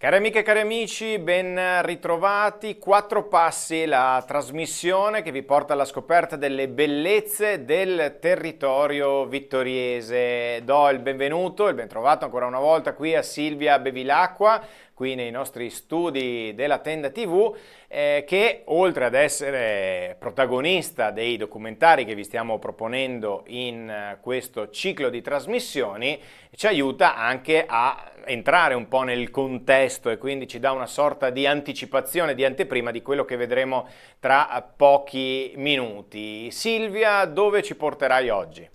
Cari amiche e cari amici, ben ritrovati. Quattro passi, la trasmissione che vi porta alla scoperta delle bellezze del territorio vittoriese. Do il benvenuto, il ben trovato ancora una volta qui a Silvia Bevilacqua, qui nei nostri studi della Tenda TV, che oltre ad essere protagonista dei documentari che vi stiamo proponendo in questo ciclo di trasmissioni, ci aiuta anche a entrare un po' nel contesto e quindi ci dà una sorta di anticipazione, di anteprima di quello che vedremo tra pochi minuti. Silvia, dove ci porterai oggi?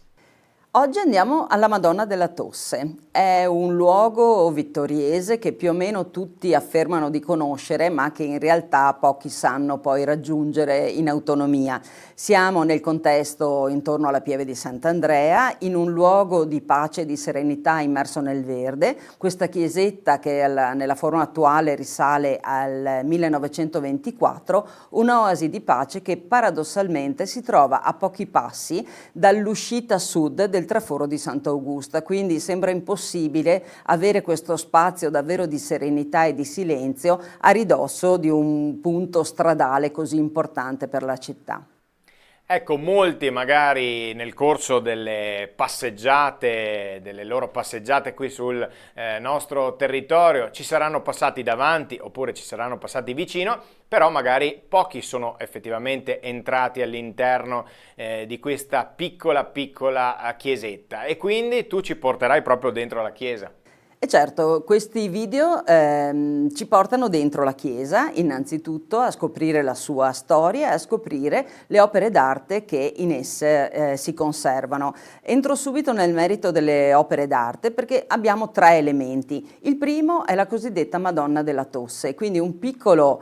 Oggi andiamo alla Madonna della Tosse. È un luogo vittoriese che più o meno tutti affermano di conoscere, ma che in realtà pochi sanno poi raggiungere in autonomia. Siamo nel contesto intorno alla Pieve di Sant'Andrea, in un luogo di pace e di serenità immerso nel verde. Questa chiesetta, che nella forma attuale risale al 1924, un'oasi di pace che paradossalmente si trova a pochi passi dall'uscita sud del traforo di Sant'Augusta, quindi sembra impossibile avere questo spazio davvero di serenità e di silenzio a ridosso di un punto stradale così importante per la città. Ecco, molti magari nel corso delle passeggiate, delle loro passeggiate qui sul nostro territorio, ci saranno passati davanti oppure ci saranno passati vicino, però magari pochi sono effettivamente entrati all'interno di questa piccola chiesetta, e quindi tu ci porterai proprio dentro la chiesa. E certo, questi video ci portano dentro la chiesa, innanzitutto a scoprire la sua storia e a scoprire le opere d'arte che in esse si conservano. Entro subito nel merito delle opere d'arte perché abbiamo tre elementi. Il primo è la cosiddetta Madonna della Tosse, quindi un piccolo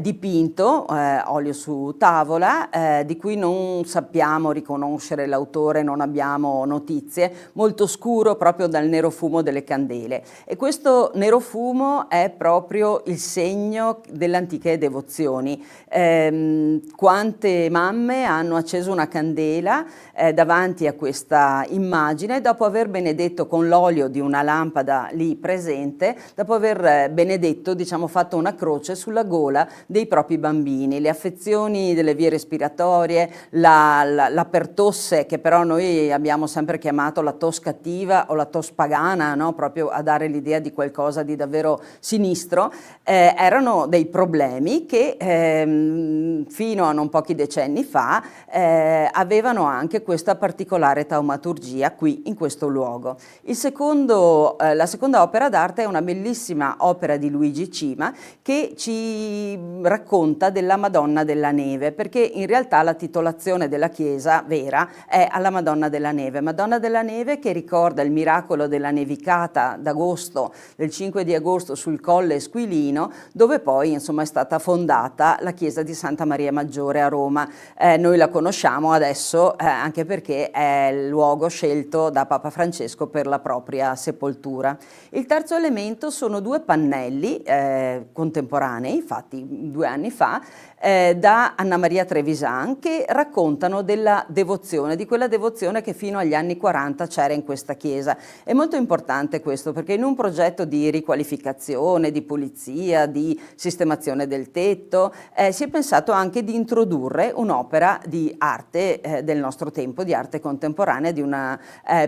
dipinto, olio su tavola, di cui non sappiamo riconoscere l'autore, non abbiamo notizie, molto scuro proprio dal nero fumo delle candele. E questo nero fumo è proprio il segno delle antiche devozioni. Quante mamme hanno acceso una candela davanti a questa immagine dopo aver benedetto con l'olio di una lampada lì presente, dopo aver benedetto, diciamo, fatto una croce sulla gola dei propri bambini. Le affezioni delle vie respiratorie, la pertosse, che però noi abbiamo sempre chiamato la tos cattiva o la tos pagana, no? Proprio a dare l'idea di qualcosa di davvero sinistro, erano dei problemi che fino a non pochi decenni fa avevano anche questa particolare taumaturgia qui in questo luogo. La seconda opera d'arte è una bellissima opera di Luigi Cima che ci racconta della Madonna della Neve, perché in realtà la titolazione della chiesa vera è alla Madonna della Neve che ricorda il miracolo della nevicata d'agosto, del 5 di agosto sul Colle Esquilino, dove poi insomma è stata fondata la chiesa di Santa Maria Maggiore a Roma. Noi la conosciamo adesso anche perché è il luogo scelto da Papa Francesco per la propria sepoltura. Il terzo elemento sono due pannelli contemporanei, fatti 2 anni fa, da Anna Maria Trevisan, che raccontano della devozione, di quella devozione che fino agli anni 40 c'era in questa chiesa. È molto importante questo perché in un progetto di riqualificazione, di pulizia, di sistemazione del tetto, si è pensato anche di introdurre un'opera di arte del nostro tempo, di arte contemporanea, di una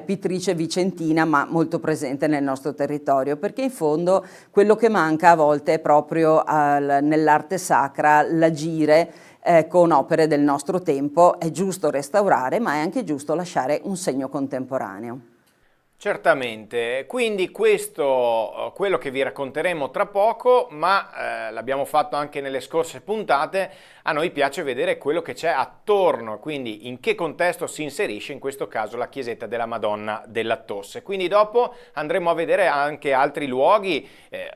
pittrice vicentina ma molto presente nel nostro territorio, perché in fondo quello che manca a volte è proprio nell'arte sacra l'agire con opere del nostro tempo. È giusto restaurare, ma è anche giusto lasciare un segno contemporaneo. Certamente, quindi questo quello che vi racconteremo tra poco, ma l'abbiamo fatto anche nelle scorse puntate. A noi piace vedere quello che c'è attorno, quindi in che contesto si inserisce in questo caso la chiesetta della Madonna della Tosse. Quindi dopo andremo a vedere anche altri luoghi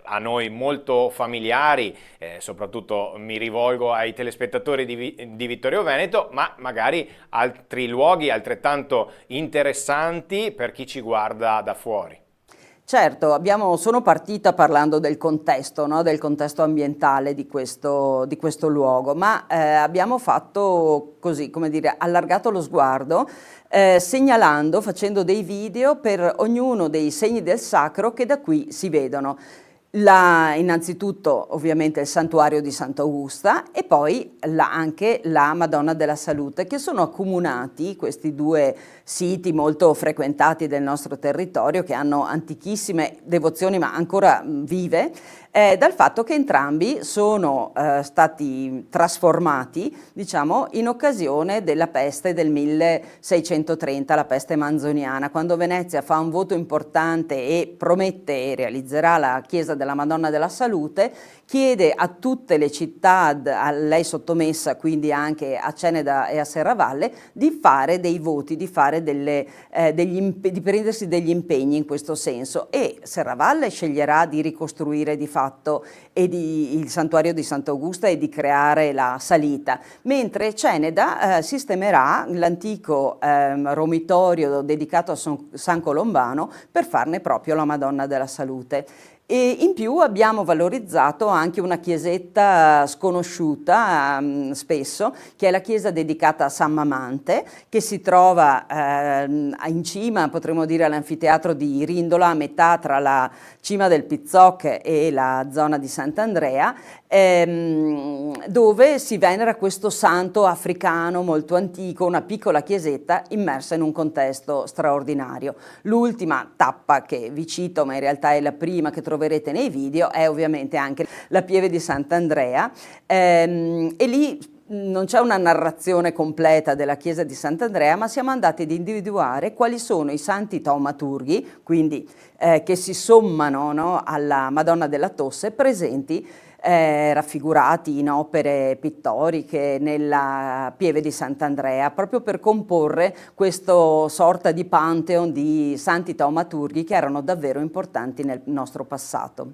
a noi molto familiari, soprattutto mi rivolgo ai telespettatori di Vittorio Veneto, ma magari altri luoghi altrettanto interessanti per chi ci guarda da fuori. Certo, sono partita parlando del contesto, no? Del contesto ambientale di questo luogo, ma abbiamo fatto così, come dire, allargato lo sguardo, segnalando, facendo dei video per ognuno dei segni del sacro che da qui si vedono. Innanzitutto ovviamente il santuario di Sant'Augusta e poi anche la Madonna della Salute, che sono accomunati, questi due siti molto frequentati del nostro territorio, che hanno antichissime devozioni ma ancora vive, dal fatto che entrambi sono stati trasformati, diciamo, in occasione della peste del 1630, la peste manzoniana, quando Venezia fa un voto importante e promette e realizzerà la chiesa della Madonna della Salute, chiede a tutte le città a lei sottomessa, quindi anche a Ceneda e a Serravalle, di fare dei voti, di fare di prendersi degli impegni in questo senso, e Serravalle sceglierà di ricostruire di fatto il santuario di Sant'Augusta e di creare la salita, mentre Ceneda sistemerà l'antico romitorio dedicato a San Colombano per farne proprio la Madonna della Salute. E in più abbiamo valorizzato anche una chiesetta sconosciuta spesso, che è la chiesa dedicata a San Mamante, che si trova in cima, potremmo dire, all'anfiteatro di Rindola, a metà tra la cima del Pizzocche e la zona di Sant'Andrea, dove si venera questo santo africano molto antico, una piccola chiesetta immersa in un contesto straordinario. L'ultima tappa che vi cito, ma in realtà è la prima che troverete nei video, è ovviamente anche la Pieve di Sant'Andrea, e lì non c'è una narrazione completa della chiesa di Sant'Andrea, ma siamo andati ad individuare quali sono i santi taumaturghi, quindi che si sommano, no, alla Madonna della Tosse, presenti raffigurati in opere pittoriche nella Pieve di Sant'Andrea, proprio per comporre questo sorta di pantheon di santi taumaturghi che erano davvero importanti nel nostro passato.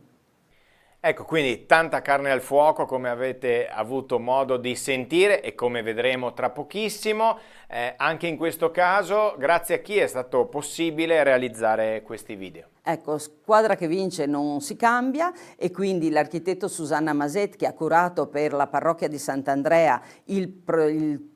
Ecco, quindi tanta carne al fuoco, come avete avuto modo di sentire e come vedremo tra pochissimo. Anche in questo caso, grazie a chi è stato possibile realizzare questi video. Ecco, squadra che vince non si cambia, e quindi l'architetto Susanna Maset, che ha curato per la parrocchia di Sant'Andrea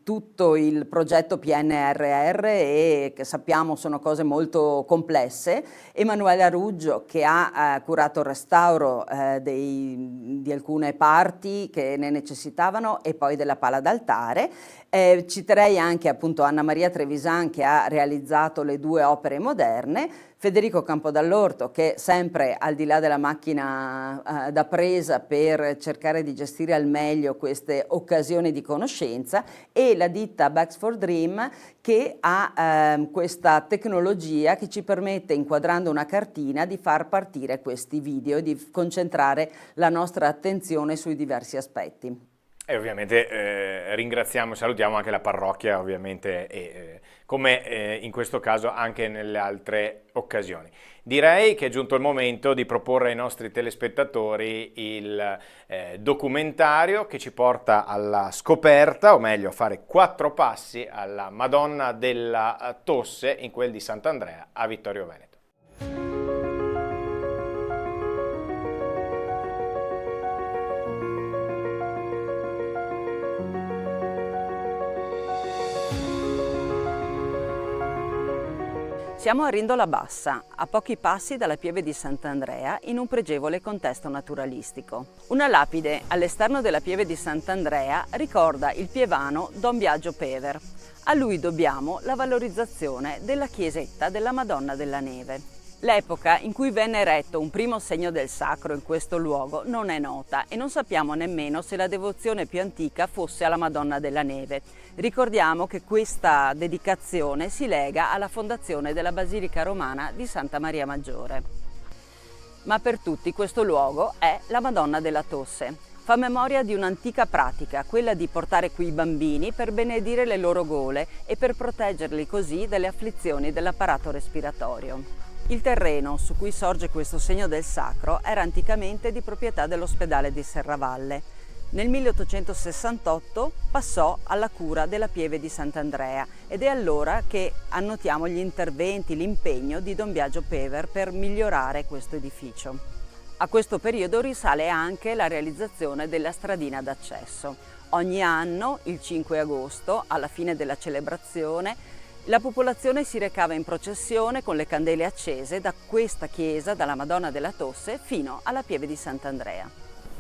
tutto il progetto PNRR, e che sappiamo sono cose molto complesse, Emanuele Aruggio, che ha curato il restauro di alcune parti che ne necessitavano e poi della pala d'altare. Citerei anche appunto Anna Maria Trevisan, che ha realizzato le due opere moderne, Federico Campodall'Orto, che sempre al di là della macchina da presa per cercare di gestire al meglio queste occasioni di conoscenza, e la ditta Bags for Dream, che ha questa tecnologia che ci permette, inquadrando una cartina, di far partire questi video e di concentrare la nostra attenzione sui diversi aspetti. E ovviamente ringraziamo e salutiamo anche la parrocchia, ovviamente, come in questo caso anche nelle altre occasioni. Direi che è giunto il momento di proporre ai nostri telespettatori il documentario che ci porta alla scoperta, o meglio a fare 4 passi alla Madonna della Tosse in quel di Sant'Andrea a Vittorio Veneto. Siamo a Rindola Bassa, a pochi passi dalla Pieve di Sant'Andrea, in un pregevole contesto naturalistico. Una lapide all'esterno della Pieve di Sant'Andrea ricorda il pievano Don Biagio Pever. A lui dobbiamo la valorizzazione della chiesetta della Madonna della Neve. L'epoca in cui venne eretto un primo segno del sacro in questo luogo non è nota, e non sappiamo nemmeno se la devozione più antica fosse alla Madonna della Neve. Ricordiamo che questa dedicazione si lega alla fondazione della Basilica Romana di Santa Maria Maggiore. Ma per tutti questo luogo è la Madonna della Tosse. Fa memoria di un'antica pratica, quella di portare qui i bambini per benedire le loro gole e per proteggerli così dalle afflizioni dell'apparato respiratorio. Il terreno su cui sorge questo segno del sacro era anticamente di proprietà dell'ospedale di Serravalle. Nel 1868 passò alla cura della Pieve di Sant'Andrea, ed è allora che annotiamo gli interventi, l'impegno di Don Biagio Pever per migliorare questo edificio. A questo periodo risale anche la realizzazione della stradina d'accesso. Ogni anno, il 5 agosto, alla fine della celebrazione, La popolazione si recava in processione con le candele accese da questa chiesa, dalla Madonna della Tosse, fino alla pieve di Sant'Andrea.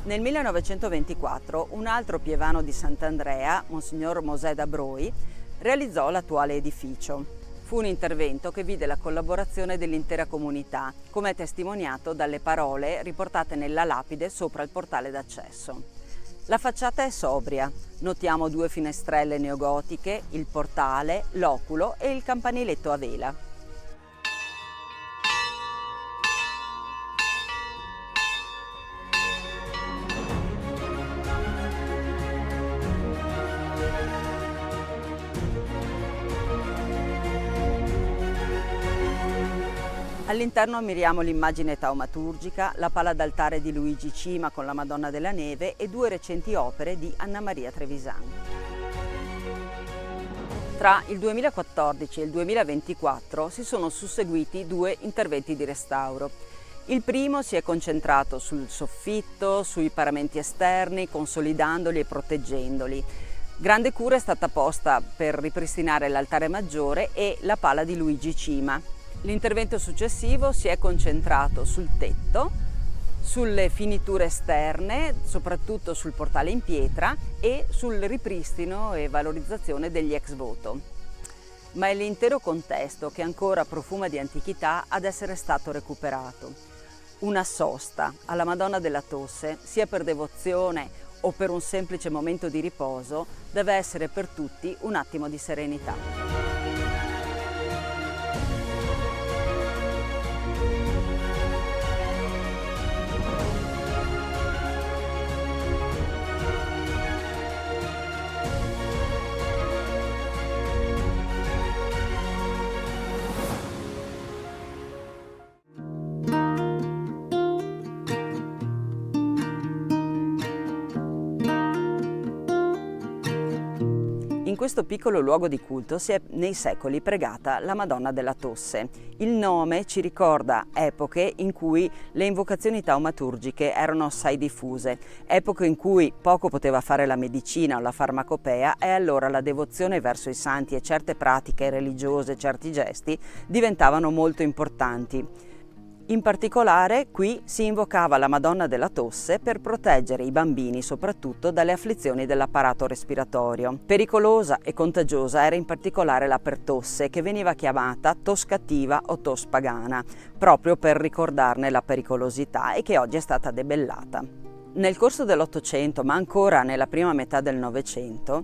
Nel 1924 un altro pievano di Sant'Andrea, Monsignor Mosè da Broi, realizzò l'attuale edificio. Fu un intervento che vide la collaborazione dell'intera comunità, come è testimoniato dalle parole riportate nella lapide sopra il portale d'accesso. La facciata è sobria, notiamo 2 finestrelle neogotiche, il portale, l'oculo e il campaniletto a vela. All'interno ammiriamo l'immagine taumaturgica, la pala d'altare di Luigi Cima con la Madonna della Neve e 2 recenti opere di Anna Maria Trevisan. Tra il 2014 e il 2024 si sono susseguiti 2 interventi di restauro. Il primo si è concentrato sul soffitto, sui paramenti esterni, consolidandoli e proteggendoli. Grande cura è stata posta per ripristinare l'altare maggiore e la pala di Luigi Cima. L'intervento successivo si è concentrato sul tetto, sulle finiture esterne, soprattutto sul portale in pietra e sul ripristino e valorizzazione degli ex voto. Ma è l'intero contesto che ancora profuma di antichità ad essere stato recuperato. Una sosta alla Madonna della Tosse, sia per devozione o per un semplice momento di riposo, deve essere per tutti un attimo di serenità. In questo piccolo luogo di culto si è nei secoli pregata la Madonna della Tosse. Il nome ci ricorda epoche in cui le invocazioni taumaturgiche erano assai diffuse, epoche in cui poco poteva fare la medicina o la farmacopea e allora la devozione verso i santi e certe pratiche religiose, certi gesti diventavano molto importanti. In particolare qui si invocava la Madonna della Tosse per proteggere i bambini soprattutto dalle afflizioni dell'apparato respiratorio. Pericolosa e contagiosa era in particolare la pertosse, che veniva chiamata toscativa o tos pagana, proprio per ricordarne la pericolosità e che oggi è stata debellata. Nel corso dell'Ottocento, ma ancora nella prima metà del Novecento,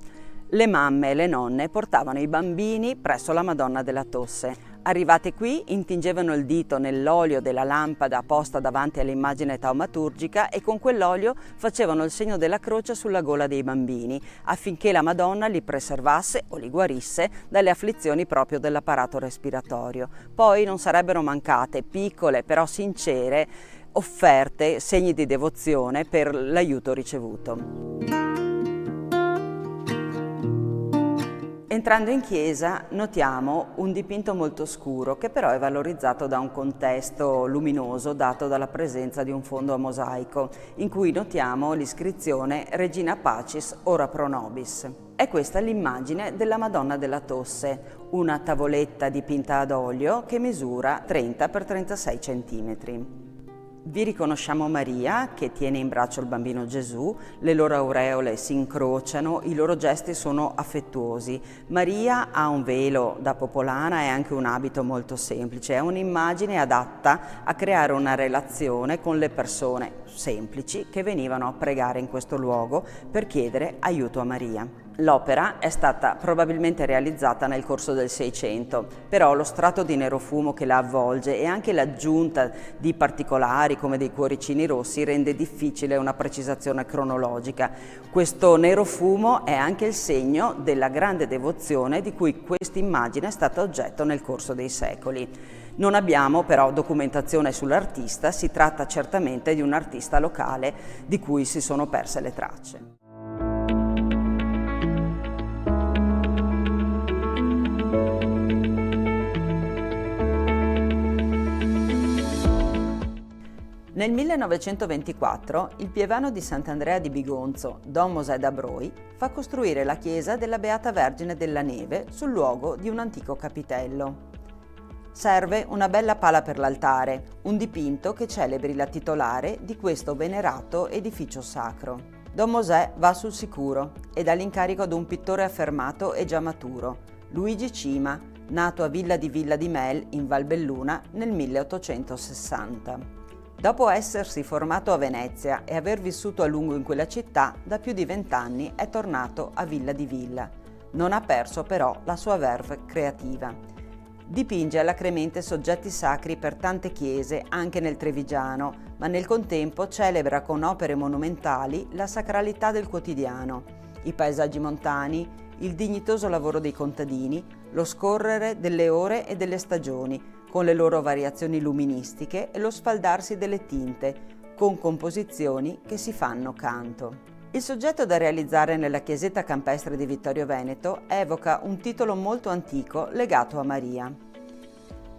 le mamme e le nonne portavano i bambini presso la Madonna della Tosse. Arrivate qui, intingevano il dito nell'olio della lampada posta davanti all'immagine taumaturgica e con quell'olio facevano il segno della croce sulla gola dei bambini, affinché la Madonna li preservasse o li guarisse dalle afflizioni proprio dell'apparato respiratorio. Poi non sarebbero mancate piccole però sincere offerte, segni di devozione per l'aiuto ricevuto. Entrando in chiesa notiamo un dipinto molto scuro che però è valorizzato da un contesto luminoso dato dalla presenza di un fondo a mosaico in cui notiamo l'iscrizione Regina Pacis ora pro nobis. È questa l'immagine della Madonna della Tosse, una tavoletta dipinta ad olio che misura 30 x 36 cm. Vi riconosciamo Maria che tiene in braccio il bambino Gesù, le loro aureole si incrociano, i loro gesti sono affettuosi. Maria ha un velo da popolana e anche un abito molto semplice, è un'immagine adatta a creare una relazione con le persone semplici che venivano a pregare in questo luogo per chiedere aiuto a Maria. L'opera è stata probabilmente realizzata nel corso del Seicento, però lo strato di nerofumo che la avvolge e anche l'aggiunta di particolari come dei cuoricini rossi rende difficile una precisazione cronologica. Questo nerofumo è anche il segno della grande devozione di cui questa immagine è stata oggetto nel corso dei secoli. Non abbiamo però documentazione sull'artista, si tratta certamente di un artista locale di cui si sono perse le tracce. Nel 1924 il pievano di Sant'Andrea di Bigonzo, Don Mosè da Broi, fa costruire la chiesa della Beata Vergine della Neve sul luogo di un antico capitello. Serve una bella pala per l'altare, un dipinto che celebri la titolare di questo venerato edificio sacro. Don Mosè va sul sicuro e dà l'incarico ad un pittore affermato e già maturo, Luigi Cima, nato a Villa di Mel in Valbelluna nel 1860. Dopo essersi formato a Venezia e aver vissuto a lungo in quella città, da più di 20 anni è tornato a Villa di Villa. Non ha perso però la sua verve creativa. Dipinge alacremente soggetti sacri per tante chiese, anche nel Trevigiano, ma nel contempo celebra con opere monumentali la sacralità del quotidiano, i paesaggi montani, il dignitoso lavoro dei contadini, lo scorrere delle ore e delle stagioni, con le loro variazioni luministiche e lo sfaldarsi delle tinte, con composizioni che si fanno canto. Il soggetto da realizzare nella chiesetta campestre di Vittorio Veneto evoca un titolo molto antico legato a Maria.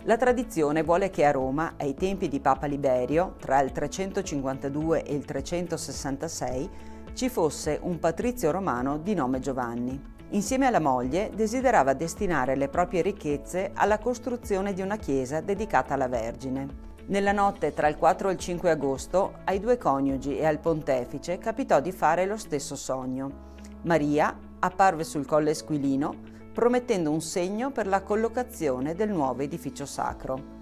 La tradizione vuole che a Roma, ai tempi di Papa Liberio, tra il 352 e il 366, ci fosse un patrizio romano di nome Giovanni. Insieme alla moglie desiderava destinare le proprie ricchezze alla costruzione di una chiesa dedicata alla Vergine. Nella notte tra il 4 e il 5 agosto ai due coniugi e al pontefice capitò di fare lo stesso sogno. Maria apparve sul Colle Esquilino promettendo un segno per la collocazione del nuovo edificio sacro.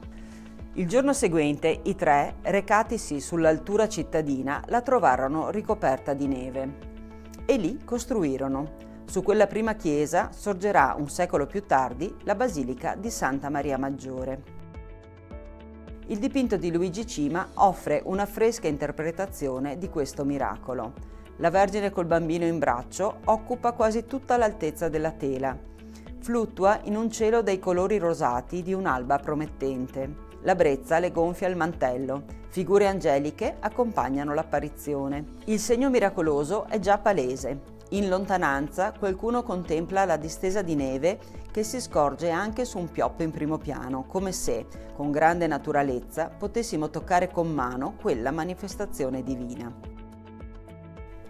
Il giorno seguente i tre, recatisi sull'altura cittadina, la trovarono ricoperta di neve e lì costruirono. Su quella prima chiesa sorgerà un secolo più tardi la Basilica di Santa Maria Maggiore. Il dipinto di Luigi Cima offre una fresca interpretazione di questo miracolo. La Vergine col bambino in braccio occupa quasi tutta l'altezza della tela. Fluttua in un cielo dai colori rosati di un'alba promettente. La brezza le gonfia il mantello. Figure angeliche accompagnano l'apparizione. Il segno miracoloso è già palese. In lontananza qualcuno contempla la distesa di neve che si scorge anche su un pioppo in primo piano, come se, con grande naturalezza, potessimo toccare con mano quella manifestazione divina.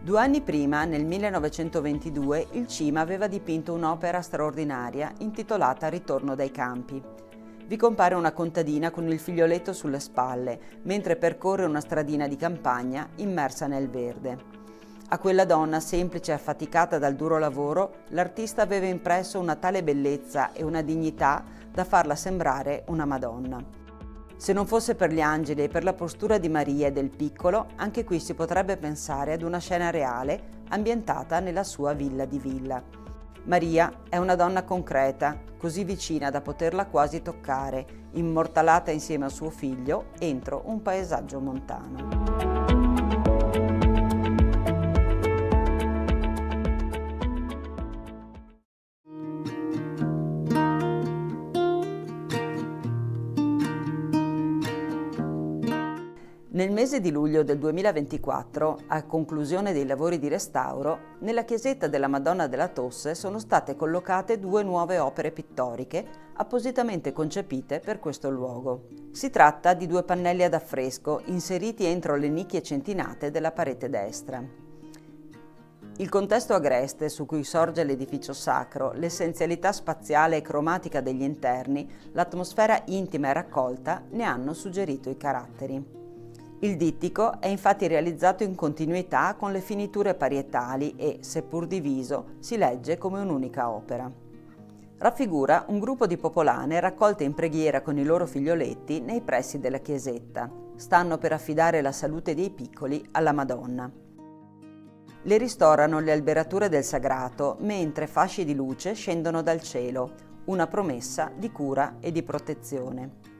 2 anni prima, nel 1922, il Cima aveva dipinto un'opera straordinaria intitolata Ritorno dai campi. Vi compare una contadina con il figlioletto sulle spalle, mentre percorre una stradina di campagna immersa nel verde. A quella donna semplice e affaticata dal duro lavoro, l'artista aveva impresso una tale bellezza e una dignità da farla sembrare una Madonna. Se non fosse per gli angeli e per la postura di Maria e del piccolo, anche qui si potrebbe pensare ad una scena reale ambientata nella sua Villa di Villa. Maria è una donna concreta, così vicina da poterla quasi toccare, immortalata insieme a suo figlio entro un paesaggio montano. Nel mese di luglio del 2024, a conclusione dei lavori di restauro, nella chiesetta della Madonna della Tosse sono state collocate 2 nuove opere pittoriche appositamente concepite per questo luogo. Si tratta di 2 pannelli ad affresco inseriti entro le nicchie centinate della parete destra. Il contesto agreste su cui sorge l'edificio sacro, l'essenzialità spaziale e cromatica degli interni, l'atmosfera intima e raccolta ne hanno suggerito i caratteri. Il dittico è infatti realizzato in continuità con le finiture parietali e, seppur diviso, si legge come un'unica opera. Raffigura un gruppo di popolane raccolte in preghiera con i loro figlioletti nei pressi della chiesetta. Stanno per affidare la salute dei piccoli alla Madonna. Le ristorano le alberature del sagrato, mentre fasci di luce scendono dal cielo, una promessa di cura e di protezione.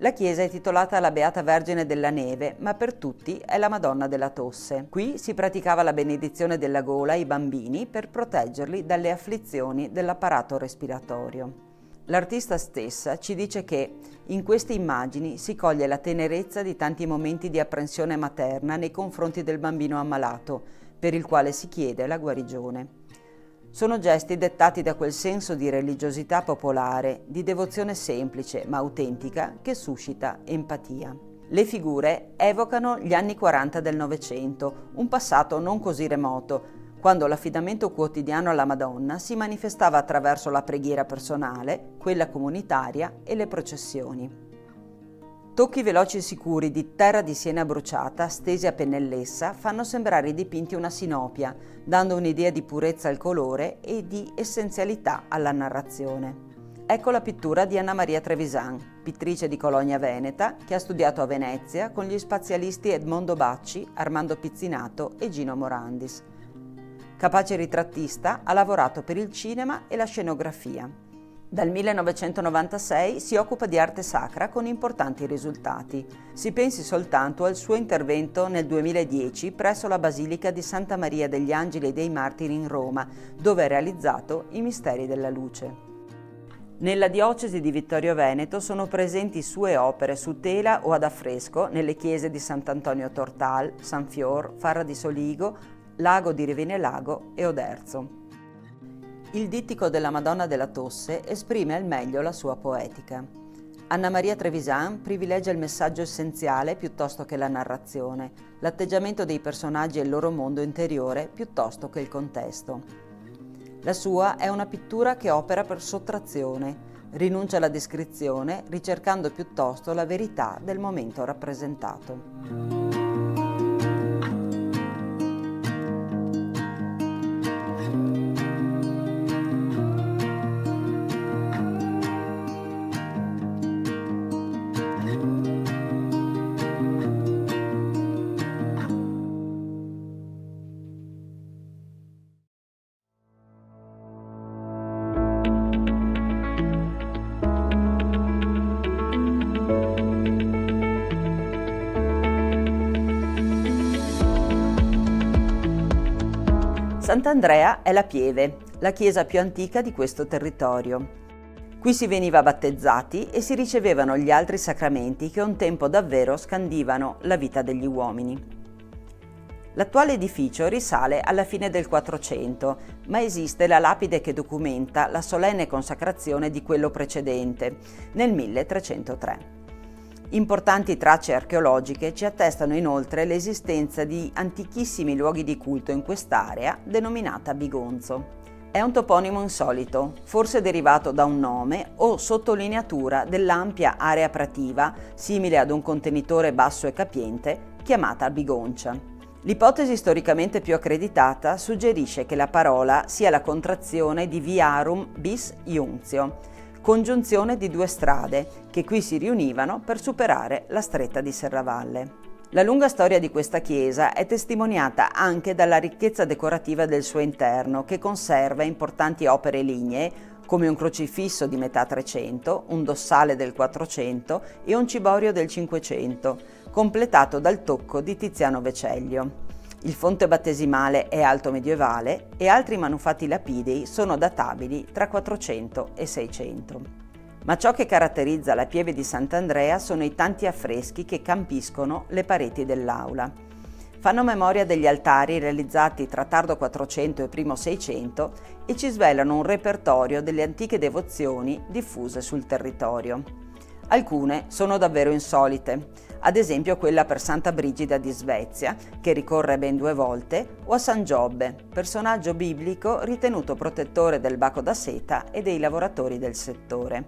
La chiesa è titolata alla Beata Vergine della Neve, ma per tutti è la Madonna della Tosse. Qui si praticava la benedizione della gola ai bambini per proteggerli dalle afflizioni dell'apparato respiratorio. L'artista stessa ci dice che in queste immagini si coglie la tenerezza di tanti momenti di apprensione materna nei confronti del bambino ammalato, per il quale si chiede la guarigione. Sono gesti dettati da quel senso di religiosità popolare, di devozione semplice ma autentica che suscita empatia. Le figure evocano gli anni 40 del Novecento, un passato non così remoto, quando l'affidamento quotidiano alla Madonna si manifestava attraverso la preghiera personale, quella comunitaria e le processioni. Tocchi veloci e sicuri di terra di siena bruciata, stesi a pennellessa, fanno sembrare i dipinti una sinopia, dando un'idea di purezza al colore e di essenzialità alla narrazione. Ecco la pittura di Anna Maria Trevisan, pittrice di Colonia Veneta, che ha studiato a Venezia con gli spazialisti Edmondo Bacci, Armando Pizzinato e Gino Morandis. Capace ritrattista, ha lavorato per il cinema e la scenografia. Dal 1996 si occupa di arte sacra con importanti risultati. Si pensi soltanto al suo intervento nel 2010 presso la Basilica di Santa Maria degli Angeli e dei Martiri in Roma, dove ha realizzato i Misteri della Luce. Nella diocesi di Vittorio Veneto sono presenti sue opere su tela o ad affresco nelle chiese di Sant'Antonio Tortal, San Fior, Farra di Soligo, Lago di Rivinelago e Oderzo. Il dittico della Madonna della Tosse esprime al meglio la sua poetica. Anna Maria Trevisan privilegia il messaggio essenziale piuttosto che la narrazione, l'atteggiamento dei personaggi e il loro mondo interiore piuttosto che il contesto. La sua è una pittura che opera per sottrazione, rinuncia alla descrizione, ricercando piuttosto la verità del momento rappresentato. Sant'Andrea è la Pieve, la chiesa più antica di questo territorio. Qui si veniva battezzati e si ricevevano gli altri sacramenti che un tempo davvero scandivano la vita degli uomini. L'attuale edificio risale alla fine del 400, ma esiste la lapide che documenta la solenne consacrazione di quello precedente, nel 1303. Importanti tracce archeologiche ci attestano inoltre l'esistenza di antichissimi luoghi di culto in quest'area denominata Bigonzo. È un toponimo insolito, forse derivato da un nome o sottolineatura dell'ampia area prativa, simile ad un contenitore basso e capiente, chiamata Bigoncia. L'ipotesi storicamente più accreditata suggerisce che la parola sia la contrazione di Viarum bis Iunzio, congiunzione di due strade che qui si riunivano per superare la stretta di Serravalle. La lunga storia di questa chiesa è testimoniata anche dalla ricchezza decorativa del suo interno, che conserva importanti opere lignee come un crocifisso di metà 300, un dossale del 400 e un ciborio del 500, completato dal tocco di Tiziano Vecellio. Il fonte battesimale è alto medievale e altri manufatti lapidei sono databili tra 400 e 600. Ma ciò che caratterizza la Pieve di Sant'Andrea sono i tanti affreschi che campiscono le pareti dell'aula. Fanno memoria degli altari realizzati tra tardo 400 e primo 600 e ci svelano un repertorio delle antiche devozioni diffuse sul territorio. Alcune sono davvero insolite, ad esempio quella per Santa Brigida di Svezia, che ricorre ben 2 volte, o a San Giobbe, personaggio biblico ritenuto protettore del baco da seta e dei lavoratori del settore.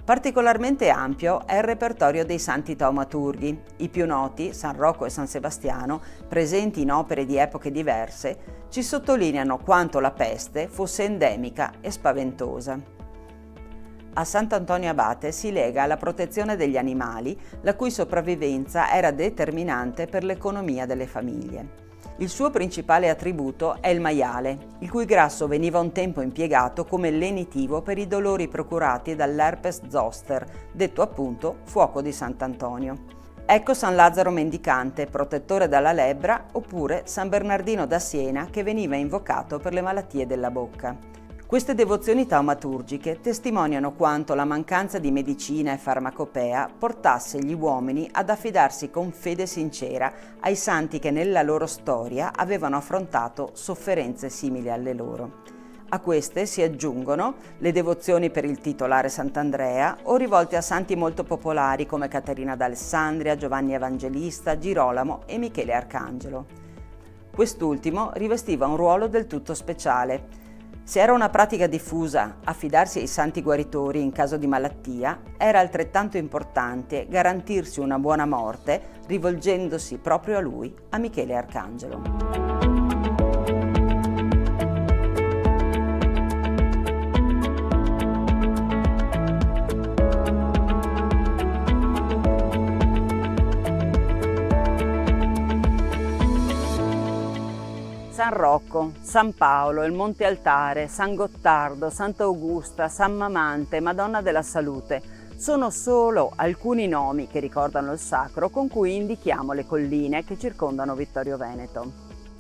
Particolarmente ampio è il repertorio dei santi taumaturghi. I più noti, San Rocco e San Sebastiano, presenti in opere di epoche diverse, ci sottolineano quanto la peste fosse endemica e spaventosa. A Sant'Antonio Abate si lega alla protezione degli animali, la cui sopravvivenza era determinante per l'economia delle famiglie. Il suo principale attributo è il maiale, il cui grasso veniva un tempo impiegato come lenitivo per i dolori procurati dall'herpes zoster, detto appunto fuoco di Sant'Antonio. Ecco San Lazzaro Mendicante, protettore dalla lebbra, oppure San Bernardino da Siena, che veniva invocato per le malattie della bocca. Queste devozioni taumaturgiche testimoniano quanto la mancanza di medicina e farmacopea portasse gli uomini ad affidarsi con fede sincera ai santi che nella loro storia avevano affrontato sofferenze simili alle loro. A queste si aggiungono le devozioni per il titolare Sant'Andrea o rivolte a santi molto popolari come Caterina d'Alessandria, Giovanni Evangelista, Girolamo e Michele Arcangelo. Quest'ultimo rivestiva un ruolo del tutto speciale. Se era una pratica diffusa affidarsi ai santi guaritori in caso di malattia, era altrettanto importante garantirsi una buona morte rivolgendosi proprio a lui, a Michele Arcangelo. San Rocco, San Paolo, il Monte Altare, San Gottardo, Sant'Augusta, San Mamante, Madonna della Salute sono solo alcuni nomi che ricordano il sacro con cui indichiamo le colline che circondano Vittorio Veneto.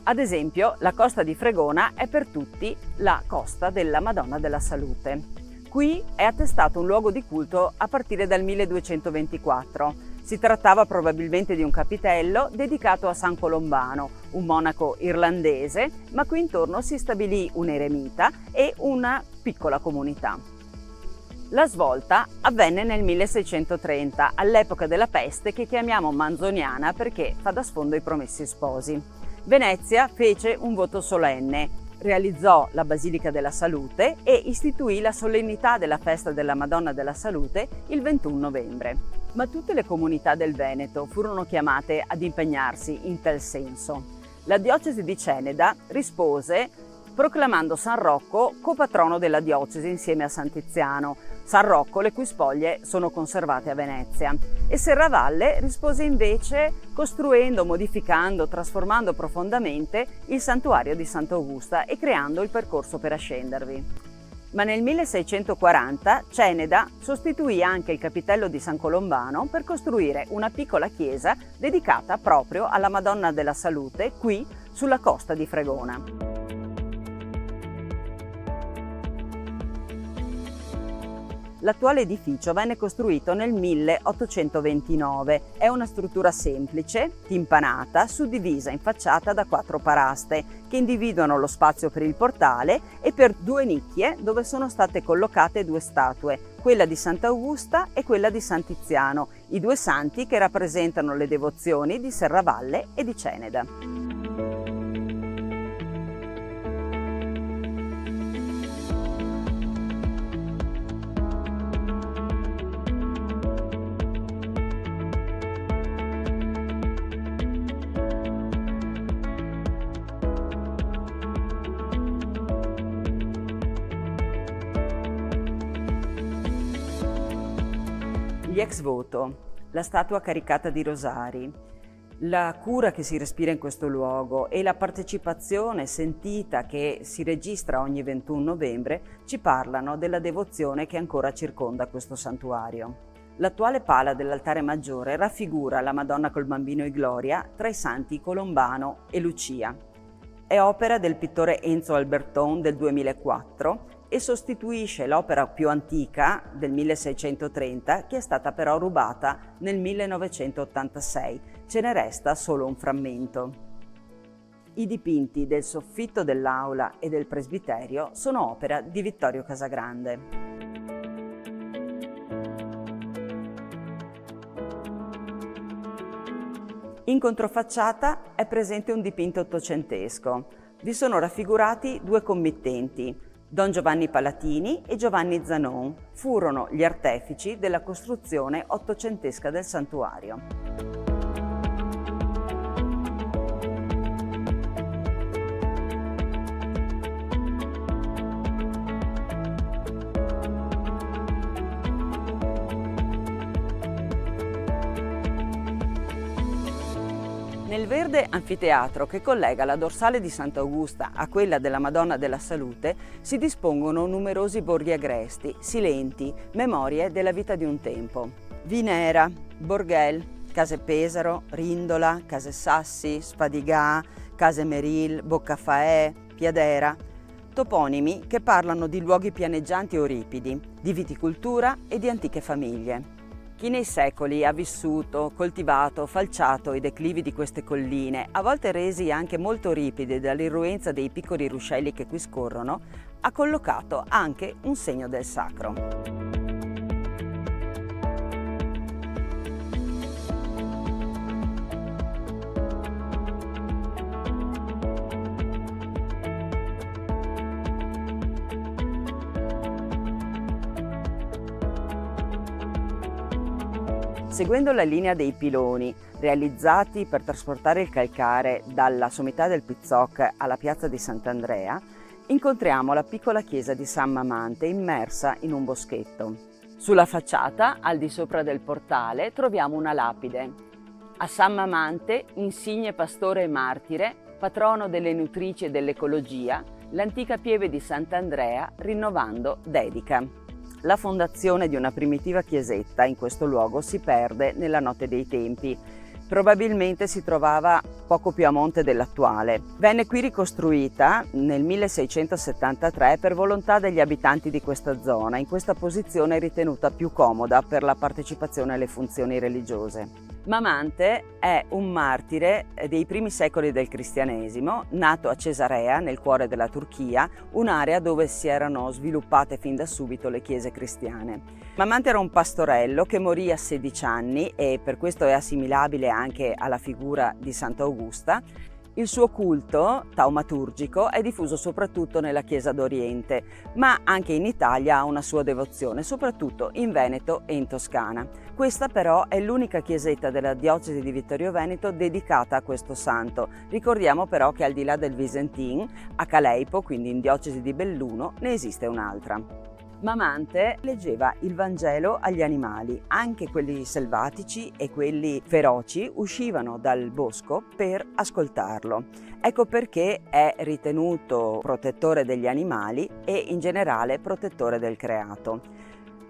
Ad esempio, la costa di Fregona è per tutti la costa della Madonna della Salute. Qui è attestato un luogo di culto a partire dal 1224. Si trattava probabilmente di un capitello dedicato a San Colombano, un monaco irlandese, ma qui intorno si stabilì un eremita e una piccola comunità. La svolta avvenne nel 1630, all'epoca della peste che chiamiamo manzoniana perché fa da sfondo ai Promessi Sposi. Venezia fece un voto solenne, realizzò la Basilica della Salute e istituì la solennità della festa della Madonna della Salute il 21 novembre. Ma tutte le comunità del Veneto furono chiamate ad impegnarsi in tal senso. La diocesi di Ceneda rispose proclamando San Rocco copatrono della diocesi insieme a San Tiziano, San Rocco le cui spoglie sono conservate a Venezia, e Serravalle rispose invece costruendo, modificando, trasformando profondamente il santuario di Sant'Augusta e creando il percorso per ascendervi. Ma nel 1640 Ceneda sostituì anche il capitello di San Colombano per costruire una piccola chiesa dedicata proprio alla Madonna della Salute qui sulla costa di Fregona. L'attuale edificio venne costruito nel 1829. È una struttura semplice, timpanata, suddivisa in facciata da 4 paraste che individuano lo spazio per il portale e per 2 nicchie dove sono state collocate 2 statue, quella di Sant'Augusta e quella di San Tiziano, i 2 santi che rappresentano le devozioni di Serravalle e di Ceneda. Gli ex voto, la statua caricata di rosari, la cura che si respira in questo luogo e la partecipazione sentita che si registra ogni 21 novembre ci parlano della devozione che ancora circonda questo santuario. L'attuale pala dell'altare maggiore raffigura la Madonna col Bambino e Gloria tra i santi Colombano e Lucia. È opera del pittore Enzo Alberton del 2004 e sostituisce l'opera più antica del 1630 che è stata però rubata nel 1986. Ce ne resta solo un frammento. I dipinti del soffitto dell'aula e del presbiterio sono opera di Vittorio Casagrande. In controfacciata è presente un dipinto ottocentesco. Vi sono raffigurati 2 committenti, Don Giovanni Palatini e Giovanni Zanon. Furono gli artefici della costruzione ottocentesca del santuario. Nel verde anfiteatro che collega la dorsale di Sant'Augusta a quella della Madonna della Salute si dispongono numerosi borghi agresti, silenti, memorie della vita di un tempo. Vinera, Borghel, Case Pesaro, Rindola, Case Sassi, Spadigà, Case Meril, Boccafaè, Piadera, toponimi che parlano di luoghi pianeggianti o ripidi, di viticoltura e di antiche famiglie. Chi nei secoli ha vissuto, coltivato, falciato i declivi di queste colline, a volte resi anche molto ripide dall'irruenza dei piccoli ruscelli che qui scorrono, ha collocato anche un segno del sacro. Seguendo la linea dei piloni realizzati per trasportare il calcare dalla sommità del Pizzoc alla piazza di Sant'Andrea, incontriamo la piccola chiesa di San Mamante immersa in un boschetto. Sulla facciata, al di sopra del portale, troviamo una lapide. A San Mamante, insigne pastore e martire, patrono delle nutrici e dell'ecologia, l'antica pieve di Sant'Andrea, rinnovando, dedica. La fondazione di una primitiva chiesetta in questo luogo si perde nella notte dei tempi. Probabilmente si trovava poco più a monte dell'attuale. Venne qui ricostruita nel 1673 per volontà degli abitanti di questa zona, in questa posizione ritenuta più comoda per la partecipazione alle funzioni religiose. Mamante è un martire dei primi secoli del cristianesimo, nato a Cesarea, nel cuore della Turchia, un'area dove si erano sviluppate fin da subito le chiese cristiane. Mamante era un pastorello che morì a 16 anni e per questo è assimilabile anche alla figura di Santa Augusta. Il suo culto taumaturgico è diffuso soprattutto nella Chiesa d'Oriente, ma anche in Italia ha una sua devozione, soprattutto in Veneto e in Toscana. Questa però è l'unica chiesetta della diocesi di Vittorio Veneto dedicata a questo santo. Ricordiamo però che al di là del Visentin, a Caleipo, quindi in diocesi di Belluno, ne esiste un'altra. Mamante leggeva il Vangelo agli animali, anche quelli selvatici e quelli feroci uscivano dal bosco per ascoltarlo. Ecco perché è ritenuto protettore degli animali e in generale protettore del creato.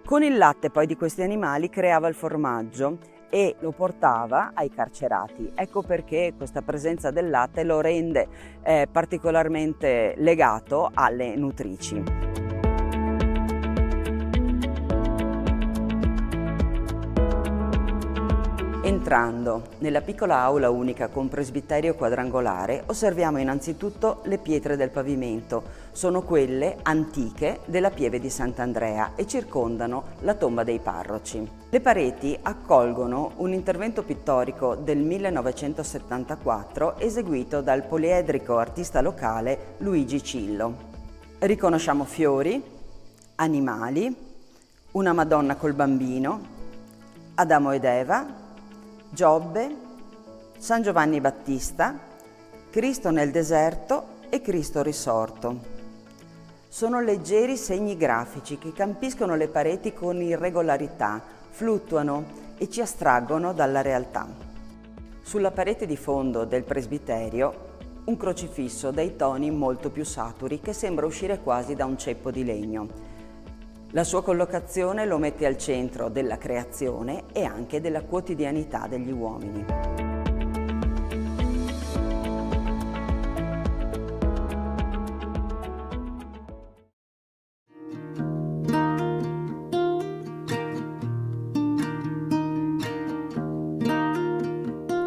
Con il latte poi di questi animali creava il formaggio e lo portava ai carcerati. Ecco perché questa presenza del latte lo rende particolarmente legato alle nutrici. Entrando nella piccola aula unica con presbiterio quadrangolare, osserviamo innanzitutto le pietre del pavimento. Sono quelle antiche della pieve di Sant'Andrea e circondano la tomba dei parroci. Le pareti accolgono un intervento pittorico del 1974 eseguito dal poliedrico artista locale Luigi Cillo. Riconosciamo fiori, animali, una Madonna col bambino, Adamo ed Eva, Giobbe, San Giovanni Battista, Cristo nel deserto e Cristo risorto. Sono leggeri segni grafici che campiscono le pareti con irregolarità, fluttuano e ci astraggono dalla realtà. Sulla parete di fondo del presbiterio un crocifisso dai toni molto più saturi che sembra uscire quasi da un ceppo di legno. La sua collocazione lo mette al centro della creazione e anche della quotidianità degli uomini.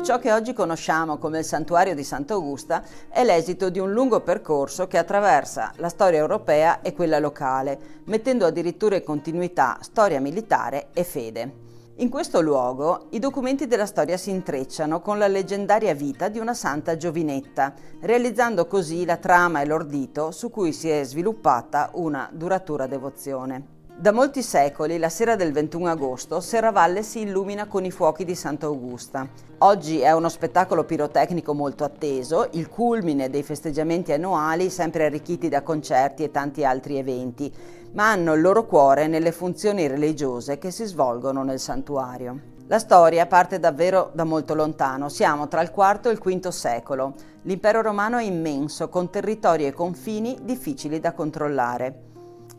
Ciò che oggi conosciamo come il santuario di Sant'Augusta è l'esito di un lungo percorso che attraversa la storia europea e quella locale, mettendo addirittura in continuità storia militare e fede. In questo luogo i documenti della storia si intrecciano con la leggendaria vita di una santa giovinetta, realizzando così la trama e l'ordito su cui si è sviluppata una duratura devozione. Da molti secoli, la sera del 21 agosto, Serravalle si illumina con i fuochi di Sant'Augusta. Oggi è uno spettacolo pirotecnico molto atteso, il culmine dei festeggiamenti annuali, sempre arricchiti da concerti e tanti altri eventi, ma hanno il loro cuore nelle funzioni religiose che si svolgono nel santuario. La storia parte davvero da molto lontano, siamo tra il IV e il V secolo. L'impero romano è immenso, con territori e confini difficili da controllare.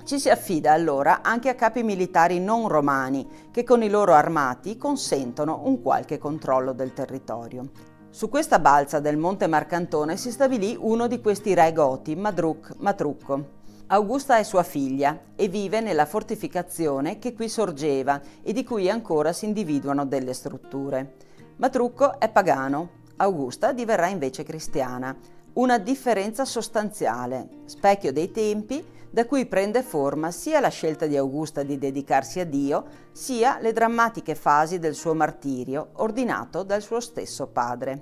Ci si affida allora anche a capi militari non romani che con i loro armati consentono un qualche controllo del territorio. Su questa balza del Monte Marcantone si stabilì uno di questi re goti, Matrucco. Augusta è sua figlia e vive nella fortificazione che qui sorgeva e di cui ancora si individuano delle strutture. Matrucco è pagano, Augusta diverrà invece cristiana. Una differenza sostanziale, specchio dei tempi, da cui prende forma sia la scelta di Augusta di dedicarsi a Dio, sia le drammatiche fasi del suo martirio, ordinato dal suo stesso padre.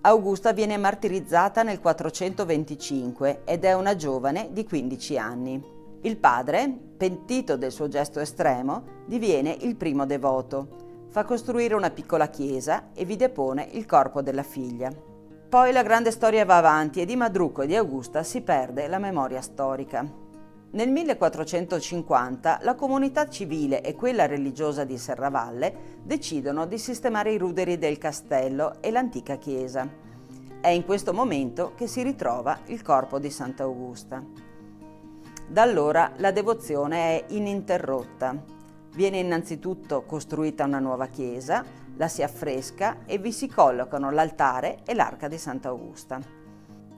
Augusta viene martirizzata nel 425 ed è una giovane di 15 anni. Il padre, pentito del suo gesto estremo, diviene il primo devoto. Fa costruire una piccola chiesa e vi depone il corpo della figlia. Poi la grande storia va avanti e di Madrucco e di Augusta si perde la memoria storica. Nel 1450 la comunità civile e quella religiosa di Serravalle decidono di sistemare i ruderi del castello e l'antica chiesa. È in questo momento che si ritrova il corpo di Sant'Augusta. Da allora la devozione è ininterrotta. Viene innanzitutto costruita una nuova chiesa, la si affresca e vi si collocano l'altare e l'arca di Sant'Augusta.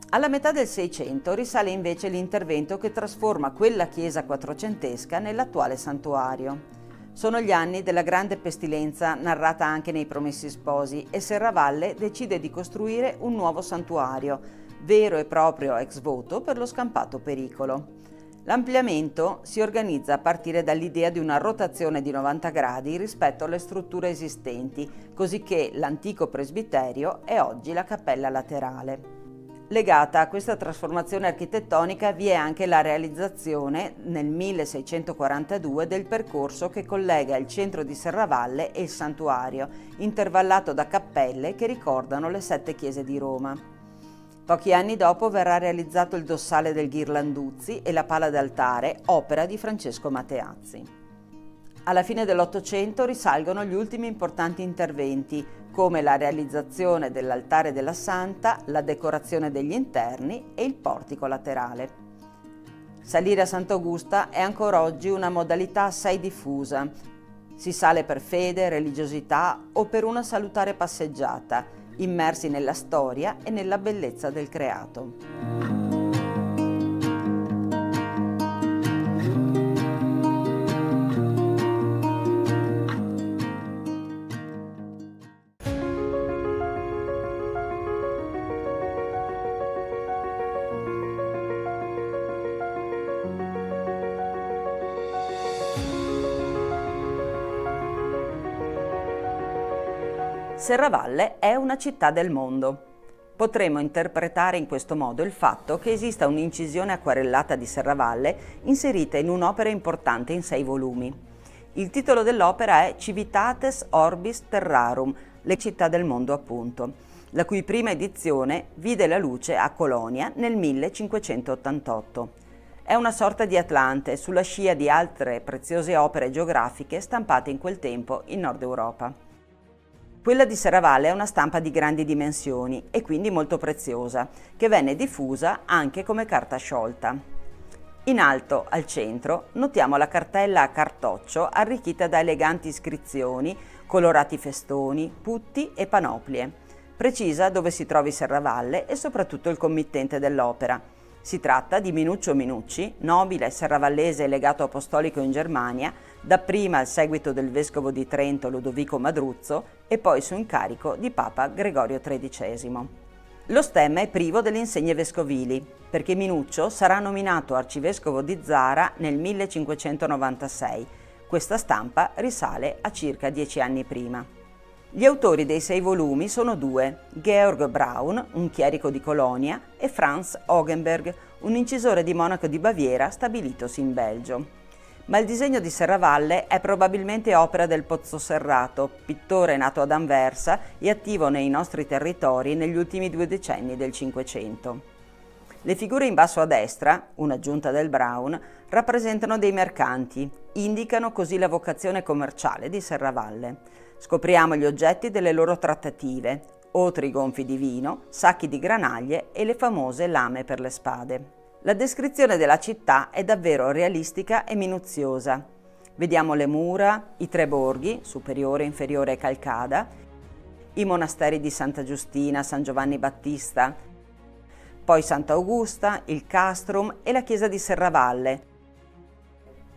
Alla metà del Seicento risale invece l'intervento che trasforma quella chiesa quattrocentesca nell'attuale santuario. Sono gli anni della grande pestilenza narrata anche nei Promessi Sposi e Serravalle decide di costruire un nuovo santuario, vero e proprio ex voto per lo scampato pericolo. L'ampliamento si organizza a partire dall'idea di una rotazione di 90 gradi rispetto alle strutture esistenti, così che l'antico presbiterio è oggi la cappella laterale. Legata a questa trasformazione architettonica vi è anche la realizzazione nel 1642 del percorso che collega il centro di Serravalle e il santuario, intervallato da cappelle che ricordano le 7 chiese di Roma. Pochi anni dopo verrà realizzato il dossale del Ghirlanduzzi e la pala d'altare, opera di Francesco Mateazzi. Alla fine dell'Ottocento risalgono gli ultimi importanti interventi, come la realizzazione dell'altare della Santa, la decorazione degli interni e il portico laterale. Salire a Sant'Augusta è ancora oggi una modalità assai diffusa. Si sale per fede, religiosità o per una salutare passeggiata, immersi nella storia e nella bellezza del creato. Serravalle è una città del mondo. Potremmo interpretare in questo modo il fatto che esista un'incisione acquarellata di Serravalle inserita in un'opera importante in 6 volumi. Il titolo dell'opera è Civitates Orbis Terrarum, le città del mondo appunto, la cui prima edizione vide la luce a Colonia nel 1588. È una sorta di Atlante sulla scia di altre preziose opere geografiche stampate in quel tempo in Nord Europa. Quella di Serravalle è una stampa di grandi dimensioni e quindi molto preziosa, che venne diffusa anche come carta sciolta. In alto, al centro, notiamo la cartella a cartoccio arricchita da eleganti iscrizioni, colorati festoni, putti e panoplie. Precisa dove si trovi Serravalle e soprattutto il committente dell'opera. Si tratta di Minuccio Minucci, nobile serravallese legato apostolico in Germania, dapprima al seguito del vescovo di Trento Ludovico Madruzzo e poi su incarico di Papa Gregorio XIII. Lo stemma è privo delle insegne vescovili, perché Minuccio sarà nominato arcivescovo di Zara nel 1596. Questa stampa risale a circa 10 anni prima. Gli autori dei 6 volumi sono 2, Georg Braun, un chierico di Colonia, e Franz Hogenberg, un incisore di Monaco di Baviera stabilitosi in Belgio. Ma il disegno di Serravalle è probabilmente opera del Pozzoserrato, pittore nato ad Anversa e attivo nei nostri territori negli ultimi 2 decenni del Cinquecento. Le figure in basso a destra, un'aggiunta del Braun, rappresentano dei mercanti, indicano così la vocazione commerciale di Serravalle. Scopriamo gli oggetti delle loro trattative, otri gonfi di vino, sacchi di granaglie e le famose lame per le spade. La descrizione della città è davvero realistica e minuziosa. Vediamo le mura, i 3 borghi, superiore, inferiore e Calcada, i monasteri di Santa Giustina, San Giovanni Battista, poi Sant'Augusta, il Castrum e la chiesa di Serravalle.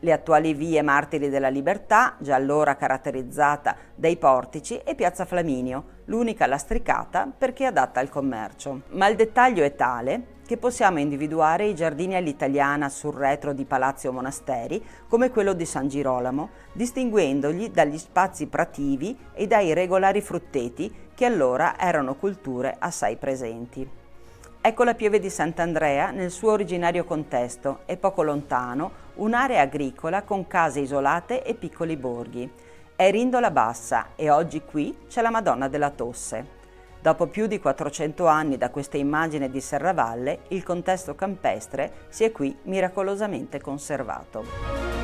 le attuali vie Martiri della Libertà, già allora caratterizzata dai portici, e Piazza Flaminio, l'unica lastricata perché adatta al commercio. Ma il dettaglio è tale che possiamo individuare i giardini all'italiana sul retro di palazzi o monasteri, come quello di San Girolamo, distinguendogli dagli spazi prativi e dai regolari frutteti che allora erano culture assai presenti. Ecco la pieve di Sant'Andrea nel suo originario contesto e poco lontano un'area agricola con case isolate e piccoli borghi. È Rindola Bassa e oggi qui c'è la Madonna della Tosse. Dopo più di 400 anni da questa immagine di Serravalle, il contesto campestre si è qui miracolosamente conservato.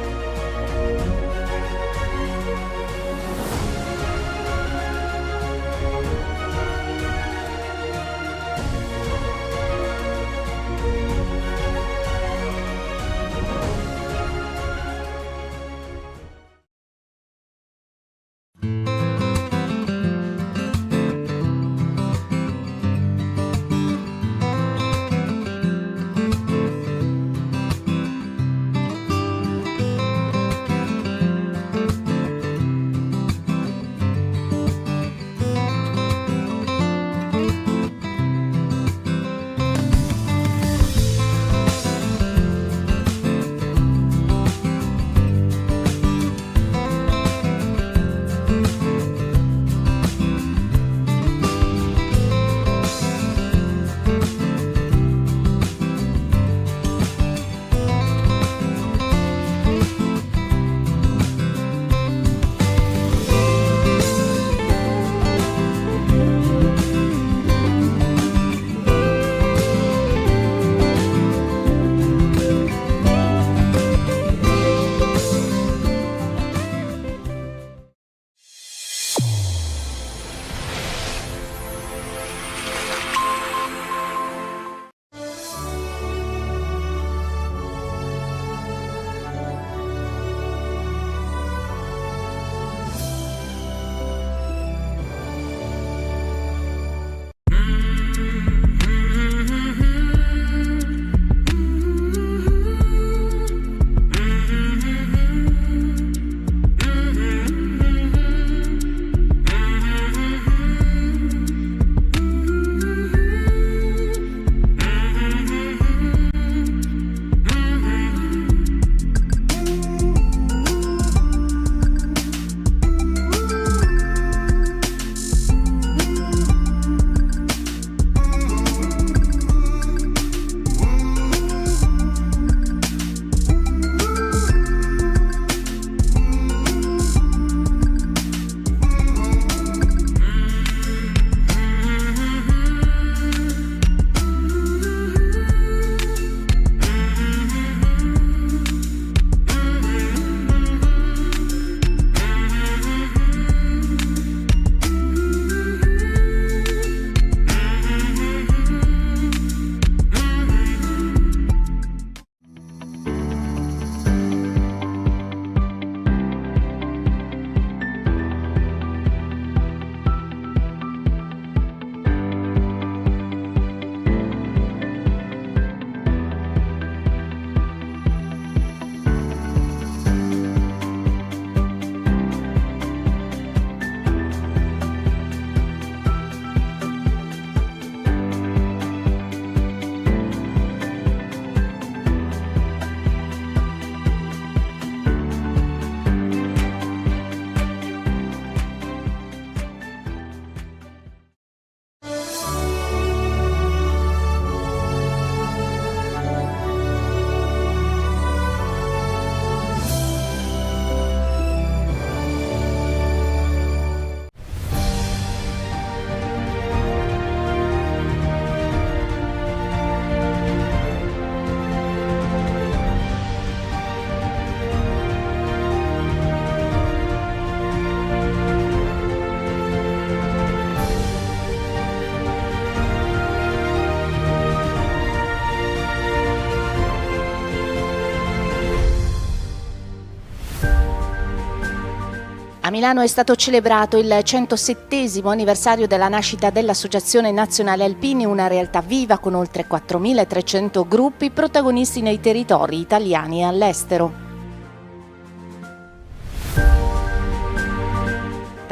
A Milano è stato celebrato il 107° anniversario della nascita dell'Associazione Nazionale Alpini, una realtà viva con oltre 4.300 gruppi protagonisti nei territori italiani e all'estero.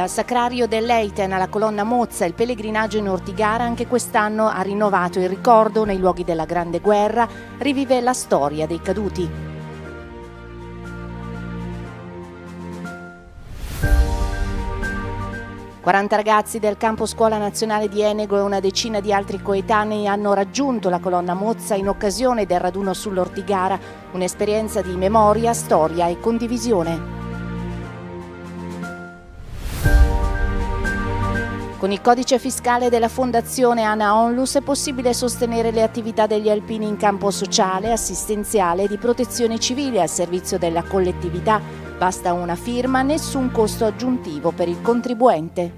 Dal Sacrario dell'Eiten alla colonna Mozza, il pellegrinaggio in Ortigara anche quest'anno ha rinnovato il ricordo nei luoghi della Grande Guerra, rivive la storia dei caduti. «40 ragazzi del campo scuola nazionale di Enego e una decina di altri coetanei hanno raggiunto la colonna Mozza in occasione del raduno sull'Ortigara, un'esperienza di memoria, storia e condivisione». Con il codice fiscale della Fondazione Ana Onlus è possibile sostenere le attività degli alpini in campo sociale, assistenziale e di protezione civile al servizio della collettività. Basta una firma, nessun costo aggiuntivo per il contribuente.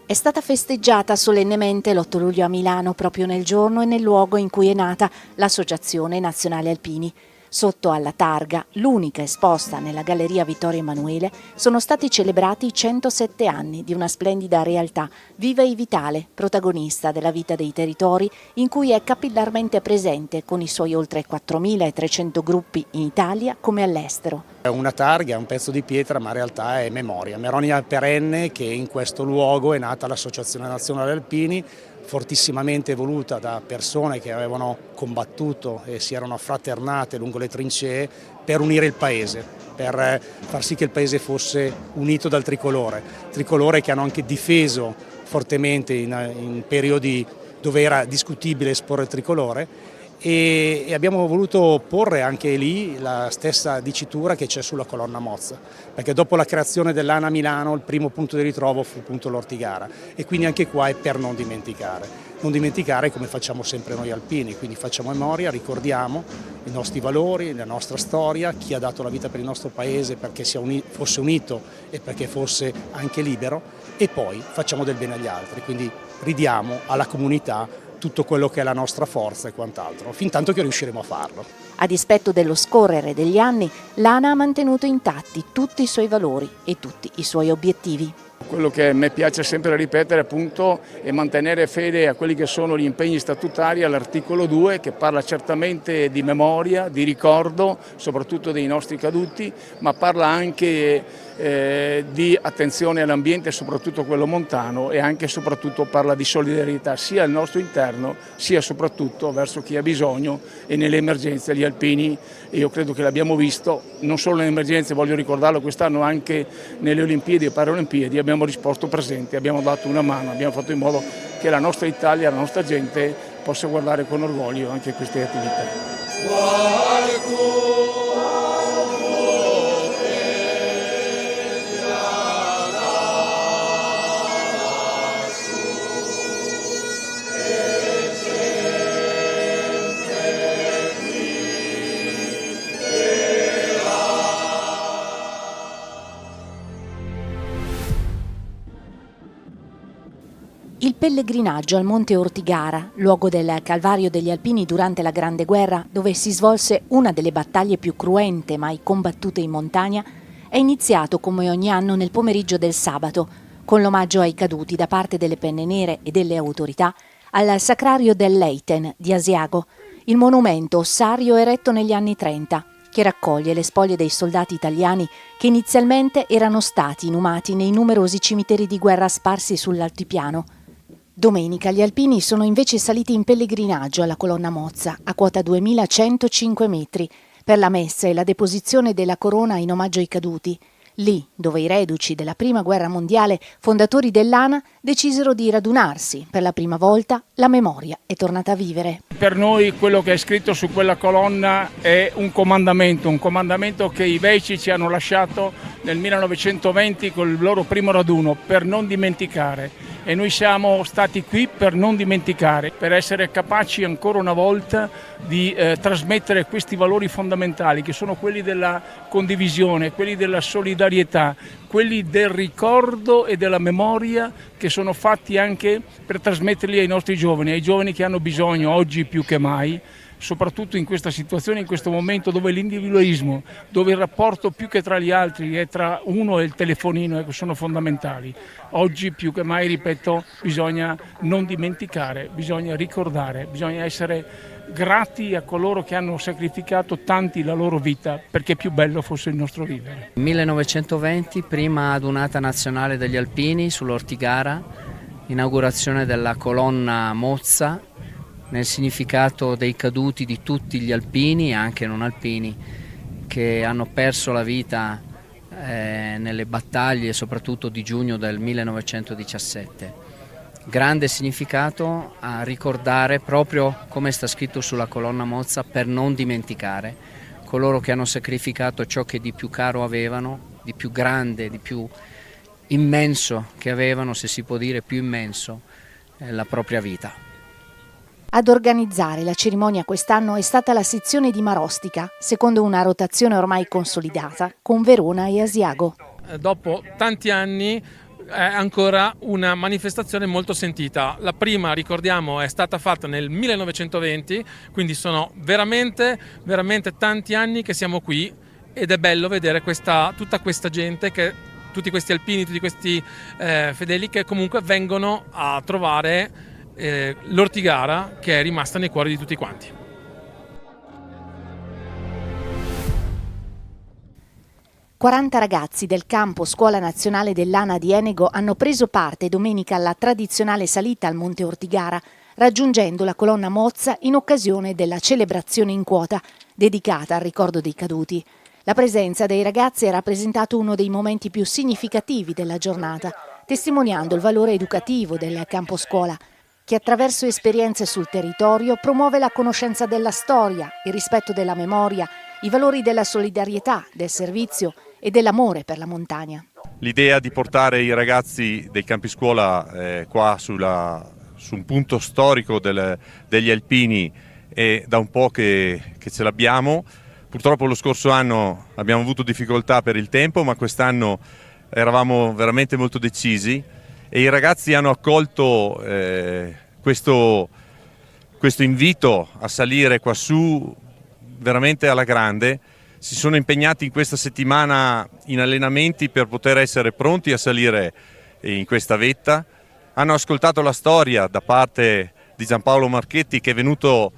È stata festeggiata solennemente l'8 luglio a Milano, proprio nel giorno e nel luogo in cui è nata l'Associazione Nazionale Alpini. Sotto alla targa, l'unica esposta nella Galleria Vittorio Emanuele, sono stati celebrati i 107 anni di una splendida realtà, viva e vitale, protagonista della vita dei territori, in cui è capillarmente presente con i suoi oltre 4.300 gruppi in Italia come all'estero. È una targa, è un pezzo di pietra, ma in realtà è memoria perenne che in questo luogo è nata l'Associazione Nazionale Alpini, fortissimamente voluta da persone che avevano combattuto e si erano affraternate lungo le trincee per unire il paese, per far sì che il paese fosse unito dal tricolore che hanno anche difeso fortemente in periodi dove era discutibile esporre il tricolore. E abbiamo voluto porre anche lì la stessa dicitura che c'è sulla colonna Mozza, perché dopo la creazione dell'ANA Milano il primo punto di ritrovo fu appunto l'Ortigara e quindi anche qua è per non dimenticare come facciamo sempre noi alpini, quindi facciamo memoria, ricordiamo i nostri valori, la nostra storia, chi ha dato la vita per il nostro paese perché fosse unito e perché fosse anche libero e poi facciamo del bene agli altri, quindi ridiamo alla comunità tutto quello che è la nostra forza e quant'altro, fin tanto che riusciremo a farlo. A dispetto dello scorrere degli anni, l'ANA ha mantenuto intatti tutti i suoi valori e tutti i suoi obiettivi. Quello che a me piace sempre ripetere appunto è mantenere fede a quelli che sono gli impegni statutari all'articolo 2 che parla certamente di memoria, di ricordo, soprattutto dei nostri caduti, ma parla anche di attenzione all'ambiente, soprattutto quello montano e anche e soprattutto parla di solidarietà sia al nostro interno sia soprattutto verso chi ha bisogno e nelle emergenze gli alpini, e io credo che l'abbiamo visto non solo nelle emergenze, voglio ricordarlo quest'anno anche nelle Olimpiadi e Paralimpiadi, abbiamo risposto presenti, abbiamo dato una mano, abbiamo fatto in modo che la nostra Italia, la nostra gente possa guardare con orgoglio anche queste attività. Il pellegrinaggio al Monte Ortigara, luogo del Calvario degli Alpini durante la Grande Guerra, dove si svolse una delle battaglie più cruente mai combattute in montagna, è iniziato come ogni anno nel pomeriggio del sabato, con l'omaggio ai caduti da parte delle Penne Nere e delle autorità al Sacrario dell'Eiten di Asiago, il monumento ossario eretto negli anni 30, che raccoglie le spoglie dei soldati italiani che inizialmente erano stati inumati nei numerosi cimiteri di guerra sparsi sull'altipiano. Domenica gli alpini sono invece saliti in pellegrinaggio alla colonna Mozza, a quota 2105 metri, per la messa e la deposizione della corona in omaggio ai caduti, lì dove i reduci della Prima Guerra Mondiale, fondatori dell'ANA, decisero di radunarsi. Per la prima volta la memoria è tornata a vivere. Per noi quello che è scritto su quella colonna è un comandamento che i Veici ci hanno lasciato nel 1920 col loro primo raduno, per non dimenticare. E noi siamo stati qui per non dimenticare, per essere capaci ancora una volta di trasmettere questi valori fondamentali che sono quelli della condivisione, quelli della solidarietà, quelli del ricordo e della memoria, che sono fatti anche per trasmetterli ai nostri giovani, ai giovani che hanno bisogno oggi più che mai soprattutto in questa situazione, in questo momento dove l'individualismo, dove il rapporto più che tra gli altri è tra uno e il telefonino, sono fondamentali. Oggi più che mai, ripeto, bisogna non dimenticare, bisogna ricordare, bisogna essere grati a coloro che hanno sacrificato tanti la loro vita perché più bello fosse il nostro vivere. 1920, prima adunata nazionale degli alpini sull'Ortigara, inaugurazione della colonna Mozza, nel significato dei caduti di tutti gli alpini e anche non alpini che hanno perso la vita nelle battaglie soprattutto di giugno del 1917. Grande significato a ricordare, proprio come sta scritto sulla colonna Mozza, per non dimenticare coloro che hanno sacrificato ciò che di più caro avevano, di più grande, di più immenso che avevano, se si può dire più immenso, la propria vita. Ad organizzare la cerimonia quest'anno è stata la sezione di Marostica, secondo una rotazione ormai consolidata, con Verona e Asiago. Dopo tanti anni è ancora una manifestazione molto sentita. La prima, ricordiamo, è stata fatta nel 1920, quindi sono veramente tanti anni che siamo qui ed è bello vedere tutta questa gente, tutti questi alpini, tutti questi fedeli che comunque vengono a trovare l'Ortigara, che è rimasta nei cuori di tutti quanti. «40 ragazzi del campo Scuola Nazionale dell'ANA di Enego hanno preso parte domenica alla tradizionale salita al Monte Ortigara, raggiungendo la colonna Mozza in occasione della celebrazione in quota dedicata al ricordo dei caduti. La presenza dei ragazzi ha rappresentato uno dei momenti più significativi della giornata, testimoniando il valore educativo del campo scuola, che attraverso esperienze sul territorio promuove la conoscenza della storia, il rispetto della memoria, i valori della solidarietà, del servizio e dell'amore per la montagna. L'idea di portare i ragazzi dei campi scuola qua su un punto storico degli alpini è da un po' che ce l'abbiamo. Purtroppo lo scorso anno abbiamo avuto difficoltà per il tempo, ma quest'anno eravamo veramente molto decisi e i ragazzi hanno accolto questo invito a salire qua su veramente alla grande. Si sono impegnati in questa settimana in allenamenti per poter essere pronti a salire in questa vetta. Hanno ascoltato la storia da parte di Giampaolo Marchetti, che è venuto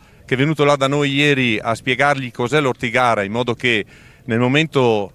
là da noi ieri a spiegargli cos'è l'Ortigara, in modo che nel momento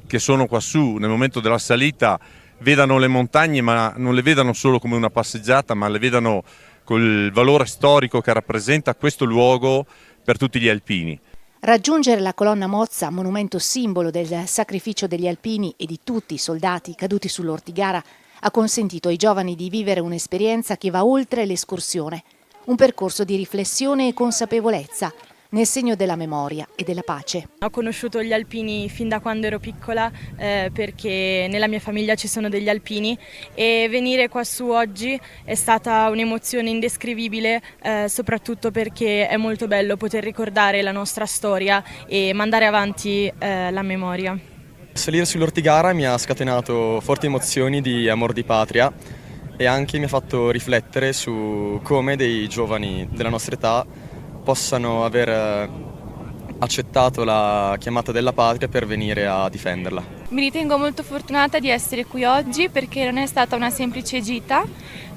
che sono qua su, nel momento della salita, vedano le montagne, ma non le vedano solo come una passeggiata, ma le vedano col valore storico che rappresenta questo luogo per tutti gli alpini. Raggiungere la colonna Mozza, monumento simbolo del sacrificio degli alpini e di tutti i soldati caduti sull'Ortigara, ha consentito ai giovani di vivere un'esperienza che va oltre l'escursione, un percorso di riflessione e consapevolezza nel segno della memoria e della pace. Ho conosciuto gli alpini fin da quando ero piccola perché nella mia famiglia ci sono degli alpini e venire qua su oggi è stata un'emozione indescrivibile, soprattutto perché è molto bello poter ricordare la nostra storia e mandare avanti la memoria. Salire sull'Ortigara mi ha scatenato forti emozioni di amor di patria e anche mi ha fatto riflettere su come dei giovani della nostra età possano aver accettato la chiamata della patria per venire a difenderla. Mi ritengo molto fortunata di essere qui oggi perché non è stata una semplice gita,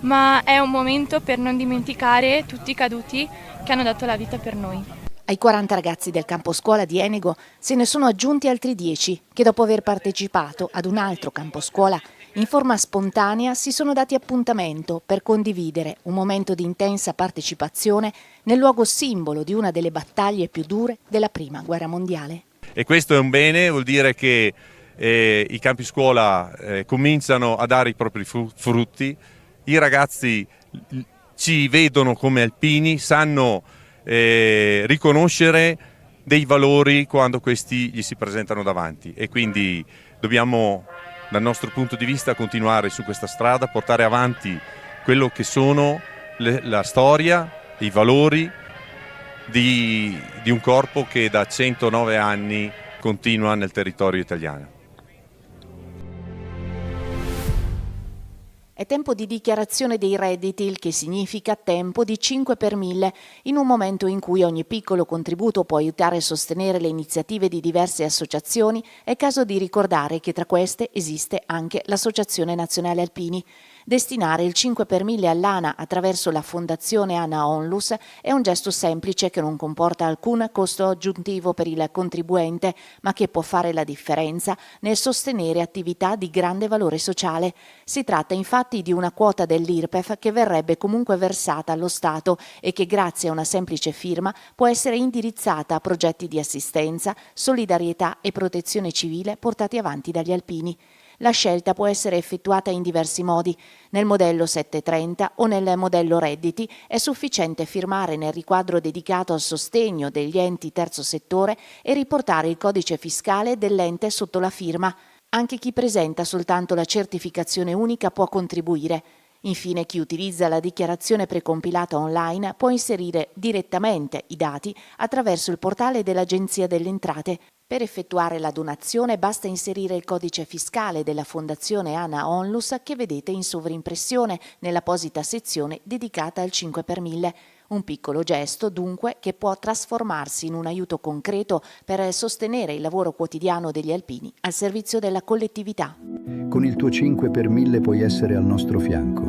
ma è un momento per non dimenticare tutti i caduti che hanno dato la vita per noi. Ai 40 ragazzi del campo scuola di Enego se ne sono aggiunti altri 10 che dopo aver partecipato ad un altro campo scuola in forma spontanea si sono dati appuntamento per condividere un momento di intensa partecipazione nel luogo simbolo di una delle battaglie più dure della Prima Guerra Mondiale. E questo è un bene, vuol dire che i campi scuola cominciano a dare i propri frutti, i ragazzi ci vedono come alpini, sanno riconoscere dei valori quando questi gli si presentano davanti e quindi dobbiamo dal nostro punto di vista continuare su questa strada, portare avanti quello che sono la storia, i valori di un corpo che da 109 anni continua nel territorio italiano. È tempo di dichiarazione dei redditi, il che significa tempo di 5 per 1000, in un momento in cui ogni piccolo contributo può aiutare a sostenere le iniziative di diverse associazioni. È caso di ricordare che tra queste esiste anche l'Associazione Nazionale Alpini. Destinare il 5 per 1000 all'ANA attraverso la Fondazione ANA Onlus è un gesto semplice che non comporta alcun costo aggiuntivo per il contribuente, ma che può fare la differenza nel sostenere attività di grande valore sociale. Si tratta infatti di una quota dell'IRPEF che verrebbe comunque versata allo Stato e che grazie a una semplice firma può essere indirizzata a progetti di assistenza, solidarietà e protezione civile portati avanti dagli alpini. La scelta può essere effettuata in diversi modi. Nel modello 730 o nel modello redditi è sufficiente firmare nel riquadro dedicato al sostegno degli enti terzo settore e riportare il codice fiscale dell'ente sotto la firma. Anche chi presenta soltanto la certificazione unica può contribuire. Infine, chi utilizza la dichiarazione precompilata online può inserire direttamente i dati attraverso il portale dell'Agenzia delle Entrate. Per effettuare la donazione basta inserire il codice fiscale della Fondazione ANA Onlus che vedete in sovrimpressione nell'apposita sezione dedicata al 5 per 1000. Un piccolo gesto, dunque, che può trasformarsi in un aiuto concreto per sostenere il lavoro quotidiano degli alpini al servizio della collettività. Con il tuo 5 per 1000 puoi essere al nostro fianco.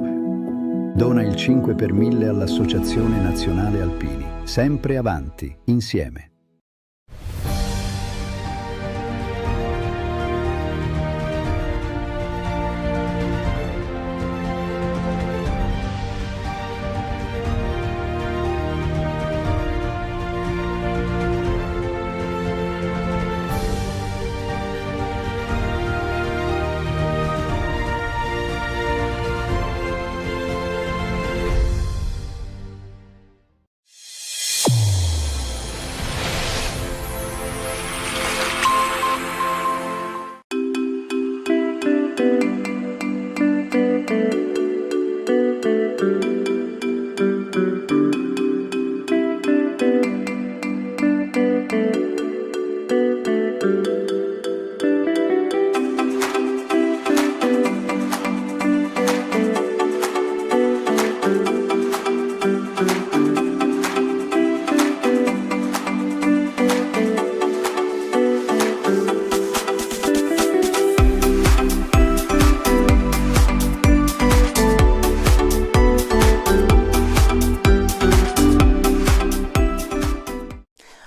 Dona il 5 per 1000 all'Associazione Nazionale Alpini. Sempre avanti, insieme.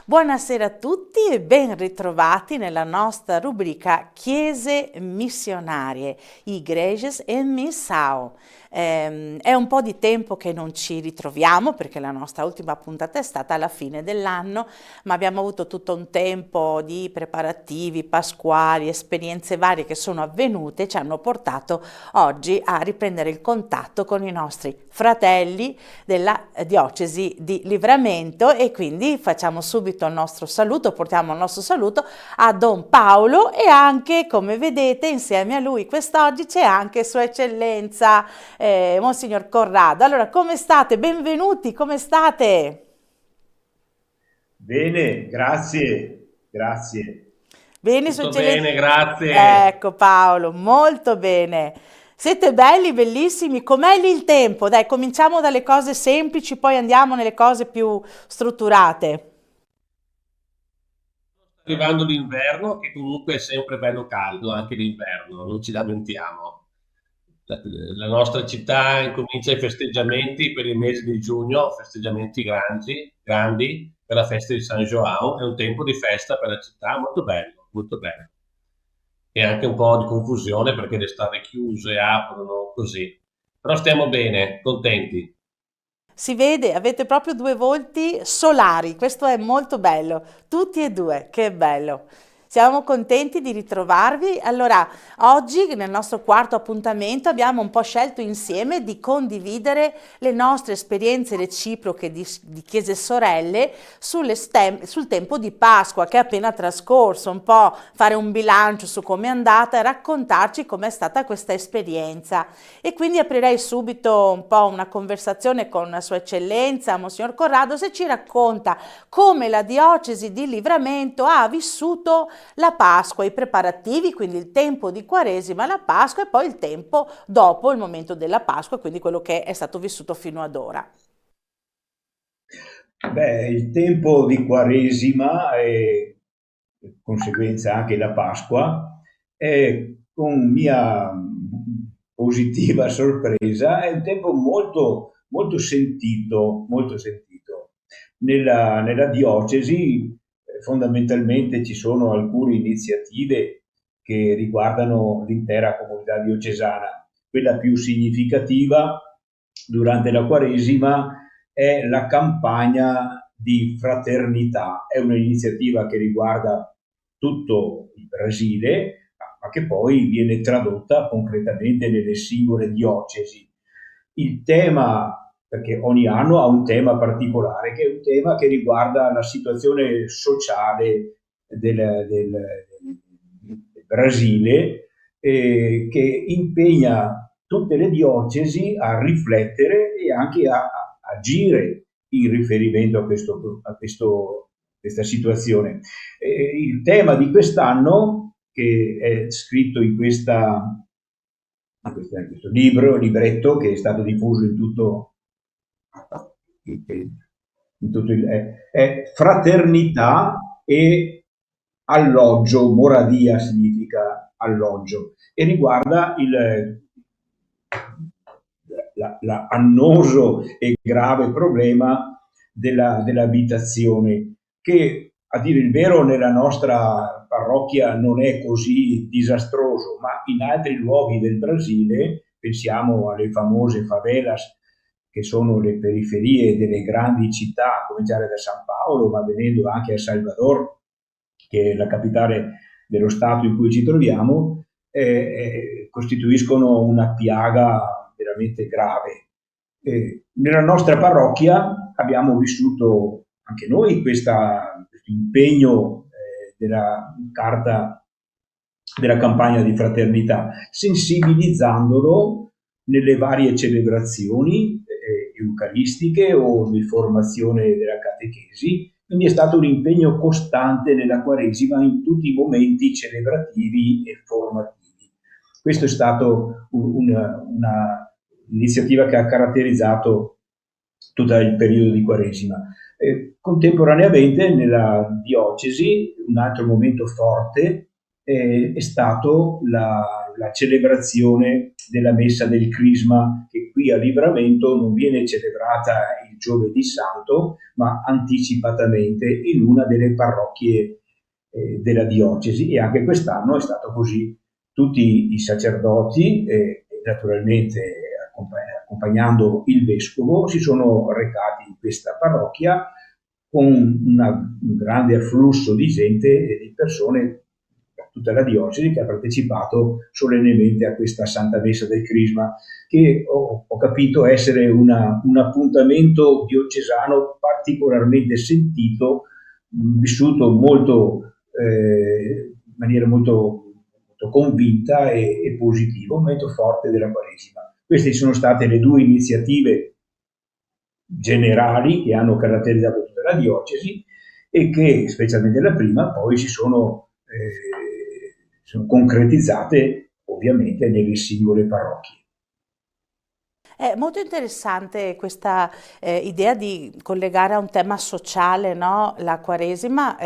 Buonasera a tutti e ben ritrovati nella nostra rubrica Chiese missionarie, Igrejas em Missão. È un po' di tempo che non ci ritroviamo perché la nostra ultima puntata è stata alla fine dell'anno, ma abbiamo avuto tutto un tempo di preparativi pasquali, esperienze varie che sono avvenute e ci hanno portato oggi a riprendere il contatto con i nostri fratelli della diocesi di Livramento e quindi facciamo subito il nostro saluto, portiamo il nostro saluto a Don Paolo e anche, come vedete, insieme a lui quest'oggi c'è anche Sua Eccellenza Monsignor Corrado. Allora, come state? Benvenuti, come state? Bene, grazie. Bene, Sua Tutto Eccellenza. bene, grazie. Ecco Paolo, molto bene. Siete belli, bellissimi. Com'è lì il tempo? Dai, cominciamo dalle cose semplici, poi andiamo nelle cose più strutturate. Arrivando l'inverno, che comunque è sempre bello caldo, anche l'inverno, non ci lamentiamo. La nostra città incomincia i festeggiamenti per il mese di giugno, festeggiamenti grandi per la festa di San João, è un tempo di festa per la città, molto bello, molto bello. E anche un po' di confusione perché le strade chiuse, aprono così. Però stiamo bene, contenti. Si vede, avete proprio due volti solari, questo è molto bello, tutti e due, che bello. Siamo contenti di ritrovarvi. Allora, oggi nel nostro quarto appuntamento abbiamo un po' scelto insieme di condividere le nostre esperienze reciproche di chiese sorelle sul tempo di Pasqua che è appena trascorso, un po' fare un bilancio su come è andata e raccontarci com'è stata questa esperienza. E quindi aprirei subito un po' una conversazione con Sua Eccellenza, Monsignor Corrado, se ci racconta come la diocesi di Livramento ha vissuto la Pasqua, i preparativi, quindi il tempo di Quaresima, la Pasqua e poi il tempo dopo il momento della Pasqua, quindi quello che è stato vissuto fino ad ora. Beh, il tempo di Quaresima e conseguenza anche la Pasqua è, con mia positiva sorpresa, è un tempo molto, molto sentito, molto sentito. Nella diocesi fondamentalmente ci sono alcune iniziative che riguardano l'intera comunità diocesana. Quella più significativa durante la Quaresima è la campagna di fraternità. È un'iniziativa che riguarda tutto il Brasile, ma che poi viene tradotta concretamente nelle singole diocesi. Il tema, perché ogni anno ha un tema particolare, che è un tema che riguarda la situazione sociale del Brasile, che impegna tutte le diocesi a riflettere e anche a agire in riferimento a questa situazione. Il tema di quest'anno, che è scritto in questo libretto che è stato diffuso in tutto è Fraternità e alloggio. Moradia significa alloggio e riguarda l'annoso e grave problema dell'abitazione, che a dire il vero nella nostra parrocchia non è così disastroso, ma in altri luoghi del Brasile, pensiamo alle famose favelas che sono le periferie delle grandi città, a cominciare da San Paolo, ma venendo anche a Salvador, che è la capitale dello Stato in cui ci troviamo, costituiscono una piaga veramente grave. Nella nostra parrocchia abbiamo vissuto anche noi questo impegno della carta della campagna di fraternità, sensibilizzandolo nelle varie celebrazioni eucaristiche o di formazione della catechesi. Quindi è stato un impegno costante nella Quaresima in tutti i momenti celebrativi e formativi. Questo è stato un'iniziativa che ha caratterizzato tutto il periodo di Quaresima. Contemporaneamente nella diocesi un altro momento forte è stato la celebrazione della Messa del Crisma, che qui a Livramento non viene celebrata il Giovedì Santo, ma anticipatamente in una delle parrocchie della diocesi, e anche quest'anno è stato così. Tutti i sacerdoti, naturalmente accompagnando il vescovo, si sono recati in questa parrocchia con un grande afflusso di gente e di persone da tutta la diocesi che ha partecipato solennemente a questa Santa Messa del Crisma, che ho capito essere un appuntamento diocesano particolarmente sentito, vissuto in maniera molto convinta e positiva, un momento forte della Quaresima. Queste sono state le due iniziative generali che hanno caratterizzato tutta la diocesi e che, specialmente la prima, poi si sono concretizzate ovviamente nelle singole parrocchie. È molto interessante questa idea di collegare a un tema sociale, no? La Quaresima,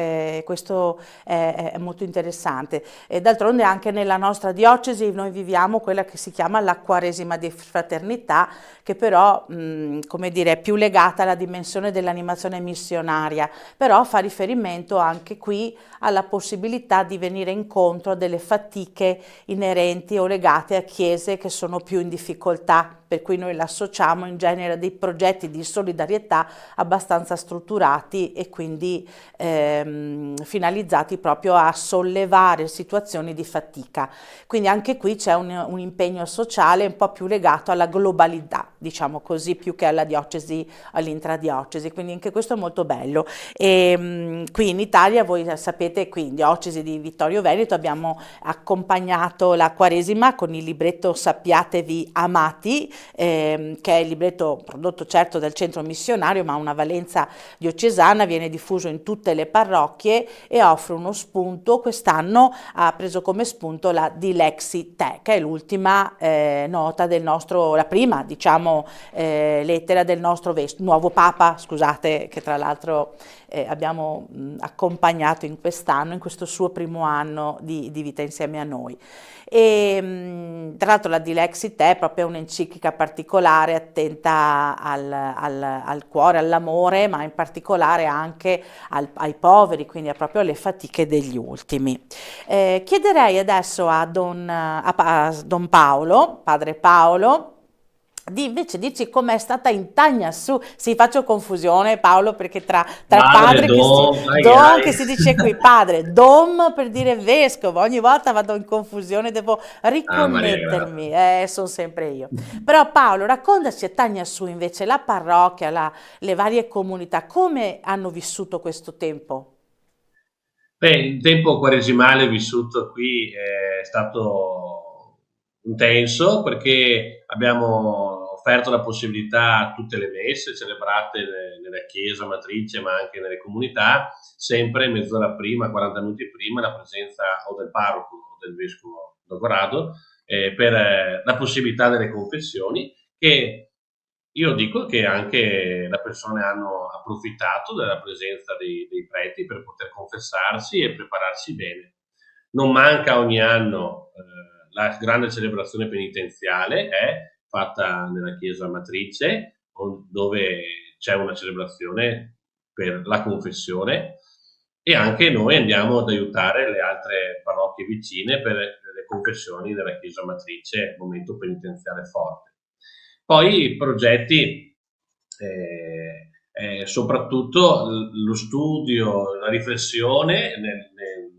questo è molto interessante. E d'altronde anche nella nostra diocesi noi viviamo quella che si chiama la Quaresima di fraternità, che però, come dire, è più legata alla dimensione dell'animazione missionaria, però fa riferimento anche qui alla possibilità di venire incontro a delle fatiche inerenti o legate a chiese che sono più in difficoltà, per cui noi l'associamo in genere a dei progetti di solidarietà abbastanza strutturati e quindi finalizzati proprio a sollevare situazioni di fatica. Quindi anche qui c'è un impegno sociale un po' più legato alla globalità, diciamo così, più che alla diocesi, all'intradiocesi, quindi anche questo è molto bello. E qui in Italia, voi sapete, qui in diocesi di Vittorio Veneto abbiamo accompagnato la Quaresima con il libretto Sappiatevi amati, che è il libretto prodotto certo dal centro missionario, ma ha una valenza diocesana, viene diffuso in tutte le parrocchie e offre uno spunto. Quest'anno ha preso come spunto la Dilexi Te, che è l'ultima nota del nostro, la prima, diciamo, lettera del nostro nuovo Papa, scusate, che tra l'altro abbiamo accompagnato in quest'anno, in questo suo primo anno di vita insieme a noi. E tra l'altro la Dilexi Te è proprio un'enciclica particolare, attenta al cuore, all'amore, ma in particolare anche ai poveri, quindi proprio alle fatiche degli ultimi. Chiederei adesso a Don Paolo, padre Paolo, di invece dirci com'è stata in Tagnassù. Sì, faccio confusione, Paolo, perché tra padre che si dice qui padre, dom per dire vescovo, ogni volta vado in confusione, devo riconnettermi, sono sempre io. Però Paolo, raccontaci a Tagnassù invece la parrocchia, le varie comunità, come hanno vissuto questo tempo? Beh, il tempo quaresimale vissuto qui è stato intenso, perché abbiamo offerto la possibilità a tutte le messe celebrate nella chiesa matrice, ma anche nelle comunità, sempre mezz'ora prima, 40 minuti prima, la presenza o del parroco o del vescovo Dogorado, per la possibilità delle confessioni, che io dico che anche le persone hanno approfittato della presenza dei preti per poter confessarsi e prepararsi bene. Non manca ogni anno la grande celebrazione penitenziale, è fatta nella chiesa matrice, dove c'è una celebrazione per la confessione, e anche noi andiamo ad aiutare le altre parrocchie vicine per le confessioni della chiesa matrice, momento penitenziale forte. Poi i progetti, soprattutto lo studio, la riflessione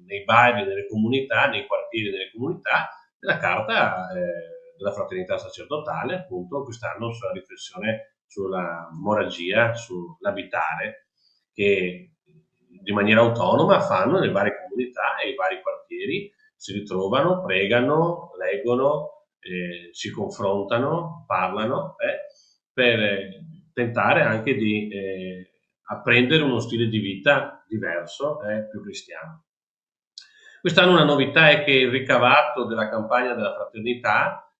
nei vari, nelle comunità, nei quartieri delle comunità, della carta della fraternità sacerdotale, appunto quest'anno sulla riflessione sulla moragia, sull'abitare, che di maniera autonoma fanno nelle varie comunità e i vari quartieri, si ritrovano, pregano, leggono, si confrontano, parlano, per tentare anche di apprendere uno stile di vita diverso, più cristiano. Quest'anno una novità è che il ricavato della campagna della fraternità,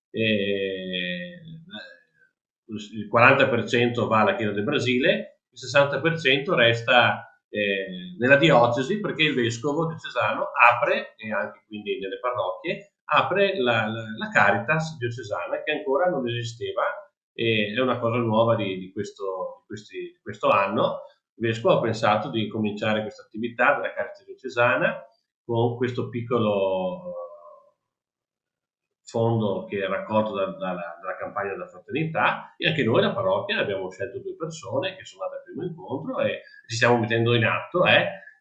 il 40% va alla Chiesa del Brasile, il 60% resta nella diocesi, perché il vescovo diocesano apre, e anche quindi nelle parrocchie, apre la Caritas diocesana, che ancora non esisteva, e è una cosa nuova di questo anno. Il vescovo ha pensato di cominciare questa attività della Caritas diocesana con questo piccolo fondo che è raccolto dalla campagna della fraternità, e anche noi la parrocchia abbiamo scelto 2 persone che sono andate al primo incontro e ci stiamo mettendo in atto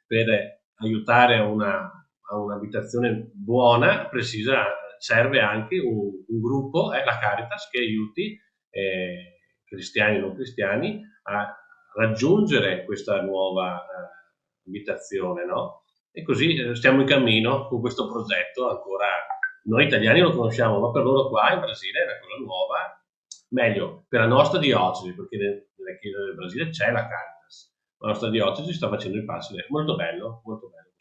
per aiutare a un'abitazione buona, precisa. Serve anche un gruppo, la Caritas, che aiuti cristiani e non cristiani a raggiungere questa nuova abitazione, no? E così stiamo in cammino con questo progetto. Ancora noi italiani lo conosciamo, ma per loro qua in Brasile è una cosa nuova, meglio per la nostra diocesi, perché nella Chiesa del Brasile c'è la Caritas, la nostra diocesi sta facendo i passi. Molto bello questo momento.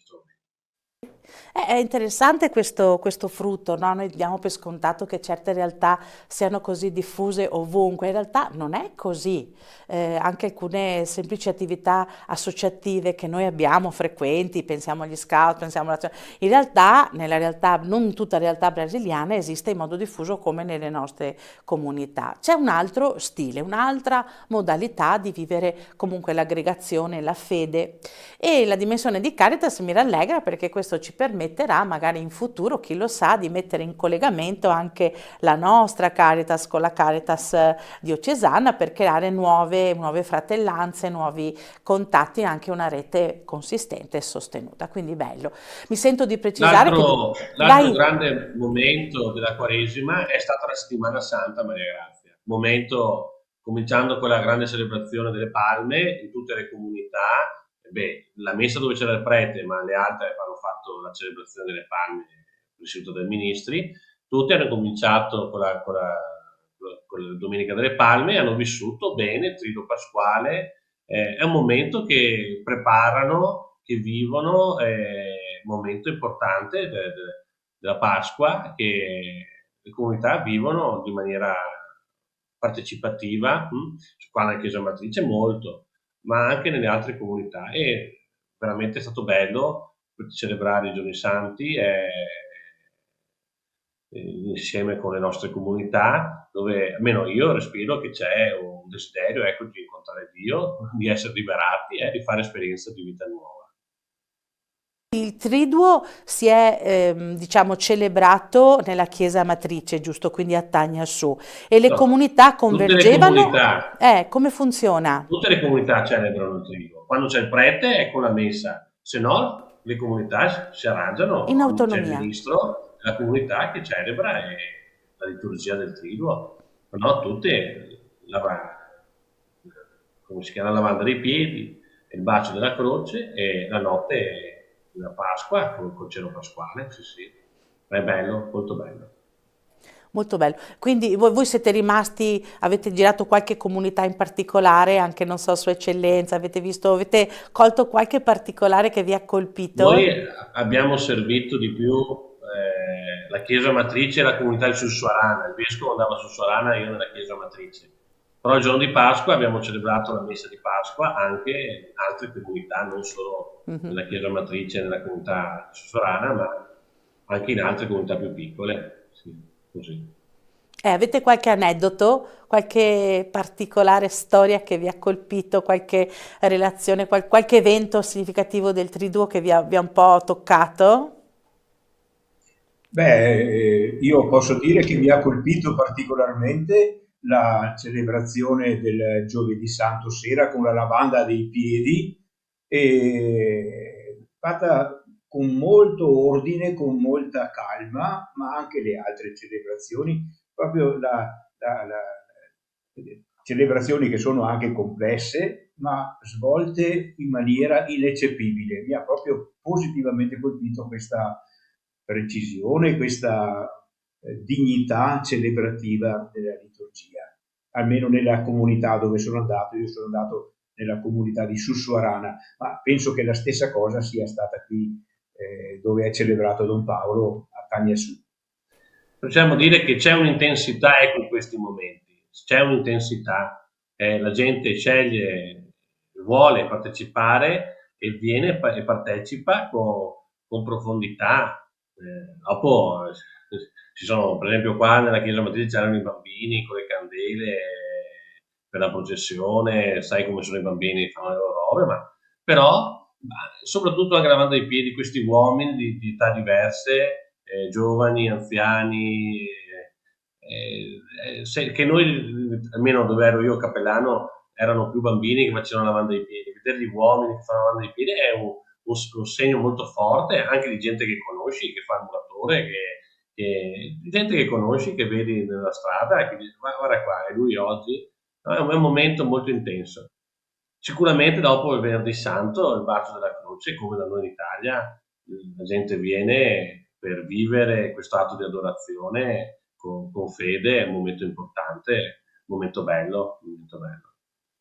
È interessante questo frutto, no? Noi diamo per scontato che certe realtà siano così diffuse ovunque, in realtà non è così. Anche alcune semplici attività associative che noi abbiamo frequenti, pensiamo agli scout, pensiamo in realtà, nella realtà, non tutta la realtà brasiliana esiste in modo diffuso come nelle nostre comunità. C'è un altro stile, un'altra modalità di vivere comunque l'aggregazione, la fede, e la dimensione di Caritas mi rallegra, perché questo ci permetterà magari in futuro, chi lo sa, di mettere in collegamento anche la nostra Caritas con la Caritas diocesana, per creare nuove fratellanze, nuovi contatti, anche una rete consistente e sostenuta. Quindi bello. Mi sento di precisare l'altro grande momento della Quaresima è stata la Settimana Santa, Maria Grazia. Momento, cominciando con la grande celebrazione delle Palme in tutte le comunità. La messa dove c'era il prete, ma le altre hanno fatto la celebrazione delle Palme presieduta dai ministri. Tutti hanno cominciato con la con la Domenica delle Palme, hanno vissuto bene il Triduo Pasquale. È un momento che preparano, che vivono, momento importante della Pasqua, che le comunità vivono di maniera partecipativa, qua nella Chiesa Matrice molto, ma anche nelle altre comunità, e veramente è stato bello celebrare i Giorni Santi insieme con le nostre comunità, dove almeno io respiro che c'è un desiderio, ecco, di incontrare Dio, di essere liberati e di fare esperienza di vita nuova. Il Triduo si è, diciamo, celebrato nella Chiesa Matrice, giusto? Quindi a Tagna Su. E le No, comunità tutte le convergevano? comunità, Come funziona? tutte le comunità celebrano il Triduo. Quando c'è il prete è con la messa, se no le comunità si arrangiano, In c'è il autonomia. ministro della comunità che celebra la liturgia del Triduo. No, tutte come si chiama, la lavanda dei piedi, il bacio della croce e la notte della Pasqua col cielo pasquale, sì. È bello, molto bello. Molto bello. Quindi voi siete rimasti, avete girato qualche comunità in particolare, anche non so, Sua Eccellenza, avete colto qualche particolare che vi ha colpito? Noi abbiamo servito di più la Chiesa Matrice e la comunità di Sussuarana. Il vescovo andava a Sussuarana, io nella Chiesa Matrice. Però il giorno di Pasqua abbiamo celebrato la messa di Pasqua anche in altre comunità, non solo nella Chiesa Matrice e nella comunità di Sussuarana, ma anche in altre comunità più piccole. Sì, così. Avete qualche aneddoto, qualche particolare storia che vi ha colpito, qualche relazione, qualche evento significativo del Triduo che vi ha un po' toccato? Io posso dire che mi ha colpito particolarmente la celebrazione del Giovedì Santo sera con la lavanda dei piedi, fatta con molto ordine, con molta calma, ma anche le altre celebrazioni, proprio celebrazioni che sono anche complesse, ma svolte in maniera ineccepibile. Mi ha proprio positivamente colpito questa precisione, questa dignità celebrativa della liturgia, almeno nella comunità dove sono andato. Io sono andato nella comunità di Sussuarana, ma penso che la stessa cosa sia stata qui dove è celebrato Don Paolo, a Tagna Su. Possiamo dire che c'è un'intensità, ecco, in questi momenti, c'è un'intensità, la gente sceglie, vuole partecipare e viene e partecipa con profondità. Dopo ci sono, per esempio qua nella Chiesa Matrice c'erano i bambini con le candele per la processione, sai come sono i bambini, fanno le loro robe, però soprattutto anche la lavanda dei piedi, questi uomini di età diverse, giovani, anziani, che noi, almeno dove ero io cappellano, erano più bambini che facevano la lavanda dei piedi. Vedere gli uomini che fanno la lavanda dei piedi è un segno molto forte, anche di gente che conosci, che fa il muratore, gente che conosci, che vedi nella strada e che dici guarda qua, è lui oggi. È un momento molto intenso. Sicuramente dopo il Venerdì Santo, il bacio della croce, come da noi in Italia, la gente viene per vivere questo atto di adorazione con fede, è un momento importante, un momento bello.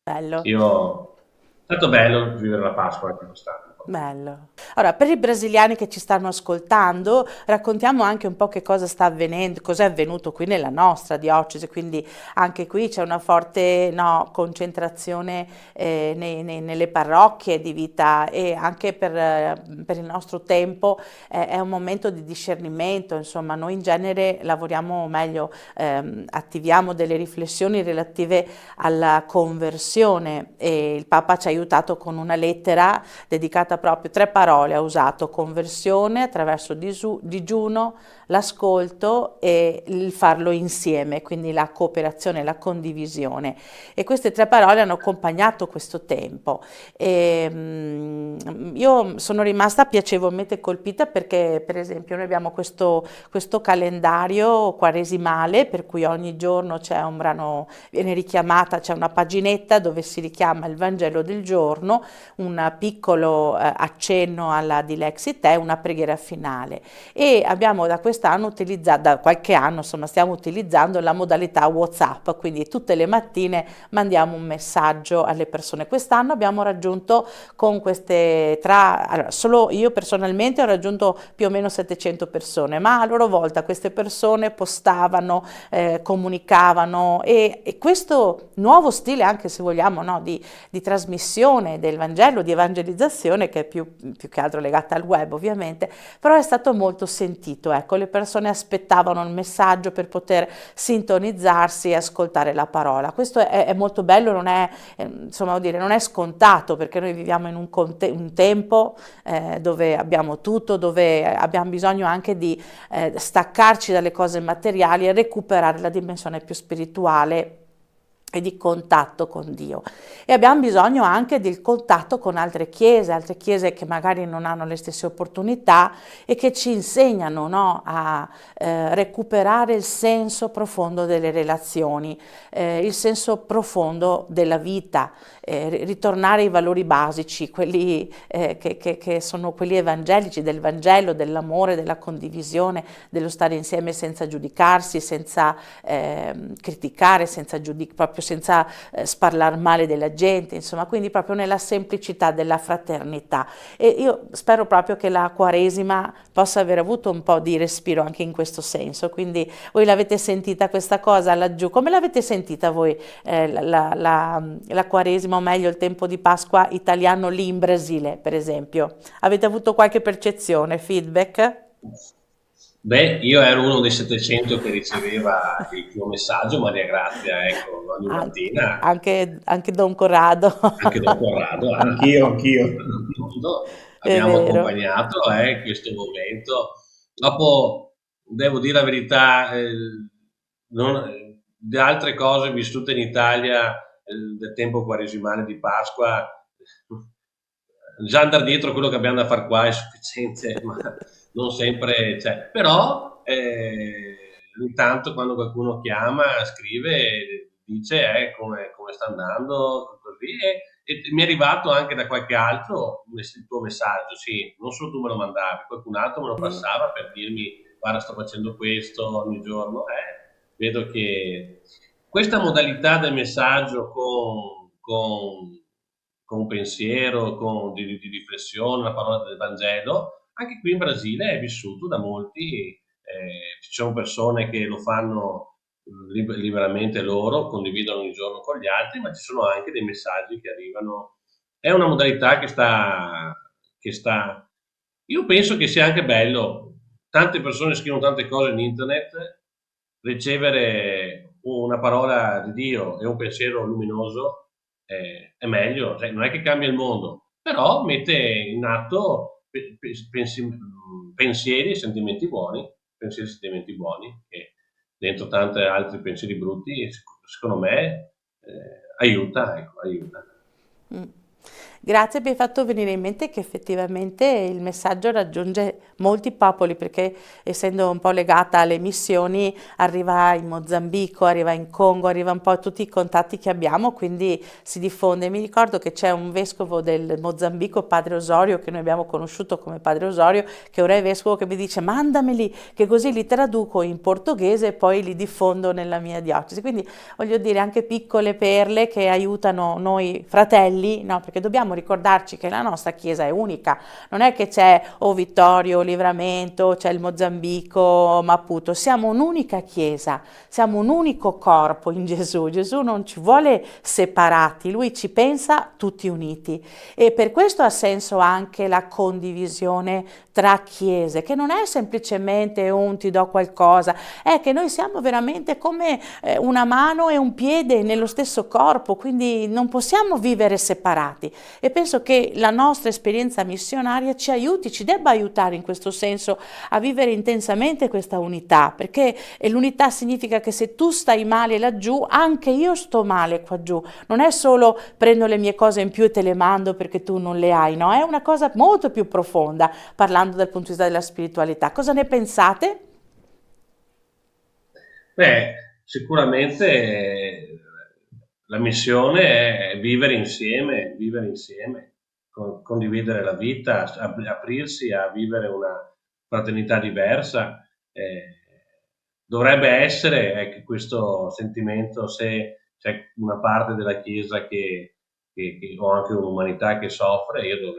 Bello. È stato bello vivere la Pasqua anche quest'anno. Bello. Allora, per i brasiliani che ci stanno ascoltando, raccontiamo anche un po' che cosa sta avvenendo, cosa è avvenuto qui nella nostra diocesi, quindi anche qui c'è una forte concentrazione nelle parrocchie di vita, e anche per il nostro tempo è un momento di discernimento. Insomma, noi in genere lavoriamo meglio, attiviamo delle riflessioni relative alla conversione, e il Papa ci ha aiutato con una lettera dedicata proprio 3 parole, ha usato: conversione attraverso digiuno, l'ascolto e il farlo insieme, quindi la cooperazione, la condivisione, e queste 3 parole hanno accompagnato questo tempo. Io sono rimasta piacevolmente colpita perché, per esempio, noi abbiamo questo calendario quaresimale per cui ogni giorno c'è un brano, viene richiamata, c'è una paginetta dove si richiama il Vangelo del giorno, un piccolo accenno alla Dilexit e una preghiera finale, e abbiamo da questa quest'anno da qualche anno, insomma, stiamo utilizzando la modalità WhatsApp, quindi tutte le mattine mandiamo un messaggio alle persone. Quest'anno abbiamo raggiunto con queste allora, solo io personalmente ho raggiunto più o meno 700 persone, ma a loro volta queste persone postavano, comunicavano e questo nuovo stile, anche se vogliamo, no, di trasmissione del Vangelo, di evangelizzazione, che è più che altro legata al web ovviamente, però è stato molto sentito, ecco, le persone aspettavano il messaggio per poter sintonizzarsi e ascoltare la parola. Questo è molto bello, non è, insomma, non è scontato, perché noi viviamo in un tempo dove abbiamo tutto, dove abbiamo bisogno anche di staccarci dalle cose materiali e recuperare la dimensione più spirituale e di contatto con Dio. E abbiamo bisogno anche del contatto con altre chiese che magari non hanno le stesse opportunità e che ci insegnano, no, a recuperare il senso profondo delle relazioni, il senso profondo della vita, ritornare ai valori basici, quelli che sono quelli evangelici, del Vangelo, dell'amore, della condivisione, dello stare insieme senza giudicarsi, senza criticare, proprio senza sparlar male della gente, insomma, quindi proprio nella semplicità della fraternità. E io spero proprio che la Quaresima possa aver avuto un po' di respiro anche in questo senso, quindi voi l'avete sentita questa cosa laggiù, come l'avete sentita voi la Quaresima, o meglio il tempo di Pasqua italiano lì in Brasile, per esempio? Avete avuto qualche percezione, feedback? Beh, io ero uno dei 700 che riceveva il tuo messaggio, Maria Grazia, ecco, ogni mattina. Anche Don Corrado. Anche Don Corrado. Anch'io. Abbiamo accompagnato questo momento. Dopo, devo dire la verità, di altre cose vissute in Italia del tempo quaresimale di Pasqua, già andare dietro quello che abbiamo da fare qua è sufficiente, ma non sempre c'è. Però ogni tanto quando qualcuno chiama, scrive, dice come sta andando, così, e mi è arrivato anche da qualche altro il tuo messaggio, sì, non solo tu me lo mandavi, qualcun altro me lo passava per dirmi guarda sto facendo questo ogni giorno, vedo che questa modalità del messaggio con un pensiero, di riflessione, una parola del Vangelo, anche qui in Brasile è vissuto da molti, ci sono persone che lo fanno liberamente loro, condividono ogni giorno con gli altri, ma ci sono anche dei messaggi che arrivano. È una modalità che sta. Io penso che sia anche bello, tante persone scrivono tante cose in internet, ricevere una parola di Dio e un pensiero luminoso è meglio, cioè, non è che cambia il mondo, però mette in atto pensieri e sentimenti buoni, che dentro tanti altri pensieri brutti, secondo me aiuta. Grazie, mi hai fatto venire in mente che effettivamente il messaggio raggiunge molti popoli, perché essendo un po' legata alle missioni arriva in Mozambico, arriva in Congo, arriva un po' a tutti i contatti che abbiamo, quindi si diffonde. Mi ricordo che c'è un vescovo del Mozambico, Padre Osorio, che noi abbiamo conosciuto come Padre Osorio, che ora è vescovo, che mi dice mandameli, che così li traduco in portoghese e poi li diffondo nella mia diocesi. Quindi voglio dire anche piccole perle che aiutano noi fratelli, no? Perché dobbiamo ricordarci che la nostra Chiesa è unica, non è che c'è Vittorio, Livramento, c'è il Mozambico, Maputo, siamo un'unica Chiesa, siamo un unico corpo in Gesù. Gesù non ci vuole separati, Lui ci pensa tutti uniti, e per questo ha senso anche la condivisione tra chiese, che non è semplicemente un ti do qualcosa, è che noi siamo veramente come una mano e un piede nello stesso corpo, quindi non possiamo vivere separati. E penso che la nostra esperienza missionaria ci aiuti, ci debba aiutare in questo senso a vivere intensamente questa unità, perché l'unità significa che se tu stai male laggiù, anche io sto male qua giù. Non è solo prendo le mie cose in più e te le mando perché tu non le hai, no? È una cosa molto più profonda, parlando dal punto di vista della spiritualità. Cosa ne pensate? Beh, sicuramente la missione è vivere insieme, condividere la vita, aprirsi a vivere una fraternità diversa. dovrebbe essere che questo sentimento, se c'è una parte della Chiesa o anche un'umanità che soffre, io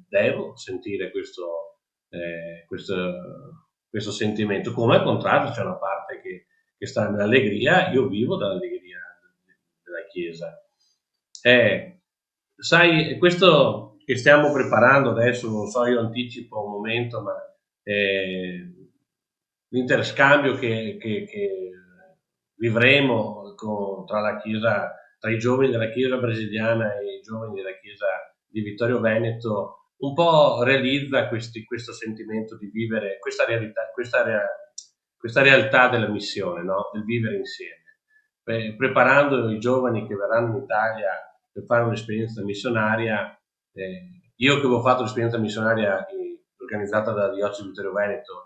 devo sentire questo sentimento. Come al contrario c'è una parte che sta nell'allegria, io vivo dall'allegria della Chiesa. Sai, questo che stiamo preparando adesso, non so, io anticipo un momento, ma l'interscambio che vivremo tra i giovani della Chiesa brasiliana e i giovani della Chiesa di Vittorio Veneto un po' realizza questo sentimento di vivere questa realtà della missione, no? Del vivere insieme. Preparando i giovani che verranno in Italia per fare un'esperienza missionaria, io che avevo fatto l'esperienza missionaria organizzata dalla Diocesi di Vittorio Veneto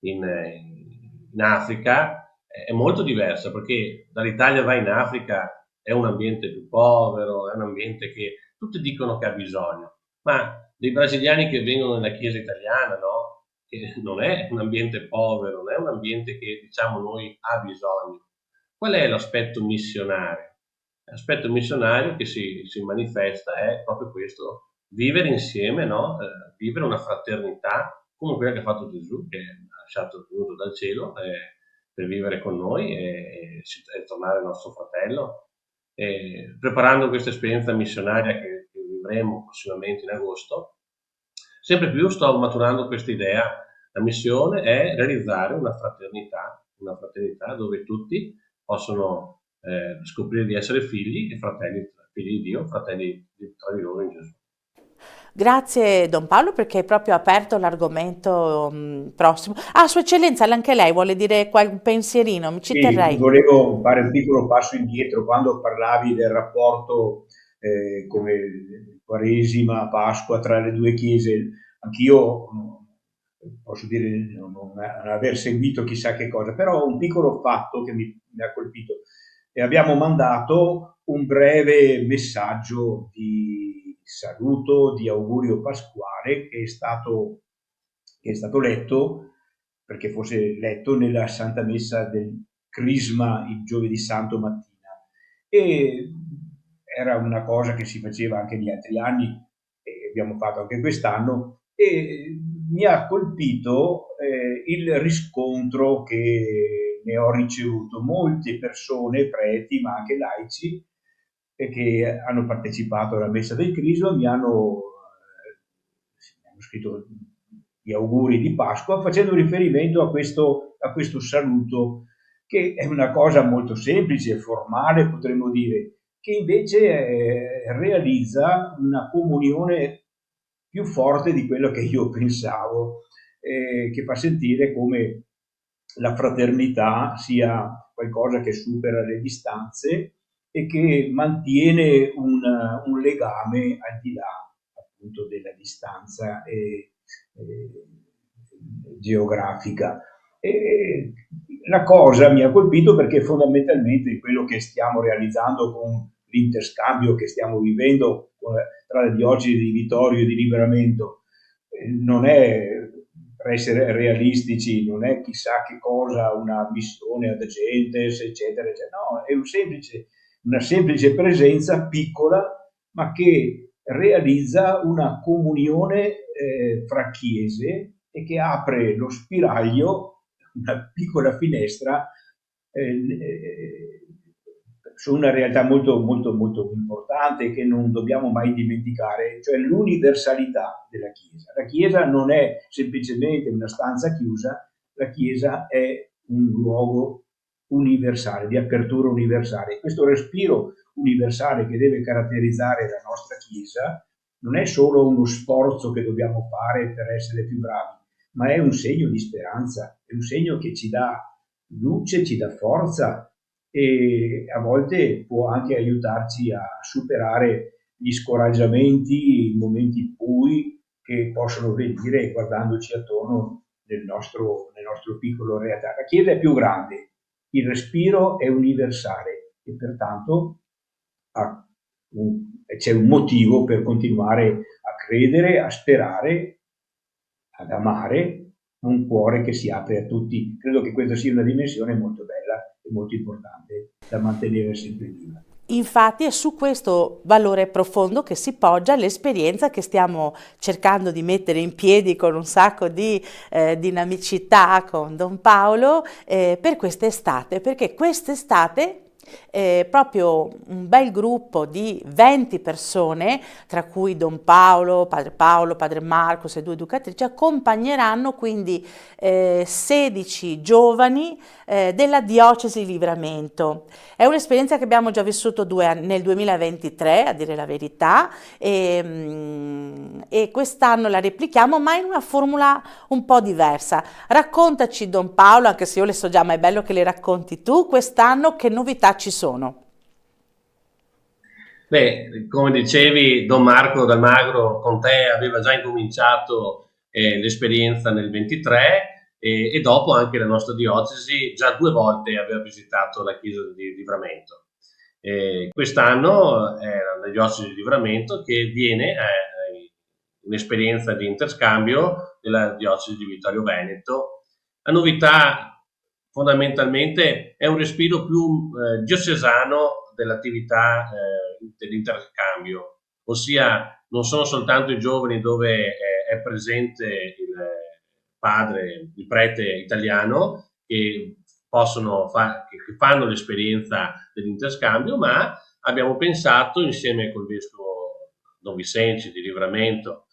in Africa, è molto diversa, perché dall'Italia vai in Africa, è un ambiente più povero, è un ambiente che tutti dicono che ha bisogno, ma dei brasiliani che vengono nella Chiesa italiana, no? Che non è un ambiente povero, non è un ambiente che diciamo noi ha bisogno. Qual è l'aspetto missionario? L'aspetto missionario che si manifesta è proprio questo, vivere insieme, no? Vivere una fraternità come quella che ha fatto Gesù, che ha lasciato venuto dal cielo per vivere con noi e tornare al nostro fratello. Preparando questa esperienza missionaria che vivremo prossimamente in agosto, sempre più sto maturando questa idea. La missione è realizzare una fraternità dove tutti possono scoprire di essere figli e fratelli, figli di Dio, fratelli tra di loro in Gesù. Grazie Don Paolo, perché hai proprio aperto l'argomento prossimo. Sua Eccellenza, anche lei vuole dire un pensierino, ci terrei. Volevo fare un piccolo passo indietro quando parlavi del rapporto come Quaresima, Pasqua tra le due chiese. Anch'io posso dire non aver seguito chissà che cosa, però un piccolo fatto che mi ha colpito. Abbiamo mandato un breve messaggio di saluto, di augurio pasquale che è stato letto, perché fosse letto nella Santa Messa del Crisma il giovedì santo mattina. E era una cosa che si faceva anche negli altri anni e abbiamo fatto anche quest'anno, e mi ha colpito il riscontro che ne ho ricevuto. Molte persone, preti ma anche laici, che hanno partecipato alla Messa del Crisma mi hanno scritto gli auguri di Pasqua facendo riferimento a questo saluto, che è una cosa molto semplice, formale potremmo dire, che invece realizza una comunione più forte di quello che io pensavo, che fa sentire come la fraternità sia qualcosa che supera le distanze e che mantiene un legame al di là appunto della distanza geografica. E la cosa mi ha colpito perché fondamentalmente quello che stiamo realizzando con l'interscambio che stiamo vivendo tra le diocesi di Vittorio e di Liberamento non è, per essere realistici, non è chissà che cosa, una missione ad gentes, eccetera, eccetera. No, è una semplice presenza piccola, ma che realizza una comunione fra chiese e che apre lo spiraglio, una piccola finestra su una realtà molto, molto, molto importante che non dobbiamo mai dimenticare, cioè l'universalità della Chiesa. La Chiesa non è semplicemente una stanza chiusa, la Chiesa è un luogo universale, di apertura universale. Questo respiro universale che deve caratterizzare la nostra Chiesa non è solo uno sforzo che dobbiamo fare per essere più bravi, ma è un segno di speranza, è un segno che ci dà luce, ci dà forza e a volte può anche aiutarci a superare gli scoraggiamenti, i momenti bui che possono venire guardandoci attorno nel nostro piccolo realtà. La Chiesa è più grande, il respiro è universale e pertanto c'è un motivo per continuare a credere, a sperare, ad amare un cuore che si apre a tutti. Credo che questa sia una dimensione molto bella e molto importante da mantenere sempre viva. Infatti è su questo valore profondo che si poggia l'esperienza che stiamo cercando di mettere in piedi con un sacco di dinamicità con Don Paolo per quest'estate, perché quest'estate proprio un bel gruppo di 20 persone, tra cui Don Paolo, Padre Marcos e 2 educatrici, accompagneranno quindi 16 giovani della Diocesi di Livramento. È un'esperienza che abbiamo già vissuto nel 2023, a dire la verità, e quest'anno la replichiamo, ma in una formula un po' diversa. Raccontaci, Don Paolo, anche se io le so già, ma è bello che le racconti tu, quest'anno che novità ci sono? Beh, come dicevi, Don Marco d'Almagro con te aveva già incominciato l'esperienza nel 23 e dopo anche la nostra diocesi già 2 volte aveva visitato la chiesa di Livramento. Quest'anno è la diocesi di Livramento che viene un'esperienza di interscambio della diocesi di Vittorio Veneto. La novità fondamentalmente è un respiro più diocesano dell'attività dell'interscambio, ossia non sono soltanto i giovani dove è presente il padre, il prete italiano che che fanno l'esperienza dell'interscambio, ma abbiamo pensato insieme col vescovo Don Vicenzi di Livramento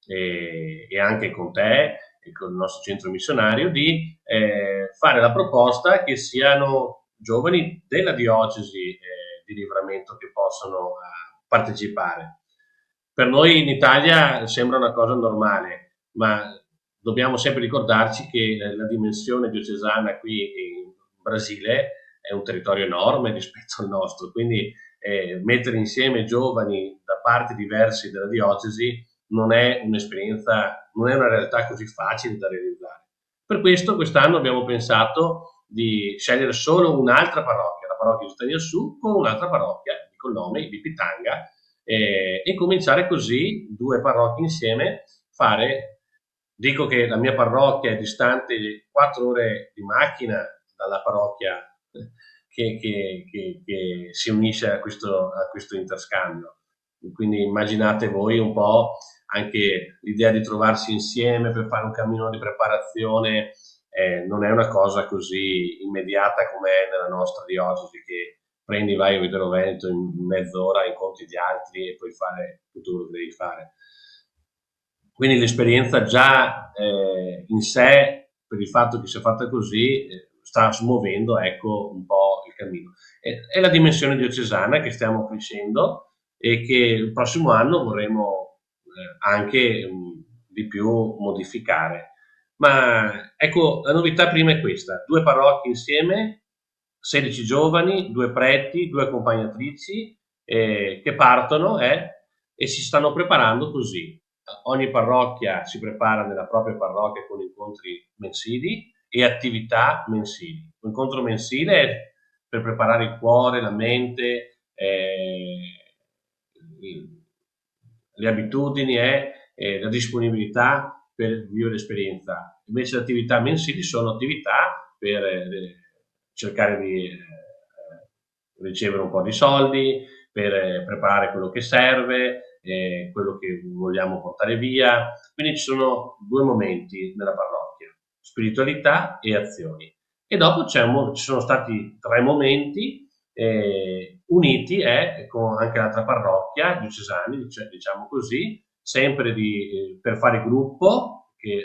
e anche con te e con il nostro centro missionario di fare la proposta che siano giovani della diocesi di Livramento che possono partecipare. Per noi in Italia sembra una cosa normale, ma dobbiamo sempre ricordarci che la dimensione diocesana qui in Brasile è un territorio enorme rispetto al nostro, quindi mettere insieme giovani da parti diverse della diocesi non è un'esperienza, non è una realtà così facile da realizzare. Per questo quest'anno abbiamo pensato di scegliere solo un'altra parrocchia, la parrocchia di Stagnassù, con un'altra parrocchia di Colnome, di Pitanga, e cominciare così 2 parrocchie insieme, dico che la mia parrocchia è distante 4 ore di macchina dalla parrocchia che si unisce a questo interscambio. Quindi immaginate voi un po' anche l'idea di trovarsi insieme per fare un cammino di preparazione, non è una cosa così immediata come è nella nostra diocesi, che vai a Vittorio Veneto in mezz'ora, incontri gli altri e puoi fare tutto quello che devi fare. Quindi l'esperienza già in sé, per il fatto che sia fatta così, sta smuovendo un po' il cammino. È la dimensione diocesana che stiamo crescendo e che il prossimo anno vorremmo anche di più modificare. Ma ecco, la novità prima è questa: 2 parrocchie insieme, 16 giovani, 2 preti, 2 accompagnatrici che partono e si stanno preparando così. Ogni parrocchia si prepara nella propria parrocchia con incontri mensili e attività mensili. L'incontro mensile è per preparare il cuore, la mente, le abitudini e la disponibilità per vivere l'esperienza. Invece le attività mensili sono attività per cercare di ricevere un po' di soldi, per preparare quello che serve, quello che vogliamo portare via. Quindi ci sono 2 momenti nella parrocchia: spiritualità e azioni. E dopo ci sono stati 3 momenti uniti con anche l'altra parrocchia, diocesani, diciamo così, sempre per fare gruppo, che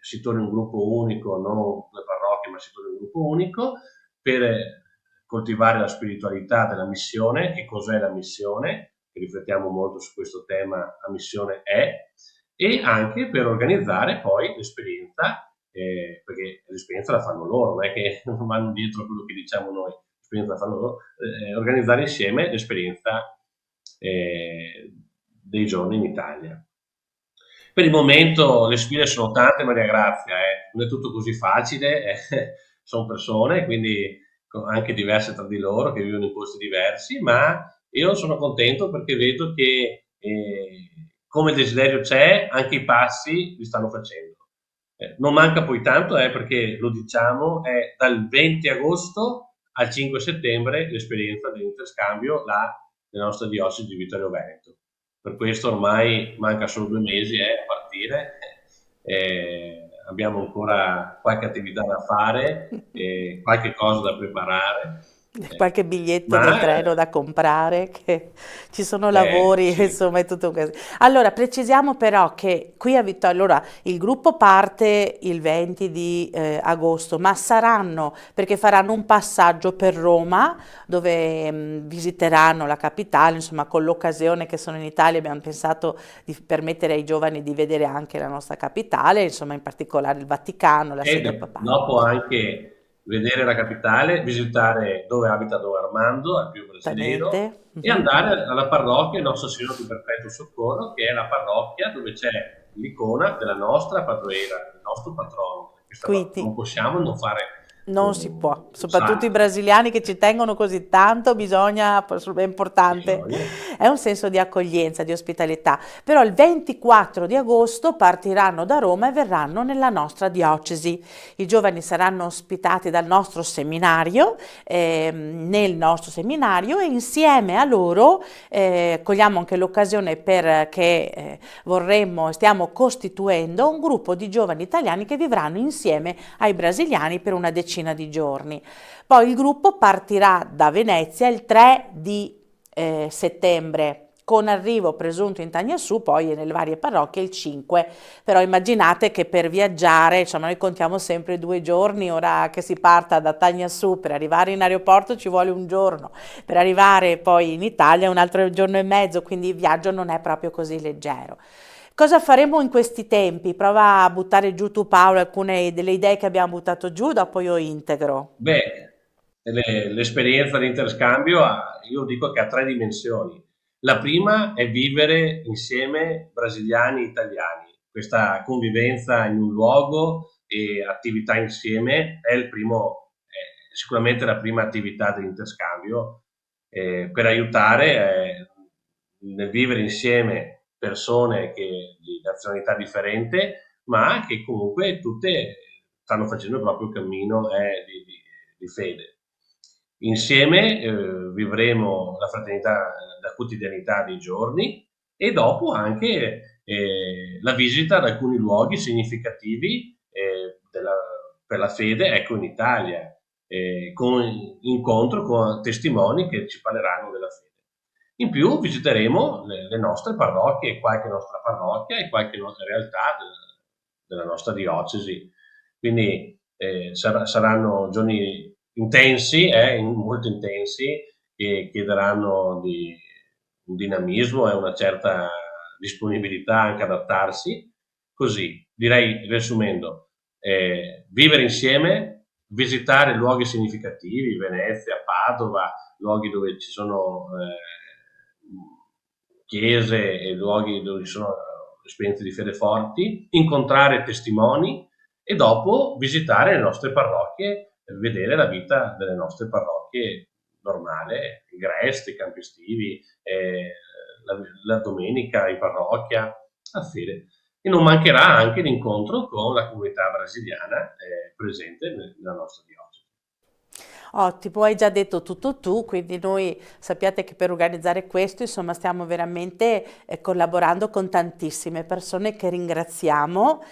si torni un gruppo unico, non 2 parrocchie, ma si torni un gruppo unico, per coltivare la spiritualità della missione. Che cos'è la missione? Riflettiamo molto su questo tema, la missione e anche per organizzare poi l'esperienza, perché l'esperienza la fanno loro, non è che non vanno dietro a quello che diciamo noi, l'esperienza la fanno loro, organizzare insieme l'esperienza dei giorni in Italia. Per il momento le sfide sono tante, Maria Grazia, non è tutto così facile, sono persone, quindi anche diverse tra di loro, che vivono in posti diversi, ma io sono contento perché vedo che come il desiderio c'è, anche i passi li stanno facendo. Non manca poi tanto, perché lo diciamo, è dal 20 agosto al 5 settembre l'esperienza dell'interscambio nella nostra diocesi di Vittorio Veneto. Per questo ormai manca solo 2 mesi a partire, abbiamo ancora qualche attività da fare, qualche cosa da preparare. Qualche biglietto del treno da comprare, che ci sono lavori, sì. insomma è tutto così. Allora, precisiamo però che qui a Vittorio, allora, il gruppo parte il 20 di agosto, ma perché faranno un passaggio per Roma, dove visiteranno la capitale, insomma con l'occasione che sono in Italia abbiamo pensato di permettere ai giovani di vedere anche la nostra capitale, insomma in particolare il Vaticano, la sede papale. Dopo anche vedere la capitale, visitare dove abita Don Armando, al Pio Brasilero, e andare alla parrocchia Nostra Signora di Perpetuo Soccorro, che è la parrocchia dove c'è l'icona della nostra padroera, del nostro patrono. Quindi non possiamo non fare. Non si può, soprattutto i brasiliani che ci tengono così tanto, è importante, è un senso di accoglienza, di ospitalità. Però il 24 di agosto partiranno da Roma e verranno nella nostra diocesi. I giovani saranno ospitati dal nostro seminario, nel nostro seminario, e insieme a loro cogliamo anche l'occasione perché stiamo costituendo un gruppo di giovani italiani che vivranno insieme ai brasiliani per una decina di giorni. Poi il gruppo partirà da Venezia il 3 di settembre, con arrivo presunto in Tagnassù, poi nelle varie parrocchie il 5, però immaginate che per viaggiare, insomma noi contiamo sempre 2 giorni, ora che si parta da Tagnassù per arrivare in aeroporto ci vuole un giorno, per arrivare poi in Italia un altro giorno e mezzo, quindi il viaggio non è proprio così leggero. Cosa faremo in questi tempi? Prova a buttare giù tu, Paolo, alcune delle idee che abbiamo buttato giù, dopo io integro. L'esperienza di interscambio io dico che ha 3 dimensioni. La prima è vivere insieme brasiliani e italiani. Questa convivenza in un luogo e attività insieme è sicuramente la prima attività dell'interscambio per aiutare nel vivere insieme persone di nazionalità differente, ma che comunque tutte stanno facendo il proprio cammino di fede. Insieme vivremo la fraternità, la quotidianità dei giorni, e dopo anche la visita ad alcuni luoghi significativi per la fede, ecco, in Italia, con incontro con testimoni che ci parleranno della fede. In più visiteremo le nostre parrocchie, qualche nostra parrocchia e qualche nostra realtà della nostra diocesi. Quindi saranno giorni intensi, molto intensi, che chiederanno di un dinamismo e una certa disponibilità anche ad adattarsi. Così, direi, riassumendo, vivere insieme, visitare luoghi significativi, Venezia, Padova, luoghi dove ci sono chiese e luoghi dove ci sono esperienze di fede forti, incontrare testimoni e dopo visitare le nostre parrocchie, vedere la vita delle nostre parrocchie normale, i Gresti, i campi estivi, la domenica in parrocchia, a fede. E non mancherà anche l'incontro con la comunità brasiliana presente nella nostra diocesi. Ottimo, hai già detto tutto tu, quindi noi sappiate che per organizzare questo, insomma, stiamo veramente collaborando con tantissime persone che ringraziamo,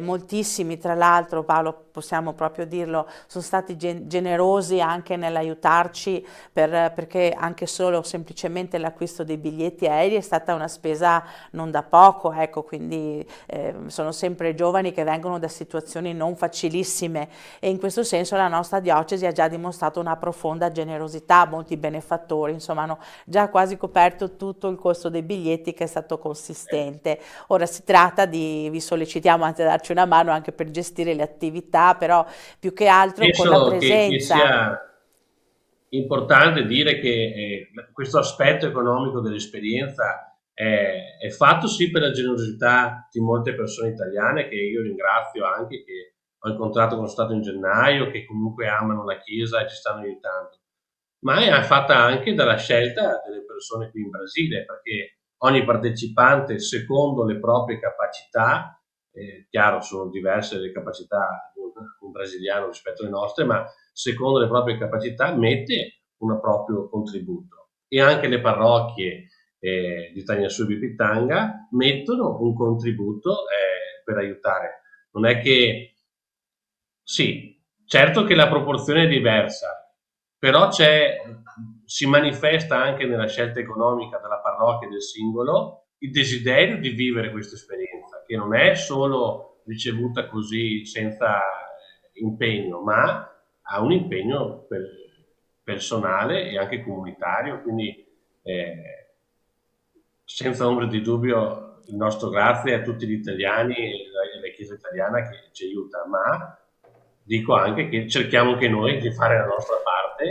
moltissimi tra l'altro, Paolo, possiamo proprio dirlo, sono stati generosi anche nell'aiutarci perché anche solo semplicemente l'acquisto dei biglietti aerei è stata una spesa non da poco, ecco, quindi sono sempre giovani che vengono da situazioni non facilissime e in questo senso la nostra diocesi ha già dimostrato una profonda generosità, molti benefattori, insomma hanno già quasi coperto tutto il costo dei biglietti che è stato consistente. Ora si tratta vi sollecitiamo anzi a darci una mano anche per gestire le attività, però più che altro con la presenza. Che sia importante dire che questo aspetto economico dell'esperienza è fatto sì per la generosità di molte persone italiane che io ringrazio anche, che ho incontrato quando sono stato in gennaio, che comunque amano la Chiesa e ci stanno aiutando, ma è fatta anche dalla scelta delle persone qui in Brasile, perché ogni partecipante, secondo le proprie capacità, chiaro, sono diverse le capacità di un brasiliano rispetto alle nostre, ma secondo le proprie capacità mette un proprio contributo. E anche le parrocchie di Tagnassubi e Pitanga mettono un contributo per aiutare. Non è che... Sì, certo che la proporzione è diversa, però si manifesta anche nella scelta economica della parrocchia e del singolo il desiderio di vivere questa esperienza, che non è solo ricevuta così senza impegno, ma ha un impegno personale e anche comunitario, quindi senza ombra di dubbio il nostro grazie a tutti gli italiani e alla Chiesa italiana che ci aiuta, ma dico anche che cerchiamo anche noi di fare la nostra parte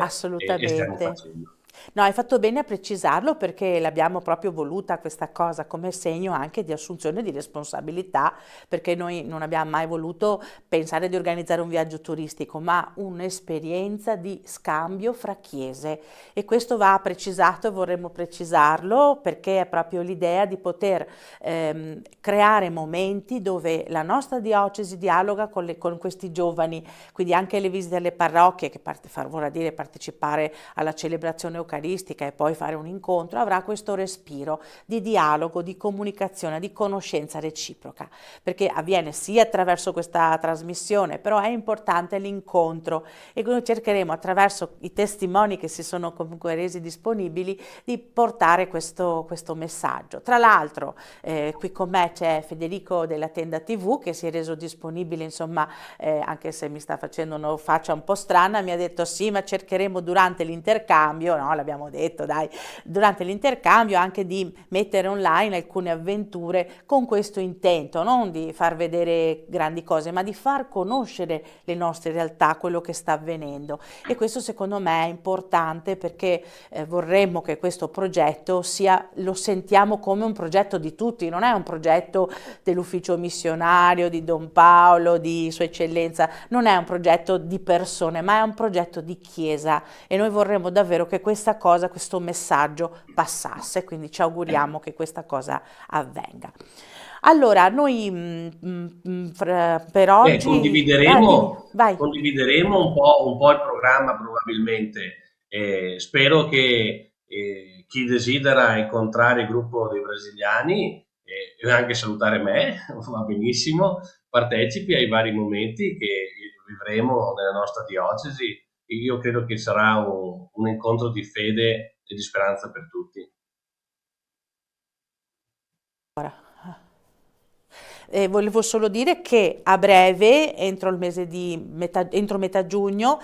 e stiamo facendo. No, hai fatto bene a precisarlo perché l'abbiamo proprio voluta questa cosa come segno anche di assunzione di responsabilità, perché noi non abbiamo mai voluto pensare di organizzare un viaggio turistico, ma un'esperienza di scambio fra chiese, e questo va precisato e vorremmo precisarlo perché è proprio l'idea di poter creare momenti dove la nostra diocesi dialoga con questi giovani, quindi anche le visite alle parrocchie, che vorrà dire partecipare alla celebrazione eucaristica e poi fare un incontro, avrà questo respiro di dialogo, di comunicazione, di conoscenza reciproca, perché avviene sia attraverso questa trasmissione, però è importante l'incontro, e noi cercheremo attraverso i testimoni che si sono comunque resi disponibili di portare questo messaggio. Tra l'altro qui con me c'è Federico della Tenda TV che si è reso disponibile, insomma, anche se mi sta facendo una faccia un po' strana, mi ha detto sì, ma cercheremo durante l'intercambio, no, l'abbiamo detto, dai, durante l'intercambio anche di mettere online alcune avventure con questo intento, non di far vedere grandi cose, ma di far conoscere le nostre realtà, quello che sta avvenendo, e questo secondo me è importante perché vorremmo che questo progetto lo sentiamo come un progetto di tutti, non è un progetto dell'ufficio missionario, di Don Paolo, di Sua Eccellenza, non è un progetto di persone, ma è un progetto di Chiesa, e noi vorremmo davvero che questa cosa, questo messaggio passasse, quindi ci auguriamo che questa cosa avvenga. Allora, noi per oggi... condivideremo un po' il programma probabilmente. Spero che chi desidera incontrare il gruppo dei brasiliani e anche salutare me, va benissimo, partecipi ai vari momenti che vivremo nella nostra diocesi. Io credo che sarà un incontro di fede e di speranza per tutti. Volevo solo dire che a breve, entro metà giugno,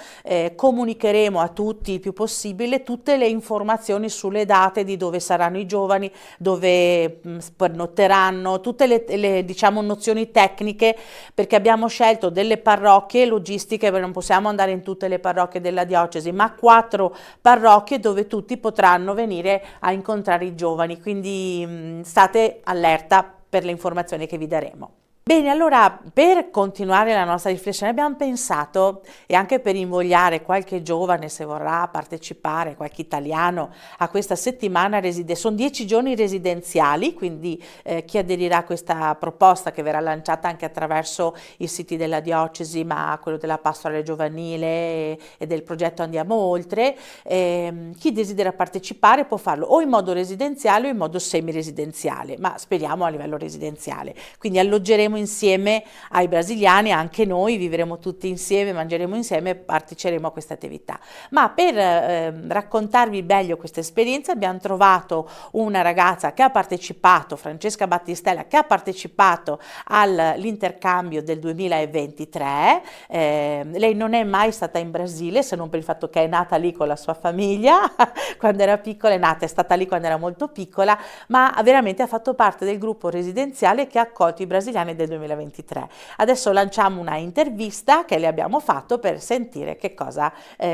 comunicheremo a tutti il più possibile tutte le informazioni sulle date di dove saranno i giovani, dove pernotteranno, tutte le diciamo nozioni tecniche, perché abbiamo scelto delle parrocchie logistiche, perché non possiamo andare in tutte le parrocchie della diocesi, ma 4 parrocchie dove tutti potranno venire a incontrare i giovani, quindi state allerta per le informazioni che vi daremo. Bene, allora per continuare la nostra riflessione abbiamo pensato, e anche per invogliare qualche giovane se vorrà partecipare, qualche italiano, a questa settimana sono 10 giorni residenziali, quindi chi aderirà a questa proposta che verrà lanciata anche attraverso i siti della diocesi, ma quello della pastorale giovanile e del progetto Andiamo Oltre, chi desidera partecipare può farlo o in modo residenziale o in modo semi-residenziale, ma speriamo a livello residenziale, quindi alloggeremo insieme ai brasiliani, anche noi vivremo tutti insieme, mangeremo insieme e parteciperemo a questa attività. Ma per raccontarvi meglio questa esperienza abbiamo trovato una ragazza che ha partecipato, Francesca Battistella, che ha partecipato all'intercambio del 2023. Lei non è mai stata in Brasile, se non per il fatto che è nata lì con la sua famiglia quando era piccola, è stata lì quando era molto piccola, ma veramente ha fatto parte del gruppo residenziale che ha accolto i brasiliani del 2023. Adesso lanciamo una intervista che le abbiamo fatto per sentire che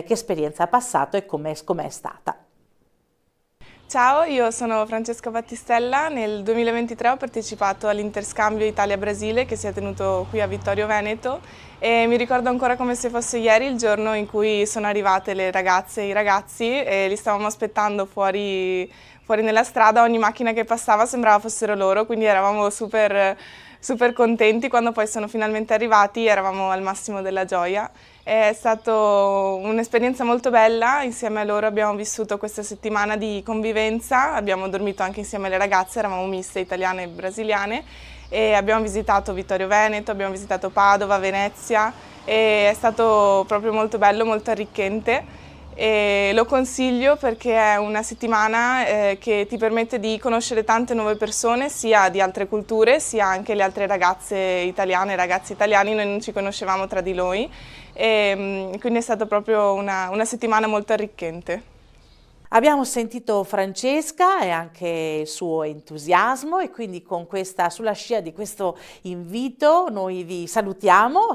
esperienza ha passato e com'è stata. Ciao, io sono Francesca Battistella. Nel 2023 ho partecipato all'interscambio Italia-Brasile che si è tenuto qui a Vittorio Veneto, e mi ricordo ancora come se fosse ieri il giorno in cui sono arrivate le ragazze e i ragazzi e li stavamo aspettando fuori nella strada. Ogni macchina che passava sembrava fossero loro, quindi eravamo super super contenti. Quando poi sono finalmente arrivati eravamo al massimo della gioia. È stata un'esperienza molto bella, insieme a loro abbiamo vissuto questa settimana di convivenza, abbiamo dormito anche insieme alle ragazze, eravamo miste italiane e brasiliane e abbiamo visitato Vittorio Veneto, abbiamo visitato Padova, Venezia e è stato proprio molto bello, molto arricchente. E lo consiglio perché è una settimana che ti permette di conoscere tante nuove persone, sia di altre culture, sia anche le altre ragazze italiane e ragazzi italiani, noi non ci conoscevamo tra di noi e quindi è stata proprio una settimana molto arricchente. Abbiamo sentito Francesca e anche il suo entusiasmo e quindi sulla scia di questo invito noi vi salutiamo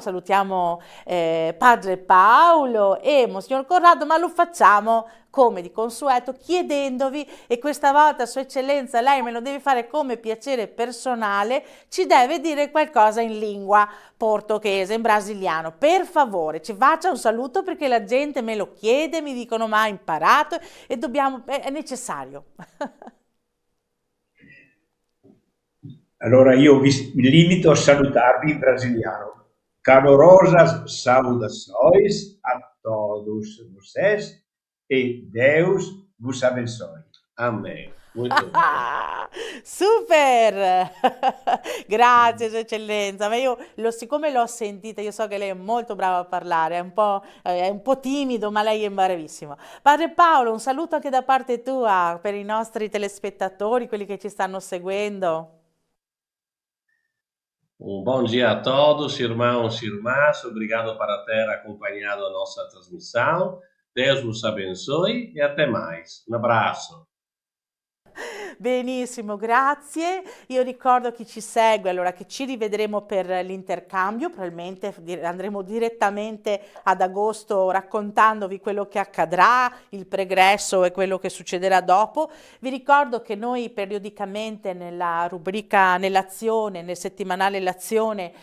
Padre Paolo e Monsignor Corrado, ma lo facciamo come di consueto chiedendovi, e questa volta Sua Eccellenza lei me lo deve fare come piacere personale, ci deve dire qualcosa in lingua portoghese, in brasiliano, per favore ci faccia un saluto perché la gente me lo chiede, mi dicono ma ha imparato e è necessario. Allora io mi limito a salutarvi in brasiliano. Calorosas saudações a todos vocês e Deus vos abençoe. Amen. Molto bene. Super! Grazie Sua Eccellenza, ma siccome l'ho sentita, io so che lei è molto brava a parlare, è un po' timido, ma lei è bravissimo. Padre Paolo, un saluto anche da parte tua per i nostri telespettatori, quelli che ci stanno seguendo. Um bom dia a todos, irmãos e irmãs. Obrigado para ter acompanhado a nossa transmissão. Deus vos abençoe e até mais. Un abbraccio. Benissimo, grazie. Io ricordo chi ci segue allora che ci rivedremo per l'intercambio, probabilmente andremo direttamente ad agosto raccontandovi quello che accadrà, il pregresso e quello che succederà dopo. Vi ricordo che noi periodicamente nella rubrica Nell'azione, nel settimanale L'Azione,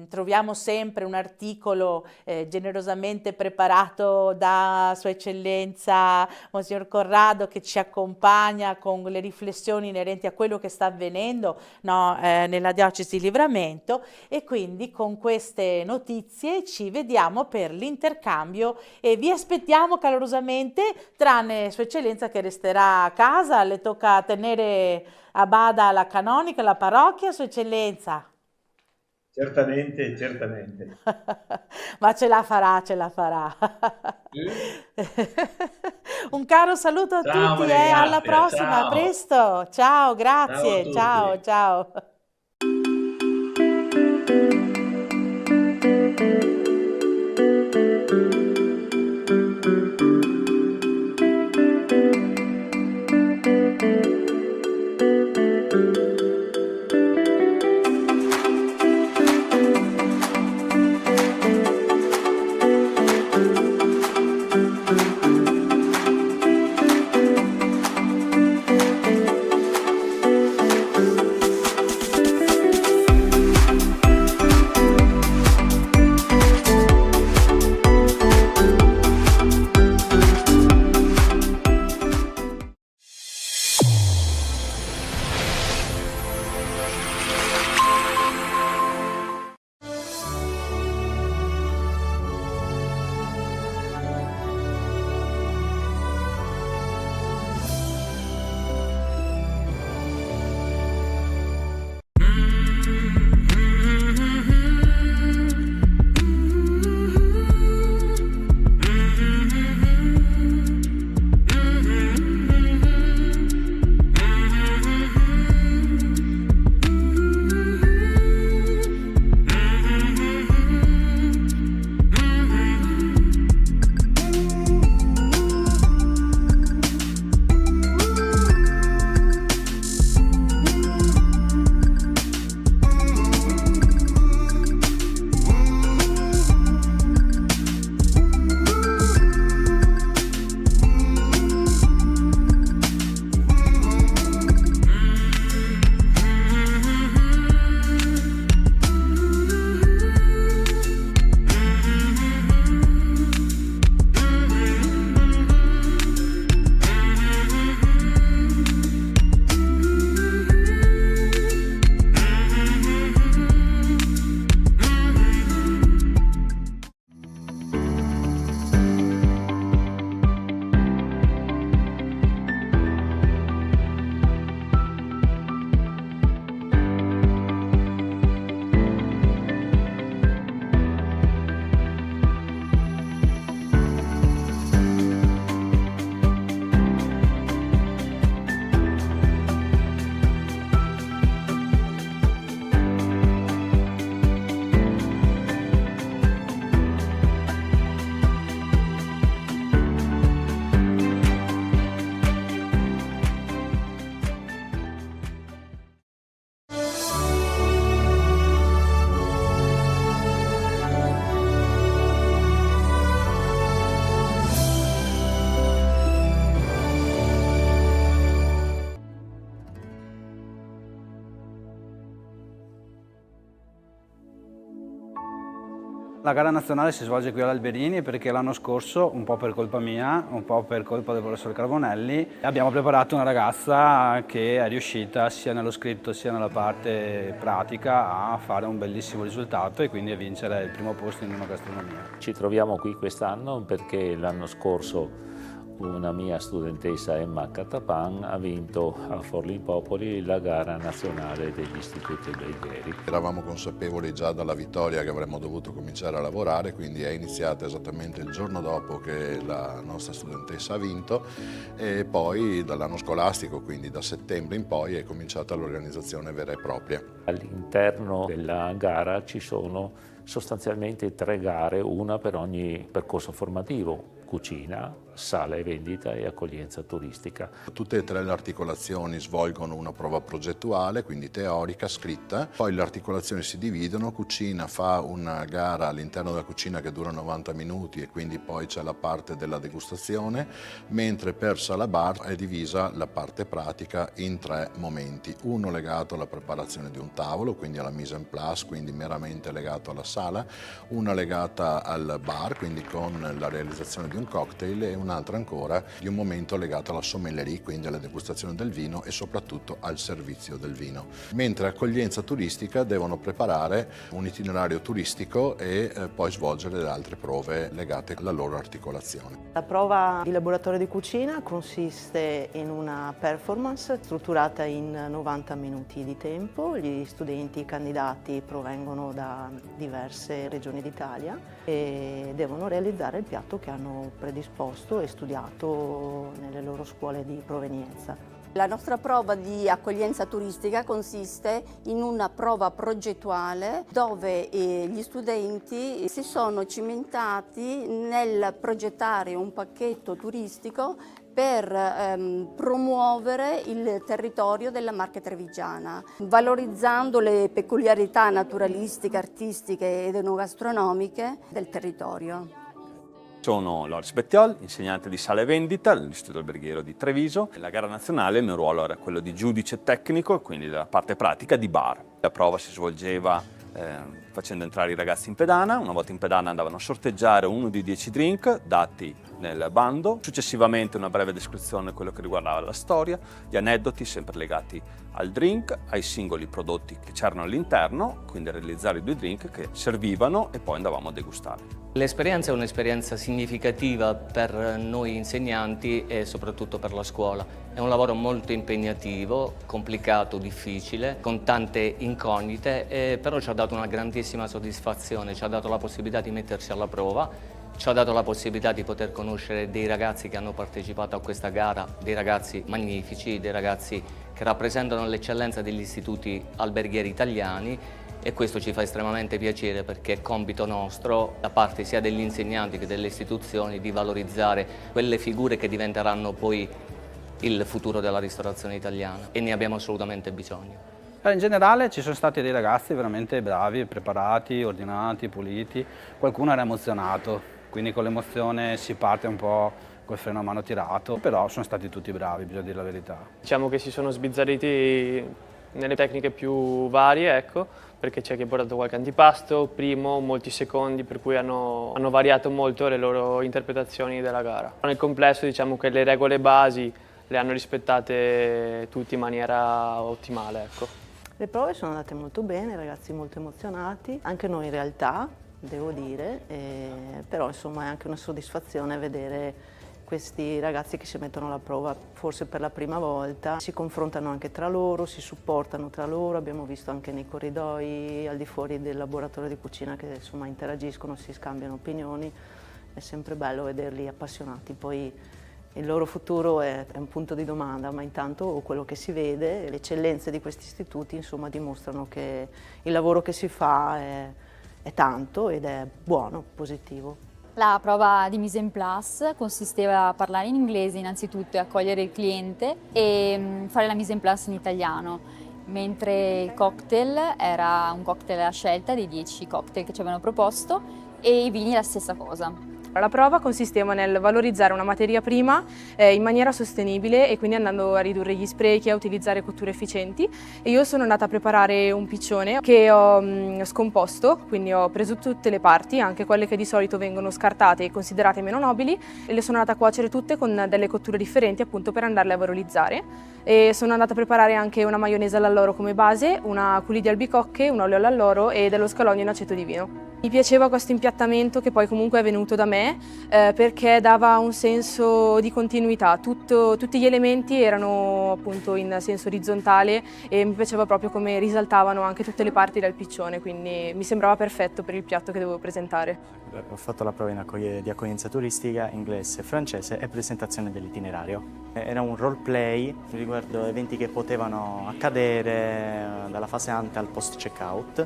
troviamo sempre un articolo generosamente preparato da Sua Eccellenza Monsignor Corrado che ci accompagna con le riflessioni inerenti a quello che sta avvenendo nella diocesi di Livramento, e quindi con queste notizie ci vediamo per l'intercambio e vi aspettiamo calorosamente, tranne Sua Eccellenza che resterà a casa, le tocca tenere a bada la canonica, la parrocchia, Sua Eccellenza. Certamente, certamente. Ma ce la farà. Un caro saluto a tutti e alla prossima, ciao. A presto. Ciao, grazie. Ciao a tutti. Ciao. La gara nazionale si svolge qui all'Alberini perché l'anno scorso, un po' per colpa mia, un po' per colpa del professor Carbonelli, abbiamo preparato una ragazza che è riuscita sia nello scritto sia nella parte pratica a fare un bellissimo risultato e quindi a vincere il primo posto in enogastronomia. Ci troviamo qui quest'anno perché l'anno scorso una mia studentessa, Emma Catapan, ha vinto a Forlimpopoli la gara nazionale degli istituti alberghieri. Eravamo consapevoli già dalla vittoria che avremmo dovuto cominciare a lavorare, quindi è iniziata esattamente il giorno dopo che la nostra studentessa ha vinto e poi dall'anno scolastico, quindi da settembre in poi, è cominciata l'organizzazione vera e propria. All'interno della gara ci sono sostanzialmente 3 gare, una per ogni percorso formativo: cucina, sala e vendita e accoglienza turistica. Tutte e 3 le articolazioni svolgono una prova progettuale, quindi teorica, scritta. Poi le articolazioni si dividono, cucina fa una gara all'interno della cucina che dura 90 minuti e quindi poi c'è la parte della degustazione, mentre per sala bar è divisa la parte pratica in 3 momenti. Uno legato alla preparazione di un tavolo, quindi alla mise en place, quindi meramente legato alla sala, una legata al bar, quindi con la realizzazione di un cocktail, e un'altra ancora di un momento legato alla sommellerie, quindi alla degustazione del vino e soprattutto al servizio del vino. Mentre accoglienza turistica devono preparare un itinerario turistico e poi svolgere le altre prove legate alla loro articolazione. La prova di laboratorio di cucina consiste in una performance strutturata in 90 minuti di tempo. Gli studenti candidati provengono da diverse regioni d'Italia e devono realizzare il piatto che hanno predisposto e studiato nelle loro scuole di provenienza. La nostra prova di accoglienza turistica consiste in una prova progettuale dove gli studenti si sono cimentati nel progettare un pacchetto turistico per promuovere il territorio della Marche Trevigiana, valorizzando le peculiarità naturalistiche, artistiche ed enogastronomiche del territorio. Sono Loris Bettiol, insegnante di sala e vendita all'Istituto Alberghiero di Treviso. Nella gara nazionale il mio ruolo era quello di giudice tecnico, quindi della parte pratica di bar. La prova si svolgeva facendo entrare i ragazzi in pedana. Una volta in pedana andavano a sorteggiare uno di 10 drink dati nel bando, successivamente una breve descrizione di quello che riguardava la storia, gli aneddoti sempre legati al drink, ai singoli prodotti che c'erano all'interno, quindi realizzare i 2 drink che servivano e poi andavamo a degustare. L'esperienza è un'esperienza significativa per noi insegnanti e soprattutto per la scuola. È un lavoro molto impegnativo, complicato, difficile, con tante incognite, però ci ha dato una grandissima soddisfazione, ci ha dato la possibilità di mettersi alla prova, ci ha dato la possibilità di poter conoscere dei ragazzi che hanno partecipato a questa gara, dei ragazzi magnifici, dei ragazzi che rappresentano l'eccellenza degli istituti alberghieri italiani, e questo ci fa estremamente piacere perché è compito nostro, da parte sia degli insegnanti che delle istituzioni, di valorizzare quelle figure che diventeranno poi il futuro della ristorazione italiana, e ne abbiamo assolutamente bisogno. In generale ci sono stati dei ragazzi veramente bravi, preparati, ordinati, puliti. Qualcuno era emozionato, quindi con l'emozione si parte un po' col freno a mano tirato, però sono stati tutti bravi, bisogna dire la verità. Diciamo che si sono sbizzarriti nelle tecniche più varie, ecco, perché c'è chi ha portato qualche antipasto, primo, molti secondi, per cui hanno variato molto le loro interpretazioni della gara. Nel complesso diciamo che le regole basi le hanno rispettate tutti in maniera ottimale, ecco. Le prove sono andate molto bene, i ragazzi molto emozionati, anche noi in realtà, devo dire, però insomma è anche una soddisfazione vedere questi ragazzi che si mettono alla prova forse per la prima volta, si confrontano anche tra loro, si supportano tra loro, abbiamo visto anche nei corridoi al di fuori del laboratorio di cucina che insomma interagiscono, si scambiano opinioni, è sempre bello vederli appassionati. Poi il loro futuro è un punto di domanda, ma intanto quello che si vede, le eccellenze di questi istituti insomma dimostrano che il lavoro che si fa è tanto ed è buono, positivo. La prova di mise en place consisteva a parlare in inglese innanzitutto e accogliere il cliente e fare la mise en place in italiano, mentre il cocktail era un cocktail a scelta dei 10 cocktail che ci avevano proposto e i vini la stessa cosa. La prova consisteva nel valorizzare una materia prima in maniera sostenibile e quindi andando a ridurre gli sprechi, a utilizzare cotture efficienti. E io sono andata a preparare un piccione che ho scomposto, quindi ho preso tutte le parti, anche quelle che di solito vengono scartate e considerate meno nobili, e le sono andata a cuocere tutte con delle cotture differenti appunto per andarle a valorizzare. E sono andata a preparare anche una maionese all'alloro come base, una coulis di albicocche, un olio all'alloro e dello scalogno in aceto di vino. Mi piaceva questo impiattamento che poi comunque è venuto da me perché dava un senso di continuità, tutti gli elementi erano appunto in senso orizzontale e mi piaceva proprio come risaltavano anche tutte le parti del piccione, quindi mi sembrava perfetto per il piatto che dovevo presentare. Ho fatto la prova di accoglienza turistica, inglese, francese e presentazione dell'itinerario. Era un role play riguardo eventi che potevano accadere dalla fase ante al post checkout.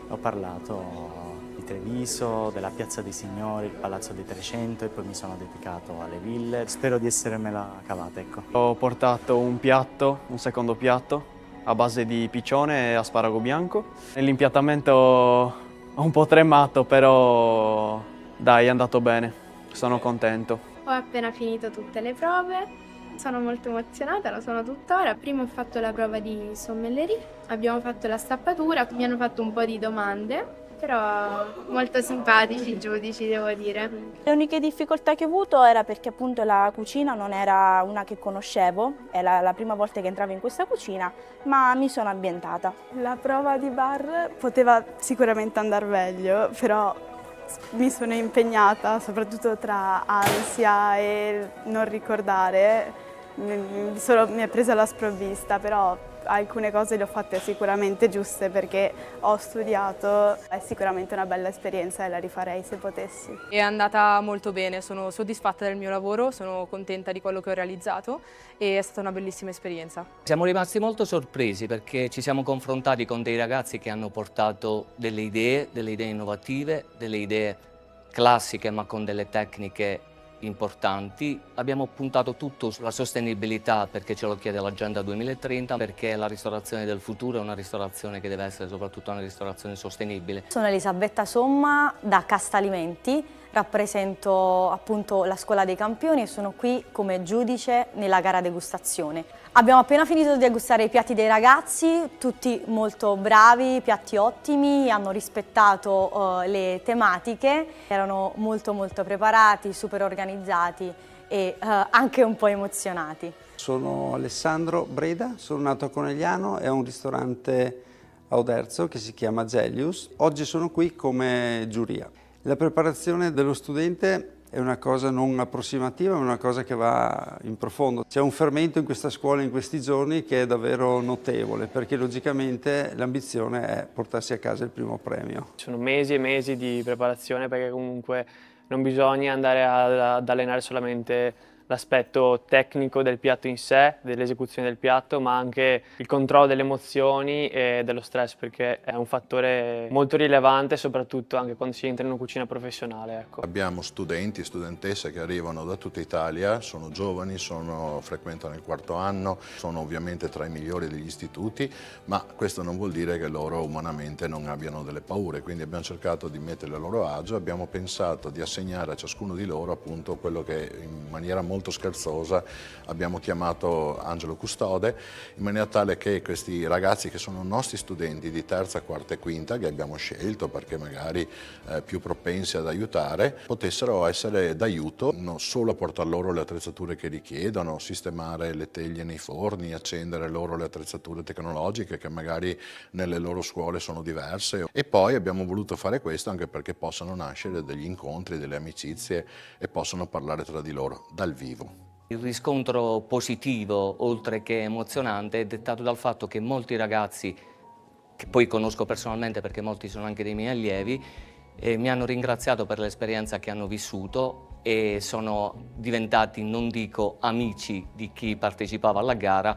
Ho parlato di Treviso, della Piazza dei Signori, il Palazzo dei 300 e poi mi sono dedicato alle ville. Spero di essermela cavata, ecco. Ho portato un secondo piatto a base di piccione e asparago bianco. Nell'impiattamento ho un po' tremato, però dai, è andato bene, sono contento. Ho appena finito tutte le prove, sono molto emozionata, lo sono tuttora. Prima ho fatto la prova di sommellerie, abbiamo fatto la stappatura, mi hanno fatto un po' di domande, però molto simpatici i giudici, devo dire. Le uniche difficoltà che ho avuto era perché appunto la cucina non era una che conoscevo, è la prima volta che entravo in questa cucina, ma mi sono ambientata. La prova di bar poteva sicuramente andare meglio, però mi sono impegnata, soprattutto tra ansia e non ricordare, mi è presa la sprovvista, però alcune cose le ho fatte sicuramente giuste perché ho studiato, è sicuramente una bella esperienza e la rifarei se potessi. È andata molto bene, sono soddisfatta del mio lavoro, sono contenta di quello che ho realizzato e è stata una bellissima esperienza. Siamo rimasti molto sorpresi perché ci siamo confrontati con dei ragazzi che hanno portato delle idee innovative, delle idee classiche ma con delle tecniche importanti. Abbiamo puntato tutto sulla sostenibilità perché ce lo chiede l'Agenda 2030, perché la ristorazione del futuro è una ristorazione che deve essere soprattutto una ristorazione sostenibile. Sono Elisabetta Somma da Castalimenti, rappresento appunto la Scuola dei Campioni e sono qui come giudice nella gara degustazione. Abbiamo appena finito di degustare i piatti dei ragazzi, tutti molto bravi, piatti ottimi, hanno rispettato le tematiche, erano molto preparati, super organizzati e anche un po' emozionati. Sono Alessandro Breda, sono nato a Conegliano, è un ristorante a Oderzo che si chiama Zelius. Oggi sono qui come giuria. La preparazione dello studente è una cosa non approssimativa, ma una cosa che va in profondo. C'è un fermento in questa scuola in questi giorni che è davvero notevole, perché logicamente l'ambizione è portarsi a casa il primo premio. Sono mesi e mesi di preparazione perché comunque non bisogna andare ad allenare solamente l'aspetto tecnico del piatto in sé, dell'esecuzione del piatto, ma anche il controllo delle emozioni e dello stress, perché è un fattore molto rilevante, soprattutto anche quando si entra in una cucina professionale. Ecco. Abbiamo studenti e studentesse che arrivano da tutta Italia, sono giovani, frequentano il quarto anno, sono ovviamente tra i migliori degli istituti, ma questo non vuol dire che loro umanamente non abbiano delle paure, quindi abbiamo cercato di metterli a loro agio, abbiamo pensato di assegnare a ciascuno di loro appunto quello che in maniera molto scherzosa abbiamo chiamato Angelo Custode, in maniera tale che questi ragazzi che sono nostri studenti di terza, quarta e quinta, che abbiamo scelto perché magari più propensi ad aiutare, potessero essere d'aiuto non solo a portare loro le attrezzature che richiedono, sistemare le teglie nei forni, accendere loro le attrezzature tecnologiche che magari nelle loro scuole sono diverse, e poi abbiamo voluto fare questo anche perché possano nascere degli incontri, delle amicizie e possano parlare tra di loro dal vivo. Il riscontro positivo, oltre che emozionante, è dettato dal fatto che molti ragazzi, che poi conosco personalmente perché molti sono anche dei miei allievi, mi hanno ringraziato per l'esperienza che hanno vissuto e sono diventati, non dico amici di chi partecipava alla gara,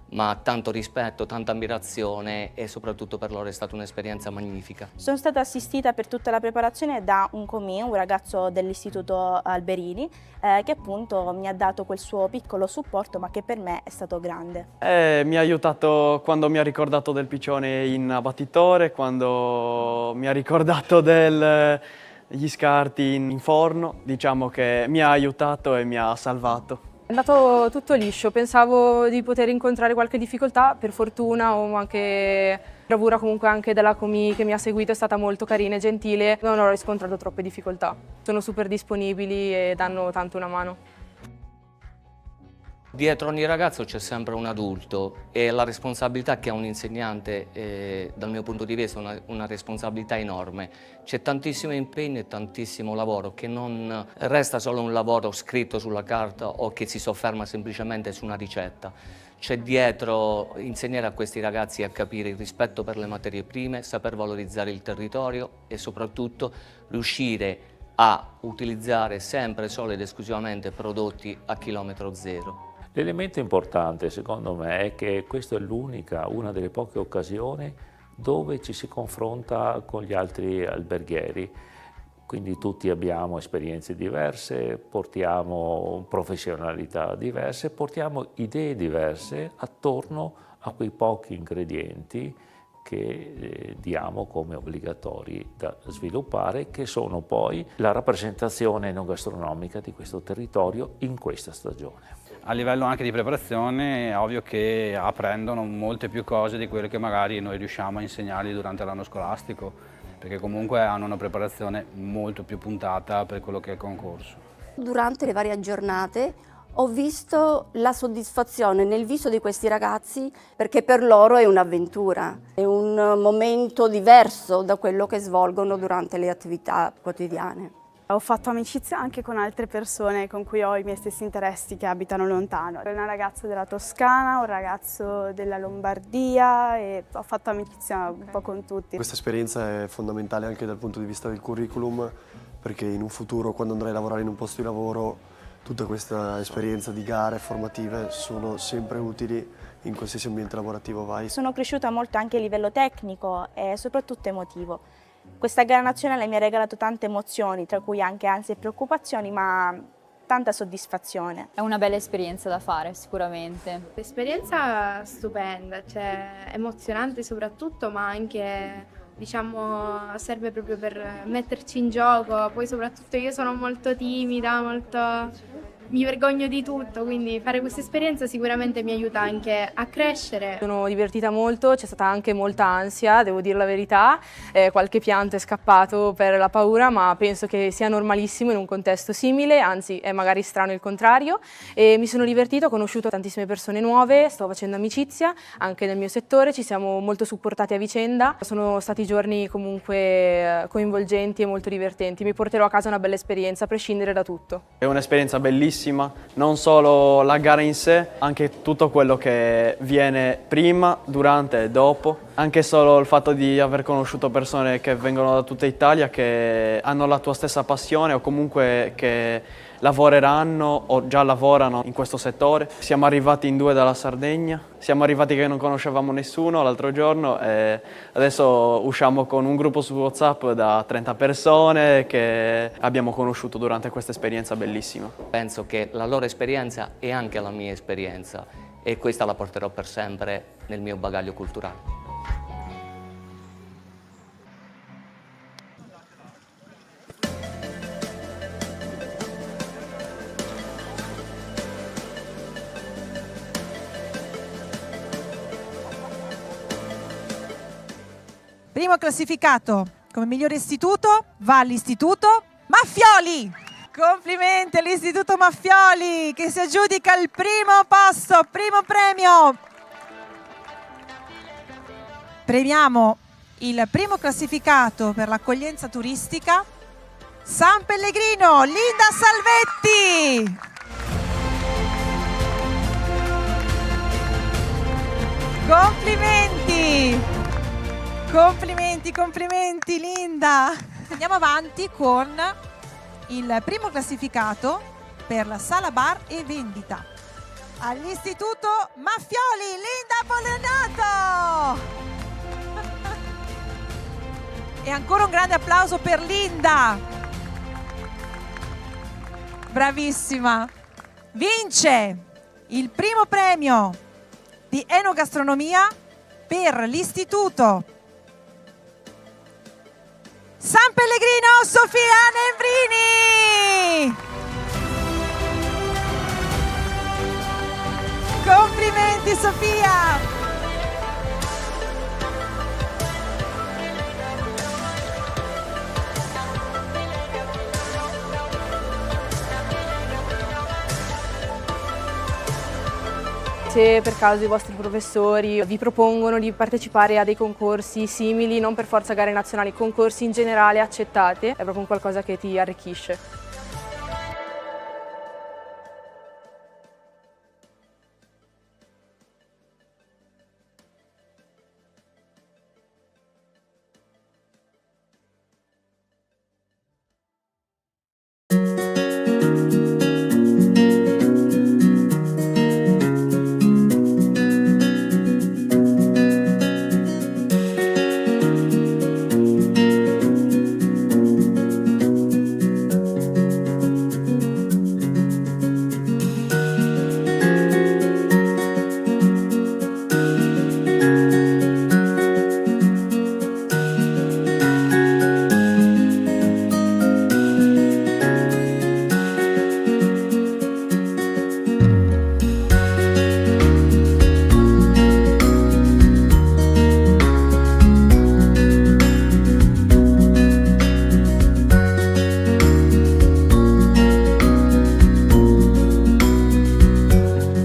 ma tanto rispetto, tanta ammirazione e soprattutto per loro è stata un'esperienza magnifica. Sono stata assistita per tutta la preparazione da un comì, un ragazzo dell'Istituto Alberini, che appunto mi ha dato quel suo piccolo supporto, ma che per me è stato grande. Mi ha aiutato quando mi ha ricordato del piccione in abbattitore, quando mi ha ricordato del gli scarti in forno, diciamo che mi ha aiutato e mi ha salvato. È andato tutto liscio, pensavo di poter incontrare qualche difficoltà, per fortuna o anche bravura comunque anche della comì che mi ha seguito, è stata molto carina e gentile, non ho riscontrato troppe difficoltà. Sono super disponibili e danno tanto una mano. Dietro ogni ragazzo c'è sempre un adulto e la responsabilità che ha un insegnante, dal mio punto di vista, è una responsabilità enorme. C'è tantissimo impegno e tantissimo lavoro che non resta solo un lavoro scritto sulla carta o che si sofferma semplicemente su una ricetta. C'è dietro insegnare a questi ragazzi a capire il rispetto per le materie prime, saper valorizzare il territorio e soprattutto riuscire a utilizzare sempre solo ed esclusivamente prodotti a chilometro zero. L'elemento importante secondo me è che questa è una delle poche occasioni dove ci si confronta con gli altri alberghieri, quindi tutti abbiamo esperienze diverse, portiamo professionalità diverse, portiamo idee diverse attorno a quei pochi ingredienti che diamo come obbligatori da sviluppare, che sono poi la rappresentazione enogastronomica di questo territorio in questa stagione. A livello anche di preparazione è ovvio che apprendono molte più cose di quelle che magari noi riusciamo a insegnargli durante l'anno scolastico, perché comunque hanno una preparazione molto più puntata per quello che è il concorso. Durante le varie giornate ho visto la soddisfazione nel viso di questi ragazzi, perché per loro è un'avventura, è un momento diverso da quello che svolgono durante le attività quotidiane. Ho fatto amicizia anche con altre persone con cui ho i miei stessi interessi che abitano lontano. Una ragazza della Toscana, un ragazzo della Lombardia e ho fatto amicizia un po' con tutti. Questa esperienza è fondamentale anche dal punto di vista del curriculum, perché in un futuro, quando andrai a lavorare in un posto di lavoro, tutta questa esperienza di gare formative sono sempre utili in qualsiasi ambiente lavorativo vai. Sono cresciuta molto anche a livello tecnico e soprattutto emotivo. Questa gara nazionale mi ha regalato tante emozioni, tra cui anche ansie e preoccupazioni, ma tanta soddisfazione. È una bella esperienza da fare sicuramente. L'esperienza stupenda, cioè emozionante soprattutto, ma anche diciamo serve proprio per metterci in gioco. Poi soprattutto io sono molto timida, mi vergogno di tutto, quindi fare questa esperienza sicuramente mi aiuta anche a crescere. Sono divertita molto, c'è stata anche molta ansia, devo dire la verità, qualche pianto è scappato per la paura, ma penso che sia normalissimo in un contesto simile, anzi è magari strano il contrario, e mi sono divertita, ho conosciuto tantissime persone nuove, sto facendo amicizia, anche nel mio settore ci siamo molto supportati a vicenda, sono stati giorni comunque coinvolgenti e molto divertenti, mi porterò a casa una bella esperienza a prescindere da tutto. È un'esperienza bellissima, non solo la gara in sé, anche tutto quello che viene prima, durante e dopo. Anche solo il fatto di aver conosciuto persone che vengono da tutta Italia, che hanno la tua stessa passione o comunque che lavoreranno o già lavorano in questo settore. Siamo arrivati in 2 dalla Sardegna, siamo arrivati che non conoscevamo nessuno l'altro giorno e adesso usciamo con un gruppo su WhatsApp da 30 persone che abbiamo conosciuto durante questa esperienza bellissima. Penso che la loro esperienza è anche la mia esperienza e questa la porterò per sempre nel mio bagaglio culturale. Primo classificato come migliore istituto va all'Istituto Maffioli. Complimenti all'Istituto Maffioli che si aggiudica il primo posto, primo premio. Premiamo il primo classificato per l'accoglienza turistica, San Pellegrino, Linda Salvetti. Complimenti! Complimenti, complimenti Linda! Andiamo avanti con il primo classificato per la sala bar e vendita. All'Istituto Maffioli, Linda Pollenato! E ancora un grande applauso per Linda! Bravissima! Vince il primo premio di enogastronomia per l'Istituto San Pellegrino Sofia Nembrini! Complimenti Sofia! Se per caso i vostri professori vi propongono di partecipare a dei concorsi simili, non per forza gare nazionali, concorsi in generale accettate, è proprio un qualcosa che ti arricchisce.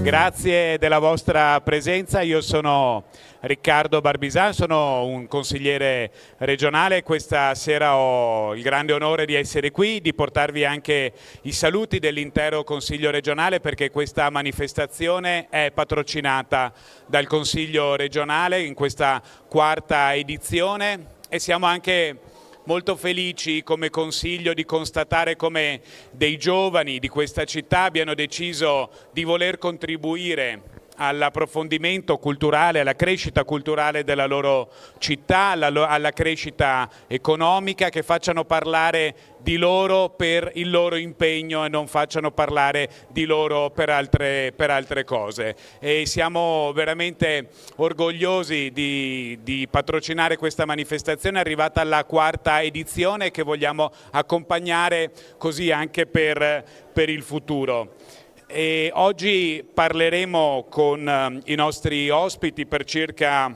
Grazie della vostra presenza, io sono Riccardo Barbisan, sono un consigliere regionale, questa sera ho il grande onore di essere qui, di portarvi anche i saluti dell'intero Consiglio regionale perché questa manifestazione è patrocinata dal Consiglio regionale in questa quarta edizione e siamo anche molto felici come Consiglio di constatare come dei giovani di questa città abbiano deciso di voler contribuire all'approfondimento culturale, alla crescita culturale della loro città, alla crescita economica, che facciano parlare di loro per il loro impegno e non facciano parlare di loro per altre cose. E siamo veramente orgogliosi di patrocinare questa manifestazione arrivata alla quarta edizione che vogliamo accompagnare così anche per il futuro. E oggi parleremo con i nostri ospiti per circa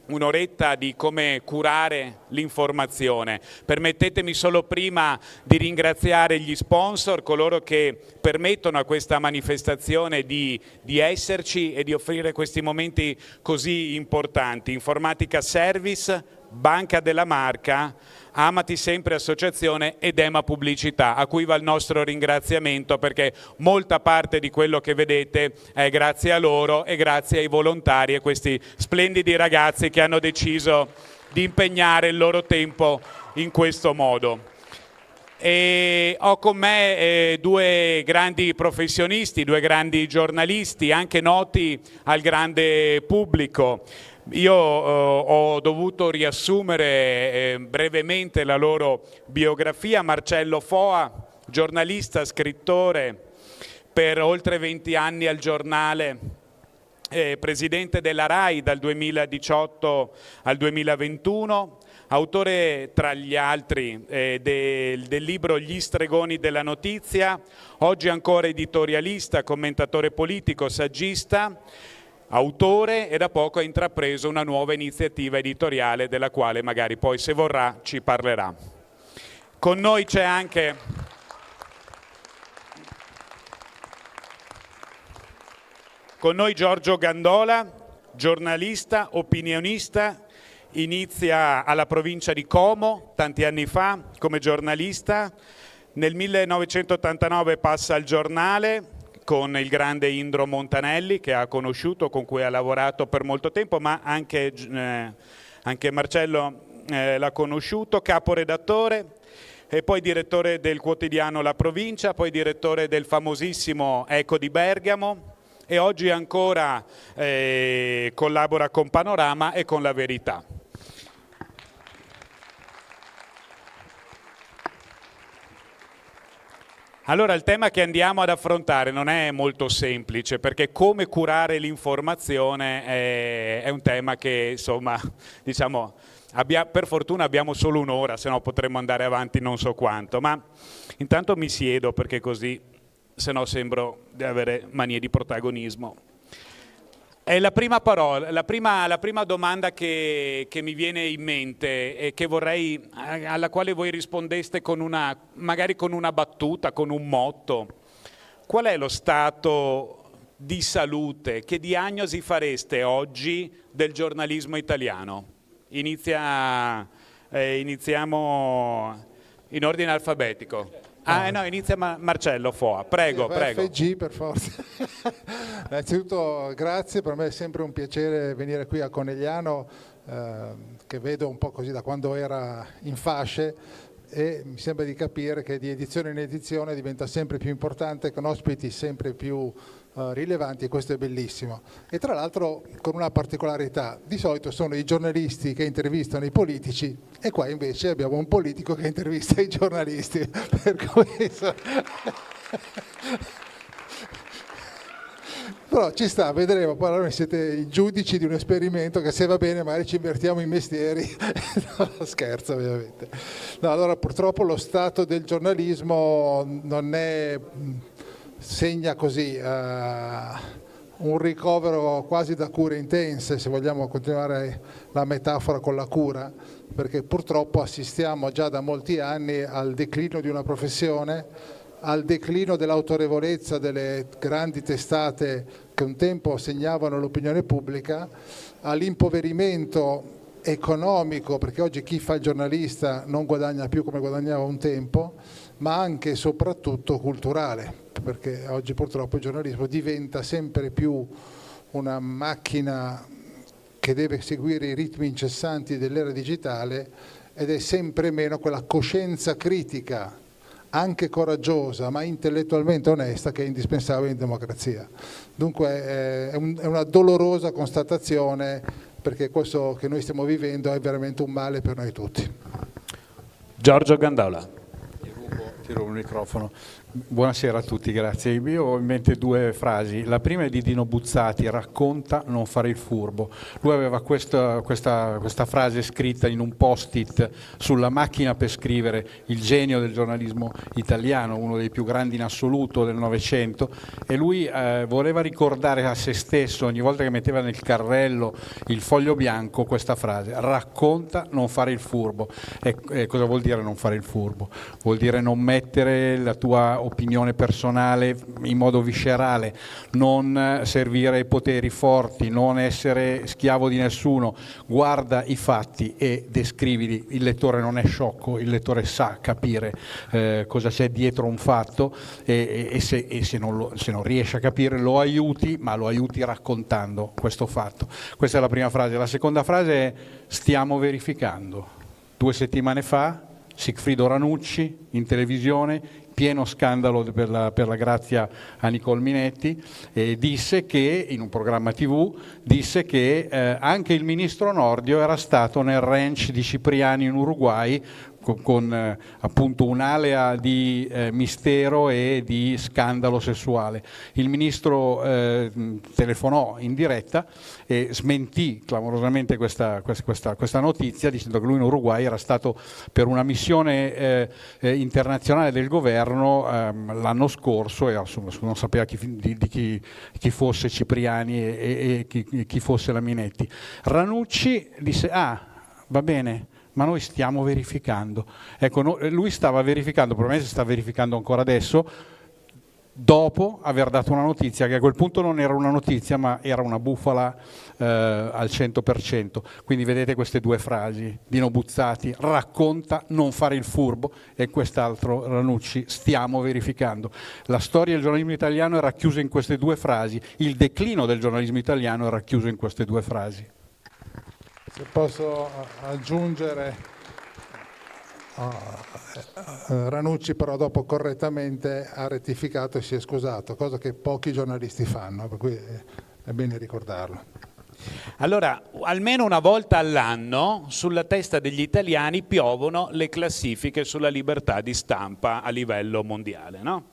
un'oretta di come curare l'informazione. Permettetemi solo prima di ringraziare gli sponsor, coloro che permettono a questa manifestazione di esserci e di offrire questi momenti così importanti. Informatica Service, Banca della Marca, Amati Sempre Associazione ed Ema Pubblicità, a cui va il nostro ringraziamento perché molta parte di quello che vedete è grazie a loro e grazie ai volontari e questi splendidi ragazzi che hanno deciso di impegnare il loro tempo in questo modo. E ho con me due grandi professionisti, due grandi giornalisti, anche noti al grande pubblico. Io ho dovuto riassumere brevemente la loro biografia. Marcello Foa, giornalista, scrittore per oltre 20 anni al giornale, presidente della RAI dal 2018 al 2021, autore tra gli altri del libro Gli stregoni della notizia, oggi ancora editorialista, commentatore politico, saggista, autore e da poco ha intrapreso una nuova iniziativa editoriale della quale magari poi se vorrà ci parlerà. Con noi c'è anche Giorgio Gandola, giornalista, opinionista, inizia alla provincia di Como tanti anni fa come giornalista, nel 1989 passa al giornale con il grande Indro Montanelli che ha conosciuto, con cui ha lavorato per molto tempo, ma anche Marcello l'ha conosciuto, caporedattore e poi direttore del quotidiano La Provincia, poi direttore del famosissimo Eco di Bergamo e oggi ancora collabora con Panorama e con La Verità. Allora, il tema che andiamo ad affrontare non è molto semplice, perché come curare l'informazione è un tema che, insomma, diciamo, Per fortuna abbiamo solo un'ora, se no potremmo andare avanti non so quanto, ma intanto mi siedo perché così, se no sembro di avere manie di protagonismo. È la prima parola, la prima domanda che mi viene in mente e che vorrei, alla quale voi rispondeste magari con una battuta, con un motto. Qual è lo stato di salute, che diagnosi fareste oggi del giornalismo italiano? Iniziamo in ordine alfabetico. No, inizia Marcello Foa, prego. FG per forza. Innanzitutto grazie, per me è sempre un piacere venire qui a Conegliano, che vedo un po' così da quando era in fasce, e mi sembra di capire che di edizione in edizione diventa sempre più importante, con ospiti sempre più rilevanti, e questo è bellissimo. E tra l'altro con una particolarità: di solito sono i giornalisti che intervistano i politici, e qua invece abbiamo un politico che intervista i giornalisti, per questo. Però ci sta, vedremo, poi allora siete i giudici di un esperimento che, se va bene, magari ci invertiamo i mestieri. No, scherzo ovviamente. No, allora purtroppo lo stato del giornalismo non è, segna così un ricovero quasi da cure intense, se vogliamo continuare la metafora con la cura, perché purtroppo assistiamo già da molti anni al declino di una professione, al declino dell'autorevolezza delle grandi testate che un tempo segnavano l'opinione pubblica, all'impoverimento economico, perché oggi chi fa il giornalista non guadagna più come guadagnava un tempo, ma anche e soprattutto culturale, perché oggi purtroppo il giornalismo diventa sempre più una macchina che deve seguire i ritmi incessanti dell'era digitale, ed è sempre meno quella coscienza critica, anche coraggiosa ma intellettualmente onesta, che è indispensabile in democrazia. Dunque è una dolorosa constatazione, perché questo che noi stiamo vivendo è veramente un male per noi tutti. Giorgio Gandola. Ti rubo il microfono. Buonasera a tutti, grazie. Io ho in mente due frasi. La prima è di Dino Buzzati: racconta, non fare il furbo. Lui aveva questa frase scritta in un post-it sulla macchina per scrivere, il genio del giornalismo italiano, uno dei più grandi in assoluto del Novecento, e lui voleva ricordare a se stesso, ogni volta che metteva nel carrello il foglio bianco, questa frase: racconta, non fare il furbo. E cosa vuol dire non fare il furbo? Vuol dire non mettere la tua opinione personale in modo viscerale, non servire ai poteri forti, non essere schiavo di nessuno. Guarda i fatti e descrivili. Il lettore non è sciocco, il lettore sa capire cosa c'è dietro un fatto, e se non riesce a capire lo aiuti, ma lo aiuti raccontando questo fatto. Questa è la prima frase. La seconda frase è: stiamo verificando. 2 settimane fa Sigfrido Ranucci in televisione, pieno scandalo per la grazia a Nicole Minetti, disse che, in un programma TV, disse che anche il ministro Nordio era stato nel ranch di Cipriani in Uruguay con appunto un'alea di mistero e di scandalo sessuale. Il ministro telefonò in diretta e smentì clamorosamente questa notizia, dicendo che lui in Uruguay era stato per una missione internazionale del governo l'anno scorso, e non sapeva chi fosse Cipriani e chi fosse la Minetti. Ranucci disse: va bene, ma noi stiamo verificando. Ecco, lui stava verificando, probabilmente sta verificando ancora adesso, dopo aver dato una notizia che a quel punto non era una notizia, ma era una bufala al 100%. Quindi vedete queste due frasi: Dino Buzzati, racconta, non fare il furbo, e quest'altro, Ranucci, stiamo verificando. La storia del giornalismo italiano è racchiusa in queste due frasi, il declino del giornalismo italiano è racchiuso in queste due frasi. Se posso aggiungere, Ranucci però dopo correttamente ha rettificato e si è scusato, cosa che pochi giornalisti fanno, per cui è bene ricordarlo. Allora, almeno una volta all'anno sulla testa degli italiani piovono le classifiche sulla libertà di stampa a livello mondiale, no?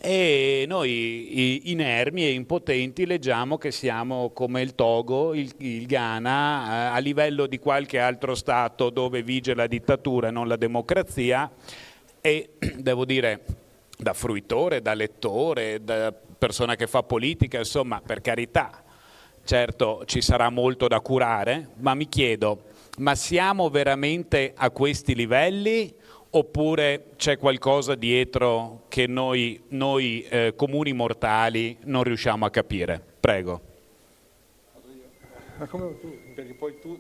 e noi inermi e impotenti leggiamo che siamo come il Togo, il Ghana, a livello di qualche altro Stato dove vige la dittatura e non la democrazia, e devo dire, da fruitore, da lettore, da persona che fa politica, insomma, per carità, certo ci sarà molto da curare, ma mi chiedo, ma siamo veramente a questi livelli oppure c'è qualcosa dietro che noi comuni mortali non riusciamo a capire? Prego. Ma come tu, perché poi tu...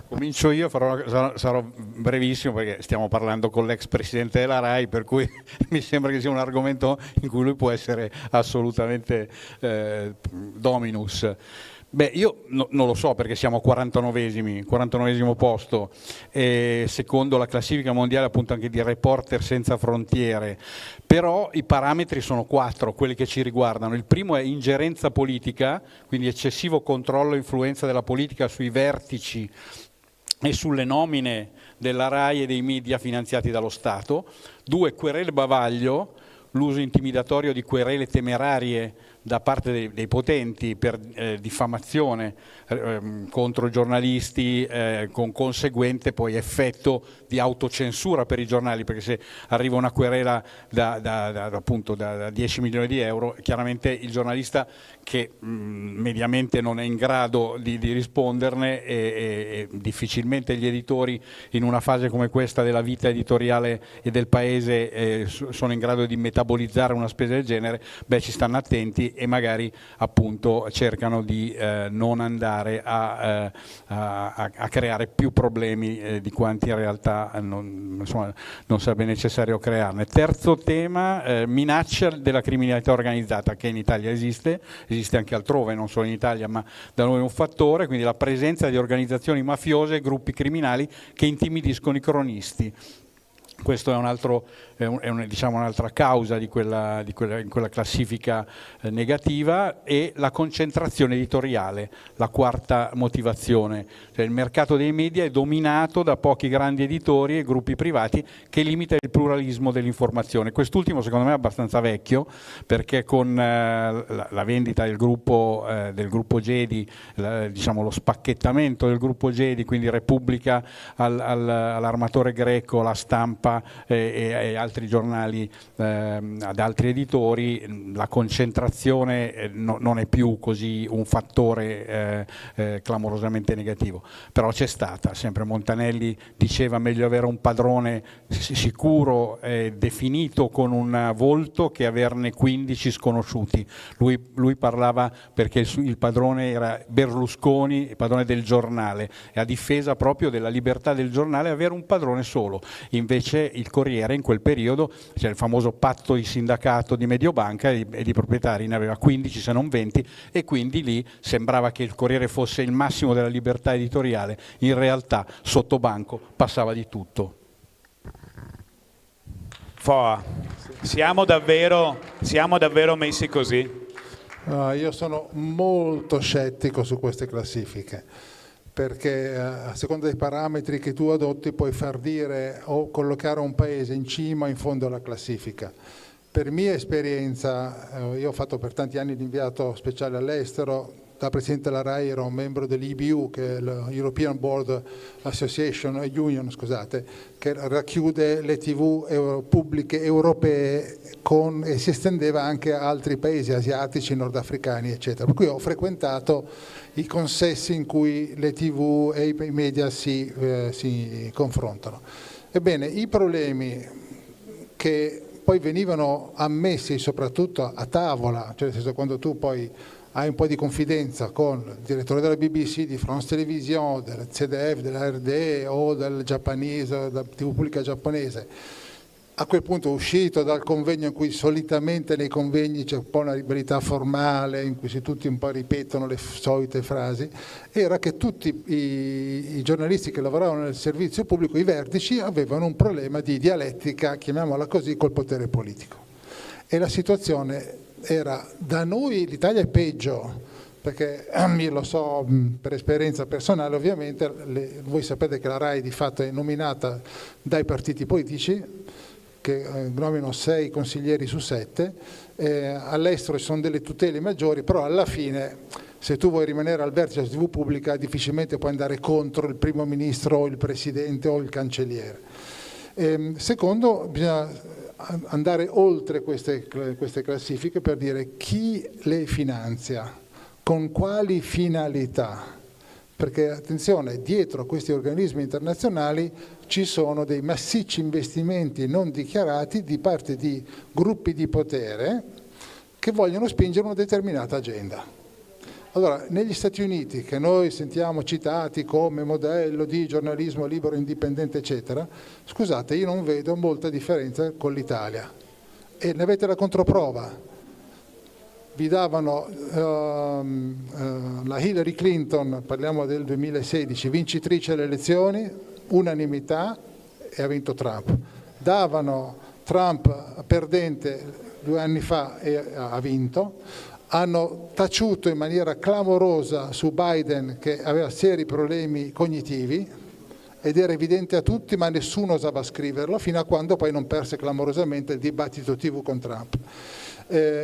Comincio io, sarò brevissimo perché stiamo parlando con l'ex presidente della RAI, per cui mi sembra che sia un argomento in cui lui può essere assolutamente dominus. Beh, io non lo so perché siamo 49esimo posto, secondo la classifica mondiale appunto anche di Reporter Senza Frontiere, però i parametri sono 4, quelli che ci riguardano. Il primo è ingerenza politica, quindi eccessivo controllo e influenza della politica sui vertici e sulle nomine della RAI e dei media finanziati dallo Stato. 2, querele bavaglio, l'uso intimidatorio di querele temerarie da parte dei potenti per diffamazione contro giornalisti, con conseguente poi effetto di autocensura per i giornali, perché se arriva una querela appunto da 10 milioni di euro, chiaramente il giornalista che mediamente non è in grado di risponderne e difficilmente gli editori in una fase come questa della vita editoriale e del paese sono in grado di metabolizzare una spesa del genere, beh, ci stanno attenti e magari appunto cercano di non andare a creare più problemi di quanti in realtà non sarebbe necessario crearne. Terzo tema, minaccia della criminalità organizzata, che in Italia esiste anche altrove, non solo in Italia, ma da noi è un fattore, quindi la presenza di organizzazioni mafiose e gruppi criminali che intimidiscono i cronisti. Questo è diciamo un'altra causa in quella classifica negativa, e la concentrazione editoriale, la quarta motivazione. Cioè il mercato dei media è dominato da pochi grandi editori e gruppi privati che limita il pluralismo dell'informazione. Quest'ultimo secondo me è abbastanza vecchio, perché con la vendita del gruppo Gedi, diciamo lo spacchettamento del gruppo Gedi, quindi Repubblica all'armatore Greco, La Stampa e altri giornali ad altri editori, la concentrazione non è più così un fattore clamorosamente negativo, però c'è stata. Sempre Montanelli diceva meglio avere un padrone sicuro definito con un volto che averne 15 sconosciuti. Lui parlava perché il padrone era Berlusconi, il padrone del giornale, e a difesa proprio della libertà del giornale avere un padrone solo. Invece il Corriere in quel periodo, c'è il famoso patto di sindacato di Mediobanca e di proprietari, ne aveva 15 se non 20, e quindi lì sembrava che il Corriere fosse il massimo della libertà editoriale. In realtà sotto banco passava di tutto. Foa, siamo davvero messi così? Io sono molto scettico su queste classifiche, perché a seconda dei parametri che tu adotti puoi far dire o collocare un paese in cima o in fondo alla classifica. Per mia esperienza, io ho fatto per tanti anni l'inviato speciale all'estero, da presidente della RAI ero un membro dell'EBU, che è l'European Board Association Union, scusate, che racchiude le TV pubbliche europee e si estendeva anche a altri paesi asiatici, nordafricani, eccetera. Per cui ho frequentato i consessi in cui le TV e i media si confrontano. Ebbene, i problemi che poi venivano ammessi soprattutto a tavola, cioè nel senso quando tu poi hai un po' di confidenza con il direttore della BBC, di France Television, del CDF, della RDE o del giapponese, della TV pubblica giapponese, a quel punto uscito dal convegno in cui solitamente nei convegni c'è un po' una ribellità formale, in cui tutti un po' ripetono le solite frasi, era che tutti i giornalisti che lavoravano nel servizio pubblico, i vertici, avevano un problema di dialettica, chiamiamola così, col potere politico. E la situazione era, da noi l'Italia è peggio, perché io lo so per esperienza personale ovviamente, voi sapete che la RAI di fatto è nominata dai partiti politici, che nominano 6 consiglieri su 7, all'estero ci sono delle tutele maggiori, però alla fine se tu vuoi rimanere al vertice della TV pubblica difficilmente puoi andare contro il primo ministro o il presidente o il cancelliere. Secondo, bisogna andare oltre queste classifiche per dire chi le finanzia, con quali finalità, perché attenzione, dietro questi organismi internazionali ci sono dei massicci investimenti non dichiarati di parte di gruppi di potere che vogliono spingere una determinata agenda. Allora, negli Stati Uniti, che noi sentiamo citati come modello di giornalismo libero, indipendente, eccetera, scusate, io non vedo molta differenza con l'Italia. E ne avete la controprova. Vi davano la Hillary Clinton, parliamo del 2016, vincitrice alle elezioni, unanimità, e ha vinto Trump. Davano Trump perdente 2 anni fa e ha vinto. Hanno taciuto in maniera clamorosa su Biden che aveva seri problemi cognitivi ed era evidente a tutti, ma nessuno osava scriverlo, fino a quando poi non perse clamorosamente il dibattito TV con Trump.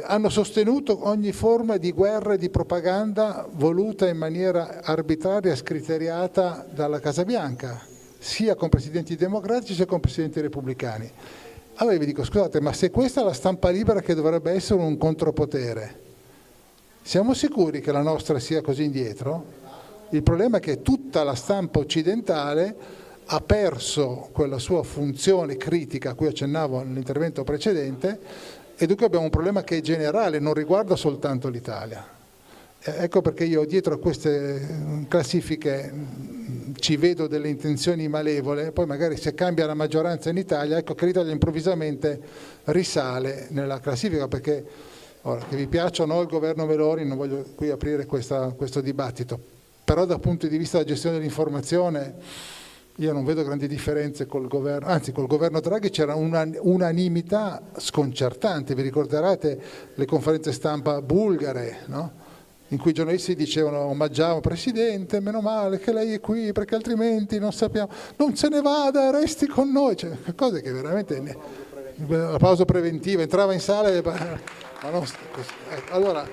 Hanno sostenuto ogni forma di guerra e di propaganda voluta in maniera arbitraria e scriteriata dalla Casa Bianca, sia con presidenti democratici sia con presidenti repubblicani. Allora vi dico, scusate, ma se questa è la stampa libera che dovrebbe essere un contropotere, siamo sicuri che la nostra sia così indietro? Il problema è che tutta la stampa occidentale ha perso quella sua funzione critica a cui accennavo nell'intervento precedente e dunque abbiamo un problema che è generale, non riguarda soltanto l'Italia. Ecco perché io dietro a queste classifiche ci vedo delle intenzioni malevole, poi magari se cambia la maggioranza in Italia, ecco che l'Italia improvvisamente risale nella classifica, perché ora, che vi piaccia o no il governo Meloni, non voglio qui aprire questo dibattito, però dal punto di vista della gestione dell'informazione io non vedo grandi differenze col governo, anzi col governo Draghi c'era unanimità sconcertante, vi ricorderete le conferenze stampa bulgare, no? In cui i giornalisti dicevano omaggiamo Presidente, meno male che lei è qui perché altrimenti non sappiamo, non se ne vada, resti con noi, cioè, cose che veramente, la pausa preventiva, entrava in sala e... Ma non, allora,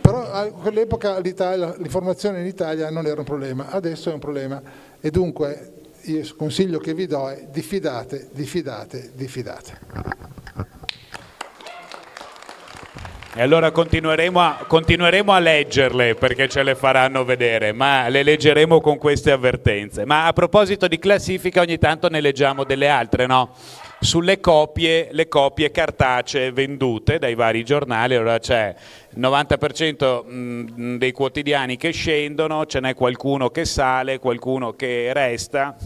però a quell'epoca l'informazione in Italia non era un problema, adesso è un problema e dunque il consiglio che vi do è diffidate, diffidate, diffidate. E allora continueremo a leggerle perché ce le faranno vedere, ma le leggeremo con queste avvertenze. Ma a proposito di classifica ogni tanto ne leggiamo delle altre, no? Sulle le copie cartacee vendute dai vari giornali, allora c'è il 90% dei quotidiani che scendono, ce n'è qualcuno che sale, qualcuno che resta,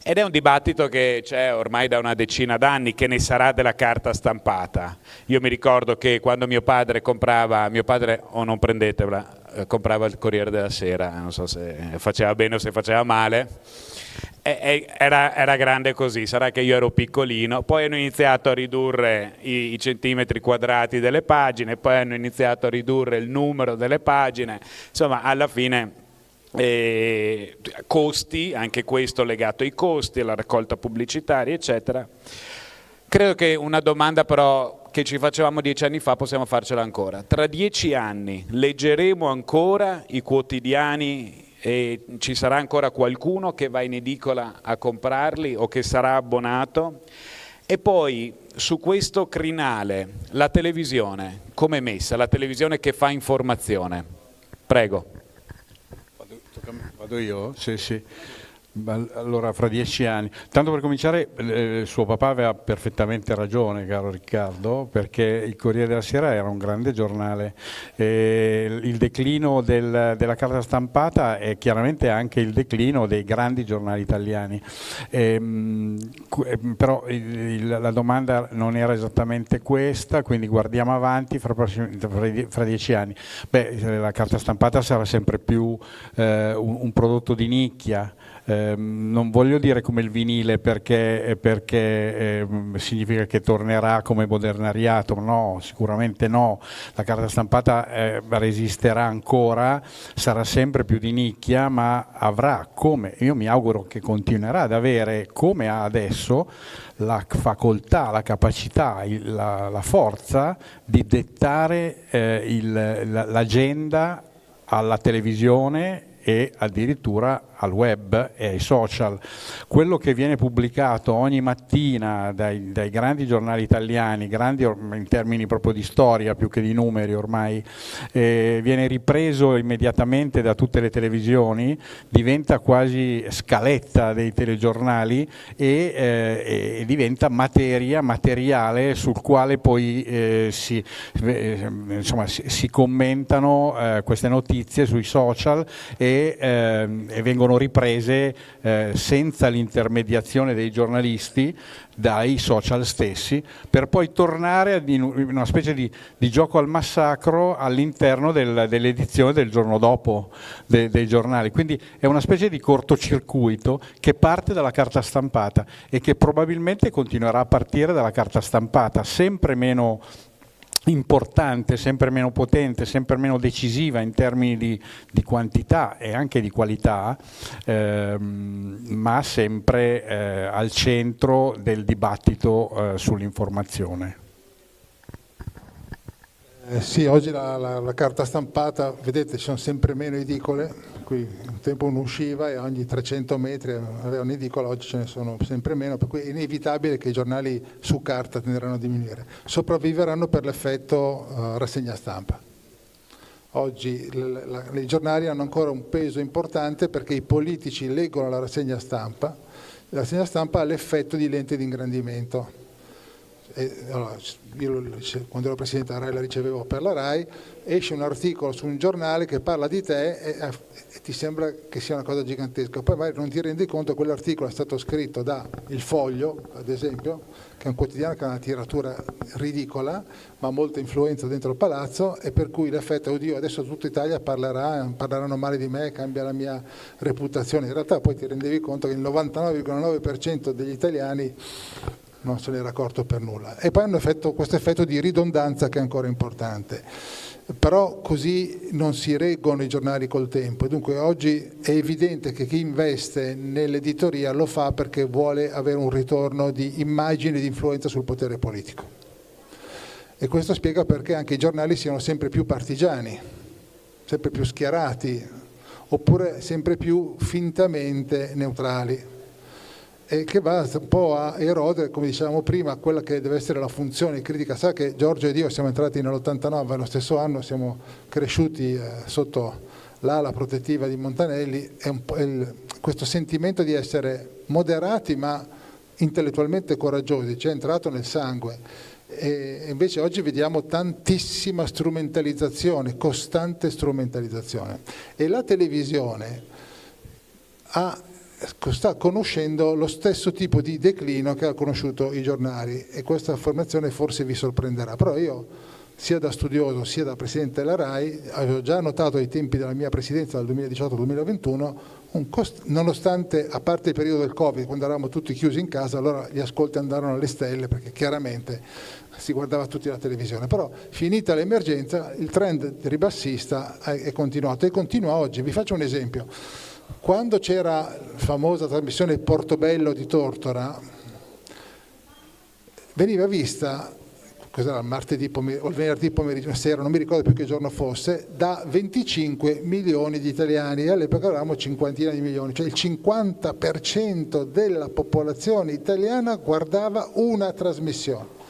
ed è un dibattito che c'è ormai da una decina d'anni, che ne sarà della carta stampata. Io mi ricordo che quando mio padre, o non prendetevela, comprava il Corriere della Sera, non so se faceva bene o se faceva male, era grande così, sarà che io ero piccolino, poi hanno iniziato a ridurre i centimetri quadrati delle pagine, poi hanno iniziato a ridurre il numero delle pagine, insomma alla fine costi, anche questo legato ai costi, alla raccolta pubblicitaria eccetera. Credo che una domanda però che ci facevamo 10 anni fa possiamo farcela ancora. Tra 10 anni leggeremo ancora i quotidiani e ci sarà ancora qualcuno che va in edicola a comprarli o che sarà abbonato? E poi su questo crinale la televisione come è messa? La televisione che fa informazione? Prego. Vado io? Sì. Allora, fra 10 anni. Tanto per cominciare, suo papà aveva perfettamente ragione, caro Riccardo, perché il Corriere della Sera era un grande giornale. Il declino della carta stampata è chiaramente anche il declino dei grandi giornali italiani. Però la domanda non era esattamente questa, quindi guardiamo avanti fra 10 anni. La carta stampata sarà sempre più un prodotto di nicchia. non voglio dire come il vinile perché significa che tornerà come modernariato, no, sicuramente no, la carta stampata resisterà ancora, sarà sempre più di nicchia, ma avrà, come io mi auguro che continuerà ad avere, come ha adesso, la facoltà, la capacità, la forza di dettare l'agenda alla televisione e addirittura al web e ai social. Quello che viene pubblicato ogni mattina dai grandi giornali italiani, grandi in termini proprio di storia più che di numeri ormai, viene ripreso immediatamente da tutte le televisioni, diventa quasi scaletta dei telegiornali e diventa materiale sul quale poi si commentano queste notizie sui social e vengono riprese senza l'intermediazione dei giornalisti dai social stessi, per poi tornare in una specie di gioco al massacro all'interno dell'edizione del giorno dopo dei giornali. Quindi è una specie di cortocircuito che parte dalla carta stampata e che probabilmente continuerà a partire dalla carta stampata, sempre meno importante, sempre meno potente, sempre meno decisiva in termini di quantità e anche di qualità, ma sempre al centro del dibattito sull'informazione. Sì, oggi la carta stampata, vedete, ci sono sempre meno edicole. Qui un tempo uno usciva e ogni 300 metri aveva un'edicola, oggi ce ne sono sempre meno, per cui è inevitabile che i giornali su carta tenderanno a diminuire. Sopravviveranno per l'effetto rassegna stampa. Oggi i giornali hanno ancora un peso importante perché i politici leggono la rassegna stampa ha l'effetto di lente di ingrandimento. Allora, io quando ero presidente della RAI la ricevevo per la RAI, esce un articolo su un giornale che parla di te e ti sembra che sia una cosa gigantesca, poi magari non ti rendi conto che quell'articolo è stato scritto da Il Foglio, ad esempio, che è un quotidiano che ha una tiratura ridicola ma ha molta influenza dentro il palazzo, e per cui l'effetto è: oddio, adesso tutta Italia parleranno male di me, cambia la mia reputazione. In realtà poi ti rendevi conto che il 99,9% degli italiani non se n'era accorto per nulla, e poi hanno questo effetto di ridondanza che è ancora importante. Però così non si reggono i giornali col tempo, dunque oggi è evidente che chi investe nell'editoria lo fa perché vuole avere un ritorno di immagine e di influenza sul potere politico, e questo spiega perché anche i giornali siano sempre più partigiani, sempre più schierati, oppure sempre più fintamente neutrali, e che va un po' a erodere, come dicevamo prima, quella che deve essere la funzione critica. Sa che Giorgio ed io siamo entrati nell'89, lo stesso anno, siamo cresciuti sotto l'ala protettiva di Montanelli, questo sentimento di essere moderati ma intellettualmente coraggiosi ci è entrato nel sangue, e invece oggi vediamo tantissima strumentalizzazione, costante strumentalizzazione, e la televisione sta conoscendo lo stesso tipo di declino che ha conosciuto i giornali, e questa affermazione forse vi sorprenderà, però io, sia da studioso sia da presidente della RAI, avevo già notato ai tempi della mia presidenza dal 2018-2021 nonostante, a parte il periodo del Covid, quando eravamo tutti chiusi in casa, allora gli ascolti andarono alle stelle perché chiaramente si guardava tutti la televisione, però finita l'emergenza il trend ribassista è continuato e continua oggi. Vi faccio un esempio: quando c'era la famosa trasmissione Portobello di Tortora, veniva vista, cos'era, il martedì pomeriggio o il venerdì pomeriggio, sera, non mi ricordo più che giorno fosse, da 25 milioni di italiani, e all'epoca eravamo cinquantina di milioni, cioè il 50% della popolazione italiana guardava una trasmissione.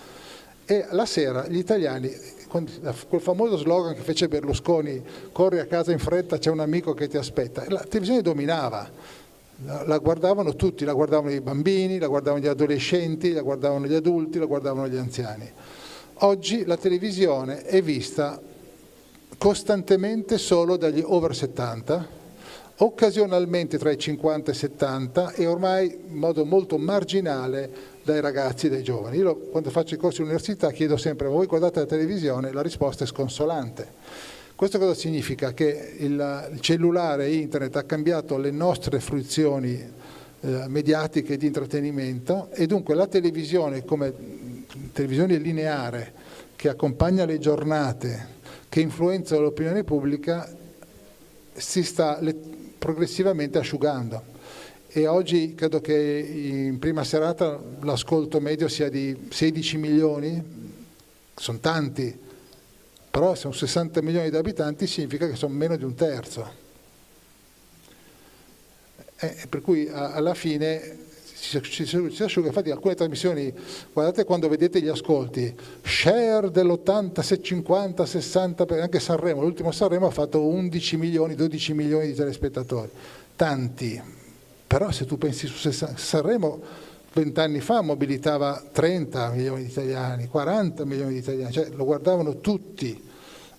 E la sera gli italiani, quel famoso slogan che fece Berlusconi, corri a casa in fretta, c'è un amico che ti aspetta, la televisione dominava, la guardavano tutti, la guardavano i bambini, la guardavano gli adolescenti, la guardavano gli adulti, la guardavano gli anziani. Oggi la televisione è vista costantemente solo dagli over 70, occasionalmente tra i 50 e i 70 e ormai in modo molto marginale dai ragazzi e dai giovani. Io quando faccio i corsi all'università chiedo sempre: voi guardate la televisione? La risposta è sconsolante. Questo cosa significa? Che il cellulare e internet ha cambiato le nostre fruizioni mediatiche di intrattenimento, e dunque la televisione come televisione lineare che accompagna le giornate, che influenza l'opinione pubblica, si sta progressivamente asciugando. E oggi credo che in prima serata l'ascolto medio sia di 16 milioni, sono tanti, però sono 60 milioni di abitanti, significa che sono meno di un terzo. Per cui alla fine si asciuga. Infatti alcune trasmissioni, guardate quando vedete gli ascolti, share dell'80, 50, 60, anche Sanremo, l'ultimo Sanremo ha fatto 11 milioni, 12 milioni di telespettatori, tanti, però se tu pensi su Sanremo 20 anni fa mobilitava 30 milioni di italiani, 40 milioni di italiani, cioè lo guardavano tutti.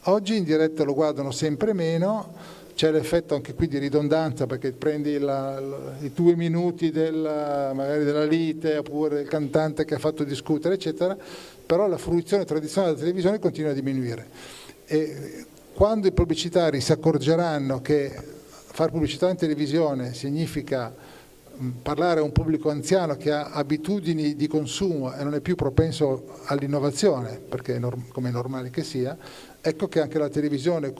Oggi in diretta lo guardano sempre meno. C'è l'effetto anche qui di ridondanza, perché prendi i 2 minuti magari della lite oppure del cantante che ha fatto discutere eccetera, però la fruizione tradizionale della televisione continua a diminuire, e quando i pubblicitari si accorgeranno che fare pubblicità in televisione significa parlare a un pubblico anziano che ha abitudini di consumo e non è più propenso all'innovazione, perché come è normale che sia, ecco che anche la televisione,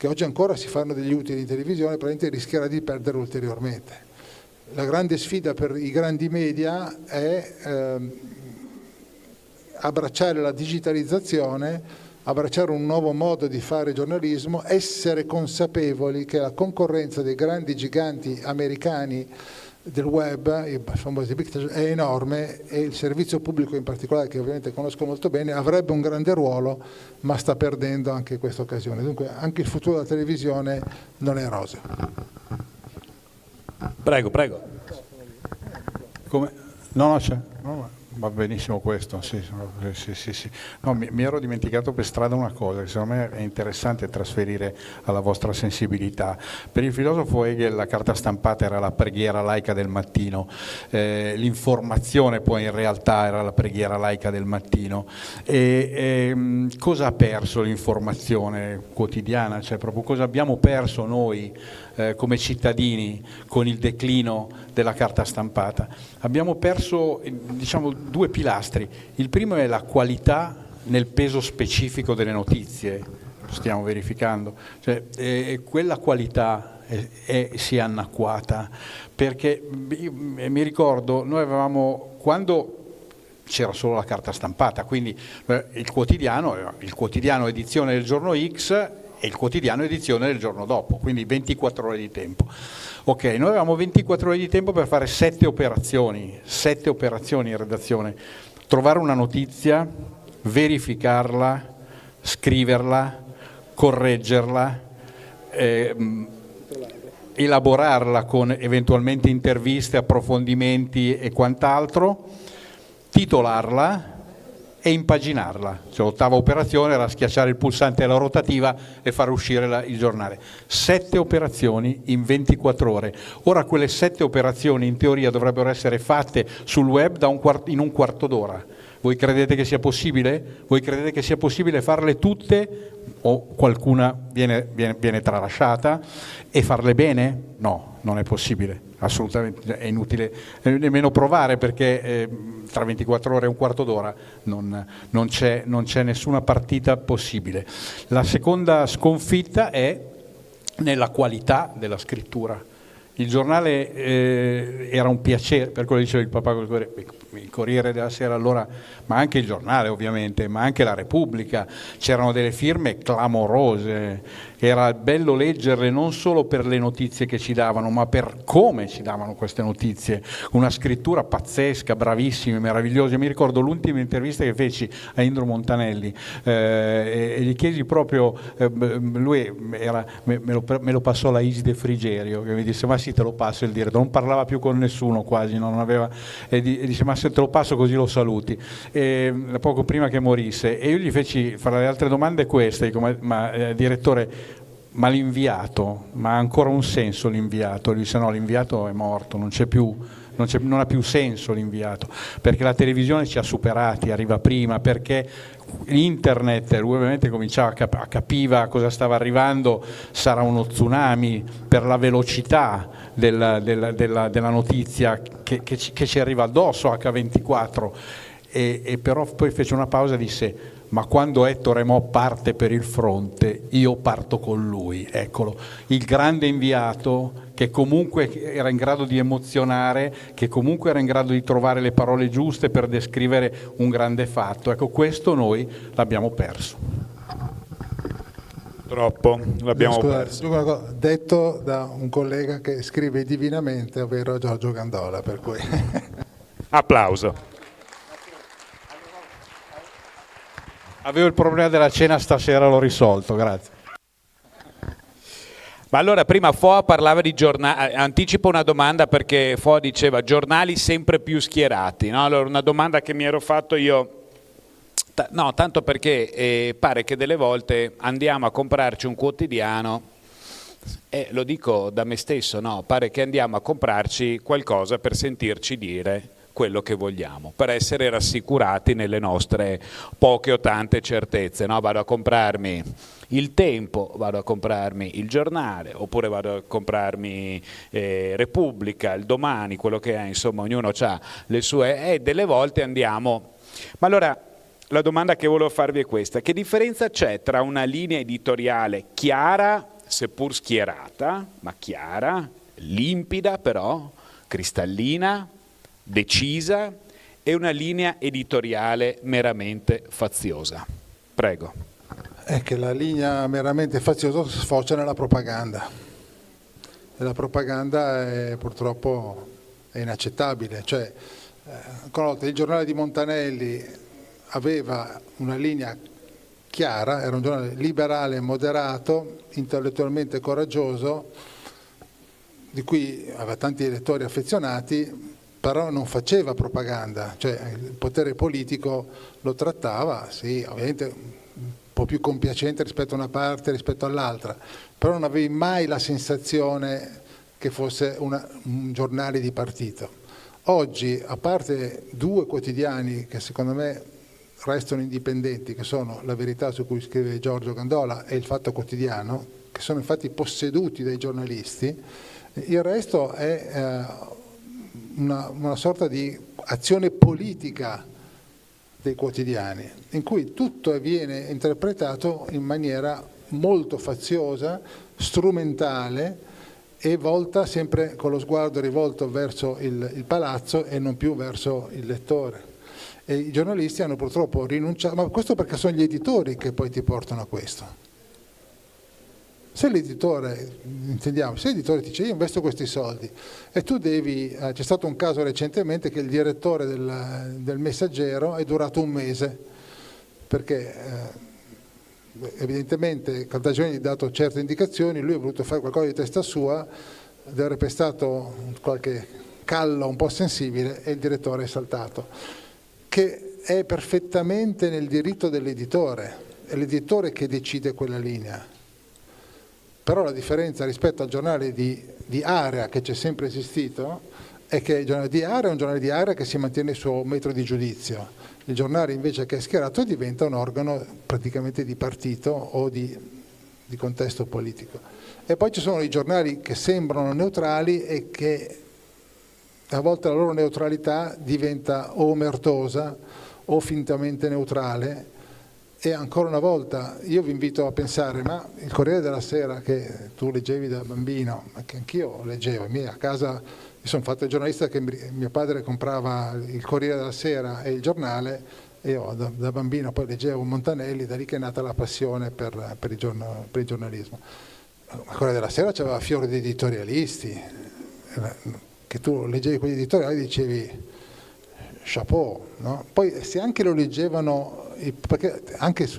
che oggi ancora si fanno degli utili in televisione, probabilmente rischierà di perdere ulteriormente. La grande sfida per i grandi media è abbracciare la digitalizzazione, abbracciare un nuovo modo di fare giornalismo, essere consapevoli che la concorrenza dei grandi giganti americani del web, i famosi big tech, è enorme, e il servizio pubblico in particolare, che ovviamente conosco molto bene, avrebbe un grande ruolo, ma sta perdendo anche questa occasione. Dunque anche il futuro della televisione non è roseo. Prego. Come? No, c'è. No, va benissimo questo, sì. No, mi ero dimenticato per strada una cosa che secondo me è interessante trasferire alla vostra sensibilità. Per il filosofo Hegel la carta stampata era la preghiera laica del mattino, l'informazione poi in realtà era la preghiera laica del mattino. Cosa ha perso l'informazione quotidiana? Cioè proprio cosa abbiamo perso noi come cittadini con il declino della carta stampata? Abbiamo perso, diciamo, 2 pilastri. Il primo è la qualità nel peso specifico delle notizie, stiamo verificando, cioè, quella qualità si è anacquata, perché mi ricordo, noi avevamo, quando c'era solo la carta stampata, quindi il quotidiano edizione del giorno X e il quotidiano edizione del giorno dopo, quindi 24 ore di tempo. Ok, noi avevamo 24 ore di tempo per fare 7 operazioni in redazione: trovare una notizia, verificarla, scriverla, correggerla, elaborarla con eventualmente interviste, approfondimenti e quant'altro, titolarla e impaginarla. Cioè, l'ottava operazione era schiacciare il pulsante della rotativa e far uscire il giornale. 7 operazioni in 24 ore. Ora quelle 7 operazioni in teoria dovrebbero essere fatte sul web in un quarto d'ora. Voi credete che sia possibile? Voi credete che sia possibile farle tutte o qualcuna viene tralasciata, e farle bene? No, non è possibile, assolutamente, è inutile nemmeno provare, perché tra 24 ore e un quarto d'ora non c'è nessuna partita possibile. La seconda sconfitta è nella qualità della scrittura. Il giornale era un piacere, per quello diceva il papà il Corriere della Sera allora, ma anche il giornale ovviamente, ma anche la Repubblica, c'erano delle firme clamorose, era bello leggerle non solo per le notizie che ci davano, ma per come ci davano queste notizie, una scrittura pazzesca, bravissimi, meravigliosi. Mi ricordo l'ultima intervista che feci a Indro Montanelli e gli chiesi proprio, lui me lo passò la Iside Frigerio, che mi disse: ma sì, te lo passo il diretto, non parlava più con nessuno quasi, non aveva, e dice: ma se te lo passo così lo saluti, poco prima che morisse. E io gli feci fra le altre domande queste, dico: ma direttore, ma l'inviato, ma ha ancora un senso l'inviato? Lui disse: no, l'inviato è morto, non c'è più, non ha più senso l'inviato, perché la televisione ci ha superati, arriva prima, perché internet, lui ovviamente capiva cosa stava arrivando, sarà uno tsunami per la velocità della notizia che ci arriva addosso H24, e però poi fece una pausa e disse: ma quando Ettore Mo parte per il fronte, io parto con lui. Eccolo, il grande inviato che comunque era in grado di emozionare, che comunque era in grado di trovare le parole giuste per descrivere un grande fatto. Ecco, questo noi l'abbiamo perso. Troppo, l'abbiamo perso. Detto da un collega che scrive divinamente, ovvero Giorgio Gandola, per cui... Applauso. Avevo il problema della cena, stasera l'ho risolto, grazie. Ma allora prima Foa parlava di giornali, anticipo una domanda perché Foa diceva giornali sempre più schierati, no? Allora una domanda che mi ero fatto io, no, tanto perché pare che delle volte andiamo a comprarci un quotidiano, e lo dico da me stesso, no? Pare che andiamo a comprarci qualcosa per sentirci dire quello che vogliamo, per essere rassicurati nelle nostre poche o tante certezze, no? Vado a comprarmi il Tempo, vado a comprarmi il Giornale, oppure vado a comprarmi Repubblica, il Domani, quello che è, insomma ognuno ha le sue, e delle volte andiamo. Ma allora la domanda che volevo farvi è questa: che differenza c'è tra una linea editoriale chiara, seppur schierata, ma chiara, limpida però, cristallina, decisa, e una linea editoriale meramente faziosa? Prego. È che la linea meramente faziosa sfocia nella propaganda, e la propaganda purtroppo è inaccettabile. Cioè, ancora una volta, il giornale di Montanelli aveva una linea chiara, era un giornale liberale, moderato, intellettualmente coraggioso, di cui aveva tanti lettori affezionati, però non faceva propaganda, cioè il potere politico lo trattava, sì, ovviamente un po' più compiacente rispetto a una parte, rispetto all'altra, però non avevi mai la sensazione che fosse un giornale di partito. Oggi, a parte 2 quotidiani che secondo me restano indipendenti, che sono La Verità, su cui scrive Giorgio Gandola, e Il Fatto Quotidiano, che sono infatti posseduti dai giornalisti, il resto è una sorta di azione politica dei quotidiani, in cui tutto viene interpretato in maniera molto faziosa, strumentale, e volta sempre con lo sguardo rivolto verso il palazzo e non più verso il lettore. E i giornalisti hanno purtroppo rinunciato, ma questo perché sono gli editori che poi ti portano a questo. Se l'editore, intendiamo, se l'editore ti dice io investo questi soldi e tu devi, c'è stato un caso recentemente che il direttore del Messaggero è durato un mese, perché evidentemente Caltagirone gli ha dato certe indicazioni, lui ha voluto fare qualcosa di testa sua, deve aver pestato qualche callo un po' sensibile e il direttore è saltato, che è perfettamente nel diritto dell'editore, è l'editore che decide quella linea. Però la differenza rispetto al giornale di area che c'è sempre esistito è che il giornale di area è un giornale di area che si mantiene il suo metro di giudizio. Il giornale invece che è schierato diventa un organo praticamente di partito o di contesto politico. E poi ci sono i giornali che sembrano neutrali e che a volte la loro neutralità diventa o omertosa o fintamente neutrale. E ancora una volta io vi invito a pensare, ma il Corriere della Sera che tu leggevi da bambino, ma che anch'io leggevo, a casa mi sono fatto il giornalista che mio padre comprava il Corriere della Sera e il giornale, e io da bambino poi leggevo Montanelli, da lì che è nata la passione per il giornalismo. Il Corriere della Sera c'aveva fiori di editorialisti, che tu leggevi quegli editoriali e dicevi chapeau, no? Poi se anche lo leggevano, perché anche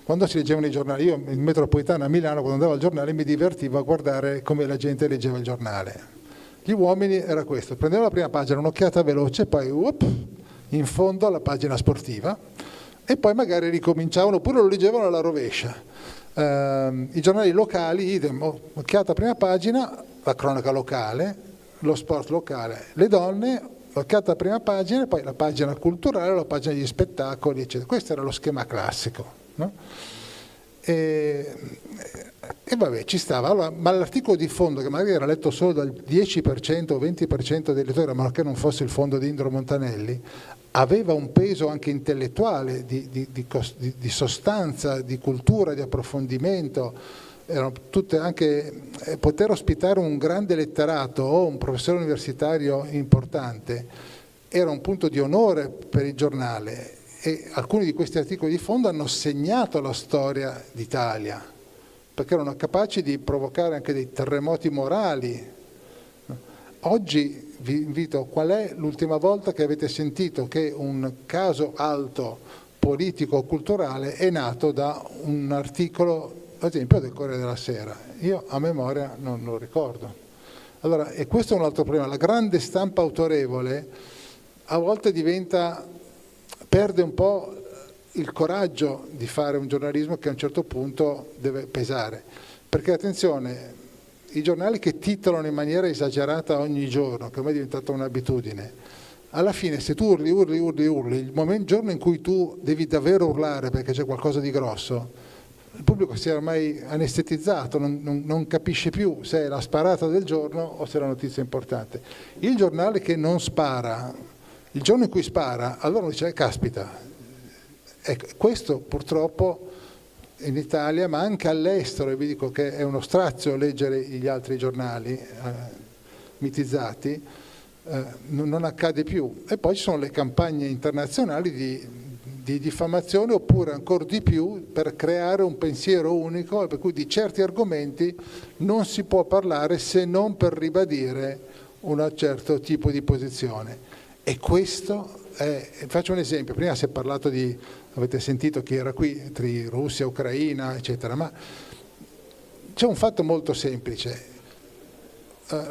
quando si leggevano i giornali, io in metropolitana a Milano quando andavo al giornale mi divertivo a guardare come la gente leggeva il giornale. Gli uomini era questo, prendevano la prima pagina, un'occhiata veloce, poi in fondo alla pagina sportiva, e poi magari ricominciavano oppure lo leggevano alla rovescia. I giornali locali, idem, occhiata prima pagina, la cronaca locale, lo sport locale. Le donne, bloccata la prima pagina, poi la pagina culturale, la pagina degli spettacoli, eccetera. Questo era lo schema classico, no? E vabbè, ci stava. Allora, ma l'articolo di fondo, che magari era letto solo dal 10% o 20% dei lettori, ma che non fosse il fondo di Indro Montanelli, aveva un peso anche intellettuale, di sostanza, di cultura, di approfondimento. Erano tutte anche, poter ospitare un grande letterato o un professore universitario importante era un punto di onore per il giornale, e alcuni di questi articoli di fondo hanno segnato la storia d'Italia, perché erano capaci di provocare anche dei terremoti morali. Oggi vi invito, qual è l'ultima volta che avete sentito che un caso alto politico o culturale è nato da un articolo, ad esempio, del Corriere della Sera? Io a memoria non lo ricordo. Allora, e questo è un altro problema, la grande stampa autorevole a volte perde un po' il coraggio di fare un giornalismo che a un certo punto deve pesare, perché attenzione, i giornali che titolano in maniera esagerata ogni giorno, che ormai è diventata un'abitudine, alla fine se tu urli, il giorno in cui tu devi davvero urlare perché c'è qualcosa di grosso, il pubblico si è ormai anestetizzato, non capisce più se è la sparata del giorno o se è la notizia importante. Il giornale che non spara, il giorno in cui spara, allora uno dice, caspita, ecco, questo purtroppo in Italia, ma anche all'estero, e vi dico che è uno strazio leggere gli altri giornali mitizzati, non accade più. E poi ci sono le campagne internazionali di diffamazione, oppure ancora di più per creare un pensiero unico, per cui di certi argomenti non si può parlare se non per ribadire un certo tipo di posizione. E questo è, faccio un esempio, prima si è parlato di, avete sentito chi era qui, tra Russia, Ucraina, eccetera, ma c'è un fatto molto semplice.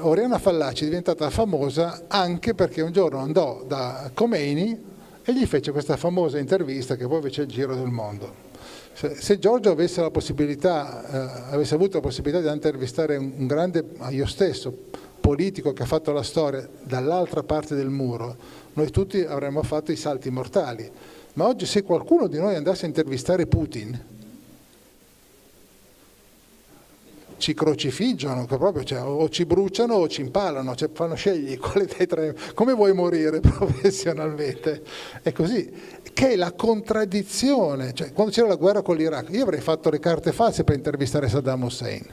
Oriana Fallaci è diventata famosa anche perché un giorno andò da Khomeini e gli fece questa famosa intervista che poi fece il giro del mondo. Se Giorgio avesse avuto la possibilità di intervistare un grande, io stesso, politico che ha fatto la storia dall'altra parte del muro, noi tutti avremmo fatto i salti mortali. Ma oggi se qualcuno di noi andasse a intervistare Putin, ci crocifiggono, proprio, cioè, o ci bruciano o ci impalano, cioè, fanno scegli quale dei tre, come vuoi morire professionalmente. È così, che è la contraddizione. Cioè, quando c'era la guerra con l'Iraq, io avrei fatto le carte false per intervistare Saddam Hussein.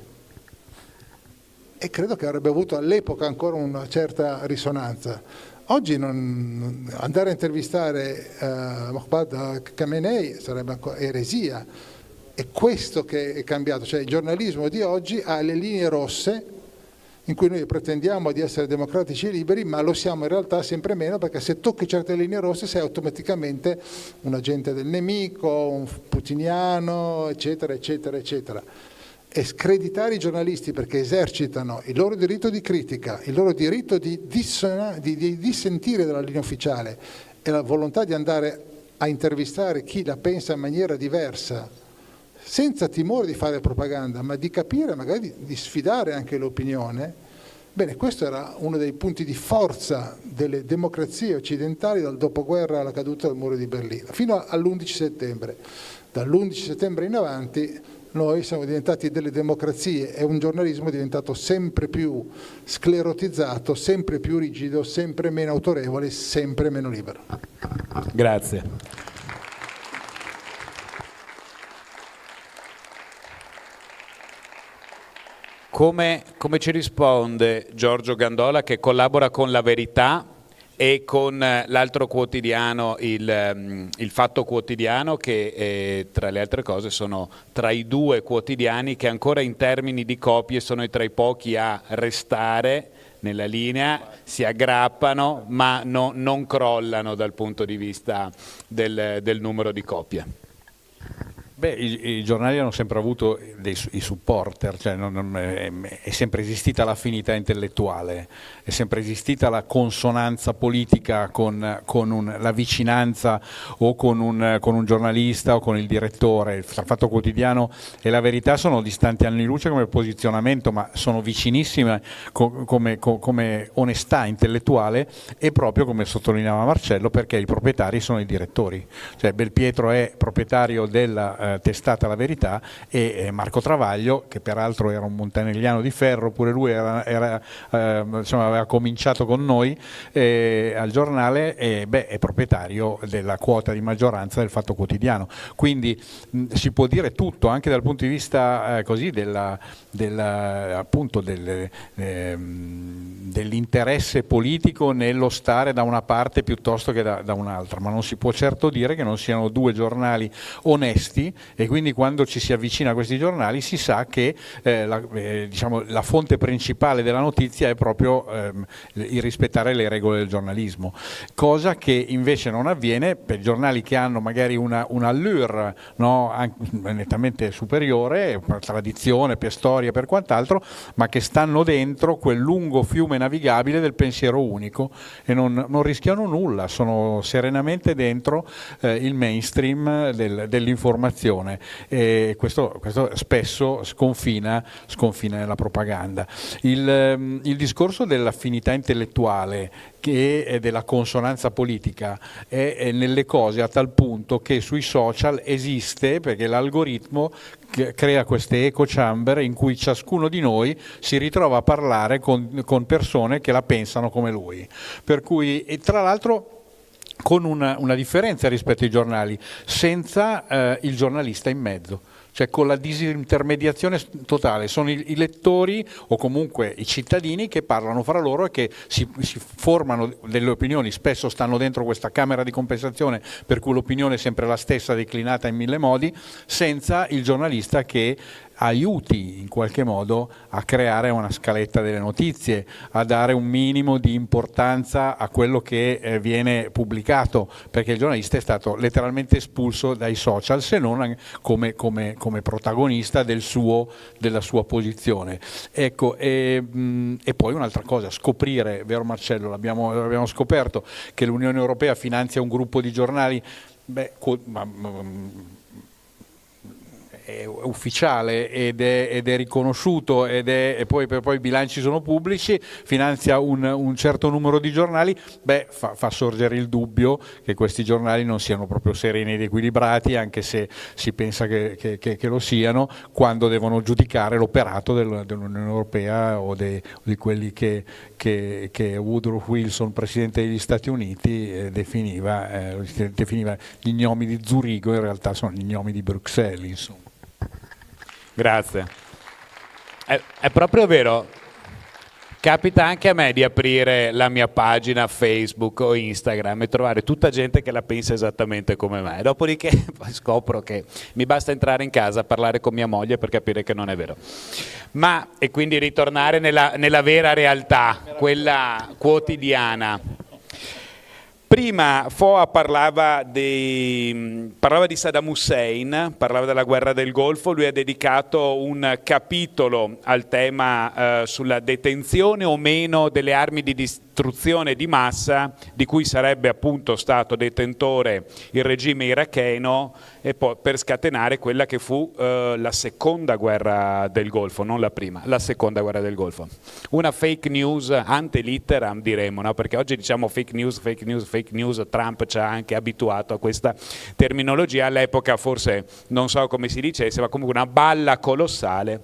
E credo che avrebbe avuto all'epoca ancora una certa risonanza. Oggi andare a intervistare Mohammad Khamenei sarebbe eresia. È questo che è cambiato, cioè il giornalismo di oggi ha le linee rosse in cui noi pretendiamo di essere democratici e liberi, ma lo siamo in realtà sempre meno, perché se tocchi certe linee rosse sei automaticamente un agente del nemico, un putiniano, eccetera, eccetera, eccetera. E screditare i giornalisti perché esercitano il loro diritto di critica, il loro diritto di dissentire dalla linea ufficiale e la volontà di andare a intervistare chi la pensa in maniera diversa, senza timore di fare propaganda, ma di capire, magari di sfidare anche l'opinione. Bene, questo era uno dei punti di forza delle democrazie occidentali dal dopoguerra alla caduta del muro di Berlino, fino all'11 settembre. Dall'11 settembre in avanti noi siamo diventati delle democrazie e un giornalismo è diventato sempre più sclerotizzato, sempre più rigido, sempre meno autorevole, sempre meno libero. Grazie. Come ci risponde Giorgio Gandola, che collabora con La Verità e con l'altro quotidiano, il Fatto Quotidiano, che tra le altre cose sono tra i due quotidiani che ancora in termini di copie sono tra i pochi a restare nella linea, si aggrappano ma non crollano dal punto di vista del numero di copie? Beh, i giornali hanno sempre avuto i supporter, cioè è sempre esistita l'affinità intellettuale, è sempre esistita la consonanza politica con la vicinanza o con un giornalista o con il direttore. Il Fatto Quotidiano e La Verità sono distanti anni luce come posizionamento, ma sono vicinissime come onestà intellettuale, e proprio come sottolineava Marcello, perché i proprietari sono i direttori. Cioè Belpietro è proprietario della testata La Verità, e Marco Travaglio, che peraltro era un montanegliano di ferro, pure lui aveva cominciato con noi al giornale, è proprietario della quota di maggioranza del Fatto Quotidiano. Quindi si può dire tutto, anche dal punto di vista appunto dell'interesse politico nello stare da una parte piuttosto che da un'altra, ma non si può certo dire che non siano due giornali onesti, e quindi quando ci si avvicina a questi giornali si sa che la fonte principale della notizia è proprio il rispettare le regole del giornalismo, cosa che invece non avviene per giornali che hanno magari una allure, no, nettamente superiore per tradizione, per storia, per quant'altro, ma che stanno dentro quel lungo fiume navigabile del pensiero unico e non rischiano nulla, sono serenamente dentro il mainstream dell'informazione, e questo spesso sconfina nella propaganda. Il discorso dell'affinità intellettuale e della consonanza politica è nelle cose a tal punto che sui social esiste, perché l'algoritmo crea queste echo chamber in cui ciascuno di noi si ritrova a parlare con persone che la pensano come lui, per cui, e tra l'altro con una differenza rispetto ai giornali, senza il giornalista in mezzo, cioè con la disintermediazione totale. Sono i lettori o comunque i cittadini che parlano fra loro e che si formano delle opinioni, spesso stanno dentro questa camera di compensazione per cui l'opinione è sempre la stessa, declinata in 1000 modi, senza il giornalista che aiuti in qualche modo a creare una scaletta delle notizie, a dare un minimo di importanza a quello che viene pubblicato, perché il giornalista è stato letteralmente espulso dai social, se non come protagonista della sua posizione. Ecco, e poi un'altra cosa, scoprire, vero Marcello, l'abbiamo scoperto, che l'Unione Europea finanzia un gruppo di giornali, è ufficiale ed è riconosciuto, e poi i bilanci sono pubblici, finanzia un certo numero di giornali, fa sorgere il dubbio che questi giornali non siano proprio sereni ed equilibrati, anche se si pensa che lo siano, quando devono giudicare l'operato dell'Unione Europea o di quelli che Woodrow Wilson, presidente degli Stati Uniti, definiva gli gnomi di Zurigo, in realtà sono gli gnomi di Bruxelles, insomma. Grazie. È proprio vero. Capita anche a me di aprire la mia pagina Facebook o Instagram e trovare tutta gente che la pensa esattamente come me. Dopodiché poi scopro che mi basta entrare in casa a parlare con mia moglie per capire che non è vero. E quindi ritornare nella vera realtà, quella quotidiana. Prima Foa parlava di Saddam Hussein, parlava della guerra del Golfo, lui ha dedicato un capitolo al tema sulla detenzione o meno delle armi di distruzione di massa di cui sarebbe appunto stato detentore il regime iracheno, e poi per scatenare quella che fu la seconda guerra del Golfo, non la prima, la seconda guerra del Golfo. Una fake news ante litteram, diremmo, no? Perché oggi diciamo fake news, Trump ci ha anche abituato a questa terminologia, all'epoca forse non so come si dicesse, ma comunque una balla colossale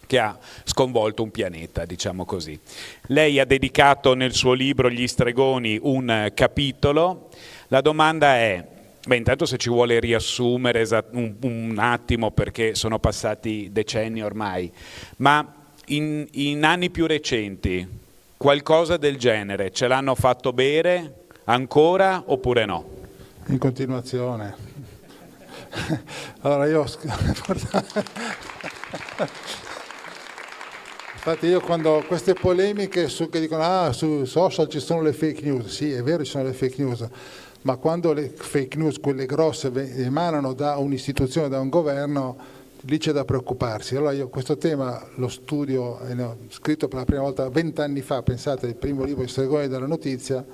che ha sconvolto un pianeta, diciamo così. Lei ha dedicato nel suo libro Gli stregoni un capitolo. La domanda è, intanto se ci vuole riassumere un attimo, perché sono passati decenni ormai, ma in anni più recenti qualcosa del genere ce l'hanno fatto bere ancora oppure no? In continuazione. Allora infatti io quando queste polemiche che dicono su social ci sono le fake news, sì è vero ci sono le fake news, ma quando le fake news, quelle grosse, emanano da un'istituzione, da un governo, lì c'è da preoccuparsi. Allora io questo tema lo studio, ne ho scritto per la prima volta 20 anni fa, pensate, il primo libro, I Stregoni della Notizia,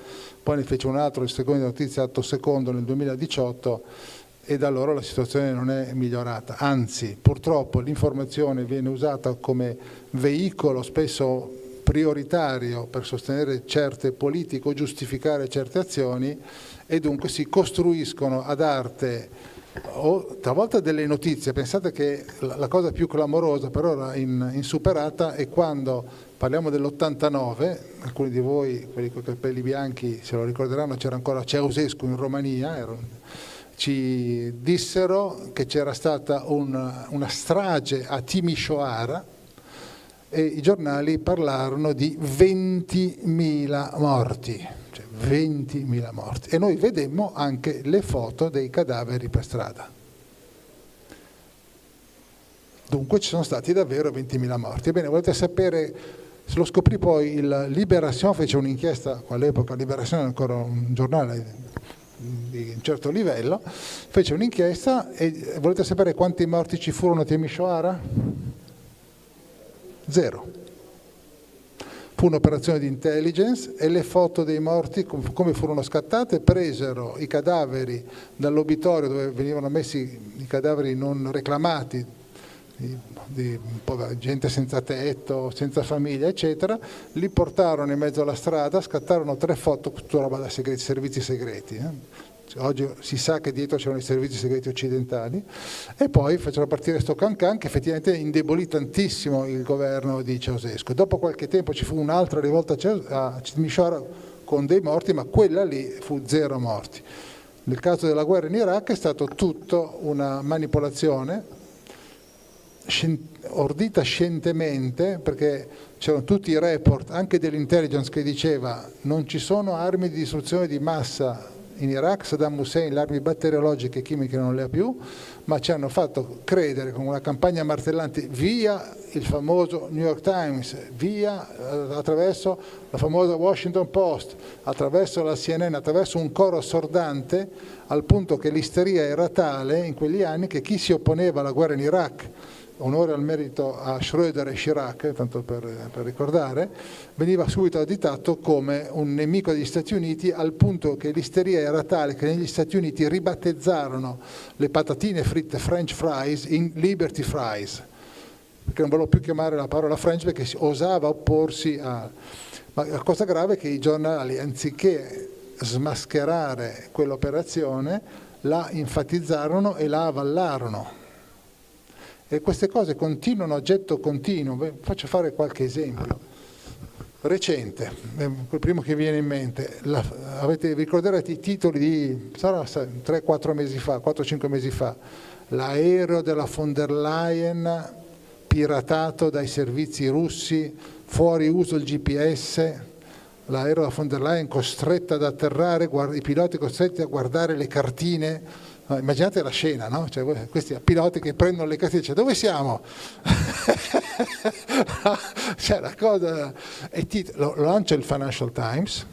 poi ne fece un altro, I Stregoni della Notizia, atto secondo, nel 2018, e da allora la situazione non è migliorata, anzi purtroppo l'informazione viene usata come veicolo spesso prioritario per sostenere certe politiche o giustificare certe azioni, e dunque si costruiscono ad arte o talvolta delle notizie. Pensate che la cosa più clamorosa, per ora insuperata, è quando parliamo dell'89, alcuni di voi, quelli con i capelli bianchi, se lo ricorderanno, c'era ancora Ceausescu in Romania, ci dissero che c'era stata una strage a Timișoara e i giornali parlarono di 20.000 morti, cioè 20.000 morti, e noi vedemmo anche le foto dei cadaveri per strada. Dunque ci sono stati davvero 20.000 morti. Ebbene, volete sapere, se lo scoprì poi il Libération, fece un'inchiesta, all'epoca Libération era ancora un giornale di un certo livello, fece un'inchiesta, e volete sapere quanti morti ci furono a Timișoara? 0. Fu un'operazione di intelligence e le foto dei morti, come furono scattate, presero i cadaveri dall'obitorio dove venivano messi i cadaveri non reclamati, di gente senza tetto, senza famiglia, eccetera, li portarono in mezzo alla strada, scattarono 3 foto, tutta roba da servizi segreti. Oggi si sa che dietro c'erano i servizi segreti occidentali, e poi fecero partire sto cancan che effettivamente indebolì tantissimo il governo di Ceausescu. Dopo qualche tempo ci fu un'altra rivolta a Timișoara con dei morti, ma quella lì fu 0 morti. Nel caso della guerra in Iraq è stato tutto una manipolazione ordita scientemente, perché c'erano tutti i report anche dell'intelligence che diceva non ci sono armi di distruzione di massa in Iraq, Saddam Hussein le armi batteriologiche e chimiche non le ha più, ma ci hanno fatto credere con una campagna martellante via il famoso New York Times, via attraverso la famosa Washington Post, attraverso la CNN, attraverso un coro assordante, al punto che l'isteria era tale in quegli anni che chi si opponeva alla guerra in Iraq, onore al merito a Schröder e Chirac, tanto per ricordare, veniva subito additato come un nemico degli Stati Uniti, al punto che l'isteria era tale che negli Stati Uniti ribattezzarono le patatine fritte French fries in Liberty fries, perché non volevo più chiamare la parola French perché si osava opporsi a... Ma la cosa grave è che i giornali, anziché smascherare quell'operazione, la enfatizzarono e la avallarono. E queste cose continuano a getto continuo. Faccio fare qualche esempio recente, il primo che viene in mente. Vi ricorderete i titoli di 3-4 mesi fa, 4-5 mesi fa, l'aereo della von der Leyen piratato dai servizi russi, fuori uso il GPS, l'aereo della von der Leyen costretta ad atterrare, i piloti costretti a guardare le cartine. No, immaginate la scena, no? Cioè, questi piloti che prendono le cartine e dicono dove siamo? Cioè, la cosa lo lancia il Financial Times,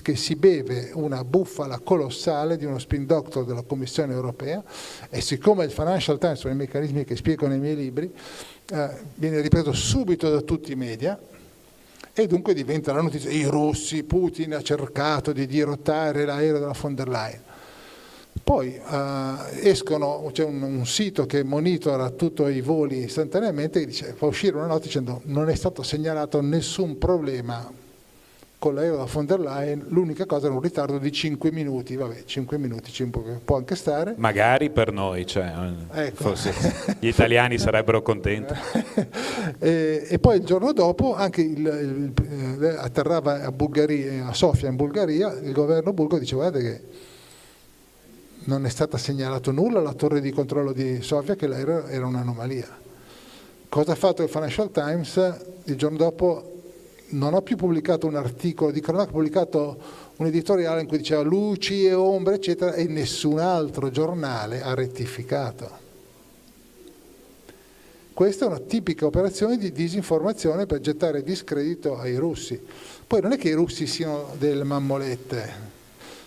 che si beve una bufala colossale di uno spin doctor della Commissione europea, e siccome il Financial Times sono i meccanismi che spiego nei miei libri, viene ripreso subito da tutti i media, e dunque diventa la notizia: i russi, Putin ha cercato di dirottare l'aereo della von der Leyen. Poi c'è un sito che monitora tutti i voli istantaneamente, che fa uscire una nota dicendo non è stato segnalato nessun problema con l'aereo della von der Leyen, l'unica cosa era un ritardo di 5 minuti, vabbè, 5 minuti può anche stare. Magari per noi, ecco. Forse gli italiani sarebbero contenti. E poi il giorno dopo anche atterrava a Sofia in Bulgaria, il governo bulgaro diceva guarda che non è stata segnalato nulla alla torre di controllo di Sofia che l'aereo era un'anomalia. Cosa ha fatto il Financial Times? Il giorno dopo non ha più pubblicato un articolo di cronaca, ha pubblicato un editoriale in cui diceva luci e ombre eccetera, e nessun altro giornale ha rettificato. Questa è una tipica operazione di disinformazione per gettare discredito ai russi. Poi non è che i russi siano delle mammolette.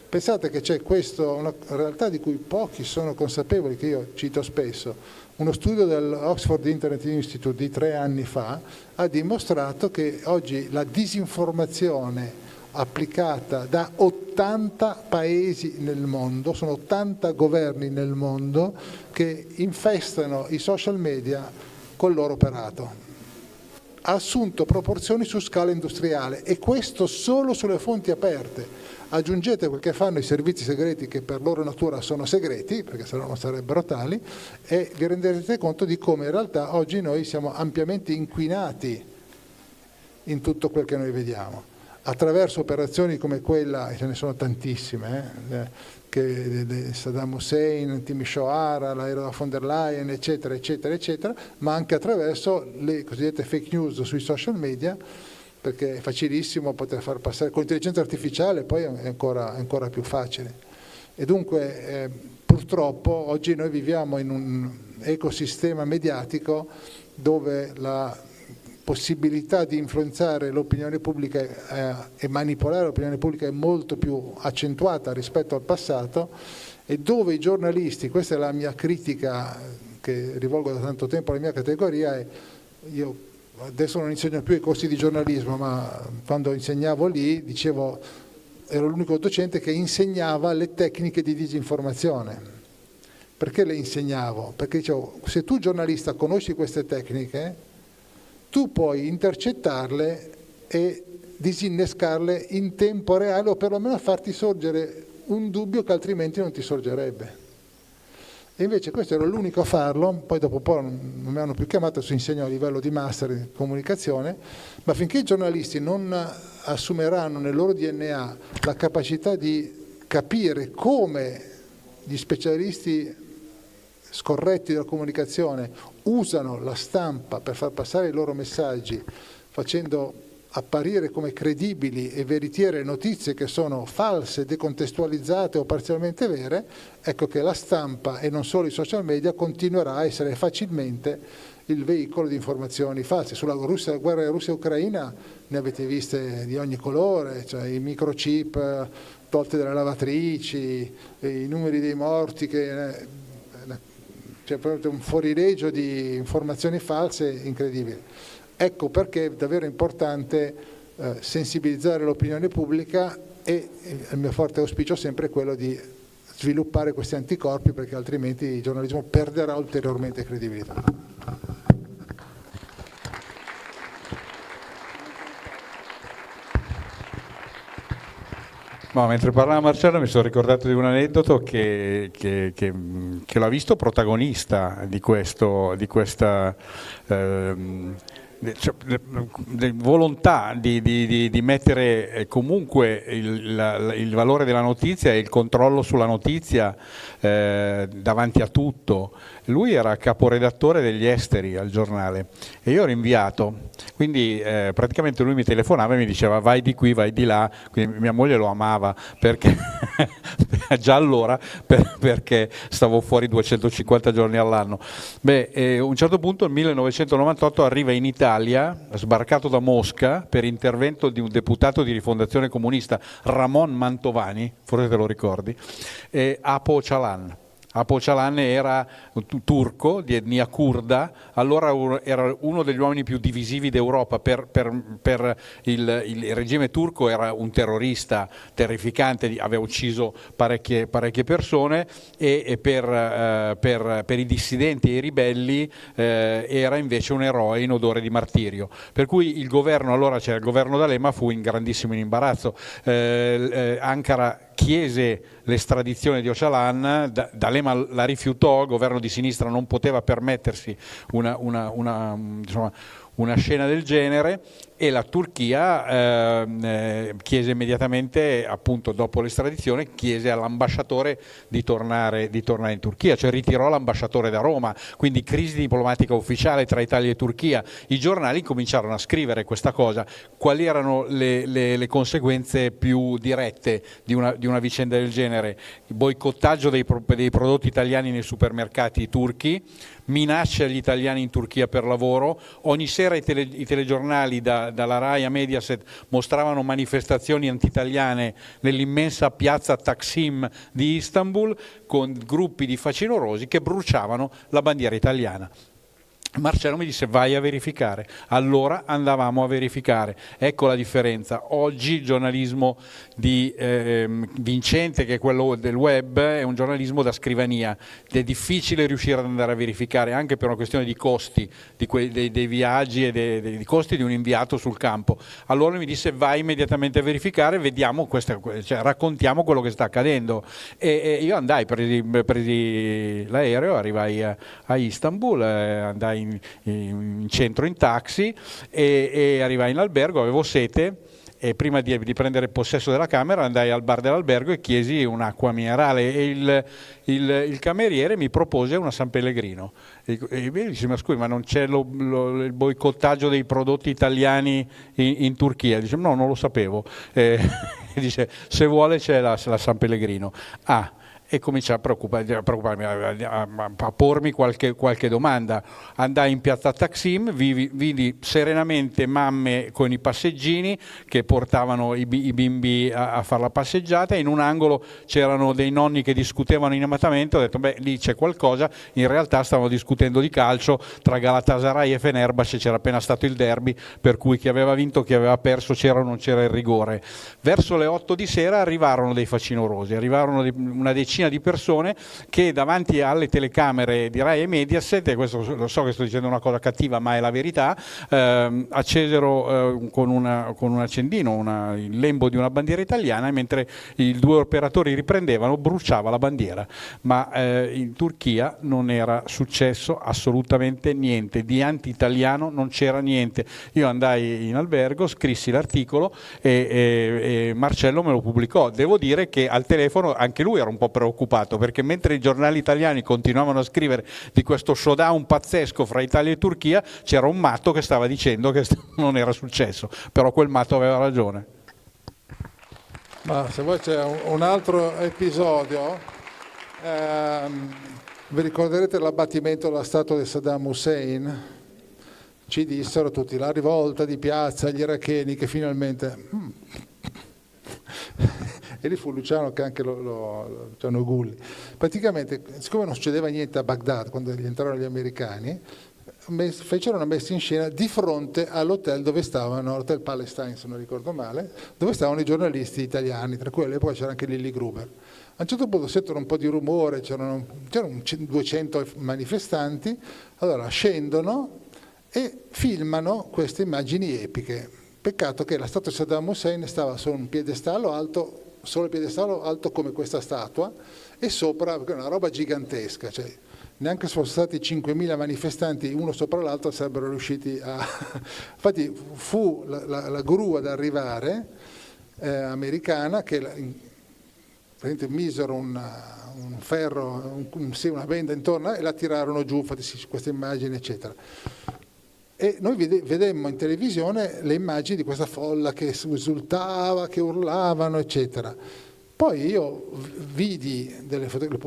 Pensate che c'è questo, una realtà di cui pochi sono consapevoli, che io cito spesso. Uno studio dell'Oxford Internet Institute di 3 anni fa ha dimostrato che oggi la disinformazione applicata da 80 paesi nel mondo, sono 80 governi nel mondo che infestano i social media col loro operato. Ha assunto proporzioni su scala industriale e questo solo sulle fonti aperte. Aggiungete quel che fanno i servizi segreti, che per loro natura sono segreti, perché se no non sarebbero tali, e vi renderete conto di come in realtà oggi noi siamo ampiamente inquinati in tutto quel che noi vediamo, attraverso operazioni come quella, ce ne sono tantissime, che Saddam Hussein, Timisoara, l'aereo da von der Leyen, eccetera, eccetera, eccetera, ma anche attraverso le cosiddette fake news sui social media, perché è facilissimo poter far passare, con l'intelligenza artificiale poi è ancora più facile. E dunque purtroppo oggi noi viviamo in un ecosistema mediatico dove la possibilità di influenzare l'opinione pubblica e manipolare l'opinione pubblica è molto più accentuata rispetto al passato, e dove i giornalisti, questa è la mia critica che rivolgo da tanto tempo alla mia categoria, e io adesso non insegno più i corsi di giornalismo, ma quando insegnavo lì ero l'unico docente che insegnava le tecniche di disinformazione. Perché le insegnavo? Perché dicevo, se tu giornalista conosci queste tecniche, tu puoi intercettarle e disinnescarle in tempo reale, o perlomeno farti sorgere un dubbio che altrimenti non ti sorgerebbe. E invece questo ero l'unico a farlo, poi dopo un po' non mi hanno più chiamato, adesso insegno a livello di master in comunicazione, ma finché i giornalisti non assumeranno nel loro DNA la capacità di capire come gli specialisti scorretti della comunicazione usano la stampa per far passare i loro messaggi, facendo apparire come credibili e veritiere notizie che sono false, decontestualizzate o parzialmente vere, ecco che la stampa e non solo i social media continuerà a essere facilmente il veicolo di informazioni false. Sulla guerra Russia-Ucraina ne avete viste di ogni colore, cioè i microchip tolti dalle lavatrici, i numeri dei morti, c'è proprio un fuorilegio di informazioni false incredibile. Ecco perché è davvero importante sensibilizzare l'opinione pubblica, e il mio forte auspicio sempre è quello di sviluppare questi anticorpi, perché altrimenti il giornalismo perderà ulteriormente credibilità. Ma mentre parlava Marcello mi sono ricordato di un aneddoto che l'ha visto protagonista di questa volontà di mettere comunque il valore della notizia e il controllo sulla notizia davanti a tutto. Lui era caporedattore degli esteri al giornale e io ero inviato, quindi praticamente lui mi telefonava e mi diceva vai di qui, vai di là, quindi mia moglie lo amava perché già allora perché stavo fuori 250 giorni all'anno. A un certo punto nel 1998 arriva in Italia, sbarcato da Mosca per intervento di un deputato di Rifondazione Comunista, Ramon Mantovani, forse te lo ricordi, e Apo Çalan. Apo Çalan era turco di etnia curda, allora era uno degli uomini più divisivi d'Europa, per il regime turco era un terrorista terrificante, aveva ucciso parecchie persone, e per i dissidenti e i ribelli era invece un eroe in odore di martirio. Per cui il governo, allora c'era il governo D'Alema, fu in grandissimo imbarazzo. Ankara chiese l'estradizione di Öcalan, D'Alema la rifiutò, il governo di sinistra non poteva permettersi una scena del genere, e la Turchia chiese immediatamente, appunto dopo l'estradizione, chiese all'ambasciatore di tornare in Turchia, cioè ritirò l'ambasciatore da Roma, quindi crisi diplomatica ufficiale tra Italia e Turchia. I giornali cominciarono a scrivere questa cosa, quali erano le conseguenze più dirette di una vicenda del genere. telecamere, il boicottaggio dei prodotti italiani nei supermercati turchi, minacce agli italiani in Turchia per lavoro. Ogni sera i telegiornali dalla Rai a Mediaset mostravano manifestazioni anti-italiane nell'immensa piazza Taksim di Istanbul con gruppi di facinorosi che bruciavano la bandiera italiana. Marcello mi disse vai a verificare, allora andavamo a verificare. Ecco la differenza. Oggi il giornalismo di vincente, che è quello del web, è un giornalismo da scrivania. È difficile riuscire ad andare a verificare anche per una questione di costi dei viaggi e dei costi di un inviato sul campo. Allora mi disse vai immediatamente a verificare, vediamo raccontiamo quello che sta accadendo. E io andai, presi l'aereo, arrivai a Istanbul, andai in centro in taxi e arrivai in albergo, avevo sete e prima di prendere possesso della camera andai al bar dell'albergo e chiesi un'acqua minerale e il cameriere mi propose una San Pellegrino e mi disse ma scusi, ma non c'è il boicottaggio dei prodotti italiani in Turchia? Dice no, non lo sapevo. Dice se vuole c'è la San Pellegrino. E cominciai a preoccuparmi, a pormi qualche domanda. Andai in piazza Taksim, vidi serenamente mamme con i passeggini che portavano i bimbi a fare la passeggiata, in un angolo c'erano dei nonni che discutevano inamatamente, ho detto beh lì c'è qualcosa, in realtà stavano discutendo di calcio tra Galatasaray e Fenerbahce, c'era appena stato il derby, per cui chi aveva vinto, chi aveva perso, c'era o non c'era il rigore. Verso le 8 di sera arrivarono dei facinorosi, arrivarono una decina di persone che davanti alle telecamere di Rai e Mediaset, e questo lo so che sto dicendo una cosa cattiva ma è la verità, accesero con un accendino il lembo di una bandiera italiana e mentre i due operatori riprendevano bruciava la bandiera, ma in Turchia non era successo assolutamente niente, di anti-italiano non c'era niente. Io andai in albergo, scrissi l'articolo e Marcello me lo pubblicò. Devo dire che al telefono anche lui era un po' preoccupato, perché mentre i giornali italiani continuavano a scrivere di questo showdown pazzesco fra Italia e Turchia, c'era un matto che stava dicendo che non era successo, però quel matto aveva ragione. Ma se vuoi c'è un altro episodio, vi ricorderete l'abbattimento della statua di Saddam Hussein? Ci dissero tutti la rivolta di piazza, gli iracheni che finalmente... E lì fu Luciano che anche Luciano Gulli. Praticamente, siccome non succedeva niente a Baghdad quando gli entrarono gli americani, fecero una messa in scena di fronte all'hotel dove stavano, l'hotel Palestine se non ricordo male, dove stavano i giornalisti italiani, tra cui all'epoca c'era anche Lilli Gruber. A un certo punto sentono un po' di rumore, c'erano 200 manifestanti, allora scendono e filmano queste immagini epiche. Peccato che la statua di Saddam Hussein stava su un piedestallo alto, solo il piedestallo alto come questa statua, e sopra, perché è una roba gigantesca, cioè neanche se fossero stati 5.000 manifestanti uno sopra l'altro sarebbero riusciti a... Infatti fu la gru ad arrivare, americana, che misero un ferro, una benda intorno e la tirarono giù, infatti queste immagini eccetera. E noi vedemmo in televisione le immagini di questa folla che esultava, che urlavano, eccetera. Poi io vidi,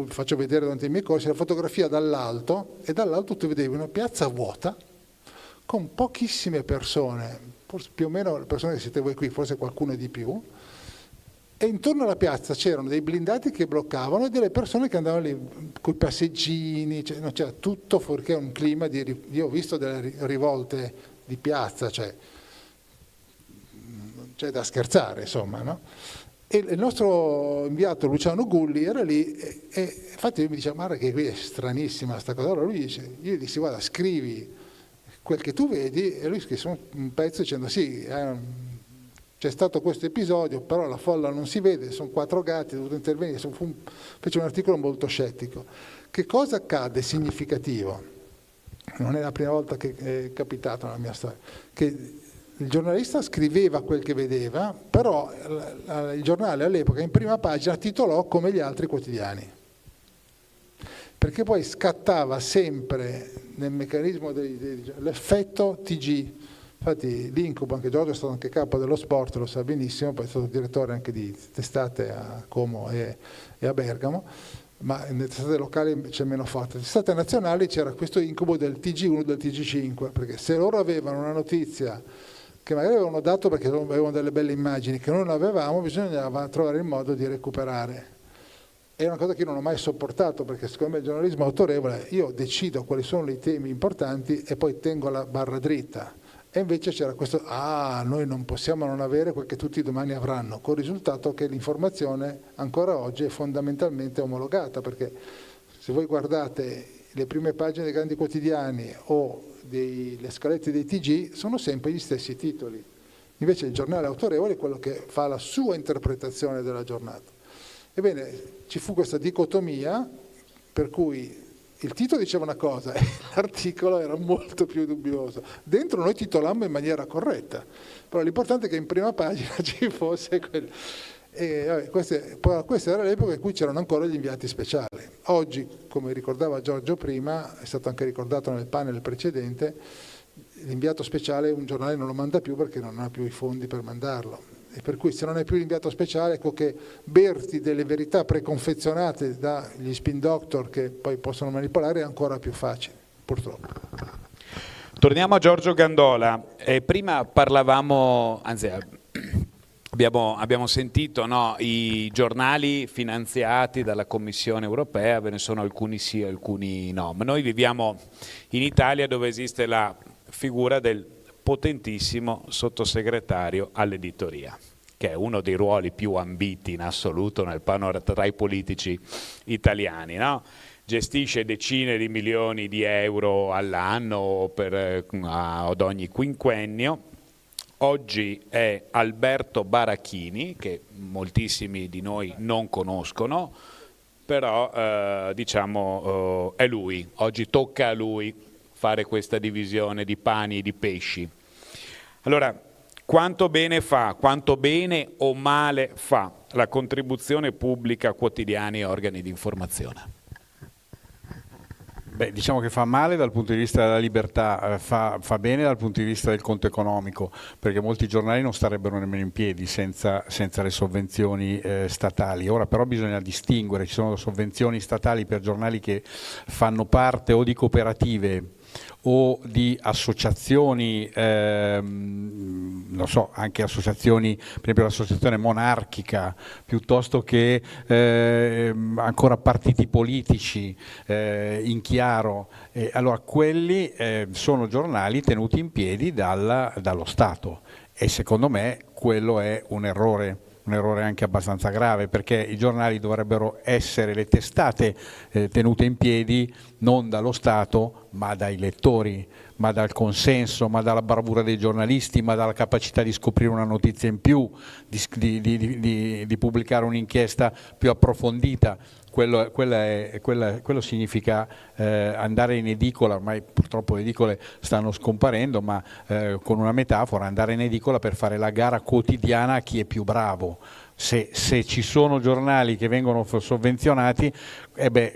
faccio vedere durante i miei corsi, la fotografia dall'alto, e dall'alto tu vedevi una piazza vuota con pochissime persone, forse più o meno le persone che siete voi qui, forse qualcuno di più, e intorno alla piazza c'erano dei blindati che bloccavano e delle persone che andavano lì con i passeggini, cioè non c'era tutto fuorché un clima di... Io ho visto delle rivolte di piazza, cioè da scherzare, insomma, no? E il nostro inviato Luciano Gulli era lì e infatti lui mi diceva guarda che qui è stranissima sta cosa. Allora lui dice, io gli dissi guarda scrivi quel che tu vedi, e lui scrisse un pezzo dicendo sì, c'è stato questo episodio, però la folla non si vede, sono 4 gatti, ho dovuto intervenire, fece un articolo molto scettico. Che cosa accade significativo? Non è la prima volta che è capitato nella mia storia, che il giornalista scriveva quel che vedeva, però il giornale all'epoca in prima pagina titolò come gli altri quotidiani, perché poi scattava sempre nel meccanismo l'effetto TG, Infatti l'incubo, anche Giorgio è stato anche capo dello sport, lo sa benissimo, poi è stato direttore anche di testate a Como e a Bergamo, ma nelle testate locali c'è meno forte. Nelle testate nazionali c'era questo incubo del TG1, del TG5, perché se loro avevano una notizia che magari avevano dato perché avevano delle belle immagini che noi non avevamo, bisognava trovare il modo di recuperare. È una cosa che io non ho mai sopportato, perché secondo me il giornalismo autorevole, io decido quali sono i temi importanti e poi tengo la barra dritta. E invece c'era questo, noi non possiamo non avere quel che tutti domani avranno, con il risultato che l'informazione ancora oggi è fondamentalmente omologata, perché se voi guardate le prime pagine dei grandi quotidiani o le scalette dei TG sono sempre gli stessi titoli. Invece il giornale autorevole è quello che fa la sua interpretazione della giornata. Ebbene, ci fu questa dicotomia per cui il titolo diceva una cosa e l'articolo era molto più dubbioso. Dentro noi titolammo in maniera corretta, però l'importante è che in prima pagina ci fosse quello. E questa era l'epoca in cui c'erano ancora gli inviati speciali. Oggi, come ricordava Giorgio prima, è stato anche ricordato nel panel precedente, l'inviato speciale un giornale non lo manda più perché non ha più i fondi per mandarlo. E per cui se non è più l'inviato speciale, ecco che berti delle verità preconfezionate dagli spin doctor che poi possono manipolare è ancora più facile, purtroppo. Torniamo a Giorgio Gandola. Prima parlavamo, anzi abbiamo sentito, no, i giornali finanziati dalla Commissione europea, ve ne sono alcuni sì e alcuni no, ma noi viviamo in Italia dove esiste la figura del potentissimo sottosegretario all'editoria, che è uno dei ruoli più ambiti in assoluto nel panorama tra i politici italiani, no? Gestisce decine di milioni di euro all'anno ad ogni quinquennio. Oggi è Alberto Barachini, che moltissimi di noi non conoscono, però diciamo è lui, oggi tocca a lui fare questa divisione di pani e di pesci. Allora, quanto bene fa, quanto bene o male fa la contribuzione pubblica a quotidiani e organi di informazione? Beh, diciamo che fa male dal punto di vista della libertà, fa bene dal punto di vista del conto economico, perché molti giornali non starebbero nemmeno in piedi senza le sovvenzioni statali. Ora però bisogna distinguere, ci sono sovvenzioni statali per giornali che fanno parte o di cooperative o di associazioni, non so, anche associazioni, per esempio l'associazione monarchica, piuttosto che ancora partiti politici in chiaro. Allora quelli sono giornali tenuti in piedi dallo Stato e secondo me quello è un errore anche abbastanza grave, perché i giornali dovrebbero essere le testate tenute in piedi non dallo Stato ma dai lettori, ma dal consenso, ma dalla bravura dei giornalisti, ma dalla capacità di scoprire una notizia in più, di pubblicare un'inchiesta più approfondita. Quello significa andare in edicola, ormai purtroppo le edicole stanno scomparendo, ma con una metafora, andare in edicola per fare la gara quotidiana a chi è più bravo. Se ci sono giornali che vengono sovvenzionati,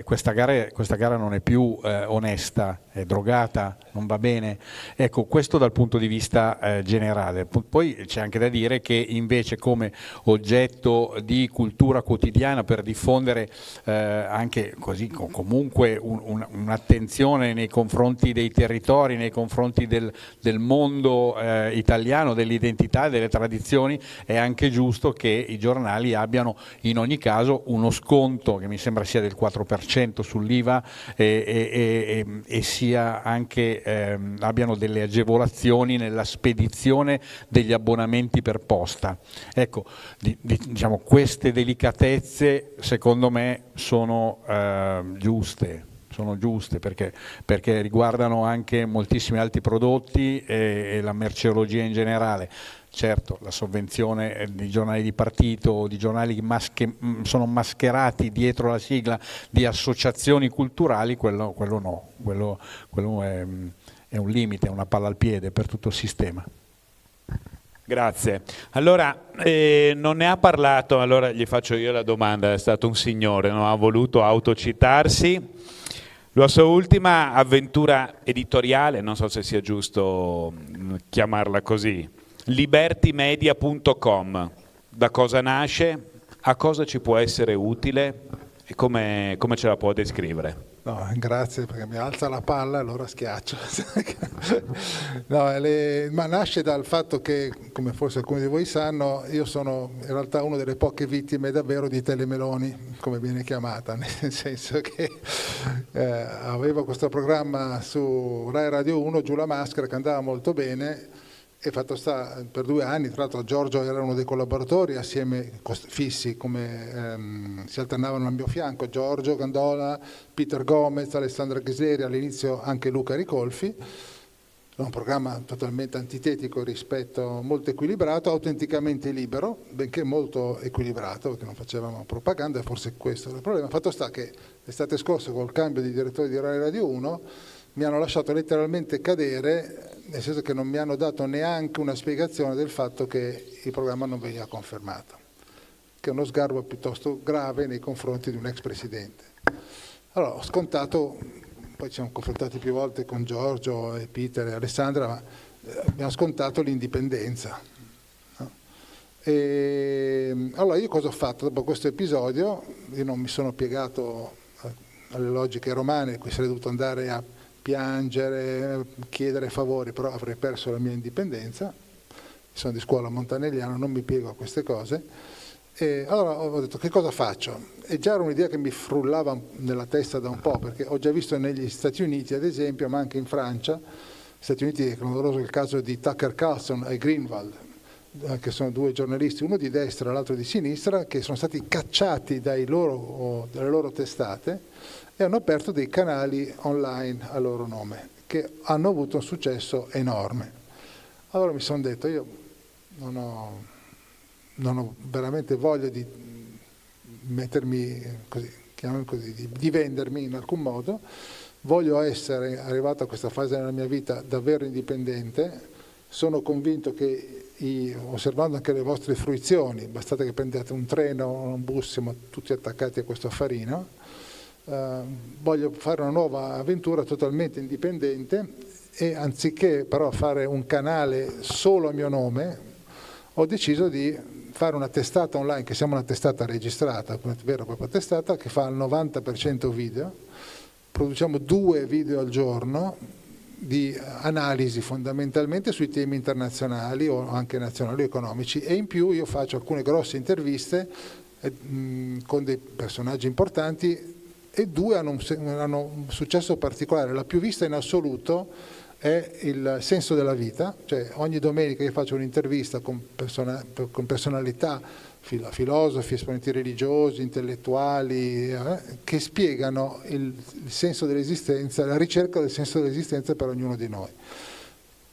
questa gara non è più onesta, è drogata, non va bene. Ecco, questo dal punto di vista generale. Poi c'è anche da dire che invece come oggetto di cultura quotidiana per diffondere anche così comunque un'attenzione nei confronti dei territori, nei confronti del mondo italiano, dell'identità, delle tradizioni, è anche giusto che i giornali abbiano in ogni caso uno sconto che mi sembra sia del 4% sull'IVA e sia anche abbiano delle agevolazioni nella spedizione degli abbonamenti per posta. Ecco, diciamo queste delicatezze secondo me sono giuste perché riguardano anche moltissimi altri prodotti e la merceologia in generale. Certo, la sovvenzione di giornali di partito, di giornali che sono mascherati dietro la sigla di associazioni culturali, quello no, quello è un limite, è una palla al piede per tutto il sistema. Grazie. Allora, non ne ha parlato, allora gli faccio io la domanda, è stato un signore, non ha voluto autocitarsi, La sua ultima avventura editoriale, non so se sia giusto chiamarla così, libertymedia.com, da cosa nasce, a cosa ci può essere utile e come ce la può descrivere? No, grazie perché mi alza la palla e allora schiaccio. No, ma nasce dal fatto che, come forse alcuni di voi sanno, io sono in realtà una delle poche vittime davvero di Telemeloni, come viene chiamata, nel senso che avevo questo programma su Rai Radio 1, Giù la maschera, che andava molto bene, e fatto sta per 2 anni. Tra l'altro Giorgio era uno dei collaboratori, assieme fissi, come si alternavano al mio fianco Giorgio Gandola, Peter Gomez, Alessandra Ghisleri, all'inizio anche Luca Ricolfi. Era un programma totalmente antitetico rispetto, molto equilibrato, autenticamente libero, benché molto equilibrato, perché non facevamo propaganda, e forse questo era il problema. Fatto sta che l'estate scorsa, col cambio di direttore di Rai Radio 1, mi hanno lasciato letteralmente cadere, nel senso che non mi hanno dato neanche una spiegazione del fatto che il programma non veniva confermato, che è uno sgarbo piuttosto grave nei confronti di un ex presidente. Allora ho scontato, poi ci siamo confrontati più volte con Giorgio e Peter e Alessandra, ma abbiamo scontato l'indipendenza. No? E allora io cosa ho fatto? Dopo questo episodio, io non mi sono piegato alle logiche romane, in cui sarei dovuto andare a piangere, chiedere favori, però avrei perso la mia indipendenza. Sono di scuola montanegliana, non mi piego a queste cose. E allora ho detto, che cosa faccio? E già era un'idea che mi frullava nella testa da un po', perché ho già visto negli Stati Uniti, ad esempio, ma anche in Francia. Stati Uniti è clamoroso il caso di Tucker Carlson e Greenwald, che sono 2 giornalisti, uno di destra e l'altro di sinistra, che sono stati cacciati dalle loro testate e hanno aperto dei canali online a loro nome, che hanno avuto un successo enorme. Allora mi sono detto, io non ho veramente voglia di mettermi così, di vendermi in alcun modo, voglio essere arrivato a questa fase nella mia vita davvero indipendente. Sono convinto che, osservando anche le vostre fruizioni, bastate che prendete un treno o un bus, siamo tutti attaccati a questo affarino, voglio fare una nuova avventura totalmente indipendente, e anziché però fare un canale solo a mio nome, ho deciso di fare una testata online, che siamo una testata registrata, una vera e propria testata, che fa il 90% video. Produciamo 2 video al giorno di analisi fondamentalmente sui temi internazionali o anche nazionali o economici, e in più io faccio alcune grosse interviste con dei personaggi importanti, e 2 hanno un successo particolare. La più vista in assoluto è il senso della vita, cioè ogni domenica io faccio un'intervista con personalità, filosofi, esponenti religiosi, intellettuali, che spiegano il senso dell'esistenza, la ricerca del senso dell'esistenza per ognuno di noi.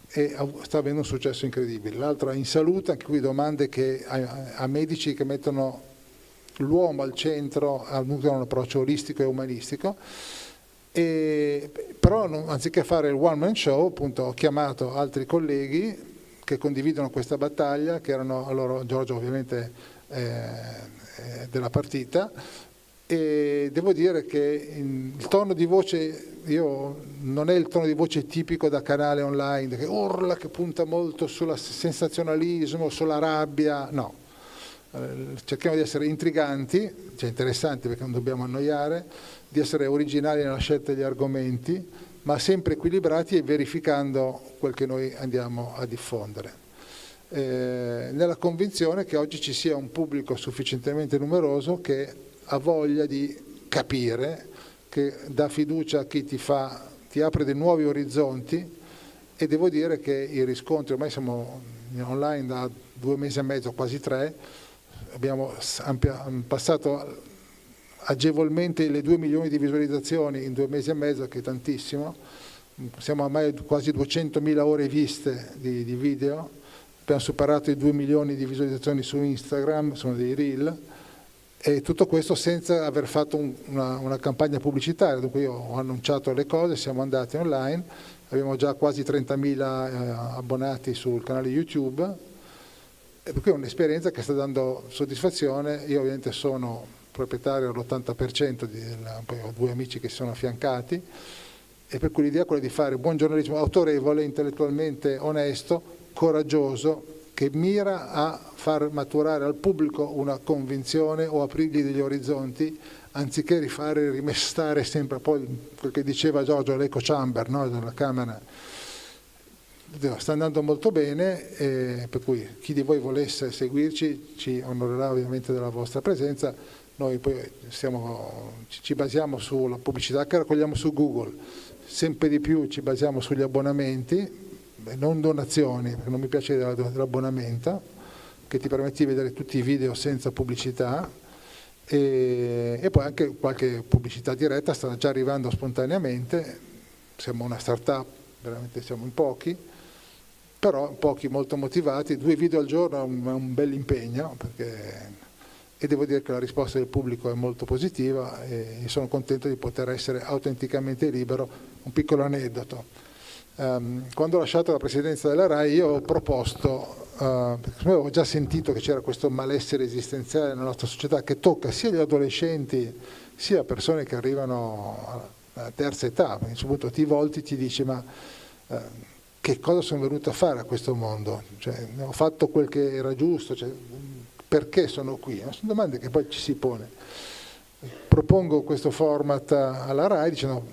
E sta avendo un successo incredibile. L'altro è In Salute, anche qui domande a medici che mettono l'uomo al centro, hanno un approccio olistico e umanistico. Però anziché fare il one man show, appunto, ho chiamato altri colleghi che condividono questa battaglia, che erano allora Giorgio ovviamente della partita, e devo dire che il tono di voce non è il tono di voce tipico da canale online che urla, che punta molto sul sensazionalismo, sulla rabbia, no. Cerchiamo di essere intriganti, cioè interessanti perché non dobbiamo annoiare, di essere originali nella scelta degli argomenti, ma sempre equilibrati e verificando quel che noi andiamo a diffondere. Nella convinzione che oggi ci sia un pubblico sufficientemente numeroso che ha voglia di capire, che dà fiducia a chi ti apre dei nuovi orizzonti, e devo dire che i riscontri, ormai siamo online da 2 mesi e mezzo, quasi 3, abbiamo passato agevolmente le 2 milioni di visualizzazioni in 2 mesi e mezzo, che è tantissimo. Siamo ormai quasi 200.000 ore viste di video, abbiamo superato i 2 milioni di visualizzazioni su Instagram, sono dei reel, e tutto questo senza aver fatto una campagna pubblicitaria. Dunque io ho annunciato le cose, siamo andati online, abbiamo già quasi 30.000 abbonati sul canale YouTube, e per cui è un'esperienza che sta dando soddisfazione. Io ovviamente sono proprietario all'80%, poi ho 2 amici che si sono affiancati, e per cui l'idea è quella di fare buon giornalismo autorevole, intellettualmente onesto, coraggioso, che mira a far maturare al pubblico una convinzione o aprirgli degli orizzonti, anziché rifare, rimestare sempre poi quel che diceva Giorgio, l'echo chamber, no? Della Camera. Sta andando molto bene, per cui chi di voi volesse seguirci ci onorerà ovviamente della vostra presenza. Noi poi ci basiamo sulla pubblicità che raccogliamo su Google, sempre di più ci basiamo sugli abbonamenti, non donazioni, perché non mi piace dell'abbonamento, che ti permette di vedere tutti i video senza pubblicità, e poi anche qualche pubblicità diretta sta già arrivando spontaneamente. Siamo una start-up, veramente siamo in pochi, però pochi molto motivati. 2 video al giorno è un bel impegno, e devo dire che la risposta del pubblico è molto positiva e sono contento di poter essere autenticamente libero. Un piccolo aneddoto: quando ho lasciato la presidenza della RAI io ho proposto, perché avevo già sentito che c'era questo malessere esistenziale nella nostra società che tocca sia gli adolescenti sia persone che arrivano alla terza età, perché a un certo punto ti volti e ti dici ma che cosa sono venuto a fare a questo mondo? Cioè, ho fatto quel che era giusto, cioè, perché sono qui? Sono domande che poi ci si pone. Propongo questo format alla RAI dicendo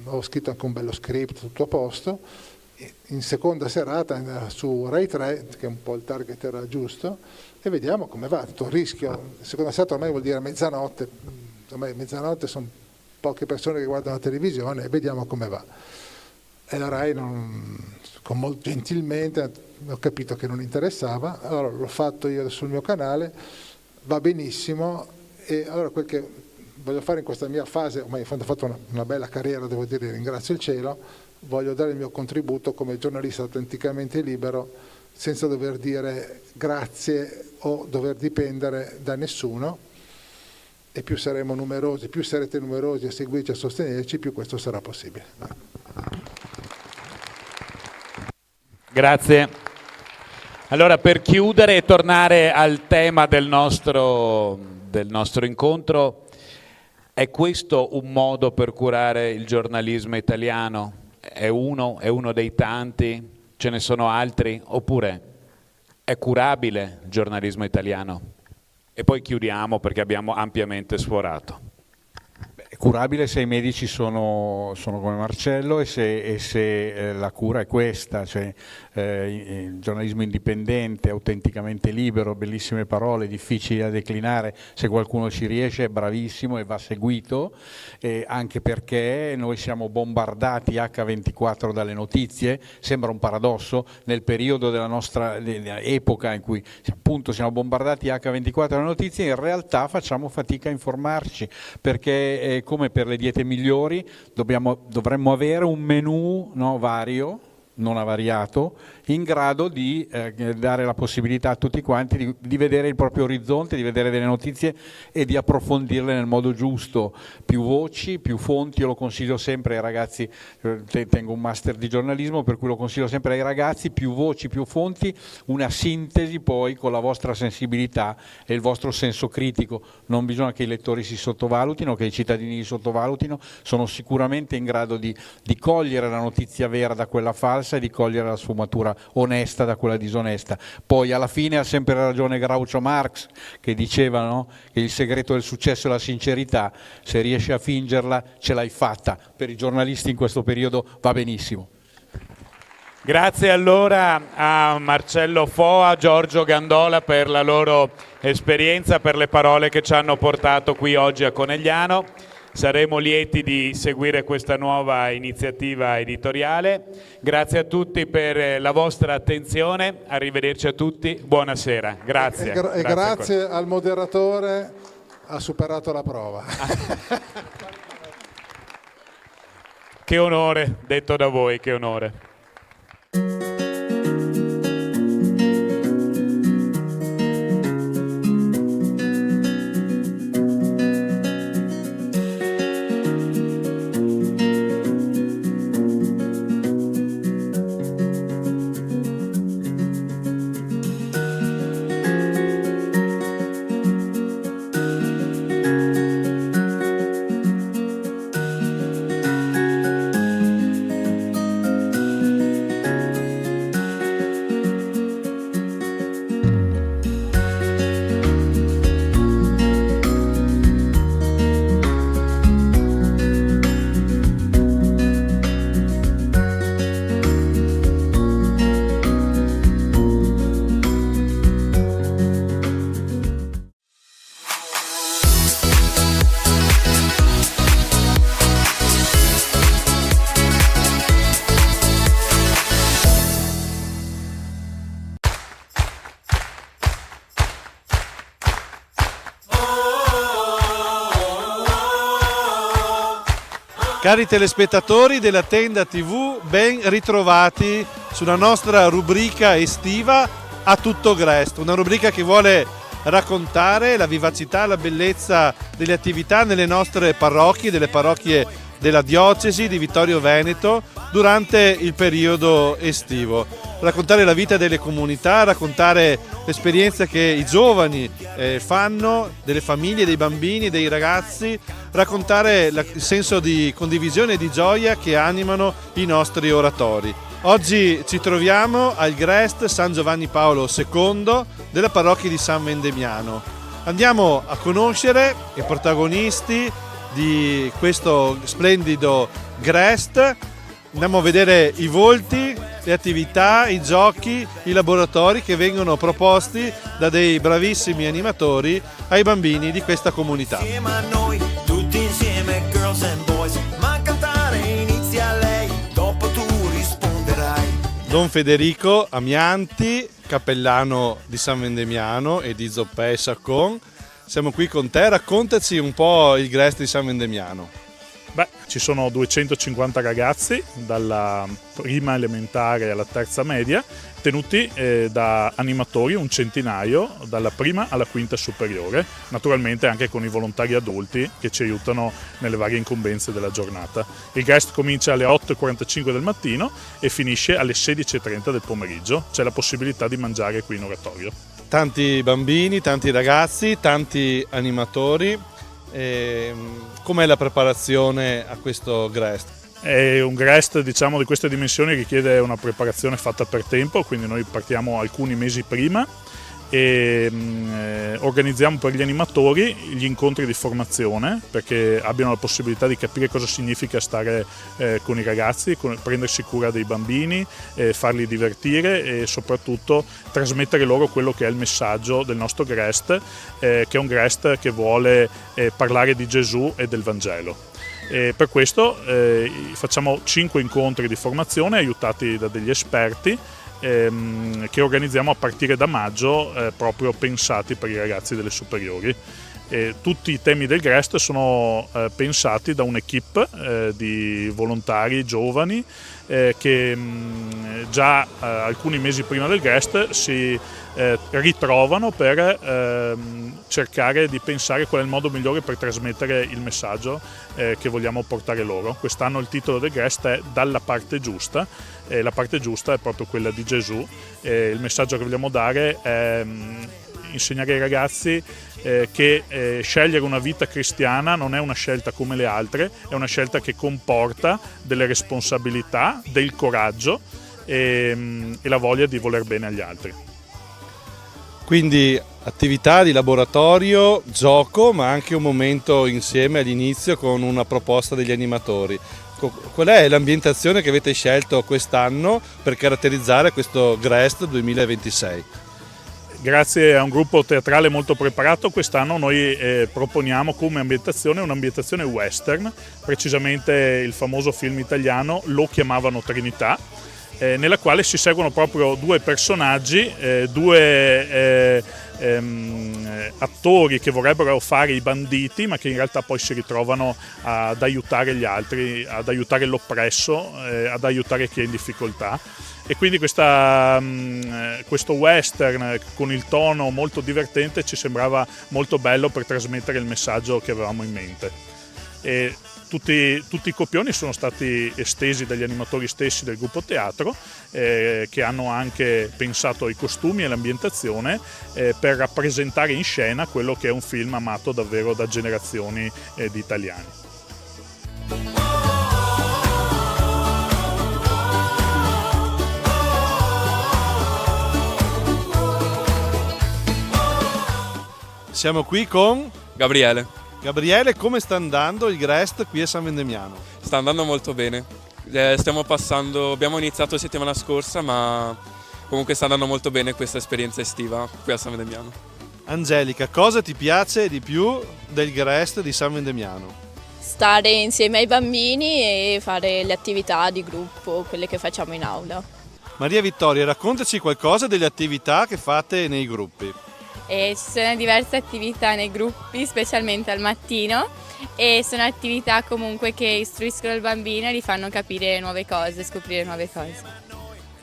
ho scritto anche un bello script, tutto a posto, in seconda serata su Rai 3, che un po' il target era giusto, e vediamo come va. Tutto rischio, seconda serata ormai vuol dire mezzanotte, ormai mezzanotte sono poche persone che guardano la televisione, e vediamo come va. E la RAI gentilmente ho capito che non interessava, allora l'ho fatto io sul mio canale, va benissimo, e allora quel che voglio fare in questa mia fase, ormai ho fatto una bella carriera, devo dire, ringrazio il cielo, voglio dare il mio contributo come giornalista autenticamente libero, senza dover dire grazie o dover dipendere da nessuno, e più saremo numerosi, più sarete numerosi a seguirci, a sostenerci, più questo sarà possibile. Grazie. Allora, per chiudere e tornare al tema del nostro incontro, è questo un modo per curare il giornalismo italiano? È uno dei tanti? Ce ne sono altri? Oppure è curabile il giornalismo italiano? E poi chiudiamo perché abbiamo ampiamente sforato. È curabile se i medici sono come Marcello e se la cura è questa, cioè il giornalismo indipendente, autenticamente libero, bellissime parole, difficili da declinare, se qualcuno ci riesce è bravissimo e va seguito, anche perché noi siamo bombardati H24 dalle notizie. Sembra un paradosso nel periodo della nostra epoca in cui appunto siamo bombardati H24 dalle notizie, in realtà facciamo fatica a informarci, perché come per le diete migliori dovremmo avere un menù vario, non avariato, in grado di dare la possibilità a tutti quanti di vedere il proprio orizzonte, di vedere delle notizie e di approfondirle nel modo giusto. Più voci, più fonti, io lo consiglio sempre ai ragazzi, tengo un master di giornalismo per cui lo consiglio sempre ai ragazzi, più voci, più fonti, una sintesi poi con la vostra sensibilità e il vostro senso critico. Non bisogna che i lettori si sottovalutino, che i cittadini si sottovalutino, sono sicuramente in grado di cogliere la notizia vera da quella falsa e di cogliere la sfumatura onesta da quella disonesta. Poi alla fine ha sempre ragione Groucho Marx, che diceva, no? Che il segreto del successo è la sincerità, se riesci a fingerla ce l'hai fatta. Per i giornalisti in questo periodo va benissimo. Grazie allora a Marcello Foa, Giorgio Gandola per la loro esperienza, per le parole che ci hanno portato qui oggi a Conegliano. Saremo lieti di seguire questa nuova iniziativa editoriale. Grazie a tutti per la vostra attenzione, arrivederci a tutti, buonasera. Grazie. E grazie al moderatore, ha superato la prova. Che onore, detto da voi, che onore. Cari telespettatori della Tenda TV, ben ritrovati sulla nostra rubrica estiva A Tutto Grest, una rubrica che vuole raccontare la vivacità, la bellezza delle attività nelle nostre parrocchie, delle parrocchie della diocesi di Vittorio Veneto durante il periodo estivo. Raccontare la vita delle comunità, raccontare l'esperienza che i giovani fanno, delle famiglie, dei bambini, dei ragazzi, raccontare il senso di condivisione e di gioia che animano i nostri oratori. Oggi ci troviamo al Grest San Giovanni Paolo II della parrocchia di San Vendemiano. Andiamo a conoscere i protagonisti di questo splendido Grest, andiamo a vedere i volti, le attività, i giochi, i laboratori che vengono proposti da dei bravissimi animatori ai bambini di questa comunità. Insieme a noi, tutti insieme, girls and boys, ma a cantare inizia lei, dopo tu risponderai. Don Federico Amianti, cappellano di San Vendemiano e di Zoppè e Saccon, siamo qui con te, raccontaci un po' il Grest di San Vendemiano. Ci sono 250 ragazzi dalla prima elementare alla terza media, tenuti da animatori, un centinaio, dalla prima alla quinta superiore, naturalmente anche con i volontari adulti che ci aiutano nelle varie incombenze della giornata. Il Grest comincia alle 8:45 del mattino e finisce alle 16:30 del pomeriggio, c'è la possibilità di mangiare qui in oratorio. Tanti bambini, tanti ragazzi, tanti animatori. Com'è la preparazione a questo Grest? È un Grest, diciamo, di queste dimensioni richiede una preparazione fatta per tempo, quindi noi partiamo alcuni mesi prima e organizziamo per gli animatori gli incontri di formazione perché abbiano la possibilità di capire cosa significa stare con i ragazzi, prendersi cura dei bambini, farli divertire e soprattutto trasmettere loro quello che è il messaggio del nostro Grest, che è un Grest che vuole parlare di Gesù e del Vangelo. E per questo facciamo 5 incontri di formazione aiutati da degli esperti che organizziamo a partire da maggio, proprio pensati per i ragazzi delle superiori. Tutti i temi del Grest sono pensati da un'equipe di volontari giovani che già alcuni mesi prima del Grest si ritrovano per cercare di pensare qual è il modo migliore per trasmettere il messaggio che vogliamo portare loro. Quest'anno il titolo del Grest è Dalla parte giusta, e la parte giusta è proprio quella di Gesù. Il messaggio che vogliamo dare è insegnare ai ragazzi che scegliere una vita cristiana non è una scelta come le altre, è una scelta che comporta delle responsabilità, del coraggio e la voglia di voler bene agli altri. Quindi attività di laboratorio, gioco, ma anche un momento insieme all'inizio con una proposta degli animatori. Qual è l'ambientazione che avete scelto quest'anno per caratterizzare questo Grest 2026? Grazie a un gruppo teatrale molto preparato, quest'anno noi proponiamo come ambientazione un'ambientazione western, precisamente il famoso film italiano Lo chiamavano Trinità, nella quale si seguono proprio due personaggi, due attori che vorrebbero fare i banditi ma che in realtà poi si ritrovano ad aiutare gli altri, ad aiutare l'oppresso, ad aiutare chi è in difficoltà. E quindi questo western con il tono molto divertente ci sembrava molto bello per trasmettere il messaggio che avevamo in mente. E tutti i copioni sono stati estesi dagli animatori stessi del gruppo teatro, che hanno anche pensato ai costumi e l'ambientazione per rappresentare in scena quello che è un film amato davvero da generazioni di italiani. Siamo qui con Gabriele. Gabriele, come sta andando il Grest qui a San Vendemiano? Sta andando molto bene. Abbiamo iniziato settimana scorsa, ma comunque sta andando molto bene questa esperienza estiva qui a San Vendemiano. Angelica, cosa ti piace di più del Grest di San Vendemiano? Stare insieme ai bambini e fare le attività di gruppo, quelle che facciamo in aula. Maria Vittoria, raccontaci qualcosa delle attività che fate nei gruppi. e ci sono diverse attività nei gruppi, specialmente al mattino, e sono attività comunque che istruiscono il bambino e gli fanno capire nuove cose, scoprire nuove cose.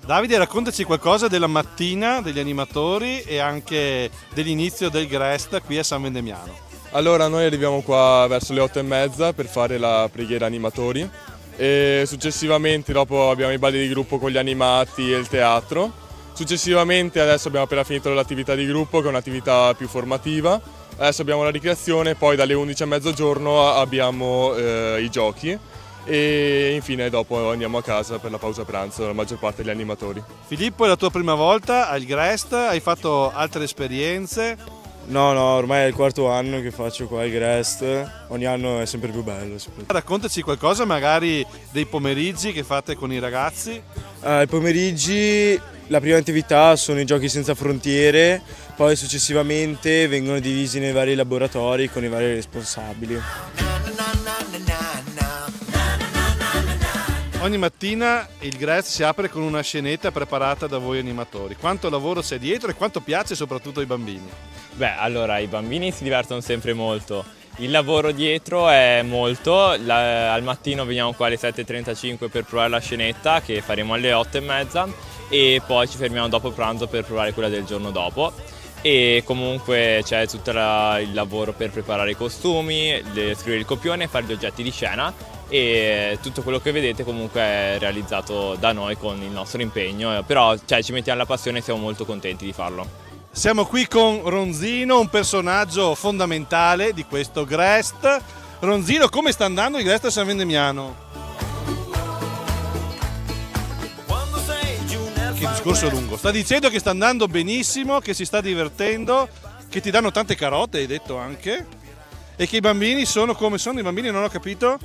Davide, raccontaci qualcosa della mattina degli animatori e anche dell'inizio del GREST qui a San Vendemiano. Allora, noi arriviamo qua verso le 8:30 per fare la preghiera animatori e successivamente dopo abbiamo i balli di gruppo con gli animati e il teatro. Successivamente adesso abbiamo appena finito l'attività di gruppo che è un'attività più formativa. Adesso abbiamo la ricreazione, poi dalle 11 a mezzogiorno abbiamo i giochi. E infine dopo andiamo a casa per la pausa pranzo, la maggior parte degli animatori. Filippo, è la tua prima volta al GREST? Hai fatto altre esperienze? No, ormai è il 4º anno che faccio qua al GREST, ogni anno è sempre più bello. Raccontaci qualcosa magari dei pomeriggi che fate con i ragazzi. I pomeriggi, la prima attività sono i giochi senza frontiere, poi successivamente vengono divisi nei vari laboratori con i vari responsabili. Ogni mattina il GREST si apre con una scenetta preparata da voi animatori. Quanto lavoro c'è dietro e quanto piace soprattutto ai bambini? Beh, allora i bambini si divertono sempre molto. Il lavoro dietro è molto, al mattino veniamo qua alle 7:35 per provare la scenetta che faremo alle 8:30 e poi ci fermiamo dopo pranzo per provare quella del giorno dopo. E comunque c'è tutto il lavoro per preparare i costumi, scrivere il copione, fare gli oggetti di scena e tutto quello che vedete comunque è realizzato da noi con il nostro impegno, però ci mettiamo la passione e siamo molto contenti di farlo. Siamo qui con Ronzino, un personaggio fondamentale di questo GREST. Ronzino, come sta andando il GREST a San Vendemiano? Che discorso lungo. Sta dicendo che sta andando benissimo, che si sta divertendo, che ti danno tante carote, hai detto anche, e che i bambini sono come sono i bambini, non ho capito?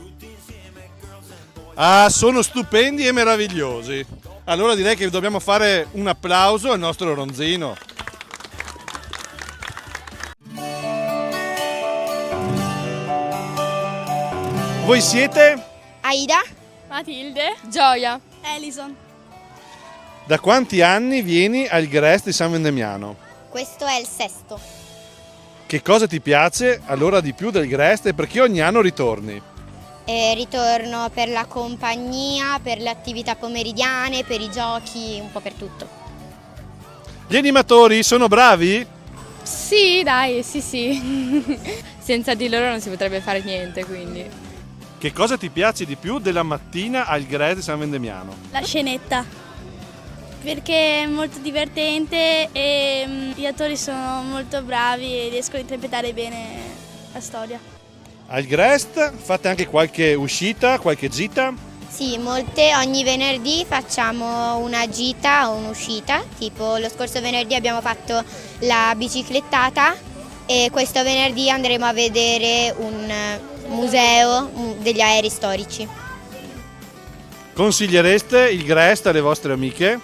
Ah, sono stupendi e meravigliosi. Allora direi che dobbiamo fare un applauso al nostro Ronzino. Voi siete? Aida, Matilde, Gioia, Elison. Da quanti anni vieni al GREST di San Vendemiano? Questo è il 6º. Che cosa ti piace allora di più del GREST e perché ogni anno ritorni? Ritorno per la compagnia, per le attività pomeridiane, per i giochi, un po' per tutto. Gli animatori sono bravi? Sì, dai, sì. Senza di loro non si potrebbe fare niente, quindi. Che cosa ti piace di più della mattina al GREST di San Vendemiano? La scenetta, perché è molto divertente e gli attori sono molto bravi e riescono a interpretare bene la storia. Al GREST fate anche qualche uscita, qualche gita? Sì, molte. Ogni venerdì facciamo una gita o un'uscita, tipo lo scorso venerdì abbiamo fatto la biciclettata e questo venerdì andremo a vedere un museo degli aerei storici. Consigliereste il GREST alle vostre amiche?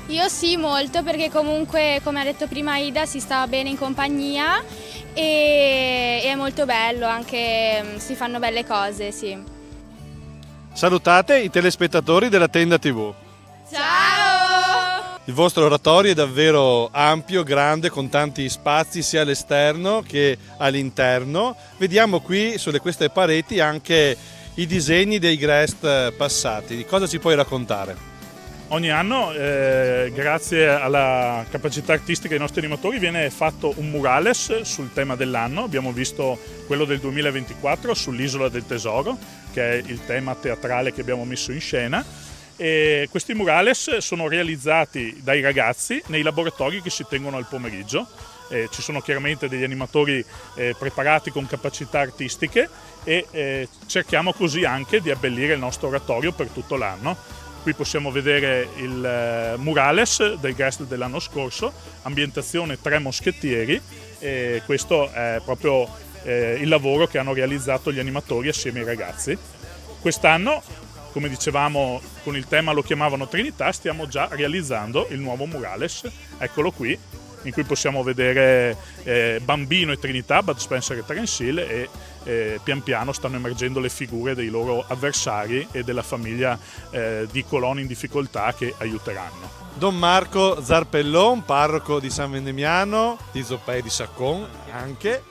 Io sì, molto, perché comunque, come ha detto prima Ida, si sta bene in compagnia e è molto bello, anche si fanno belle cose, sì. Salutate i telespettatori della Tenda TV. Ciao! Il vostro oratorio è davvero ampio, grande, con tanti spazi sia all'esterno che all'interno. Vediamo qui queste pareti anche i disegni dei GREST passati. Di cosa ci puoi raccontare? Ogni anno, grazie alla capacità artistica dei nostri animatori, viene fatto un murales sul tema dell'anno. Abbiamo visto quello del 2024 sull'Isola del Tesoro, che è il tema teatrale che abbiamo messo in scena. E questi murales sono realizzati dai ragazzi nei laboratori che si tengono al pomeriggio. Ci sono chiaramente degli animatori preparati con capacità artistiche e cerchiamo così anche di abbellire il nostro oratorio per tutto l'anno. Qui possiamo vedere il murales del GREST dell'anno scorso, ambientazione Tre Moschettieri, e questo è proprio il lavoro che hanno realizzato gli animatori assieme ai ragazzi. Quest'anno, come dicevamo, con il tema lo chiamavano Trinità, stiamo già realizzando il nuovo murales, eccolo qui, in cui possiamo vedere Bambino e Trinità, Bud Spencer e Terence Hill, e pian piano stanno emergendo le figure dei loro avversari e della famiglia di coloni in difficoltà che aiuteranno. Don Marco Zarpellon, parroco di San Vendemiano, di Zoppè e di Saccon anche.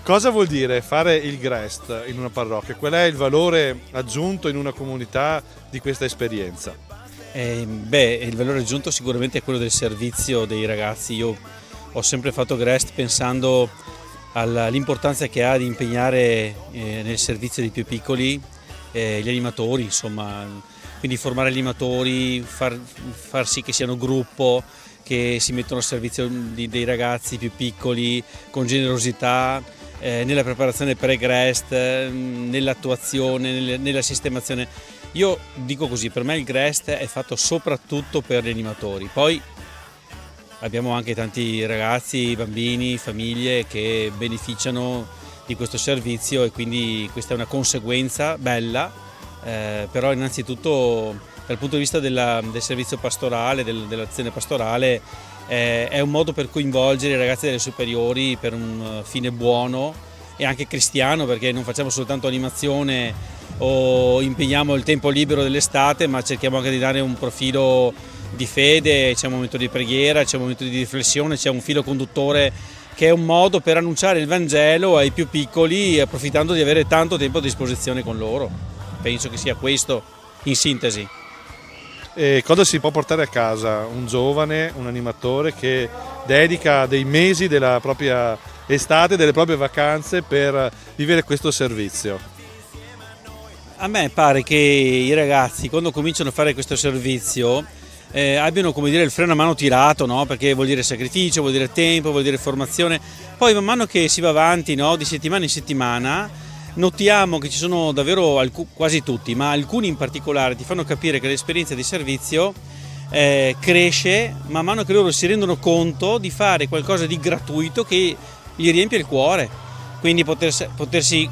Cosa vuol dire fare il GREST in una parrocchia? Qual è il valore aggiunto in una comunità di questa esperienza? Il valore aggiunto sicuramente è quello del servizio dei ragazzi. Io ho sempre fatto GREST pensando all'importanza che ha di impegnare nel servizio dei più piccoli gli animatori, insomma, quindi formare gli animatori, far sì che siano gruppo, che si mettono al servizio dei ragazzi più piccoli con generosità, nella preparazione pre-GREST, nell'attuazione, nella sistemazione. Io dico così, per me il GREST è fatto soprattutto per gli animatori. Poi abbiamo anche tanti ragazzi, bambini, famiglie che beneficiano di questo servizio e quindi questa è una conseguenza bella, però innanzitutto dal punto di vista del servizio pastorale, dell'azione pastorale, è un modo per coinvolgere i ragazzi delle superiori per un fine buono e anche cristiano, perché non facciamo soltanto animazione o impegniamo il tempo libero dell'estate, ma cerchiamo anche di dare un profilo di fede, c'è un momento di preghiera, c'è un momento di riflessione, c'è un filo conduttore che è un modo per annunciare il Vangelo ai più piccoli, approfittando di avere tanto tempo a disposizione con loro. Penso che sia questo in sintesi. E cosa si può portare a casa un giovane, un animatore che dedica dei mesi della propria estate, delle proprie vacanze per vivere questo servizio? A me pare che i ragazzi quando cominciano a fare questo servizio abbiano, come dire, il freno a mano tirato, no? Perché vuol dire sacrificio, vuol dire tempo, vuol dire formazione. Poi man mano che si va avanti, no? Di settimana in settimana, notiamo che ci sono davvero quasi tutti, ma alcuni in particolare ti fanno capire che l'esperienza di servizio cresce man mano che loro si rendono conto di fare qualcosa di gratuito che gli riempie il cuore. Quindi potersi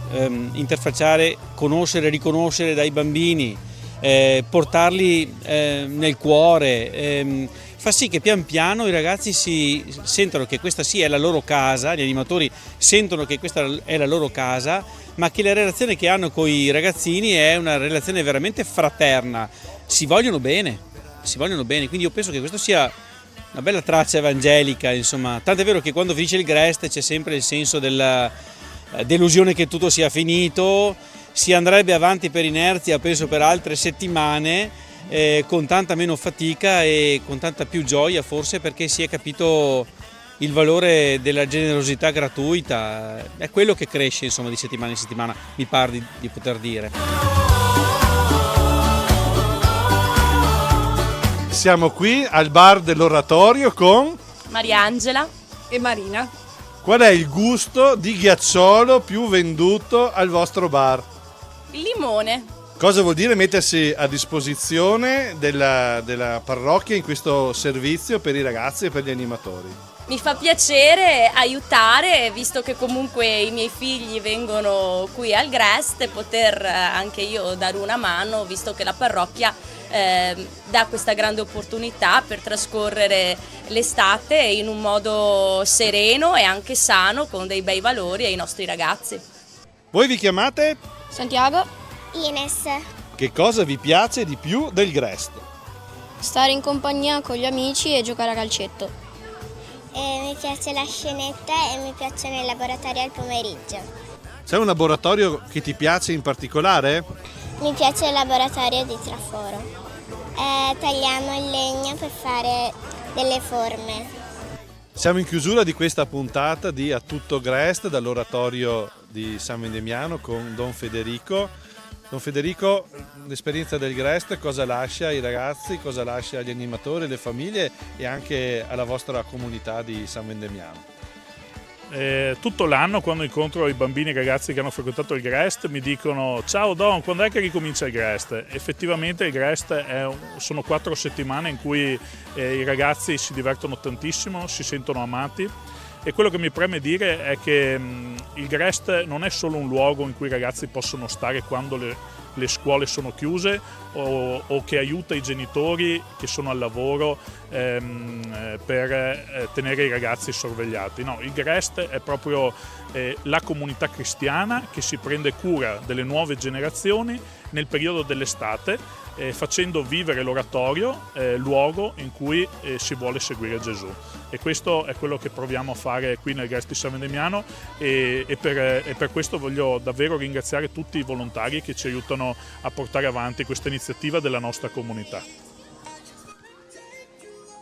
interfacciare, conoscere, riconoscere dai bambini, portarli nel cuore, fa sì che pian piano i ragazzi si sentono che questa sì è la loro casa, gli animatori sentono che questa è la loro casa, ma che la relazione che hanno con i ragazzini è una relazione veramente fraterna, si vogliono bene, quindi io penso che questo sia una bella traccia evangelica, insomma, tanto è vero che quando finisce il GREST c'è sempre il senso della delusione che tutto sia finito, si andrebbe avanti per inerzia, penso per altre settimane, con tanta meno fatica e con tanta più gioia forse, perché si è capito il valore della generosità gratuita, è quello che cresce insomma di settimana in settimana, mi pare di poter dire. Siamo qui al bar dell'Oratorio con Mariangela e Marina. Qual è il gusto di ghiacciolo più venduto al vostro bar? Il limone. Cosa vuol dire mettersi a disposizione della parrocchia in questo servizio per i ragazzi e per gli animatori? Mi fa piacere aiutare, visto che comunque i miei figli vengono qui al GREST, e poter anche io dare una mano, visto che la parrocchia dà questa grande opportunità per trascorrere l'estate in un modo sereno e anche sano, con dei bei valori ai nostri ragazzi. Voi vi chiamate? Santiago. Ines. Che cosa vi piace di più del GREST? Stare in compagnia con gli amici e giocare a calcetto. Mi piace la scenetta e mi piacciono i laboratori al pomeriggio. C'è un laboratorio che ti piace in particolare? Mi piace il laboratorio di traforo. Tagliamo il legno per fare delle forme. Siamo in chiusura di questa puntata di A Tutto GREST dall'Oratorio di San Vendemiano con Don Federico. Don Federico, l'esperienza del GREST cosa lascia ai ragazzi, cosa lascia agli animatori, alle famiglie e anche alla vostra comunità di San Vendemiano? Tutto l'anno quando incontro i bambini e i ragazzi che hanno frequentato il GREST mi dicono: ciao Don, quando è che ricomincia il GREST? Effettivamente il GREST sono 4 settimane in cui i ragazzi si divertono tantissimo, si sentono amati, e quello che mi preme dire è che il GREST non è solo un luogo in cui i ragazzi possono stare quando le scuole sono chiuse o che aiuta i genitori che sono al lavoro per tenere i ragazzi sorvegliati. No, il GREST è proprio la comunità cristiana che si prende cura delle nuove generazioni nel periodo dell'estate, facendo vivere l'oratorio, luogo in cui si vuole seguire Gesù. E questo è quello che proviamo a fare qui nel GREST di San Vendemiano e per questo voglio davvero ringraziare tutti i volontari che ci aiutano a portare avanti questa iniziativa della nostra comunità.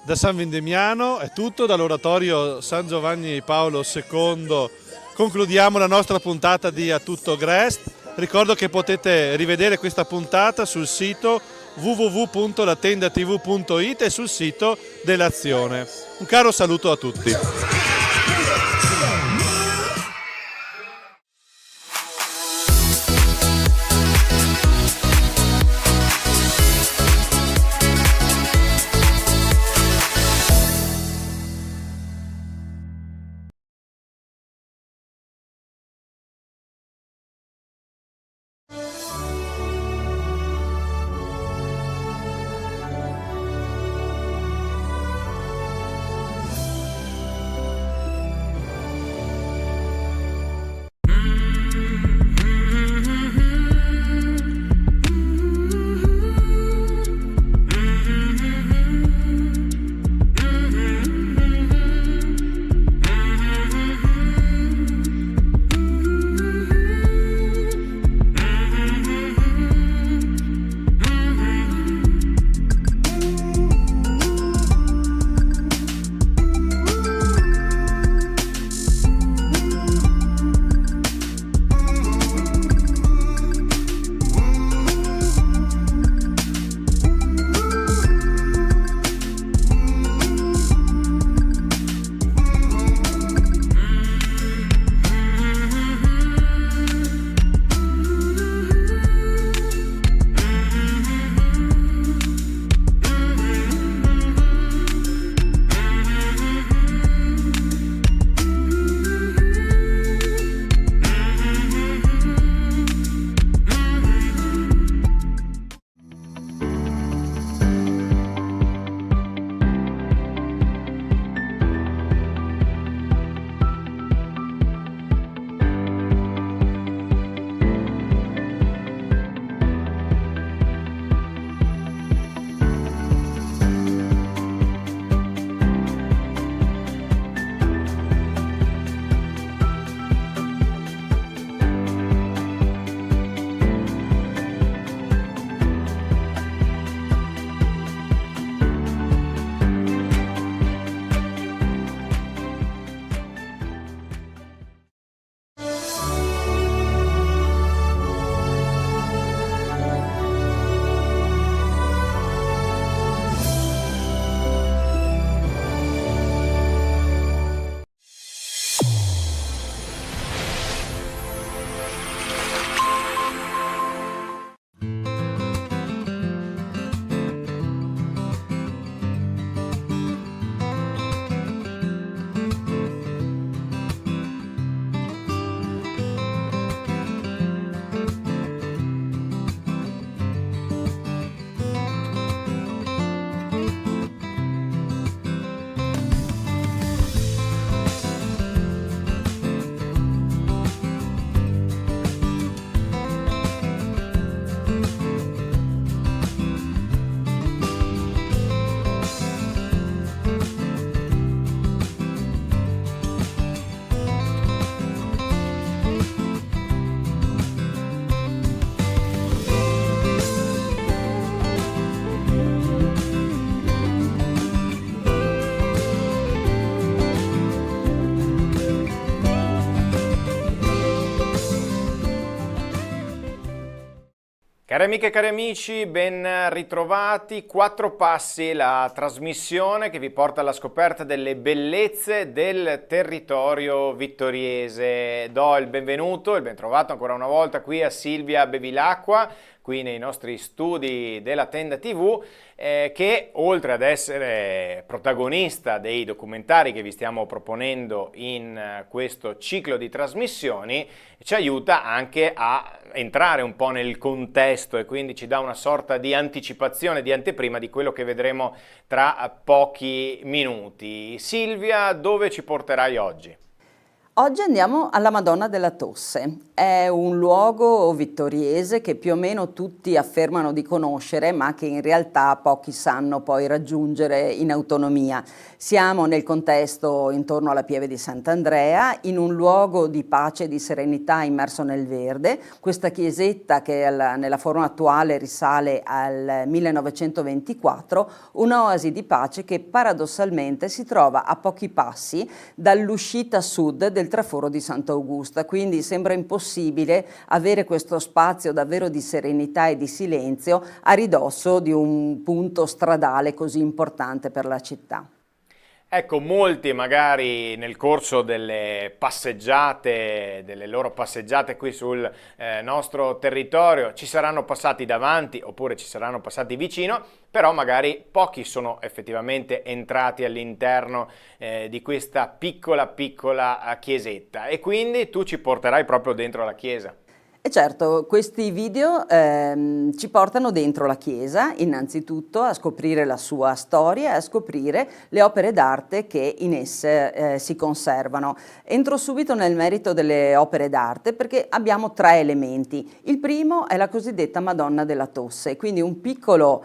Da San Vendemiano è tutto, dall'oratorio San Giovanni Paolo II concludiamo la nostra puntata di A Tutto GREST. Ricordo che potete rivedere questa puntata sul sito www.latendatv.it e sul sito dell'Azione. Un caro saluto a tutti. Cari amiche e cari amici, ben ritrovati. 4 passi, la trasmissione che vi porta alla scoperta delle bellezze del territorio vittoriese. Do il benvenuto, il ben trovato ancora una volta qui a Silvia Bevilacqua, qui nei nostri studi della Tenda TV, che oltre ad essere protagonista dei documentari che vi stiamo proponendo in questo ciclo di trasmissioni, ci aiuta anche a entrare un po' nel contesto e quindi ci dà una sorta di anticipazione, di anteprima di quello che vedremo tra pochi minuti. Silvia, dove ci porterai oggi? Oggi andiamo alla Madonna della Tosse. È un luogo vittoriese che più o meno tutti affermano di conoscere, ma che in realtà pochi sanno poi raggiungere in autonomia. Siamo nel contesto intorno alla Pieve di Sant'Andrea, in un luogo di pace e di serenità immerso nel verde. Questa chiesetta, che nella forma attuale risale al 1924, un'oasi di pace che paradossalmente si trova a pochi passi dall'uscita sud del traforo di Sant'Augusta, quindi sembra impossibile avere questo spazio davvero di serenità e di silenzio a ridosso di un punto stradale così importante per la città. Ecco, molti magari nel corso delle passeggiate, delle loro passeggiate qui sul nostro territorio, ci saranno passati davanti oppure ci saranno passati vicino, però magari pochi sono effettivamente entrati all'interno di questa piccola chiesetta, e quindi tu ci porterai proprio dentro la chiesa. E certo, questi video ci portano dentro la chiesa, innanzitutto a scoprire la sua storia e a scoprire le opere d'arte che in esse si conservano. Entro subito nel merito delle opere d'arte perché abbiamo tre elementi. Il primo è la cosiddetta Madonna della Tosse, quindi un piccolo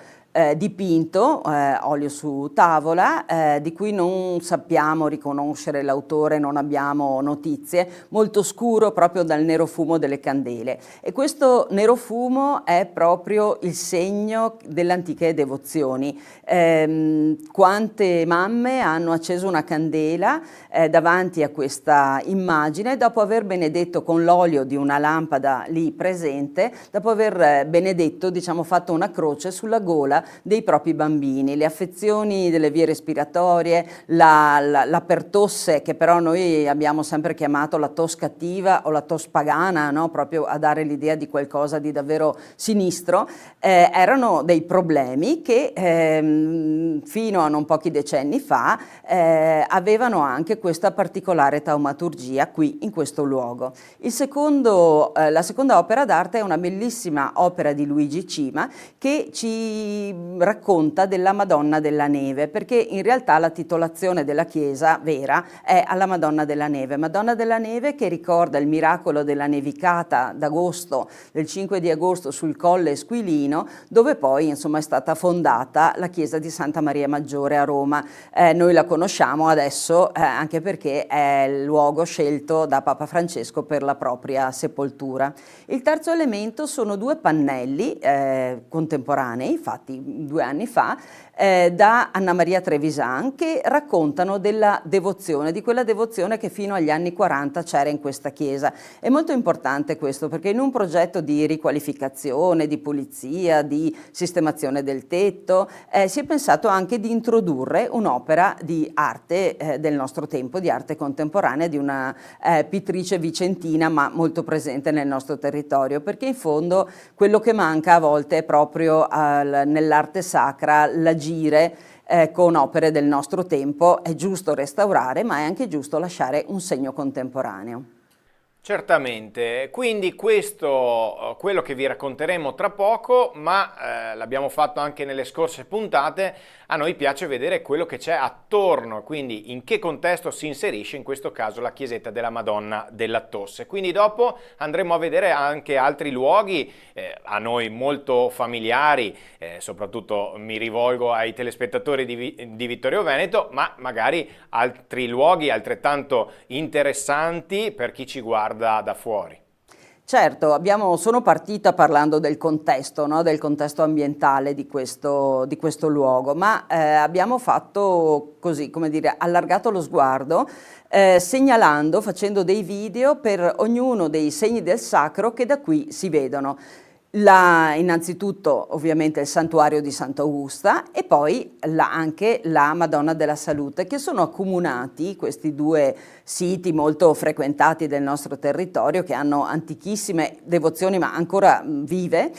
dipinto, olio su tavola, di cui non sappiamo riconoscere l'autore, non abbiamo notizie, molto scuro proprio dal nero fumo delle candele. E questo nero fumo è proprio il segno delle antiche devozioni. Quante mamme hanno acceso una candela davanti a questa immagine dopo aver benedetto con l'olio di una lampada lì presente, dopo aver benedetto, diciamo, fatto una croce sulla gola dei propri bambini. Le affezioni delle vie respiratorie, la pertosse, che però noi abbiamo sempre chiamato la tos cattiva o la tos pagana, no? Proprio a dare l'idea di qualcosa di davvero sinistro, erano dei problemi che fino a non pochi decenni fa avevano anche questa particolare taumaturgia qui in questo luogo. La seconda opera d'arte è una bellissima opera di Luigi Cima che ci racconta della Madonna della Neve, perché in realtà la titolazione della chiesa vera è alla Madonna della Neve che ricorda il miracolo della nevicata d'agosto, del 5 di agosto sul Colle Esquilino, dove poi insomma è stata fondata la chiesa di Santa Maria Maggiore a Roma. Noi la conosciamo adesso anche perché è il luogo scelto da Papa Francesco per la propria sepoltura. Il terzo elemento sono due pannelli contemporanei, fatti 2 anni fa, da Anna Maria Trevisan, che raccontano della devozione, di quella devozione che fino agli anni 40 c'era in questa chiesa. È molto importante questo perché in un progetto di riqualificazione, di pulizia, di sistemazione del tetto, si è pensato anche di introdurre un'opera di arte del nostro tempo, di arte contemporanea, di una pittrice vicentina ma molto presente nel nostro territorio, perché in fondo quello che manca a volte è proprio nell'arte sacra l'agire con opere del nostro tempo. È giusto restaurare, ma è anche giusto lasciare un segno contemporaneo. Certamente, quindi questo quello che vi racconteremo tra poco, ma l'abbiamo fatto anche nelle scorse puntate. A noi piace vedere quello che c'è attorno, quindi in che contesto si inserisce in questo caso la chiesetta della Madonna della Tosse. Quindi dopo andremo a vedere anche altri luoghi a noi molto familiari, soprattutto mi rivolgo ai telespettatori di Vittorio Veneto, ma magari altri luoghi altrettanto interessanti per chi ci guarda da fuori. Certo, sono partita parlando del contesto, no? Del contesto ambientale di questo luogo, ma abbiamo fatto così, come dire, allargato lo sguardo, segnalando, facendo dei video per ognuno dei segni del sacro che da qui si vedono. Innanzitutto ovviamente il santuario di Sant'Augusta e poi anche la Madonna della Salute, che sono accomunati, questi due siti molto frequentati del nostro territorio che hanno antichissime devozioni ma ancora vive,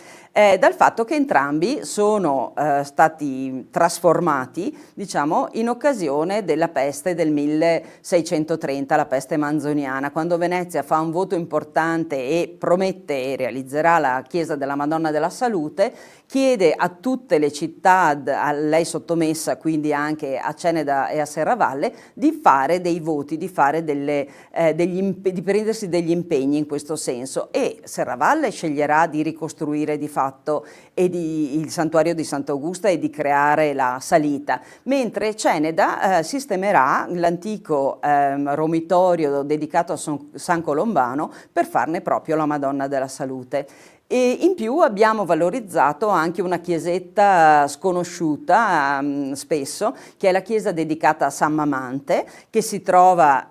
dal fatto che entrambi sono stati trasformati, diciamo, in occasione della peste del 1630, la peste manzoniana, quando Venezia fa un voto importante e promette e realizzerà la chiesa della Madonna della Salute, chiede a tutte le città a lei sottomessa, quindi anche a Ceneda e a Serravalle, di fare dei voti, di fare di prendersi degli impegni in questo senso, e Serravalle sceglierà di ricostruire di fatto il santuario di Sant'Augusta e di creare la salita, mentre Ceneda sistemerà l'antico romitorio dedicato a San Colombano per farne proprio la Madonna della Salute. E in più abbiamo valorizzato anche una chiesetta sconosciuta spesso, che è la chiesa dedicata a San Mamante, che si trova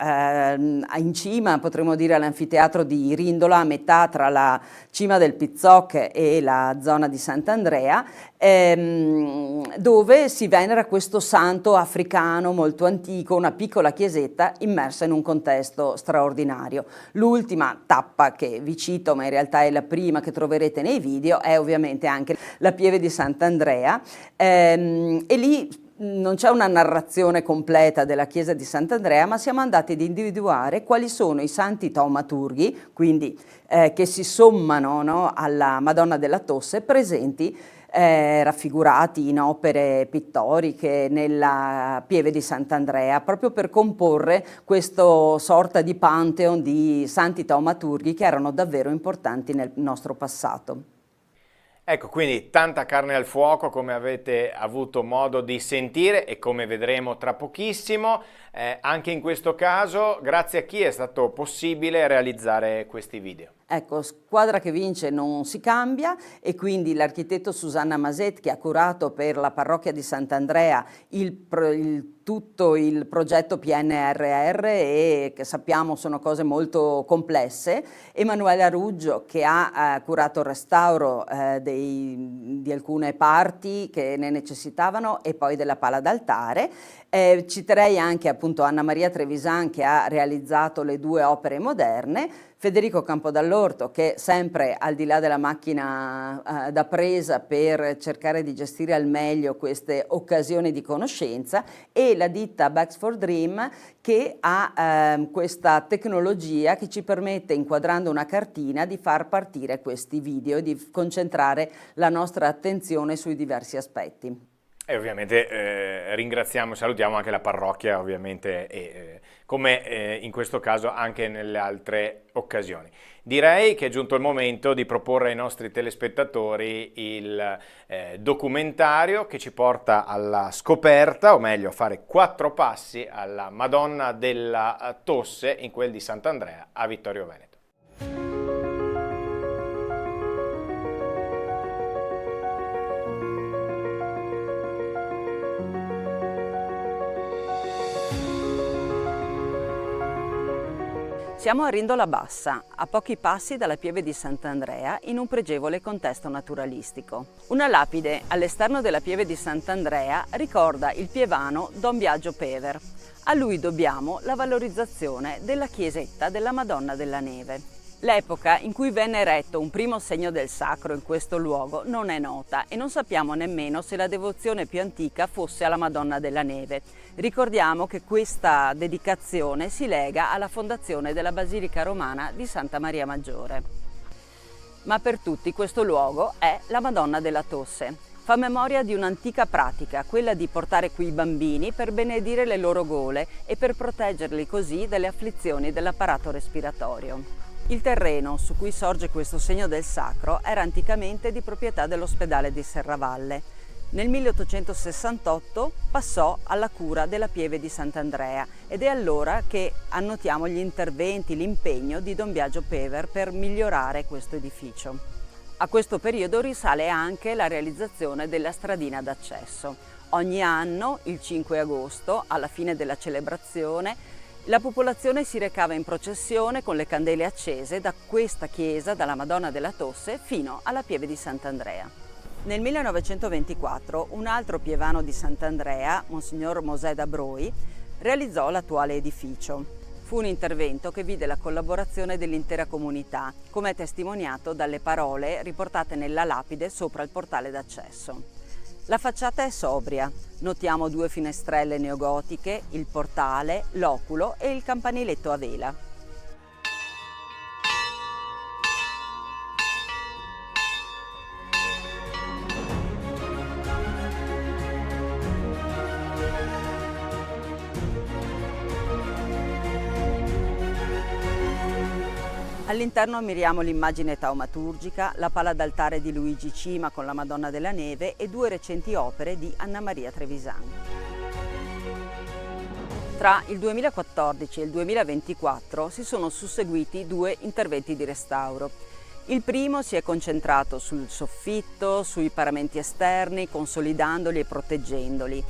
in cima, potremmo dire, all'anfiteatro di Rindola, a metà tra la cima del Pizzocche e la zona di Sant'Andrea, dove si venera questo santo africano molto antico, una piccola chiesetta immersa in un contesto straordinario. L'ultima tappa che vi cito, ma in realtà è la prima che troverete nei video, è ovviamente anche la Pieve di Sant'Andrea, e lì non c'è una narrazione completa della chiesa di Sant'Andrea, ma siamo andati ad individuare quali sono i santi taumaturghi, quindi che si sommano, no, alla Madonna della Tosse, presenti raffigurati in opere pittoriche nella Pieve di Sant'Andrea, proprio per comporre questo sorta di pantheon di santi taumaturghi che erano davvero importanti nel nostro passato. Ecco, quindi tanta carne al fuoco, come avete avuto modo di sentire e come vedremo tra pochissimo. Anche in questo caso, grazie a chi è stato possibile realizzare questi video? Ecco, squadra che vince non si cambia, e quindi l'architetto Susanna Maset, che ha curato per la parrocchia di Sant'Andrea tutto il progetto PNRR, e che sappiamo sono cose molto complesse, Emanuele Aruggio, che ha curato il restauro di alcune parti che ne necessitavano e poi della pala d'altare. Citerei anche appunto Anna Maria Trevisan, che ha realizzato le 2 opere moderne, Federico Campodall'Orto, che sempre al di là della macchina da presa per cercare di gestire al meglio queste occasioni di conoscenza, e la ditta Bags for Dream, che ha questa tecnologia che ci permette, inquadrando una cartina, di far partire questi video e di concentrare la nostra attenzione sui diversi aspetti. E ovviamente ringraziamo e salutiamo anche la parrocchia, ovviamente, come in questo caso anche nelle altre occasioni. Direi che è giunto il momento di proporre ai nostri telespettatori il documentario che ci porta alla scoperta, o meglio a fare 4 passi alla Madonna della Tosse in quel di Sant'Andrea a Vittorio Veneto. Siamo a Rindola Bassa, a pochi passi dalla Pieve di Sant'Andrea, in un pregevole contesto naturalistico. Una lapide all'esterno della Pieve di Sant'Andrea ricorda il pievano Don Biagio Pever. A lui dobbiamo la valorizzazione della chiesetta della Madonna della Neve. L'epoca in cui venne eretto un primo segno del sacro in questo luogo non è nota, e non sappiamo nemmeno se la devozione più antica fosse alla Madonna della Neve. Ricordiamo che questa dedicazione si lega alla fondazione della Basilica Romana di Santa Maria Maggiore. Ma per tutti questo luogo è la Madonna della Tosse. Fa memoria di un'antica pratica, quella di portare qui i bambini per benedire le loro gole e per proteggerli così dalle afflizioni dell'apparato respiratorio. Il terreno su cui sorge questo segno del sacro era anticamente di proprietà dell'ospedale di Serravalle. Nel 1868 passò alla cura della Pieve di Sant'Andrea, ed è allora che annotiamo gli interventi, l'impegno di Don Biagio Pever per migliorare questo edificio. A questo periodo risale anche la realizzazione della stradina d'accesso. Ogni anno, il 5 agosto, alla fine della celebrazione, la popolazione si recava in processione con le candele accese da questa chiesa, dalla Madonna della Tosse, fino alla Pieve di Sant'Andrea. Nel 1924 un altro pievano di Sant'Andrea, Monsignor Mosè da Broi, realizzò l'attuale edificio. Fu un intervento che vide la collaborazione dell'intera comunità, come è testimoniato dalle parole riportate nella lapide sopra il portale d'accesso. La facciata è sobria, notiamo 2 finestrelle neogotiche, il portale, l'oculo e il campaniletto a vela. All'interno ammiriamo l'immagine taumaturgica, la pala d'altare di Luigi Cima con la Madonna della Neve e 2 recenti opere di Anna Maria Trevisan. Tra il 2014 e il 2024 si sono susseguiti 2 interventi di restauro. Il primo si è concentrato sul soffitto, sui paramenti esterni, consolidandoli e proteggendoli.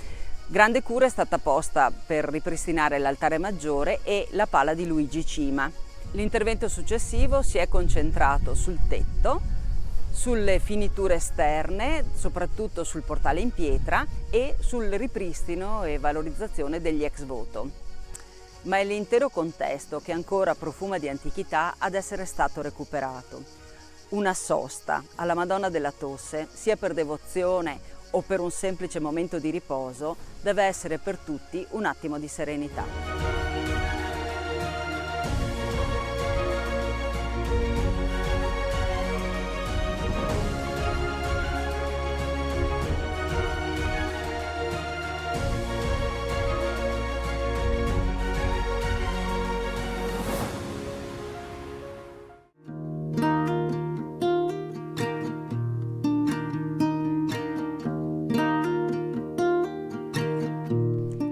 Grande cura è stata posta per ripristinare l'altare maggiore e la pala di Luigi Cima. L'intervento successivo si è concentrato sul tetto, sulle finiture esterne, soprattutto sul portale in pietra e sul ripristino e valorizzazione degli ex voto. Ma è l'intero contesto che ancora profuma di antichità ad essere stato recuperato. Una sosta alla Madonna della Tosse, sia per devozione o per un semplice momento di riposo, deve essere per tutti un attimo di serenità.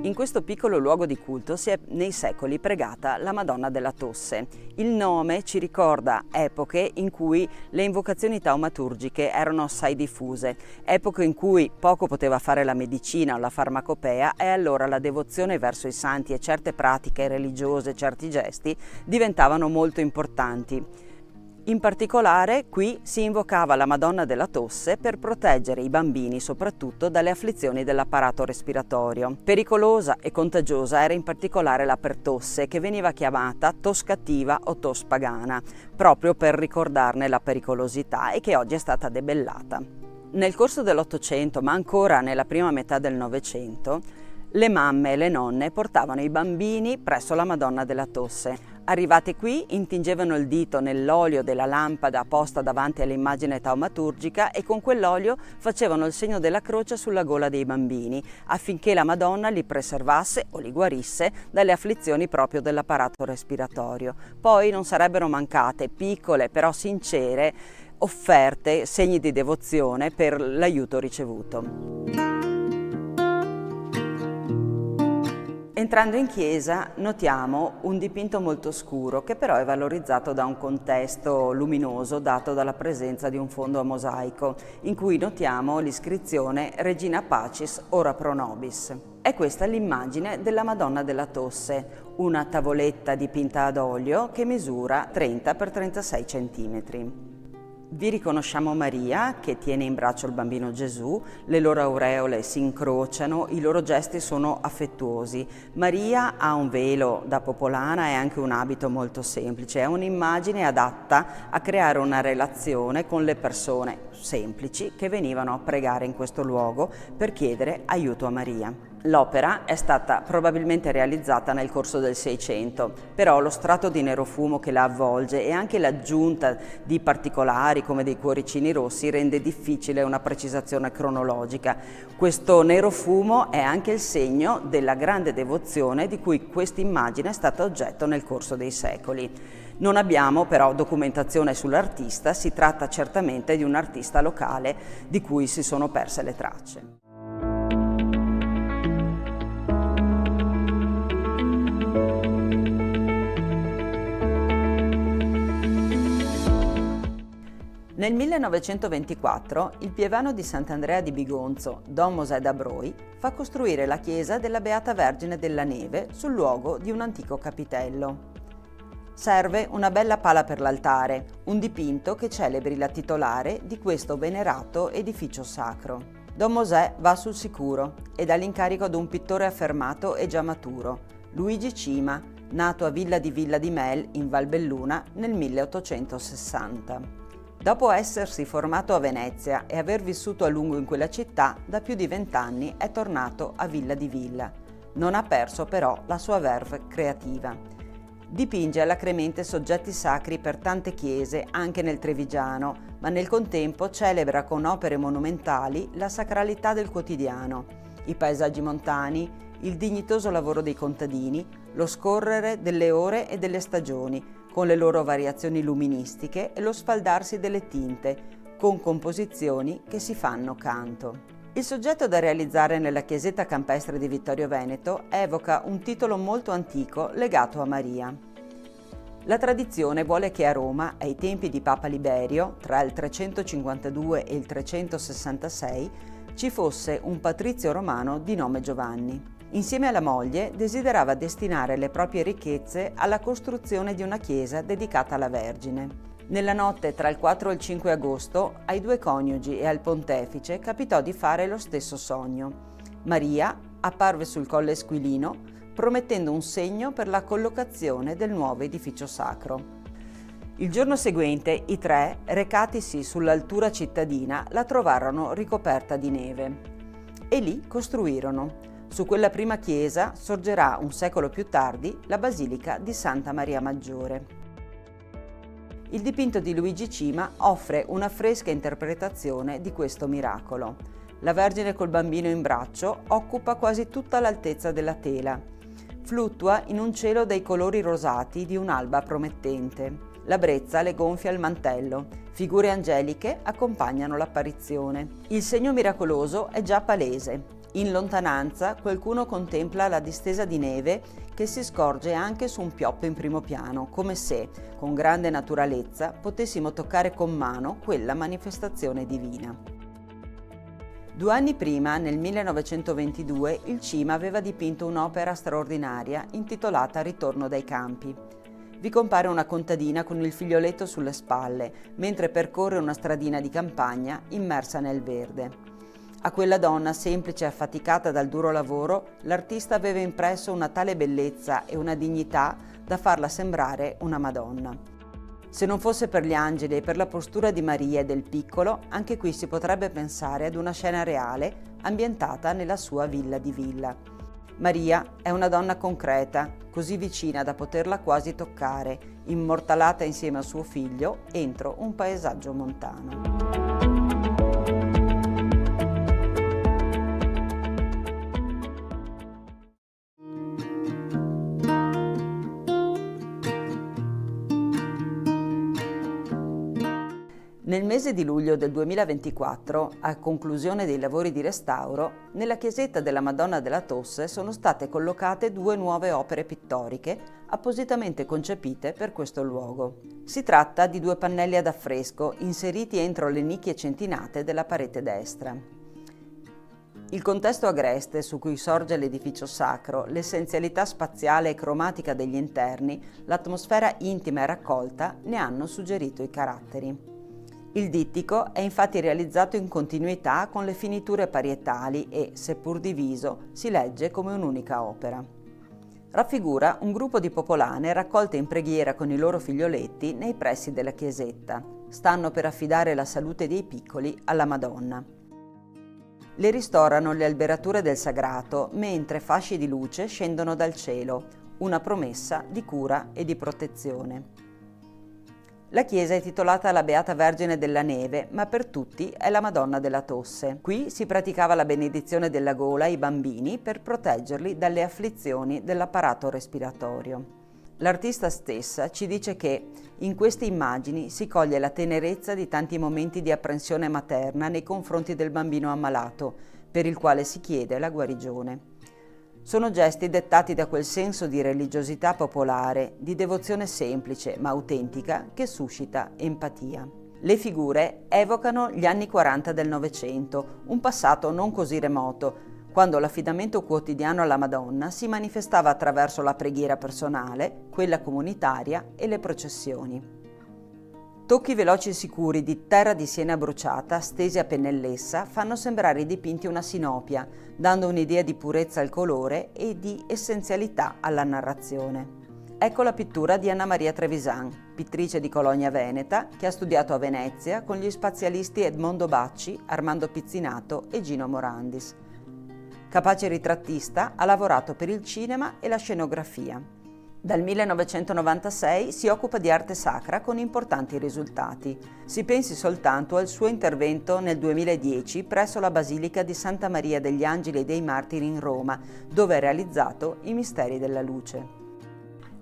In questo piccolo luogo di culto si è nei secoli pregata la Madonna della Tosse. Il nome ci ricorda epoche in cui le invocazioni taumaturgiche erano assai diffuse, epoche in cui poco poteva fare la medicina o la farmacopea e allora la devozione verso i santi e certe pratiche religiose, certi gesti diventavano molto importanti. In particolare qui si invocava la Madonna della Tosse per proteggere i bambini soprattutto dalle afflizioni dell'apparato respiratorio. Pericolosa e contagiosa era in particolare la pertosse, che veniva chiamata toscativa o tos pagana, proprio per ricordarne la pericolosità e che oggi è stata debellata. Nel corso dell'Ottocento, ma ancora nella prima metà del Novecento, le mamme e le nonne portavano i bambini presso la Madonna della Tosse. Arrivate qui, intingevano il dito nell'olio della lampada posta davanti all'immagine taumaturgica e con quell'olio facevano il segno della croce sulla gola dei bambini, affinché la Madonna li preservasse o li guarisse dalle afflizioni proprio dell'apparato respiratorio. Poi non sarebbero mancate piccole però sincere offerte, segni di devozione per l'aiuto ricevuto. Entrando in chiesa notiamo un dipinto molto scuro che però è valorizzato da un contesto luminoso dato dalla presenza di un fondo a mosaico in cui notiamo l'iscrizione Regina Pacis ora pro nobis. È questa l'immagine della Madonna della Tosse, una tavoletta dipinta ad olio che misura 30 x 36 cm. Vi riconosciamo Maria che tiene in braccio il bambino Gesù, le loro aureole si incrociano, i loro gesti sono affettuosi. Maria ha un velo da popolana e anche un abito molto semplice, è un'immagine adatta a creare una relazione con le persone semplici che venivano a pregare in questo luogo per chiedere aiuto a Maria. L'opera è stata probabilmente realizzata nel corso del Seicento, però lo strato di nerofumo che la avvolge e anche l'aggiunta di particolari come dei cuoricini rossi rende difficile una precisazione cronologica. Questo nerofumo è anche il segno della grande devozione di cui questa immagine è stata oggetto nel corso dei secoli. Non abbiamo però documentazione sull'artista, si tratta certamente di un artista locale di cui si sono perse le tracce. Nel 1924 il pievano di Sant'Andrea di Bigonzo, Don Mosè da Broi, fa costruire la chiesa della Beata Vergine della Neve sul luogo di un antico capitello. Serve una bella pala per l'altare, un dipinto che celebri la titolare di questo venerato edificio sacro. Don Mosè va sul sicuro e dà l'incarico ad un pittore affermato e già maturo, Luigi Cima, nato a Villa di Mel in Valbelluna nel 1860. Dopo essersi formato a Venezia e aver vissuto a lungo in quella città, da più di 20 anni è tornato a Villa. Non ha perso però la sua verve creativa. Dipinge alacremente soggetti sacri per tante chiese, anche nel Trevigiano, ma nel contempo celebra con opere monumentali la sacralità del quotidiano, i paesaggi montani, il dignitoso lavoro dei contadini, lo scorrere delle ore e delle stagioni, con le loro variazioni luministiche e lo sfaldarsi delle tinte, con composizioni che si fanno canto. Il soggetto da realizzare nella chiesetta campestre di Vittorio Veneto evoca un titolo molto antico legato a Maria. La tradizione vuole che a Roma, ai tempi di Papa Liberio, tra il 352 e il 366, ci fosse un patrizio romano di nome Giovanni. Insieme alla moglie desiderava destinare le proprie ricchezze alla costruzione di una chiesa dedicata alla Vergine. Nella notte tra il 4 e il 5 agosto, ai due coniugi e al pontefice capitò di fare lo stesso sogno. Maria apparve sul Colle Esquilino, promettendo un segno per la collocazione del nuovo edificio sacro. Il giorno seguente i tre, recatisi sull'altura cittadina, la trovarono ricoperta di neve. E lì costruirono. Su quella prima chiesa sorgerà un secolo più tardi la Basilica di Santa Maria Maggiore. Il dipinto di Luigi Cima offre una fresca interpretazione di questo miracolo. La Vergine col bambino in braccio occupa quasi tutta l'altezza della tela. Fluttua in un cielo dai colori rosati di un'alba promettente. La brezza le gonfia il mantello. Figure angeliche accompagnano l'apparizione. Il segno miracoloso è già palese. In lontananza qualcuno contempla la distesa di neve che si scorge anche su un pioppo in primo piano, come se, con grande naturalezza, potessimo toccare con mano quella manifestazione divina. 2 anni prima, nel 1922, il Cima aveva dipinto un'opera straordinaria intitolata Ritorno dai campi. Vi compare una contadina con il figlioletto sulle spalle, mentre percorre una stradina di campagna immersa nel verde. A quella donna semplice e affaticata dal duro lavoro, l'artista aveva impresso una tale bellezza e una dignità da farla sembrare una Madonna. Se non fosse per gli angeli e per la postura di Maria e del piccolo, anche qui si potrebbe pensare ad una scena reale ambientata nella sua villa. Maria è una donna concreta, così vicina da poterla quasi toccare, immortalata insieme a suo figlio entro un paesaggio montano. Nel mese di luglio del 2024, a conclusione dei lavori di restauro, nella chiesetta della Madonna della Tosse sono state collocate 2 nuove opere pittoriche appositamente concepite per questo luogo. Si tratta di 2 pannelli ad affresco inseriti entro le nicchie centinate della parete destra. Il contesto agreste su cui sorge l'edificio sacro, l'essenzialità spaziale e cromatica degli interni, l'atmosfera intima e raccolta ne hanno suggerito i caratteri. Il dittico è infatti realizzato in continuità con le finiture parietali e, seppur diviso, si legge come un'unica opera. Raffigura un gruppo di popolane raccolte in preghiera con i loro figlioletti nei pressi della chiesetta. Stanno per affidare la salute dei piccoli alla Madonna. Le ristorano le alberature del sagrato, mentre fasci di luce scendono dal cielo, una promessa di cura e di protezione. La chiesa è titolata alla Beata Vergine della Neve, ma per tutti è la Madonna della Tosse. Qui si praticava la benedizione della gola ai bambini per proteggerli dalle afflizioni dell'apparato respiratorio. L'artista stessa ci dice che in queste immagini si coglie la tenerezza di tanti momenti di apprensione materna nei confronti del bambino ammalato, per il quale si chiede la guarigione. Sono gesti dettati da quel senso di religiosità popolare, di devozione semplice ma autentica che suscita empatia. Le figure evocano gli anni 40 del Novecento, un passato non così remoto, quando l'affidamento quotidiano alla Madonna si manifestava attraverso la preghiera personale, quella comunitaria e le processioni. Tocchi veloci e sicuri di terra di siena bruciata, stesi a pennellessa, fanno sembrare i dipinti una sinopia, dando un'idea di purezza al colore e di essenzialità alla narrazione. Ecco la pittura di Anna Maria Trevisan, pittrice di Colonia Veneta, che ha studiato a Venezia con gli spazialisti Edmondo Bacci, Armando Pizzinato e Gino Morandis. Capace ritrattista, ha lavorato per il cinema e la scenografia. Dal 1996 si occupa di arte sacra con importanti risultati. Si pensi soltanto al suo intervento nel 2010 presso la Basilica di Santa Maria degli Angeli e dei Martiri in Roma, dove ha realizzato i Misteri della Luce.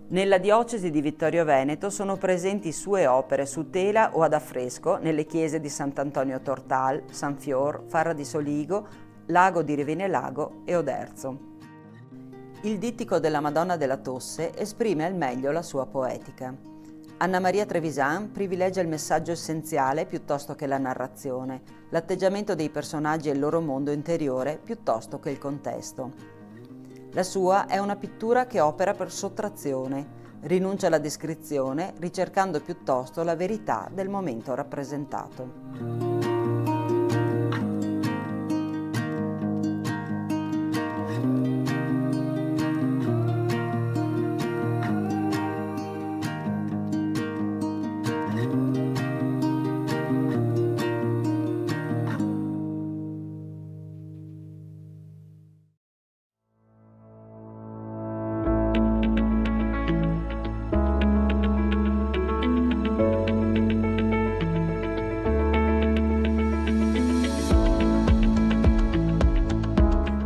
Nella diocesi di Vittorio Veneto sono presenti sue opere su tela o ad affresco nelle chiese di Sant'Antonio Tortal, San Fior, Farra di Soligo, Lago di Rivinelago e Oderzo. Il dittico della Madonna della Tosse esprime al meglio la sua poetica. Anna Maria Trevisan privilegia il messaggio essenziale piuttosto che la narrazione, l'atteggiamento dei personaggi e il loro mondo interiore piuttosto che il contesto. La sua è una pittura che opera per sottrazione, rinuncia alla descrizione, ricercando piuttosto la verità del momento rappresentato.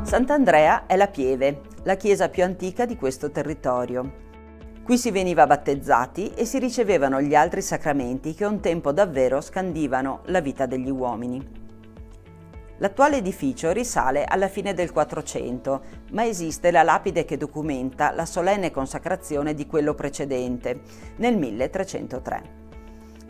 Sant'Andrea è la Pieve, la chiesa più antica di questo territorio. Qui si veniva battezzati e si ricevevano gli altri sacramenti che un tempo davvero scandivano la vita degli uomini. L'attuale edificio risale alla fine del 400, ma esiste la lapide che documenta la solenne consacrazione di quello precedente, nel 1303.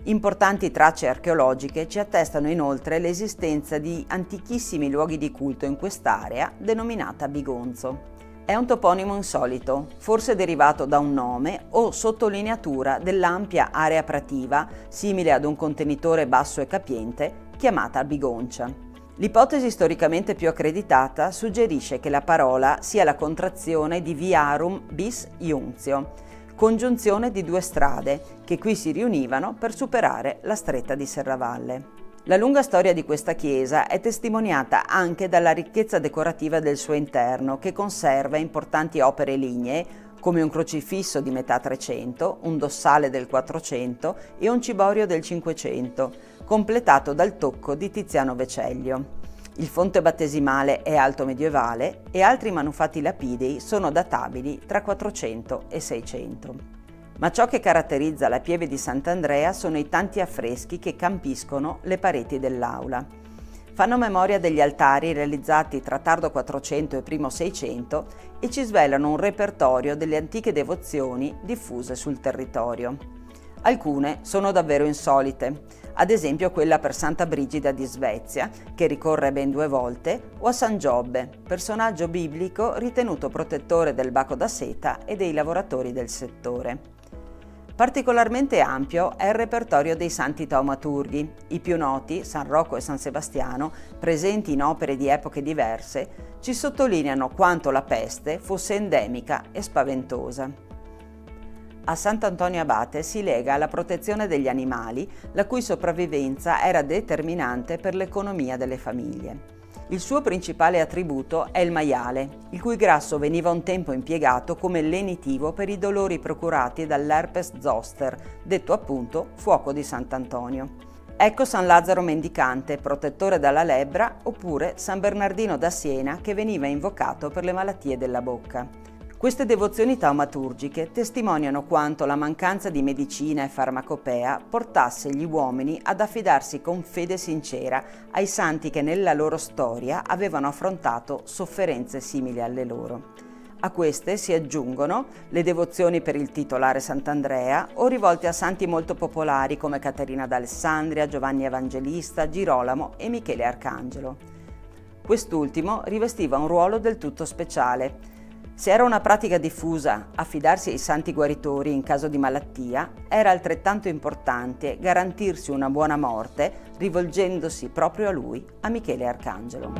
Importanti tracce archeologiche ci attestano inoltre l'esistenza di antichissimi luoghi di culto in quest'area denominata Bigonzo. È un toponimo insolito, forse derivato da un nome o sottolineatura dell'ampia area prativa, simile ad un contenitore basso e capiente, chiamata Bigoncia. L'ipotesi storicamente più accreditata suggerisce che la parola sia la contrazione di Viarum bis Iunzio, congiunzione di due strade che qui si riunivano per superare la stretta di Serravalle. La lunga storia di questa chiesa è testimoniata anche dalla ricchezza decorativa del suo interno, che conserva importanti opere lignee come un crocifisso di metà 300, un dossale del 400 e un ciborio del 500, completato dal tocco di Tiziano Vecellio. Il fonte battesimale è alto medievale e altri manufatti lapidei sono databili tra 400 e 600. Ma ciò che caratterizza la Pieve di Sant'Andrea sono i tanti affreschi che campiscono le pareti dell'aula. Fanno memoria degli altari realizzati tra tardo 400 e primo 600 e ci svelano un repertorio delle antiche devozioni diffuse sul territorio. Alcune sono davvero insolite, ad esempio quella per Santa Brigida di Svezia, che ricorre ben 2 volte, o a San Giobbe, personaggio biblico ritenuto protettore del baco da seta e dei lavoratori del settore. Particolarmente ampio è il repertorio dei santi taumaturghi. I più noti, San Rocco e San Sebastiano, presenti in opere di epoche diverse, ci sottolineano quanto la peste fosse endemica e spaventosa. A Sant'Antonio Abate si lega alla protezione degli animali, la cui sopravvivenza era determinante per l'economia delle famiglie. Il suo principale attributo è il maiale, il cui grasso veniva un tempo impiegato come lenitivo per i dolori procurati dall'herpes zoster, detto appunto fuoco di Sant'Antonio. Ecco San Lazzaro Mendicante, protettore dalla lebbra, oppure San Bernardino da Siena, che veniva invocato per le malattie della bocca. Queste devozioni taumaturgiche testimoniano quanto la mancanza di medicina e farmacopea portasse gli uomini ad affidarsi con fede sincera ai santi che nella loro storia avevano affrontato sofferenze simili alle loro. A queste si aggiungono le devozioni per il titolare Sant'Andrea o rivolte a santi molto popolari come Caterina d'Alessandria, Giovanni Evangelista, Girolamo e Michele Arcangelo. Quest'ultimo rivestiva un ruolo del tutto speciale. Se era una pratica diffusa affidarsi ai santi guaritori in caso di malattia, era altrettanto importante garantirsi una buona morte rivolgendosi proprio a lui, a Michele Arcangelo.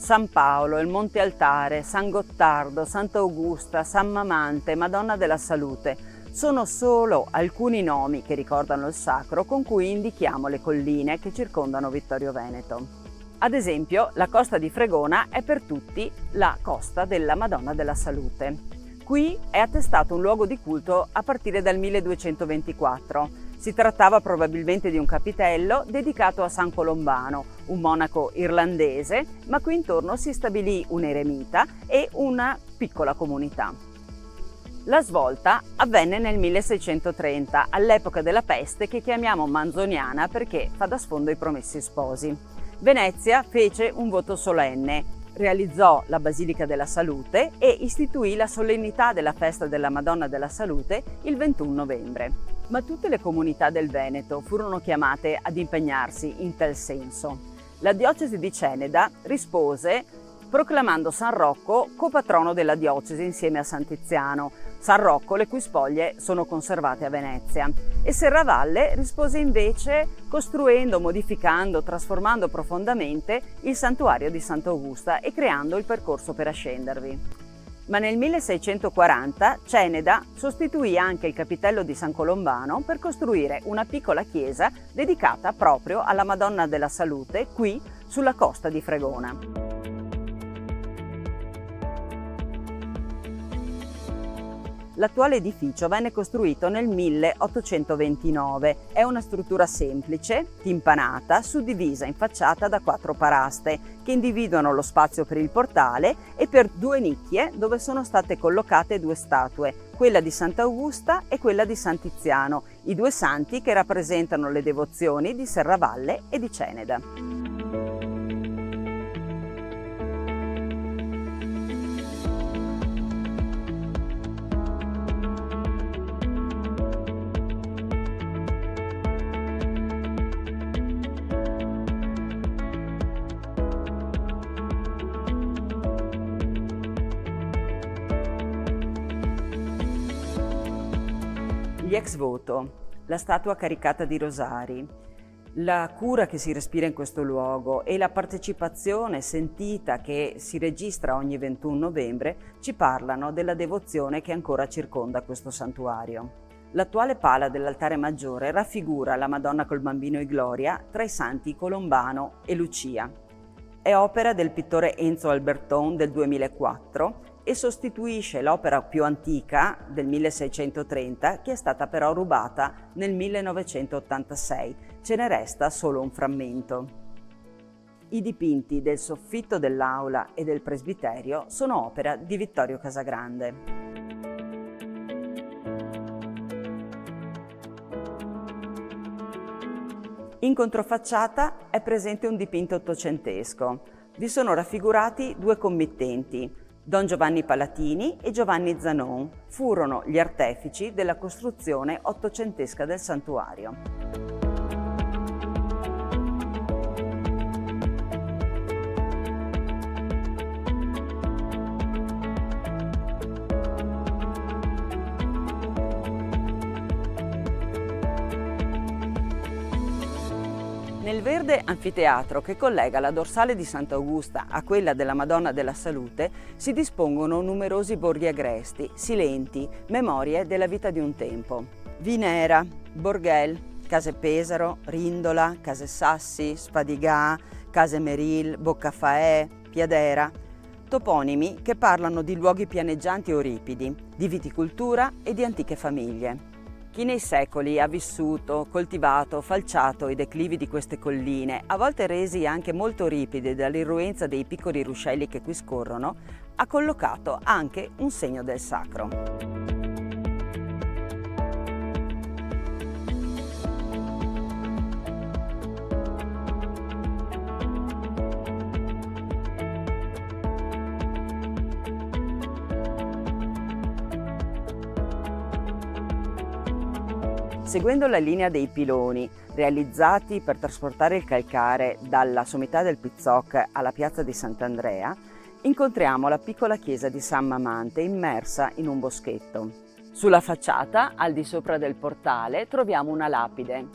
San Paolo, il Monte Altare, San Gottardo, Sant'Augusta, San Mamante, Madonna della Salute sono solo alcuni nomi che ricordano il sacro con cui indichiamo le colline che circondano Vittorio Veneto. Ad esempio, la costa di Fregona è per tutti la costa della Madonna della Salute. Qui è attestato un luogo di culto a partire dal 1224. Si trattava probabilmente di un capitello dedicato a San Colombano, un monaco irlandese, ma qui intorno si stabilì un eremita e una piccola comunità. La svolta avvenne nel 1630, all'epoca della peste che chiamiamo manzoniana perché fa da sfondo ai Promessi Sposi. Venezia fece un voto solenne, realizzò la Basilica della Salute e istituì la solennità della festa della Madonna della Salute il 21 novembre. Ma tutte le comunità del Veneto furono chiamate ad impegnarsi in tal senso. La diocesi di Ceneda rispose proclamando San Rocco copatrono della diocesi insieme a San Tiziano, San Rocco le cui spoglie sono conservate a Venezia, e Serravalle rispose invece costruendo, modificando, trasformando profondamente il santuario di Sant'Augusta e creando il percorso per ascendervi. Ma nel 1640 Ceneda sostituì anche il capitello di San Colombano per costruire una piccola chiesa dedicata proprio alla Madonna della Salute qui sulla costa di Fregona. L'attuale edificio venne costruito nel 1829. È una struttura semplice, timpanata, suddivisa in facciata da 4 paraste che individuano lo spazio per il portale e per 2 nicchie dove sono state collocate 2 statue, quella di Sant'Augusta e quella di San Tiziano, i 2 santi che rappresentano le devozioni di Serravalle e di Ceneda. Gli ex voto, la statua caricata di rosari, la cura che si respira in questo luogo e la partecipazione sentita che si registra ogni 21 novembre ci parlano della devozione che ancora circonda questo santuario. L'attuale pala dell'altare maggiore raffigura la Madonna col Bambino e Gloria tra i santi Colombano e Lucia. È opera del pittore Enzo Alberton del 2004 e sostituisce l'opera più antica del 1630 che è stata però rubata nel 1986. Ce ne resta solo un frammento. I dipinti del soffitto dell'aula e del presbiterio sono opera di Vittorio Casagrande. In controfacciata è presente un dipinto ottocentesco. Vi sono raffigurati 2 committenti, Don Giovanni Palatini e Giovanni Zanon. Furono gli artefici della costruzione ottocentesca del santuario. Nel verde anfiteatro che collega la dorsale di Sant'Augusta a quella della Madonna della Salute si dispongono numerosi borghi agresti, silenti, memorie della vita di un tempo. Vinera, Borghel, Case Pesaro, Rindola, Case Sassi, Spadigà, Case Meril, Boccafaè, Piadera, toponimi che parlano di luoghi pianeggianti o ripidi, di viticoltura e di antiche famiglie. Chi nei secoli ha vissuto, coltivato, falciato i declivi di queste colline, a volte resi anche molto ripidi dall'irruenza dei piccoli ruscelli che qui scorrono, ha collocato anche un segno del sacro. Seguendo la linea dei piloni realizzati per trasportare il calcare dalla sommità del Pizzoc alla piazza di Sant'Andrea, incontriamo la piccola chiesa di San Mamante immersa in un boschetto. Sulla facciata, al di sopra del portale, troviamo una lapide.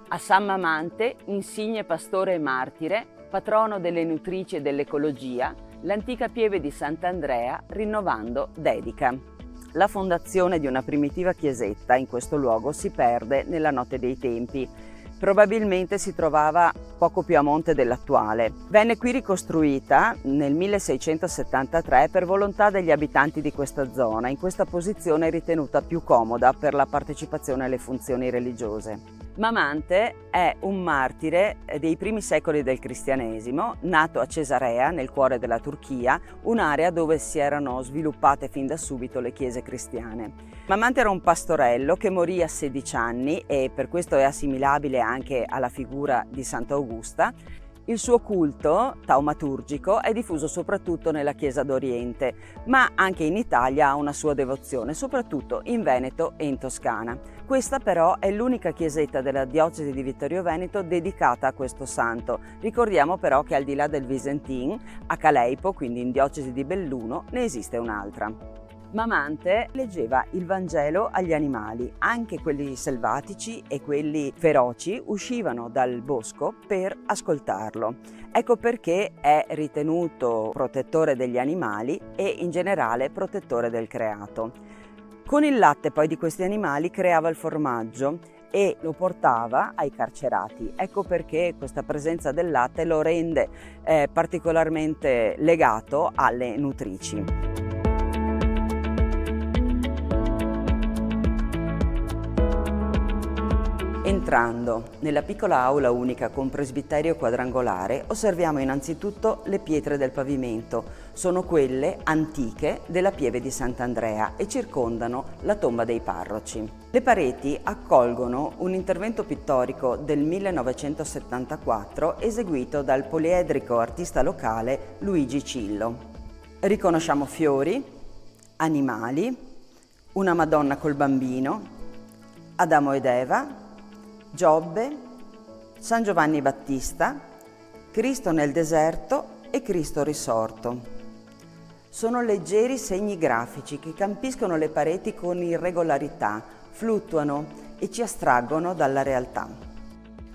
A San Mamante, insigne pastore e martire, patrono delle nutrici e dell'ecologia, l'antica pieve di Sant'Andrea, rinnovando, dedica. La fondazione di una primitiva chiesetta in questo luogo si perde nella notte dei tempi. Probabilmente si trovava poco più a monte dell'attuale. Venne qui ricostruita nel 1673 per volontà degli abitanti di questa zona, in questa posizione ritenuta più comoda per la partecipazione alle funzioni religiose. Mamante è un martire dei primi secoli del cristianesimo, nato a Cesarea, nel cuore della Turchia, un'area dove si erano sviluppate fin da subito le chiese cristiane. Mamante era un pastorello che morì a 16 anni e per questo è assimilabile anche alla figura di Sant'Augusta. Il suo culto taumaturgico è diffuso soprattutto nella Chiesa d'Oriente, ma anche in Italia ha una sua devozione, soprattutto in Veneto e in Toscana. Questa però è l'unica chiesetta della diocesi di Vittorio Veneto dedicata a questo santo. Ricordiamo però che al di là del Visentin, a Caleipo, quindi in diocesi di Belluno, ne esiste un'altra. Mamante leggeva il Vangelo agli animali, anche quelli selvatici e quelli feroci uscivano dal bosco per ascoltarlo. Ecco perché è ritenuto protettore degli animali e in generale protettore del creato. Con il latte poi di questi animali creava il formaggio e lo portava ai carcerati. Ecco perché questa presenza del latte lo rende particolarmente legato alle nutrici. Entrando nella piccola aula unica con presbiterio quadrangolare, osserviamo innanzitutto le pietre del pavimento. Sono quelle antiche della pieve di Sant'Andrea e circondano la tomba dei parroci. Le pareti accolgono un intervento pittorico del 1974 eseguito dal poliedrico artista locale Luigi Cillo. Riconosciamo fiori, animali, una Madonna col bambino, Adamo ed Eva, Giobbe, San Giovanni Battista, Cristo nel deserto e Cristo risorto. Sono leggeri segni grafici che campiscono le pareti con irregolarità, fluttuano e ci astraggono dalla realtà.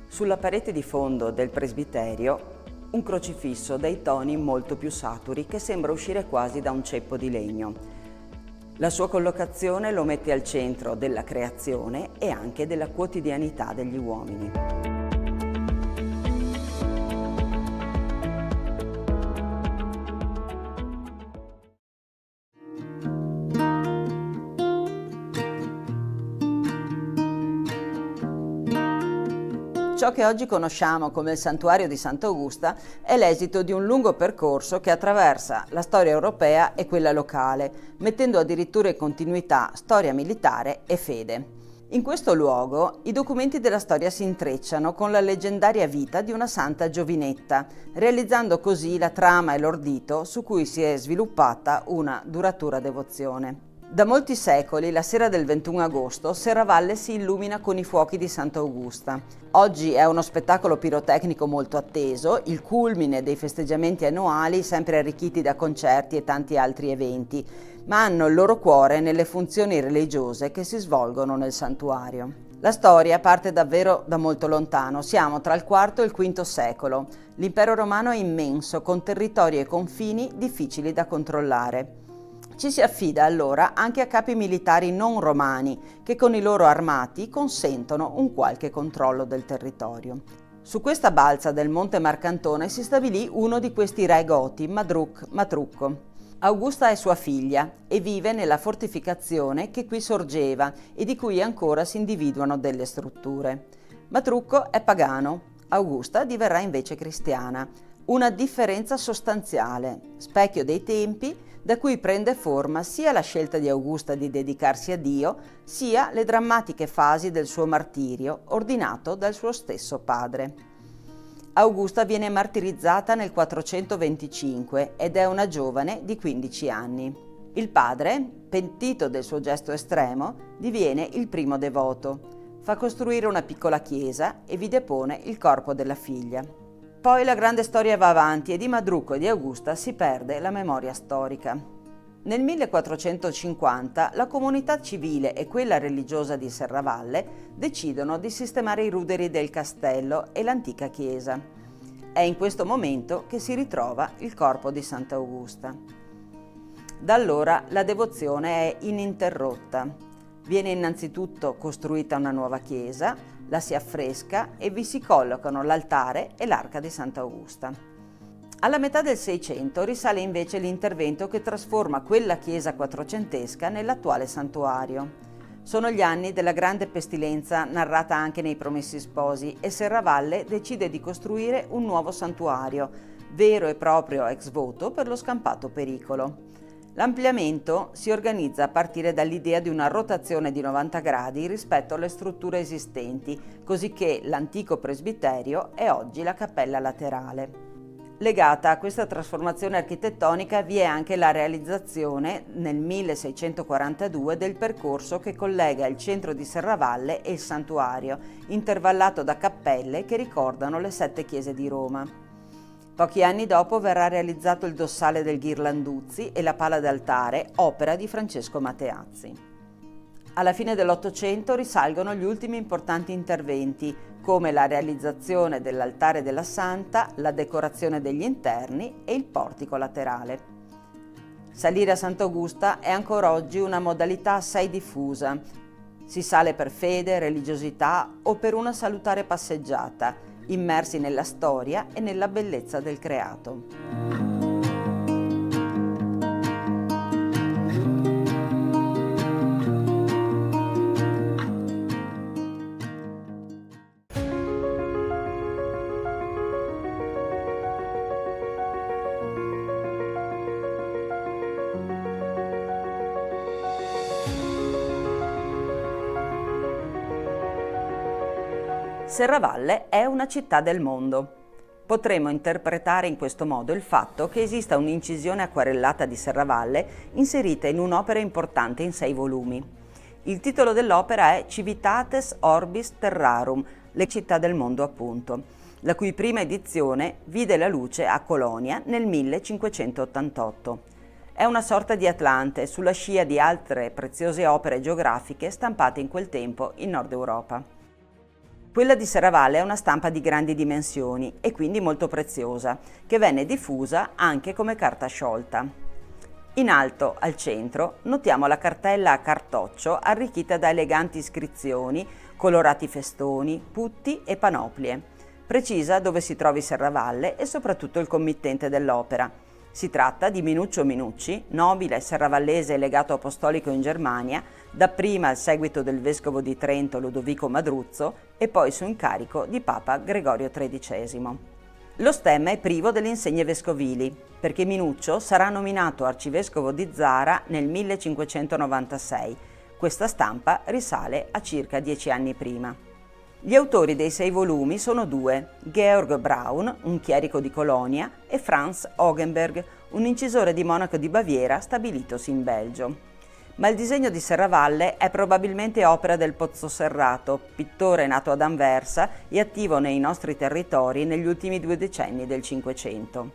Sulla parete di fondo del presbiterio un crocifisso dai toni molto più saturi che sembra uscire quasi da un ceppo di legno. La sua collocazione lo mette al centro della creazione e anche della quotidianità degli uomini. Ciò che oggi conosciamo come il santuario di Sant'Augusta è l'esito di un lungo percorso che attraversa la storia europea e quella locale, mettendo addirittura in continuità storia militare e fede. In questo luogo i documenti della storia si intrecciano con la leggendaria vita di una santa giovinetta, realizzando così la trama e l'ordito su cui si è sviluppata una duratura devozione. Da molti secoli, la sera del 21 agosto, Serravalle si illumina con i fuochi di Sant'Augusta. Oggi è uno spettacolo pirotecnico molto atteso, il culmine dei festeggiamenti annuali, sempre arricchiti da concerti e tanti altri eventi, ma hanno il loro cuore nelle funzioni religiose che si svolgono nel santuario. La storia parte davvero da molto lontano, siamo tra il IV e il V secolo. L'impero romano è immenso, con territori e confini difficili da controllare. Ci si affida allora anche a capi militari non romani che con i loro armati consentono un qualche controllo del territorio. Su questa balza del Monte Marcantone si stabilì uno di questi re goti, Matrucco. Augusta è sua figlia e vive nella fortificazione che qui sorgeva e di cui ancora si individuano delle strutture. Matrucco è pagano, Augusta diverrà invece cristiana. Una differenza sostanziale, specchio dei tempi, da cui prende forma sia la scelta di Augusta di dedicarsi a Dio, sia le drammatiche fasi del suo martirio, ordinato dal suo stesso padre. Augusta viene martirizzata nel 425 ed è una giovane di 15 anni. Il padre, pentito del suo gesto estremo, diviene il primo devoto. Fa costruire una piccola chiesa e vi depone il corpo della figlia. Poi la grande storia va avanti e di Madrucco e di Augusta si perde la memoria storica. Nel 1450 la comunità civile e quella religiosa di Serravalle decidono di sistemare i ruderi del castello e l'antica chiesa. È in questo momento che si ritrova il corpo di Sant'Augusta. Da allora la devozione è ininterrotta. Viene innanzitutto costruita una nuova chiesa, la si affresca e vi si collocano l'altare e l'arca di Sant'Augusta. Alla metà del Seicento risale invece l'intervento che trasforma quella chiesa quattrocentesca nell'attuale santuario. Sono gli anni della grande pestilenza narrata anche nei Promessi Sposi e Serravalle decide di costruire un nuovo santuario, vero e proprio ex voto per lo scampato pericolo. L'ampliamento si organizza a partire dall'idea di una rotazione di 90 gradi rispetto alle strutture esistenti, così che l'antico presbiterio è oggi la cappella laterale. Legata a questa trasformazione architettonica vi è anche la realizzazione nel 1642 del percorso che collega il centro di Serravalle e il santuario, intervallato da cappelle che ricordano le 7 chiese di Roma. Pochi anni dopo verrà realizzato il dossale del Ghirlanduzzi e la pala d'altare, opera di Francesco Mateazzi. Alla fine dell'Ottocento risalgono gli ultimi importanti interventi, come la realizzazione dell'altare della Santa, la decorazione degli interni e il portico laterale. Salire a Sant'Augusta è ancora oggi una modalità assai diffusa. Si sale per fede, religiosità o per una salutare passeggiata, immersi nella storia e nella bellezza del creato. Serravalle è una città del mondo. Potremmo interpretare in questo modo il fatto che esista un'incisione acquarellata di Serravalle inserita in un'opera importante in 6 volumi. Il titolo dell'opera è Civitates Orbis Terrarum, le città del mondo appunto, la cui prima edizione vide la luce a Colonia nel 1588. È una sorta di Atlante sulla scia di altre preziose opere geografiche stampate in quel tempo in Nord Europa. Quella di Serravalle è una stampa di grandi dimensioni e quindi molto preziosa, che venne diffusa anche come carta sciolta. In alto, al centro, notiamo la cartella a cartoccio arricchita da eleganti iscrizioni, colorati festoni, putti e panoplie. Precisa dove si trovi Serravalle e soprattutto il committente dell'opera. Si tratta di Minuccio Minucci, nobile serravallese legato apostolico in Germania, dapprima al seguito del vescovo di Trento Ludovico Madruzzo e poi su incarico di Papa Gregorio XIII. Lo stemma è privo delle insegne vescovili, perché Minuccio sarà nominato arcivescovo di Zara nel 1596. Questa stampa risale a circa 10 anni prima. Gli autori dei 6 volumi sono 2, Georg Braun, un chierico di Colonia, e Franz Hogenberg, un incisore di Monaco di Baviera stabilitosi in Belgio. Ma il disegno di Serravalle è probabilmente opera del Pozzoserrato, pittore nato ad Anversa e attivo nei nostri territori negli ultimi 2 decenni del Cinquecento.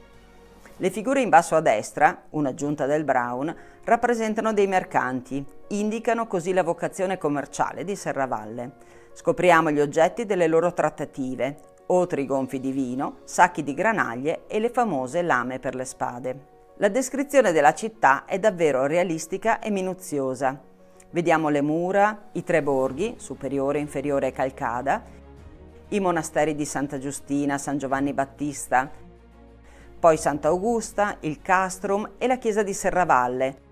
Le figure in basso a destra, un'aggiunta del Braun, rappresentano dei mercanti, indicano così la vocazione commerciale di Serravalle. Scopriamo gli oggetti delle loro trattative, otri gonfi di vino, sacchi di granaglie e le famose lame per le spade. La descrizione della città è davvero realistica e minuziosa. Vediamo le mura, i 3 borghi, superiore, inferiore e Calcada, i monasteri di Santa Giustina, San Giovanni Battista, poi Sant'Augusta, il Castrum e la chiesa di Serravalle,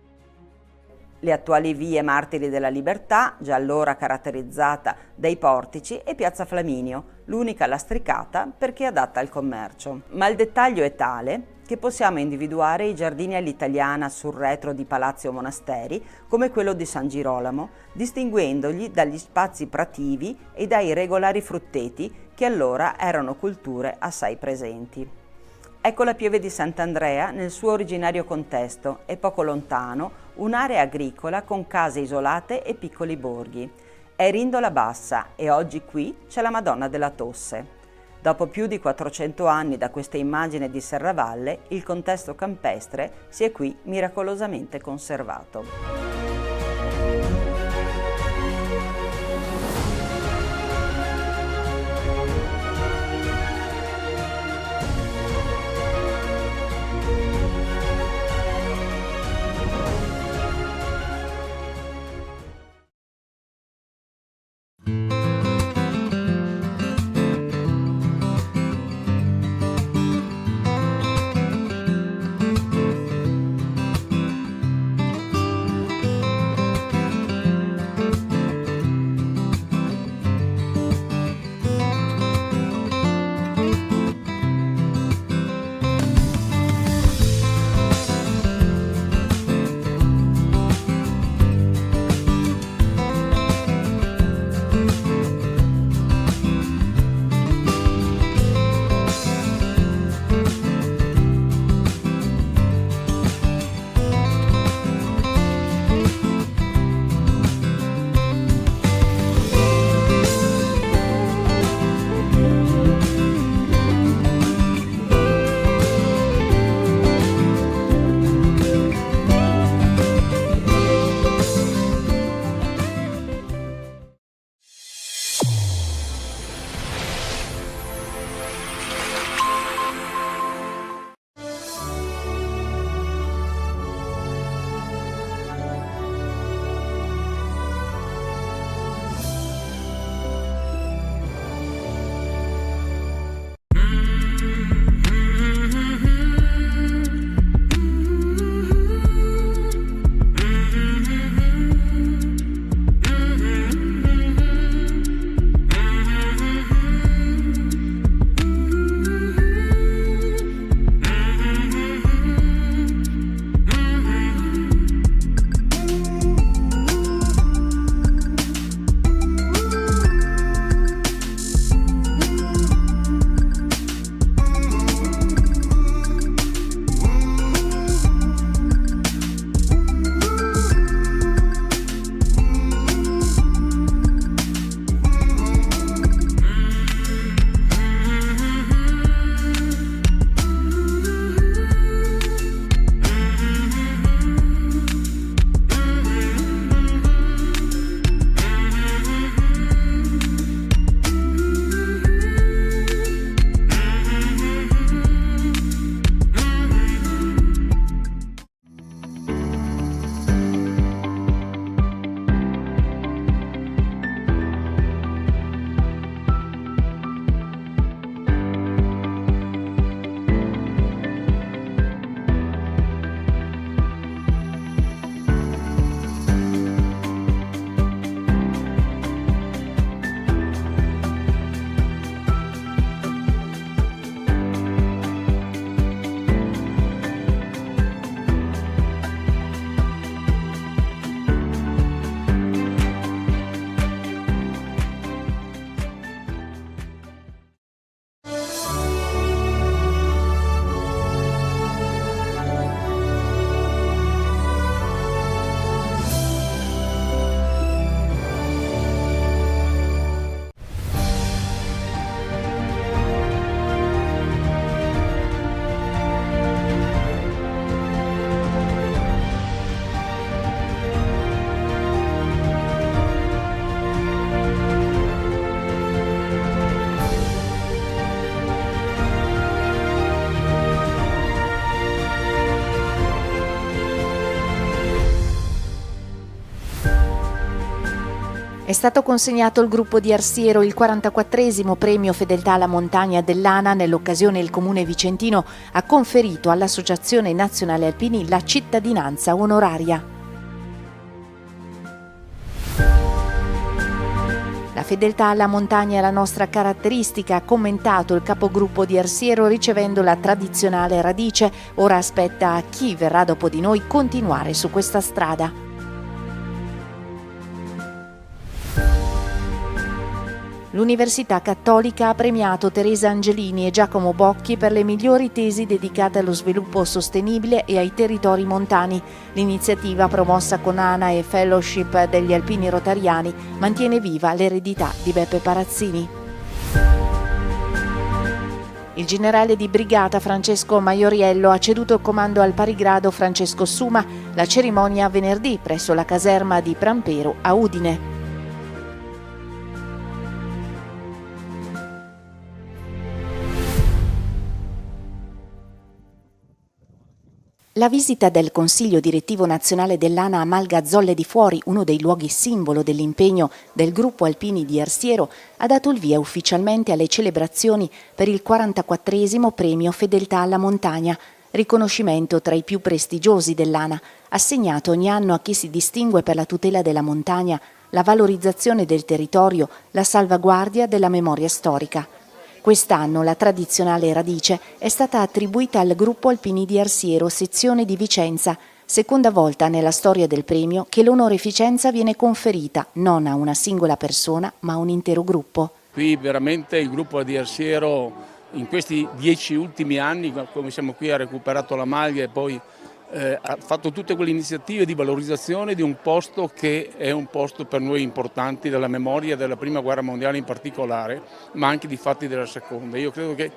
le attuali vie Martiri della Libertà, già allora caratterizzata dai portici, e piazza Flaminio, l'unica lastricata perché adatta al commercio. Ma il dettaglio è tale che possiamo individuare i giardini all'italiana sul retro di palazzi o monasteri, come quello di San Girolamo, distinguendogli dagli spazi prativi e dai regolari frutteti che allora erano culture assai presenti. Ecco la pieve di Sant'Andrea nel suo originario contesto e poco lontano un'area agricola con case isolate e piccoli borghi. È Rindola Bassa e oggi qui c'è la Madonna della Tosse. Dopo più di 400 anni da questa immagine di Serravalle, il contesto campestre si è qui miracolosamente conservato. È stato consegnato al gruppo di Arsiero il 44esimo premio Fedeltà alla Montagna dell'ANA. Nell'occasione il Comune vicentino ha conferito all'Associazione Nazionale Alpini la cittadinanza onoraria. La fedeltà alla montagna è la nostra caratteristica, ha commentato il capogruppo di Arsiero ricevendo la tradizionale radice. Ora aspetta a chi verrà dopo di noi continuare su questa strada. L'Università Cattolica ha premiato Teresa Angelini e Giacomo Bocchi per le migliori tesi dedicate allo sviluppo sostenibile e ai territori montani. L'iniziativa, promossa con ANA e Fellowship degli Alpini Rotariani, mantiene viva l'eredità di Beppe Parazzini. Il generale di brigata Francesco Maioriello ha ceduto il comando al parigrado Francesco Suma. La cerimonia venerdì presso la caserma di Prampero a Udine. La visita del Consiglio Direttivo Nazionale dell'ANA a Malga Zolle di Fuori, uno dei luoghi simbolo dell'impegno del gruppo Alpini di Arsiero, ha dato il via ufficialmente alle celebrazioni per il 44esimo premio Fedeltà alla Montagna, riconoscimento tra i più prestigiosi dell'ANA, assegnato ogni anno a chi si distingue per la tutela della montagna, la valorizzazione del territorio, la salvaguardia della memoria storica. Quest'anno la tradizionale radice è stata attribuita al gruppo Alpini di Arsiero, sezione di Vicenza, seconda volta nella storia del premio che l'onoreficenza viene conferita non a una singola persona ma a un intero gruppo. Qui veramente il gruppo di Arsiero in questi 10 ultimi anni, come siamo qui, ha recuperato la maglia e poi ha fatto tutte quelle iniziative di valorizzazione di un posto che è un posto per noi importante, della memoria della Prima Guerra Mondiale in particolare, ma anche di fatti della Seconda. Io credo che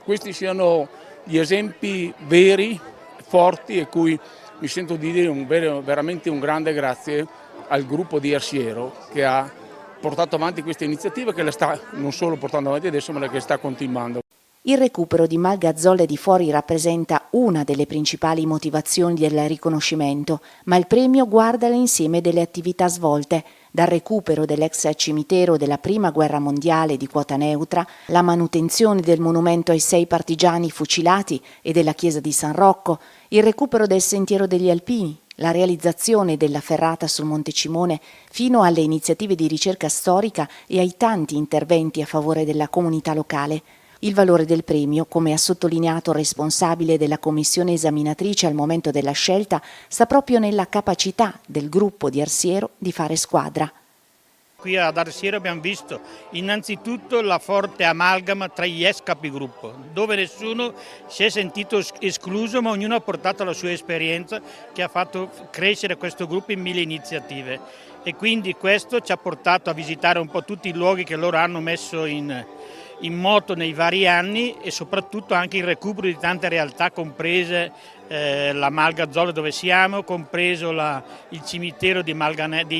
questi siano gli esempi veri, forti, e cui mi sento di dire veramente un grande grazie al gruppo di Arsiero che ha portato avanti questa iniziativa, che la sta non solo portando avanti adesso, ma che sta continuando. Il recupero di Malga Zolle di Fuori rappresenta una delle principali motivazioni del riconoscimento, ma il premio guarda l'insieme delle attività svolte, dal recupero dell'ex cimitero della Prima Guerra Mondiale di quota neutra, la manutenzione del monumento ai 6 partigiani fucilati e della chiesa di San Rocco, il recupero del Sentiero degli Alpini, la realizzazione della ferrata sul Monte Cimone, fino alle iniziative di ricerca storica e ai tanti interventi a favore della comunità locale. Il valore del premio, come ha sottolineato il responsabile della commissione esaminatrice al momento della scelta, sta proprio nella capacità del gruppo di Arsiero di fare squadra. Qui ad Arsiero abbiamo visto innanzitutto la forte amalgama tra gli ex capigruppo, dove nessuno si è sentito escluso, ma ognuno ha portato la sua esperienza che ha fatto crescere questo gruppo in 1000 iniziative. E quindi questo ci ha portato a visitare un po' tutti i luoghi che loro hanno messo in moto nei vari anni, e soprattutto anche il recupero di tante realtà, comprese la Malga Zolle dove siamo, compreso il cimitero di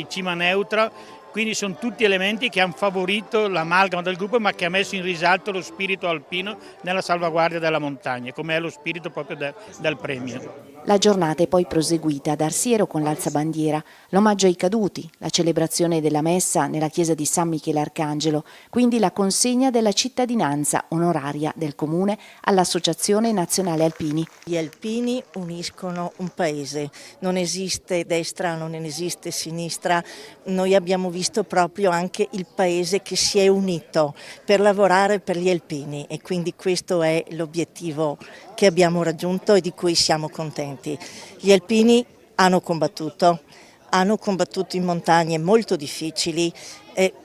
Cima Neutra. Quindi sono tutti elementi che hanno favorito l'amalgama del gruppo, ma che ha messo in risalto lo spirito alpino nella salvaguardia della montagna, come è lo spirito proprio del premio. La giornata è poi proseguita ad Arsiero con l'alzabandiera, l'omaggio ai caduti, la celebrazione della messa nella chiesa di San Michele Arcangelo, quindi la consegna della cittadinanza onoraria del Comune all'Associazione Nazionale Alpini. Gli alpini uniscono un paese, non esiste destra, non esiste sinistra, noi abbiamo visto proprio anche il paese che si è unito per lavorare per gli alpini, e quindi questo è l'obiettivo che abbiamo raggiunto e di cui siamo contenti. Gli alpini hanno combattuto in montagne molto difficili,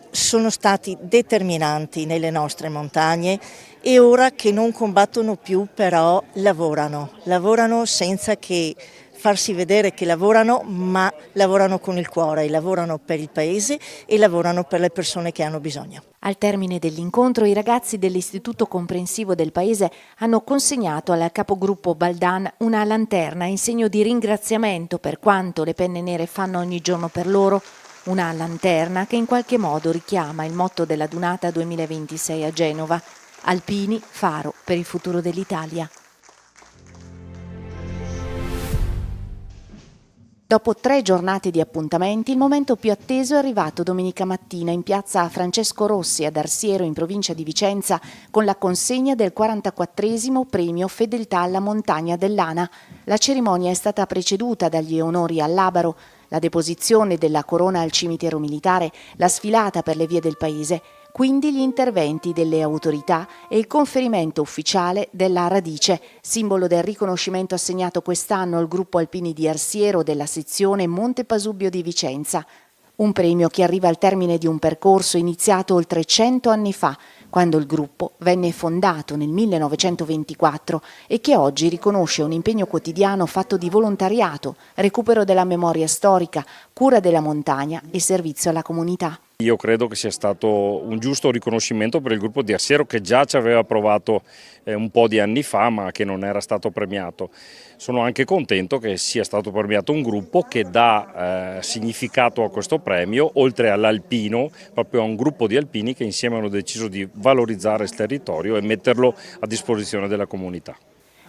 sono stati determinanti nelle nostre montagne, e ora che non combattono più però lavorano senza che farsi vedere che lavorano, ma lavorano con il cuore, lavorano per il paese e lavorano per le persone che hanno bisogno. Al termine dell'incontro i ragazzi dell'Istituto Comprensivo del Paese hanno consegnato al capogruppo Baldan una lanterna in segno di ringraziamento per quanto le penne nere fanno ogni giorno per loro, una lanterna che in qualche modo richiama il motto della Dunata 2026 a Genova: Alpini, faro per il futuro dell'Italia. Dopo 3 giornate di appuntamenti, il momento più atteso è arrivato domenica mattina in piazza Francesco Rossi ad Arsiero, in provincia di Vicenza, con la consegna del 44° premio Fedeltà alla montagna dell'ANA. La cerimonia è stata preceduta dagli onori all'Abaro, la deposizione della corona al cimitero militare, la sfilata per le vie del paese, quindi gli interventi delle autorità e il conferimento ufficiale della Radice, simbolo del riconoscimento assegnato quest'anno al gruppo alpini di Arsiero della sezione Monte Pasubio di Vicenza. Un premio che arriva al termine di un percorso iniziato oltre 100 anni fa, quando il gruppo venne fondato nel 1924 e che oggi riconosce un impegno quotidiano fatto di volontariato, recupero della memoria storica, cura della montagna e servizio alla comunità. Io credo che sia stato un giusto riconoscimento per il gruppo di Arsiero, che già ci aveva provato un po' di anni fa ma che non era stato premiato. Sono anche contento che sia stato premiato un gruppo che dà significato a questo premio, oltre all'alpino, proprio a un gruppo di alpini che insieme hanno deciso di valorizzare il territorio e metterlo a disposizione della comunità.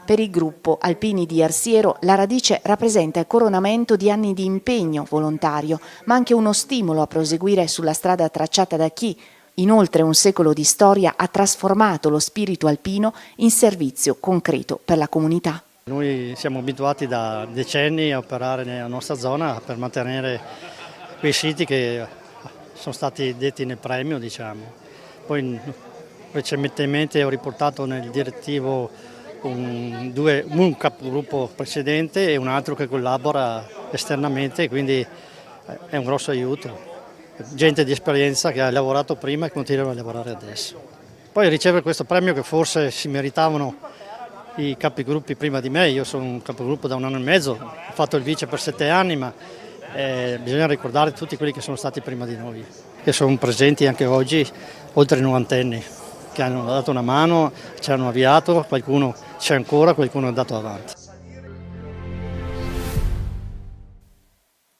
Per il gruppo Alpini di Arsiero la Radice rappresenta il coronamento di anni di impegno volontario, ma anche uno stimolo a proseguire sulla strada tracciata da chi, in oltre un secolo di storia, ha trasformato lo spirito alpino in servizio concreto per la comunità. Noi siamo abituati da decenni a operare nella nostra zona per mantenere quei siti che sono stati detti nel premio, diciamo. Poi recentemente ho riportato nel direttivo un capogruppo precedente e un altro che collabora esternamente, quindi è un grosso aiuto. Gente di esperienza che ha lavorato prima e continua a lavorare adesso. Poi ricevere questo premio che forse si meritavano i capigruppi prima di me. Io sono un capogruppo da 1 anno e mezzo, ho fatto il vice per 7 anni, ma bisogna ricordare tutti quelli che sono stati prima di noi, che sono presenti anche oggi, oltre i 90enni, che hanno dato una mano, ci hanno avviato, qualcuno c'è ancora, qualcuno è andato avanti.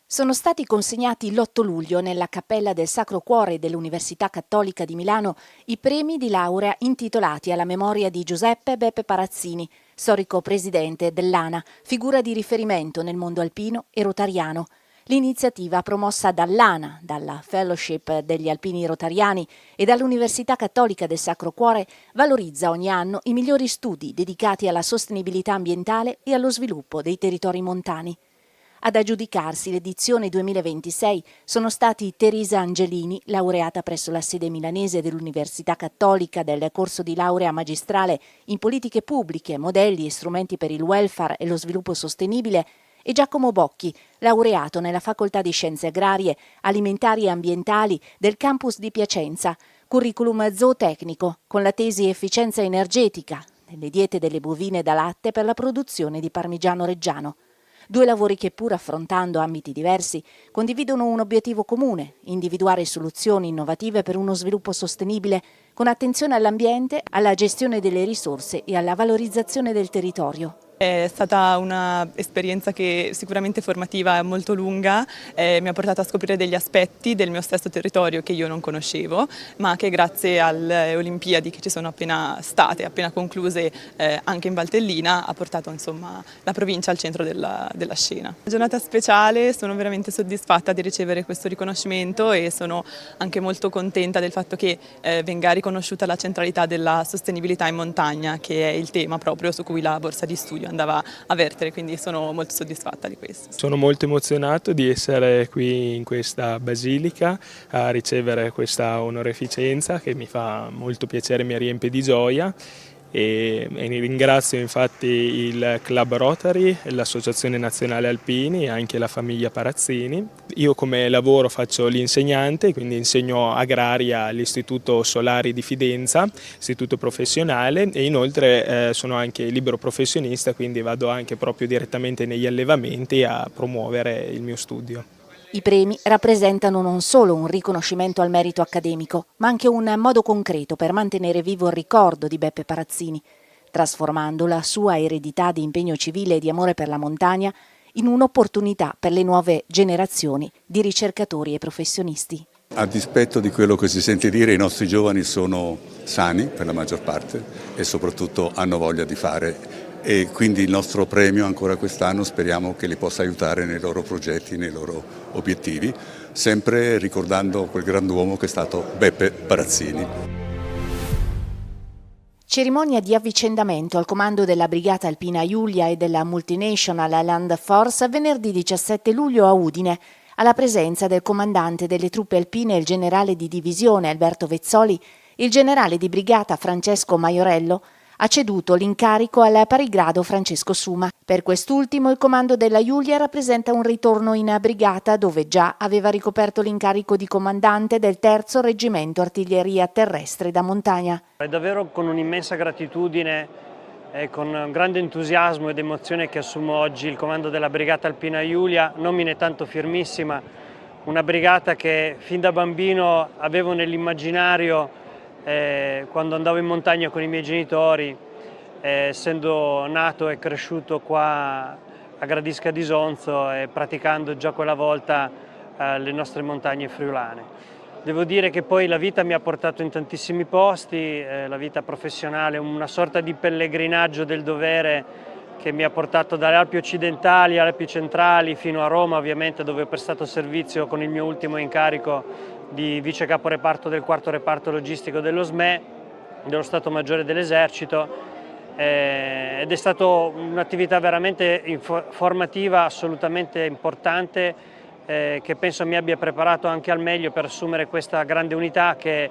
Sono stati consegnati l'8 luglio nella Cappella del Sacro Cuore dell'Università Cattolica di Milano i premi di laurea intitolati alla memoria di Giuseppe Beppe Parazzini, storico presidente dell'ANA, figura di riferimento nel mondo alpino e rotariano. L'iniziativa, promossa dall'ANA, dalla Fellowship degli Alpini Rotariani e dall'Università Cattolica del Sacro Cuore, valorizza ogni anno i migliori studi dedicati alla sostenibilità ambientale e allo sviluppo dei territori montani. Ad aggiudicarsi l'edizione 2026 sono stati Teresa Angelini, laureata presso la sede milanese dell'Università Cattolica del corso di laurea magistrale in politiche pubbliche, modelli e strumenti per il welfare e lo sviluppo sostenibile, e Giacomo Bocchi, laureato nella Facoltà di Scienze Agrarie, Alimentari e Ambientali del campus di Piacenza, curriculum zootecnico con la tesi Efficienza energetica nelle diete delle bovine da latte per la produzione di parmigiano reggiano. 2 lavori che, pur affrontando ambiti diversi, condividono un obiettivo comune: individuare soluzioni innovative per uno sviluppo sostenibile con attenzione all'ambiente, alla gestione delle risorse e alla valorizzazione del territorio. È stata un'esperienza che sicuramente formativa, molto lunga, mi ha portato a scoprire degli aspetti del mio stesso territorio che io non conoscevo, ma che grazie alle Olimpiadi che ci sono appena state, appena concluse anche in Valtellina, ha portato insomma la provincia al centro della scena. Una giornata speciale, sono veramente soddisfatta di ricevere questo riconoscimento e sono anche molto contenta del fatto che venga riconosciuta la centralità della sostenibilità in montagna, che è il tema proprio su cui la borsa di studio andava a vertere, quindi sono molto soddisfatta di questo. Sono molto emozionato di essere qui in questa basilica a ricevere questa onorificenza che mi fa molto piacere, mi riempie di gioia e ringrazio infatti il Club Rotary, l'Associazione Nazionale Alpini e anche la famiglia Parazzini. Io come lavoro faccio l'insegnante, quindi insegno agraria all'Istituto Solari di Fidenza, istituto professionale, e inoltre sono anche libero professionista, quindi vado anche proprio direttamente negli allevamenti a promuovere il mio studio. I premi rappresentano non solo un riconoscimento al merito accademico, ma anche un modo concreto per mantenere vivo il ricordo di Beppe Parazzini, trasformando la sua eredità di impegno civile e di amore per la montagna in un'opportunità per le nuove generazioni di ricercatori e professionisti. A dispetto di quello che si sente dire, i nostri giovani sono sani per la maggior parte e soprattutto hanno voglia di fare e quindi il nostro premio ancora quest'anno speriamo che li possa aiutare nei loro progetti, nei loro obiettivi, sempre ricordando quel grand'uomo che è stato Beppe Barazzini. Cerimonia di avvicendamento al comando della Brigata Alpina Julia e della Multinational Land Force venerdì 17 luglio a Udine, alla presenza del comandante delle truppe alpine, il generale di divisione Alberto Vezzoli. Il generale di brigata Francesco Maiorello ha ceduto l'incarico al parigrado Francesco Suma. Per quest'ultimo il comando della Julia rappresenta un ritorno in brigata, dove già aveva ricoperto l'incarico di comandante del 3° Reggimento Artiglieria Terrestre da Montagna. È davvero con un'immensa gratitudine e con grande entusiasmo ed emozione che assumo oggi il comando della Brigata Alpina Julia, nomine tanto firmissima, una brigata che fin da bambino avevo nell'immaginario quando andavo in montagna con i miei genitori, essendo nato e cresciuto qua a Gradisca di Sonzo e praticando già quella volta le nostre montagne friulane. Devo dire che poi la vita mi ha portato in tantissimi posti, la vita professionale, una sorta di pellegrinaggio del dovere che mi ha portato dalle Alpi occidentali alle Alpi centrali fino a Roma, ovviamente, dove ho prestato servizio con il mio ultimo incarico di vice caporeparto del 4° reparto logistico dello SME, dello Stato Maggiore dell'Esercito, ed è stata un'attività veramente formativa, assolutamente importante, che penso mi abbia preparato anche al meglio per assumere questa grande unità che,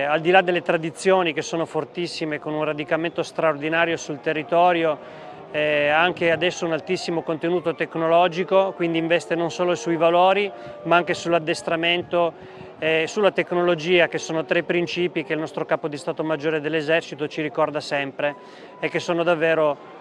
al di là delle tradizioni che sono fortissime, con un radicamento straordinario sul territorio, ha anche adesso un altissimo contenuto tecnologico, quindi investe non solo sui valori ma anche sull'addestramento e sulla tecnologia, che sono 3 principi che il nostro Capo di Stato Maggiore dell'Esercito ci ricorda sempre e che sono davvero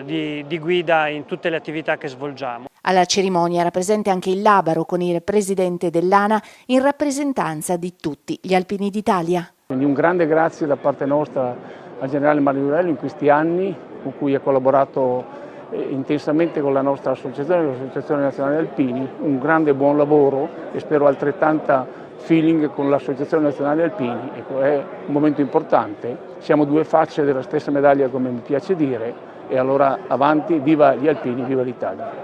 di guida in tutte le attività che svolgiamo. Alla cerimonia era presente anche il Labaro con il presidente dell'ANA in rappresentanza di tutti gli alpini d'Italia. Quindi un grande grazie da parte nostra al generale Maiorello in questi anni, con cui ha collaborato intensamente con la nostra associazione, l'Associazione Nazionale Alpini, un grande buon lavoro e spero altrettanta feeling con l'Associazione Nazionale Alpini. Ecco, è un momento importante, siamo 2 facce della stessa medaglia, come mi piace dire, e allora avanti, viva gli alpini, viva l'Italia.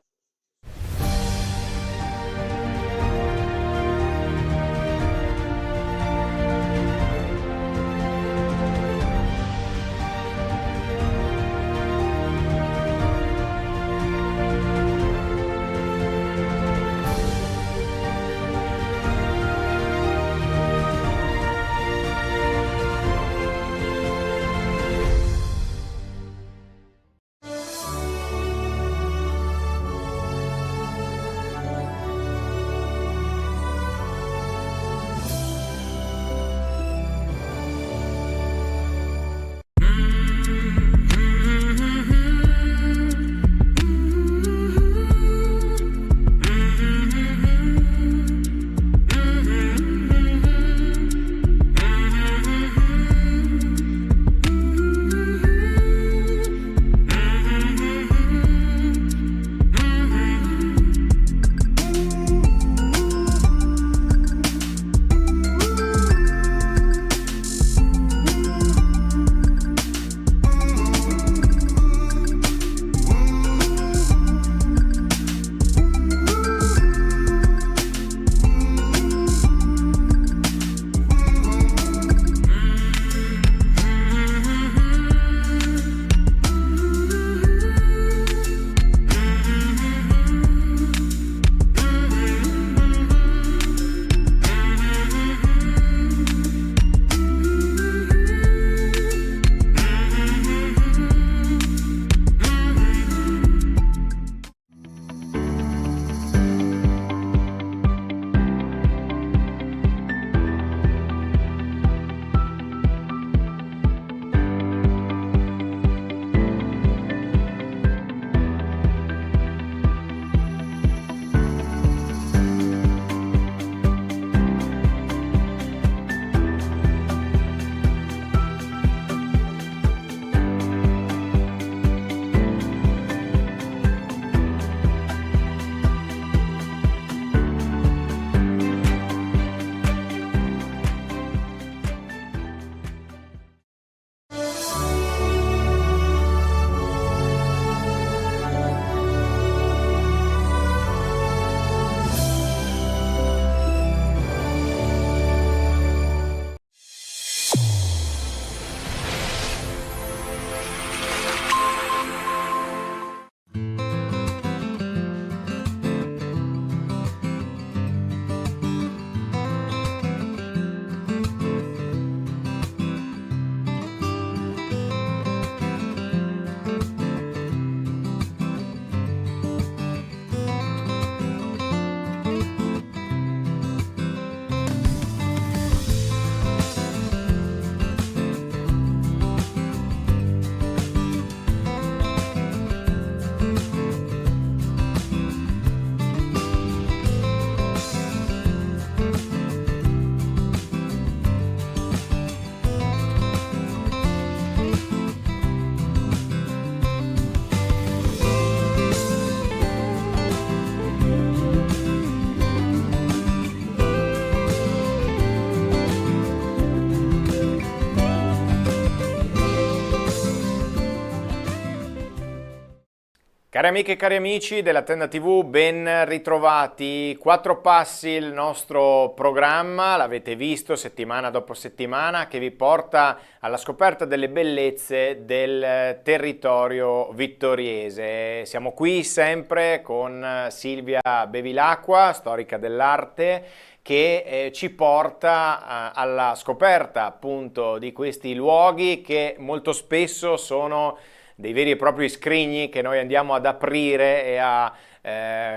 Cari amiche e cari amici della Tenda TV, ben ritrovati. 4 passi il nostro programma, l'avete visto settimana dopo settimana, che vi porta alla scoperta delle bellezze del territorio vittoriese. Siamo qui sempre con Silvia Bevilacqua, storica dell'arte, che ci porta alla scoperta appunto di questi luoghi che molto spesso sono dei veri e propri scrigni che noi andiamo ad aprire e a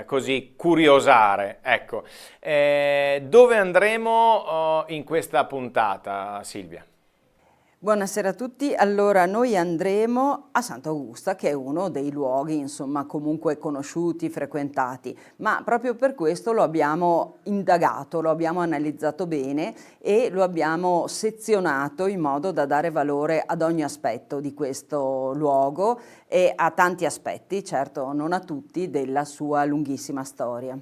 così curiosare. Ecco, dove andremo in questa puntata, Silvia? Buonasera a tutti, allora noi andremo a Sant'Augusta, che è uno dei luoghi insomma comunque conosciuti, frequentati, ma proprio per questo lo abbiamo indagato, lo abbiamo analizzato bene e lo abbiamo sezionato in modo da dare valore ad ogni aspetto di questo luogo e a tanti aspetti, certo non a tutti, della sua lunghissima storia.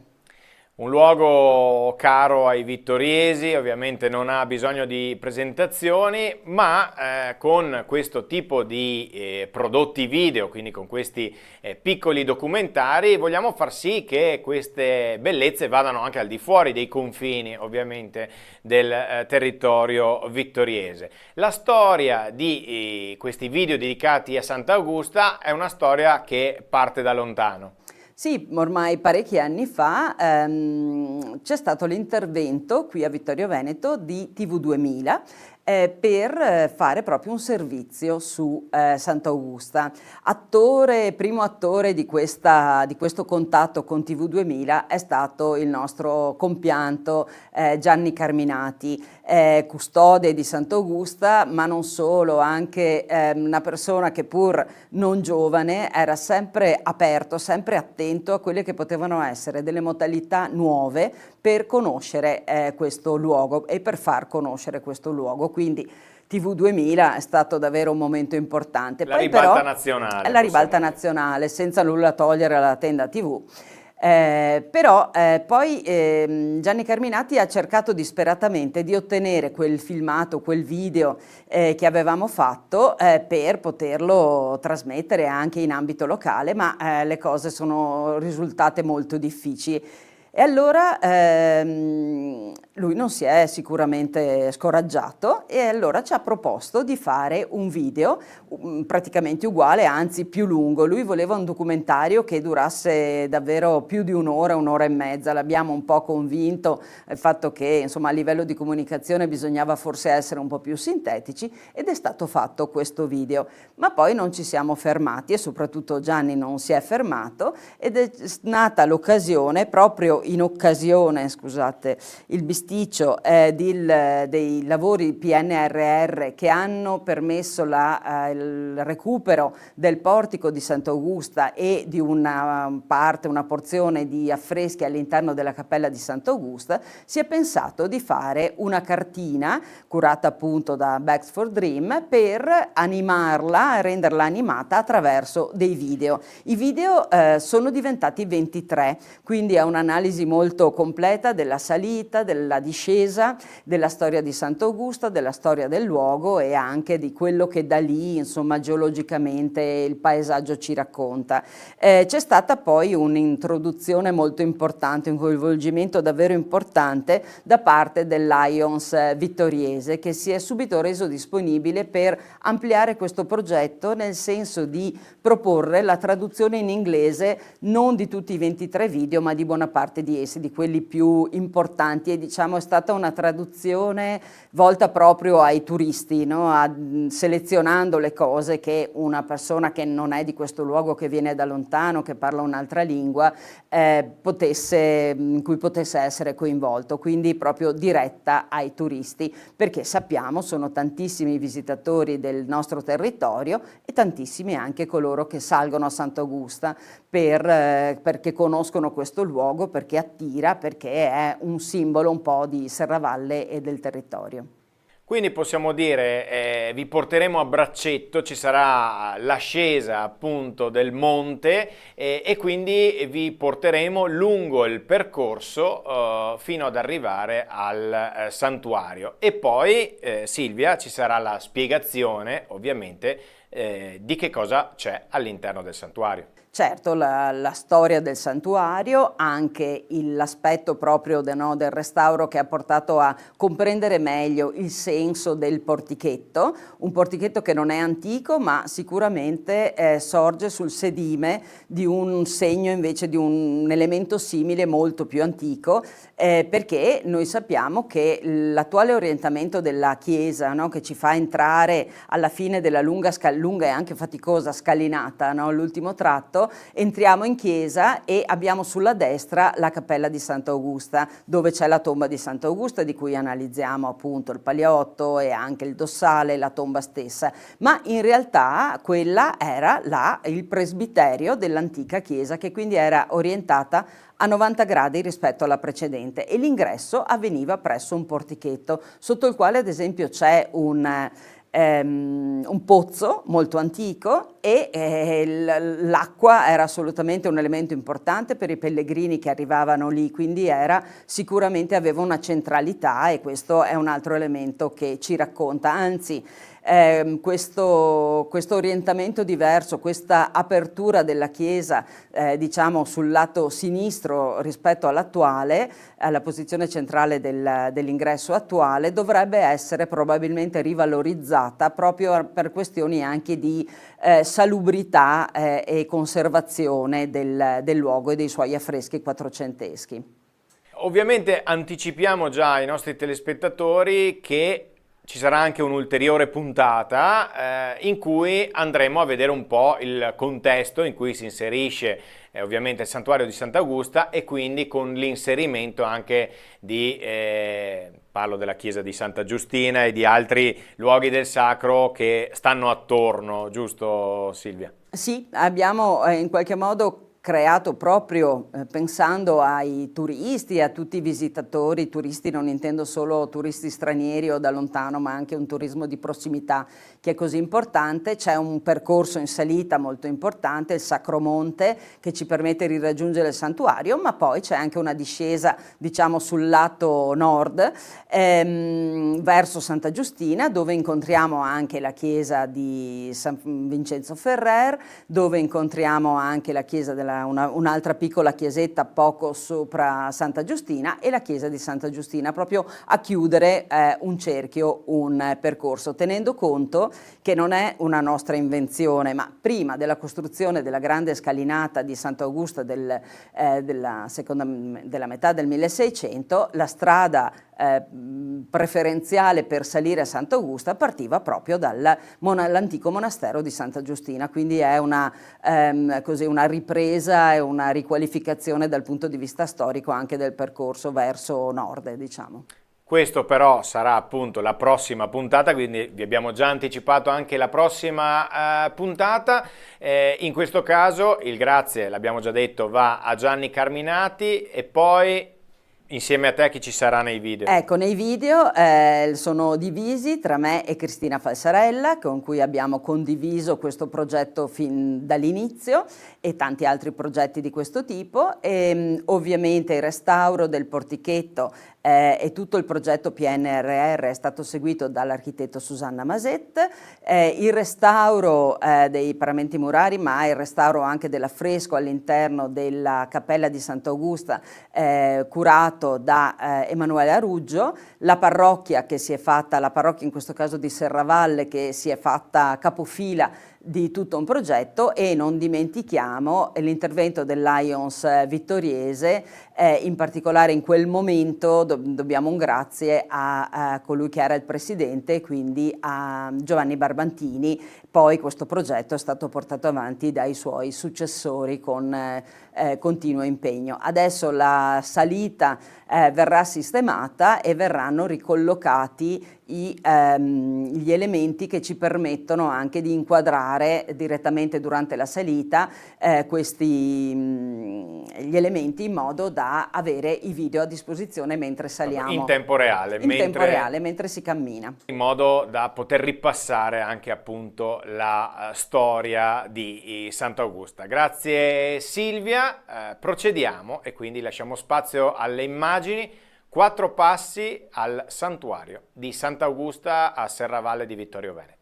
Un luogo caro ai vittoriesi, ovviamente non ha bisogno di presentazioni, ma con questo tipo di prodotti video, quindi con questi piccoli documentari, vogliamo far sì che queste bellezze vadano anche al di fuori dei confini, ovviamente, del territorio vittoriese. La storia di questi video dedicati a Sant'Augusta è una storia che parte da lontano. Sì, ormai parecchi anni fa c'è stato l'intervento qui a Vittorio Veneto di TV2000 per fare proprio un servizio su Sant'Augusta. Primo attore di questo contatto con TV2000 è stato il nostro compianto Gianni Carminati, custode di Sant'Augusta, ma non solo, anche una persona che pur non giovane era sempre aperto, sempre attento a quelle che potevano essere delle modalità nuove per conoscere questo luogo e per far conoscere questo luogo. Quindi TV2000 è stato davvero un momento importante. La ribalta nazionale. La ribalta nazionale, senza nulla togliere alla Tenda TV. Poi Gianni Carminati ha cercato disperatamente di ottenere quel filmato, quel video che avevamo fatto per poterlo trasmettere anche in ambito locale, ma le cose sono risultate molto difficili. E allora lui non si è sicuramente scoraggiato e allora ci ha proposto di fare un video praticamente uguale, anzi più lungo. Lui voleva un documentario che durasse davvero più di un'ora e mezza. L'abbiamo un po' convinto il fatto che insomma a livello di comunicazione bisognava forse essere un po' più sintetici ed è stato fatto questo video. Ma poi non ci siamo fermati e soprattutto Gianni non si è fermato ed è nata l'occasione, proprio in occasione, scusate, il bisticcio dei lavori PNRR che hanno permesso il recupero del portico di Sant'Augusta e di una porzione di affreschi all'interno della cappella di Sant'Augusta, si è pensato di fare una cartina curata appunto da Bags for Dream per animarla, renderla animata attraverso dei video. I video sono diventati 23, quindi è un'analisi molto completa della salita, della discesa, della storia di Sant'Augusta, della storia del luogo e anche di quello che da lì, insomma, geologicamente il paesaggio ci racconta. C'è stata poi un'introduzione molto importante, un coinvolgimento davvero importante da parte del Lions vittoriese, che si è subito reso disponibile per ampliare questo progetto, nel senso di proporre la traduzione in inglese non di tutti i 23 video, ma di buona parte di essi, di quelli più importanti, e diciamo è stata una traduzione volta proprio ai turisti, no? Selezionando le cose che una persona che non è di questo luogo, che viene da lontano, che parla un'altra lingua, in cui potesse essere coinvolto, quindi proprio diretta ai turisti, perché sappiamo sono tantissimi i visitatori del nostro territorio e tantissimi anche coloro che salgono a Sant'Augusta perché conoscono questo luogo, perché attira, perché è un simbolo un po' di Serravalle e del territorio. Quindi possiamo dire vi porteremo a braccetto, ci sarà l'ascesa appunto del monte e quindi vi porteremo lungo il percorso fino ad arrivare al santuario. E poi Silvia ci sarà la spiegazione ovviamente di che cosa c'è all'interno del santuario. Certo, la storia del santuario, anche l'aspetto proprio del restauro che ha portato a comprendere meglio il senso del portichetto, un portichetto che non è antico ma sicuramente sorge sul sedime di un segno invece di un elemento simile molto più antico, perché noi sappiamo che l'attuale orientamento della chiesa, no, che ci fa entrare alla fine della lunga e anche faticosa scalinata, no, l'ultimo tratto, entriamo in chiesa e abbiamo sulla destra la cappella di Sant'Augusta, dove c'è la tomba di Sant'Augusta, di cui analizziamo appunto il paliotto e anche il dossale, la tomba stessa, ma in realtà quella era il presbiterio dell'antica chiesa, che quindi era orientata a 90 gradi rispetto alla precedente, e l'ingresso avveniva presso un portichetto sotto il quale ad esempio c'è un pozzo molto antico e l'acqua era assolutamente un elemento importante per i pellegrini che arrivavano lì, quindi sicuramente aveva una centralità, e questo è un altro elemento che ci racconta, anzi questo orientamento diverso, questa apertura della chiesa diciamo sul lato sinistro rispetto all'attuale, alla posizione centrale dell'ingresso attuale, dovrebbe essere probabilmente rivalorizzata proprio per questioni anche di salubrità e conservazione del luogo e dei suoi affreschi quattrocenteschi. Ovviamente anticipiamo già ai nostri telespettatori che ci sarà anche un'ulteriore puntata in cui andremo a vedere un po' il contesto in cui si inserisce ovviamente il santuario di Sant'Augusta, e quindi con l'inserimento anche parlo della chiesa di Santa Giustina e di altri luoghi del sacro che stanno attorno, giusto Silvia? Sì, abbiamo in qualche modo creato proprio pensando ai turisti, a tutti i visitatori, turisti non intendo solo turisti stranieri o da lontano, ma anche un turismo di prossimità che è così importante. C'è un percorso in salita molto importante, il Sacromonte, che ci permette di raggiungere il santuario, ma poi c'è anche una discesa diciamo sul lato nord verso Santa Giustina, dove incontriamo anche la chiesa di San Vincenzo Ferrer, dove incontriamo anche la chiesa un'altra piccola chiesetta poco sopra Santa Giustina, e la chiesa di Santa Giustina, proprio a chiudere un cerchio, un percorso, tenendo conto che non è una nostra invenzione, ma prima della costruzione della grande scalinata di Sant'Augusta della metà del 1600, la strada preferenziale per salire a Sant'Augusta partiva proprio dall'antico monastero di Santa Giustina, quindi è una ripresa e una riqualificazione dal punto di vista storico anche del percorso verso nord, diciamo. Questo però sarà appunto la prossima puntata, quindi vi abbiamo già anticipato anche la prossima puntata. In questo caso il grazie, l'abbiamo già detto, va a Gianni Carminati, e poi insieme a te chi ci sarà nei video? Ecco, nei video sono divisi tra me e Cristina Falsarella, con cui abbiamo condiviso questo progetto fin dall'inizio e tanti altri progetti di questo tipo, e ovviamente il restauro del portichetto e tutto il progetto PNRR è stato seguito dall'architetto Susanna Maset, il restauro dei paramenti murari, ma il restauro anche dell'affresco all'interno della cappella di Sant'Augusta curato da Emanuele Aruggio, la parrocchia che si è fatta, la parrocchia in questo caso di Serravalle, che si è fatta capofila di tutto un progetto, e non dimentichiamo l'intervento del Lions vittoriese, in particolare in quel momento dobbiamo un grazie a colui che era il presidente, quindi a Giovanni Barbantini. Poi questo progetto è stato portato avanti dai suoi successori con continuo impegno. Adesso la salita verrà sistemata e verranno ricollocati gli elementi che ci permettono anche di inquadrare direttamente durante la salita gli elementi, in modo da avere i video a disposizione mentre saliamo. In tempo reale. Mentre si cammina. In modo da poter ripassare anche appunto la storia di Sant'Augusta. Grazie Silvia, procediamo e quindi lasciamo spazio alle immagini. 4 passi al santuario di Sant'Augusta a Serravalle di Vittorio Veneto.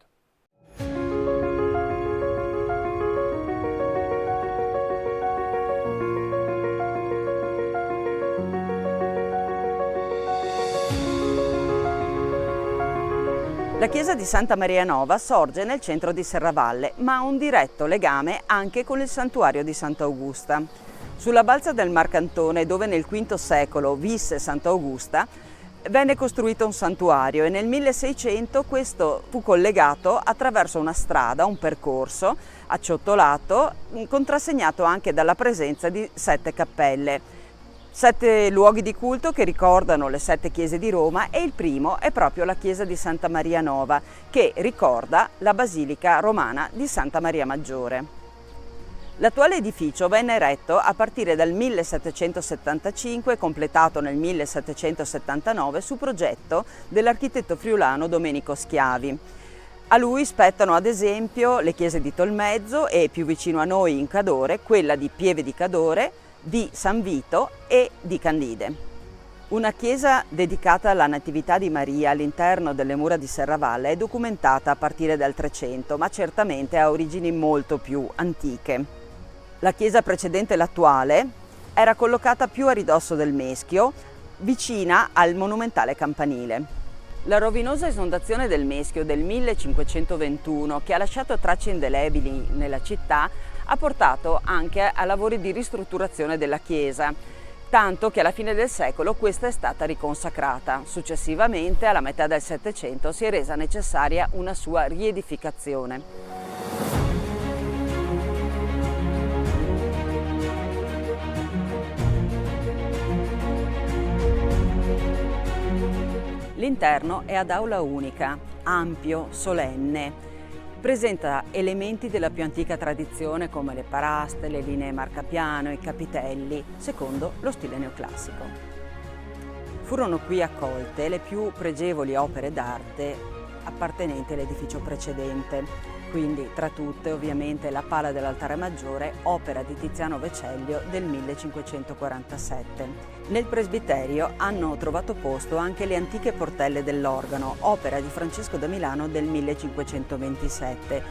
La chiesa di Santa Maria Nova sorge nel centro di Serravalle, ma ha un diretto legame anche con il santuario di Sant'Augusta. Sulla balza del Marcantone, dove nel V secolo visse Sant'Augusta, venne costruito un santuario e nel 1600 questo fu collegato attraverso una strada, un percorso acciottolato, contrassegnato anche dalla presenza di 7 cappelle. 7 luoghi di culto che ricordano le 7 chiese di Roma e il primo è proprio la chiesa di Santa Maria Nova, che ricorda la basilica romana di Santa Maria Maggiore. L'attuale edificio venne eretto a partire dal 1775 e completato nel 1779 su progetto dell'architetto friulano Domenico Schiavi. A lui spettano ad esempio le chiese di Tolmezzo e, più vicino a noi in Cadore, quella di Pieve di Cadore, di San Vito e di Candide. Una chiesa dedicata alla Natività di Maria all'interno delle mura di Serravalle è documentata a partire dal 300, ma certamente ha origini molto più antiche. La chiesa precedente l'attuale era collocata più a ridosso del Meschio, vicina al monumentale campanile. La rovinosa esondazione del Meschio del 1521, che ha lasciato tracce indelebili nella città, ha portato anche a lavori di ristrutturazione della chiesa, tanto che alla fine del secolo questa è stata riconsacrata. Successivamente, alla metà del Settecento, si è resa necessaria una sua riedificazione. L'interno è ad aula unica, ampio, solenne. Presenta elementi della più antica tradizione come le paraste, le linee marcapiano, i capitelli, secondo lo stile neoclassico. Furono qui accolte le più pregevoli opere d'arte appartenenti all'edificio precedente, quindi tra tutte ovviamente la pala dell'altare maggiore, opera di Tiziano Vecellio del 1547. Nel presbiterio hanno trovato posto anche le antiche portelle dell'organo, opera di Francesco da Milano del 1527.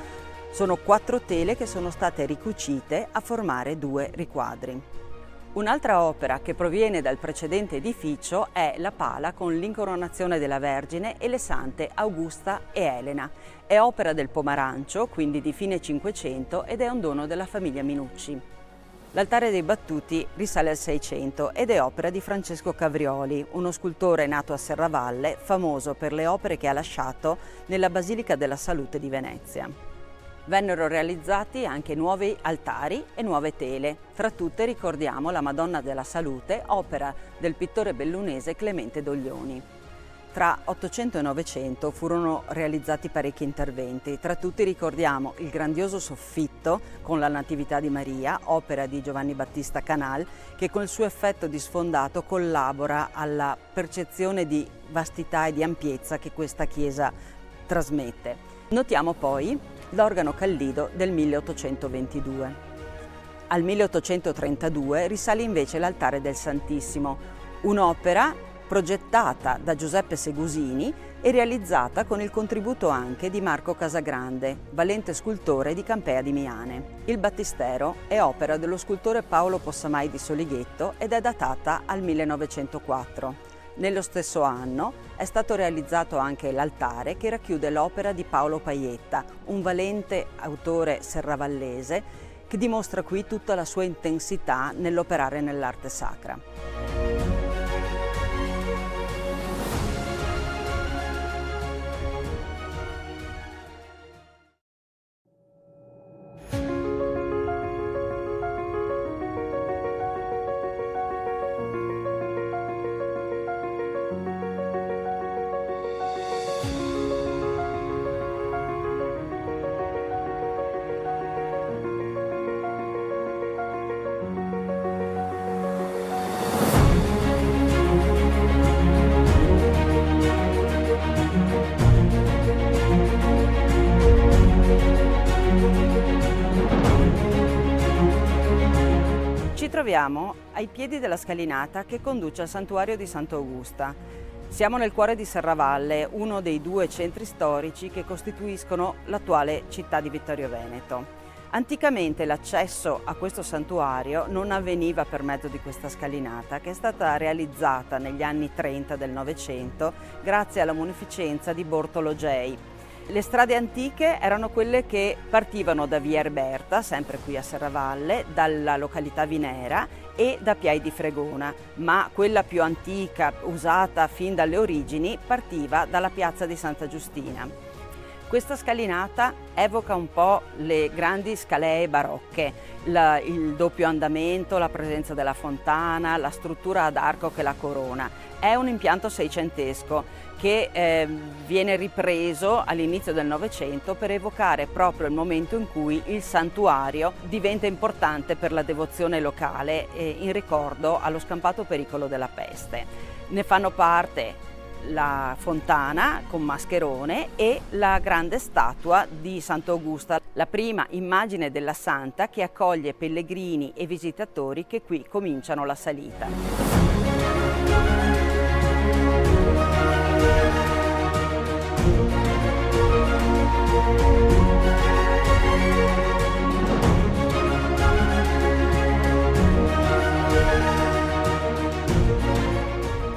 Sono 4 tele che sono state ricucite a formare 2 riquadri. Un'altra opera che proviene dal precedente edificio è la pala con l'incoronazione della Vergine e le sante Augusta e Elena. È opera del Pomarancio, quindi di fine Cinquecento, ed è un dono della famiglia Minucci. L'altare dei battuti risale al 600 ed è opera di Francesco Cavrioli, uno scultore nato a Serravalle, famoso per le opere che ha lasciato nella Basilica della Salute di Venezia. Vennero realizzati anche nuovi altari e nuove tele. Tra tutte ricordiamo la Madonna della Salute, opera del pittore bellunese Clemente Doglioni. Tra 800 e 900 furono realizzati parecchi interventi. Tra tutti ricordiamo il grandioso soffitto con la Natività di Maria, opera di Giovanni Battista Canal, che con il suo effetto di sfondato collabora alla percezione di vastità e di ampiezza che questa chiesa trasmette. Notiamo poi l'organo Callido del 1822. Al 1832 risale invece l'altare del Santissimo, un'opera progettata da Giuseppe Segusini e realizzata con il contributo anche di Marco Casagrande, valente scultore di Campea di Miane. Il battistero è opera dello scultore Paolo Possamai di Solighetto ed è datata al 1904. Nello stesso anno è stato realizzato anche l'altare che racchiude l'opera di Paolo Paietta, un valente autore serravallese che dimostra qui tutta la sua intensità nell'operare nell'arte sacra. Troviamo ai piedi della scalinata che conduce al santuario di Sant'Augusta. Siamo nel cuore di Serravalle, uno dei 2 centri storici che costituiscono l'attuale città di Vittorio Veneto. Anticamente l'accesso a questo santuario non avveniva per mezzo di questa scalinata, che è stata realizzata negli anni 30 del Novecento grazie alla munificenza di Bortolo Gei. Le strade antiche erano quelle che partivano da via Erberta, sempre qui a Serravalle, dalla località Vinera e da Piai di Fregona, ma quella più antica, usata fin dalle origini, partiva dalla piazza di Santa Giustina. Questa scalinata evoca un po' le grandi scalee barocche, il doppio andamento, la presenza della fontana, la struttura ad arco che la corona. È un impianto seicentesco che viene ripreso all'inizio del Novecento per evocare proprio il momento in cui il santuario diventa importante per la devozione locale in ricordo allo scampato pericolo della peste. Ne fanno parte la fontana con mascherone e la grande statua di Sant'Augusta, la prima immagine della santa che accoglie pellegrini e visitatori che qui cominciano la salita.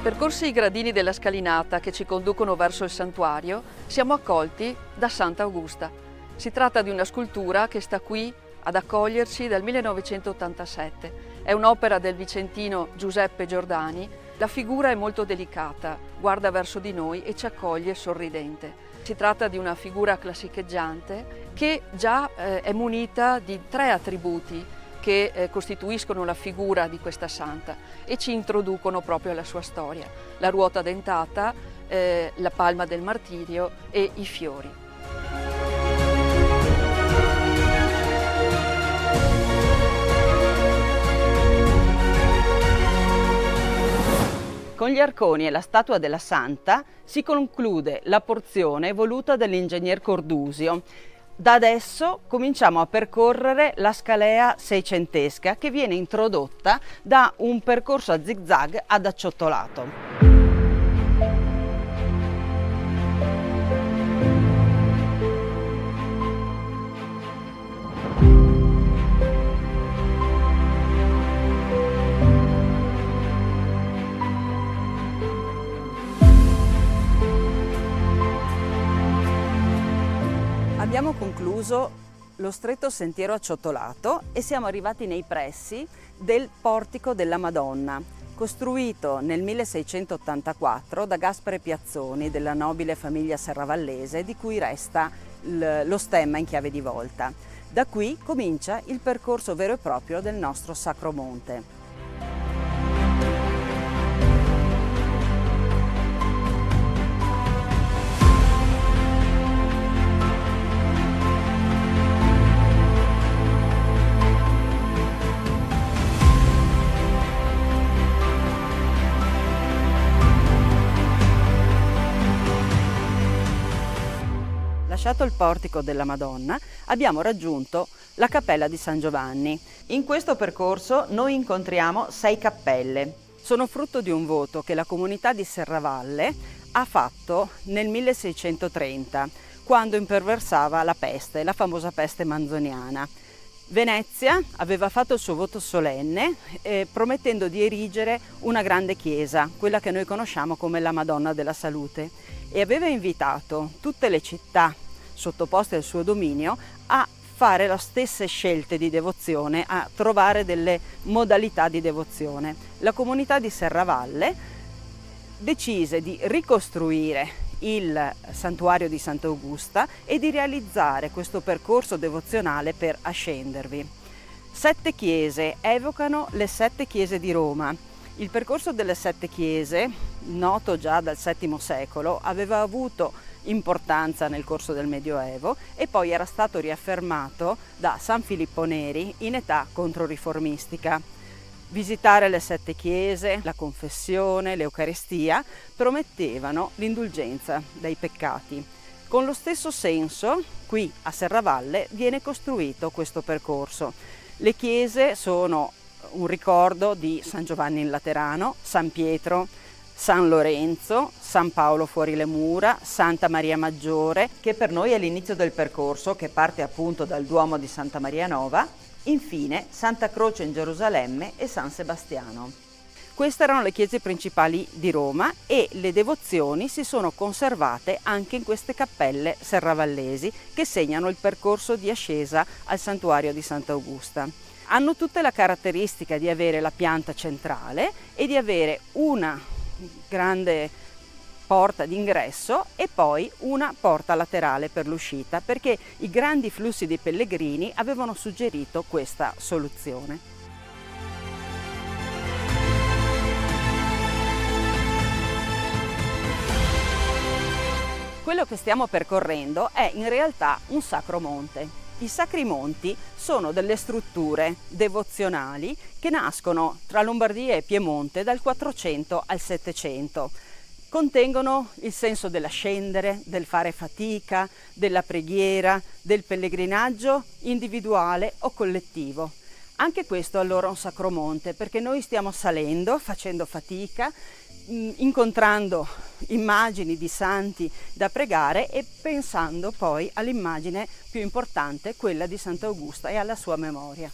Percorsi i gradini della scalinata che ci conducono verso il santuario, siamo accolti da Sant'Augusta. Si tratta di una scultura che sta qui ad accoglierci dal 1987. È un'opera del vicentino Giuseppe Giordani. La figura è molto delicata, guarda verso di noi e ci accoglie sorridente. Si tratta di una figura classicheggiante che già è munita di 3 attributi che costituiscono la figura di questa santa e ci introducono proprio alla sua storia: la ruota dentata, la palma del martirio e i fiori. Con gli arconi e la statua della santa si conclude la porzione voluta dall'ingegner Cordusio. Da adesso cominciamo a percorrere la scalea seicentesca che viene introdotta da un percorso a zigzag ad acciottolato. Abbiamo concluso lo stretto sentiero acciottolato e siamo arrivati nei pressi del Portico della Madonna, costruito nel 1684 da Gaspare Piazzoni della nobile famiglia serravallese, di cui resta lo stemma in chiave di volta. Da qui comincia il percorso vero e proprio del nostro Sacro Monte. Lasciato il portico della Madonna, abbiamo raggiunto la cappella di San Giovanni. In questo percorso noi incontriamo 6 cappelle. Sono frutto di un voto che la comunità di Serravalle ha fatto nel 1630, quando imperversava la peste, la famosa peste manzoniana. Venezia aveva fatto il suo voto solenne promettendo di erigere una grande chiesa, quella che noi conosciamo come la Madonna della Salute, e aveva invitato tutte le città sottoposte al suo dominio a fare le stesse scelte di devozione, a trovare delle modalità di devozione. La comunità di Serravalle decise di ricostruire il santuario di Sant'Augusta e di realizzare questo percorso devozionale per ascendervi. 7 chiese evocano le 7 chiese di Roma. Il percorso delle 7 chiese, noto già dal VII secolo, aveva avuto importanza nel corso del Medioevo e poi era stato riaffermato da San Filippo Neri in età controriformistica. Visitare le 7 chiese, la confessione, l'Eucaristia promettevano l'indulgenza dai peccati. Con lo stesso senso, qui a Serravalle viene costruito questo percorso. Le chiese sono un ricordo di San Giovanni in Laterano, San Pietro San Lorenzo, San Paolo fuori le mura, Santa Maria Maggiore, che per noi è l'inizio del percorso che parte appunto dal Duomo di Santa Maria Nova, infine Santa Croce in Gerusalemme e San Sebastiano. Queste erano le chiese principali di Roma e le devozioni si sono conservate anche in queste cappelle serravallesi che segnano il percorso di ascesa al santuario di Sant'Augusta. Hanno tutte la caratteristica di avere la pianta centrale e di avere una grande porta d'ingresso e poi una porta laterale per l'uscita, perché i grandi flussi di pellegrini avevano suggerito questa soluzione. Quello che stiamo percorrendo è in realtà un sacro monte. I sacri monti sono delle strutture devozionali che nascono tra Lombardia e Piemonte dal 400 al 700. Contengono il senso dell'ascendere, del fare fatica, della preghiera, del pellegrinaggio individuale o collettivo. Anche questo allora è un sacro monte, perché noi stiamo salendo, facendo fatica, incontrando immagini di santi da pregare e pensando poi all'immagine più importante, quella di Sant'Augusta, e alla sua memoria.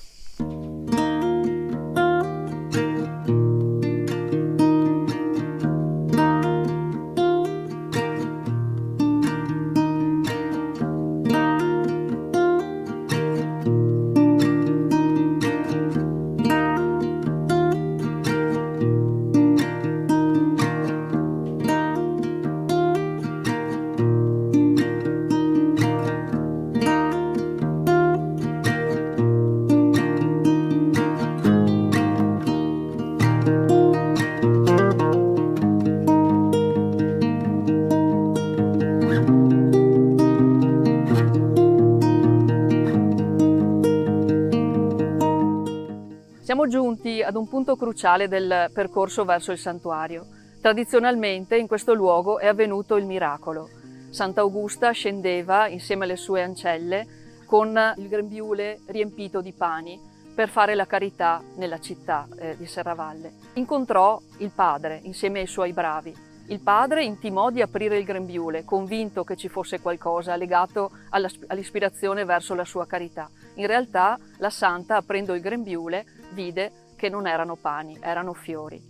Siamo giunti ad un punto cruciale del percorso verso il santuario. Tradizionalmente in questo luogo è avvenuto il miracolo. Sant'Augusta scendeva insieme alle sue ancelle con il grembiule riempito di pani per fare la carità nella città di Serravalle. Incontrò il padre insieme ai suoi bravi. Il padre intimò di aprire il grembiule, convinto che ci fosse qualcosa legato all'ispirazione verso la sua carità. In realtà la santa, aprendo il grembiule, vide che non erano pani, erano fiori.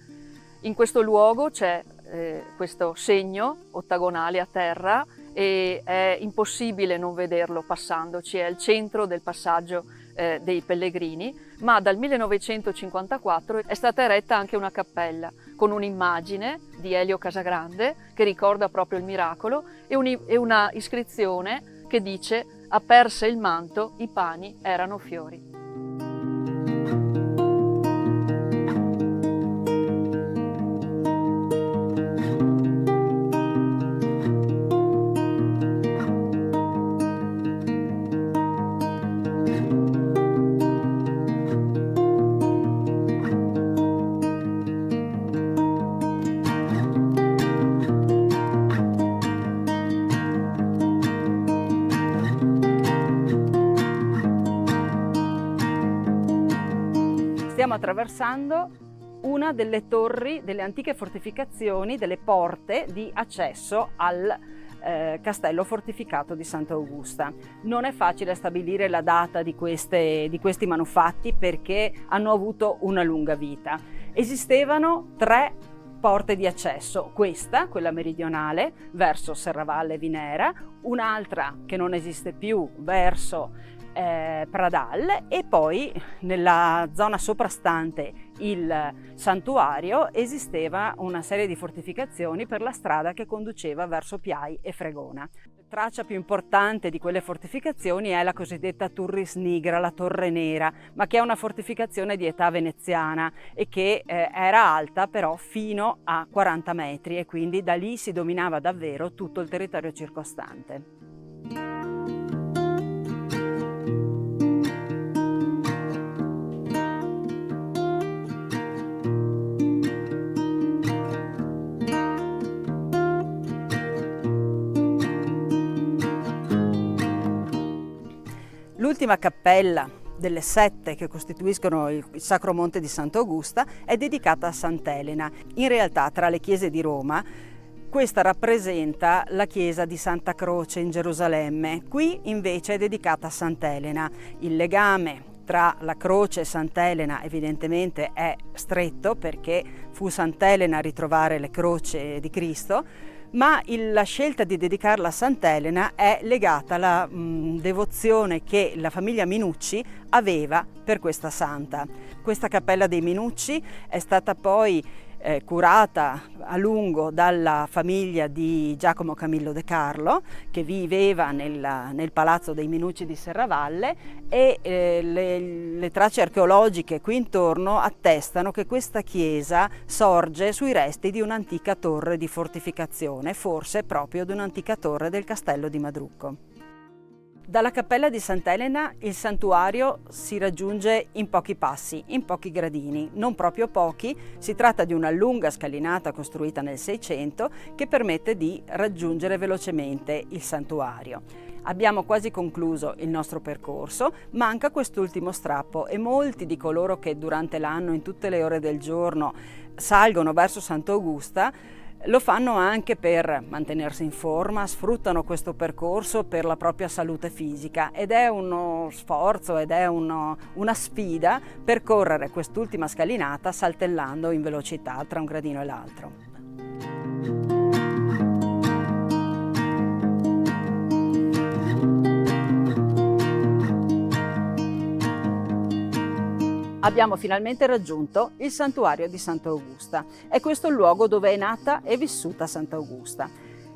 In questo luogo c'è questo segno ottagonale a terra e è impossibile non vederlo passandoci, è il centro del passaggio dei pellegrini, ma dal 1954 è stata eretta anche una cappella con un'immagine di Elio Casagrande che ricorda proprio il miracolo e una iscrizione che dice: aperse il manto, i pani erano fiori. Stiamo attraversando una delle torri, delle antiche fortificazioni, delle porte di accesso al castello fortificato di Sant'Augusta. Non è facile stabilire la data di questi manufatti perché hanno avuto una lunga vita. Esistevano 3 porte di accesso, questa, quella meridionale, verso Serravalle e Vinera, un'altra che non esiste più verso Pradal, e poi nella zona soprastante il santuario esisteva una serie di fortificazioni per la strada che conduceva verso Piai e Fregona. La traccia più importante di quelle fortificazioni è la cosiddetta Turris Nigra, la Torre Nera, ma che è una fortificazione di età veneziana e che era alta però fino a 40 metri e quindi da lì si dominava davvero tutto il territorio circostante. L'ultima cappella delle 7 che costituiscono il Sacro Monte di Sant'Augusta è dedicata a Sant'Elena. In realtà tra le chiese di Roma questa rappresenta la chiesa di Santa Croce in Gerusalemme, qui invece è dedicata a Sant'Elena. Il legame tra la croce e Sant'Elena evidentemente è stretto perché fu Sant'Elena a ritrovare le croci di Cristo, ma la scelta di dedicarla a Sant'Elena è legata alla devozione che la famiglia Minucci aveva per questa santa. Questa cappella dei Minucci è stata poi curata a lungo dalla famiglia di Giacomo Camillo De Carlo, che viveva nel palazzo dei Minucci di Serravalle, e le tracce archeologiche qui intorno attestano che questa chiesa sorge sui resti di un'antica torre di fortificazione, forse proprio di un'antica torre del castello di Madrucco. Dalla cappella di Sant'Elena il santuario si raggiunge in pochi passi, in pochi gradini, non proprio pochi. Si tratta di una lunga scalinata costruita nel 600 che permette di raggiungere velocemente il santuario. Abbiamo quasi concluso il nostro percorso, manca quest'ultimo strappo e molti di coloro che durante l'anno, in tutte le ore del giorno, salgono verso Sant'Augusta lo fanno anche per mantenersi in forma, sfruttano questo percorso per la propria salute fisica ed è uno sforzo ed è una sfida percorrere quest'ultima scalinata saltellando in velocità tra un gradino e l'altro. Abbiamo finalmente raggiunto il santuario di Sant'Augusta. È questo il luogo dove è nata e vissuta Sant'Augusta.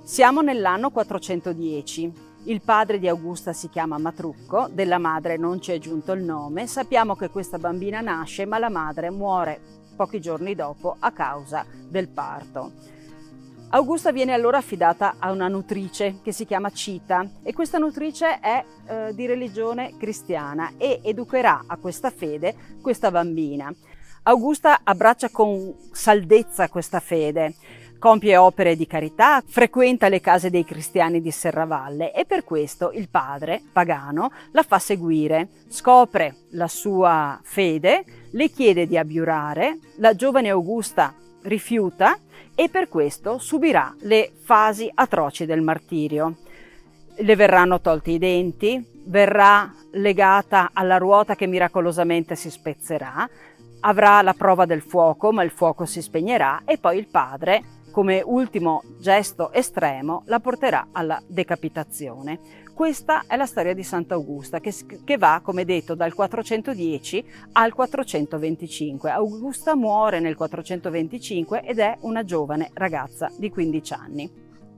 Siamo nell'anno 410. Il padre di Augusta si chiama Matrucco, della madre non ci è giunto il nome. Sappiamo che questa bambina nasce, ma la madre muore pochi giorni dopo a causa del parto. Augusta viene allora affidata a una nutrice che si chiama Cita e questa nutrice è di religione cristiana e educherà a questa fede questa bambina. Augusta abbraccia con saldezza questa fede, compie opere di carità, frequenta le case dei cristiani di Serravalle e per questo il padre, pagano, la fa seguire, scopre la sua fede, le chiede di abiurare, la giovane Augusta rifiuta e per questo subirà le fasi atroci del martirio. Le verranno tolti i denti, verrà legata alla ruota che miracolosamente si spezzerà, avrà la prova del fuoco, ma il fuoco si spegnerà e poi il padre, come ultimo gesto estremo, la porterà alla decapitazione. Questa è la storia di Sant'Augusta che va, come detto, dal 410 al 425. Augusta muore nel 425 ed è una giovane ragazza di 15 anni.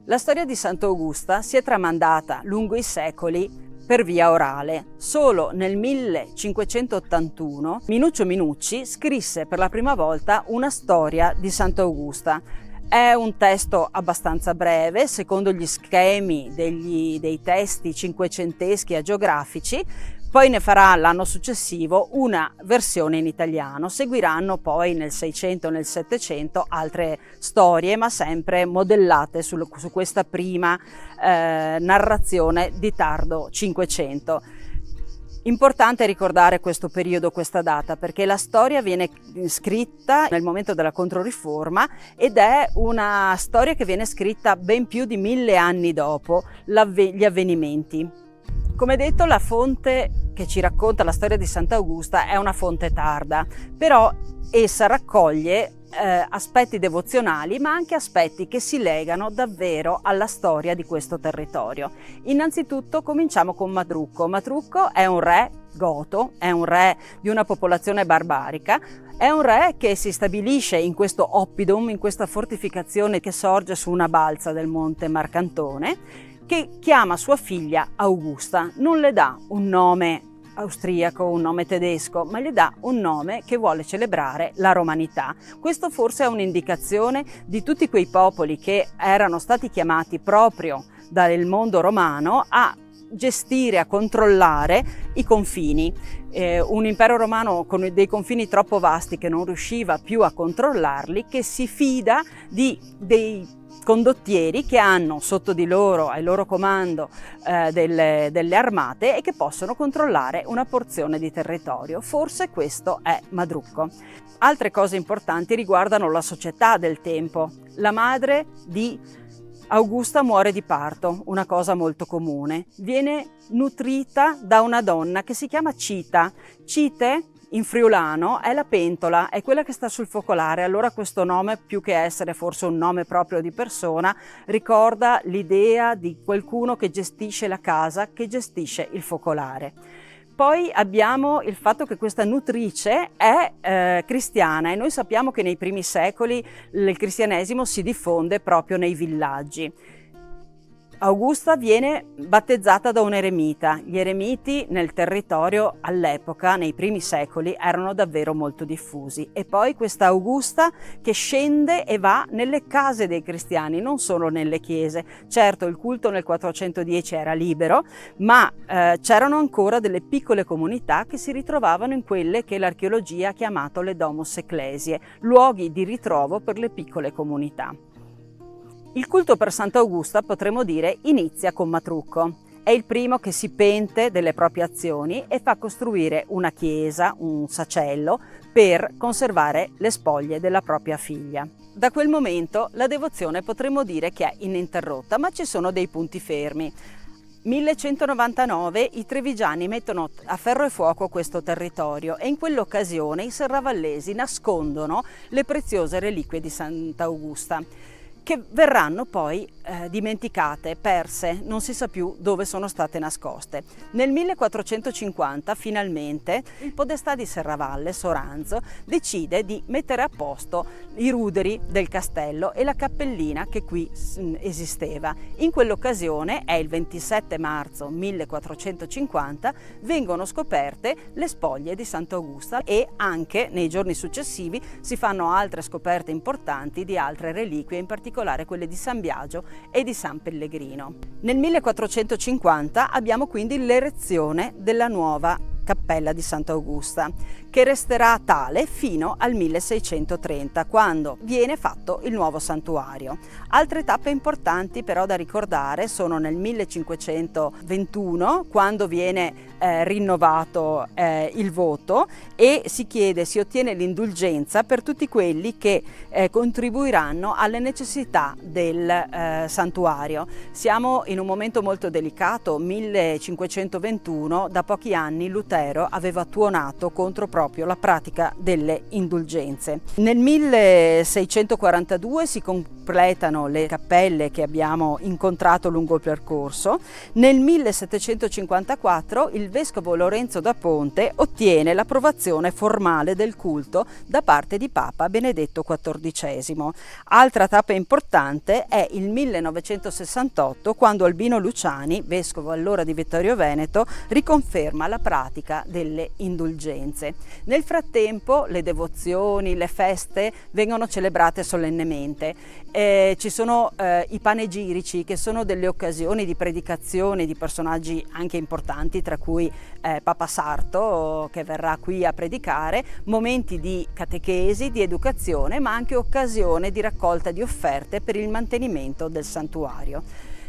La storia di Sant'Augusta si è tramandata lungo i secoli per via orale. Solo nel 1581 Minuccio Minucci scrisse per la prima volta una storia di Sant'Augusta. È un testo abbastanza breve, secondo gli schemi dei testi cinquecenteschi agiografici, poi ne farà l'anno successivo una versione in italiano. Seguiranno poi nel 600 e nel 700 altre storie, ma sempre modellate su questa prima narrazione di tardo Cinquecento. Importante ricordare questo periodo, questa data, perché la storia viene scritta nel momento della Controriforma ed è una storia che viene scritta ben più di 1000 anni dopo gli avvenimenti. Come detto, la fonte che ci racconta la storia di Sant'Augusta è una fonte tarda, però essa raccoglie aspetti devozionali ma anche aspetti che si legano davvero alla storia di questo territorio. Innanzitutto cominciamo con Madrucco. Madrucco è un re goto, è un re di una popolazione barbarica, è un re che si stabilisce in questo oppidum, in questa fortificazione che sorge su una balza del monte Marcantone, che chiama sua figlia Augusta. Non le dà un nome austriaco, un nome tedesco, ma gli dà un nome che vuole celebrare la romanità. Questo forse è un'indicazione di tutti quei popoli che erano stati chiamati proprio dal mondo romano a gestire, a controllare i confini. Un impero romano con dei confini troppo vasti che non riusciva più a controllarli, che si fida dei condottieri che hanno sotto di loro, al loro comando, delle armate e che possono controllare una porzione di territorio. Forse questo è Madrucco. Altre cose importanti riguardano la società del tempo. La madre di Augusta muore di parto, una cosa molto comune. Viene nutrita da una donna che si chiama Cita. Cite in friulano è la pentola, è quella che sta sul focolare. Allora questo nome, più che essere forse un nome proprio di persona, ricorda l'idea di qualcuno che gestisce la casa, che gestisce il focolare. Poi abbiamo il fatto che questa nutrice è cristiana, e noi sappiamo che nei primi secoli il cristianesimo si diffonde proprio nei villaggi. Augusta viene battezzata da un eremita. Gli eremiti nel territorio all'epoca, nei primi secoli, erano davvero molto diffusi. E poi questa Augusta che scende e va nelle case dei cristiani, non solo nelle chiese. Certo, il culto nel 410 era libero, ma c'erano ancora delle piccole comunità che si ritrovavano in quelle che l'archeologia ha chiamato le domus ecclesiae, luoghi di ritrovo per le piccole comunità. Il culto per Sant'Augusta, potremmo dire, inizia con Matrucco. È il primo che si pente delle proprie azioni e fa costruire una chiesa, un sacello, per conservare le spoglie della propria figlia. Da quel momento la devozione potremmo dire che è ininterrotta, ma ci sono dei punti fermi. 1199 i trevigiani mettono a ferro e fuoco questo territorio e in quell'occasione i serravallesi nascondono le preziose reliquie di Sant'Augusta, che verranno poi dimenticate, perse, non si sa più dove sono state nascoste. Nel 1450 finalmente il podestà di Serravalle, Soranzo, decide di mettere a posto i ruderi del castello e la cappellina che qui esisteva. In quell'occasione, è il 27 marzo 1450, vengono scoperte le spoglie di Sant'Augusta e anche nei giorni successivi si fanno altre scoperte importanti di altre reliquie, in particolare quelle di San Biagio e di San Pellegrino. Nel 1450 abbiamo quindi l'erezione della nuova cappella di Sant'Augusta, che resterà tale fino al 1630, quando viene fatto il nuovo santuario. Altre tappe importanti però da ricordare sono nel 1521, quando viene rinnovato il voto e si ottiene l'indulgenza per tutti quelli che contribuiranno alle necessità del santuario. Siamo in un momento molto delicato, 1521, da pochi anni Lutero aveva tuonato contro proprio la pratica delle indulgenze. Nel 1642 si completano le cappelle che abbiamo incontrato lungo il percorso. Nel 1754 il vescovo Lorenzo da Ponte ottiene l'approvazione formale del culto da parte di Papa Benedetto XIV. Altra tappa importante è il 1968, quando Albino Luciani, vescovo allora di Vittorio Veneto, riconferma la pratica delle indulgenze. Nel frattempo le devozioni, le feste vengono celebrate solennemente. Ci sono i panegirici, che sono delle occasioni di predicazione di personaggi anche importanti, tra cui Papa Sarto, che verrà qui a predicare, momenti di catechesi, di educazione, ma anche occasione di raccolta di offerte per il mantenimento del santuario.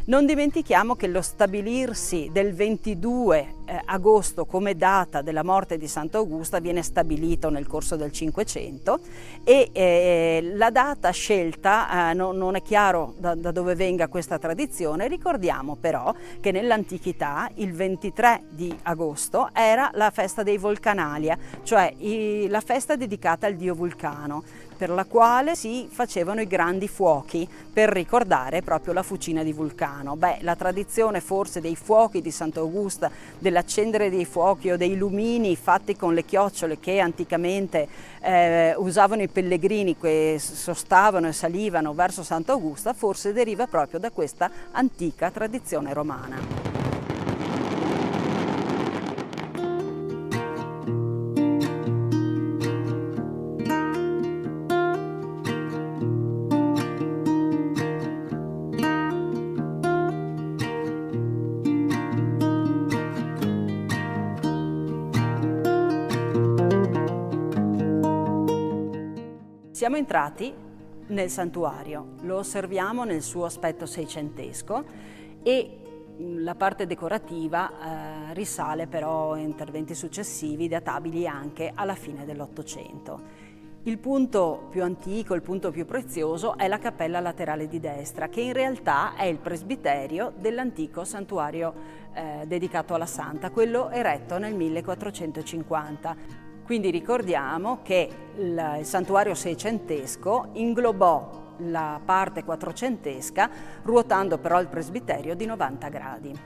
Non dimentichiamo che lo stabilirsi del 22 agosto come data della morte di Sant'Augusta viene stabilito nel corso del Cinquecento e la data scelta non è chiaro da dove venga questa tradizione. Ricordiamo però che nell'antichità il 23 di agosto era la festa dei Volcanalia, cioè la festa dedicata al dio Vulcano, per la quale si facevano i grandi fuochi per ricordare proprio la fucina di Vulcano. La tradizione forse dei fuochi di Sant'Augusta, dell'accendere dei fuochi o dei lumini fatti con le chiocciole che anticamente usavano i pellegrini che sostavano e salivano verso Sant'Augusta, forse deriva proprio da questa antica tradizione romana. Siamo entrati nel santuario, lo osserviamo nel suo aspetto seicentesco e la parte decorativa risale però a interventi successivi databili anche alla fine dell'Ottocento. Il punto più antico, il punto più prezioso è la cappella laterale di destra, che in realtà è il presbiterio dell'antico santuario dedicato alla Santa, quello eretto nel 1450. Quindi ricordiamo che il santuario seicentesco inglobò la parte quattrocentesca, ruotando però il presbiterio di 90 gradi.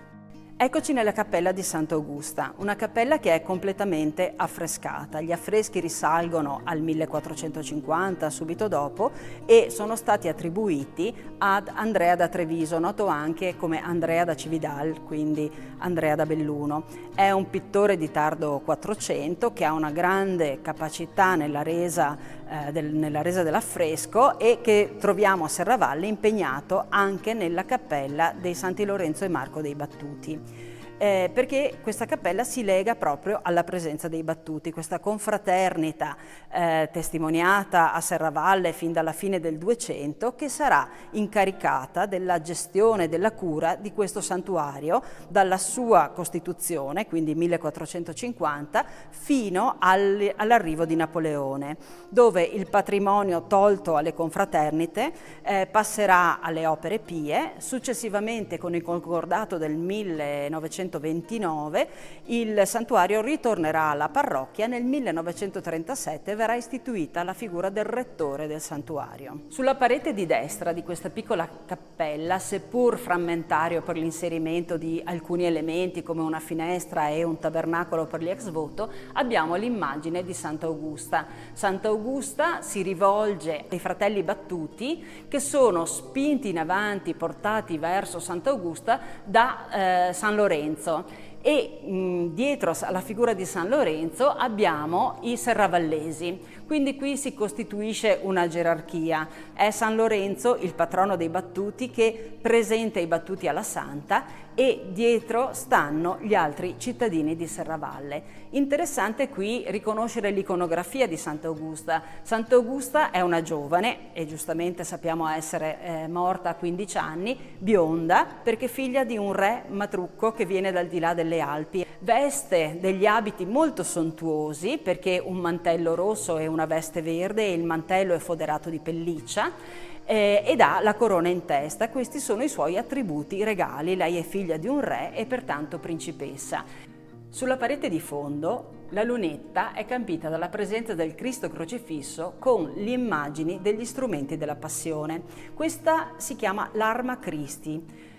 Eccoci nella cappella di Sant'Augusta, una cappella che è completamente affrescata. Gli affreschi risalgono al 1450, subito dopo, e sono stati attribuiti ad Andrea da Treviso, noto anche come Andrea da Cividal, quindi Andrea da Belluno. È un pittore di tardo 400 che ha una grande capacità nella resa dell'affresco e che troviamo a Serravalle impegnato anche nella cappella dei Santi Lorenzo e Marco dei Battuti. Perché questa cappella si lega proprio alla presenza dei battuti, questa confraternita testimoniata a Serravalle fin dalla fine del 200, che sarà incaricata della gestione e della cura di questo santuario dalla sua costituzione, quindi 1450, fino all'arrivo di Napoleone, dove il patrimonio tolto alle confraternite passerà alle opere pie. Successivamente, con il concordato del 1929, il santuario ritornerà alla parrocchia. Nel 1937 verrà istituita la figura del rettore del santuario. Sulla parete di destra di questa piccola cappella, seppur frammentario per l'inserimento di alcuni elementi come una finestra e un tabernacolo per gli ex voto, abbiamo l'immagine di Sant'Augusta. Sant'Augusta si rivolge ai fratelli battuti che sono spinti in avanti, portati verso Sant'Augusta da San Lorenzo. E dietro alla figura di San Lorenzo abbiamo i serravallesi, quindi qui si costituisce una gerarchia. È San Lorenzo, il patrono dei battuti, che presenta i battuti alla Santa, e dietro stanno gli altri cittadini di Serravalle. Interessante qui riconoscere l'iconografia di Sant'Augusta. Sant'Augusta è una giovane, e giustamente sappiamo essere morta a 15 anni, bionda, perché figlia di un re matrucco che viene dal di là delle Alpi. Veste degli abiti molto sontuosi, perché un mantello rosso e una veste verde, e il mantello è foderato di pelliccia, ed ha la corona in testa. Questi sono i suoi attributi regali. Lei è figlia di un re e pertanto principessa. Sulla parete di fondo la lunetta è campita dalla presenza del Cristo crocifisso con le immagini degli strumenti della Passione. Questa si chiama l'Arma Christi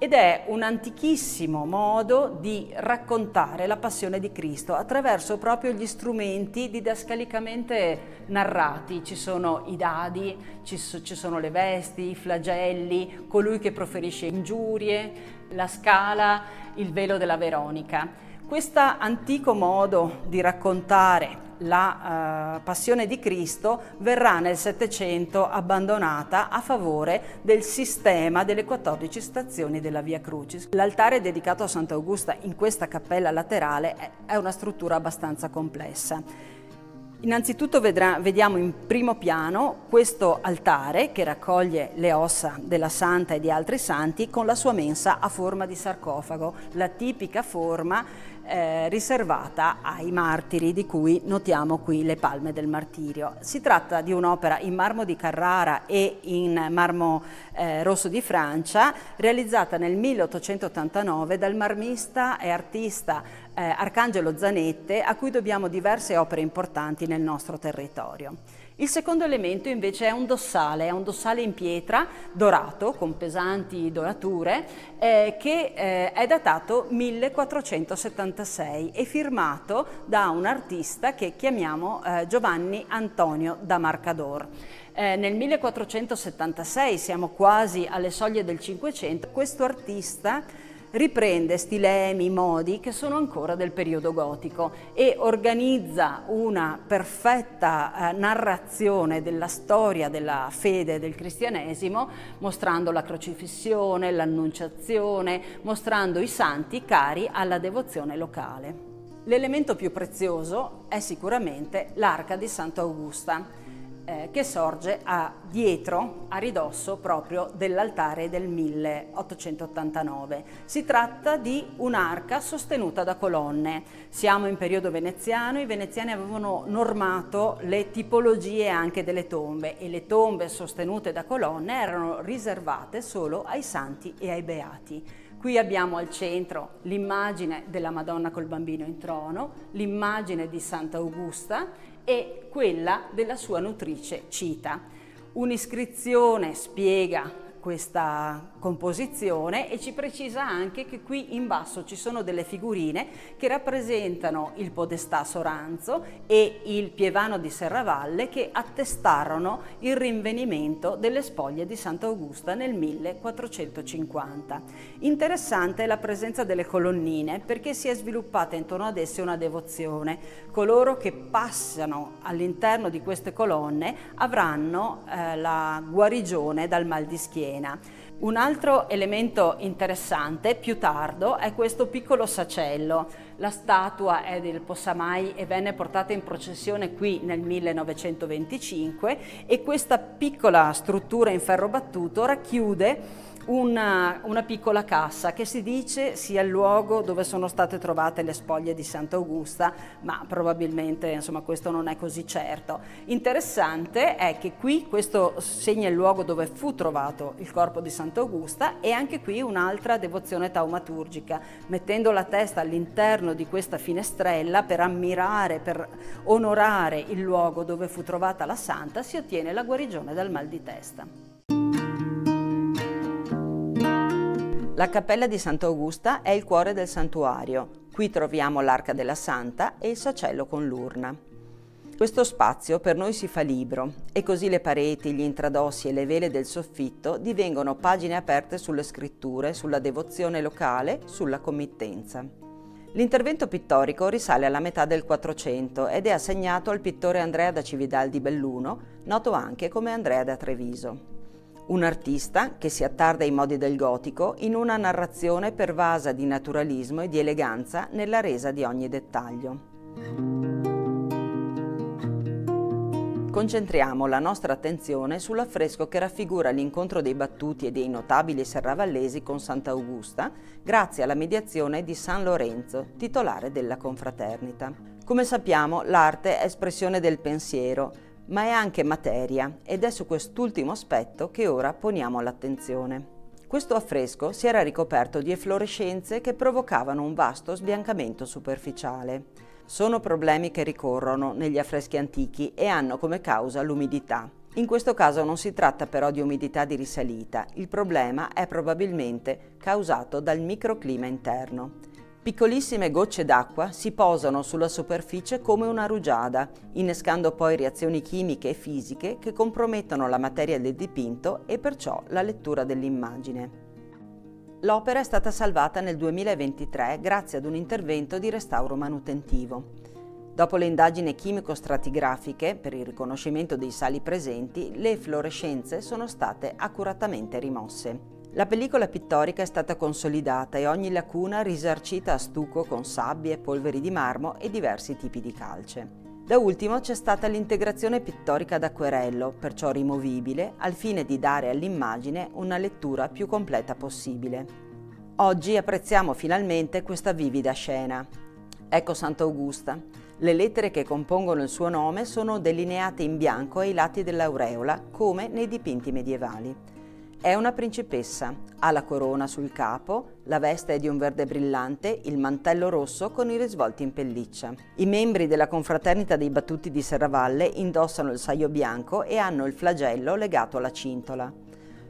ed è un antichissimo modo di raccontare la passione di Cristo attraverso proprio gli strumenti didascalicamente narrati. Ci sono i dadi, ci sono le vesti, i flagelli, colui che proferisce ingiurie, la scala, il velo della Veronica. Questo antico modo di raccontare la passione di Cristo verrà nel Settecento abbandonata a favore del sistema delle 14 stazioni della Via Crucis. L'altare dedicato a Sant'Augusta in questa cappella laterale è una struttura abbastanza complessa. Innanzitutto vediamo in primo piano questo altare che raccoglie le ossa della Santa e di altri santi con la sua mensa a forma di sarcofago, la tipica forma riservata ai martiri, di cui notiamo qui le palme del martirio. Si tratta di un'opera in marmo di Carrara e in marmo rosso di Francia, realizzata nel 1889 dal marmista e artista Arcangelo Zanette, a cui dobbiamo diverse opere importanti nel nostro territorio. Il secondo elemento invece è un dossale in pietra dorato con pesanti dorature che è datato 1476 e firmato da un artista che chiamiamo Giovanni Antonio da Marcador. Nel 1476, siamo quasi alle soglie del Cinquecento, questo artista riprende stilemi, modi che sono ancora del periodo gotico e organizza una perfetta narrazione della storia della fede del cristianesimo, mostrando la crocifissione, l'annunciazione, mostrando i santi cari alla devozione locale. L'elemento più prezioso è sicuramente l'arca di Sant'Augusta. che sorge dietro, a ridosso proprio dell'altare del 1889. Si tratta di un'arca sostenuta da colonne. Siamo in periodo veneziano, i veneziani avevano normato le tipologie anche delle tombe e le tombe sostenute da colonne erano riservate solo ai santi e ai beati. Qui abbiamo al centro l'immagine della Madonna col Bambino in trono, l'immagine di Santa Augusta e quella della sua nutrice Cita. Un'iscrizione spiega questa composizione e ci precisa anche che qui in basso ci sono delle figurine che rappresentano il podestà Soranzo e il pievano di Serravalle che attestarono il rinvenimento delle spoglie di Santa Augusta nel 1450. Interessante è la presenza delle colonnine perché si è sviluppata intorno ad esse una devozione. Coloro che passano all'interno di queste colonne avranno la guarigione dal mal di schiena. Un altro elemento interessante, più tardo, è questo piccolo sacello. La statua è del Possamai e venne portata in processione qui nel 1925 e questa piccola struttura in ferro battuto racchiude una piccola cassa che si dice sia il luogo dove sono state trovate le spoglie di Santa Augusta, ma probabilmente insomma questo non è così certo. Interessante è che qui questo segna il luogo dove fu trovato il corpo di Santa Augusta e anche qui un'altra devozione taumaturgica, mettendo la testa all'interno di questa finestrella per ammirare, per onorare il luogo dove fu trovata la santa, si ottiene la guarigione dal mal di testa. La cappella di Santa Augusta è il cuore del santuario. Qui troviamo l'arca della Santa e il sacello con l'urna. Questo spazio per noi si fa libro e così le pareti, gli intradossi e le vele del soffitto divengono pagine aperte sulle scritture, sulla devozione locale, sulla committenza. L'intervento pittorico risale alla metà del 400 ed è assegnato al pittore Andrea da Cividal di Belluno, noto anche come Andrea da Treviso. Un artista che si attarda ai modi del gotico in una narrazione pervasa di naturalismo e di eleganza nella resa di ogni dettaglio. Concentriamo la nostra attenzione sull'affresco che raffigura l'incontro dei battuti e dei notabili serravallesi con Santa Augusta grazie alla mediazione di San Lorenzo, titolare della confraternita. Come sappiamo, l'arte è espressione del pensiero, ma è anche materia ed è su quest'ultimo aspetto che ora poniamo l'attenzione. Questo affresco si era ricoperto di efflorescenze che provocavano un vasto sbiancamento superficiale. Sono problemi che ricorrono negli affreschi antichi e hanno come causa l'umidità. In questo caso non si tratta però di umidità di risalita, il problema è probabilmente causato dal microclima interno. Piccolissime gocce d'acqua si posano sulla superficie come una rugiada, innescando poi reazioni chimiche e fisiche che compromettono la materia del dipinto e perciò la lettura dell'immagine. L'opera è stata salvata nel 2023 grazie ad un intervento di restauro manutentivo. Dopo le indagini chimico-stratigrafiche per il riconoscimento dei sali presenti, le efflorescenze sono state accuratamente rimosse. La pellicola pittorica è stata consolidata e ogni lacuna risarcita a stucco con sabbie, polveri di marmo e diversi tipi di calce. Da ultimo c'è stata l'integrazione pittorica ad acquerello, perciò rimovibile, al fine di dare all'immagine una lettura più completa possibile. Oggi apprezziamo finalmente questa vivida scena. Ecco Santa Augusta. Le lettere che compongono il suo nome sono delineate in bianco ai lati dell'aureola, come nei dipinti medievali. È una principessa, ha la corona sul capo, la veste è di un verde brillante, il mantello rosso con i risvolti in pelliccia. I membri della confraternita dei Battuti di Serravalle indossano il saio bianco e hanno il flagello legato alla cintola.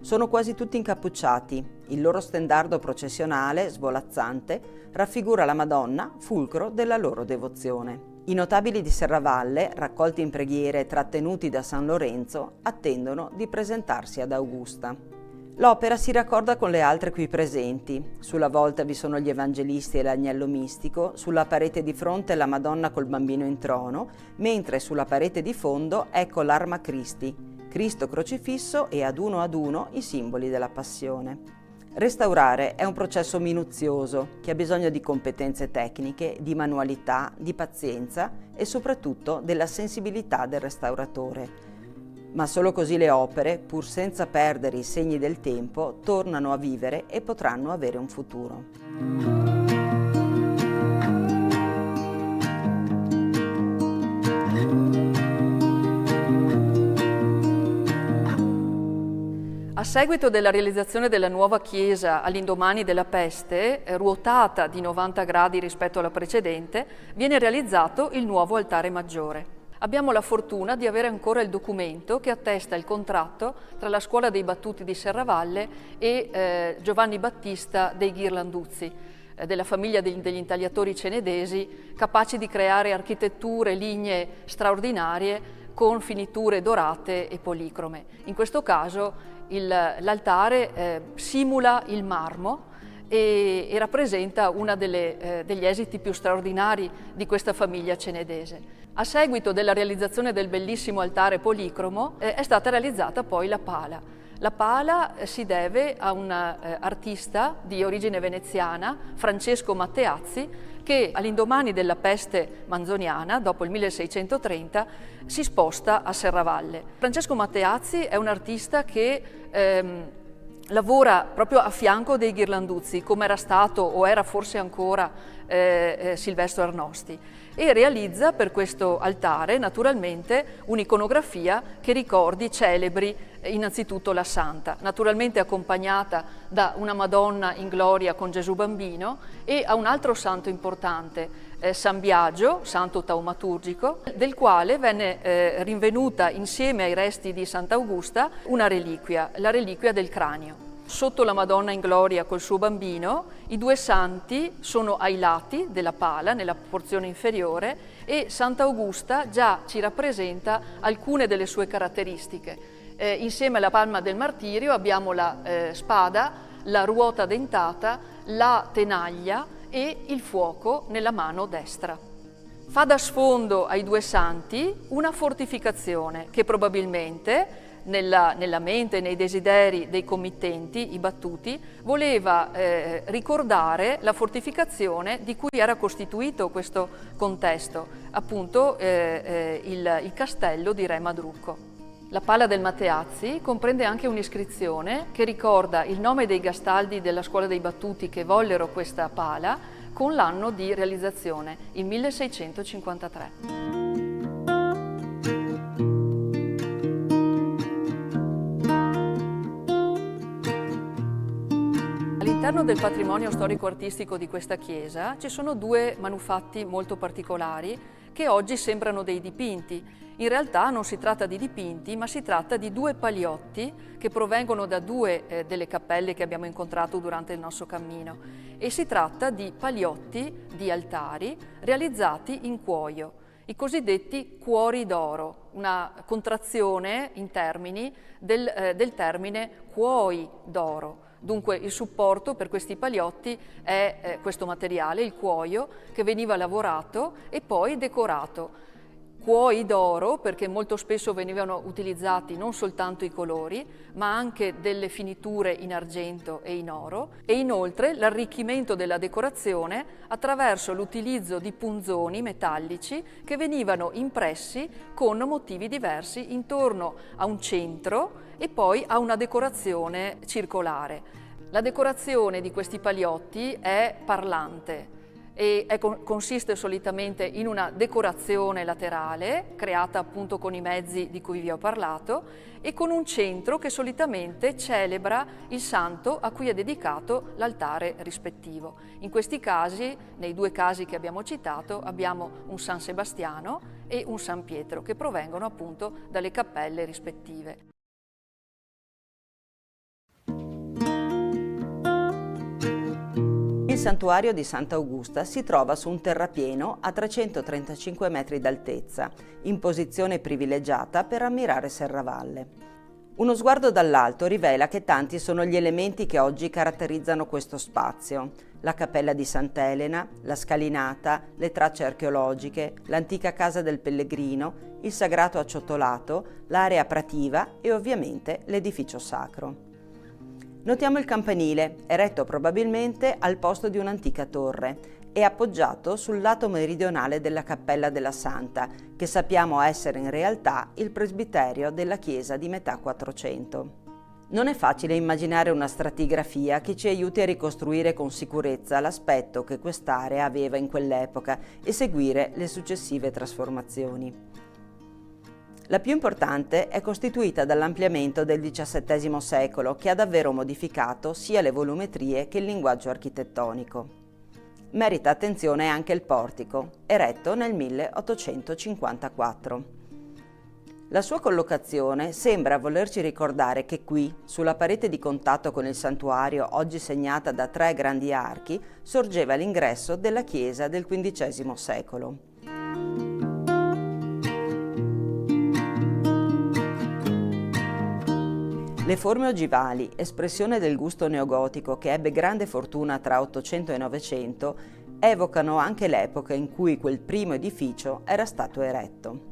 Sono quasi tutti incappucciati, il loro stendardo processionale, svolazzante, raffigura la Madonna, fulcro della loro devozione. I notabili di Serravalle, raccolti in preghiere e trattenuti da San Lorenzo, attendono di presentarsi ad Augusta. L'opera si raccorda con le altre qui presenti. Sulla volta vi sono gli evangelisti e l'agnello mistico, sulla parete di fronte la Madonna col Bambino in trono, mentre sulla parete di fondo ecco l'Arma Christi, Cristo crocifisso e ad uno i simboli della Passione. Restaurare è un processo minuzioso che ha bisogno di competenze tecniche, di manualità, di pazienza e soprattutto della sensibilità del restauratore. Ma solo così le opere, pur senza perdere i segni del tempo, tornano a vivere e potranno avere un futuro. A seguito della realizzazione della nuova chiesa all'indomani della peste, ruotata di 90 gradi rispetto alla precedente, viene realizzato il nuovo altare maggiore. Abbiamo la fortuna di avere ancora il documento che attesta il contratto tra la Scuola dei Battuti di Serravalle e Giovanni Battista dei Ghirlanduzzi, della famiglia degli intagliatori cenedesi, capaci di creare architetture lignee straordinarie con finiture dorate e policrome. In questo caso l'altare simula il marmo e rappresenta uno degli esiti più straordinari di questa famiglia cenedese. A seguito della realizzazione del bellissimo altare policromo è stata realizzata poi la pala. La pala si deve a un artista di origine veneziana, Francesco Matteazzi, che all'indomani della peste manzoniana, dopo il 1630, si sposta a Serravalle. Francesco Matteazzi è un artista che lavora proprio a fianco dei Ghirlanduzzi, come era stato o era forse ancora Silvestro Arnosti, e realizza per questo altare naturalmente un'iconografia che ricordi celebri innanzitutto la Santa, naturalmente accompagnata da una Madonna in gloria con Gesù Bambino e a un altro santo importante, San Biagio, santo taumaturgico, del quale venne rinvenuta insieme ai resti di Sant'Augusta una reliquia, la reliquia del cranio. Sotto la Madonna in gloria col suo bambino, i due santi sono ai lati della pala, nella porzione inferiore, e Sant'Augusta già ci rappresenta alcune delle sue caratteristiche. Insieme alla palma del martirio abbiamo la spada, la ruota dentata, la tenaglia e il fuoco nella mano destra. Fa da sfondo ai due santi una fortificazione che probabilmente nella mente e nei desideri dei committenti, i battuti, voleva ricordare la fortificazione di cui era costituito questo contesto, appunto il castello di Re Madrucco. La pala del Matteazzi comprende anche un'iscrizione che ricorda il nome dei Gastaldi della Scuola dei Battuti che vollero questa pala con l'anno di realizzazione, il 1653. All'interno del patrimonio storico-artistico di questa chiesa ci sono due manufatti molto particolari che oggi sembrano dei dipinti. In realtà non si tratta di dipinti, ma si tratta di due paliotti che provengono da due delle cappelle che abbiamo incontrato durante il nostro cammino. E si tratta di paliotti di altari realizzati in cuoio, i cosiddetti cuori d'oro, una contrazione in termini del termine cuoi d'oro. Dunque il supporto per questi paliotti è questo materiale, il cuoio, che veniva lavorato e poi decorato. Cuoi d'oro perché molto spesso venivano utilizzati non soltanto i colori, ma anche delle finiture in argento e in oro, e inoltre l'arricchimento della decorazione attraverso l'utilizzo di punzoni metallici che venivano impressi con motivi diversi intorno a un centro e poi a una decorazione circolare. La decorazione di questi paliotti è parlante e consiste solitamente in una decorazione laterale, creata appunto con i mezzi di cui vi ho parlato, e con un centro che solitamente celebra il santo a cui è dedicato l'altare rispettivo. In questi casi, nei due casi che abbiamo citato, abbiamo un San Sebastiano e un San Pietro, che provengono appunto dalle cappelle rispettive. Il santuario di Sant'Augusta si trova su un terrapieno a 335 metri d'altezza, in posizione privilegiata per ammirare Serravalle. Uno sguardo dall'alto rivela che tanti sono gli elementi che oggi caratterizzano questo spazio: la cappella di Sant'Elena, la scalinata, le tracce archeologiche, l'antica casa del pellegrino, il sagrato acciottolato, l'area prativa e ovviamente l'edificio sacro. Notiamo il campanile, eretto probabilmente al posto di un'antica torre. è appoggiato sul lato meridionale della Cappella della Santa, che sappiamo essere in realtà il presbiterio della chiesa di metà Quattrocento. Non è facile immaginare una stratigrafia che ci aiuti a ricostruire con sicurezza l'aspetto che quest'area aveva in quell'epoca e seguire le successive trasformazioni. La più importante è costituita dall'ampliamento del XVII secolo, che ha davvero modificato sia le volumetrie che il linguaggio architettonico. Merita attenzione anche il portico, eretto nel 1854. La sua collocazione sembra volerci ricordare che qui, sulla parete di contatto con il santuario, oggi segnata da 3 grandi archi, sorgeva l'ingresso della chiesa del XV secolo. Le forme ogivali, espressione del gusto neogotico che ebbe grande fortuna tra 800 e 900, evocano anche l'epoca in cui quel primo edificio era stato eretto.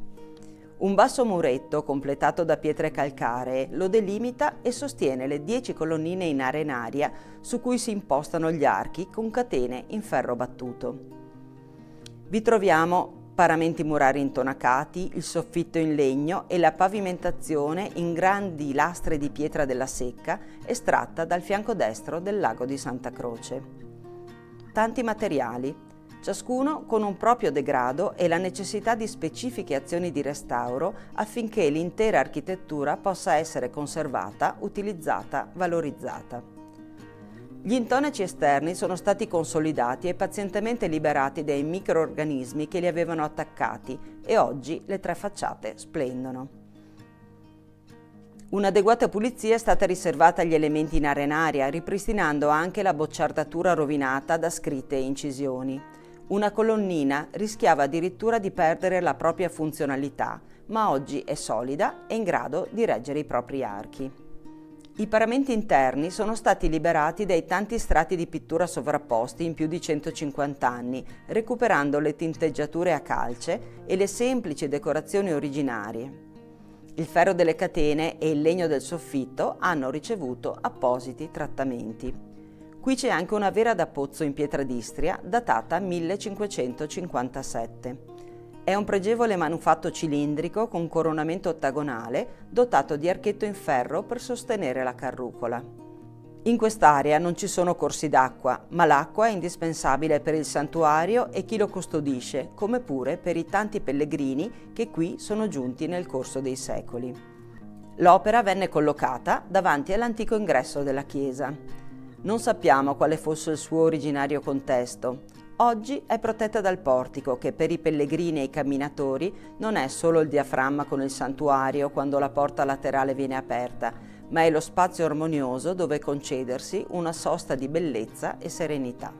Un basso muretto, completato da pietre calcaree, lo delimita e sostiene le 10 colonnine in arenaria su cui si impostano gli archi con catene in ferro battuto. Vi troviamo paramenti murari intonacati, il soffitto in legno e la pavimentazione in grandi lastre di pietra della Secca estratta dal fianco destro del lago di Santa Croce. Tanti materiali, ciascuno con un proprio degrado e la necessità di specifiche azioni di restauro affinché l'intera architettura possa essere conservata, utilizzata, valorizzata. Gli intonaci esterni sono stati consolidati e pazientemente liberati dai microorganismi che li avevano attaccati e oggi le 3 facciate splendono. Un'adeguata pulizia è stata riservata agli elementi in arenaria, ripristinando anche la bocciardatura rovinata da scritte e incisioni. Una colonnina rischiava addirittura di perdere la propria funzionalità, ma oggi è solida e in grado di reggere i propri archi. I paramenti interni sono stati liberati dai tanti strati di pittura sovrapposti in più di 150 anni, recuperando le tinteggiature a calce e le semplici decorazioni originarie. Il ferro delle catene e il legno del soffitto hanno ricevuto appositi trattamenti. Qui c'è anche una vera da pozzo in pietra d'Istria, datata 1557. È un pregevole manufatto cilindrico con coronamento ottagonale, dotato di archetto in ferro per sostenere la carrucola. In quest'area non ci sono corsi d'acqua, ma l'acqua è indispensabile per il santuario e chi lo custodisce, come pure per i tanti pellegrini che qui sono giunti nel corso dei secoli. L'opera venne collocata davanti all'antico ingresso della chiesa. Non sappiamo quale fosse il suo originario contesto. Oggi è protetta dal portico che per i pellegrini e i camminatori non è solo il diaframma con il santuario quando la porta laterale viene aperta, ma è lo spazio armonioso dove concedersi una sosta di bellezza e serenità.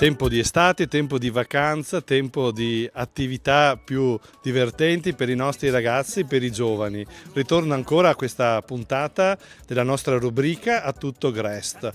Tempo di estate, tempo di vacanza, tempo di attività più divertenti per i nostri ragazzi, per i giovani. Ritorno ancora a questa puntata della nostra rubrica A Tutto Grest.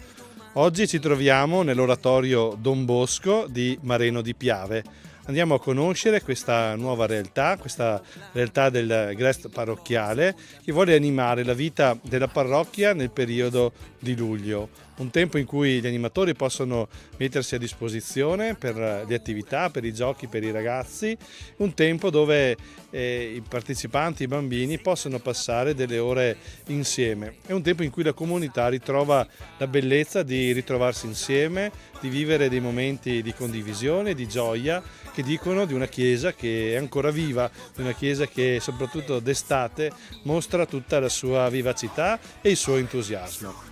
Oggi ci troviamo nell'oratorio Don Bosco di Mareno di Piave. Andiamo a conoscere questa nuova realtà, questa realtà del Grest parrocchiale che vuole animare la vita della parrocchia nel periodo di luglio. Un tempo in cui gli animatori possono mettersi a disposizione per le attività, per i giochi, per i ragazzi, un tempo dove i partecipanti, i bambini possono passare delle ore insieme. È un tempo in cui la comunità ritrova la bellezza di ritrovarsi insieme, di vivere dei momenti di condivisione, di gioia, che dicono di una chiesa che è ancora viva, di una chiesa che soprattutto d'estate mostra tutta la sua vivacità e il suo entusiasmo.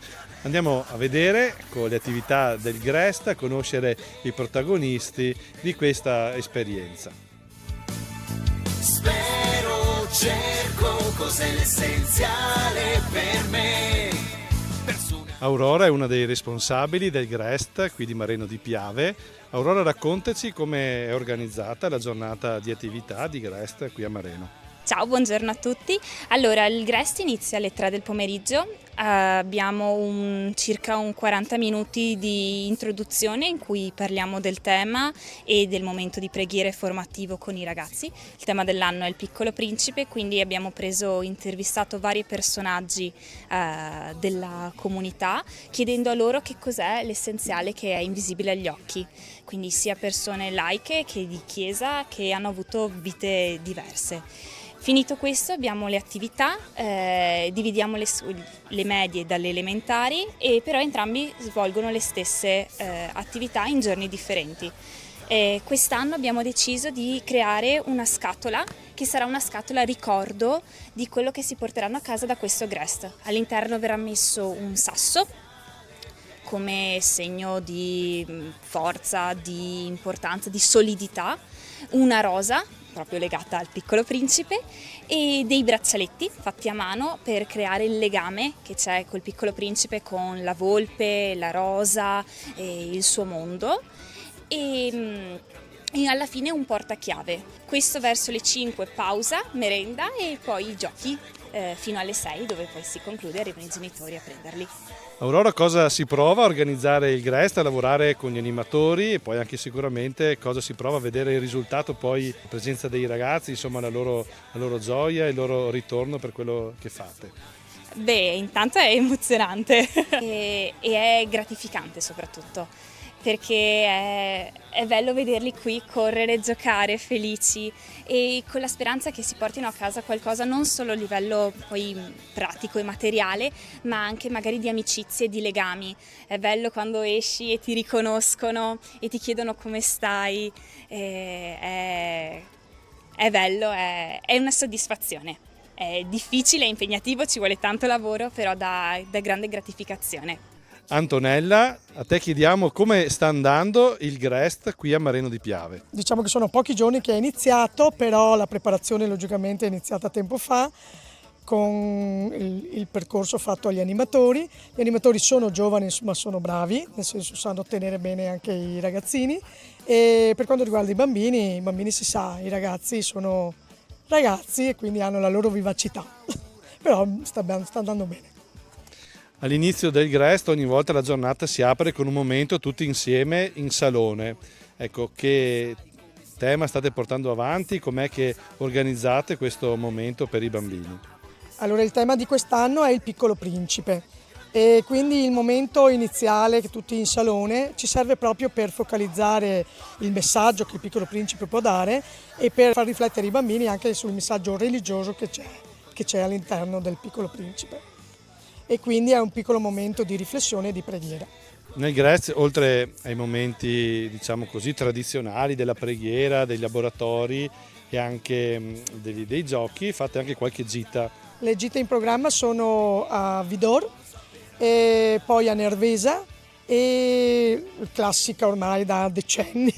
Andiamo a vedere con le attività del Grest, a conoscere i protagonisti di questa esperienza. Spero, cerco cos'è l'essenziale per me. Aurora è una dei responsabili del Grest qui di Mareno di Piave. Aurora, raccontaci come è organizzata la giornata di attività di Grest qui a Mareno. Ciao, buongiorno a tutti. Allora, il Grest inizia alle 3 del pomeriggio, abbiamo circa 40 minuti di introduzione in cui parliamo del tema e del momento di preghiera formativo con i ragazzi. Il tema dell'anno è il Piccolo Principe, quindi abbiamo intervistato vari personaggi della comunità, chiedendo a loro che cos'è l'essenziale che è invisibile agli occhi, quindi sia persone laiche che di chiesa che hanno avuto vite diverse. Finito questo abbiamo le attività, dividiamo le medie dalle elementari e però entrambi svolgono le stesse attività in giorni differenti. Quest'anno abbiamo deciso di creare una scatola che sarà una scatola ricordo di quello che si porteranno a casa da questo Grest. All'interno verrà messo un sasso come segno di forza, di importanza, di solidità, una rosa proprio legata al Piccolo Principe e dei braccialetti fatti a mano per creare il legame che c'è col Piccolo Principe con la volpe, la rosa e il suo mondo e alla fine un portachiave. Questo verso le 5 pausa, merenda e poi i giochi fino alle 6 dove poi si conclude e arrivano i genitori a prenderli. Aurora, cosa si prova a organizzare il Grest, a lavorare con gli animatori e poi anche sicuramente cosa si prova a vedere il risultato, poi la presenza dei ragazzi, insomma la loro gioia, il loro ritorno per quello che fate? Beh, intanto è emozionante e è gratificante soprattutto, perché è bello vederli qui correre, giocare, felici e con la speranza che si portino a casa qualcosa non solo a livello poi pratico e materiale, ma anche magari di amicizie e di legami. È bello quando esci e ti riconoscono e ti chiedono come stai, è bello, è una soddisfazione. È difficile, è impegnativo, ci vuole tanto lavoro, però dà grande gratificazione. Antonella, a te chiediamo come sta andando il Grest qui a Mareno di Piave. Diciamo che sono pochi giorni che è iniziato, però la preparazione logicamente è iniziata tempo fa con il percorso fatto agli animatori. Gli animatori sono giovani ma sono bravi, nel senso sanno tenere bene anche i ragazzini e per quanto riguarda i bambini si sa, i ragazzi sono ragazzi e quindi hanno la loro vivacità, però sta andando bene. All'inizio del Grest ogni volta la giornata si apre con un momento tutti insieme in salone. Ecco, che tema state portando avanti? Com'è che organizzate questo momento per i bambini? Allora, il tema di quest'anno è il Piccolo Principe e quindi il momento iniziale che tutti in salone ci serve proprio per focalizzare il messaggio che il Piccolo Principe può dare e per far riflettere i bambini anche sul messaggio religioso che c'è all'interno del Piccolo Principe. E quindi è un piccolo momento di riflessione e di preghiera. Nel Grest, oltre ai momenti diciamo così tradizionali della preghiera, dei laboratori e anche dei giochi, fate anche qualche gita. Le gite in programma sono a Vidor, e poi a Nervesa e classica ormai da decenni,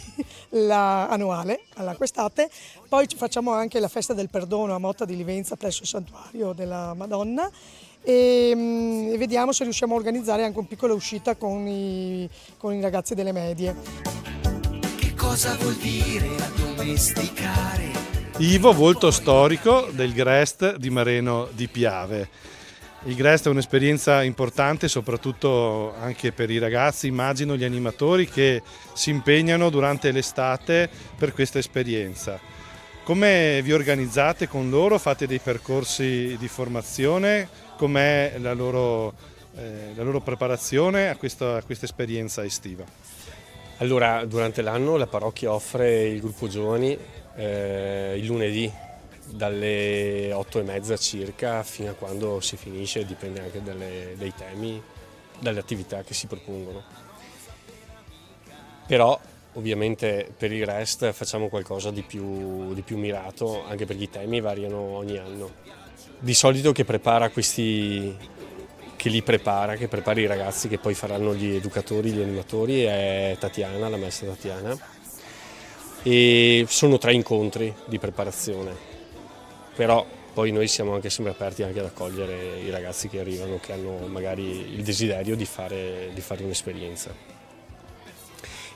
annuale alla quest'estate. Poi facciamo anche la festa del perdono a Motta di Livenza presso il santuario della Madonna. E vediamo se riusciamo a organizzare anche una piccola uscita con i ragazzi delle medie. cosa vuol dire addomesticare. Ivo, volto storico del Grest di Mareno di Piave. Il Grest è un'esperienza importante soprattutto anche per i ragazzi, immagino gli animatori che si impegnano durante l'estate per questa esperienza. Come vi organizzate con loro? Fate dei percorsi di formazione? Com'è la loro preparazione a questa esperienza estiva? Allora, durante l'anno la parrocchia offre il gruppo giovani il lunedì dalle 8:30 circa fino a quando si finisce, dipende anche dai temi, dalle attività che si propongono. Però ovviamente per il Grest facciamo qualcosa di più mirato, anche perché i temi variano ogni anno. Di solito che prepara che prepara i ragazzi che poi faranno gli educatori, gli animatori è Tatiana, la maestra Tatiana, e sono 3 incontri di preparazione, però poi noi siamo anche sempre aperti anche ad accogliere i ragazzi che arrivano, che hanno magari il desiderio di fare un'esperienza.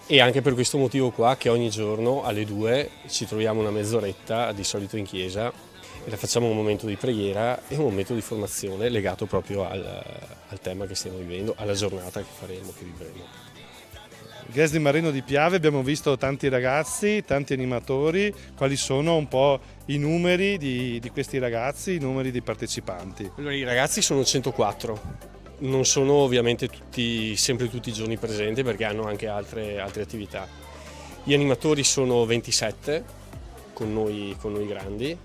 E anche per questo motivo qua che ogni giorno alle 2 ci troviamo una mezz'oretta, di solito in chiesa, e la facciamo un momento di preghiera e un momento di formazione legato proprio al tema che stiamo vivendo, alla giornata che vivremo. Il Grest di Mareno di Piave, abbiamo visto tanti ragazzi, tanti animatori. Quali sono un po' i numeri di questi ragazzi, i numeri di partecipanti? Allora, i ragazzi sono 104, non sono ovviamente sempre tutti i giorni presenti perché hanno anche altre attività. Gli animatori sono 27 con noi grandi.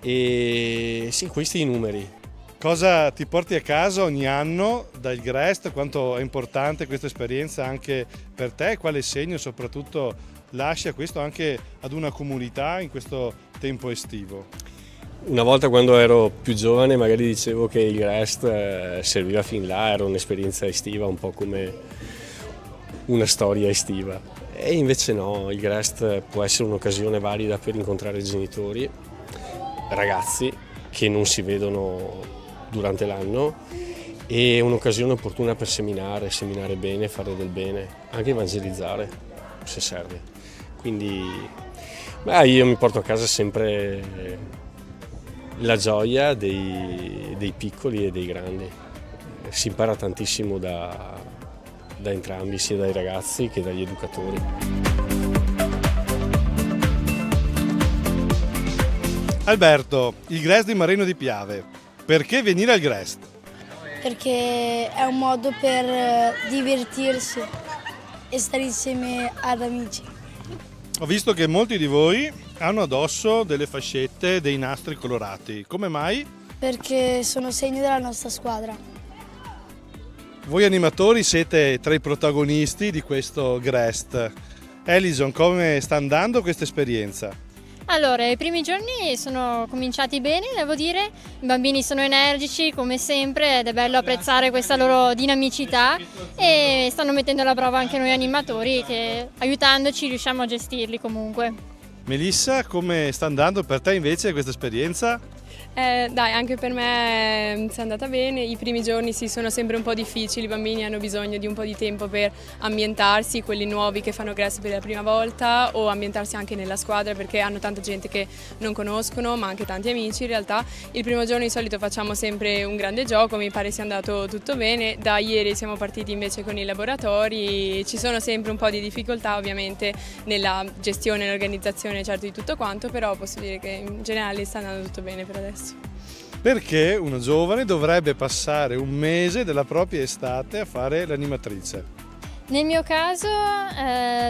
E sì, questi i numeri. Cosa ti porti a casa ogni anno dal Grest? Quanto è importante questa esperienza anche per te? Quale segno soprattutto lascia questo anche ad una comunità in questo tempo estivo? Una volta quando ero più giovane magari dicevo che il Grest serviva fin là, era un'esperienza estiva, un po' come una storia estiva. E invece no, il Grest può essere un'occasione valida per incontrare genitori, ragazzi che non si vedono durante l'anno, e un'occasione opportuna per seminare bene, fare del bene, anche evangelizzare se serve. Quindi io mi porto a casa sempre la gioia dei piccoli e dei grandi. Si impara tantissimo da entrambi, sia dai ragazzi che dagli educatori. Alberto, il Grest di Mareno di Piave, perché venire al Grest? Perché è un modo per divertirsi e stare insieme ad amici. Ho visto che molti di voi hanno addosso delle fascette, dei nastri colorati. Come mai? Perché sono segno della nostra squadra. Voi animatori siete tra i protagonisti di questo Grest. Elison, come sta andando questa esperienza? Allora, i primi giorni sono cominciati bene, devo dire, i bambini sono energici come sempre ed è bello apprezzare questa loro dinamicità e stanno mettendo alla prova anche noi animatori che aiutandoci riusciamo a gestirli comunque. Melissa, come sta andando per te invece questa esperienza? Dai, anche per me sta andata bene, i primi giorni sì sono sempre un po' difficili, i bambini hanno bisogno di un po' di tempo per ambientarsi, quelli nuovi che fanno Grest per la prima volta o ambientarsi anche nella squadra perché hanno tanta gente che non conoscono ma anche tanti amici in realtà. Il primo giorno di solito facciamo sempre un grande gioco, mi pare sia andato tutto bene, da ieri siamo partiti invece con i laboratori, ci sono sempre un po' di difficoltà ovviamente nella gestione e nell'organizzazione certo di tutto quanto, però posso dire che in generale sta andando tutto bene per adesso. Perché una giovane dovrebbe passare un mese della propria estate a fare l'animatrice? Nel mio caso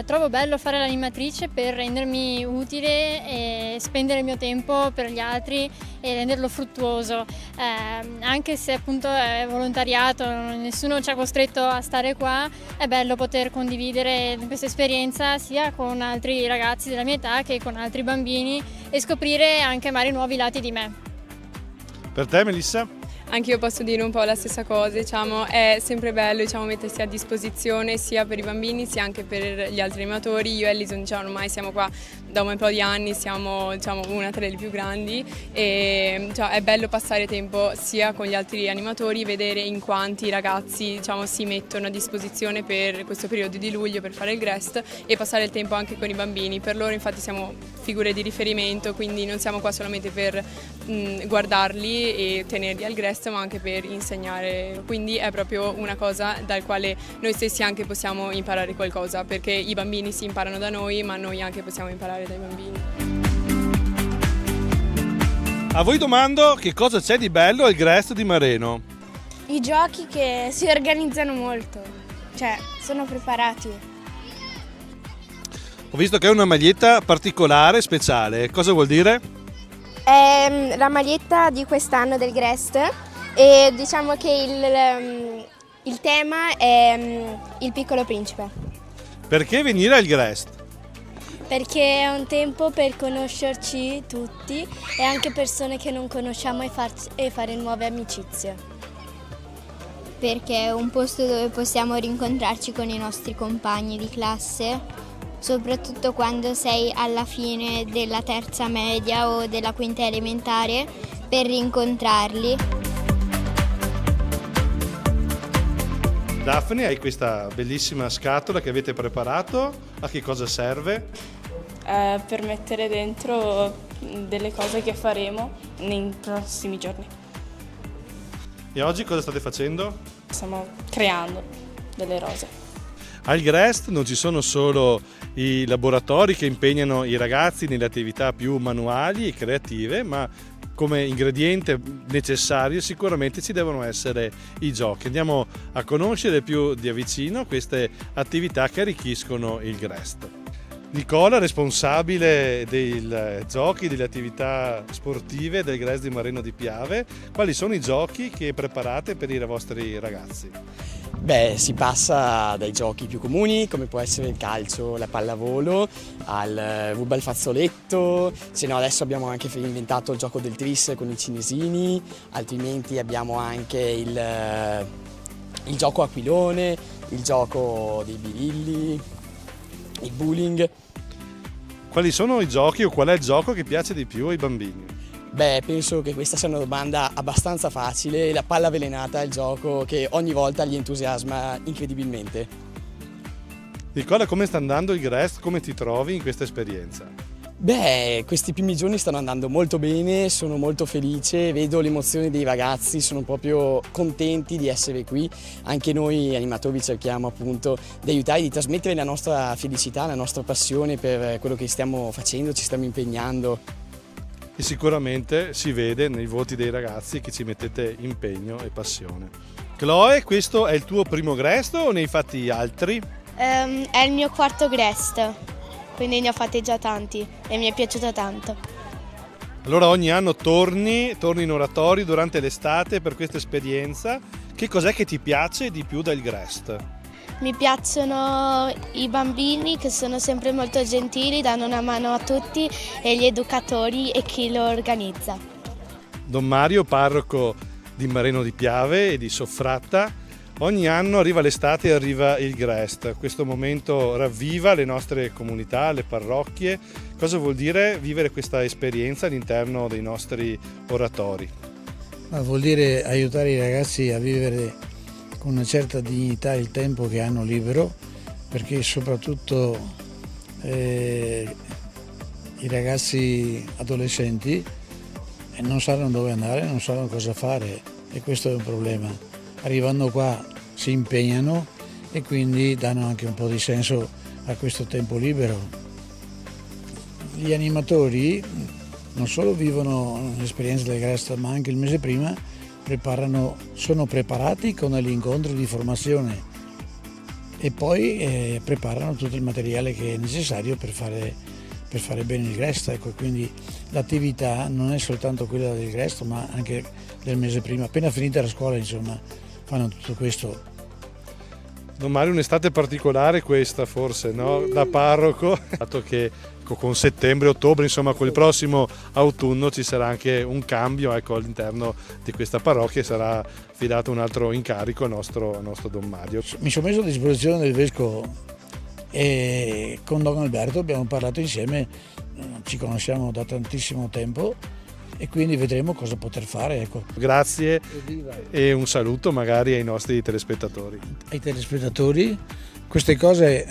trovo bello fare l'animatrice per rendermi utile e spendere il mio tempo per gli altri e renderlo fruttuoso, anche se appunto è volontariato, nessuno ci ha costretto a stare qua, è bello poter condividere questa esperienza sia con altri ragazzi della mia età che con altri bambini e scoprire anche magari nuovi lati di me. Per te, Melissa? anche io posso dire un po' la stessa cosa, diciamo, è sempre bello, diciamo, mettersi a disposizione sia per i bambini sia anche per gli altri animatori. Io e Ellison, diciamo, ormai siamo qua da un po' di anni, siamo, diciamo, una tra le più grandi e cioè, è bello passare tempo sia con gli altri animatori, vedere in quanti i ragazzi, diciamo, si mettono a disposizione per questo periodo di luglio per fare il Grest e passare il tempo anche con i bambini. Per loro infatti siamo figure di riferimento, quindi non siamo qua solamente per guardarli e tenerli al Grest, ma anche per insegnare, quindi è proprio una cosa dal quale noi stessi anche possiamo imparare qualcosa, perché i bambini si imparano da noi, ma noi anche possiamo imparare dai bambini. A voi domando che cosa c'è di bello al Grest di Mareno. I giochi che si organizzano molto, cioè sono preparati. Ho visto che è una maglietta particolare, speciale, cosa vuol dire? È la maglietta di quest'anno del Grest e diciamo che il tema è il Piccolo Principe. Perché venire al Grest? Perché è un tempo per conoscerci tutti e anche persone che non conosciamo e fare nuove amicizie. Perché è un posto dove possiamo rincontrarci con i nostri compagni di classe, soprattutto quando sei alla fine della terza media o della quinta elementare, per rincontrarli. Daphne, hai questa bellissima scatola che avete preparato, a che cosa serve? Per mettere dentro delle cose che faremo nei prossimi giorni. E oggi cosa state facendo? Stiamo creando delle rose. Al Grest non ci sono solo i laboratori che impegnano i ragazzi nelle attività più manuali e creative, ma come ingrediente necessario sicuramente ci devono essere i giochi. Andiamo a conoscere più da vicino queste attività che arricchiscono il Grest. Nicola, responsabile dei giochi, delle attività sportive del Grest di Mareno di Piave, quali sono i giochi che preparate per i vostri ragazzi? Beh, si passa dai giochi più comuni, come può essere il calcio, la pallavolo, al ruba il fazzoletto, se no adesso abbiamo anche inventato il gioco del tris con i cinesini, altrimenti abbiamo anche il gioco aquilone, il gioco dei birilli, il bowling. Quali sono i giochi o qual è il gioco che piace di più ai bambini? Beh, penso che questa sia una domanda abbastanza facile. La palla avvelenata è il gioco che ogni volta li entusiasma incredibilmente. Nicola, come sta andando il Grest? Come ti trovi in questa esperienza? Beh, questi primi giorni stanno andando molto bene, sono molto felice, vedo l'emozione dei ragazzi, sono proprio contenti di essere qui. Anche noi animatori cerchiamo appunto di aiutare, di trasmettere la nostra felicità, la nostra passione per quello che stiamo facendo, ci stiamo impegnando. E sicuramente si vede nei voti dei ragazzi che ci mettete impegno e passione. Chloe, questo è il tuo primo Grest o ne hai fatti altri? È il mio quarto Grest, quindi ne ho fatti già tanti e mi è piaciuto tanto. Allora ogni anno torni in oratorio durante l'estate per questa esperienza. Che cos'è che ti piace di più del Grest? Mi piacciono i bambini che sono sempre molto gentili, danno una mano a tutti e gli educatori e chi lo organizza. Don Mario, parroco di Mareno di Piave e di Soffratta, ogni anno arriva l'estate e arriva il Grest. Questo momento ravviva le nostre comunità, le parrocchie. Cosa vuol dire vivere questa esperienza all'interno dei nostri oratori? Vuol dire aiutare i ragazzi a vivere con una certa dignità il tempo che hanno libero, perché soprattutto i ragazzi adolescenti non sanno dove andare, non sanno cosa fare e questo è un problema. Arrivando qua si impegnano e quindi danno anche un po' di senso a questo tempo libero. Gli animatori non solo vivono l'esperienza del Grest, ma anche il mese prima sono preparati con l'incontro di formazione e poi preparano tutto il materiale che è necessario per fare bene il Grest. Ecco, quindi l'attività non è soltanto quella del Grest, ma anche del mese prima. Appena finita la scuola, insomma, fanno tutto questo. Don Mario, un'estate particolare questa forse, no? Da parroco, dato che con settembre, ottobre, insomma col prossimo autunno ci sarà anche un cambio, ecco, all'interno di questa parrocchia, sarà affidato un altro incarico al nostro Don Mario. Mi sono messo a disposizione del Vescovo e con Don Alberto abbiamo parlato insieme, ci conosciamo da tantissimo tempo e quindi vedremo cosa poter fare. Ecco. Grazie e un saluto magari ai nostri telespettatori. Ai telespettatori, queste cose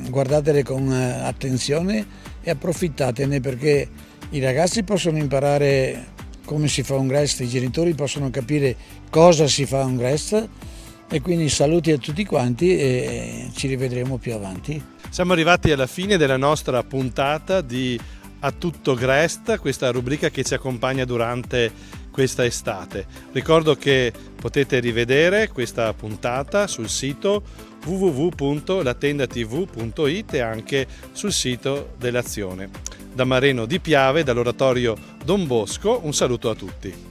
guardatele con attenzione e approfittatene, perché i ragazzi possono imparare come si fa un GREST, i genitori possono capire cosa si fa un GREST, e quindi saluti a tutti quanti e ci rivedremo più avanti. Siamo arrivati alla fine della nostra puntata di A Tutto GREST, questa rubrica che ci accompagna durante questa estate. Ricordo che potete rivedere questa puntata sul sito www.latendatv.it e anche sul sito dell'Azione. Da Mareno di Piave, dall'oratorio Don Bosco, un saluto a tutti.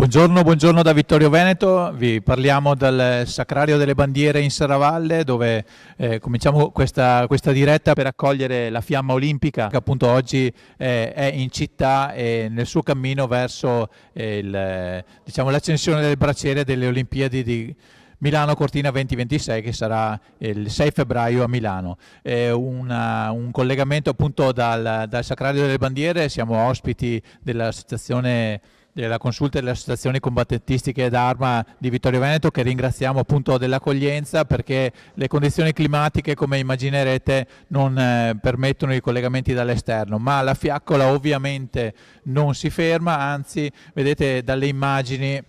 Buongiorno da Vittorio Veneto, vi parliamo dal Sacrario delle Bandiere in Serravalle, dove cominciamo questa diretta per accogliere la fiamma olimpica che appunto oggi è in città e nel suo cammino verso l'accensione del braciere delle Olimpiadi di Milano Cortina 2026, che sarà il 6 febbraio a Milano. Un collegamento appunto dal Sacrario delle Bandiere, siamo ospiti della consulta delle associazioni combattentistiche d'arma di Vittorio Veneto, che ringraziamo appunto dell'accoglienza, perché le condizioni climatiche, come immaginerete, non permettono i collegamenti dall'esterno, ma la fiaccola ovviamente non si ferma, anzi vedete dalle immagini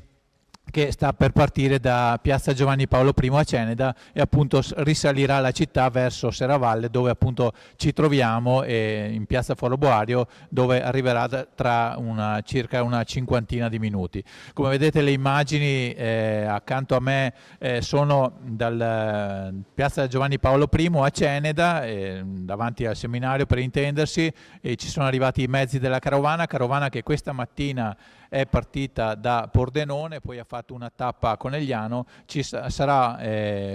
che sta per partire da Piazza Giovanni Paolo I a Ceneda e appunto risalirà la città verso Serravalle, dove appunto ci troviamo, e in Piazza Foro Boario, dove arriverà tra circa una cinquantina di minuti. Come vedete le immagini accanto a me sono dal Piazza Giovanni Paolo I a Ceneda, davanti al seminario per intendersi, e ci sono arrivati i mezzi della carovana che questa mattina è partita da Pordenone, poi ha fatto una tappa a Conegliano, ci sarà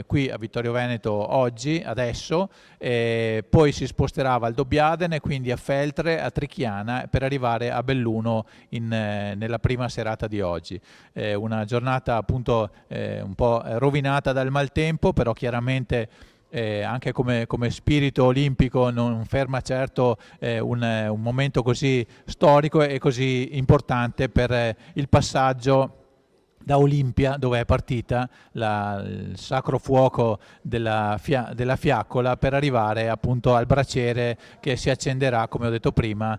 qui a Vittorio Veneto oggi, adesso, poi si sposterà a Valdobbiadene, quindi a Feltre, a Trichiana, per arrivare a Belluno nella prima serata di oggi. Una giornata appunto un po' rovinata dal maltempo, però chiaramente anche come spirito olimpico non ferma certo un momento così storico e così importante per il passaggio da Olimpia, dove è partita il sacro fuoco della fiaccola, per arrivare appunto al braciere che si accenderà, come ho detto prima,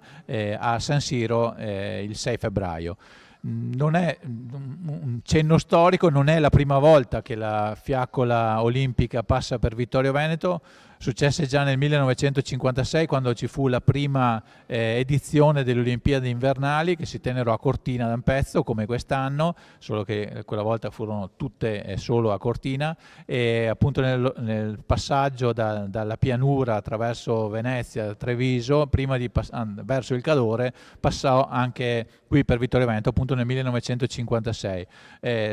a San Siro il 6 febbraio. Non è un cenno storico, non è la prima volta che la fiaccola olimpica passa per Vittorio Veneto. Successe già nel 1956, quando ci fu la prima edizione delle Olimpiadi invernali, che si tennero a Cortina da un pezzo, come quest'anno, solo che quella volta furono tutte solo a Cortina, e appunto nel passaggio dalla pianura attraverso Venezia, Treviso, prima di verso il Cadore, passò anche qui per Vittorio Veneto, appunto nel 1956.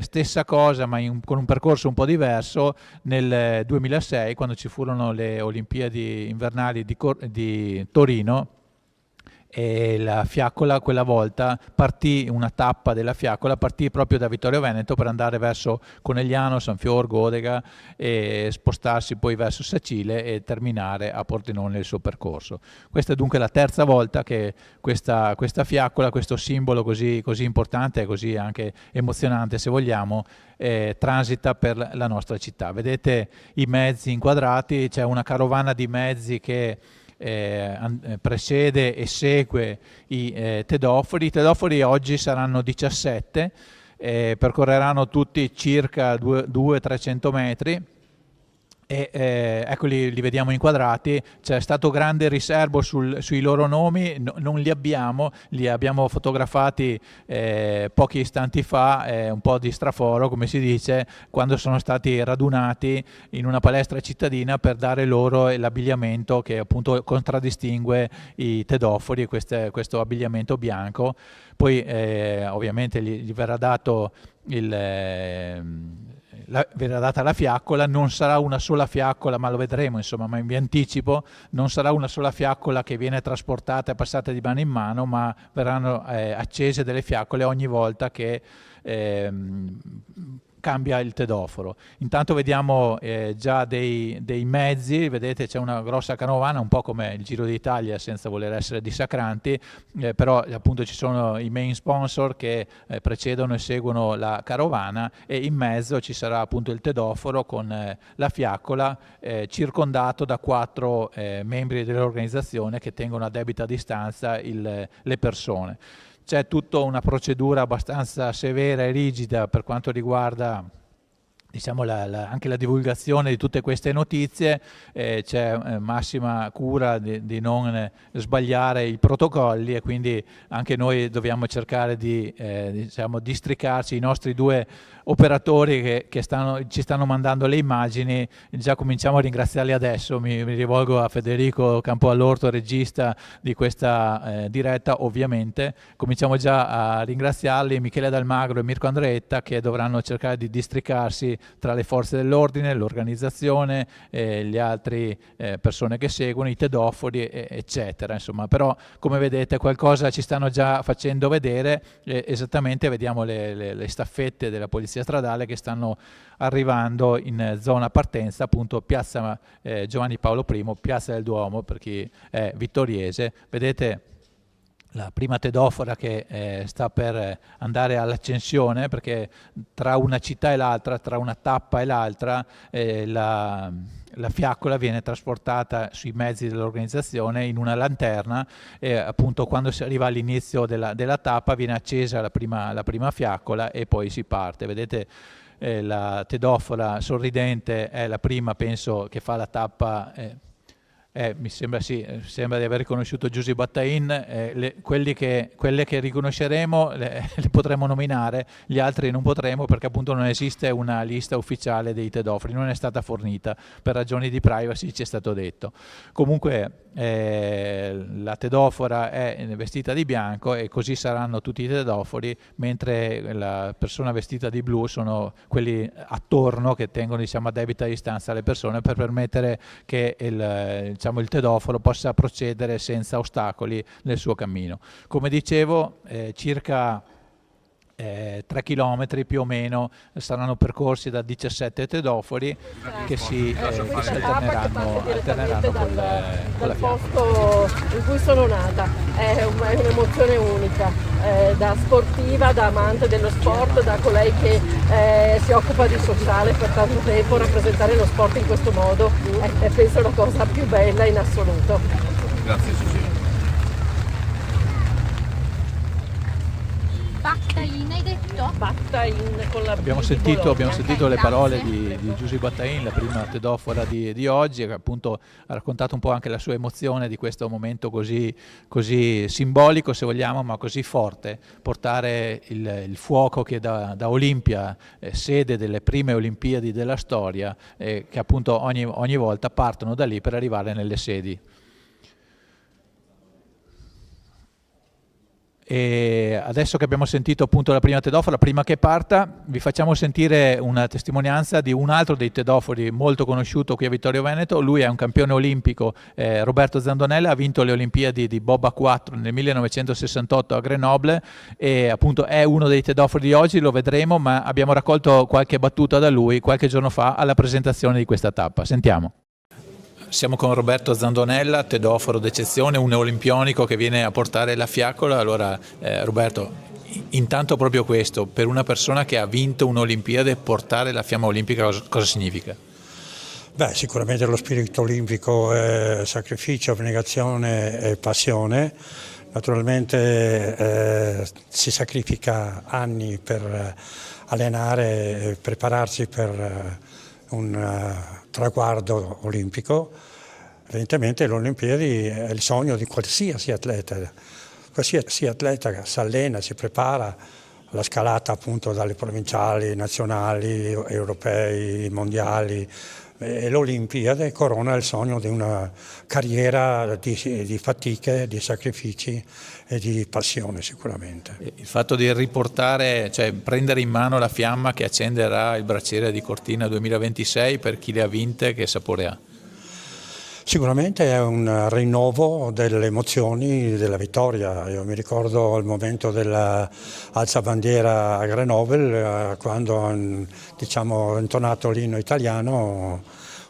Stessa cosa, ma con un percorso un po' diverso, nel 2006, quando ci furono le Olimpiadi invernali di Torino, e la fiaccola quella volta una tappa della fiaccola partì proprio da Vittorio Veneto per andare verso Conegliano, San Fiorgo, Odega e spostarsi poi verso Sacile e terminare a Pordenone il suo percorso. Questa è dunque la terza volta che questa fiaccola, questo simbolo così importante e così anche emozionante se vogliamo, transita per la nostra città. Vedete i mezzi inquadrati, c'è una carovana di mezzi che precede e segue i tedofori. I tedofori oggi saranno 17, percorreranno tutti circa 200-300 metri e eccoli, li vediamo inquadrati. C'è stato grande riservo sui loro nomi, non li abbiamo fotografati pochi istanti fa, un po' di straforo come si dice, quando sono stati radunati in una palestra cittadina per dare loro l'abbigliamento che appunto contraddistingue i tedofori, questo abbigliamento bianco. Poi ovviamente gli verrà dato verrà data la fiaccola. Non sarà una sola fiaccola, ma lo vedremo, insomma, ma vi anticipo, non sarà una sola fiaccola che viene trasportata e passata di mano in mano, ma verranno accese delle fiaccole ogni volta che cambia il tedoforo. Intanto vediamo già dei mezzi, vedete c'è una grossa carovana, un po' come il Giro d'Italia senza voler essere dissacranti, però appunto ci sono i main sponsor che precedono e seguono la carovana, e in mezzo ci sarà appunto il tedoforo con la fiaccola circondato da 4 membri dell'organizzazione che tengono a debita distanza le persone. C'è tutta una procedura abbastanza severa e rigida per quanto riguarda, diciamo, anche la divulgazione di tutte queste notizie. C'è massima cura di non sbagliare i protocolli, e quindi anche noi dobbiamo cercare di districarci. I nostri 2 operatori che ci stanno mandando le immagini, già cominciamo a ringraziarli adesso. Mi rivolgo a Federico Campoallorto, regista di questa diretta, ovviamente. Cominciamo già a ringraziarli, Michele Dalmagro e Mirko Andreetta, che dovranno cercare di districarsi tra le forze dell'ordine, l'organizzazione, le altre persone che seguono, i tedofori, eccetera. Insomma, però come vedete qualcosa ci stanno già facendo vedere. Esattamente, vediamo le staffette della polizia stradale che stanno arrivando in zona partenza, appunto piazza Giovanni Paolo I, piazza del Duomo per chi è vittoriese. Vedete la prima tedofora che sta per andare all'accensione, perché tra una città e l'altra, tra una tappa e l'altra, la fiaccola viene trasportata sui mezzi dell'organizzazione in una lanterna, e appunto quando si arriva all'inizio della tappa viene accesa la prima fiaccola e poi si parte. Vedete la tedofora sorridente è la prima, penso, che fa la tappa. Mi sembra di aver riconosciuto Giusy Battain. Quelle che riconosceremo le potremo nominare, gli altri non potremo, perché appunto non esiste una lista ufficiale dei tedofori, non è stata fornita per ragioni di privacy, ci è stato detto. Comunque la tedofora è vestita di bianco e così saranno tutti i tedofori, mentre la persona vestita di blu sono quelli attorno che tengono, diciamo, a debita distanza le persone per permettere che il tedoforo possa procedere senza ostacoli nel suo cammino. Come dicevo, circa 3 chilometri più o meno saranno percorsi da 17 tedofori che si alterneranno con la posto in cui sono nata. È un'emozione unica, da sportiva, da amante dello sport, da colei che si occupa di sociale per tanto tempo. Rappresentare lo sport in questo modo è penso la cosa più bella in assoluto. Grazie Cecilia. Battain, hai detto? Battain con la abbiamo sentito le parole di Giusy Battain, la prima tedofora di oggi, che appunto ha raccontato un po' anche la sua emozione di questo momento così simbolico, se vogliamo, ma così forte. Portare il fuoco che da Olimpia, sede delle prime Olimpiadi della storia, che appunto ogni volta partono da lì per arrivare nelle sedi. E adesso che abbiamo sentito appunto la prima tedofora, prima che parta, vi facciamo sentire una testimonianza di un altro dei tedofori molto conosciuto qui a Vittorio Veneto. Lui è un campione olimpico, Roberto Zandonella, ha vinto le Olimpiadi di bob a 4 nel 1968 a Grenoble e appunto è uno dei tedofori di oggi, lo vedremo, ma abbiamo raccolto qualche battuta da lui qualche giorno fa alla presentazione di questa tappa. Sentiamo. Siamo con Roberto Zandonella, tedoforo d'eccezione, un olimpionico che viene a portare la fiaccola. Allora Roberto, intanto proprio questo, per una persona che ha vinto un'Olimpiade, portare la fiamma olimpica cosa significa? Beh, sicuramente lo spirito olimpico è sacrificio, abnegazione e passione. Naturalmente si sacrifica anni per allenare e prepararsi per un traguardo olimpico. Evidentemente le Olimpiadi è il sogno di qualsiasi atleta. Qualsiasi atleta si allena, si prepara alla scalata appunto dalle provinciali, nazionali, europei, mondiali. E l'Olimpiade corona il sogno di una carriera di fatiche, di sacrifici e di passione sicuramente. Il fatto di riportare, cioè prendere in mano la fiamma che accenderà il Bracciere di Cortina 2026, per chi le ha vinte, che sapore ha? Sicuramente è un rinnovo delle emozioni della vittoria. Io mi ricordo il momento dell'alzabandiera a Grenoble, quando ho intonato l'inno italiano,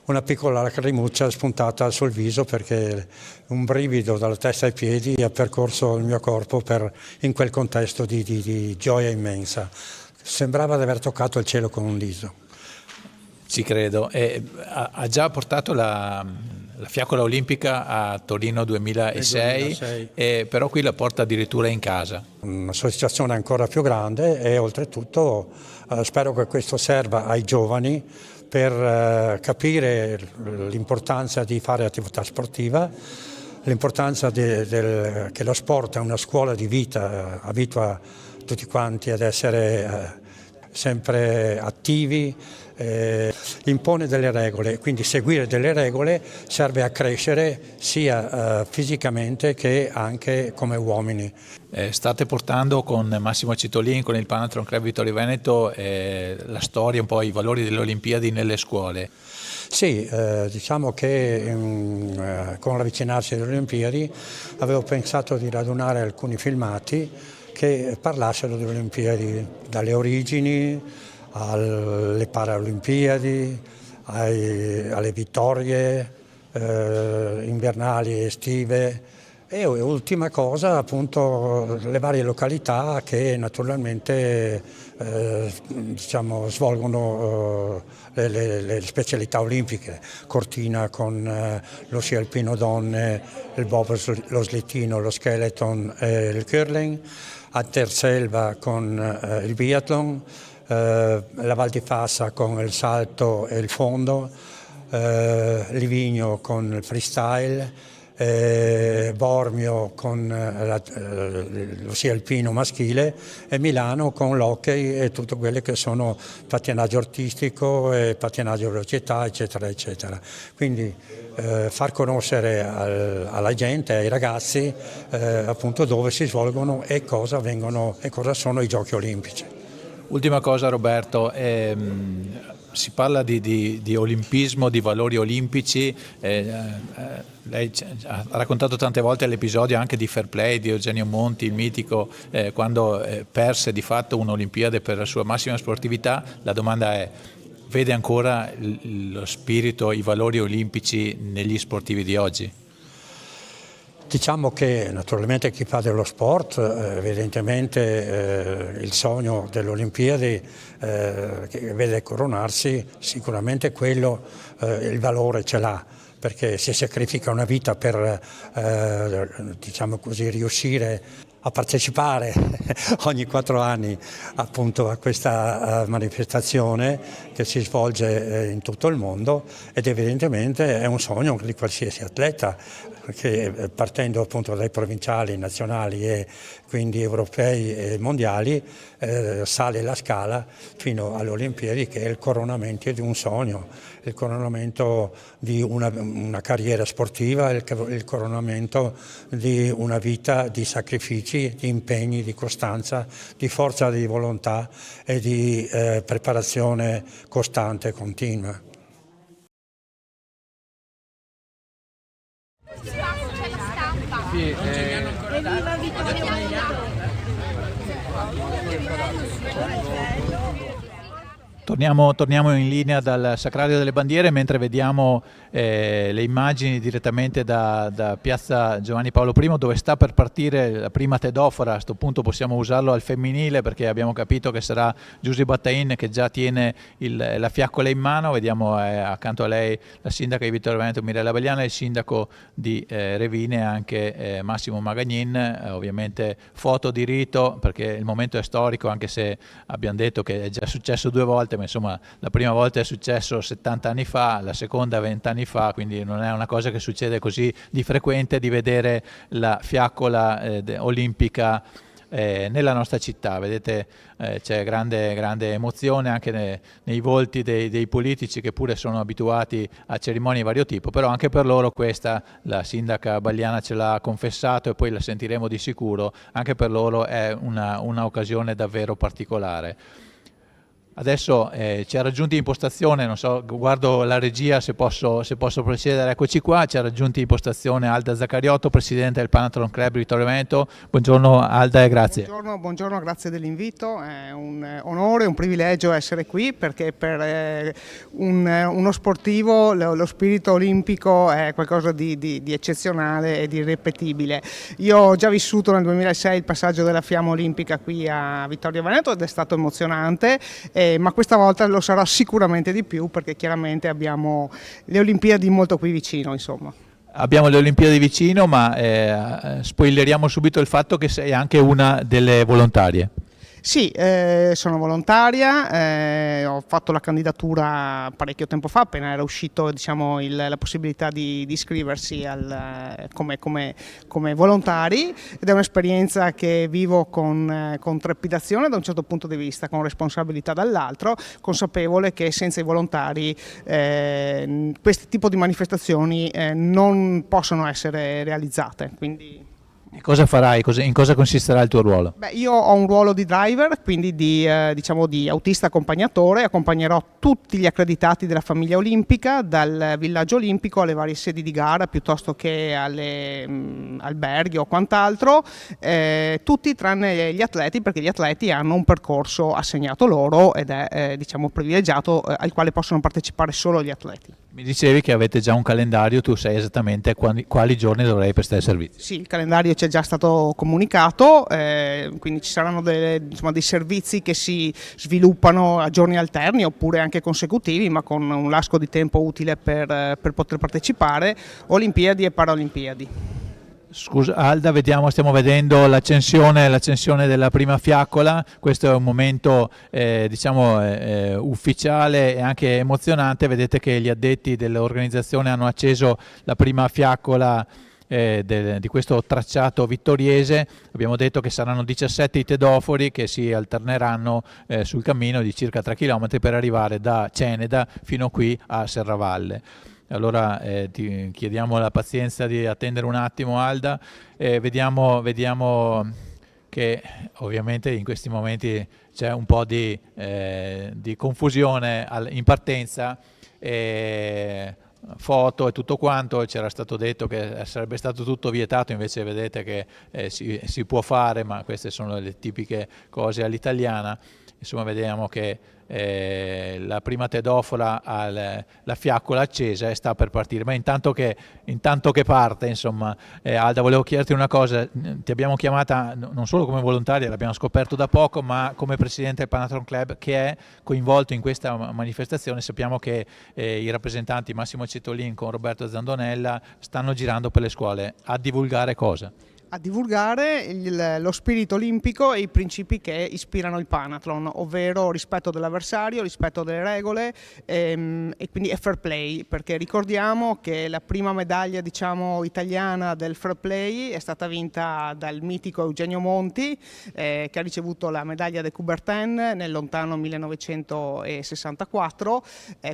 una piccola lacrimuccia spuntata sul viso perché un brivido dalla testa ai piedi ha percorso il mio corpo in quel contesto di gioia immensa. Sembrava di aver toccato il cielo con un dito. Ci credo. Ha già portato la fiaccola olimpica a Torino 2006, però qui la porta addirittura in casa. Una soddisfazione ancora più grande e oltretutto spero che questo serva ai giovani per capire l'importanza di fare attività sportiva, l'importanza che lo sport è una scuola di vita, abitua tutti quanti ad essere sempre attivi, impone delle regole, quindi seguire delle regole serve a crescere sia fisicamente che anche come uomini. State portando con Massimo Citolin, con il Panathlon Club Vittorio Veneto, la storia, un po' i valori delle Olimpiadi nelle scuole. Sì, diciamo che con l'avvicinarsi delle Olimpiadi avevo pensato di radunare alcuni filmati che parlassero delle Olimpiadi, dalle origini alle Paralimpiadi, alle vittorie invernali e estive e ultima cosa appunto le varie località che naturalmente svolgono le specialità olimpiche. Cortina con lo sci alpino donne, il bob, lo slittino, lo skeleton e il curling, a Terselva con il biathlon, la Val di Fassa con il salto e il fondo, Livigno con il freestyle, Bormio con lo sci alpino maschile e Milano con l'hockey e tutto quello che sono pattinaggio artistico e pattinaggio a velocità eccetera eccetera. Quindi far conoscere alla gente, ai ragazzi appunto dove si svolgono e cosa sono i giochi olimpici. Ultima cosa Roberto, si parla di olimpismo, di valori olimpici, lei ha raccontato tante volte l'episodio anche di Fair Play di Eugenio Monti, il mitico, quando perse di fatto un'Olimpiade per la sua massima sportività. La domanda è: vede ancora lo spirito, i valori olimpici negli sportivi di oggi? Diciamo che naturalmente chi fa dello sport, evidentemente il sogno delle Olimpiadi che vede coronarsi, sicuramente quello, il valore ce l'ha, perché si sacrifica una vita per diciamo così, riuscire a partecipare ogni 4 anni appunto a questa manifestazione che si svolge in tutto il mondo ed evidentemente è un sogno di qualsiasi atleta che partendo appunto dai provinciali, nazionali e quindi europei e mondiali sale la scala fino alle Olimpiadi, che è il coronamento di un sogno, il coronamento di una carriera sportiva, il coronamento di una vita di sacrifici meriti di impegni, di costanza, di forza di volontà e di preparazione costante e continua. Torniamo in linea dal Sacrario delle Bandiere mentre vediamo le immagini direttamente da Piazza Giovanni Paolo I, dove sta per partire la prima tedofora. A questo punto possiamo usarlo al femminile perché abbiamo capito che sarà Giusy Battain che già tiene la fiaccola in mano. Vediamo accanto a lei la sindaca di Vittorio Veneto Mirella Belliana e il sindaco di Revine anche Massimo Magagnin. Ovviamente foto di rito perché il momento è storico, anche se abbiamo detto che è già successo 2 volte, ma insomma la prima volta è successo 70 anni fa, la seconda 20 anni fa, quindi non è una cosa che succede così di frequente di vedere la fiaccola olimpica nella nostra città. Vedete c'è grande emozione anche nei volti dei politici che pure sono abituati a cerimonie di vario tipo, però anche per loro questa, la sindaca Bagliana ce l'ha confessato e poi la sentiremo di sicuro, anche per loro è una occasione davvero particolare. Adesso ci ha raggiunti in postazione, non so, guardo la regia se posso procedere, eccoci qua, ci ha raggiunti in postazione Alda Zaccariotto, presidente del Panathlon Club Vittorio Veneto. Buongiorno Alda e grazie. Buongiorno, grazie dell'invito, è un onore, un privilegio essere qui perché per uno sportivo lo spirito olimpico è qualcosa di eccezionale e di irripetibile. Io ho già vissuto nel 2006 il passaggio della fiamma olimpica qui a Vittorio Veneto ed è stato emozionante. Ma questa volta lo sarà sicuramente di più perché chiaramente abbiamo le Olimpiadi molto qui vicino, insomma. Abbiamo le Olimpiadi vicino, ma spoileriamo subito il fatto che sei anche una delle volontarie. Sì, sono volontaria, ho fatto la candidatura parecchio tempo fa, appena era uscito la possibilità di iscriversi come volontari, ed è un'esperienza che vivo con trepidazione da un certo punto di vista, con responsabilità dall'altro, consapevole che senza i volontari questo tipo di manifestazioni non possono essere realizzate. Quindi... E cosa farai? In cosa consisterà il tuo ruolo? Beh, io ho un ruolo di driver, quindi di autista accompagnatore, accompagnerò tutti gli accreditati della famiglia olimpica, dal villaggio olimpico alle varie sedi di gara piuttosto che alle alberghi o quant'altro, tutti tranne gli atleti, perché gli atleti hanno un percorso assegnato loro ed è privilegiato al quale possono partecipare solo gli atleti. Mi dicevi che avete già un calendario, tu sai esattamente quali giorni dovrai prestare servizi. Sì, il calendario ci è già stato comunicato, quindi ci saranno dei servizi che si sviluppano a giorni alterni oppure anche consecutivi, ma con un lasco di tempo utile per poter partecipare, Olimpiadi e Paralimpiadi. Scusa Alda, stiamo vedendo l'accensione della prima fiaccola. Questo è un momento ufficiale e anche emozionante. Vedete che gli addetti dell'organizzazione hanno acceso la prima fiaccola di questo tracciato vittoriese. Abbiamo detto che saranno 17 i tedofori che si alterneranno sul cammino di circa 3 km per arrivare da Ceneda fino qui a Serravalle. Allora ti chiediamo la pazienza di attendere un attimo Alda, vediamo che ovviamente in questi momenti c'è un po' di confusione in partenza, foto e tutto quanto. C'era stato detto che sarebbe stato tutto vietato, invece vedete che si può fare, ma queste sono le tipiche cose all'italiana. Insomma, vediamo che la prima tedofora ha la fiaccola accesa e sta per partire, ma intanto che parte, insomma, Alda, volevo chiederti una cosa. Ti abbiamo chiamata non solo come volontaria, l'abbiamo scoperto da poco, ma come presidente del Panathlon Club che è coinvolto in questa manifestazione. Sappiamo che i rappresentanti Massimo Cetolin con Roberto Zandonella stanno girando per le scuole a divulgare cosa? A divulgare lo spirito olimpico e i principi che ispirano il Panathlon, ovvero rispetto dell'avversario, rispetto delle regole e quindi è fair play, perché ricordiamo che la prima medaglia italiana del fair play è stata vinta dal mitico Eugenio Monti, che ha ricevuto la medaglia de Coubertin nel lontano 1964,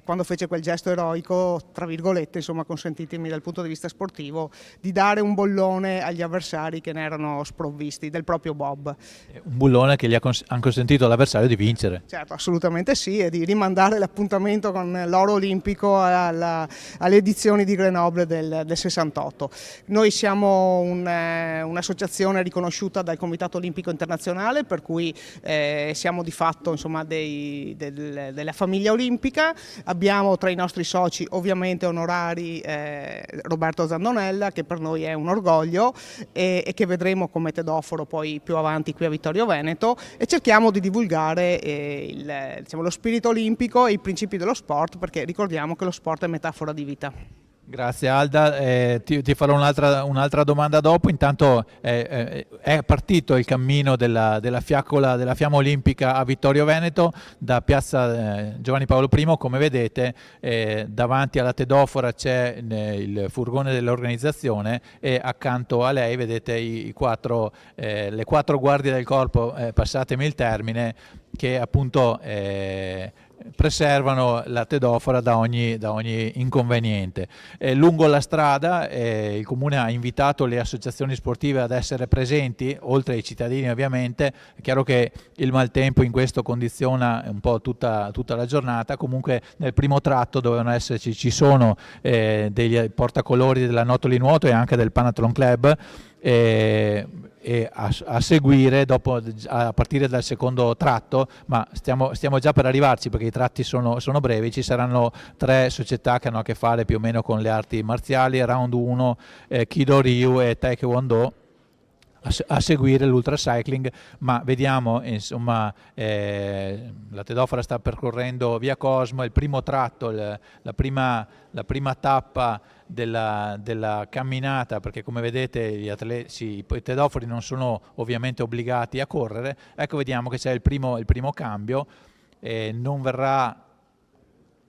quando fece quel gesto eroico, tra virgolette, insomma, consentitemi dal punto di vista sportivo, di dare un bollone agli avversari avversari che ne erano sprovvisti del proprio bob. Un bullone che gli ha consentito all'avversario di vincere. Certo, assolutamente sì, e di rimandare l'appuntamento con l'oro olimpico alle edizioni di Grenoble del 68. Noi siamo un'associazione riconosciuta dal Comitato Olimpico Internazionale, per cui siamo di fatto, insomma, della famiglia olimpica. Abbiamo tra i nostri soci ovviamente onorari Roberto Zandonella, che per noi è un orgoglio e che vedremo come tedoforo poi più avanti qui a Vittorio Veneto, e cerchiamo di divulgare lo spirito olimpico e i principi dello sport, perché ricordiamo che lo sport è metafora di vita. Grazie Alda, ti farò un'altra domanda dopo. Intanto è partito il cammino della fiamma olimpica a Vittorio Veneto da piazza Giovanni Paolo I. Come vedete davanti alla tedofora c'è il furgone dell'organizzazione e accanto a lei vedete le quattro guardie del corpo, passatemi il termine, che appunto preservano la tedofora da ogni inconveniente. Lungo la strada il Comune ha invitato le associazioni sportive ad essere presenti, oltre ai cittadini ovviamente. È chiaro che il maltempo in questo condiziona un po' tutta la giornata. Comunque nel primo tratto dovevano esserci, ci sono degli portacolori della Notoli Nuoto e anche del Panathlon Club, e a seguire dopo, a partire dal secondo tratto, ma stiamo già per arrivarci perché i tratti sono brevi. Ci saranno 3 società che hanno a che fare più o meno con le arti marziali, Round 1, Kido Ryu e Taekwondo, a seguire l'ultracycling. Ma vediamo, insomma, la tedofora sta percorrendo via Cosmo, il primo tratto, la prima tappa della camminata, perché come vedete i tedofori non sono ovviamente obbligati a correre. Ecco, vediamo che c'è il primo cambio, non verrà,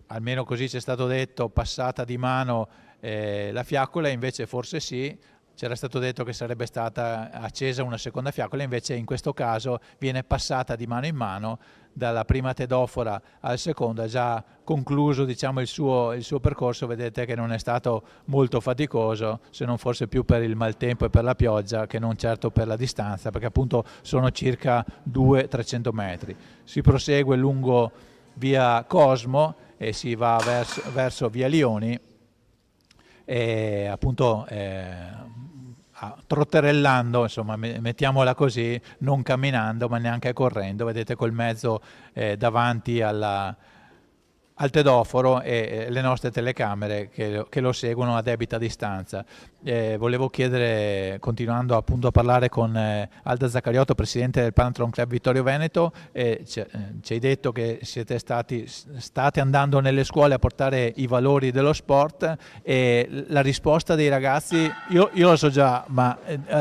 almeno così ci è stato detto, passata di mano la fiaccola, invece forse sì. C'era stato detto che sarebbe stata accesa una seconda fiaccola, invece in questo caso viene passata di mano in mano dalla prima tedofora al secondo. Ha già concluso, diciamo, il suo percorso. Vedete che non è stato molto faticoso, se non forse più per il maltempo e per la pioggia che non certo per la distanza, perché appunto sono circa 200-300 metri. Si prosegue lungo via Cosmo e si va verso via Lioni, e appunto trotterellando, insomma, mettiamola così, non camminando ma neanche correndo. Vedete col mezzo davanti al tedoforo e le nostre telecamere che lo seguono a debita distanza. Volevo chiedere, continuando appunto a parlare con Alda Zaccariotto, presidente del Panathlon Club Vittorio Veneto, ci hai detto che state andando nelle scuole a portare i valori dello sport, e la risposta dei ragazzi, io lo so già, ma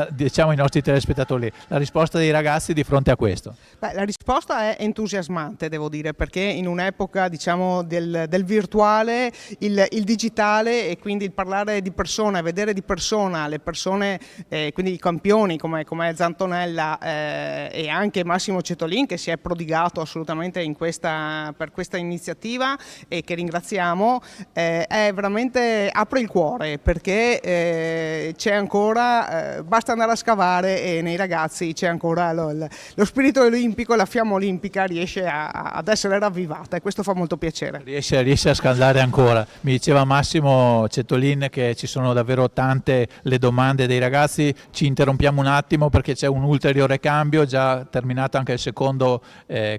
diciamo ai nostri telespettatori, la risposta dei ragazzi di fronte a questo. La risposta è entusiasmante, devo dire, perché in un'epoca, diciamo, del virtuale, il digitale, e quindi il parlare di persona, vedere di persona le persone, quindi i campioni come Zantonella e anche Massimo Cetolin, che si è prodigato assolutamente per questa iniziativa e che ringraziamo, è veramente, apre il cuore, perché c'è ancora, basta andare a scavare e nei ragazzi c'è ancora lo spirito olimpico, la fiamma olimpica riesce ad essere ravvivata, e questo fa molto piacere. Riesce a scaldare ancora. Mi diceva Massimo Cetolin che ci sono davvero tante le domande dei ragazzi. Ci interrompiamo un attimo perché c'è un ulteriore cambio, già terminato anche il secondo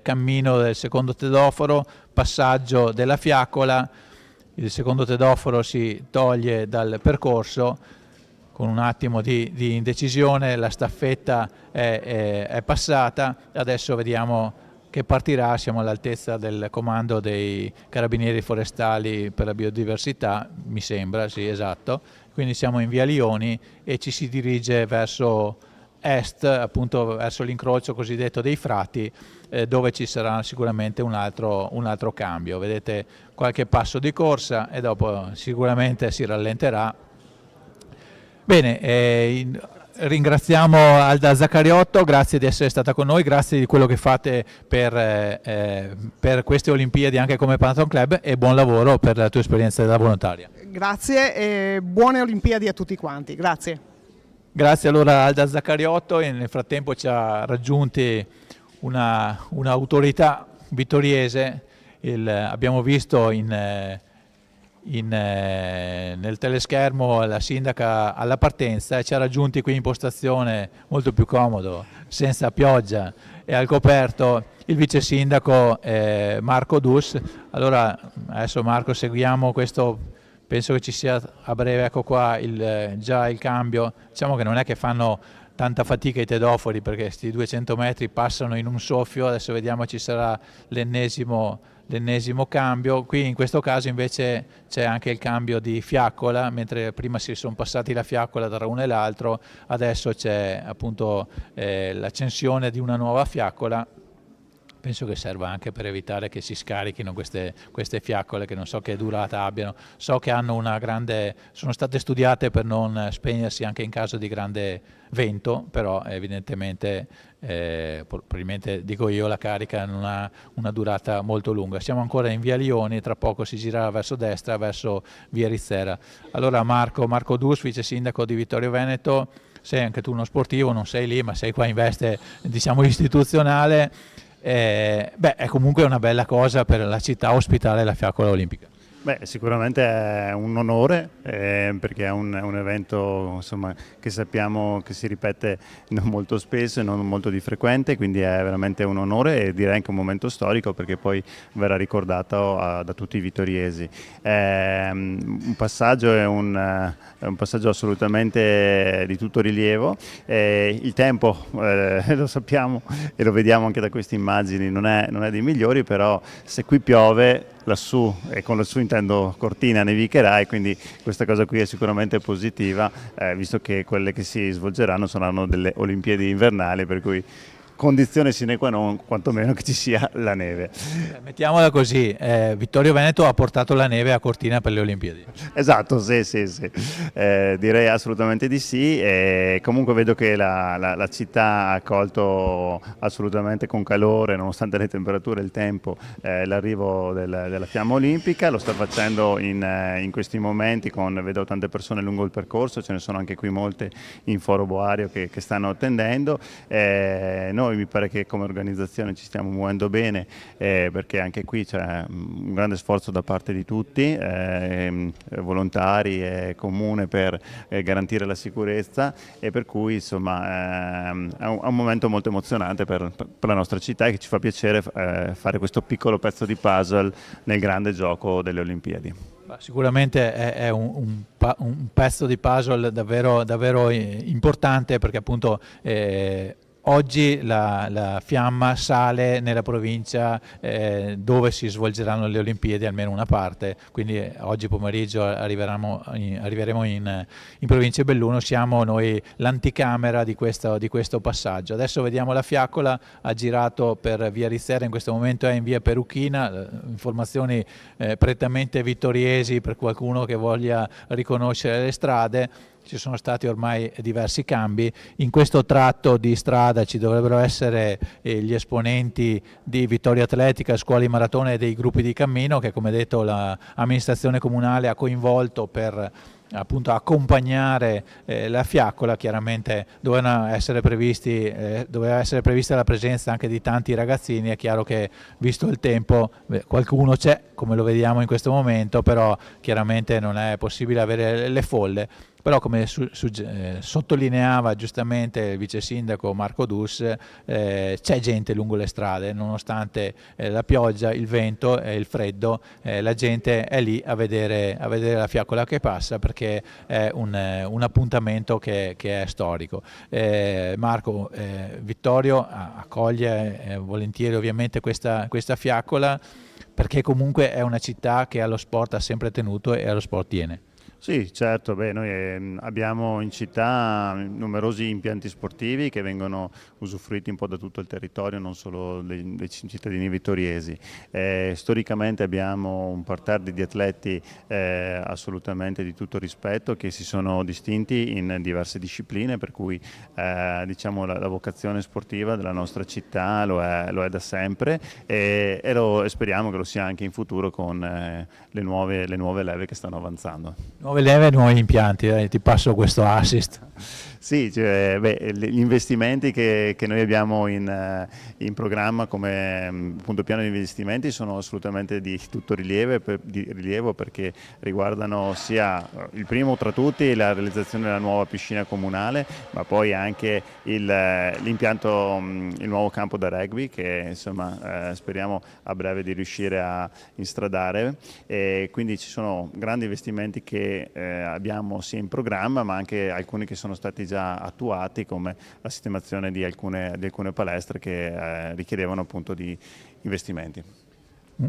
cammino del secondo tedoforo, passaggio della fiaccola. Il secondo tedoforo si toglie dal percorso con un attimo di indecisione, la staffetta è passata. Adesso vediamo che partirà, siamo all'altezza del comando dei Carabinieri Forestali per la Biodiversità, mi sembra, sì, esatto. Quindi siamo in via Lioni e ci si dirige verso est, appunto verso l'incrocio cosiddetto dei Frati, dove ci sarà sicuramente un altro cambio. Vedete qualche passo di corsa e dopo sicuramente si rallenterà. Bene, ringraziamo Alda Zaccariotto, grazie di essere stata con noi, grazie di quello che fate per queste Olimpiadi anche come Panathlon Club, e buon lavoro per la tua esperienza da volontaria. Grazie e buone Olimpiadi a tutti quanti, grazie. Grazie allora a Alda Zaccariotto, e nel frattempo ci ha raggiunti un'autorità vittoriese. Abbiamo visto nel teleschermo la sindaca alla partenza, e ci ha raggiunti qui in postazione, molto più comodo, senza pioggia e al coperto, il vice sindaco Marco Dus. Allora adesso Marco, seguiamo questo, penso che ci sia a breve, ecco qua già il cambio. Diciamo che non è che fanno tanta fatica i tedofori, perché questi 200 metri passano in un soffio. Adesso vediamo, ci sarà l'ennesimo cambio. Qui in questo caso invece c'è anche il cambio di fiaccola, mentre prima si sono passati la fiaccola tra uno e l'altro, adesso c'è appunto l'accensione di una nuova fiaccola. Penso che serva anche per evitare che si scarichino queste fiaccole, che non so che durata abbiano. So che hanno sono state studiate per non spegnersi anche in caso di grande vento, però evidentemente, probabilmente dico io, la carica non ha una durata molto lunga. Siamo ancora in via Lioni, tra poco si girerà verso destra, verso via Rizzera. Allora Marco Dus, vice sindaco di Vittorio Veneto, sei anche tu uno sportivo, non sei lì ma sei qua in veste, diciamo, istituzionale. È comunque una bella cosa per la città ospitare la fiaccola olimpica. Beh, sicuramente è un onore, perché è un evento, insomma, che sappiamo che si ripete non molto spesso e non molto di frequente, quindi è veramente un onore, e direi anche un momento storico, perché poi verrà ricordato da tutti i vittoriesi. Un passaggio è un passaggio assolutamente di tutto rilievo. Il tempo, lo sappiamo e lo vediamo anche da queste immagini, non è dei migliori, però se qui piove, lassù, e con lassù intendo Cortina, nevicherà, e quindi questa cosa qui è sicuramente positiva, visto che quelle che si svolgeranno saranno delle Olimpiadi invernali, per cui condizione sine qua non, quantomeno, che ci sia la neve. Mettiamola così, Vittorio Veneto ha portato la neve a Cortina per le Olimpiadi. Esatto, sì. Direi assolutamente di sì, e comunque vedo che la città ha accolto assolutamente con calore, nonostante le temperature e il tempo, l'arrivo della fiamma olimpica. Lo sta facendo in questi momenti, vedo tante persone lungo il percorso, ce ne sono anche qui molte in Foro Boario che stanno attendendo. Noi mi pare che come organizzazione ci stiamo muovendo bene, perché anche qui c'è un grande sforzo da parte di tutti, volontari e comune, per garantire la sicurezza, e per cui insomma è un momento molto emozionante per la nostra città, e che ci fa piacere fare questo piccolo pezzo di puzzle nel grande gioco delle Olimpiadi. Sicuramente è un pezzo di puzzle davvero importante, perché appunto oggi la fiamma sale nella provincia dove si svolgeranno le Olimpiadi, almeno una parte, quindi oggi pomeriggio arriveremo in provincia di Belluno. Siamo noi l'anticamera di questo passaggio. Adesso vediamo la fiaccola, ha girato per via Rizzera, in questo momento è in via Peruchina. Informazioni prettamente vittoriesi per qualcuno che voglia riconoscere le strade. Ci sono stati ormai diversi cambi. In questo tratto di strada ci dovrebbero essere gli esponenti di Vittoria Atletica, Scuole Maratona e dei gruppi di cammino, che, come detto, l'amministrazione comunale ha coinvolto per appunto accompagnare la fiaccola. Chiaramente doveva essere prevista la presenza anche di tanti ragazzini. È chiaro che, visto il tempo, qualcuno c'è, come lo vediamo in questo momento, però chiaramente non è possibile avere le folle. Però, come sottolineava giustamente il vice sindaco Marco Dus, c'è gente lungo le strade, nonostante la pioggia, il vento e il freddo. La gente è lì a vedere la fiaccola che passa, perché è un appuntamento che è storico. Marco, Vittorio accoglie volentieri ovviamente questa fiaccola, perché comunque è una città che allo sport ha sempre tenuto e allo sport tiene. Sì, certo, noi abbiamo in città numerosi impianti sportivi che vengono usufruiti un po' da tutto il territorio, non solo dei cittadini vittoriesi. Storicamente abbiamo un parterre di atleti assolutamente di tutto rispetto, che si sono distinti in diverse discipline, per cui diciamo la vocazione sportiva della nostra città lo è da sempre, e speriamo che lo sia anche in futuro con le nuove leve che stanno avanzando. Nuove leve e nuovi impianti, ti passo questo assist. Sì, cioè, gli investimenti che noi abbiamo in programma come appunto piano di investimenti sono assolutamente di tutto rilievo perché riguardano sia il primo tra tutti la realizzazione della nuova piscina comunale, ma poi anche l'impianto, il nuovo campo da rugby che insomma speriamo a breve di riuscire a instradare, e quindi ci sono grandi investimenti che abbiamo sia in programma ma anche alcuni che sono stati già attuati, come la sistemazione di alcune palestre che richiedevano appunto di investimenti.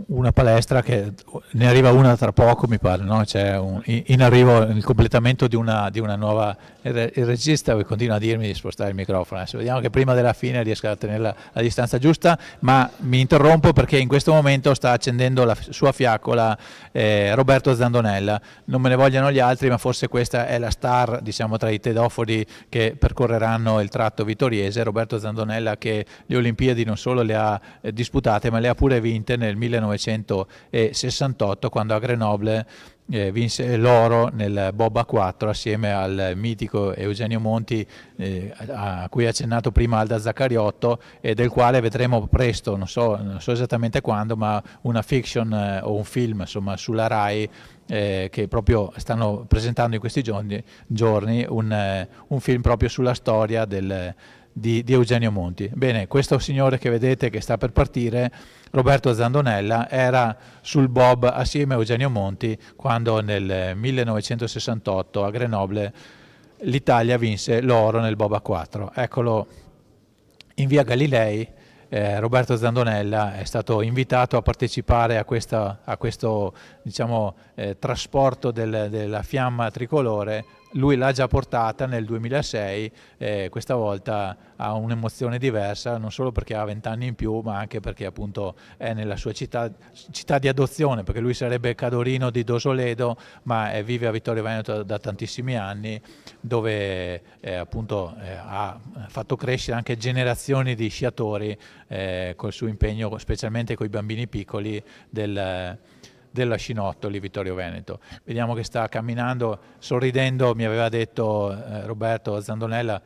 Una palestra che ne arriva una tra poco, mi pare, no? C'è in arrivo il completamento di una nuova. Il regista continua a dirmi di spostare il microfono, adesso vediamo che prima della fine riesca a tenere la distanza giusta, ma mi interrompo perché in questo momento sta accendendo la sua fiaccola Roberto Zandonella. Non me ne vogliano gli altri, ma forse questa è la star, diciamo, tra i tedofodi che percorreranno il tratto vittoriese. Roberto Zandonella, che le Olimpiadi non solo le ha disputate ma le ha pure vinte nel 1968, quando a Grenoble vinse l'oro nel bob a 4 assieme al mitico Eugenio Monti, a cui ha accennato prima Alda Zaccariotto, e del quale vedremo presto, non so esattamente quando, ma una fiction o un film insomma sulla Rai, che proprio stanno presentando in questi giorni un film proprio sulla storia di Eugenio Monti. Bene, questo signore che vedete che sta per partire, Roberto Zandonella, era sul bob assieme a Eugenio Monti quando nel 1968 a Grenoble l'Italia vinse l'oro nel bob a 4. Eccolo in via Galilei. Roberto Zandonella è stato invitato a partecipare a questo diciamo, trasporto della fiamma tricolore. Lui l'ha già portata nel 2006, questa volta ha un'emozione diversa, non solo perché ha 20 anni in più, ma anche perché appunto è nella sua città di adozione, perché lui sarebbe cadorino di Dosoledo, ma vive a Vittorio Veneto da tantissimi anni, dove appunto ha fatto crescere anche generazioni di sciatori col suo impegno, specialmente con i bambini piccoli della Scinottoli Vittorio Veneto. Vediamo che sta camminando, sorridendo. Mi aveva detto Roberto Zandonella,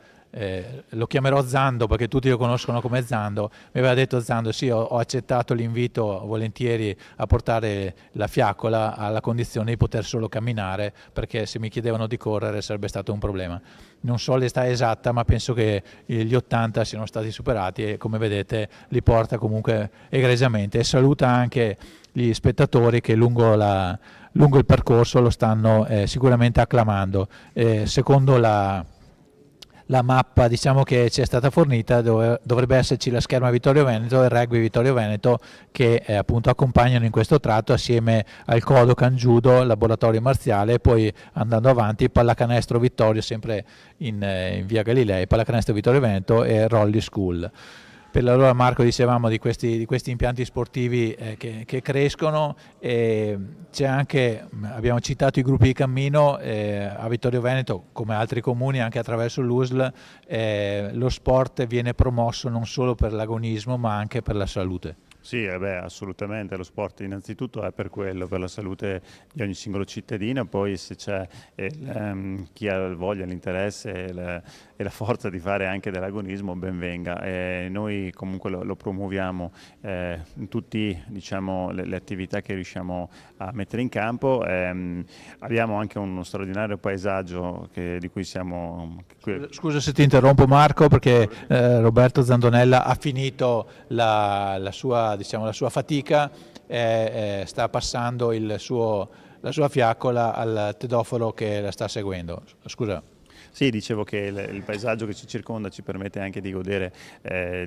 lo chiamerò Zando perché tutti lo conoscono come Zando, mi aveva detto Zando sì, ho accettato l'invito volentieri a portare la fiaccola alla condizione di poter solo camminare, perché se mi chiedevano di correre sarebbe stato un problema. Non so l'età esatta, ma penso che gli 80 siano stati superati e come vedete li porta comunque egregiamente, e saluta anche gli spettatori che lungo il percorso lo stanno sicuramente acclamando. Secondo la mappa, diciamo, che ci è stata fornita, dovrebbe esserci la scherma Vittorio Veneto e il rugby Vittorio Veneto, che appunto accompagnano in questo tratto assieme al Kodokan Judo, laboratorio marziale, e poi andando avanti pallacanestro Vittorio, sempre in via Galilei, pallacanestro Vittorio Veneto e Rolly School. Per allora, Marco, dicevamo di questi impianti sportivi che crescono, e c'è anche, abbiamo citato i gruppi di cammino, a Vittorio Veneto come altri comuni anche attraverso l'USL lo sport viene promosso non solo per l'agonismo ma anche per la salute. Sì, assolutamente, lo sport innanzitutto è per quello, per la salute di ogni singolo cittadino, poi se c'è chi ha voglia, l'interesse e la forza di fare anche dell'agonismo, ben venga. Noi comunque lo promuoviamo in tutte, diciamo, le attività che riusciamo a mettere in campo. Abbiamo anche uno straordinario paesaggio di cui siamo... Scusa se ti interrompo, Marco, perché Roberto Zandonella ha finito la sua fatica, sta passando la sua fiaccola al tedoforo che la sta seguendo. Scusa. Sì, dicevo che il paesaggio che ci circonda ci permette anche di godere,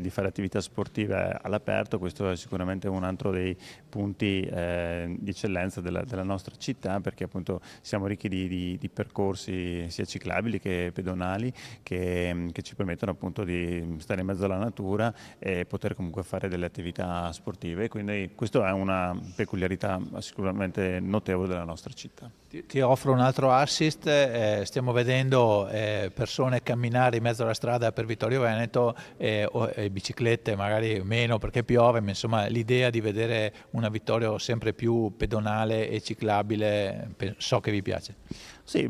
di fare attività sportive all'aperto. Questo è sicuramente un altro dei punti di eccellenza della nostra città, perché appunto siamo ricchi di percorsi sia ciclabili che pedonali che ci permettono appunto di stare in mezzo alla natura e poter comunque fare delle attività sportive. Quindi questa è una peculiarità sicuramente notevole della nostra città. Ti offro un altro assist, stiamo vedendo persone camminare in mezzo alla strada per Vittorio Veneto e biciclette, magari meno perché piove, ma insomma l'idea di vedere una Vittorio sempre più pedonale e ciclabile so che vi piace. Sì,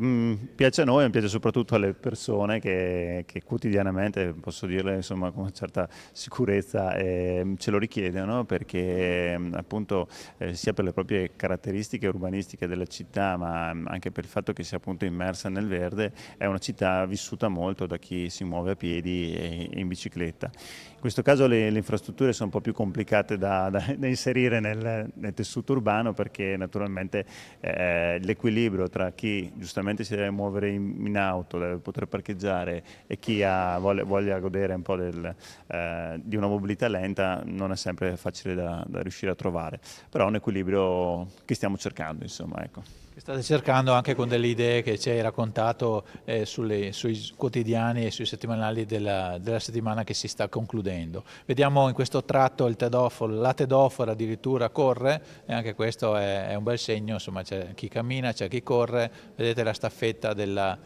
piace a noi, mi piace soprattutto alle persone che quotidianamente, posso dirle insomma con una certa sicurezza, ce lo richiedono perché appunto sia per le proprie caratteristiche urbanistiche della città, ma anche per il fatto che sia appunto immersa nel verde, è una città vissuta molto da chi si muove a piedi e in bicicletta. In questo caso le infrastrutture sono un po' più complicate da inserire nel tessuto urbano, perché naturalmente l'equilibrio tra chi giustamente si deve muovere in auto, deve poter parcheggiare, e chi voglia godere un po' di una mobilità lenta non è sempre facile da riuscire a trovare, però è un equilibrio che stiamo cercando, insomma, ecco. State cercando anche con delle idee che ci hai raccontato sui quotidiani e sui settimanali della settimana che si sta concludendo. Vediamo in questo tratto il tedoforo, la tedofora addirittura corre, e anche questo è un bel segno, insomma c'è chi cammina, c'è chi corre, vedete la staffetta della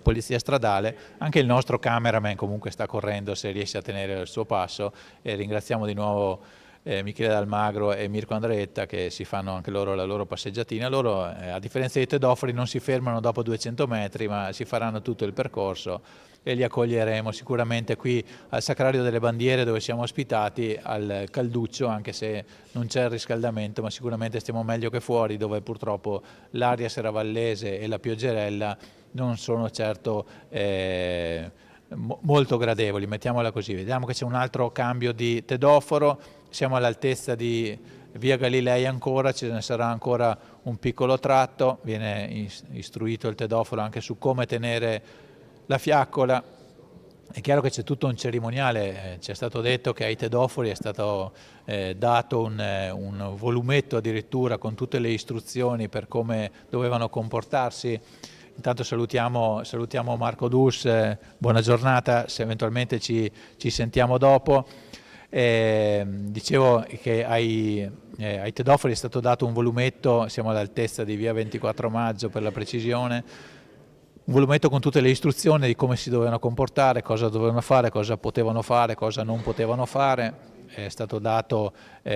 polizia stradale, anche il nostro cameraman comunque sta correndo se riesce a tenere il suo passo, e ringraziamo di nuovo Michele Dalmagro e Mirko Andreetta che si fanno anche loro la loro passeggiatina. Loro a differenza dei tedofori non si fermano dopo 200 metri, ma si faranno tutto il percorso, e li accoglieremo sicuramente qui al Sacrario delle Bandiere, dove siamo ospitati al calduccio, anche se non c'è il riscaldamento, ma sicuramente stiamo meglio che fuori, dove purtroppo l'aria seravallese e la pioggerella non sono certo molto gradevoli, mettiamola così. Vediamo che c'è un altro cambio di tedoforo, siamo all'altezza di via Galilei ancora, ce ne sarà ancora un piccolo tratto, viene istruito il tedoforo anche su come tenere la fiaccola. È chiaro che c'è tutto un cerimoniale, ci è stato detto che ai tedofori è stato dato un volumetto addirittura con tutte le istruzioni per come dovevano comportarsi. Intanto salutiamo Marco Dus, buona giornata, se eventualmente ci sentiamo dopo. Dicevo che ai tedofori è stato dato un volumetto, siamo all'altezza di via 24 maggio per la precisione, un volumetto con tutte le istruzioni di come si dovevano comportare, cosa dovevano fare, cosa potevano fare, cosa non potevano fare. È stato dato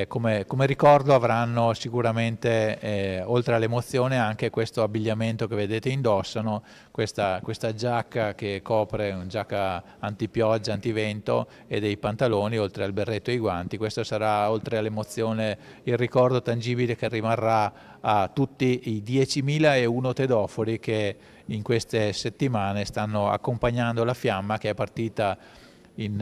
come ricordo, avranno sicuramente oltre all'emozione anche questo abbigliamento che vedete indossano, questa giacca che copre, una giacca antipioggia, antivento, e dei pantaloni oltre al berretto e i guanti. Questo sarà, oltre all'emozione, il ricordo tangibile che rimarrà a tutti i 10.001 tedofori che in queste settimane stanno accompagnando la fiamma, che è partita in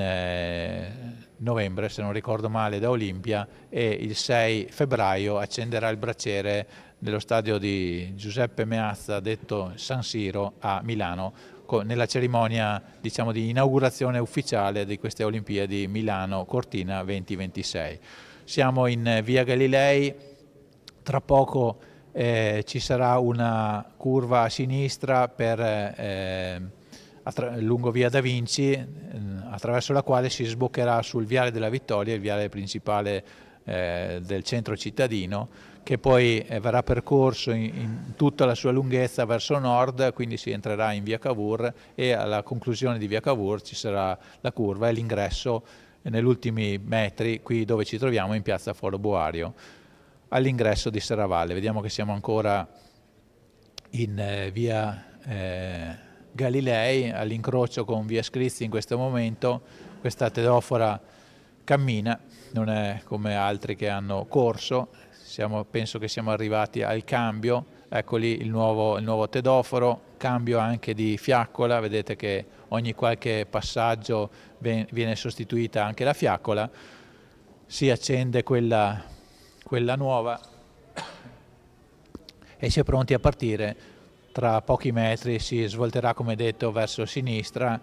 novembre, se non ricordo male, da Olimpia, e il 6 febbraio accenderà il braciere nello stadio di Giuseppe Meazza, detto San Siro, a Milano, nella cerimonia, diciamo, di inaugurazione ufficiale di queste Olimpiadi Milano Cortina 2026. Siamo in via Galilei, tra poco ci sarà una curva a sinistra lungo via Da Vinci, attraverso la quale si sboccherà sul Viale della Vittoria, il viale principale del centro cittadino, che poi verrà percorso in tutta la sua lunghezza verso nord, quindi si entrerà in via Cavour, e alla conclusione di via Cavour ci sarà la curva e l'ingresso negli ultimi metri, qui dove ci troviamo in piazza Foro Boario, all'ingresso di Serravalle. Vediamo che siamo ancora in via Galilei, all'incrocio con via Scrizzi in questo momento. Questa tedofora cammina, non è come altri che hanno corso. Penso che siamo arrivati al cambio, ecco lì il nuovo tedoforo, cambio anche di fiaccola, vedete che ogni qualche passaggio viene sostituita anche la fiaccola, si accende quella nuova e si è pronti a partire. Tra pochi metri si svolterà, come detto, verso sinistra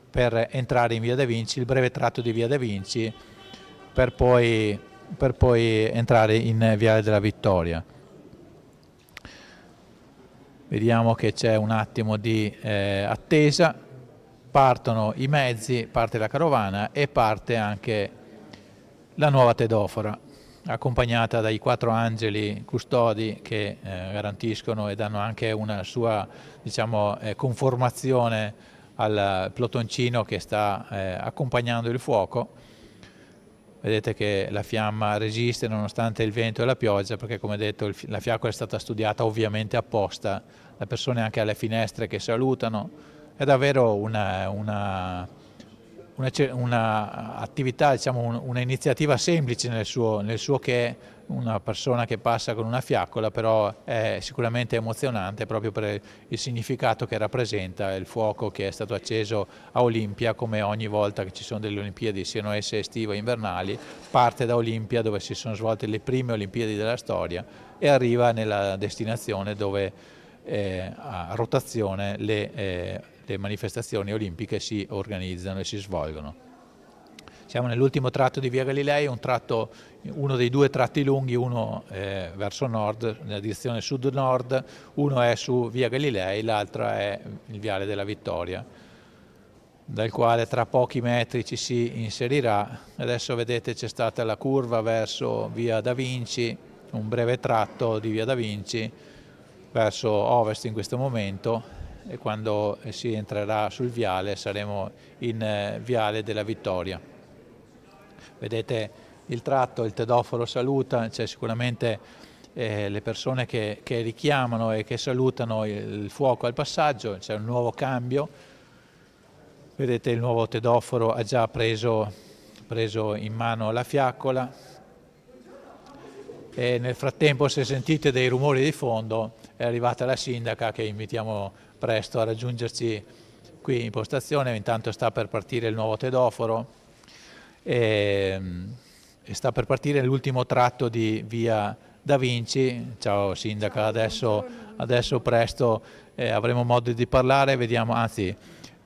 per entrare in via Da Vinci, il breve tratto di via Da Vinci, per poi entrare in Viale della Vittoria. Vediamo che c'è un attimo di attesa, partono i mezzi, parte la carovana e parte anche la nuova tedofora, accompagnata dai 4 angeli custodi che garantiscono e danno anche una sua, diciamo, conformazione al plotoncino che sta accompagnando il fuoco. vedete che la fiamma resiste nonostante il vento e la pioggia, perché come detto la fiaccola è stata studiata ovviamente apposta, le persone anche alle finestre che salutano, è davvero una attività, diciamo un'iniziativa semplice nel suo che una persona che passa con una fiaccola, però è sicuramente emozionante proprio per il significato che rappresenta il fuoco che è stato acceso a Olimpia, come ogni volta che ci sono delle Olimpiadi, siano esse estive o invernali, parte da Olimpia dove si sono svolte le prime Olimpiadi della storia e arriva nella destinazione dove a rotazione le manifestazioni olimpiche si organizzano e si svolgono. Siamo nell'ultimo tratto di Via Galilei, uno dei due tratti lunghi, uno verso nord, nella direzione sud-nord, uno è su Via Galilei, l'altro è il Viale della Vittoria, dal quale tra pochi metri ci si inserirà. Adesso vedete c'è stata la curva verso Via Da Vinci, un breve tratto di Via Da Vinci verso ovest in questo momento, e quando si entrerà sul viale saremo in Viale della Vittoria. Vedete il tratto, il tedoforo saluta, c'è sicuramente le persone che richiamano e che salutano il fuoco al passaggio, c'è un nuovo cambio, vedete il nuovo tedoforo ha già preso in mano la fiaccola, e nel frattempo, se sentite dei rumori di fondo, è arrivata la sindaca che invitiamo presto a raggiungerci qui in postazione. Intanto sta per partire il nuovo tedoforo e sta per partire l'ultimo tratto di Via Da Vinci. Ciao sindaca, adesso presto avremo modo di parlare, vediamo, anzi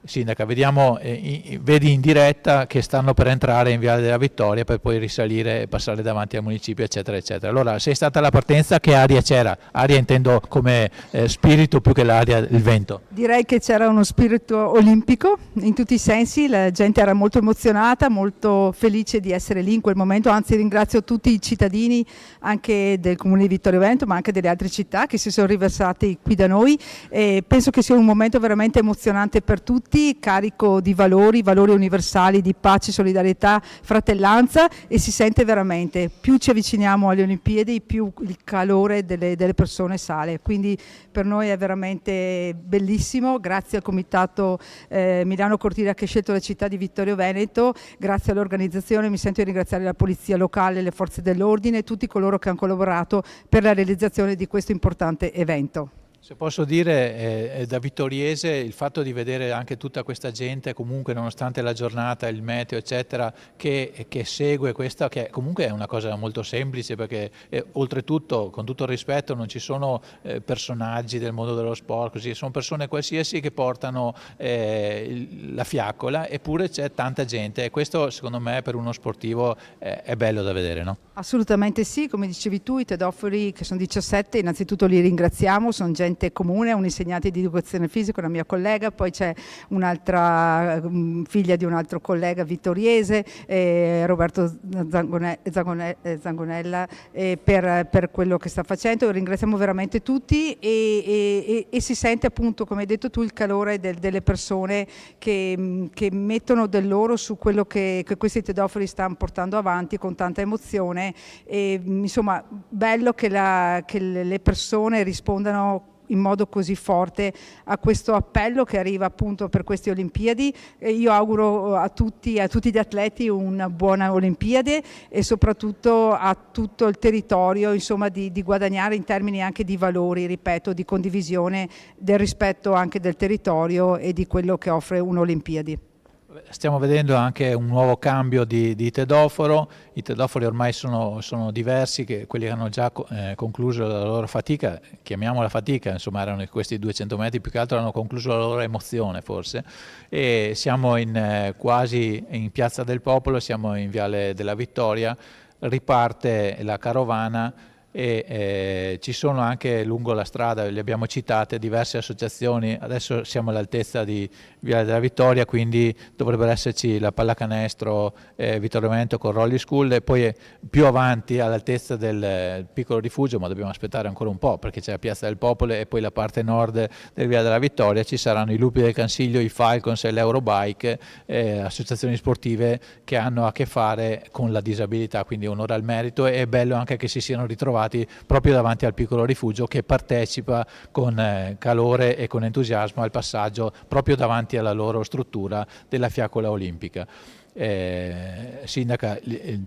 sindaca, vediamo, vedi in diretta che stanno per entrare in Viale della Vittoria per poi risalire e passare davanti al municipio, eccetera eccetera. Allora, sei stata alla partenza, che aria c'era? Aria intendo come spirito più che l'aria, il vento. Direi che c'era uno spirito olimpico in tutti i sensi, la gente era molto emozionata, molto felice di essere lì in quel momento, anzi ringrazio tutti i cittadini anche del comune di Vittorio Veneto ma anche delle altre città che si sono riversati qui da noi, e penso che sia un momento veramente emozionante per tutti, carico di valori universali di pace, solidarietà, fratellanza, e si sente veramente, più ci avviciniamo alle Olimpiadi più il calore delle persone sale, quindi per noi è veramente bellissimo. Grazie al comitato Milano Cortina che ha scelto la città di Vittorio Veneto, grazie all'organizzazione, mi sento di ringraziare la polizia locale, le forze dell'ordine e tutti coloro che hanno collaborato per la realizzazione di questo importante evento. Se posso dire, da vittoriese, il fatto di vedere anche tutta questa gente, comunque nonostante la giornata, il meteo eccetera, che segue questa, che comunque è una cosa molto semplice, perché oltretutto, con tutto il rispetto, non ci sono personaggi del mondo dello sport, così, sono persone qualsiasi che portano la fiaccola, eppure c'è tanta gente, e questo secondo me per uno sportivo è bello da vedere, no? Assolutamente sì, come dicevi tu, i tedofori che sono 17, innanzitutto li ringraziamo, sono gente comune, un insegnante di educazione fisica, una mia collega, poi c'è un'altra figlia di un altro collega vittoriese, Roberto Zangonella, per quello che sta facendo. Ringraziamo veramente tutti e si sente appunto, come hai detto tu, il calore delle persone che mettono del loro su quello che questi tedofori stanno portando avanti con tanta emozione, e insomma bello che le persone rispondano in modo così forte a questo appello che arriva appunto per queste Olimpiadi. Io auguro a tutti gli atleti una buona Olimpiade e soprattutto a tutto il territorio, insomma, di guadagnare in termini anche di valori, ripeto, di condivisione, del rispetto anche del territorio e di quello che offre un'Olimpiadi. Stiamo vedendo anche un nuovo cambio di tedoforo. I tedofori ormai sono diversi, quelli che hanno già concluso la loro fatica, chiamiamola fatica, insomma erano questi 200 metri, più che altro hanno concluso la loro emozione forse, e siamo quasi in Piazza del Popolo, siamo in Viale della Vittoria, riparte la carovana e ci sono anche lungo la strada, le abbiamo citate, diverse associazioni. Adesso siamo all'altezza di Viale della Vittoria, quindi dovrebbero esserci la pallacanestro Vittorio Veneto con Rolly School, e poi più avanti all'altezza del piccolo rifugio, ma dobbiamo aspettare ancora un po' perché c'è la Piazza del Popolo e poi la parte nord del Viale della Vittoria, ci saranno i Lupi del Cansiglio, i Falcons e l'Eurobike, associazioni sportive che hanno a che fare con la disabilità, quindi onore al merito. E è bello anche che si siano ritrovati proprio davanti al piccolo rifugio, che partecipa con calore e con entusiasmo al passaggio proprio davanti alla loro struttura della fiaccola olimpica. Sindaca,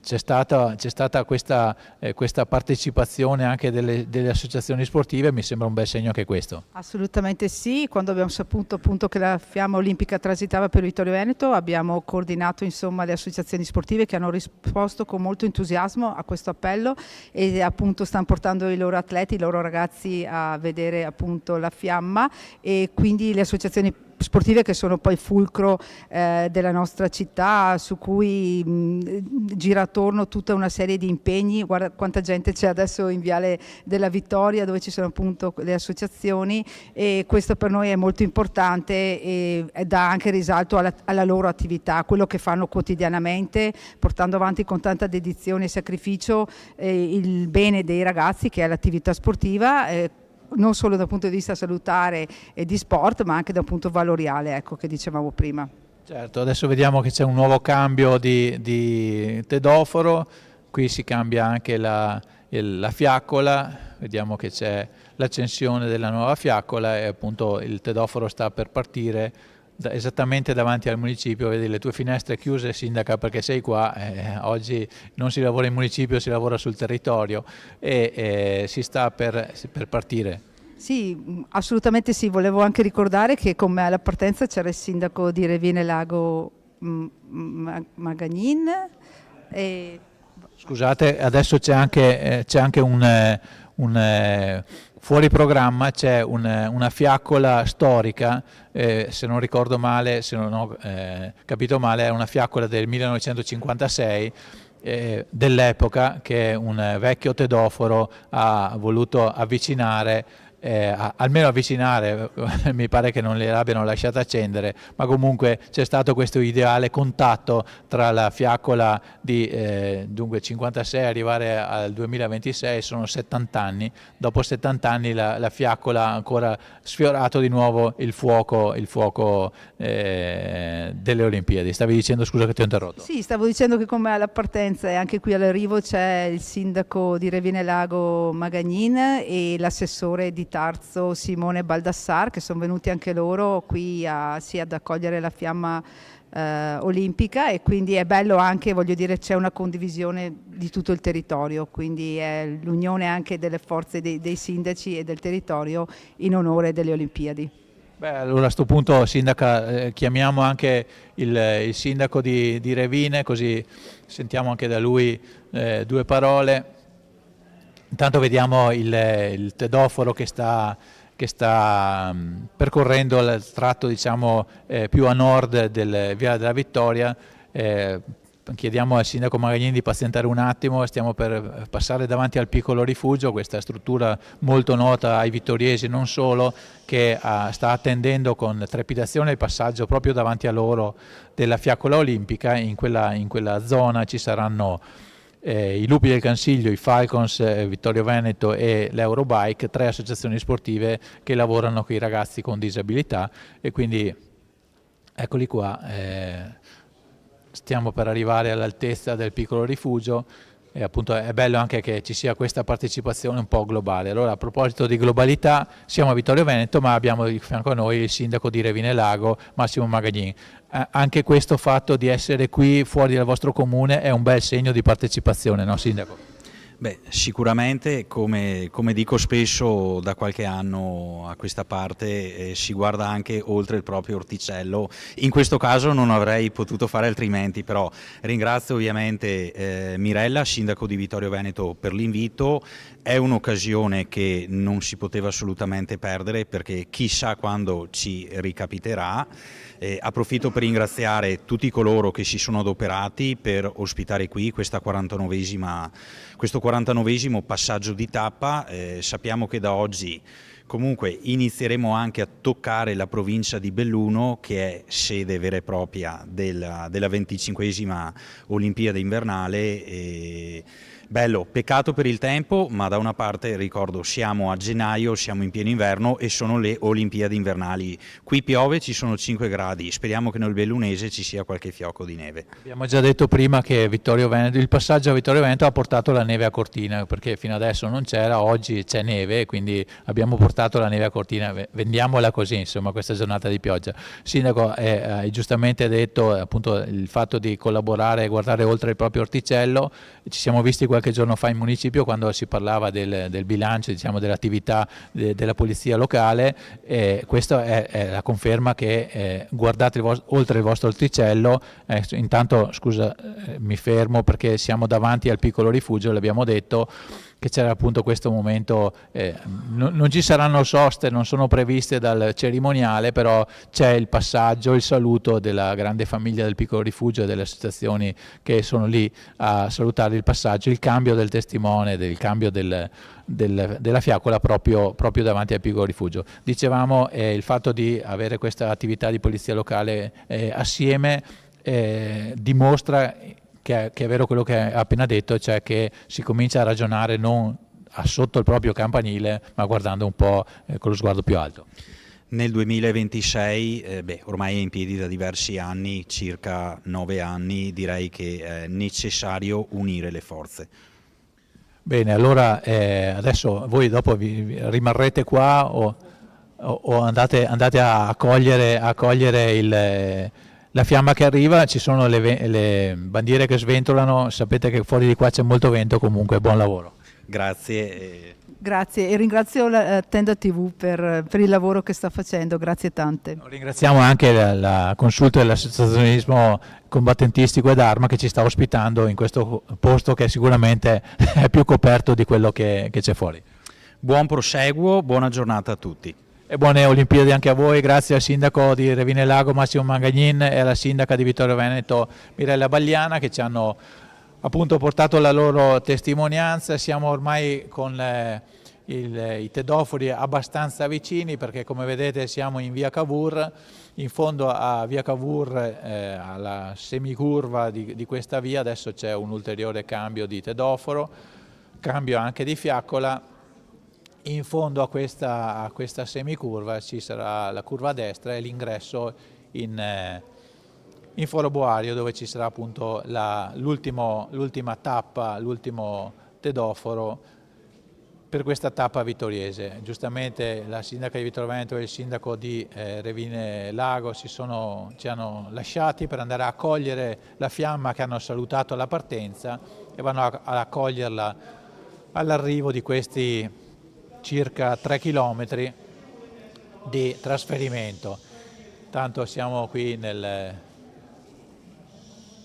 c'è stata questa partecipazione anche delle associazioni sportive, mi sembra un bel segno anche questo. Assolutamente sì, quando abbiamo saputo appunto che la fiamma olimpica transitava per Vittorio Veneto abbiamo coordinato insomma le associazioni sportive che hanno risposto con molto entusiasmo a questo appello e appunto stanno portando i loro atleti, i loro ragazzi a vedere appunto la fiamma, e quindi le associazioni sportive che sono poi fulcro della nostra città, su cui gira attorno tutta una serie di impegni. Guarda quanta gente c'è adesso in Viale della Vittoria, dove ci sono appunto le associazioni, e questo per noi è molto importante e dà anche risalto alla loro attività, quello che fanno quotidianamente, portando avanti con tanta dedizione e sacrificio il bene dei ragazzi, che è l'attività sportiva, non solo dal punto di vista salutare e di sport, ma anche da un punto valoriale, ecco, che dicevamo prima. Certo, adesso vediamo che c'è un nuovo cambio di tedoforo, qui si cambia anche la fiaccola, vediamo che c'è l'accensione della nuova fiaccola e appunto il tedoforo sta per partire esattamente davanti al municipio. Vedi le tue finestre chiuse, Sindaca, perché sei qua, oggi non si lavora in municipio, si lavora sul territorio e si sta per partire. Sì, assolutamente sì, volevo anche ricordare che con me alla partenza c'era il sindaco di Revine Lago Magagnin. Scusate, adesso c'è anche un fuori programma, c'è una fiaccola storica, se non ricordo male, se non ho capito male, è una fiaccola del 1956 dell'epoca, che un vecchio tedoforo ha voluto avvicinare, almeno avvicinare, mi pare che non le abbiano lasciate accendere, ma comunque c'è stato questo ideale contatto tra la fiaccola di dunque 56 arrivare al 2026, sono 70 anni, dopo 70 anni la fiaccola ha ancora sfiorato di nuovo il fuoco delle Olimpiadi. Stavi dicendo, scusa che ti ho interrotto. Sì, stavo dicendo che con me alla partenza e anche qui all'arrivo c'è il sindaco di Revine Lago Magagnin e l'assessore di Tarzo Simone Baldassar, che sono venuti anche loro qui ad accogliere la fiamma olimpica, e quindi è bello anche, voglio dire, c'è una condivisione di tutto il territorio, quindi è l'unione anche delle forze dei sindaci e del territorio in onore delle Olimpiadi. Beh, allora a questo punto, Sindaca, chiamiamo anche il sindaco di Revine, così sentiamo anche da lui due parole. Intanto vediamo il tedoforo che sta percorrendo il tratto, diciamo, più a nord del Viale della Vittoria. Chiediamo al sindaco Magagnin di pazientare un attimo, stiamo per passare davanti al piccolo rifugio, questa struttura molto nota ai vittoriesi, non solo, che sta attendendo con trepidazione il passaggio proprio davanti a loro della fiaccola olimpica. In quella zona ci saranno i Lupi del Cansiglio, i Falcons, Vittorio Veneto e l'Eurobike, 3 associazioni sportive che lavorano con i ragazzi con disabilità, e quindi eccoli qua, stiamo per arrivare all'altezza del piccolo rifugio, e appunto è bello anche che ci sia questa partecipazione un po' globale. Allora, a proposito di globalità, siamo a Vittorio Veneto, ma abbiamo di fianco a noi il sindaco di Revine Lago, Massimo Magagnin. Anche questo fatto di essere qui fuori dal vostro comune è un bel segno di partecipazione, no, sindaco? Beh, sicuramente, come dico spesso da qualche anno a questa parte, si guarda anche oltre il proprio orticello. In questo caso non avrei potuto fare altrimenti, però ringrazio ovviamente Mirella, sindaco di Vittorio Veneto, per l'invito. È un'occasione che non si poteva assolutamente perdere, perché chissà quando ci ricapiterà. Approfitto per ringraziare tutti coloro che si sono adoperati per ospitare qui questo 49esimo 49esimo passaggio di tappa. Sappiamo che da oggi comunque inizieremo anche a toccare la provincia di Belluno, che è sede vera e propria della 25esima Olimpiade invernale. Bello, peccato per il tempo, ma da una parte ricordo siamo a gennaio, siamo in pieno inverno e sono le Olimpiadi invernali. Qui piove, ci sono 5 gradi, speriamo che nel bellunese ci sia qualche fiocco di neve. Abbiamo già detto prima che il passaggio a Vittorio Veneto ha portato la neve a Cortina, perché fino adesso non c'era, oggi c'è neve, quindi abbiamo portato la neve a Cortina, vendiamola così, insomma, questa giornata di pioggia. Il sindaco hai giustamente detto appunto il fatto di collaborare e guardare oltre il proprio orticello. Ci siamo visti qualche giorno fa in municipio quando si parlava del bilancio, diciamo, dell'attività della polizia locale. Questa è la conferma che guardate oltre il vostro orticello. Intanto scusa, mi fermo perché siamo davanti al piccolo rifugio, l'abbiamo detto che c'era appunto questo momento, non ci saranno soste, non sono previste dal cerimoniale, però c'è il passaggio, il saluto della grande famiglia del piccolo rifugio e delle associazioni che sono lì a salutare il passaggio, il cambio del testimone, del cambio della fiaccola proprio davanti al piccolo rifugio. Dicevamo il fatto di avere questa attività di polizia locale assieme dimostra che è vero quello che ha appena detto, cioè che si comincia a ragionare non sotto il proprio campanile, ma guardando un po' con lo sguardo più alto. Nel 2026, ormai è in piedi da diversi anni, circa 9 anni, direi che è necessario unire le forze. Bene, allora adesso voi dopo vi rimarrete qua o andate a cogliere la fiamma che arriva. Ci sono le bandiere che sventolano, sapete che fuori di qua c'è molto vento, comunque buon lavoro. Grazie. Grazie e ringrazio la Tenda TV per il lavoro che sta facendo, grazie tante. Ringraziamo anche la consulta dell'associazionismo combattentistico ed Arma che ci sta ospitando in questo posto che sicuramente è più coperto di quello che c'è fuori. Buon proseguo, buona giornata a tutti. E buone Olimpiadi anche a voi, grazie al sindaco di Revine Lago Massimo Mangagnin e alla sindaca di Vittorio Veneto Mirella Bagliana che ci hanno appunto portato la loro testimonianza. Siamo ormai con i tedofori abbastanza vicini perché come vedete siamo in via Cavour, in fondo a via Cavour alla semicurva di questa via adesso c'è un ulteriore cambio di tedoforo, cambio anche di fiaccola. In fondo a questa semicurva ci sarà la curva a destra e l'ingresso in Foro Boario dove ci sarà appunto l'ultima tappa, l'ultimo tedoforo per questa tappa vittoriese. Giustamente la sindaca di Vittorio Veneto e il sindaco di Revine Lago ci hanno lasciati per andare a accogliere la fiamma che hanno salutato alla partenza e vanno ad accoglierla all'arrivo di questi circa 3 chilometri di trasferimento. Tanto siamo qui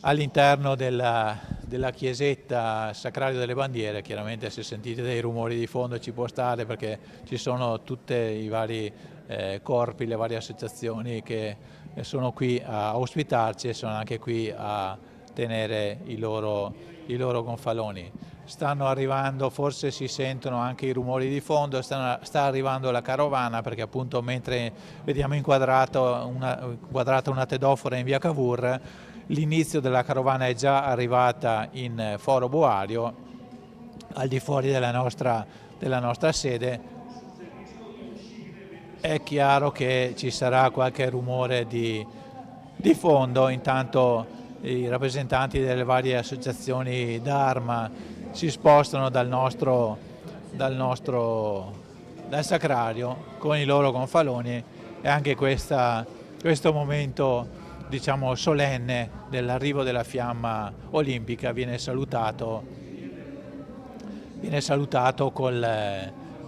all'interno della chiesetta Sacrario delle Bandiere. Chiaramente se sentite dei rumori di fondo ci può stare perché ci sono tutti i vari corpi, le varie associazioni che sono qui a ospitarci e sono anche qui a tenere i loro gonfaloni. Stanno arrivando, forse si sentono anche i rumori di fondo, sta arrivando la carovana perché appunto mentre vediamo inquadrata una tedofora in via Cavour, l'inizio della carovana è già arrivata in Foro Boario, al di fuori della nostra sede. È chiaro che ci sarà qualche rumore di fondo, intanto i rappresentanti delle varie associazioni d'Arma si spostano dal Sacrario con i loro gonfaloni e anche questo momento diciamo solenne dell'arrivo della fiamma olimpica viene salutato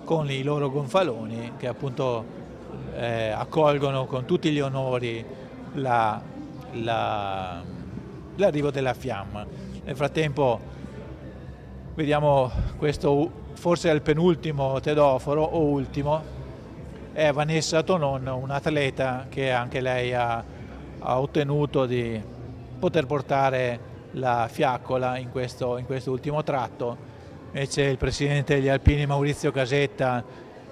con i loro gonfaloni che appunto accolgono con tutti gli onori l'arrivo della fiamma. Nel frattempo vediamo questo, forse è il penultimo tedoforo o ultimo, è Vanessa Tonon, un'atleta che anche lei ha ottenuto di poter portare la fiaccola in questo ultimo tratto. invece il presidente degli Alpini Maurizio Casetta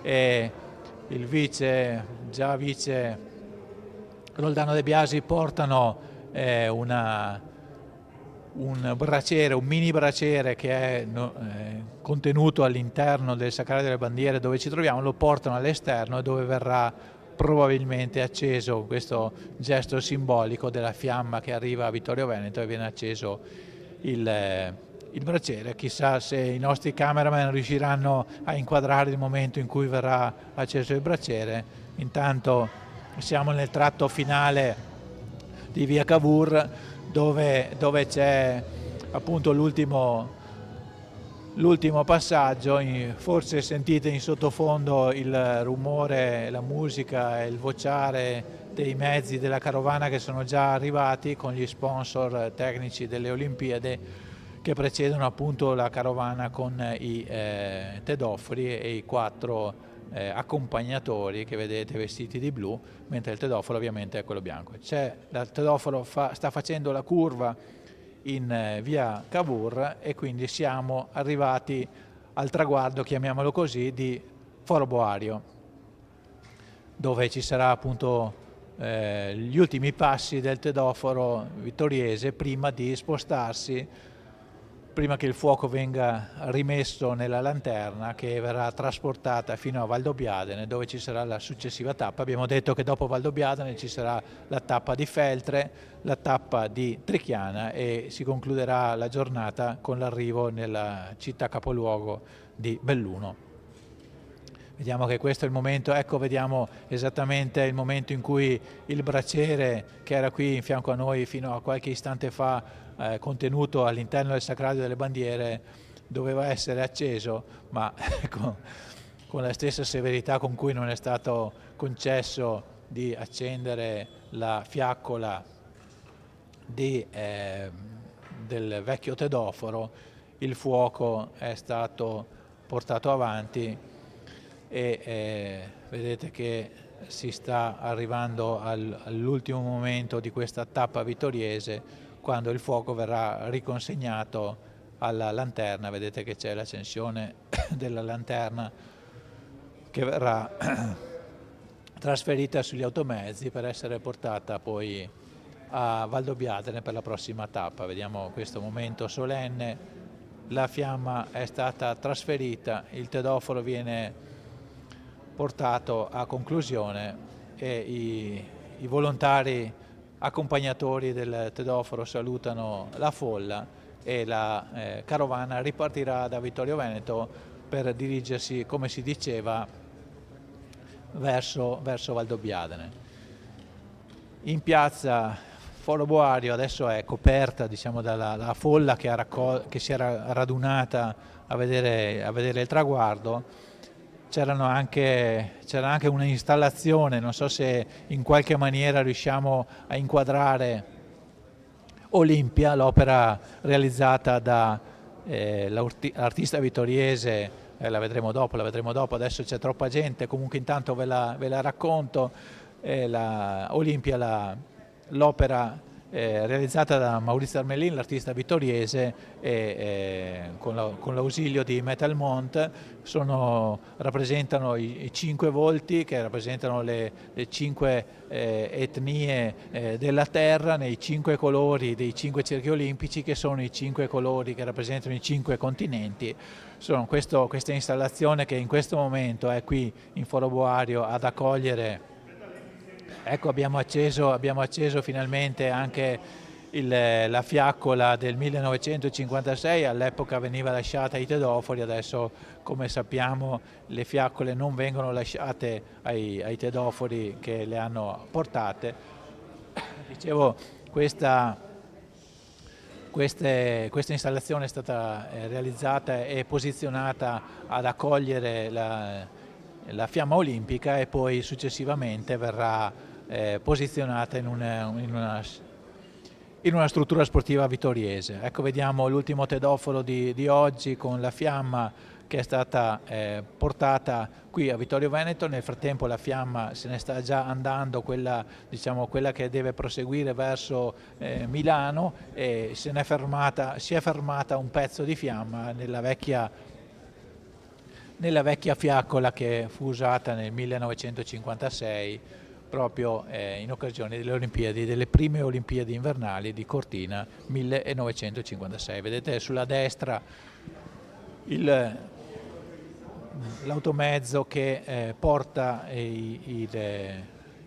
e il vice Roldano De Biasi portano un mini braciere che è contenuto all'interno del Sacrario delle Bandiere dove ci troviamo, lo portano all'esterno e dove verrà probabilmente acceso questo gesto simbolico della fiamma che arriva a Vittorio Veneto e viene acceso il braciere. Chissà se i nostri cameraman riusciranno a inquadrare il momento in cui verrà acceso il braciere. Intanto siamo nel tratto finale di via Cavour dove c'è appunto l'ultimo passaggio. Forse sentite in sottofondo il rumore, la musica e il vociare dei mezzi della carovana che sono già arrivati con gli sponsor tecnici delle Olimpiadi che precedono appunto la carovana con i tedofori e i 4 accompagnatori che vedete vestiti di blu, mentre il tedoforo ovviamente è quello bianco. Il tedoforo sta facendo la curva in via Cavour e quindi siamo arrivati al traguardo, chiamiamolo così, di Foro Boario, dove ci sarà appunto gli ultimi passi del tedoforo vittoriese prima di spostarsi, prima che il fuoco venga rimesso nella lanterna che verrà trasportata fino a Valdobbiadene, dove ci sarà la successiva tappa. Abbiamo detto che dopo Valdobbiadene ci sarà la tappa di Feltre, la tappa di Trichiana e si concluderà la giornata con l'arrivo nella città capoluogo di Belluno. Vediamo che questo è il momento, ecco, vediamo esattamente il momento in cui il braciere che era qui in fianco a noi fino a qualche istante fa, contenuto all'interno del Sacrario delle Bandiere, doveva essere acceso, ma con la stessa severità con cui non è stato concesso di accendere la fiaccola del vecchio tedoforo, il fuoco è stato portato avanti e vedete che si sta arrivando all'ultimo momento di questa tappa vittoriese, quando il fuoco verrà riconsegnato alla lanterna. Vedete che c'è l'accensione della lanterna che verrà trasferita sugli automezzi per essere portata poi a Valdobbiadene per la prossima tappa. Vediamo questo momento solenne, la fiamma è stata trasferita, il tedoforo viene portato a conclusione e i volontari accompagnatori del tedoforo salutano la folla e la carovana ripartirà da Vittorio Veneto per dirigersi, come si diceva, verso Valdobbiadene. In piazza Foro Boario adesso è coperta, diciamo, dalla folla che si era radunata a vedere il traguardo. C'era anche un'installazione, non so se in qualche maniera riusciamo a inquadrare Olimpia, l'opera realizzata dall'artista vittoriese, la vedremo dopo, adesso c'è troppa gente, comunque intanto ve la racconto. Olimpia, l'opera realizzata da Maurizio Armelin, l'artista vittoriese, con l'ausilio di Metalmont, rappresentano i 5 volti che rappresentano le 5 etnie della Terra nei 5 colori dei 5 cerchi olimpici, che sono i 5 colori che rappresentano i 5 continenti. Questa installazione che in questo momento è qui in Foro Boario ad accogliere. Ecco, abbiamo acceso finalmente anche la fiaccola del 1956, all'epoca veniva lasciata ai tedofori, adesso come sappiamo le fiaccole non vengono lasciate ai tedofori che le hanno portate. Dicevo, questa installazione è stata realizzata e posizionata ad accogliere la fiamma olimpica e poi successivamente verrà posizionata in una struttura sportiva vittoriese. Ecco, vediamo l'ultimo tedoforo di oggi con la fiamma che è stata portata qui a Vittorio Veneto. Nel frattempo la fiamma se ne sta già andando, quella che deve proseguire verso Milano, e si è fermata un pezzo di fiamma nella vecchia nella vecchia fiaccola che fu usata nel 1956 proprio in occasione delle Olimpiadi, delle prime Olimpiadi invernali di Cortina 1956. Vedete sulla destra l'automezzo che porta i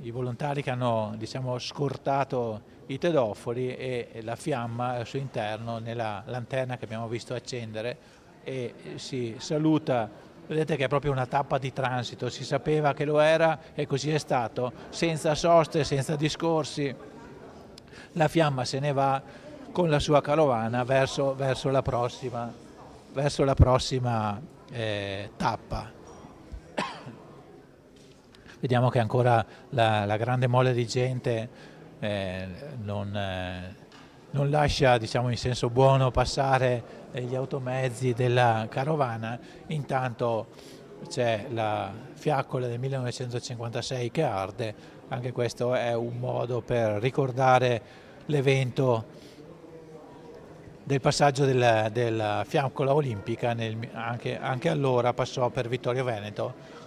volontari che hanno, diciamo, scortato i tedofori, e la fiamma al suo interno nella lanterna che abbiamo visto accendere, e si saluta. Vedete che è proprio una tappa di transito, si sapeva che lo era e così è stato, senza soste, senza discorsi. La fiamma se ne va con la sua carovana verso la prossima tappa. Vediamo che ancora la grande mole di gente non lascia, diciamo, in senso buono passare gli automezzi della carovana. Intanto c'è la fiaccola del 1956 che arde. Anche questo è un modo per ricordare l'evento del passaggio della fiaccola olimpica. Anche allora passò per Vittorio Veneto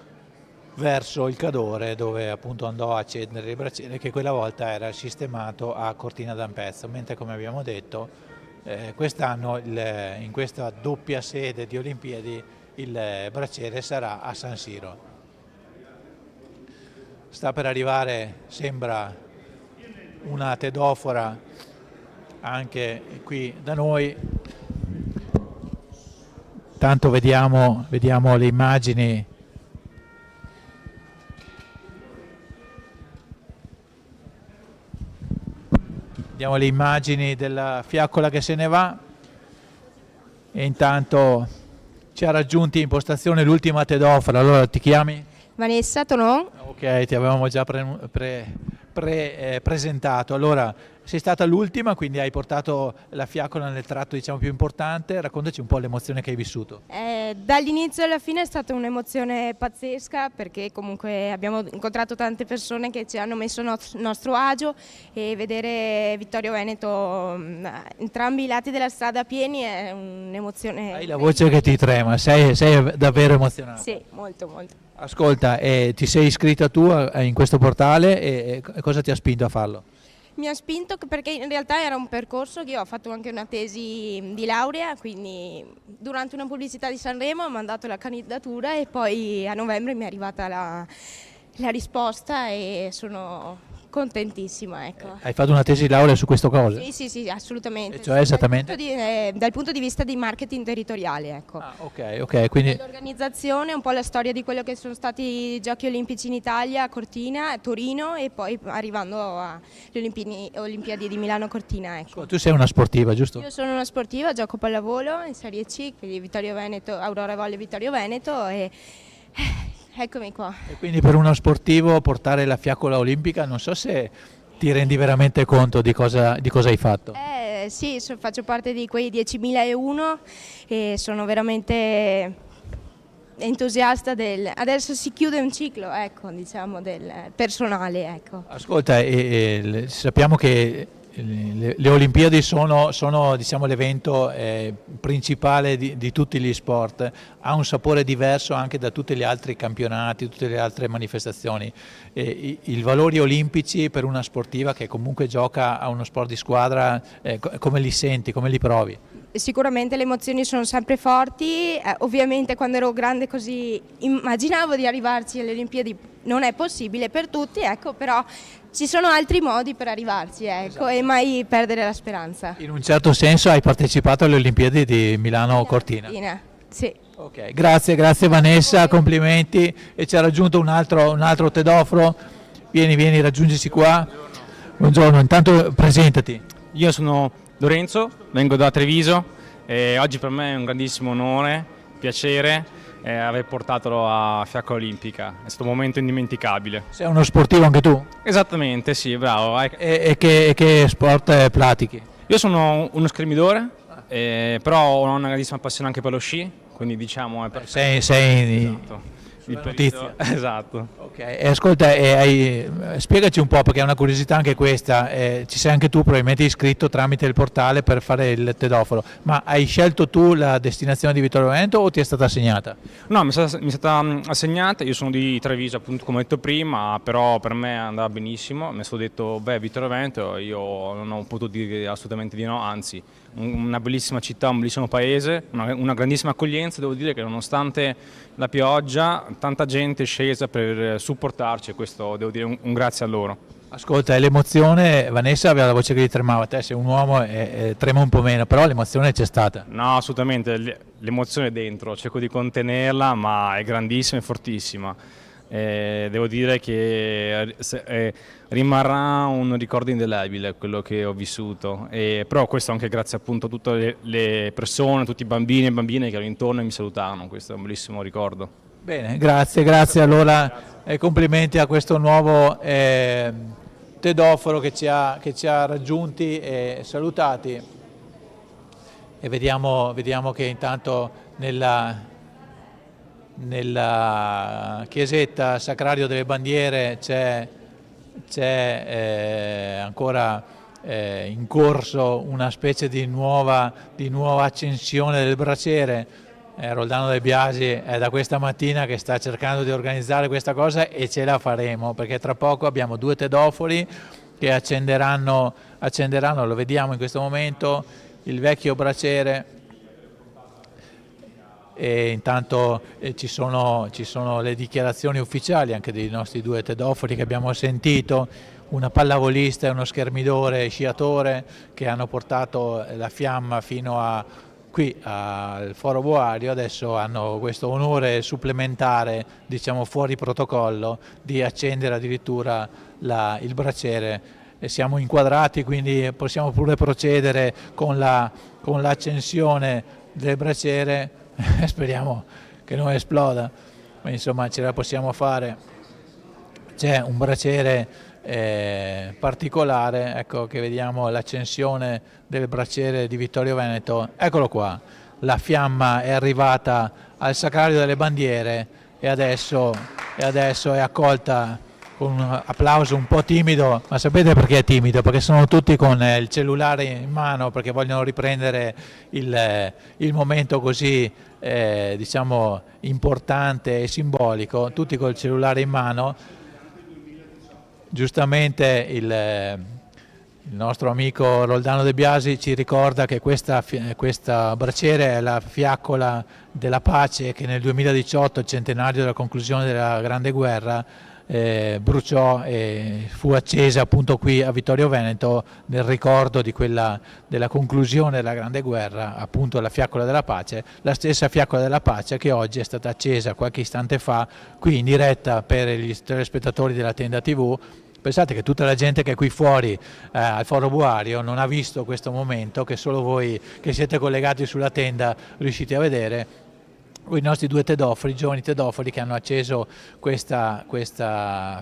verso il Cadore, dove appunto andò a accendere il braciere, che quella volta era sistemato a Cortina d'Ampezzo, mentre, come abbiamo detto, quest'anno in questa doppia sede di Olimpiadi il braciere sarà a San Siro. Sta per arrivare, sembra, una tedofora anche qui da noi. Tanto vediamo le immagini . Vediamo le immagini della fiaccola che se ne va, e intanto ci ha raggiunti in postazione l'ultima tedofora. Allora, ti chiami? Vanessa Tonon. Ok, ti avevamo già presentato. Allora, sei stata l'ultima, quindi hai portato la fiaccola nel tratto, diciamo, più importante. Raccontaci un po' l'emozione che hai vissuto. Dall'inizio alla fine è stata un'emozione pazzesca, perché comunque abbiamo incontrato tante persone che ci hanno messo nostro agio, e vedere Vittorio Veneto, entrambi i lati della strada pieni, è un'emozione. Hai la voce che ti trema, sei davvero emozionata. Sì, molto, molto. Ascolta, ti sei iscritta tu in questo portale, e cosa ti ha spinto a farlo? Mi ha spinto perché in realtà era un percorso che io ho fatto anche una tesi di laurea, quindi durante una pubblicità di Sanremo ho mandato la candidatura, e poi a novembre mi è arrivata la risposta e sono contentissima, ecco. Hai fatto una tesi di laurea su questo cosa? Sì, assolutamente. E cioè, esattamente? Dal punto di vista di marketing territoriale, ecco. Ok, quindi L'organizzazione, un po' la storia di quello che sono stati i Giochi Olimpici in Italia, a Cortina, a Torino, e poi arrivando alle Olimpiadi di Milano-Cortina, ecco. tu sei una sportiva, giusto? Io sono una sportiva, gioco pallavolo in Serie C, quindi Vittorio Veneto, Aurora Volley Vittorio Veneto, e eccomi qua. E quindi per uno sportivo portare la fiaccola olimpica, non so se ti rendi veramente conto di cosa hai fatto. Sì, faccio parte di quei 10.001 e sono veramente entusiasta adesso si chiude un ciclo, ecco, diciamo, del personale, ecco. Ascolta, sappiamo che le Olimpiadi sono diciamo, l'evento principale di tutti gli sport, ha un sapore diverso anche da tutti gli altri campionati, tutte le altre manifestazioni. I valori olimpici per una sportiva che comunque gioca a uno sport di squadra, come li senti, come li provi? Sicuramente le emozioni sono sempre forti, ovviamente quando ero grande così immaginavo di arrivarci alle Olimpiadi, non è possibile per tutti, ecco, però ci sono altri modi per arrivarci, ecco, e mai perdere la speranza. In un certo senso hai partecipato alle Olimpiadi di Milano-Cortina. Sì. Ok, grazie Vanessa, complimenti, e ci ha raggiunto un altro tedoforo. Vieni, raggiungici qua. Buongiorno, intanto presentati. Io sono Lorenzo, vengo da Treviso, e oggi per me è un grandissimo onore, piacere aver portato a fiaccola olimpica, è stato un momento indimenticabile. Sei uno sportivo anche tu? Esattamente, sì, bravo. E che sport pratichi? Io sono uno schermidore, però ho una grandissima passione anche per lo sci, quindi diciamo è perfetto. Sei il periodo. Esatto. Okay. Ascolta, spiegaci un po', perché è una curiosità anche questa, ci sei anche tu probabilmente iscritto tramite il portale per fare il tedoforo, ma hai scelto tu la destinazione di Vittorio Veneto o ti è stata assegnata? No, mi è stata assegnata, io sono di Treviso appunto come ho detto prima, però per me andava benissimo, mi è stato detto Vittorio Veneto, io non ho potuto dire assolutamente di no, anzi una bellissima città, un bellissimo paese, una grandissima accoglienza, devo dire che nonostante la pioggia tanta gente è scesa per supportarci e questo devo dire un grazie a loro. Ascolta, l'emozione, Vanessa aveva la voce che gli tremava, te sei un uomo e trema un po' meno, però l'emozione c'è stata. No, assolutamente, l'emozione è dentro, cerco di contenerla, ma è grandissima e fortissima. Devo dire che rimarrà un ricordo indelebile quello che ho vissuto, però questo anche grazie appunto a tutte le persone, tutti i bambini e bambine che erano intorno e mi salutavano, questo è un bellissimo ricordo. Bene, grazie allora e complimenti a questo nuovo tedoforo che ci ha raggiunti e salutati, e vediamo che intanto nella chiesetta Sacrario delle Bandiere c'è ancora in corso una specie di nuova accensione del braciere. Roldano De Biasi è da questa mattina che sta cercando di organizzare questa cosa e ce la faremo, perché tra poco abbiamo 2 tedofori che accenderanno, lo vediamo in questo momento, il vecchio braciere, e intanto ci sono le dichiarazioni ufficiali anche dei nostri 2 tedofori che abbiamo sentito, una pallavolista e uno schermidore sciatore che hanno portato la fiamma fino a qui al Foro Boario. Adesso hanno questo onore supplementare, diciamo fuori protocollo, di accendere addirittura il braciere. E siamo inquadrati, quindi possiamo pure procedere con l'accensione del braciere. Speriamo che non esploda, ma insomma ce la possiamo fare. C'è un braciere particolare, ecco che vediamo l'accensione del braciere di Vittorio Veneto, eccolo qua, la fiamma è arrivata al Sacrario delle Bandiere e adesso è accolta con un applauso un po' timido, ma sapete perché è timido? Perché sono tutti con il cellulare in mano, perché vogliono riprendere il momento così diciamo importante e simbolico, tutti col cellulare in mano. Giustamente il nostro amico Roldano De Biasi ci ricorda che questa braciere è la fiaccola della pace che nel 2018, il centenario della conclusione della Grande Guerra, bruciò e fu accesa appunto qui a Vittorio Veneto nel ricordo della conclusione della Grande Guerra, appunto la fiaccola della pace, la stessa fiaccola della pace che oggi è stata accesa qualche istante fa qui in diretta per gli telespettatori della Tenda TV. Pensate che tutta la gente che è qui fuori al Foro Boario non ha visto questo momento, che solo voi che siete collegati sulla tenda riuscite a vedere. I nostri 2 tedofori, giovani tedofori che hanno acceso questa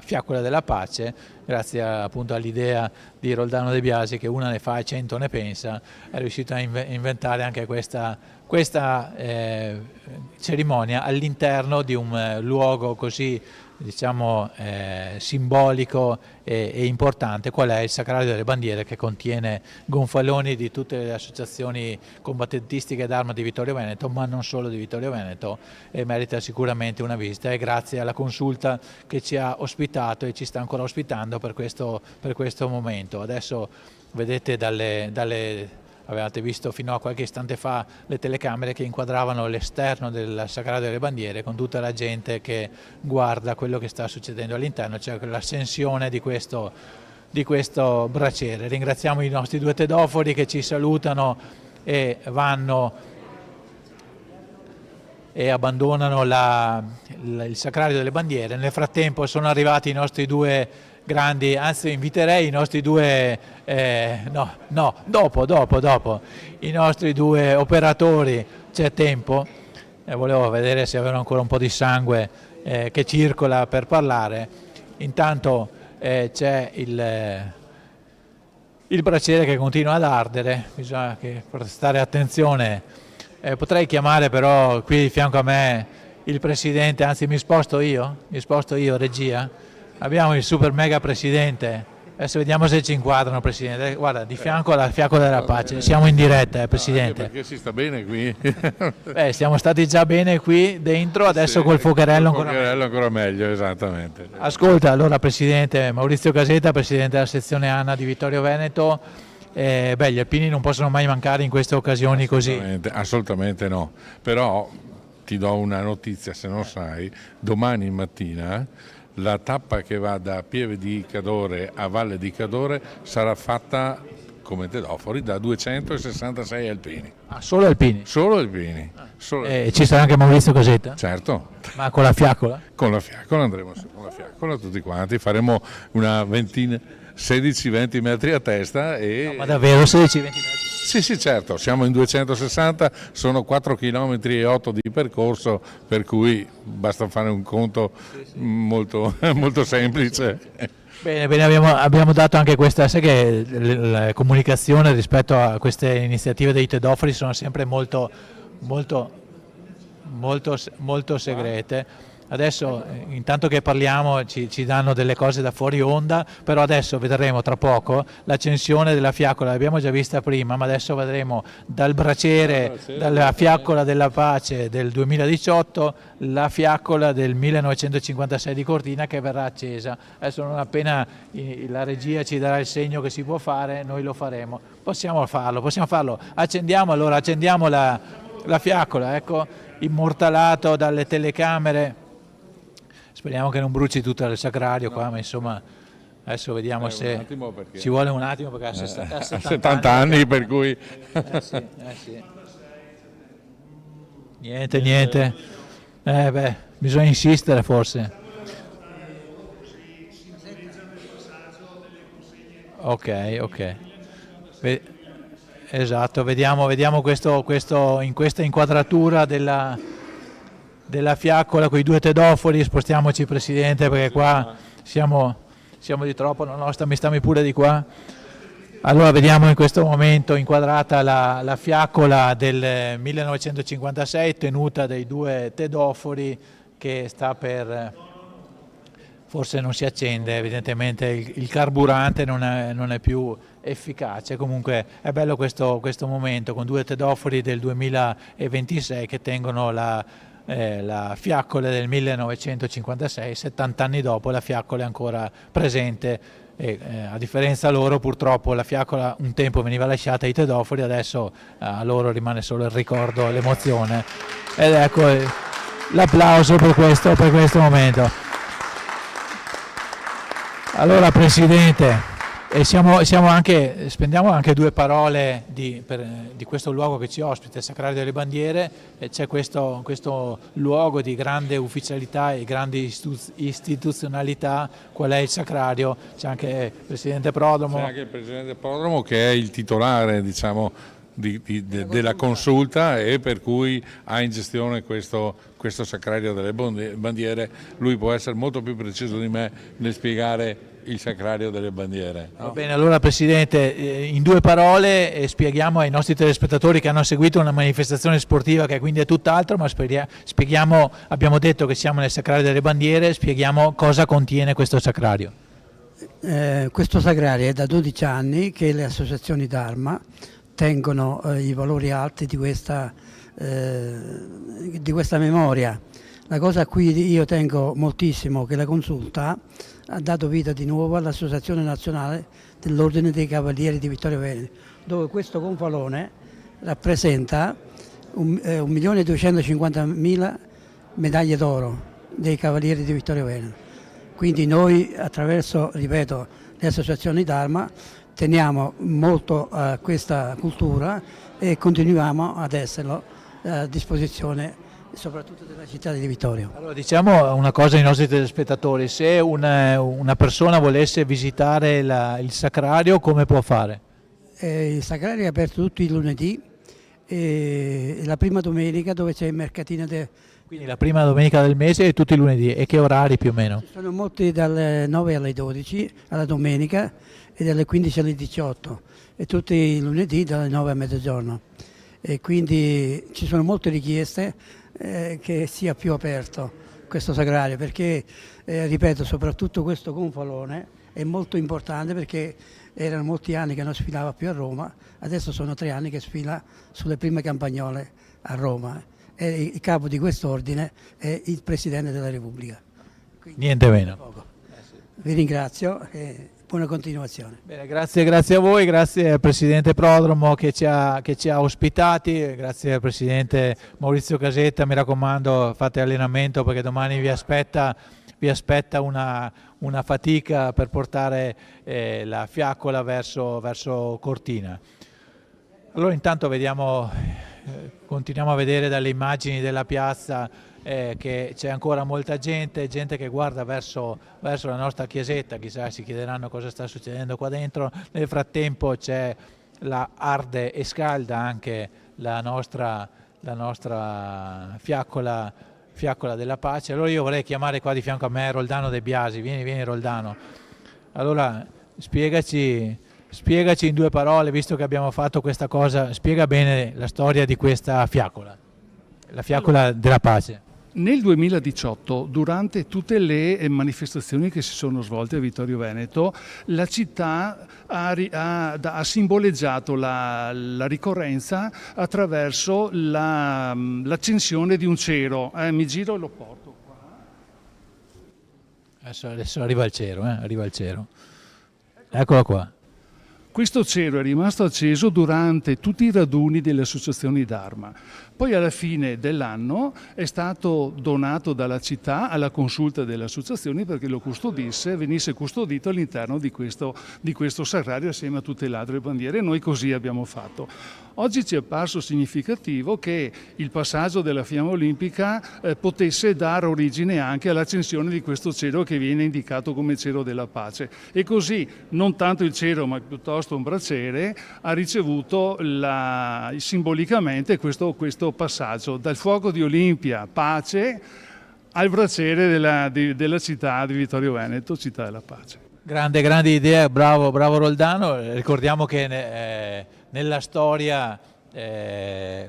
fiaccola della pace, grazie appunto all'idea di Roldano De Biasi che una ne fa e 100 ne pensa, è riuscito a inventare anche questa cerimonia all'interno di un luogo così diciamo simbolico e importante qual è il Sacrario delle Bandiere, che contiene gonfaloni di tutte le associazioni combattentistiche d'arma di Vittorio Veneto, ma non solo di Vittorio Veneto, e merita sicuramente una visita, e grazie alla consulta che ci ha ospitato e ci sta ancora ospitando per questo momento. Adesso vedete avevate visto fino a qualche istante fa le telecamere che inquadravano l'esterno del Sacrario delle Bandiere con tutta la gente che guarda quello che sta succedendo all'interno, cioè l'ascensione di questo braciere. Ringraziamo i nostri 2 tedofori che ci salutano e vanno e abbandonano il Sacrario delle Bandiere. Nel frattempo sono arrivati i nostri 2 grandi, anzi inviterei i nostri 2, dopo, i nostri 2 operatori, c'è tempo, volevo vedere se avevano ancora un po' di sangue che circola per parlare. Intanto c'è il braciere che continua ad ardere, bisogna prestare attenzione. Potrei chiamare però qui di fianco a me il presidente, anzi mi sposto io, regia. Abbiamo il super mega presidente. Adesso vediamo se ci inquadrano, Presidente. Guarda, di fianco alla Fiaccola della Pace. Siamo in diretta, Presidente. Perché si sta bene qui. Beh, siamo stati già bene qui dentro, adesso col fuocherello ancora meglio. Ancora meglio, esattamente. Ascolta, allora Presidente, Maurizio Caseta, Presidente della sezione ANA di Vittorio Veneto. Gli alpini non possono mai mancare in queste occasioni così. Assolutamente no. Però ti do una notizia, se non sai, domani mattina la tappa che va da Pieve di Cadore a Valle di Cadore sarà fatta come Tedofori da 266 alpini. Ah, solo alpini? Solo alpini. Ci sarà anche Maurizio Caseta? Certo. Ma con la fiaccola? Con la fiaccola, andremo su con la fiaccola tutti quanti, faremo una ventina, 16-20 metri a testa e... No, ma davvero 16-20 metri? Sì, certo, siamo in 260, sono 4 km e 8 di percorso, per cui basta fare un conto molto, molto semplice. Bene, abbiamo dato anche questa, sai che la comunicazione rispetto a queste iniziative dei Tedofori sono sempre molto segrete. Adesso intanto che parliamo ci danno delle cose da fuori onda, però adesso vedremo tra poco l'accensione della fiaccola, l'abbiamo già vista prima, ma adesso vedremo dal braciere, dalla fiaccola della pace del 2018, la fiaccola del 1956 di Cortina che verrà accesa. Adesso non appena la regia ci darà il segno che si può fare, noi lo faremo. Possiamo farlo. Accendiamo la fiaccola, ecco, immortalato dalle telecamere. Speriamo che non bruci tutto il sacrario qua, ma insomma adesso vediamo se ci vuole un attimo perché ha 70 anni, per cui... sì. Niente. Bisogna insistere forse. Ok. Esatto, vediamo questo in questa inquadratura della fiaccola con i 2 Tedofori. Spostiamoci, Presidente, perché qua siamo di troppo. No, stammi pure di qua. Allora vediamo in questo momento inquadrata la fiaccola del 1956 tenuta dai 2 Tedofori che sta per... forse non si accende, evidentemente il carburante non è più efficace. Comunque è bello questo momento con 2 Tedofori del 2026 che tengono la fiaccola del 1956, 70 anni dopo la fiaccola è ancora presente e a differenza loro purtroppo la fiaccola un tempo veniva lasciata ai Tedofori, adesso a loro rimane solo il ricordo, l'emozione, ed ecco l'applauso per questo momento. Allora Presidente, spendiamo anche 2 parole di questo luogo che ci ospita, il Sacrario delle Bandiere. C'è questo luogo di grande ufficialità e grande istituzionalità. Qual è il Sacrario? C'è anche il Presidente Prodromo. C'è anche il Presidente Prodromo che è il titolare, diciamo, della consulta e per cui ha in gestione questo Sacrario delle Bandiere. Lui può essere molto più preciso di me nel spiegare il Sacrario delle Bandiere. Va bene, allora Presidente, in 2 parole spieghiamo ai nostri telespettatori che hanno seguito una manifestazione sportiva che quindi è tutt'altro, ma spieghiamo, abbiamo detto che siamo nel Sacrario delle Bandiere, spieghiamo cosa contiene questo Sacrario. Questo Sacrario è da 12 anni che le associazioni d'Arma tengono i valori alti di questa memoria. La cosa a cui io tengo moltissimo è che la consulta ha dato vita di nuovo all'Associazione Nazionale dell'Ordine dei Cavalieri di Vittorio Veneto, dove questo gonfalone rappresenta 1.250.000 medaglie d'oro dei Cavalieri di Vittorio Veneto. Quindi noi attraverso, ripeto, le associazioni d'Arma teniamo molto a questa cultura e continuiamo ad esserlo a disposizione soprattutto della città di Vittorio. Allora diciamo una cosa ai nostri telespettatori, se una persona volesse visitare il Sacrario come può fare? Il Sacrario è aperto tutti i lunedì e la prima domenica dove c'è il mercatino. Quindi la prima domenica del mese e tutti i lunedì, e che orari più o meno? Sono molti dalle 9 alle 12 alla domenica e dalle 15 alle 18 e tutti i lunedì dalle 9 a mezzogiorno. e quindi ci sono molte richieste che sia più aperto questo Sacrario, perché ripeto, soprattutto questo gonfalone è molto importante, perché erano molti anni che non sfilava più a Roma, adesso sono 3 anni che sfila sulle prime campagnole a Roma, e il capo di quest'ordine è il Presidente della Repubblica. Quindi, niente meno. Vi ringrazio e buona continuazione. Bene, grazie a voi, grazie al Presidente Prodromo che ci ha ospitati, grazie al Presidente Maurizio Casetta. Mi raccomando, fate allenamento perché domani vi aspetta una fatica per portare la fiaccola verso Cortina. Allora intanto continuiamo a vedere dalle immagini della piazza che c'è ancora molta gente che guarda verso la nostra chiesetta, chissà, si chiederanno cosa sta succedendo qua dentro. Nel frattempo arde e scalda anche la nostra fiaccola della pace. Allora io vorrei chiamare qua di fianco a me Roldano De Biasi. Vieni Roldano. Allora spiegaci in 2 parole, visto che abbiamo fatto questa cosa, spiega bene la storia di questa fiaccola, la fiaccola della pace. Nel 2018, durante tutte le manifestazioni che si sono svolte a Vittorio Veneto, la città ha simboleggiato la ricorrenza attraverso l'accensione di un cero. Mi giro e lo porto qua. Adesso arriva il cero. Eccolo qua. Questo cero è rimasto acceso durante tutti i raduni delle associazioni Dharma. Poi alla fine dell'anno è stato donato dalla città alla consulta delle associazioni perché venisse custodito all'interno di questo sacrario assieme a tutte le altre bandiere, e noi così abbiamo fatto. Oggi ci è apparso significativo che il passaggio della fiamma olimpica potesse dare origine anche all'accensione di questo cero che viene indicato come cero della pace, e così non tanto il cero ma piuttosto un braciere ha ricevuto simbolicamente questo passaggio dal fuoco di Olimpia, pace, al braciere della città di Vittorio Veneto, città della pace. Grande idea, bravo Roldano. Ricordiamo che nella storia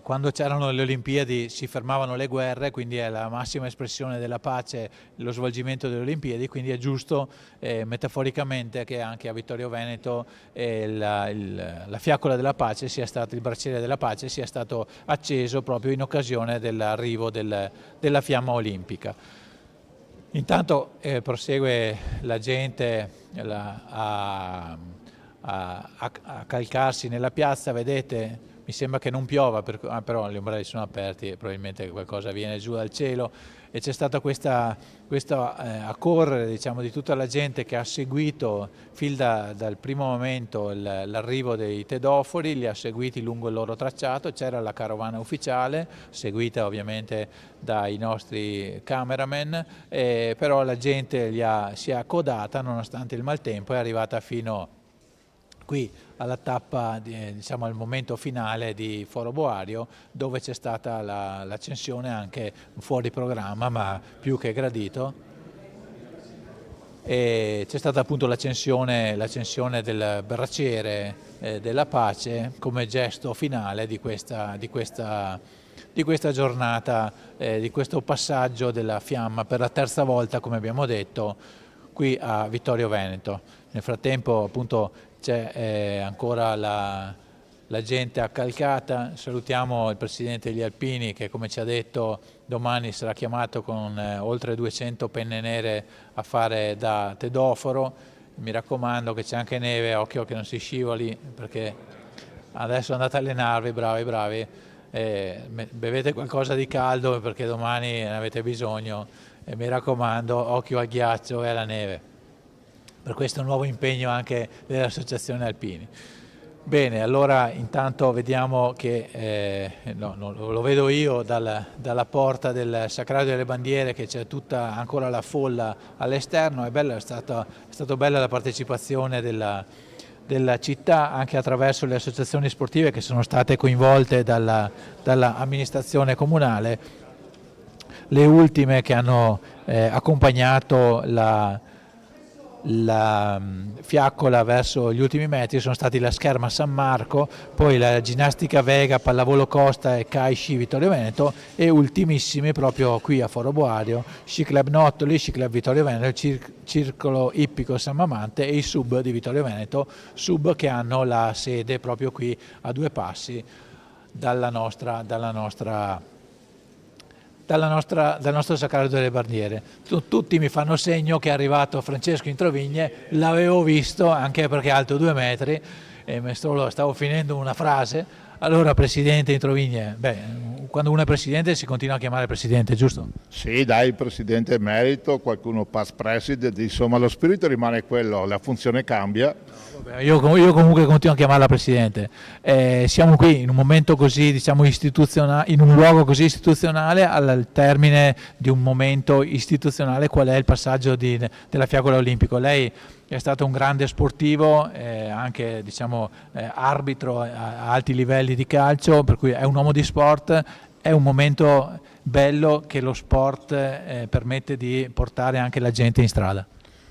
quando c'erano le Olimpiadi si fermavano le guerre, quindi è la massima espressione della pace lo svolgimento delle Olimpiadi, quindi è giusto metaforicamente che anche a Vittorio Veneto la fiaccola della pace sia stato, il braciere della pace sia stato acceso proprio in occasione dell'arrivo della fiamma olimpica. Intanto prosegue la gente a calcarsi nella piazza, vedete, mi sembra che non piova, però gli ombrelli sono aperti e probabilmente qualcosa viene giù dal cielo, e c'è stata questa accorrere, diciamo, di tutta la gente che ha seguito fin dal primo momento l'arrivo dei tedofori, li ha seguiti lungo il loro tracciato. C'era la carovana ufficiale seguita ovviamente dai nostri cameraman, però la gente si è accodata nonostante il maltempo, è arrivata fino qui alla tappa, diciamo al momento finale di Foro Boario, dove c'è stata l'accensione anche fuori programma, ma più che gradito. E c'è stata appunto l'accensione del braciere della pace come gesto finale di questa giornata, di questo passaggio della fiamma per la 3ª volta, come abbiamo detto, qui a Vittorio Veneto. Nel frattempo appunto c'è ancora la gente accalcata. Salutiamo il Presidente degli Alpini che, come ci ha detto, domani sarà chiamato con oltre 200 penne nere a fare da tedoforo. Mi raccomando che c'è anche neve, occhio che non si scivoli, perché adesso andate a allenarvi, bravi, bevete qualcosa di caldo perché domani ne avete bisogno, e mi raccomando, occhio al ghiaccio e alla neve, per questo nuovo impegno anche dell'Associazione Alpini. Bene, allora intanto vediamo che, lo vedo io dalla porta del Sacrario delle Bandiere, che c'è tutta ancora la folla all'esterno. È stata bella la partecipazione della città, anche attraverso le associazioni sportive che sono state coinvolte dall'amministrazione comunale, le ultime che hanno accompagnato la fiaccola verso gli ultimi metri sono stati la Scherma San Marco, poi la Ginnastica Vega, Pallavolo Costa e Kai Sci Vittorio Veneto, e ultimissimi proprio qui a Foro Boario, Sci Club Nottoli, Sci Club Vittorio Veneto, Circolo Ippico San Mamante e i sub di Vittorio Veneto, sub che hanno la sede proprio qui a 2 passi dal nostro Sacrario delle Bandiere. Tutti mi fanno segno che è arrivato Francesco Introvigne, l'avevo visto anche perché è alto 2 metri e stavo finendo una frase. Allora, Presidente Introvigne, quando uno è Presidente si continua a chiamare Presidente, giusto? Sì, dai, Presidente emerito, qualcuno past President, insomma lo spirito rimane quello, la funzione cambia. Io comunque continuo a chiamarla Presidente. Siamo qui in un momento così, diciamo, istituzionale, in un luogo così istituzionale, al termine di un momento istituzionale. Qual è il passaggio della fiaccola olimpico? Lei è stato un grande sportivo, anche diciamo, arbitro a alti livelli di calcio, per cui è un uomo di sport. È un momento bello che lo sport permette di portare anche la gente in strada.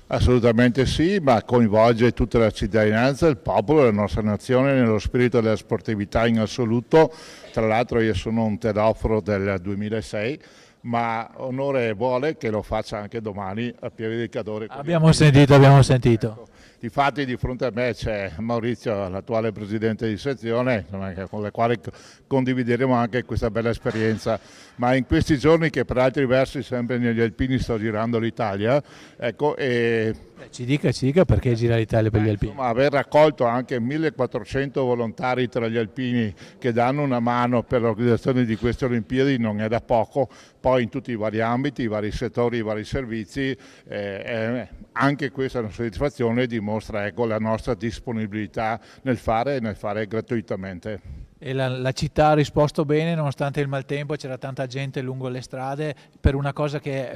Assolutamente sì, ma coinvolge tutta la cittadinanza, il popolo, la nostra nazione nello spirito della sportività in assoluto. Tra l'altro io sono un tedoforo del 2006, ma onore vuole che lo faccia anche domani a Pieve del Cadore. Abbiamo sentito. Difatti di fronte a me c'è Maurizio, l'attuale presidente di sezione, con il quale condivideremo anche questa bella esperienza. Ma in questi giorni, che per altri versi sempre negli alpini sto girando l'Italia, ecco, ci dica perché gira l'Italia per gli alpini. Insomma, aver raccolto anche 1400 volontari tra gli alpini che danno una mano per l'organizzazione di queste Olimpiadi non è da poco, poi in tutti i vari ambiti, i vari settori, i vari servizi, anche questa è una soddisfazione, dimostra la nostra disponibilità nel fare gratuitamente. E la città ha risposto bene nonostante il maltempo, c'era tanta gente lungo le strade per una cosa che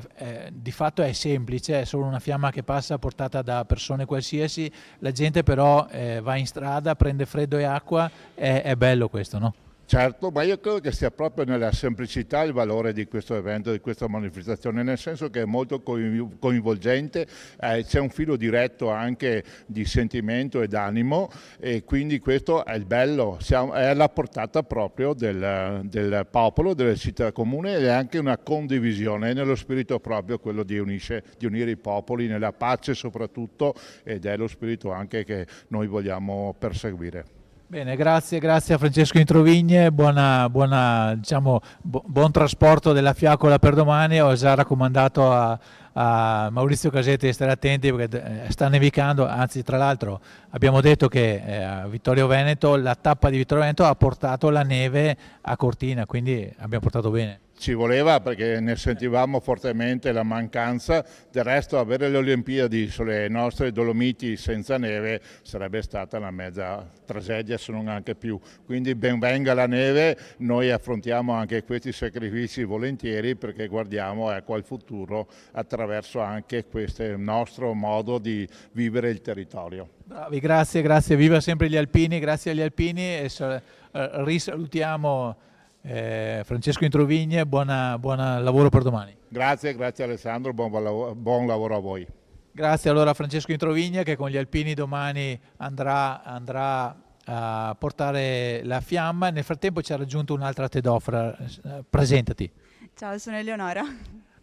di fatto è semplice, è solo una fiamma che passa portata da persone qualsiasi, la gente però va in strada, prende freddo e acqua, è bello questo, no? Certo, ma io credo che sia proprio nella semplicità il valore di questo evento, di questa manifestazione, nel senso che è molto coinvolgente, c'è un filo diretto anche di sentimento ed animo e quindi questo è il bello, è alla portata proprio del popolo, delle città comune ed è anche una condivisione nello spirito proprio quello di unire i popoli nella pace soprattutto, ed è lo spirito anche che noi vogliamo perseguire. Bene, grazie a Francesco Introvigne, buon trasporto della fiaccola per domani. Ho già raccomandato a Maurizio Casetti di stare attenti perché sta nevicando, anzi tra l'altro abbiamo detto che a Vittorio Veneto, la tappa di Vittorio Veneto ha portato la neve a Cortina, quindi abbiamo portato bene. Ci voleva perché ne sentivamo fortemente la mancanza, del resto avere le Olimpiadi sulle nostre Dolomiti senza neve sarebbe stata una mezza tragedia se non anche più, quindi ben venga la neve, noi affrontiamo anche questi sacrifici volentieri perché guardiamo al futuro attraverso anche questo nostro modo di vivere il territorio. Bravi, grazie, viva sempre gli alpini, grazie agli alpini e risalutiamo Francesco Introvigne, buon lavoro per domani. Grazie Alessandro, buon lavoro a voi. Grazie allora a Francesco Introvigne che con gli alpini domani andrà a portare la fiamma. Nel frattempo ci ha raggiunto un'altra tedofora, presentati. Ciao, sono Eleonora.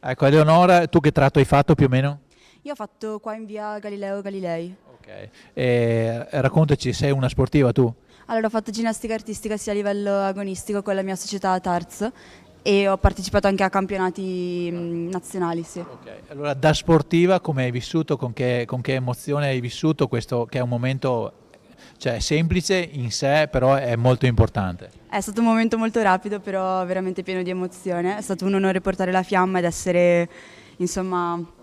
Ecco Eleonora, tu che tratto hai fatto più o meno? Io ho fatto qua in via Galileo Galilei. Ok, raccontaci, sei una sportiva tu? Allora ho fatto ginnastica artistica sia a livello agonistico con la mia società Tarz e ho partecipato anche a campionati nazionali, sì. Okay. Allora da sportiva come hai vissuto, con che emozione hai vissuto questo che è un momento semplice in sé però è molto importante? È stato un momento molto rapido però veramente pieno di emozione, è stato un onore portare la fiamma ed essere insomma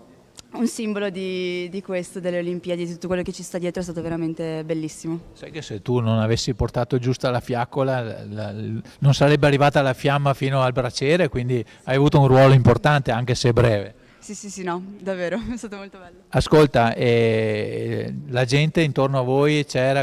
un simbolo di questo, delle Olimpiadi, di tutto quello che ci sta dietro, è stato veramente bellissimo. Sai che se tu non avessi portato giusta la fiaccola non sarebbe arrivata la fiamma fino al braciere, quindi hai avuto un ruolo importante anche se breve. Sì, no, davvero, è stato molto bello. Ascolta, la gente intorno a voi c'era,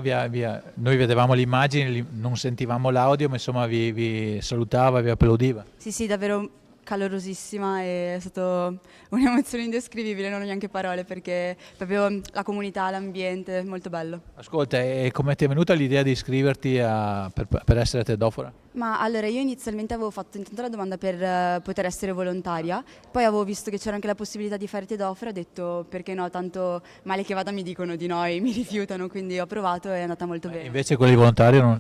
noi vedevamo le immagini, non sentivamo l'audio, ma insomma vi salutava, vi applaudiva. Sì, davvero calorosissima e è stata un'emozione indescrivibile, non ho neanche parole perché proprio la comunità, l'ambiente, molto bello. Ascolta, e come ti è venuta l'idea di iscriverti per essere tedofora? Ma allora io inizialmente avevo fatto intanto la domanda per poter essere volontaria, poi avevo visto che c'era anche la possibilità di fare tedofora, ho detto perché no, tanto male che vada mi dicono di no e mi rifiutano, quindi ho provato e è andata molto bene. Invece quelli volontari non...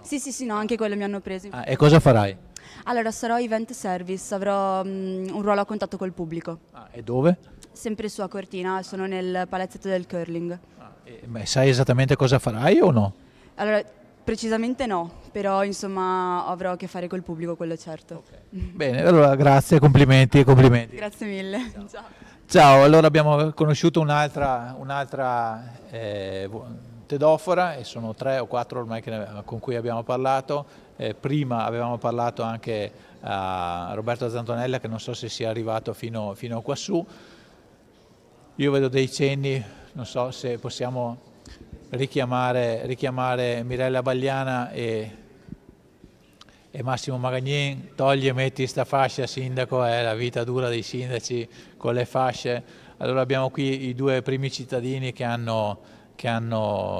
Sì, no, anche quello mi hanno preso. E cosa farai? Allora sarò event service, avrò un ruolo a contatto col pubblico. E dove? Sempre su a Cortina, sono nel palazzetto del curling. Sai esattamente cosa farai o no? Allora, precisamente no, però insomma avrò a che fare col pubblico, quello certo. Bene, allora grazie, complimenti. Grazie mille. Ciao. Ciao, allora abbiamo conosciuto un'altra tedofora e sono 3 o 4 ormai con cui abbiamo parlato. Prima avevamo parlato anche a Roberto Zantonella, che non so se sia arrivato fino qua su. Io vedo dei cenni, non so se possiamo richiamare Mirella Bagliana e Massimo Magagnin. Togli e metti sta fascia, sindaco, è la vita dura dei sindaci con le fasce. Allora abbiamo qui i 2 primi cittadini che hanno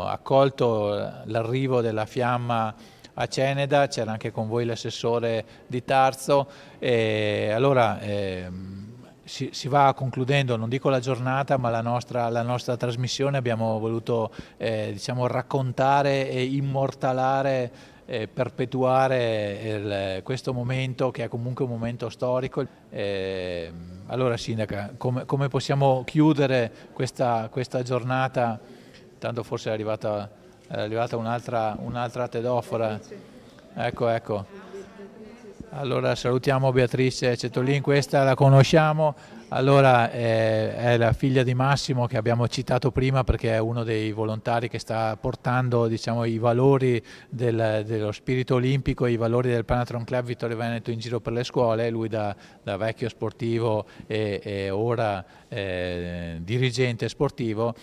accolto l'arrivo della fiamma a Ceneda, c'era anche con voi l'assessore di Tarzo, e allora si va concludendo, non dico la giornata, ma la nostra trasmissione. Abbiamo voluto raccontare e immortalare, perpetuare questo momento che è comunque un momento storico. Allora Sindaca, come possiamo chiudere questa giornata? Tanto forse è arrivata un'altra tedofora. Ecco. Allora salutiamo Beatrice Cetolin, questa la conosciamo. Allora è la figlia di Massimo, che abbiamo citato prima perché è uno dei volontari che sta portando, diciamo, i valori dello spirito olimpico, i valori del Panathlon Club Vittorio Veneto in giro per le scuole. Lui da vecchio sportivo e ora dirigente sportivo.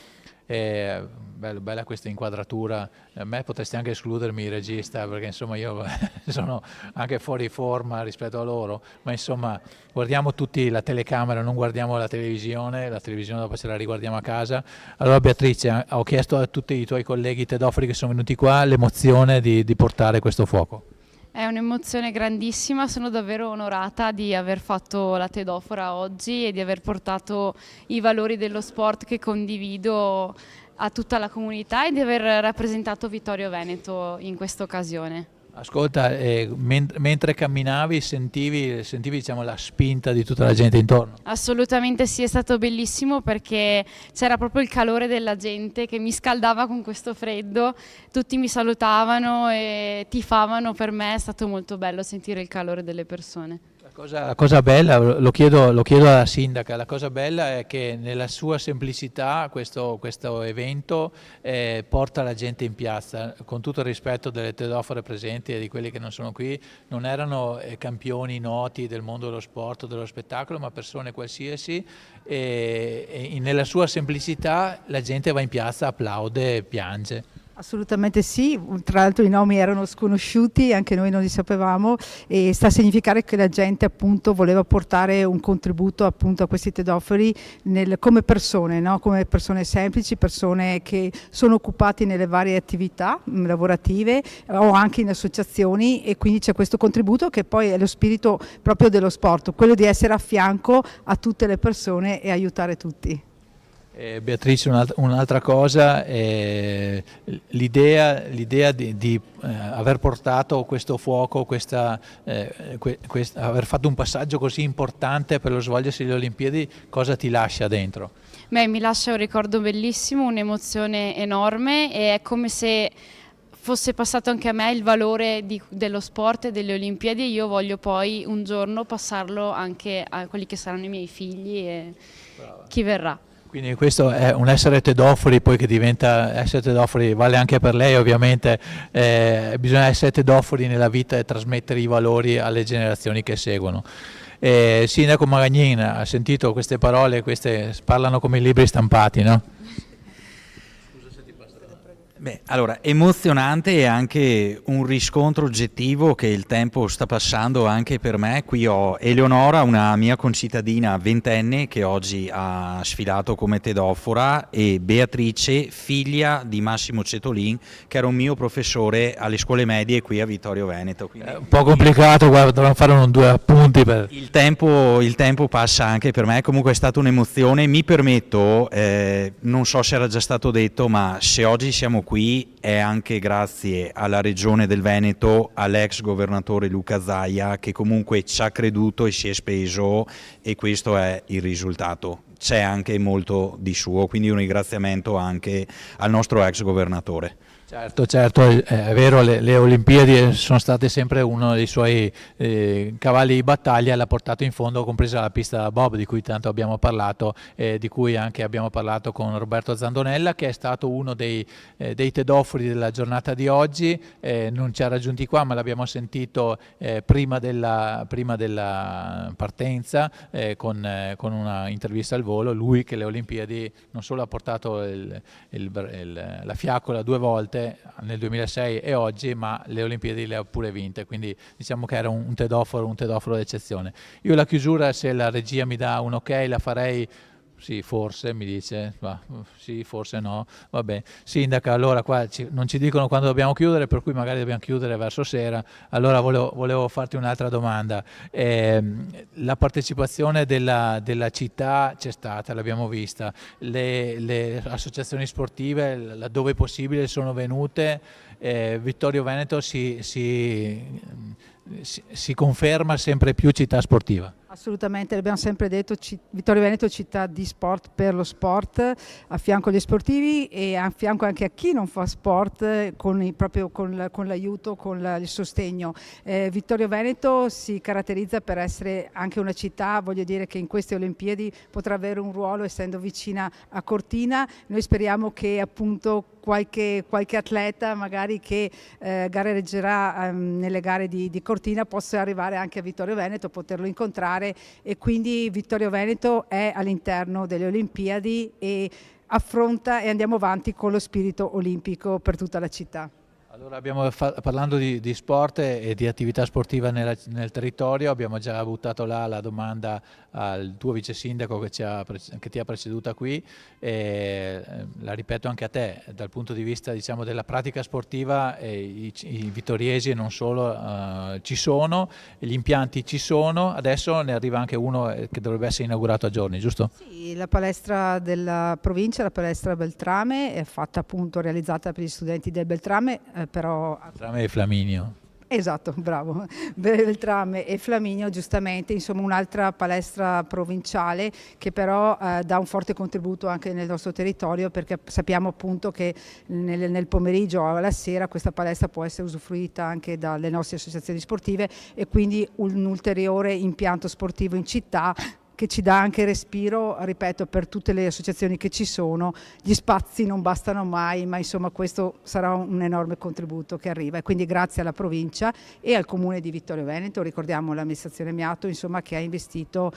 Bella questa inquadratura. A me potresti anche escludermi regista, perché insomma io sono anche fuori forma rispetto a loro, ma insomma guardiamo tutti la telecamera, non guardiamo la televisione dopo ce la riguardiamo a casa. Allora Beatrice, ho chiesto a tutti i tuoi colleghi tedofori che sono venuti qua l'emozione di portare questo fuoco. È un'emozione grandissima, sono davvero onorata di aver fatto la tedofora oggi e di aver portato i valori dello sport che condivido a tutta la comunità e di aver rappresentato Vittorio Veneto in questa occasione. Ascolta, mentre camminavi sentivi diciamo, la spinta di tutta la gente intorno? Assolutamente sì, è stato bellissimo perché c'era proprio il calore della gente che mi scaldava con questo freddo, tutti mi salutavano e tifavano per me, è stato molto bello sentire il calore delle persone. La cosa bella, lo chiedo alla sindaca, la cosa bella è che nella sua semplicità questo evento porta la gente in piazza, con tutto il rispetto delle tedofore presenti e di quelli che non sono qui. Non erano campioni noti del mondo dello sport o dello spettacolo, ma persone qualsiasi, e nella sua semplicità la gente va in piazza, applaude e piange. Assolutamente sì, tra l'altro i nomi erano sconosciuti, anche noi non li sapevamo, e sta a significare che la gente appunto voleva portare un contributo appunto a questi tedofori come persone, no? Come persone semplici, persone che sono occupati nelle varie attività lavorative o anche in associazioni, e quindi c'è questo contributo che poi è lo spirito proprio dello sport, quello di essere a fianco a tutte le persone e aiutare tutti. Beatrice, un'altra cosa, l'idea di aver portato questo fuoco, aver fatto un passaggio così importante per lo svolgersi delle Olimpiadi, cosa ti lascia dentro? Beh, mi lascia un ricordo bellissimo, un'emozione enorme, e è come se fosse passato anche a me il valore dello sport e delle Olimpiadi, e io voglio poi un giorno passarlo anche a quelli che saranno i miei figli e chi verrà. Quindi questo è un essere tedofori, poi che diventa essere tedofori, vale anche per lei ovviamente, bisogna essere tedofori nella vita e trasmettere i valori alle generazioni che seguono. Sindaco Magagnin, ha sentito queste parole, queste parlano come i libri stampati, no? Beh, allora, emozionante e anche un riscontro oggettivo che il tempo sta passando anche per me. Qui ho Eleonora, una mia concittadina ventenne che oggi ha sfilato come tedofora, e Beatrice, figlia di Massimo Cetolin, che era un mio professore alle scuole medie qui a Vittorio Veneto. Quindi Un po' complicato, guarda, dovremmo fare due appunti. il tempo passa anche per me, comunque è stata un'emozione. Mi permetto, non so se era già stato detto, ma se oggi siamo qui è anche grazie alla Regione del Veneto, all'ex governatore Luca Zaia, che comunque ci ha creduto e si è speso, e questo è il risultato. C'è anche molto di suo, quindi un ringraziamento anche al nostro ex governatore. Certo, è vero, le Olimpiadi sono state sempre uno dei suoi cavalli di battaglia, l'ha portato in fondo, compresa la pista da bob di cui tanto abbiamo parlato, di cui anche abbiamo parlato con Roberto Zandonella, che è stato uno dei tedofori della giornata di oggi. Non ci ha raggiunti qua, ma l'abbiamo sentito prima della partenza con una intervista al volo. Lui che le Olimpiadi non solo ha portato la fiaccola 2 volte, nel 2006 e oggi, ma le Olimpiadi le ha pure vinte, quindi diciamo che era un tedoforo d'eccezione. Io la chiusura, se la regia mi dà un ok, la farei. Sì, forse, mi dice, sì, forse no, vabbè. Sindaca, allora qua non ci dicono quando dobbiamo chiudere, per cui magari dobbiamo chiudere verso sera. Allora volevo farti un'altra domanda. La partecipazione della città c'è stata, l'abbiamo vista, le associazioni sportive, laddove possibile, sono venute. Vittorio Veneto si conferma sempre più città sportiva. Assolutamente, l'abbiamo sempre detto, Vittorio Veneto è città di sport per lo sport, a fianco agli sportivi e a fianco anche a chi non fa sport, proprio con l'aiuto, con il sostegno. Vittorio Veneto si caratterizza per essere anche una città, voglio dire, che in queste Olimpiadi potrà avere un ruolo essendo vicina a Cortina. Noi speriamo che appunto qualche atleta magari che gareggerà nelle gare di Cortina possa arrivare anche a Vittorio Veneto, poterlo incontrare, e quindi Vittorio Veneto è all'interno delle Olimpiadi e affronta e andiamo avanti con lo spirito olimpico per tutta la città. Allora, parlando di sport e di attività sportiva nel territorio, abbiamo già buttato là la domanda al tuo vice sindaco che ti ha preceduta qui, e la ripeto anche a te, dal punto di vista, diciamo, della pratica sportiva, i vittoriesi e non solo ci sono, gli impianti ci sono, adesso ne arriva anche uno che dovrebbe essere inaugurato a giorni, giusto? Sì, la palestra della provincia, la palestra Beltrame, è fatta appunto, realizzata per gli studenti del Beltrame, però... Beltrame e Flaminio. Esatto, bravo, Beltrame e Flaminio, giustamente, insomma un'altra palestra provinciale che però dà un forte contributo anche nel nostro territorio, perché sappiamo appunto che nel pomeriggio o alla sera questa palestra può essere usufruita anche dalle nostre associazioni sportive, e quindi un ulteriore impianto sportivo in città che ci dà anche respiro, ripeto, per tutte le associazioni che ci sono. Gli spazi non bastano mai, ma insomma questo sarà un enorme contributo che arriva, e quindi grazie alla provincia e al comune di Vittorio Veneto, ricordiamo l'amministrazione Miato, insomma, che ha investito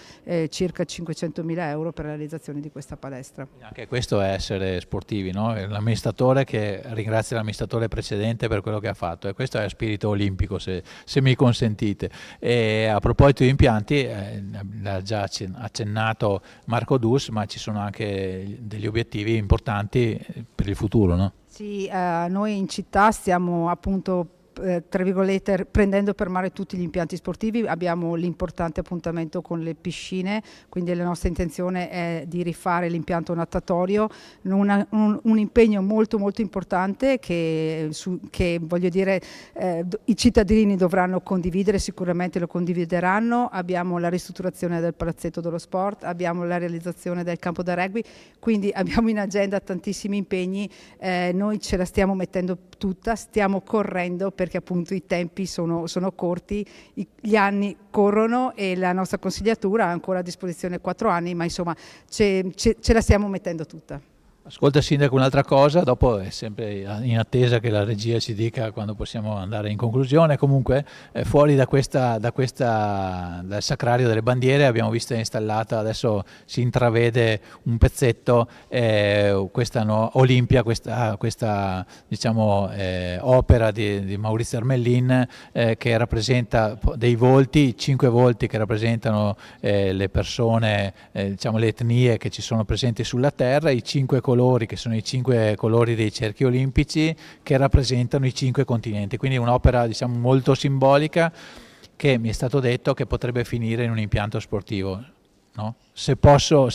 circa 500.000 euro per la realizzazione di questa palestra. Anche questo è essere sportivi, no? L'amministratore che ringrazia l'amministratore precedente per quello che ha fatto, e questo è spirito olimpico, se mi consentite. E a proposito di impianti, l'ha già accennato Marco Dus, ma ci sono anche degli obiettivi importanti per il futuro, no? Sì, noi in città stiamo appunto tra virgolette prendendo per mare tutti gli impianti sportivi. Abbiamo l'importante appuntamento con le piscine, quindi la nostra intenzione è di rifare l'impianto natatorio, un impegno molto importante che voglio dire i cittadini dovranno condividere, sicuramente lo condivideranno. Abbiamo la ristrutturazione del palazzetto dello sport, abbiamo la realizzazione del campo da rugby, quindi abbiamo in agenda tantissimi impegni. Noi ce la stiamo mettendo tutta, stiamo correndo perché appunto i tempi sono corti, gli anni corrono e la nostra consigliatura ha ancora a disposizione 4 anni, ma insomma ce la stiamo mettendo tutta. Ascolta Sindaco, un'altra cosa, dopo è sempre in attesa che la regia ci dica quando possiamo andare in conclusione. Comunque fuori dal Sacrario delle Bandiere abbiamo visto installata, adesso si intravede un pezzetto, questa Olimpia, questa diciamo, opera di Maurizio Armellin che rappresenta dei volti, 5 volti che rappresentano le persone, diciamo le etnie che ci sono presenti sulla terra, i 5 colori che sono i 5 colori dei cerchi olimpici che rappresentano i 5 continenti, quindi un'opera diciamo molto simbolica che mi è stato detto che potrebbe finire in un impianto sportivo, no? Se posso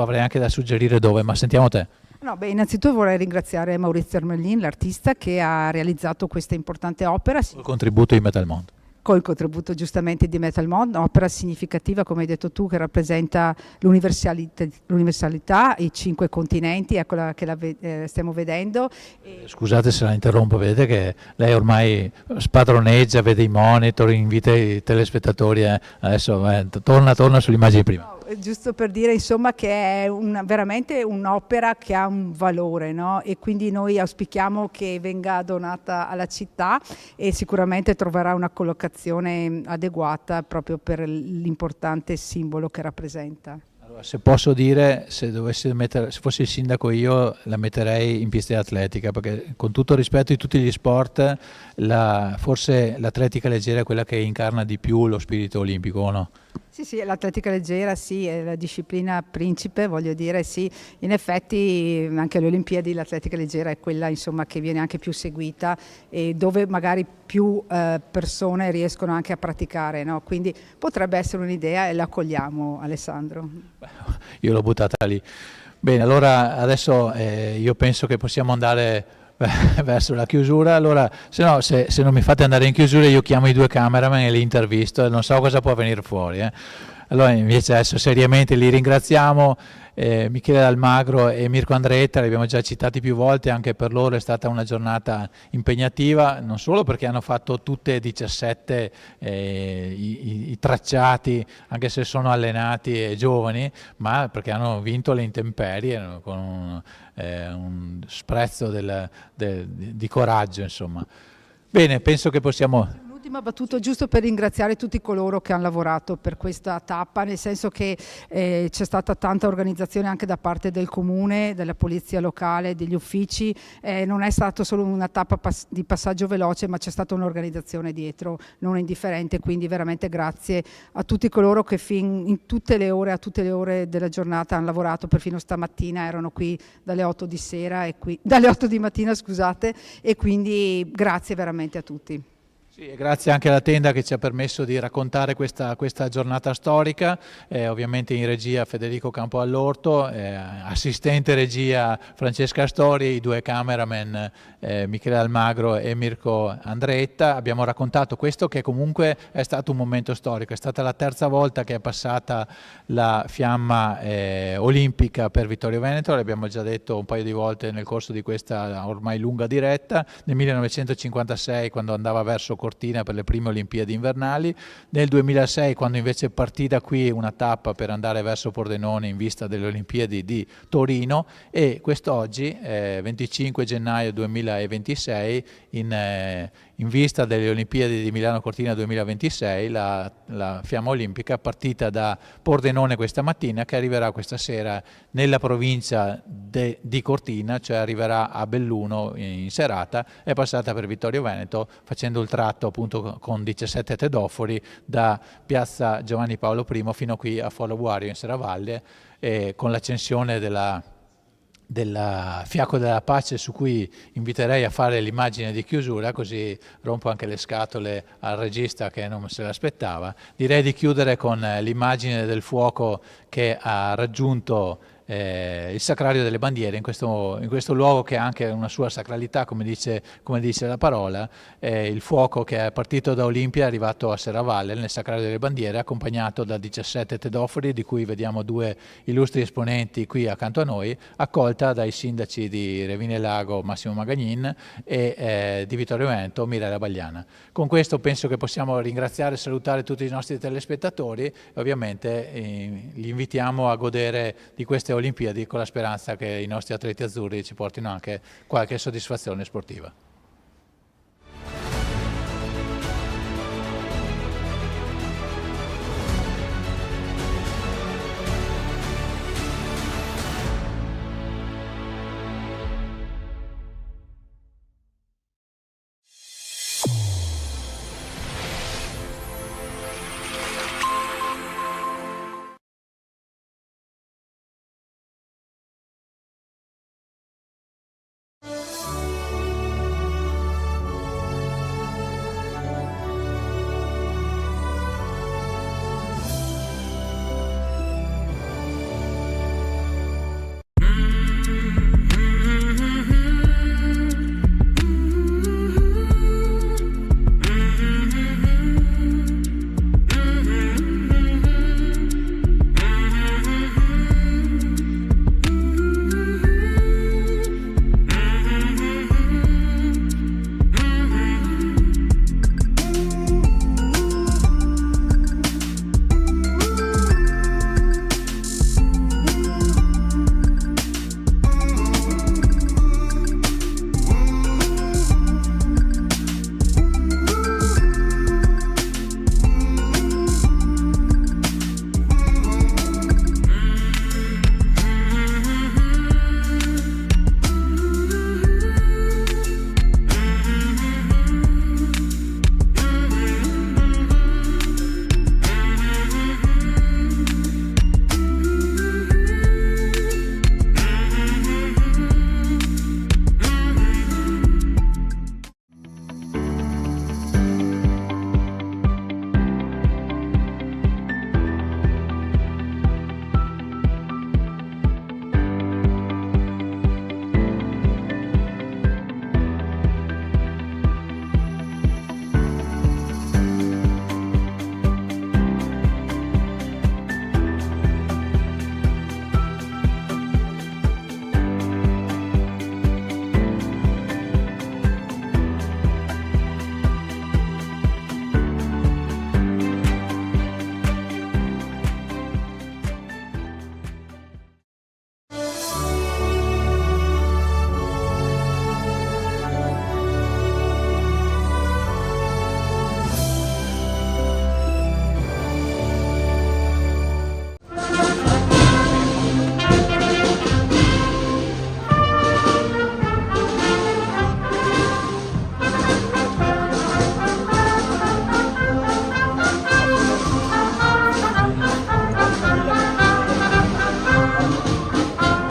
avrei anche da suggerire dove, ma sentiamo te. No, beh, innanzitutto vorrei ringraziare Maurizio Armellin, l'artista che ha realizzato questa importante opera. Il contributo di Metal Monde. Col contributo giustamente di Metal Monde, opera significativa come hai detto tu che rappresenta l'universalità, i 5 continenti, eccola che stiamo vedendo. Scusate se la interrompo, vedete che lei ormai spadroneggia, vede i monitor, invita i telespettatori, adesso torna sull'immagine prima. No, giusto per dire insomma che è veramente un'opera che ha un valore, no? E quindi noi auspichiamo che venga donata alla città e sicuramente troverà una collocazione adeguata proprio per l'importante simbolo che rappresenta. Allora, se posso dire, se fossi il sindaco io la metterei in pista atletica, perché con tutto il rispetto di tutti gli sport forse l'atletica leggera è quella che incarna di più lo spirito olimpico, o no? Sì, l'atletica leggera sì, è la disciplina principe, voglio dire sì, in effetti anche alle Olimpiadi l'atletica leggera è quella insomma che viene anche più seguita e dove magari più persone riescono anche a praticare, no? Quindi potrebbe essere un'idea e la cogliamo, Alessandro. Io l'ho buttata lì. Bene, allora adesso io penso che possiamo andare verso la chiusura. Allora se non mi fate andare in chiusura io chiamo i 2 cameraman e li intervisto, non so cosa può venire fuori. Allora invece adesso seriamente li ringraziamo, Michele Almagro e Mirko Andretta, li abbiamo già citati più volte, anche per loro è stata una giornata impegnativa, non solo perché hanno fatto tutte e 17 i tracciati, anche se sono allenati e giovani, ma perché hanno vinto le intemperie con un sprezzo di coraggio, insomma. Bene, penso che possiamo... L'ultima battuta giusto per ringraziare tutti coloro che hanno lavorato per questa tappa, nel senso che c'è stata tanta organizzazione anche da parte del comune, della polizia locale, degli uffici, non è stato solo una tappa di passaggio veloce ma c'è stata un'organizzazione dietro non indifferente, quindi veramente grazie a tutti coloro che a tutte le ore della giornata hanno lavorato, perfino stamattina erano qui dalle 8 di mattina scusate, e quindi grazie veramente a tutti. Sì, grazie anche alla tenda che ci ha permesso di raccontare questa giornata storica, ovviamente in regia Federico Campo Allorto, assistente regia Francesca Astori, i 2 cameraman Michele Almagro e Mirko Andretta. Abbiamo raccontato questo che comunque è stato un momento storico, è stata la 3ª volta che è passata la fiamma olimpica per Vittorio Veneto, l'abbiamo già detto un paio di volte nel corso di questa ormai lunga diretta, nel 1956 quando andava verso Cortina per le prime Olimpiadi invernali, nel 2006 quando invece partì da qui una tappa per andare verso Pordenone in vista delle Olimpiadi di Torino, e quest'oggi 25 gennaio 2026 in vista delle Olimpiadi di Milano Cortina 2026 la fiamma olimpica partita da Pordenone questa mattina, che arriverà questa sera nella provincia di Cortina, cioè arriverà a Belluno in serata, è passata per Vittorio Veneto facendo il tratto appunto con 17 tedofori da piazza Giovanni Paolo I fino qui a Foro Buario in Serravalle, con l'accensione del Fiacco della Pace, su cui inviterei a fare l'immagine di chiusura, così rompo anche le scatole al regista che non se l'aspettava. Direi di chiudere con l'immagine del fuoco che ha raggiunto il Sacrario delle Bandiere in questo luogo che ha anche una sua sacralità, come dice la parola. Il fuoco che è partito da Olimpia è arrivato a Serravalle nel Sacrario delle Bandiere, accompagnato da 17 tedofori, di cui vediamo 2 illustri esponenti qui accanto a noi, accolta dai sindaci di Revine Lago Massimo Magagnin e di Vittorio Veneto Mirella Bagliana. Con questo penso che possiamo ringraziare e salutare tutti i nostri telespettatori e ovviamente li invitiamo a godere di queste Olimpiadi, con la speranza che i nostri atleti azzurri ci portino anche qualche soddisfazione sportiva.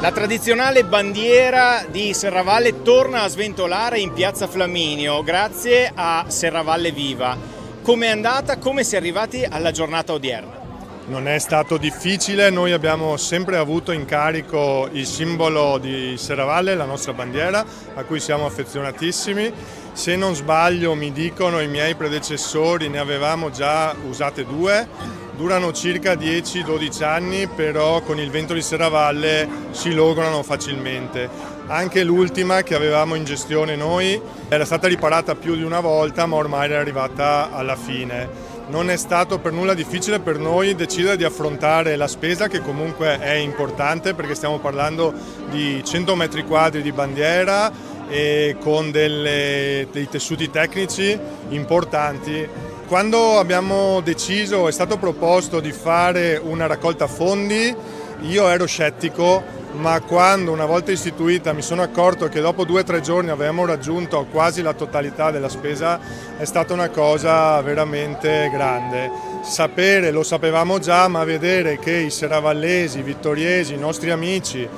La tradizionale bandiera di Serravalle torna a sventolare in piazza Flaminio grazie a Serravalle Viva. Come è andata? Come si è arrivati alla giornata odierna? Non è stato difficile, noi abbiamo sempre avuto in carico il simbolo di Serravalle, la nostra bandiera, a cui siamo affezionatissimi. Se non sbaglio, mi dicono i miei predecessori, ne avevamo già usate 2. Durano circa 10-12 anni, però con il vento di Serravalle si logorano facilmente. Anche l'ultima che avevamo in gestione noi era stata riparata più di una volta, ma ormai era arrivata alla fine. Non è stato per nulla difficile per noi decidere di affrontare la spesa, che comunque è importante perché stiamo parlando di 100 metri quadri di bandiera e con dei tessuti tecnici importanti. Quando abbiamo deciso, è stato proposto di fare una raccolta fondi, io ero scettico, ma quando una volta istituita mi sono accorto che dopo 2 o 3 giorni avevamo raggiunto quasi la totalità della spesa, è stata una cosa veramente grande. Sapere, lo sapevamo già, ma vedere che i serravallesi, i vittoriesi, i nostri amici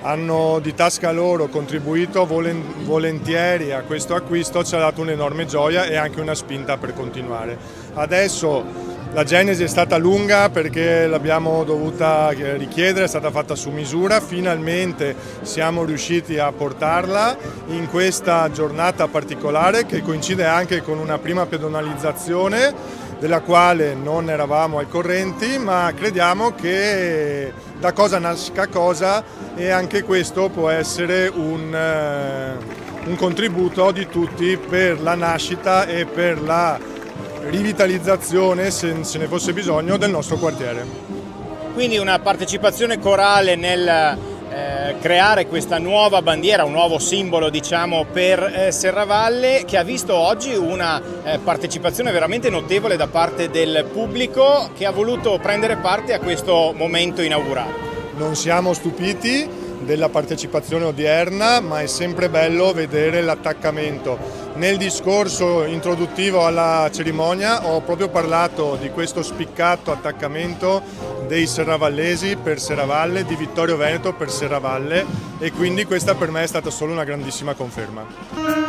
hanno di tasca loro contribuito volentieri a questo acquisto ci ha dato un'enorme gioia e anche una spinta per continuare. Adesso la genesi è stata lunga perché l'abbiamo dovuta richiedere, è stata fatta su misura, finalmente siamo riusciti a portarla in questa giornata particolare che coincide anche con una prima pedonalizzazione della quale non eravamo al corrente, ma crediamo che da cosa nasca cosa e anche questo può essere un contributo di tutti per la nascita e per la rivitalizzazione, se ne fosse bisogno, del nostro quartiere. Quindi una partecipazione corale nel creare questa nuova bandiera, un nuovo simbolo diciamo per Serravalle, che ha visto oggi una partecipazione veramente notevole da parte del pubblico che ha voluto prendere parte a questo momento inaugurale. Non siamo stupiti della partecipazione odierna, ma è sempre bello vedere l'attaccamento. Nel discorso introduttivo alla cerimonia ho proprio parlato di questo spiccato attaccamento dei serravallesi per Serravalle, di Vittorio Veneto per Serravalle, e quindi questa per me è stata solo una grandissima conferma.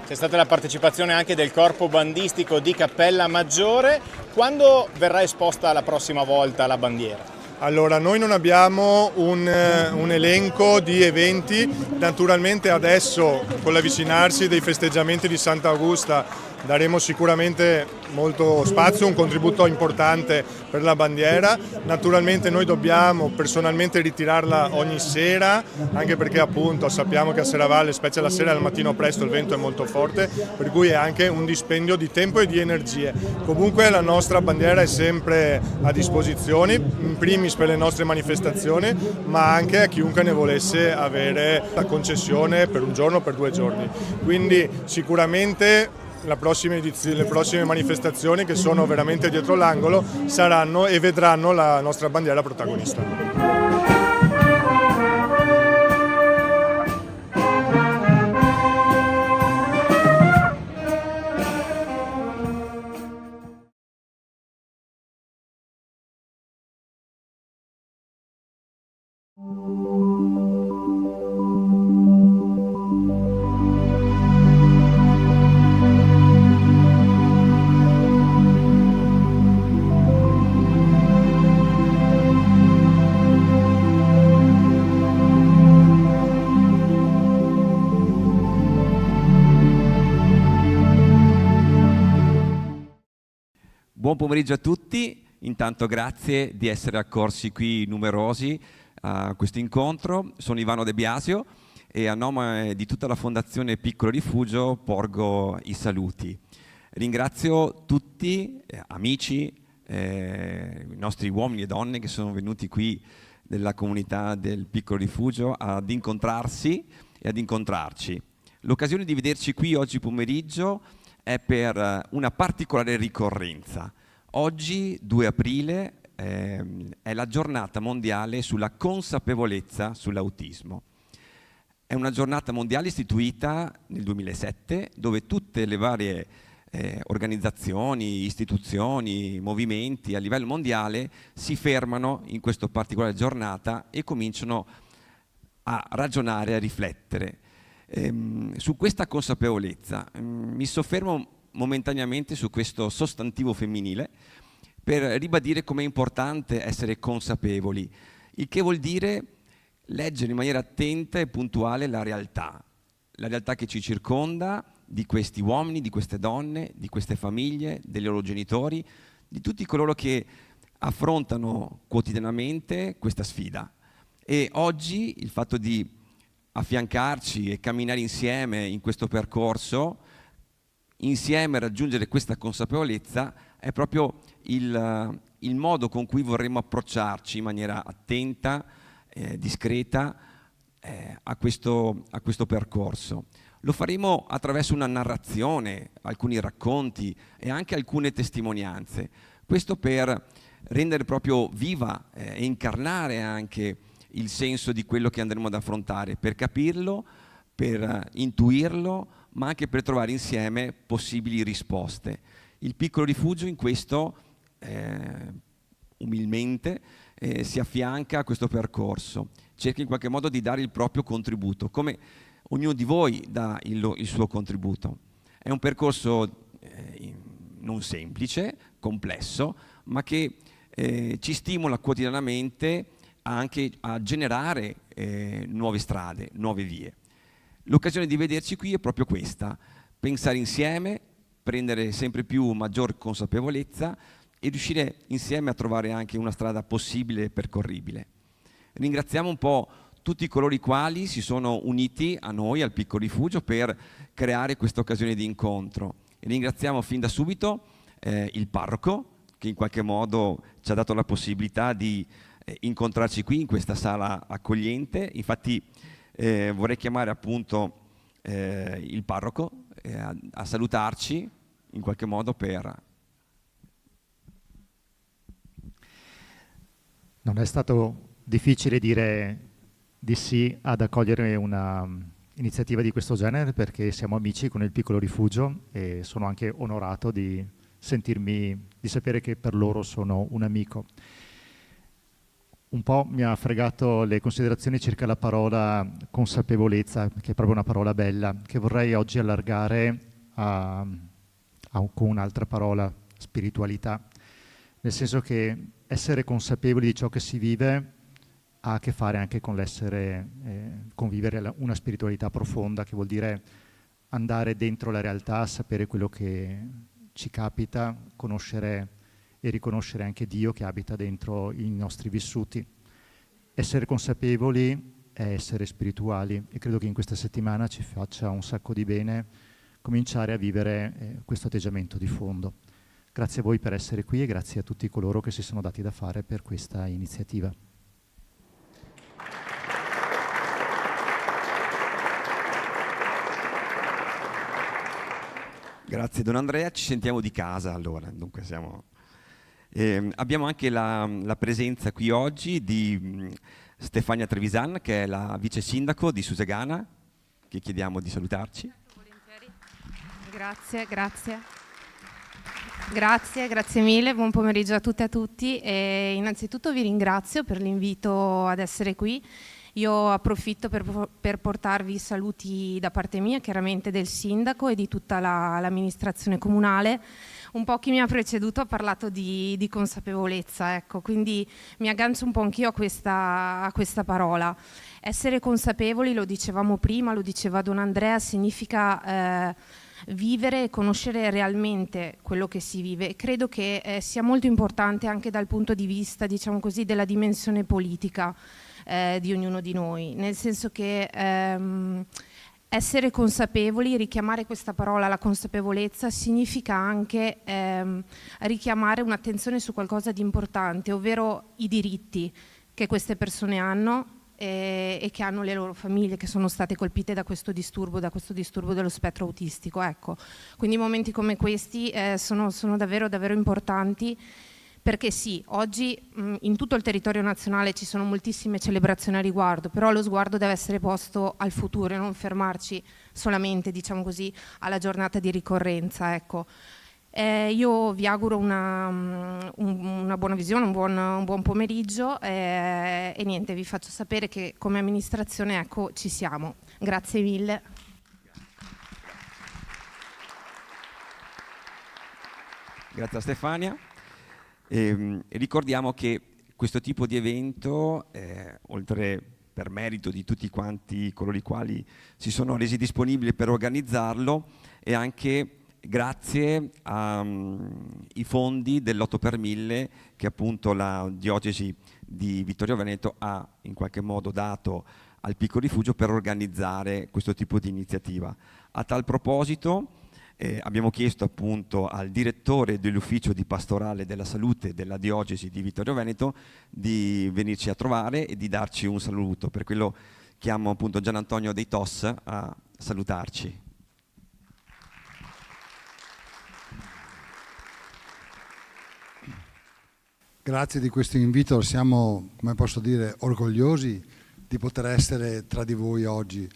C'è stata la partecipazione anche del corpo bandistico di Cappella Maggiore. Quando verrà esposta la prossima volta la bandiera? Allora, noi non abbiamo un elenco di eventi, naturalmente adesso con l'avvicinarsi dei festeggiamenti di Sant'Augusta daremo sicuramente molto spazio, un contributo importante per la bandiera. Naturalmente noi dobbiamo personalmente ritirarla ogni sera, anche perché appunto sappiamo che a Serravalle, specie la sera e al mattino presto, il vento è molto forte, per cui è anche un dispendio di tempo e di energie. Comunque la nostra bandiera è sempre a disposizione, in primis per le nostre manifestazioni, ma anche a chiunque ne volesse avere la concessione per un giorno o per 2 giorni. Quindi sicuramente le prossime manifestazioni, che sono veramente dietro l'angolo, saranno e vedranno la nostra bandiera protagonista. Buon pomeriggio a tutti, intanto grazie di essere accorsi qui numerosi a questo incontro. Sono Ivano De Biasio e a nome di tutta la Fondazione Piccolo Rifugio porgo i saluti. Ringrazio tutti, amici, i nostri uomini e donne che sono venuti qui della comunità del Piccolo Rifugio ad incontrarsi e ad incontrarci. L'occasione di vederci qui oggi pomeriggio è per una particolare ricorrenza. Oggi, 2 aprile, è la giornata mondiale sulla consapevolezza sull'autismo. È una giornata mondiale istituita nel 2007, dove tutte le varie organizzazioni, istituzioni, movimenti a livello mondiale si fermano in questa particolare giornata e cominciano a ragionare, a riflettere. Su questa consapevolezza mi soffermo momentaneamente su questo sostantivo femminile per ribadire com'è importante essere consapevoli, il che vuol dire leggere in maniera attenta e puntuale la realtà che ci circonda, di questi uomini, di queste donne, di queste famiglie, dei loro genitori, di tutti coloro che affrontano quotidianamente questa sfida. E oggi il fatto di affiancarci e camminare insieme in questo percorso, insieme a raggiungere questa consapevolezza, è proprio il modo con cui vorremmo approcciarci in maniera attenta, discreta a questo percorso. Lo faremo attraverso una narrazione, alcuni racconti e anche alcune testimonianze. Questo per rendere proprio viva e incarnare anche il senso di quello che andremo ad affrontare, per capirlo, per intuirlo, ma anche per trovare insieme possibili risposte. Il Piccolo Rifugio in questo, umilmente, si affianca a questo percorso, cerca in qualche modo di dare il proprio contributo, come ognuno di voi dà il suo contributo. È un percorso non semplice, complesso, ma che ci stimola quotidianamente anche a generare nuove strade, nuove vie. L'occasione di vederci qui è proprio questa: pensare insieme, prendere sempre più maggior consapevolezza e riuscire insieme a trovare anche una strada possibile e percorribile. Ringraziamo un po' tutti coloro i quali si sono uniti a noi, al Piccolo Rifugio, per creare questa occasione di incontro. E ringraziamo fin da subito il parroco, che in qualche modo ci ha dato la possibilità di incontrarci qui in questa sala accogliente. Infatti vorrei chiamare appunto il parroco a salutarci in qualche modo per... Non è stato difficile dire di sì ad accogliere una iniziativa di questo genere, perché siamo amici con il Piccolo Rifugio e sono anche onorato di sapere che per loro sono un amico. Un po' mi ha fregato le considerazioni circa la parola consapevolezza, che è proprio una parola bella, che vorrei oggi allargare con un'altra parola, spiritualità, nel senso che essere consapevoli di ciò che si vive ha a che fare anche con convivere una spiritualità profonda, che vuol dire andare dentro la realtà, sapere quello che ci capita, conoscere e riconoscere anche Dio che abita dentro i nostri vissuti. Essere consapevoli è essere spirituali, e credo che in questa settimana ci faccia un sacco di bene cominciare a vivere questo atteggiamento di fondo. Grazie a voi per essere qui e grazie a tutti coloro che si sono dati da fare per questa iniziativa. Grazie Don Andrea, ci sentiamo di casa allora. Dunque abbiamo anche la presenza qui oggi di Stefania Trevisan, che è la vice sindaco di Susegana, che chiediamo di salutarci. Grazie mille, buon pomeriggio a tutte e a tutti. E innanzitutto vi ringrazio per l'invito ad essere qui. Io approfitto per portarvi i saluti da parte mia, chiaramente del sindaco e di tutta l'amministrazione comunale. Un po' chi mi ha preceduto ha parlato di consapevolezza, ecco, quindi mi aggancio un po' anch'io a questa parola. Essere consapevoli, lo dicevamo prima, lo diceva Don Andrea, significa vivere e conoscere realmente quello che si vive. Credo che sia molto importante anche dal punto di vista, diciamo così, della dimensione politica di ognuno di noi, nel senso che essere consapevoli, richiamare questa parola, la consapevolezza, significa anche richiamare un'attenzione su qualcosa di importante, ovvero i diritti che queste persone hanno e che hanno le loro famiglie che sono state colpite da questo disturbo dello spettro autistico. Ecco. Quindi momenti come questi sono davvero, davvero importanti, perché sì, oggi in tutto il territorio nazionale ci sono moltissime celebrazioni a riguardo, però lo sguardo deve essere posto al futuro e non fermarci solamente, diciamo così, alla giornata di ricorrenza. Ecco. Io vi auguro una buona visione, un buon pomeriggio e niente, vi faccio sapere che come amministrazione, ecco, ci siamo. Grazie mille. Grazie a Stefania. E ricordiamo che questo tipo di evento, oltre per merito di tutti quanti coloro i quali si sono resi disponibili per organizzarlo, è anche grazie ai fondi dell'8 per 1000 che appunto la diocesi di Vittorio Veneto ha in qualche modo dato al Piccolo Rifugio per organizzare questo tipo di iniziativa. A tal proposito abbiamo chiesto appunto al direttore dell'ufficio di pastorale della salute della diocesi di Vittorio Veneto di venirci a trovare e di darci un saluto. Per quello chiamo appunto Gian Antonio Dei Tos a salutarci. Grazie di questo invito, siamo, come posso dire, orgogliosi di poter essere tra di voi oggi.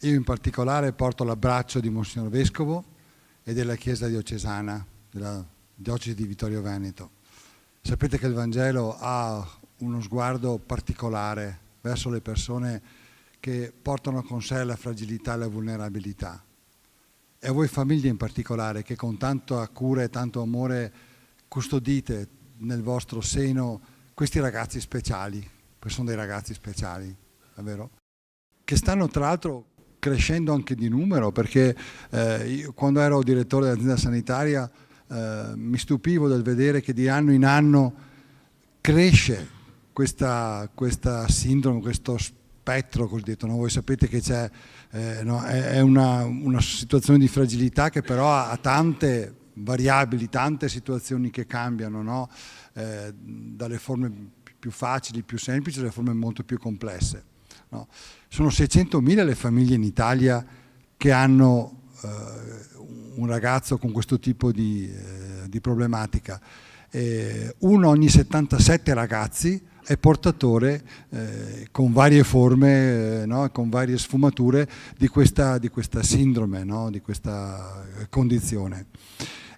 Io in particolare porto l'abbraccio di Monsignor Vescovo e della Chiesa diocesana, della diocesi di Vittorio Veneto. Sapete che il Vangelo ha uno sguardo particolare verso le persone che portano con sé la fragilità e la vulnerabilità. E a voi famiglie in particolare, che con tanta cura e tanto amore custodite nel vostro seno questi ragazzi speciali, perché sono dei ragazzi speciali, è vero? Che stanno tra l'altro crescendo anche di numero, perché io, quando ero direttore dell'azienda sanitaria, mi stupivo del vedere che di anno in anno cresce questa sindrome, questo spettro cosiddetto, no? Voi sapete che c'è, no? È una situazione di fragilità che però ha tante variabili, tante situazioni che cambiano, no? Dalle forme più facili, più semplici, alle forme molto più complesse. No? Sono 600.000 le famiglie in Italia che hanno un ragazzo con questo tipo di problematica. Uno ogni 77 ragazzi è portatore con varie forme, no? Con varie sfumature di questa sindrome, no? Di questa condizione.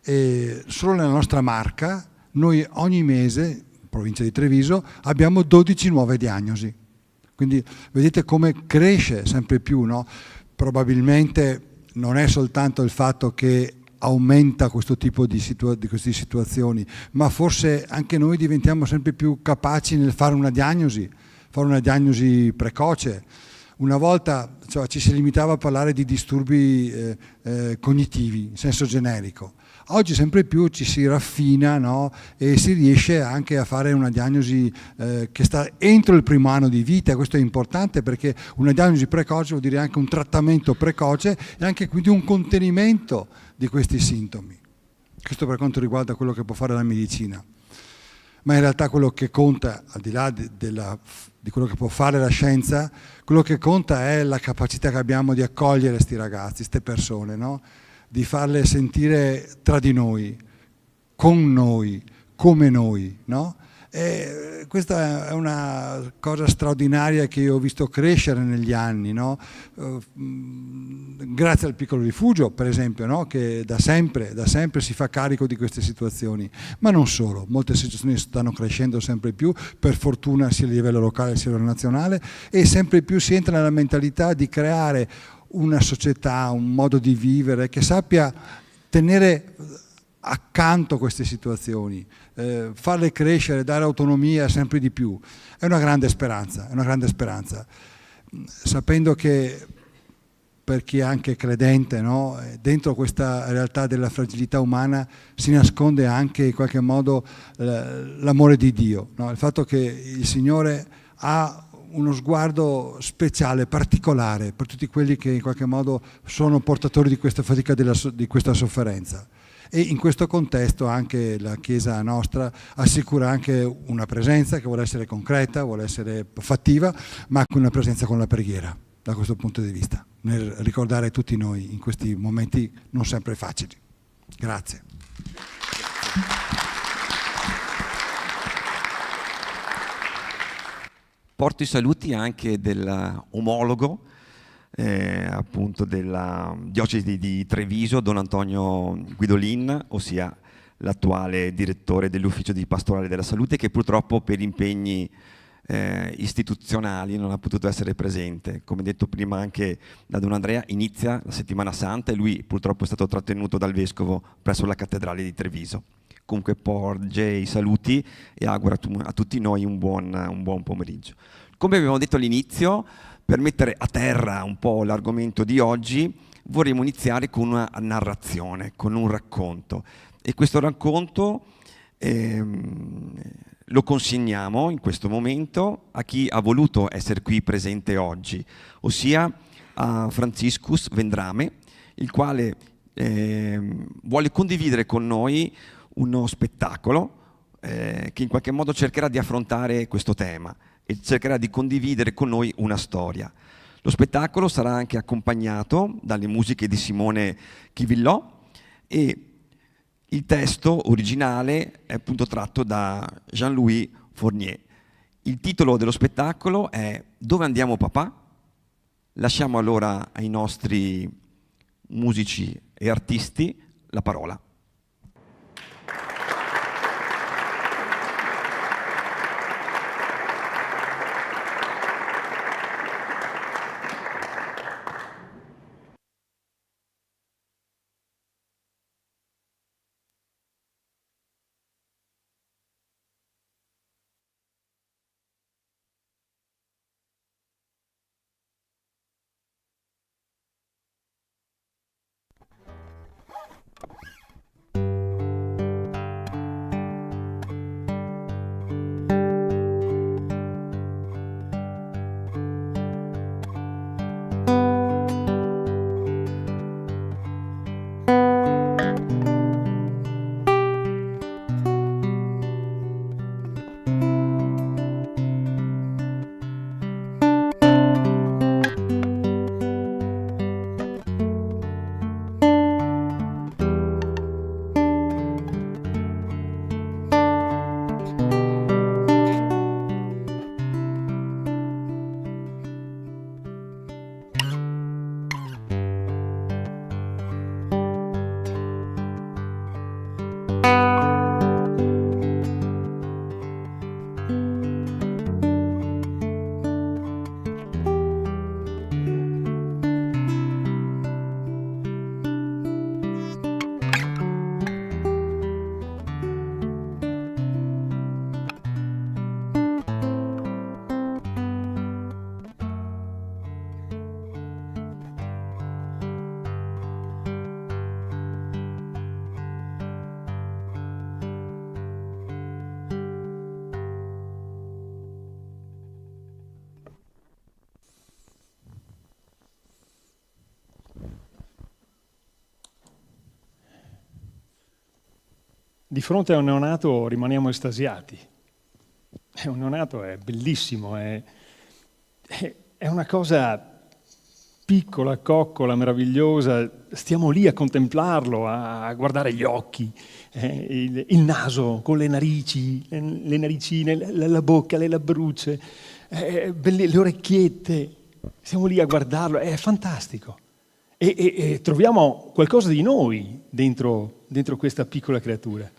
E solo nella nostra Marca noi ogni mese, in provincia di Treviso, abbiamo 12 nuove diagnosi. Quindi vedete come cresce sempre più, no? Probabilmente non è soltanto il fatto che aumenta questo tipo di queste situazioni, ma forse anche noi diventiamo sempre più capaci nel fare una diagnosi precoce. Una volta, cioè, ci si limitava a parlare di disturbi cognitivi in senso generico. Oggi sempre più ci si raffina, no? E si riesce anche a fare una diagnosi che sta entro il primo anno di vita. Questo è importante perché una diagnosi precoce vuol dire anche un trattamento precoce e anche quindi un contenimento di questi sintomi. Questo per quanto riguarda quello che può fare la medicina. Ma in realtà quello che conta, al di là di quello che può fare la scienza, quello che conta è la capacità che abbiamo di accogliere questi ragazzi, queste persone, no? Di farle sentire tra di noi, con noi, come noi, no? E questa è una cosa straordinaria che io ho visto crescere negli anni, no? Grazie al piccolo rifugio, per esempio, no? Che da sempre si fa carico di queste situazioni, ma non solo, molte situazioni stanno crescendo sempre più, per fortuna sia a livello locale sia a livello nazionale, e sempre più si entra nella mentalità di creare una società, un modo di vivere che sappia tenere accanto queste situazioni, farle crescere, dare autonomia sempre di più. È una grande speranza, sapendo che per chi è anche credente, no? Dentro questa realtà della fragilità umana si nasconde anche in qualche modo l'amore di Dio, no? Il fatto che il Signore ha uno sguardo speciale, particolare per tutti quelli che in qualche modo sono portatori di questa fatica, di questa sofferenza. E in questo contesto anche la Chiesa nostra assicura anche una presenza che vuole essere concreta, vuole essere fattiva, ma anche una presenza con la preghiera, da questo punto di vista, nel ricordare tutti noi in questi momenti non sempre facili. Grazie. Porto i saluti anche dell'omologo appunto della diocesi di Treviso, Don Antonio Guidolin, ossia l'attuale direttore dell'ufficio di pastorale della salute, che purtroppo per impegni istituzionali non ha potuto essere presente. Come detto prima anche da Don Andrea, inizia la settimana santa e lui purtroppo è stato trattenuto dal vescovo presso la cattedrale di Treviso. Comunque porge i saluti e augura a tutti noi un buon pomeriggio. Come abbiamo detto all'inizio, per mettere a terra un po' l'argomento di oggi, vorremmo iniziare con una narrazione, con un racconto. E questo racconto lo consegniamo in questo momento a chi ha voluto essere qui presente oggi, ossia a Franciscus Vendrame, il quale vuole condividere con noi uno spettacolo che in qualche modo cercherà di affrontare questo tema e cercherà di condividere con noi una storia. Lo spettacolo sarà anche accompagnato dalle musiche di Simone Chivillò e il testo originale è appunto tratto da Jean-Louis Fournier. Il titolo dello spettacolo è Dove andiamo papà? Lasciamo allora ai nostri musici e artisti la parola. di fronte a un neonato rimaniamo estasiati. Un neonato è bellissimo, è una cosa piccola, coccola, meravigliosa, stiamo lì a contemplarlo, a guardare gli occhi, il naso con le narici, le naricine, la bocca, le labbrucce, le orecchiette, stiamo lì a guardarlo, è fantastico. E troviamo qualcosa di noi dentro questa piccola creatura.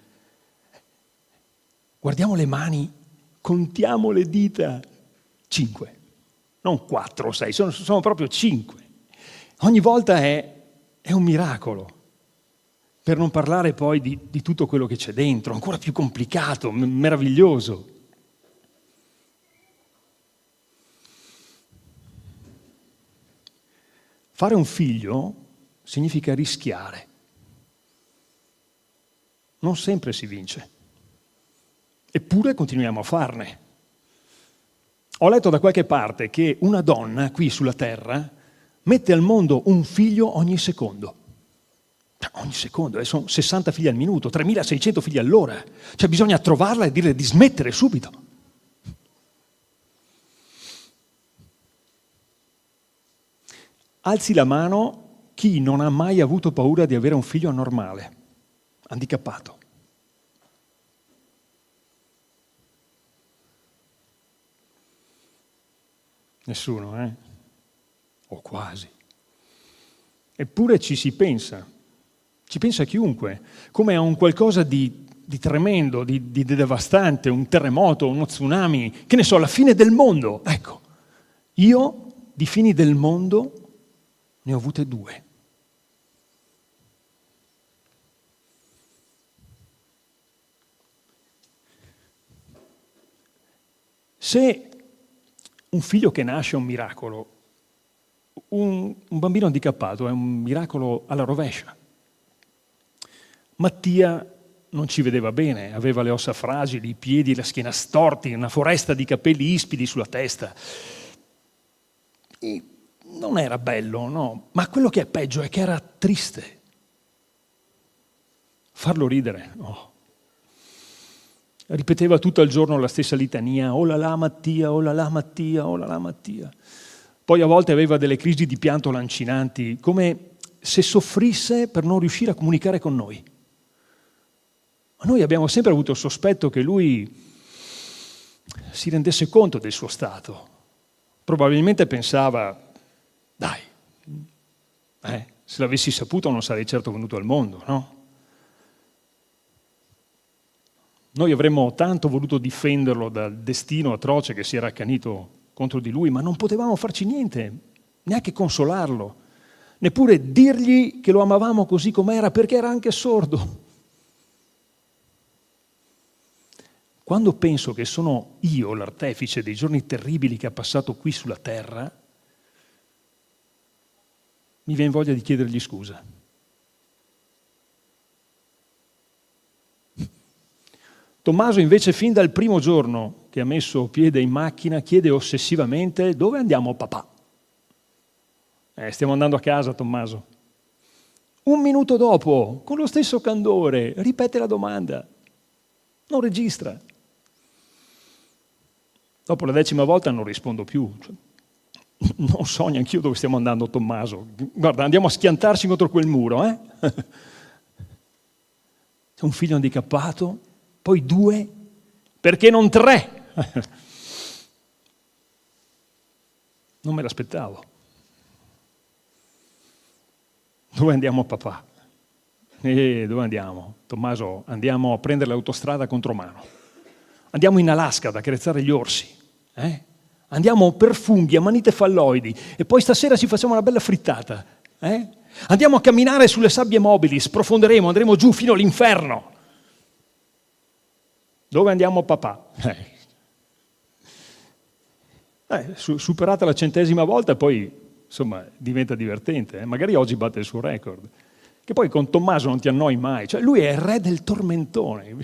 Guardiamo le mani, contiamo le dita, 5. Non 4 o 6, sono proprio 5. Ogni volta è un miracolo, per non parlare poi di tutto quello che c'è dentro, ancora più complicato, meraviglioso. Fare un figlio significa rischiare. Non sempre si vince, eppure continuiamo a farne. Ho letto da qualche parte che una donna qui sulla Terra mette al mondo un figlio ogni secondo. Ogni secondo, sono 60 figli al minuto, 3600 figli all'ora. Cioè bisogna trovarla e dire di smettere subito. Alzi la mano chi non ha mai avuto paura di avere un figlio anormale, handicappato. Nessuno, o quasi. Eppure ci si pensa, ci pensa chiunque, come a un qualcosa di tremendo, di devastante, un terremoto, uno tsunami, che ne so, la fine del mondo. Ecco, io di fini del mondo ne ho avute 2. Se un figlio che nasce è un miracolo, un bambino handicappato è un miracolo alla rovescia. Mattia non ci vedeva bene, aveva le ossa fragili, i piedi e la schiena storti, una foresta di capelli ispidi sulla testa. E non era bello, no, ma quello che è peggio è che era triste. Farlo ridere, no. Ripeteva tutto il giorno la stessa litania, oh là là Mattia, oh là là Mattia, oh là là Mattia. Poi a volte aveva delle crisi di pianto lancinanti, come se soffrisse per non riuscire a comunicare con noi. Ma noi abbiamo sempre avuto il sospetto che lui si rendesse conto del suo stato. Probabilmente pensava, dai, se l'avessi saputo non sarei certo venuto al mondo, no? Noi avremmo tanto voluto difenderlo dal destino atroce che si era accanito contro di lui, ma non potevamo farci niente, neanche consolarlo, neppure dirgli che lo amavamo così com'era, perché era anche sordo. Quando penso che sono io l'artefice dei giorni terribili che ha passato qui sulla terra, mi viene voglia di chiedergli scusa. Tommaso invece fin dal primo giorno che ha messo piede in macchina chiede ossessivamente: dove andiamo papà? Stiamo andando a casa, Tommaso. 1 minuto dopo, con lo stesso candore, ripete la domanda. Non registra. Dopo la 10ª volta non rispondo più. Non so neanch'io dove stiamo andando, Tommaso. Guarda, andiamo a schiantarci contro quel muro, C'è un figlio handicappato, poi 2, perché non 3? Non me l'aspettavo. Dove andiamo, papà? Dove andiamo? Tommaso, andiamo a prendere l'autostrada contromano. Andiamo in Alaska ad accarezzare gli orsi. Andiamo per funghi, amanite falloidi, e poi stasera ci facciamo una bella frittata. Andiamo a camminare sulle sabbie mobili, sprofonderemo, andremo giù fino all'inferno. Dove andiamo, papà? Superata la 100ª volta, poi insomma diventa divertente. Magari oggi batte il suo record. Che poi con Tommaso non ti annoi mai. Cioè, lui è il re del tormentone.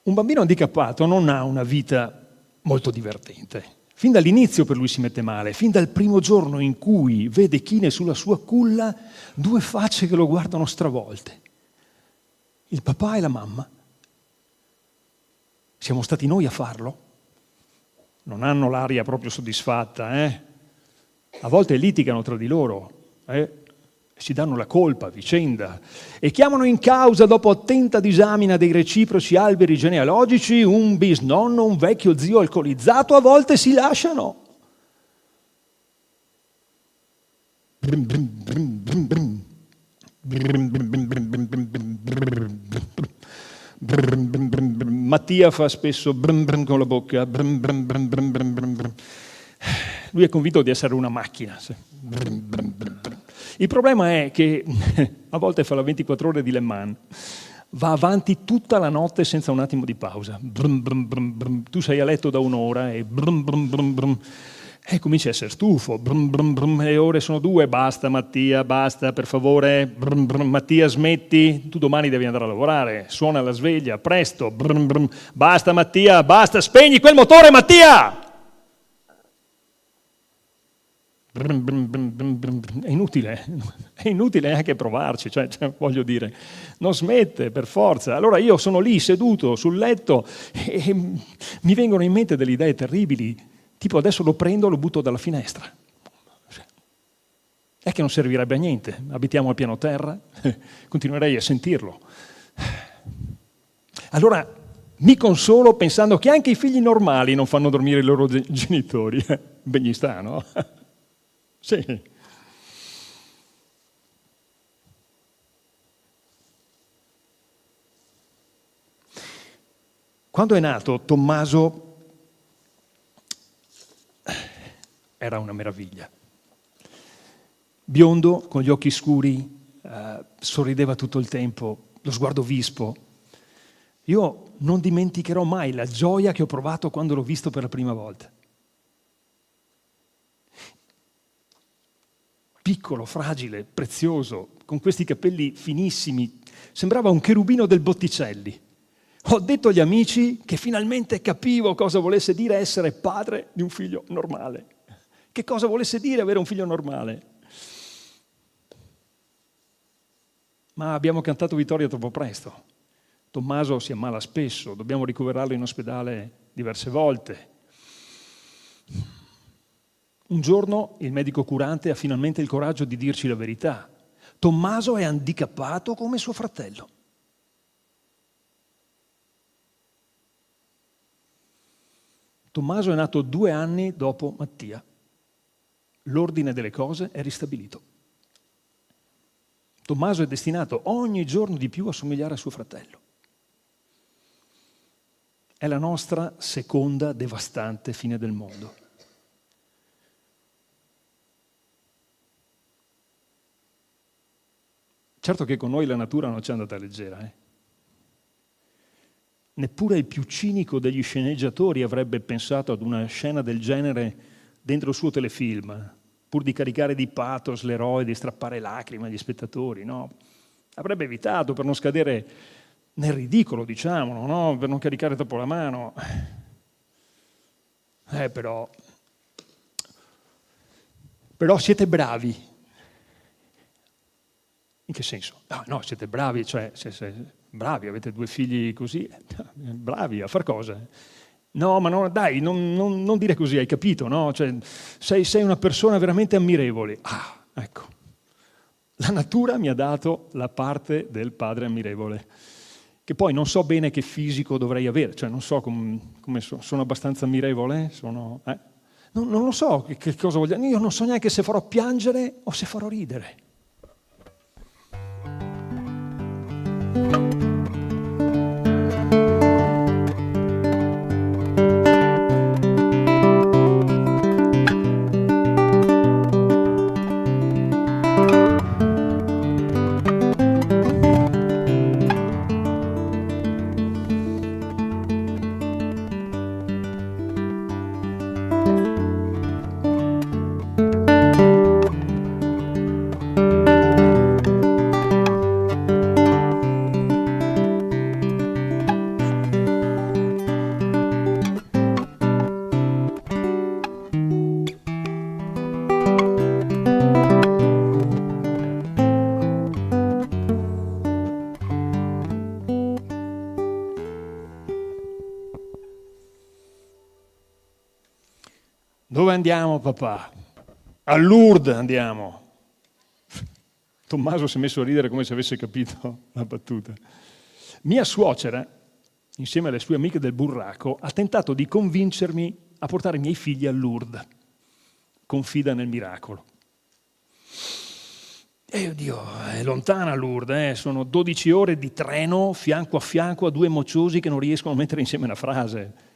Un bambino handicappato non ha una vita molto divertente. Fin dall'inizio per lui si mette male, fin dal primo giorno in cui vede chine sulla sua culla, 2 facce che lo guardano stravolte. Il papà e la mamma. Siamo stati noi a farlo? Non hanno l'aria proprio soddisfatta, eh? A volte litigano tra di loro, si danno la colpa a vicenda e chiamano in causa, dopo attenta disamina dei reciproci alberi genealogici, un bisnonno, un vecchio zio alcolizzato, a volte si lasciano. Mattia fa spesso con la bocca. Lui è convinto di essere una macchina. Il problema è che a volte fa la 24 ore di Le Mans, va avanti tutta la notte senza un attimo di pausa. Tu sei a letto da un'ora e cominci a essere stufo. Le ore sono 2, basta Mattia, basta, per favore. Mattia, smetti, tu domani devi andare a lavorare. Suona la sveglia, presto. Basta Mattia, basta, spegni quel motore Mattia! È inutile anche provarci, cioè, voglio dire, non smette per forza. Allora io sono lì seduto sul letto e mi vengono in mente delle idee terribili, tipo adesso lo prendo e lo butto dalla finestra. È che non servirebbe a niente, abitiamo al piano terra, continuerei a sentirlo. Allora mi consolo pensando che anche i figli normali non fanno dormire i loro genitori. Ben gli sta, no? Sì. Quando è nato, Tommaso era una meraviglia. Biondo, con gli occhi scuri, sorrideva tutto il tempo, lo sguardo vispo. Io non dimenticherò mai la gioia che ho provato quando l'ho visto per la prima volta. Piccolo, fragile, prezioso, con questi capelli finissimi, sembrava un cherubino del Botticelli. Ho detto agli amici che finalmente capivo cosa volesse dire essere padre di un figlio normale. Che cosa volesse dire avere un figlio normale. Ma abbiamo cantato vittoria troppo presto. Tommaso si ammala spesso, dobbiamo ricoverarlo in ospedale diverse volte. Un giorno il medico curante ha finalmente il coraggio di dirci la verità. Tommaso è handicappato come suo fratello. Tommaso è nato 2 anni dopo Mattia. L'ordine delle cose è ristabilito. Tommaso è destinato ogni giorno di più a somigliare a suo fratello. È la nostra seconda devastante fine del mondo. Certo che con noi la natura non ci è andata leggera. Neppure il più cinico degli sceneggiatori avrebbe pensato ad una scena del genere dentro il suo telefilm, pur di caricare di pathos l'eroe e di strappare lacrime agli spettatori, no? Avrebbe evitato per non scadere nel ridicolo, diciamolo, no? Per non caricare troppo la mano. Però siete bravi. In che senso? No, siete bravi, cioè bravi, avete 2 figli così, bravi a far cosa? No, ma no, dai, non dire così, hai capito, no? Cioè, sei una persona veramente ammirevole. Ecco, la natura mi ha dato la parte del padre ammirevole, che poi non so bene che fisico dovrei avere, cioè non so come sono abbastanza ammirevole, non lo so che cosa voglio, io non so neanche se farò piangere o se farò ridere. Dove andiamo, papà? A Lourdes andiamo. Tommaso si è messo a ridere come se avesse capito la battuta. Mia suocera, insieme alle sue amiche del burraco, ha tentato di convincermi a portare i miei figli a Lourdes. Confida nel miracolo. Oddio, è lontana Lourdes, sono 12 ore di treno fianco a fianco a due mociosi che non riescono a mettere insieme una frase.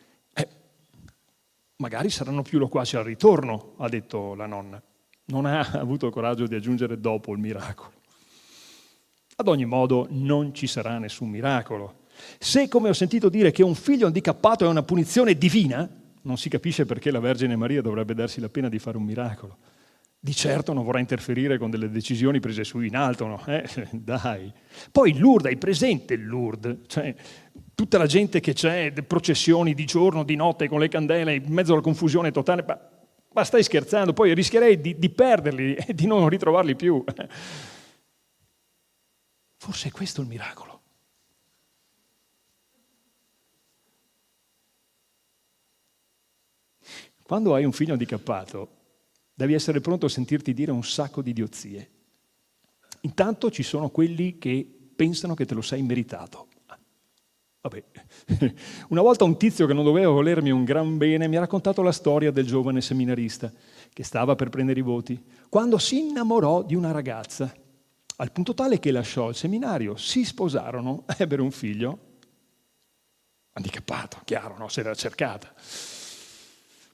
Magari saranno più loquaci al ritorno, ha detto la nonna. Non ha avuto il coraggio di aggiungere dopo il miracolo. Ad ogni modo non ci sarà nessun miracolo. Se, come ho sentito dire, che un figlio handicappato è una punizione divina, non si capisce perché la Vergine Maria dovrebbe darsi la pena di fare un miracolo. Di certo non vorrà interferire con delle decisioni prese su in alto, no? Dai. Poi Lourdes, hai presente Lourdes? Cioè, tutta la gente che c'è, processioni di giorno, di notte, con le candele, in mezzo alla confusione totale. Ma stai scherzando? Poi rischierei di perderli e di non ritrovarli più. Forse è questo il miracolo. Quando hai un figlio handicappato, devi essere pronto a sentirti dire un sacco di idiozie. Intanto ci sono quelli che pensano che te lo sei meritato. Vabbè, una volta un tizio che non doveva volermi un gran bene mi ha raccontato la storia del giovane seminarista che stava per prendere i voti, quando si innamorò di una ragazza, al punto tale che lasciò il seminario, si sposarono, ebbero un figlio, handicappato, chiaro, no? Se l'era cercata.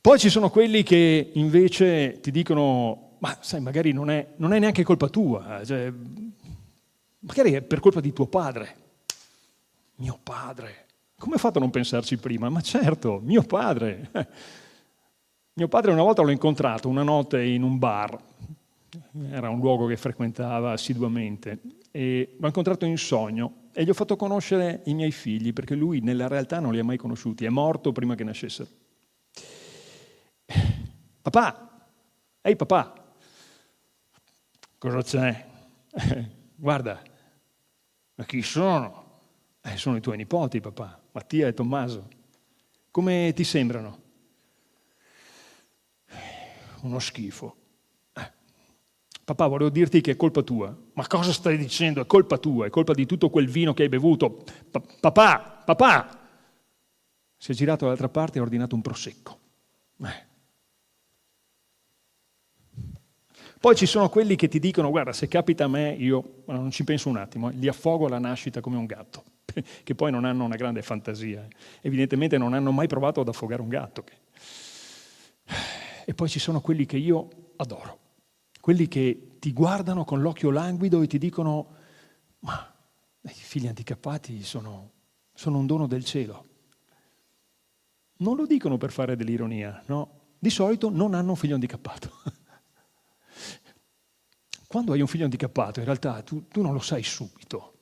Poi ci sono quelli che invece ti dicono, ma sai, magari non è neanche colpa tua, cioè, magari è per colpa di tuo padre. Mio padre, come ho fatto a non pensarci prima? Ma certo, mio padre. Mio padre una volta l'ho incontrato una notte in un bar, era un luogo che frequentava assiduamente, e l'ho incontrato in sogno e gli ho fatto conoscere i miei figli, perché lui nella realtà non li ha mai conosciuti, è morto prima che nascessero. Papà, ehi papà, cosa c'è? Guarda, ma chi sono? Sono i tuoi nipoti, papà, Mattia e Tommaso. Come ti sembrano? Uno schifo. Papà, volevo dirti che è colpa tua. Ma cosa stai dicendo? È colpa tua, è colpa di tutto quel vino che hai bevuto. Papà! Si è girato dall'altra parte e ha ordinato un prosecco. Poi ci sono quelli che ti dicono, guarda, se capita a me, io non ci penso un attimo, li affogo alla nascita come un gatto, che poi non hanno una grande fantasia. Evidentemente non hanno mai provato ad affogare un gatto. E poi ci sono quelli che io adoro, quelli che ti guardano con l'occhio languido e ti dicono, ma i figli handicappati sono un dono del cielo. Non lo dicono per fare dell'ironia, no? Di solito non hanno un figlio handicappato. Quando hai un figlio handicappato, in realtà tu non lo sai subito,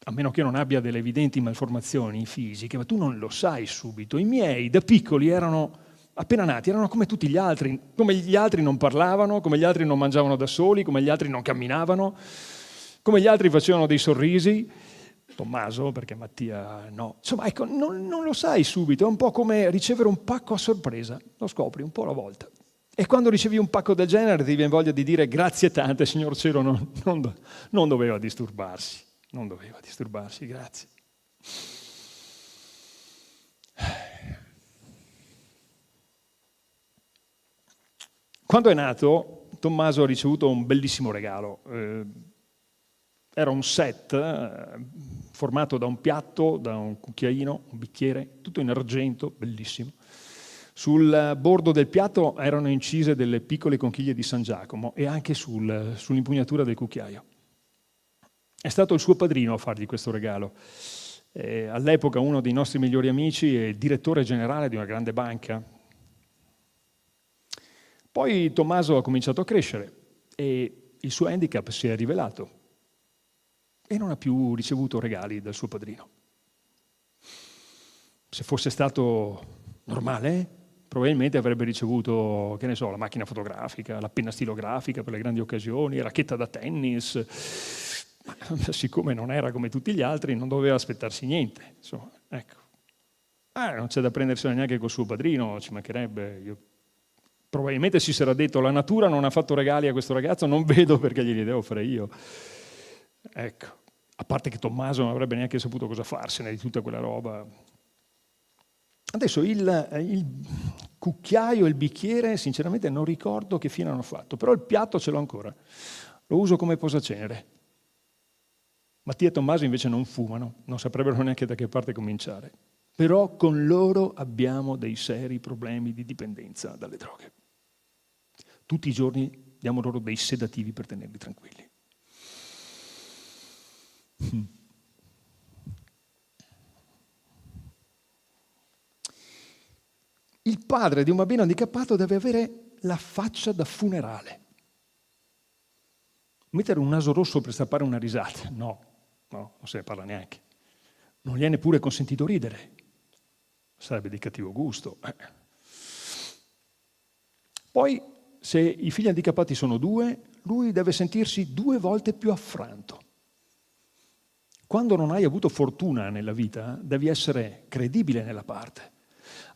a meno che non abbia delle evidenti malformazioni fisiche, ma tu non lo sai subito. I miei da piccoli erano, appena nati, erano come tutti gli altri, come gli altri non parlavano, come gli altri non mangiavano da soli, come gli altri non camminavano, come gli altri facevano dei sorrisi. Tommaso, perché Mattia no. Insomma, ecco, non lo sai subito, è un po' come ricevere un pacco a sorpresa, lo scopri un po' alla volta. E quando ricevi un pacco del genere ti viene voglia di dire grazie tante, signor cielo, non doveva disturbarsi, grazie. Quando è nato, Tommaso ha ricevuto un bellissimo regalo. Era un set formato da un piatto, da un cucchiaino, un bicchiere, tutto in argento, bellissimo. Sul bordo del piatto erano incise delle piccole conchiglie di San Giacomo e anche sull'impugnatura del cucchiaio. È stato il suo padrino a fargli questo regalo. All'epoca uno dei nostri migliori amici e direttore generale di una grande banca. Poi Tommaso ha cominciato a crescere e il suo handicap si è rivelato e non ha più ricevuto regali dal suo padrino. Se fosse stato normale, probabilmente avrebbe ricevuto, che ne so, la macchina fotografica, la penna stilografica per le grandi occasioni, la racchetta da tennis. Ma siccome non era come tutti gli altri, non doveva aspettarsi niente. Insomma, ecco. Non c'è da prendersela neanche col suo padrino, ci mancherebbe. Probabilmente si sarà detto: la natura non ha fatto regali a questo ragazzo, non vedo perché glieli devo fare io. Ecco, a parte che Tommaso non avrebbe neanche saputo cosa farsene di tutta quella roba. Adesso il cucchiaio e il bicchiere, sinceramente non ricordo che fine hanno fatto, però il piatto ce l'ho ancora, lo uso come posacenere. Mattia e Tommaso invece non fumano, non saprebbero neanche da che parte cominciare, però con loro abbiamo dei seri problemi di dipendenza dalle droghe. Tutti i giorni diamo loro dei sedativi per tenerli tranquilli. Il padre di un bambino handicappato deve avere la faccia da funerale. Mettere un naso rosso per stappare una risata, no, non se ne parla neanche. Non gli è neppure consentito ridere. Sarebbe di cattivo gusto. Poi, se i figli handicappati sono 2, lui deve sentirsi 2 volte più affranto. Quando non hai avuto fortuna nella vita, devi essere credibile nella parte.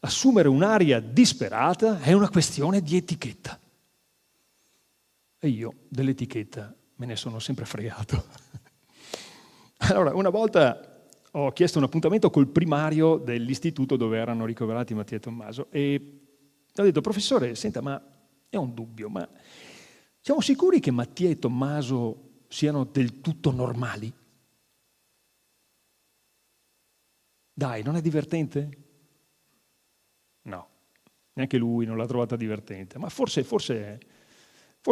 Assumere un'aria disperata è una questione di etichetta. E io dell'etichetta me ne sono sempre fregato. Allora, una volta ho chiesto un appuntamento col primario dell'istituto dove erano ricoverati Mattia e Tommaso e ho detto: professore, senta, ma è un dubbio, ma siamo sicuri che Mattia e Tommaso siano del tutto normali? Dai, non è divertente? No, neanche lui non l'ha trovata divertente, ma forse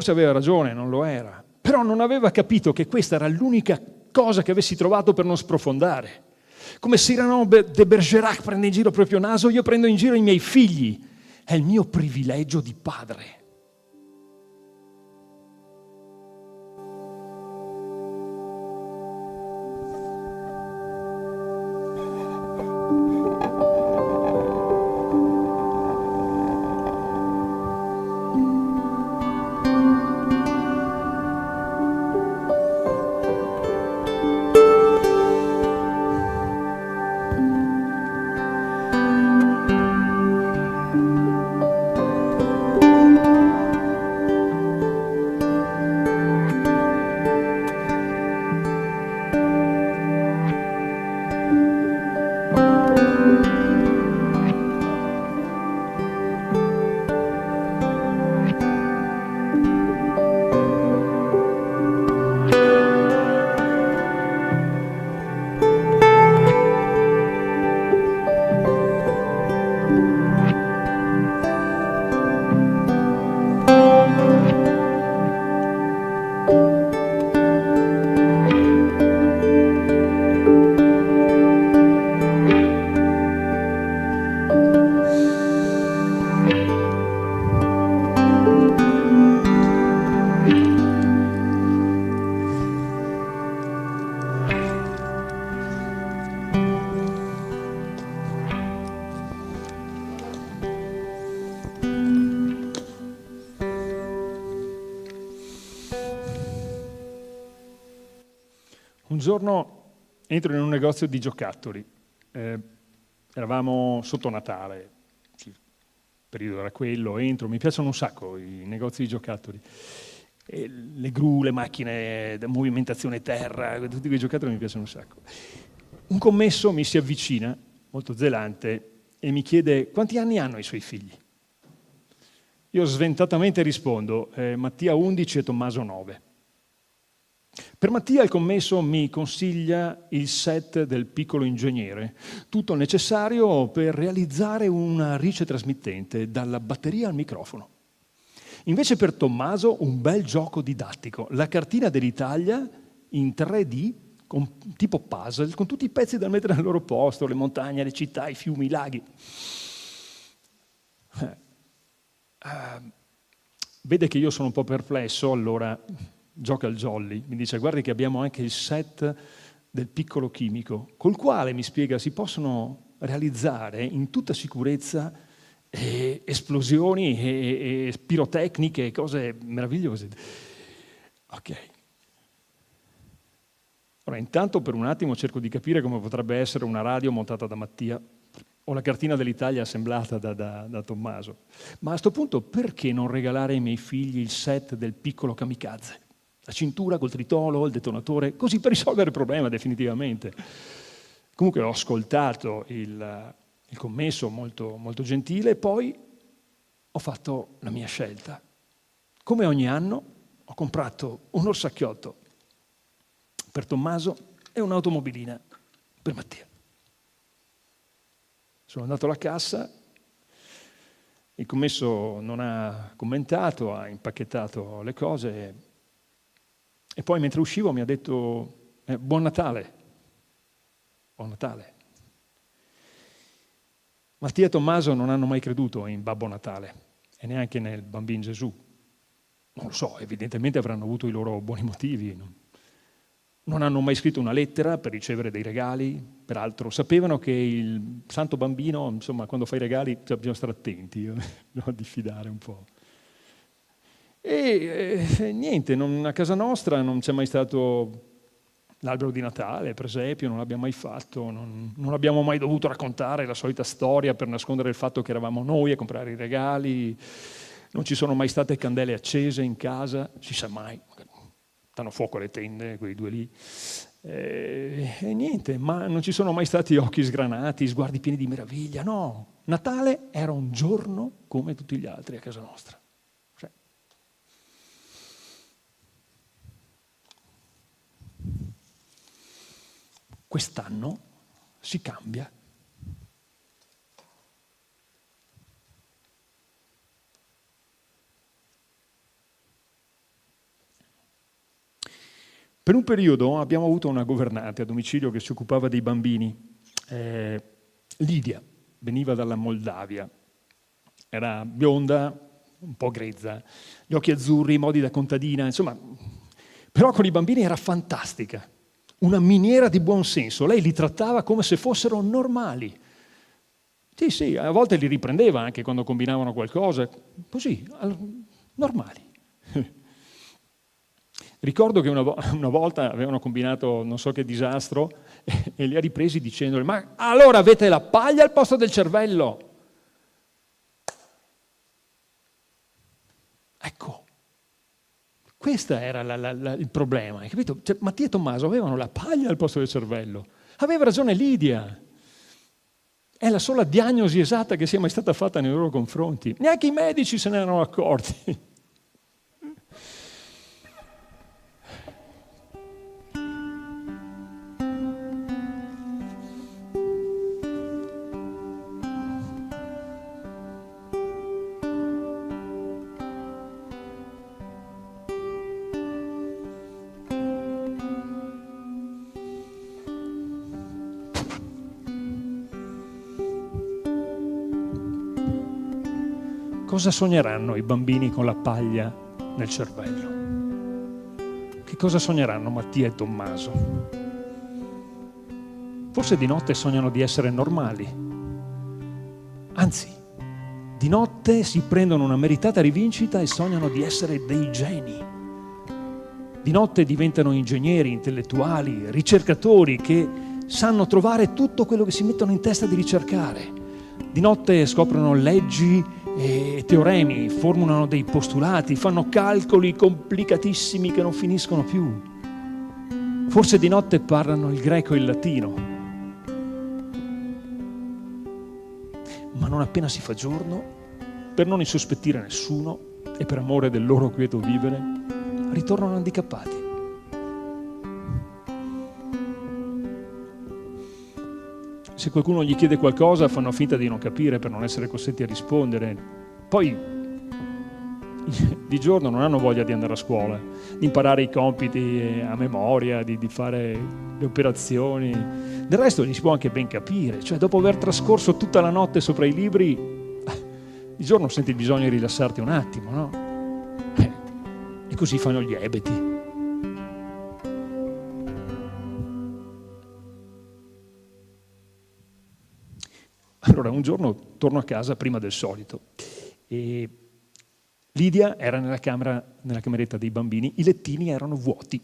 aveva ragione, non lo era. Però non aveva capito che questa era l'unica cosa che avessi trovato per non sprofondare. Come Cyrano de Bergerac prende in giro il proprio naso, io prendo in giro i miei figli. È il mio privilegio di padre. Un giorno entro in un negozio di giocattoli, eravamo sotto Natale, il periodo era quello, entro, mi piacciono un sacco i negozi di giocattoli, e le gru, le macchine da movimentazione terra, tutti quei giocattoli mi piacciono un sacco. Un commesso mi si avvicina, molto zelante, e mi chiede quanti anni hanno i suoi figli. Io sventatamente rispondo, Mattia 11 e Tommaso 9. Per Mattia il commesso mi consiglia il set del piccolo ingegnere, tutto necessario per realizzare una ricetrasmittente dalla batteria al microfono. Invece per Tommaso un bel gioco didattico, la cartina dell'Italia in 3D, tipo puzzle, con tutti i pezzi da mettere al loro posto, le montagne, le città, i fiumi, i laghi. Vede che io sono un po' perplesso, allora gioca al jolly, mi dice guardi che abbiamo anche il set del piccolo chimico, col quale, mi spiega, si possono realizzare in tutta sicurezza esplosioni e pirotecniche, cose meravigliose. Ok. Ora, intanto per un attimo cerco di capire come potrebbe essere una radio montata da Mattia, Ho la cartina dell'Italia assemblata da Tommaso. Ma a questo punto perché non regalare ai miei figli il set del piccolo kamikaze? La cintura col tritolo, il detonatore, così per risolvere il problema definitivamente. Comunque ho ascoltato il commesso molto, molto gentile e poi ho fatto la mia scelta. Come ogni anno ho comprato un orsacchiotto per Tommaso e un'automobilina per Mattia. Sono andato alla cassa, il commesso non ha commentato, ha impacchettato le cose e poi mentre uscivo mi ha detto buon Natale. Buon Natale. Mattia e Tommaso non hanno mai creduto in Babbo Natale e neanche nel Bambin Gesù. Non lo so, evidentemente avranno avuto i loro buoni motivi. Non hanno mai scritto una lettera per ricevere dei regali, peraltro sapevano che il santo bambino, insomma, quando fa i regali bisogna stare attenti, bisogna diffidare un po'. E niente, a casa nostra non c'è mai stato l'albero di Natale, per esempio, non l'abbiamo mai fatto, non abbiamo mai dovuto raccontare la solita storia per nascondere il fatto che eravamo noi a comprare i regali, non ci sono mai state candele accese in casa, si sa mai. Danno fuoco alle tende, quei due lì. E niente, ma non ci sono mai stati occhi sgranati, sguardi pieni di meraviglia, no. Natale era un giorno come tutti gli altri a casa nostra. Cioè. Quest'anno si cambia. Per un periodo abbiamo avuto una governante a domicilio che si occupava dei bambini. Lidia, veniva dalla Moldavia, era bionda, un po' grezza, gli occhi azzurri, i modi da contadina, insomma, però con i bambini era fantastica, una miniera di buon senso, lei li trattava come se fossero normali. Sì, a volte li riprendeva anche quando combinavano qualcosa, così, normali. Ricordo che una volta avevano combinato non so che disastro e li ha ripresi dicendole ma allora avete la paglia al posto del cervello? Ecco, questo era il problema, hai capito? Cioè, Mattia e Tommaso avevano la paglia al posto del cervello. Aveva ragione Lidia. È la sola diagnosi esatta che sia mai stata fatta nei loro confronti. Neanche i medici se ne erano accorti. Cosa sogneranno i bambini con la paglia nel cervello? Che cosa sogneranno Mattia e Tommaso? Forse di notte sognano di essere normali. Anzi, di notte si prendono una meritata rivincita e sognano di essere dei geni. Di notte diventano ingegneri, intellettuali, ricercatori che sanno trovare tutto quello che si mettono in testa di ricercare. Di notte scoprono leggi e teoremi, formulano dei postulati, fanno calcoli complicatissimi che non finiscono più. Forse di notte parlano il greco e il latino. Ma non appena si fa giorno, per non insospettire nessuno e per amore del loro quieto vivere, ritornano handicappati. Se qualcuno gli chiede qualcosa fanno finta di non capire per non essere costretti a rispondere. Poi di giorno non hanno voglia di andare a scuola, di imparare i compiti a memoria, di fare le operazioni. Del resto li si può anche ben capire, cioè dopo aver trascorso tutta la notte sopra i libri, di giorno senti il bisogno di rilassarti un attimo, no? E così fanno gli ebeti. Allora, un giorno torno a casa prima del solito e Lidia era nella cameretta dei bambini, i lettini erano vuoti.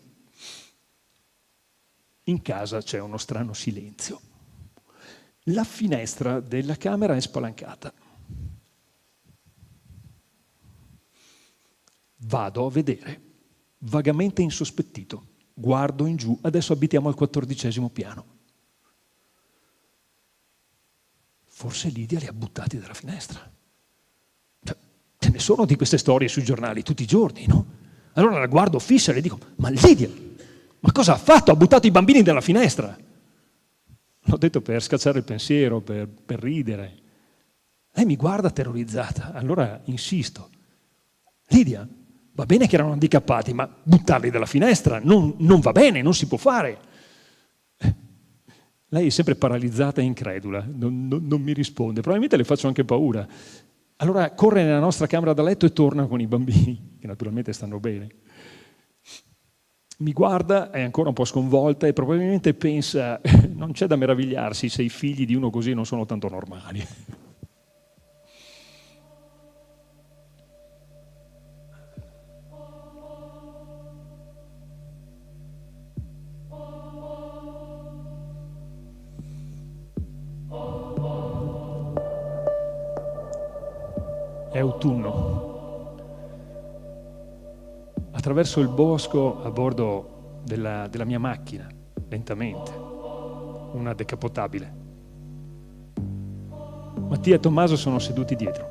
In casa c'è uno strano silenzio. La finestra della camera è spalancata. Vado a vedere, vagamente insospettito. Guardo in giù, adesso abitiamo al 14° piano. Forse Lidia li ha buttati dalla finestra. Ce ne sono di queste storie sui giornali tutti i giorni, no? Allora la guardo fissa e le dico: ma Lidia, ma cosa ha fatto? Ha buttato i bambini dalla finestra. L'ho detto per scacciare il pensiero, per ridere. Lei mi guarda terrorizzata, allora insisto: Lidia, va bene che erano handicappati, ma buttarli dalla finestra non va bene, non si può fare. Lei è sempre paralizzata e incredula, non mi risponde, probabilmente le faccio anche paura. Allora corre nella nostra camera da letto e torna con i bambini, che naturalmente stanno bene. Mi guarda, è ancora un po' sconvolta e probabilmente pensa: non c'è da meravigliarsi se i figli di uno così non sono tanto normali. È autunno. Attraverso il bosco a bordo della mia macchina, lentamente, una decapotabile. Mattia e Tommaso sono seduti dietro.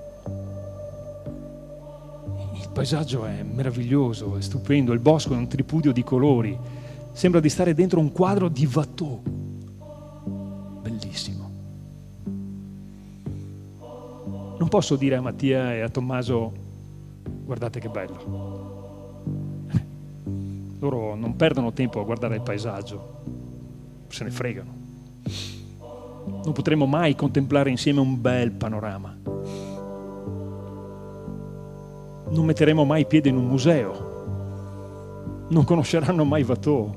Il paesaggio è meraviglioso, è stupendo, il bosco è un tripudio di colori, sembra di stare dentro un quadro di Watteau. Bellissimo. Non posso dire a Mattia e a Tommaso: guardate che bello. Loro non perdono tempo a guardare il paesaggio, se ne fregano. Non potremo mai contemplare insieme un bel panorama. Non metteremo mai piede in un museo. Non conosceranno mai Watteau.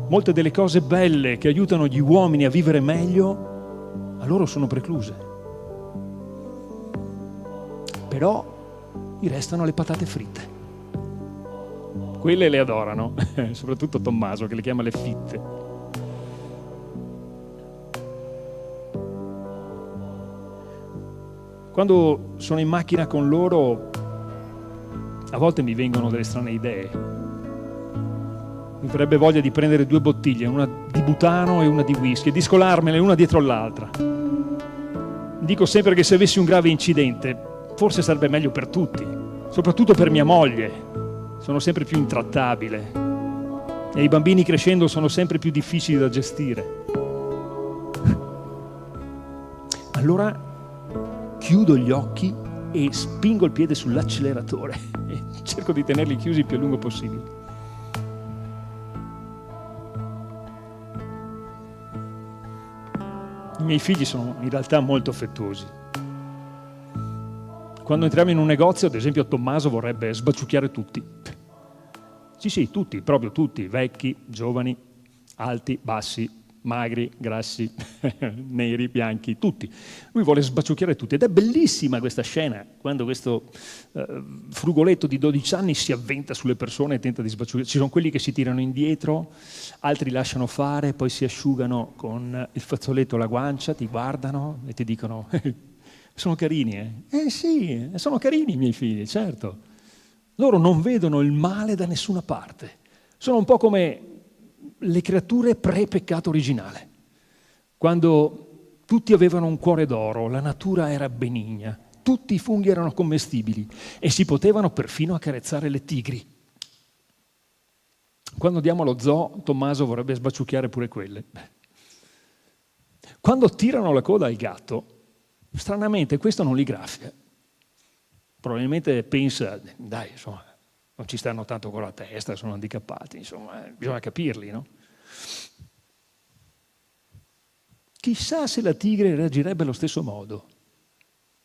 Molte delle cose belle che aiutano gli uomini a vivere meglio, a loro sono precluse. Però gli restano le patate fritte. Quelle le adorano, soprattutto Tommaso che le chiama le fitte. Quando sono in macchina con loro, a volte mi vengono delle strane idee. Mi verrebbe voglia di prendere 2 bottiglie, una di butano e una di whisky, e di scolarmele una dietro l'altra. Dico sempre che se avessi un grave incidente, forse sarebbe meglio per tutti, soprattutto per mia moglie. Sono sempre più intrattabile e i bambini crescendo sono sempre più difficili da gestire. Allora chiudo gli occhi e spingo il piede sull'acceleratore e cerco di tenerli chiusi il più a lungo possibile. I miei figli sono in realtà molto affettuosi. Quando entriamo in un negozio, ad esempio, Tommaso vorrebbe sbaciucchiare tutti. Sì, tutti, proprio tutti, vecchi, giovani, alti, bassi, magri, grassi, neri, bianchi, tutti. Lui vuole sbaciucchiare tutti ed è bellissima questa scena, quando questo frugoletto di 12 anni si avventa sulle persone e tenta di sbaciucchiare. Ci sono quelli che si tirano indietro, altri lasciano fare, poi si asciugano con il fazzoletto alla guancia, ti guardano e ti dicono: sono carini, eh? Sì, sono carini i miei figli, certo. Loro non vedono il male da nessuna parte. Sono un po' come le creature pre-peccato originale. Quando tutti avevano un cuore d'oro, la natura era benigna, tutti i funghi erano commestibili e si potevano perfino accarezzare le tigri. Quando andiamo allo zoo, Tommaso vorrebbe sbaciucchiare pure quelle. Quando tirano la coda al gatto, stranamente questo non li graffia. Probabilmente pensa: dai, insomma, non ci stanno tanto con la testa, sono handicappati, insomma, bisogna capirli, no? Chissà se la tigre reagirebbe allo stesso modo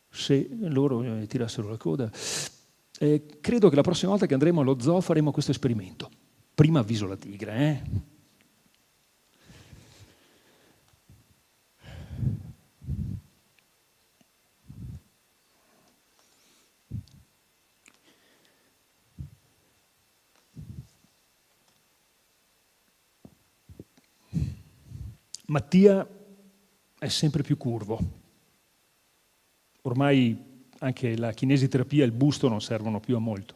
se loro tirassero la coda. Credo che la prossima volta che andremo allo zoo faremo questo esperimento. Prima avviso la tigre, Mattia è sempre più curvo. Ormai anche la kinesiterapia e il busto non servono più a molto.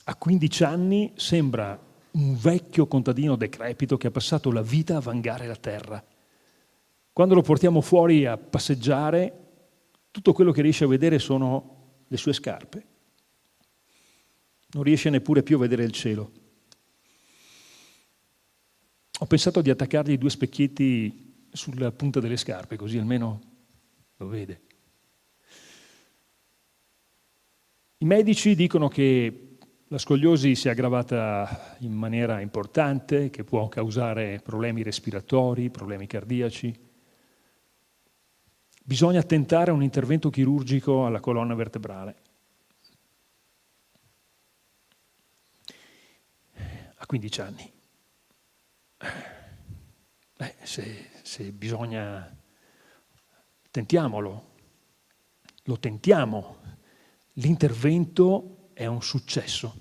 A 15 anni sembra un vecchio contadino decrepito che ha passato la vita a vangare la terra. Quando lo portiamo fuori a passeggiare, tutto quello che riesce a vedere sono le sue scarpe. Non riesce neppure più a vedere il cielo. Ho pensato di attaccargli 2 specchietti sulla punta delle scarpe, così almeno lo vede. I medici dicono che la scoliosi si è aggravata in maniera importante, che può causare problemi respiratori, problemi cardiaci. Bisogna tentare un intervento chirurgico alla colonna vertebrale. A 15 anni. Se bisogna, tentiamolo, lo tentiamo. L'intervento è un successo.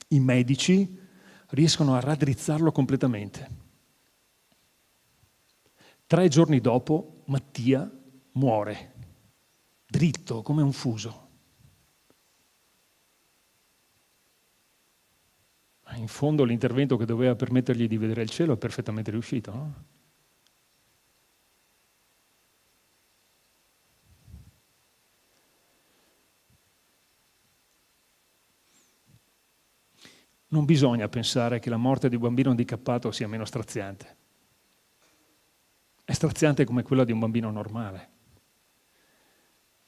I medici riescono a raddrizzarlo completamente. 3 giorni dopo, Mattia muore, dritto come un fuso. In fondo l'intervento che doveva permettergli di vedere il cielo è perfettamente riuscito, no? Non bisogna pensare che la morte di un bambino handicappato sia meno straziante. È straziante come quella di un bambino normale.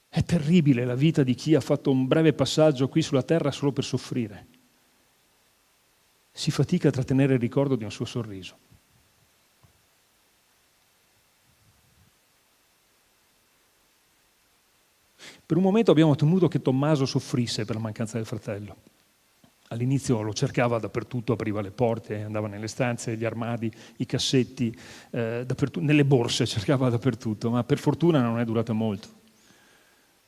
È terribile la vita di chi ha fatto un breve passaggio qui sulla terra solo per soffrire. Si fatica a trattenere il ricordo di un suo sorriso. Per un momento abbiamo temuto che Tommaso soffrisse per la mancanza del fratello. All'inizio lo cercava dappertutto, apriva le porte, andava nelle stanze, gli armadi, i cassetti, nelle borse, cercava dappertutto, ma per fortuna non è durata molto.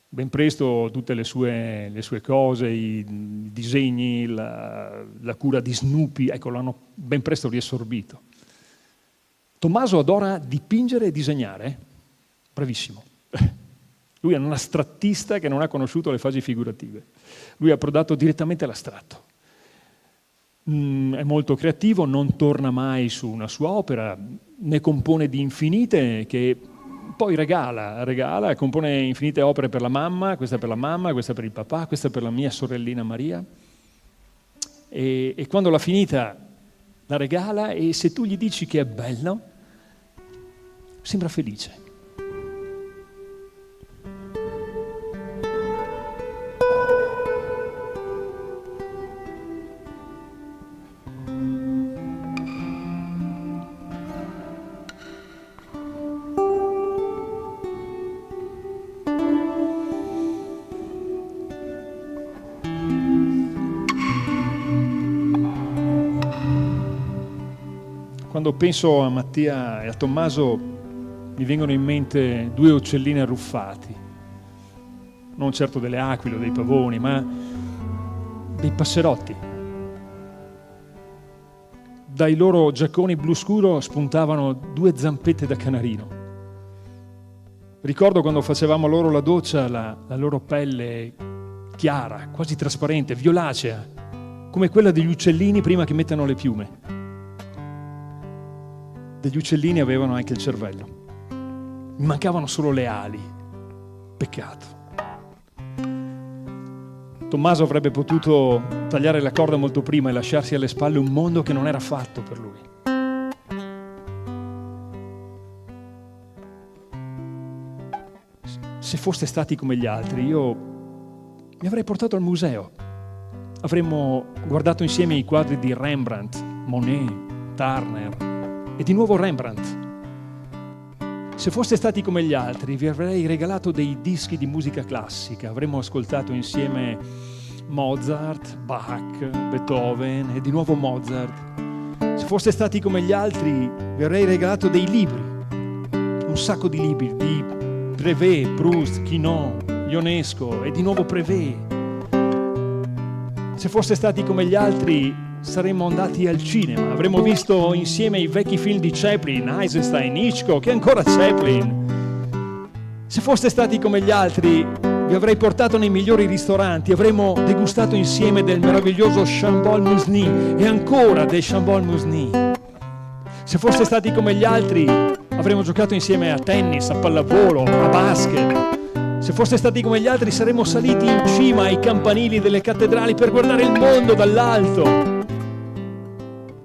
Ben presto tutte le sue cose, i disegni, la cura di Snoopy, ecco, l'hanno ben presto riassorbito. Tommaso adora dipingere e disegnare, bravissimo. Lui è un astrattista che non ha conosciuto le fasi figurative. Lui ha approdato direttamente all'astratto. È molto creativo, non torna mai su una sua opera, ne compone di infinite che poi regala e compone infinite opere per la mamma, questa per la mamma, questa per il papà, questa per la mia sorellina Maria. E quando l'ha finita la regala e se tu gli dici che è bello, sembra felice. Quando penso a Mattia e a Tommaso mi vengono in mente 2 uccellini arruffati, non certo delle aquile o dei pavoni, ma dei passerotti. Dai loro giacconi blu scuro spuntavano 2 zampette da canarino. Ricordo quando facevamo loro la doccia, la loro pelle chiara, quasi trasparente, violacea, come quella degli uccellini prima che mettano le piume. Degli uccellini avevano anche il cervello. Mi mancavano solo le ali. Peccato. Tommaso avrebbe potuto tagliare la corda molto prima e lasciarsi alle spalle un mondo che non era fatto per lui. Se foste stati come gli altri, io mi avrei portato al museo. Avremmo guardato insieme i quadri di Rembrandt, Monet, Turner e di nuovo Rembrandt. Se foste stati come gli altri, vi avrei regalato dei dischi di musica classica. Avremmo ascoltato insieme Mozart, Bach, Beethoven e di nuovo Mozart. Se foste stati come gli altri, vi avrei regalato dei libri, un sacco di libri, di Prévert, Proust, Quinault, Ionesco e di nuovo Prévert. Se foste stati come gli altri, saremmo andati al cinema, avremmo visto insieme i vecchi film di Chaplin, Eisenstein, Hitchcock e ancora Chaplin. Se foste stati come gli altri, vi avrei portato nei migliori ristoranti, avremmo degustato insieme del meraviglioso Chambol Musny e ancora del Chambol Musny. Se foste stati come gli altri, avremmo giocato insieme a tennis, a pallavolo, a basket. Se foste stati come gli altri, saremmo saliti in cima ai campanili delle cattedrali per guardare il mondo dall'alto.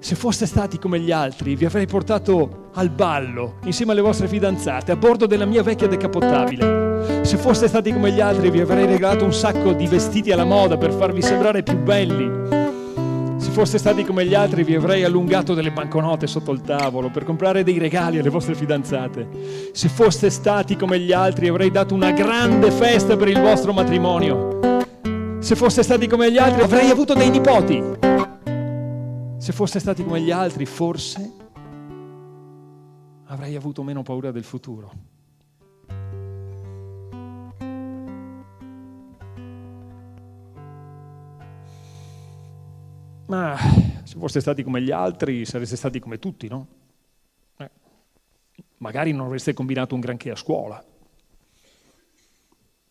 Se foste stati come gli altri, vi avrei portato al ballo insieme alle vostre fidanzate a bordo della mia vecchia decapottabile. Se foste stati come gli altri, vi avrei regalato un sacco di vestiti alla moda per farvi sembrare più belli. Se foste stati come gli altri, vi avrei allungato delle banconote sotto il tavolo per comprare dei regali alle vostre fidanzate. Se foste stati come gli altri, avrei dato una grande festa per il vostro matrimonio. Se foste stati come gli altri, avrei avuto dei nipoti. Se foste stati come gli altri, forse avrei avuto meno paura del futuro. Ma se foste stati come gli altri, sareste stati come tutti, no? Magari non avreste combinato un granché a scuola,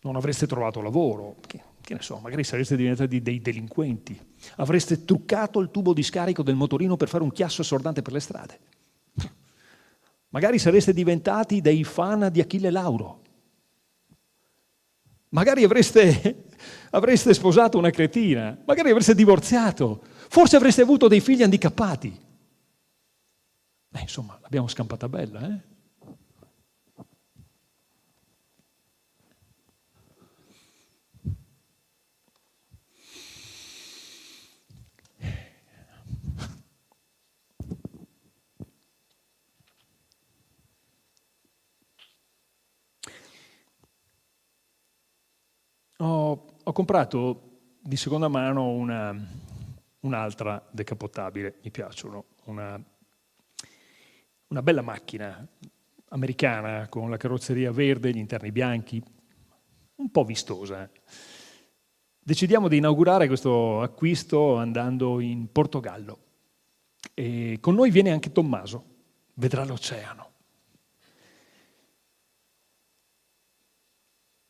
non avreste trovato lavoro, che ne so, magari sareste diventati dei delinquenti, avreste truccato il tubo di scarico del motorino per fare un chiasso assordante per le strade. Magari sareste diventati dei fan di Achille Lauro. Magari avreste sposato una cretina, magari avreste divorziato, forse avreste avuto dei figli handicappati. Insomma, l'abbiamo scampata bella, eh? Ho comprato di seconda mano un'altra decappottabile, mi piacciono, una bella macchina americana con la carrozzeria verde, gli interni bianchi, un po' vistosa. Decidiamo di inaugurare questo acquisto andando in Portogallo e con noi viene anche Tommaso, vedrà l'oceano.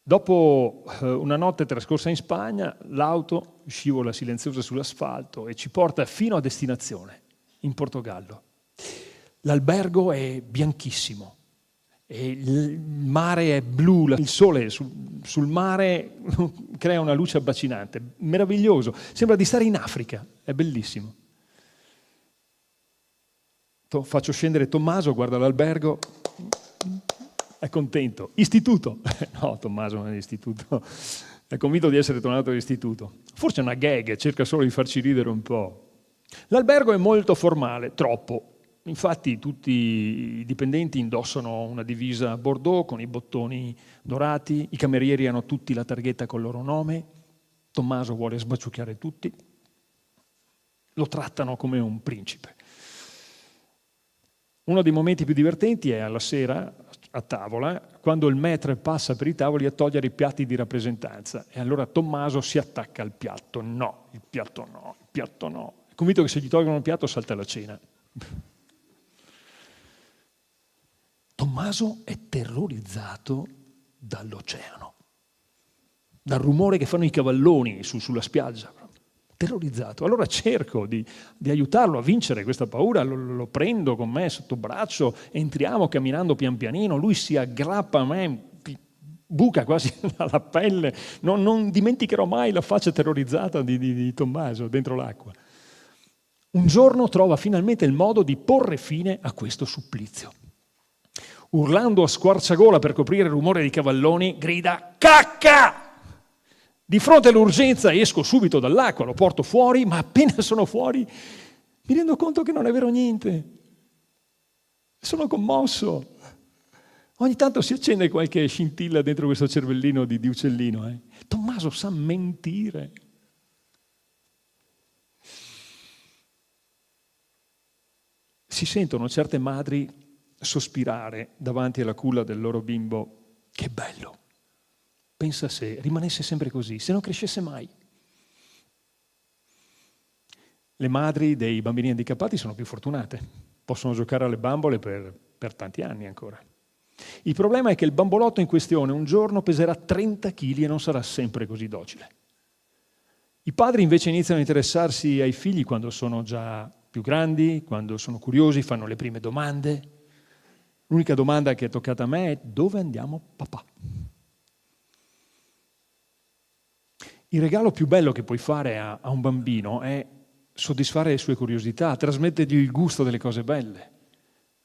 Dopo una notte trascorsa in Spagna, l'auto scivola silenziosa sull'asfalto e ci porta fino a destinazione, in Portogallo. L'albergo è bianchissimo, e il mare è blu, il sole sul mare crea una luce abbacinante, meraviglioso, sembra di stare in Africa, è bellissimo. Faccio scendere Tommaso, guarda l'albergo, è contento. Istituto. No, Tommaso non è istituto. È convinto di essere tornato all'istituto. Forse è una gag, cerca solo di farci ridere un po'. L'albergo è molto formale, troppo. Infatti tutti i dipendenti indossano una divisa bordeaux con i bottoni dorati, i camerieri hanno tutti la targhetta col loro nome, Tommaso vuole sbaciucchiare tutti, lo trattano come un principe. Uno dei momenti più divertenti è alla sera, a tavola, quando il maître passa per i tavoli a togliere i piatti di rappresentanza e allora Tommaso si attacca al piatto. No, il piatto no, il piatto no. È convinto che se gli tolgono il piatto salta la cena. Tommaso è terrorizzato dall'oceano, dal rumore che fanno i cavalloni sulla spiaggia. Terrorizzato. Allora cerco di aiutarlo a vincere questa paura, lo prendo con me sotto braccio, entriamo camminando pian pianino, lui si aggrappa a me, buca quasi la pelle, non dimenticherò mai la faccia terrorizzata di Tommaso dentro l'acqua. Un giorno trova finalmente il modo di porre fine a questo supplizio. Urlando a squarciagola per coprire il rumore dei cavalloni, grida «Cacca!». Di fronte all'urgenza esco subito dall'acqua, lo porto fuori, ma appena sono fuori mi rendo conto che non è vero niente. Sono commosso. Ogni tanto si accende qualche scintilla dentro questo cervellino di uccellino. Tommaso sa mentire. Si sentono certe madri sospirare davanti alla culla del loro bimbo. Che bello! Pensa se rimanesse sempre così, se non crescesse mai. le madri dei bambini handicappati sono più fortunate, possono giocare alle bambole per tanti anni ancora. Il problema è che il bambolotto in questione un giorno peserà 30 kg e non sarà sempre così docile. I padri invece iniziano a interessarsi ai figli quando sono già più grandi, quando sono curiosi, fanno le prime domande. L'unica domanda che è toccata a me è: dove andiamo, papà? Il regalo più bello che puoi fare a un bambino è soddisfare le sue curiosità, trasmettergli il gusto delle cose belle.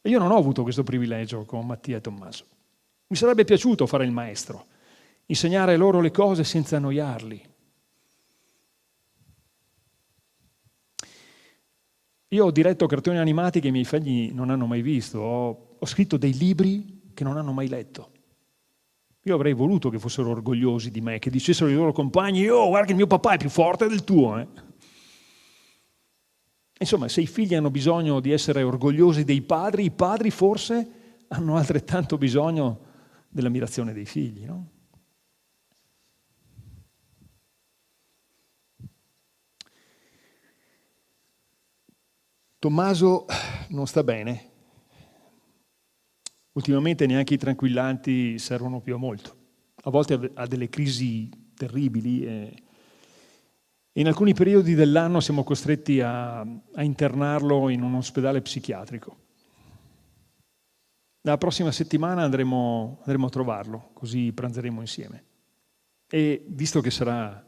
E io non ho avuto questo privilegio con Mattia e Tommaso. Mi sarebbe piaciuto fare il maestro, insegnare loro le cose senza annoiarli. Io ho diretto cartoni animati che i miei figli non hanno mai visto, ho scritto dei libri che non hanno mai letto. Io avrei voluto che fossero orgogliosi di me, che dicessero ai loro compagni: oh, guarda che il mio papà è più forte del tuo. Insomma, se i figli hanno bisogno di essere orgogliosi dei padri, i padri forse hanno altrettanto bisogno dell'ammirazione dei figli, no? Tommaso non sta bene. Ultimamente neanche i tranquillanti servono più a molto. A volte ha delle crisi terribili e in alcuni periodi dell'anno siamo costretti a internarlo in un ospedale psichiatrico. La prossima settimana andremo a trovarlo, così pranzeremo insieme. E visto che sarà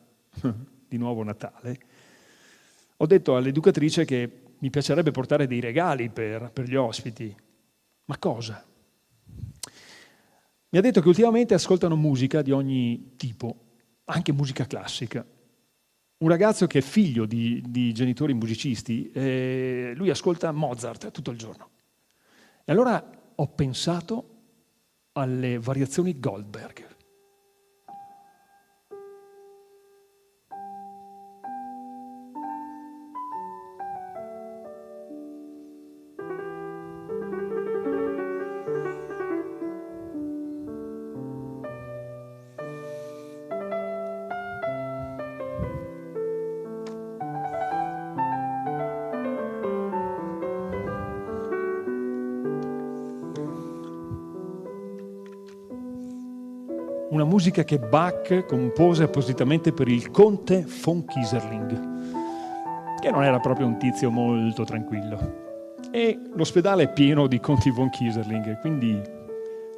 di nuovo Natale, ho detto all'educatrice che mi piacerebbe portare dei regali per gli ospiti. Ma cosa? Mi ha detto che ultimamente ascoltano musica di ogni tipo, anche musica classica. Un ragazzo che è figlio di genitori musicisti, lui ascolta Mozart tutto il giorno. E allora ho pensato alle variazioni Goldberg. Una musica che Bach compose appositamente per il conte von Kieserling, che non era proprio un tizio molto tranquillo. E l'ospedale è pieno di conti von Kieserling, quindi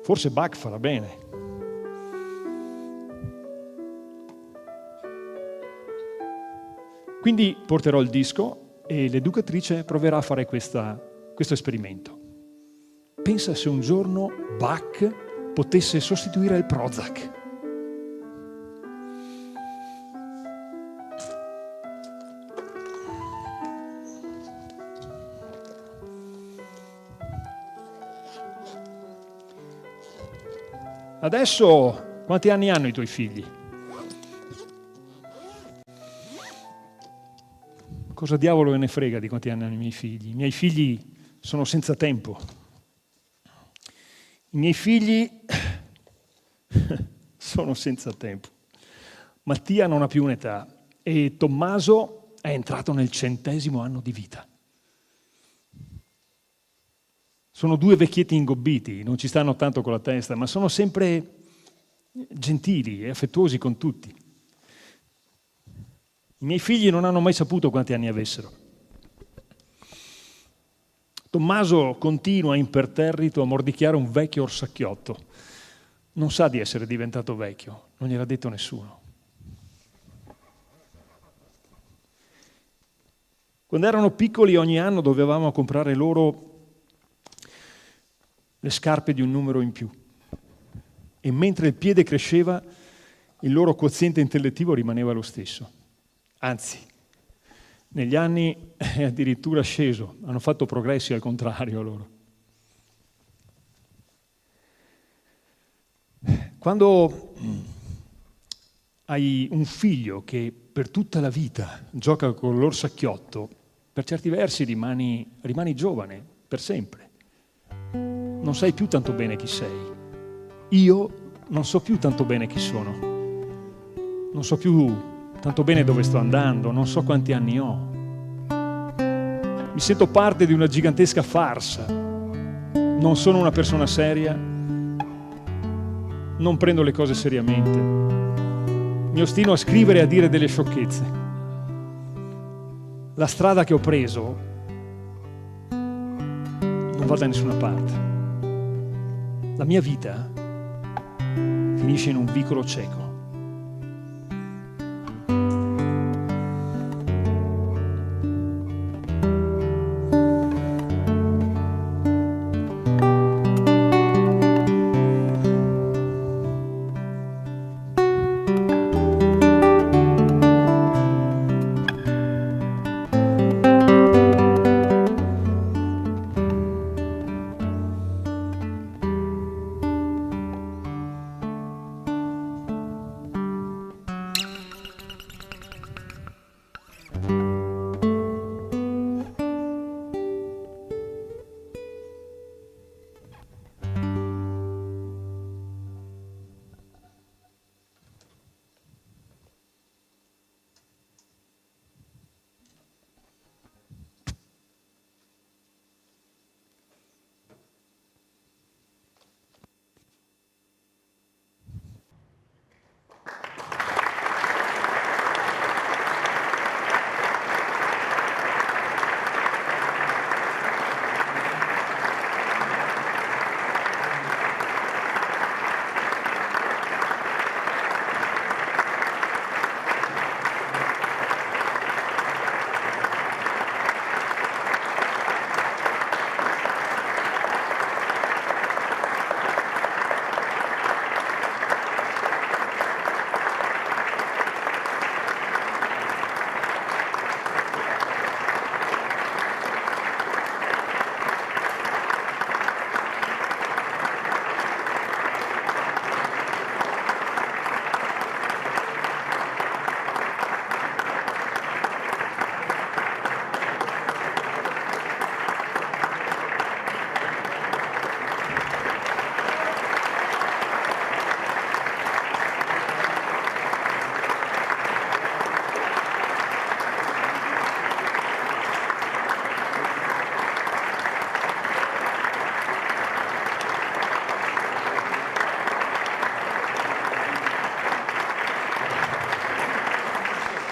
forse Bach farà bene. Quindi porterò il disco e l'educatrice proverà a fare questo esperimento. Pensa se un giorno Bach potesse sostituire il Prozac. Adesso quanti anni hanno i tuoi figli? Cosa diavolo ne frega di quanti anni hanno i miei figli? I miei figli sono senza tempo. I miei figli sono senza tempo. Mattia non ha più un'età e Tommaso è entrato nel 100° anno di vita. Sono due vecchietti ingobbiti, non ci stanno tanto con la testa, ma sono sempre gentili e affettuosi con tutti. I miei figli non hanno mai saputo quanti anni avessero. Tommaso continua imperterrito a mordicchiare un vecchio orsacchiotto. Non sa di essere diventato vecchio, non gliel'ha detto nessuno. Quando erano piccoli ogni anno dovevamo comprare loro le scarpe di un numero in più. E mentre il piede cresceva, il loro quoziente intellettivo rimaneva lo stesso. Anzi, negli anni è addirittura sceso, hanno fatto progressi al contrario loro. Quando hai un figlio che per tutta la vita gioca con l'orsacchiotto, per certi versi rimani giovane, per sempre. Non sai più tanto bene chi sei. Io non so più tanto bene chi sono. Non so più tanto bene dove sto andando, non so quanti anni ho. mi sento parte di una gigantesca farsa. Non sono una persona seria, non prendo le cose seriamente, mi ostino a scrivere e a dire delle sciocchezze. La strada che ho preso non va da nessuna parte. La mia vita finisce in un vicolo cieco.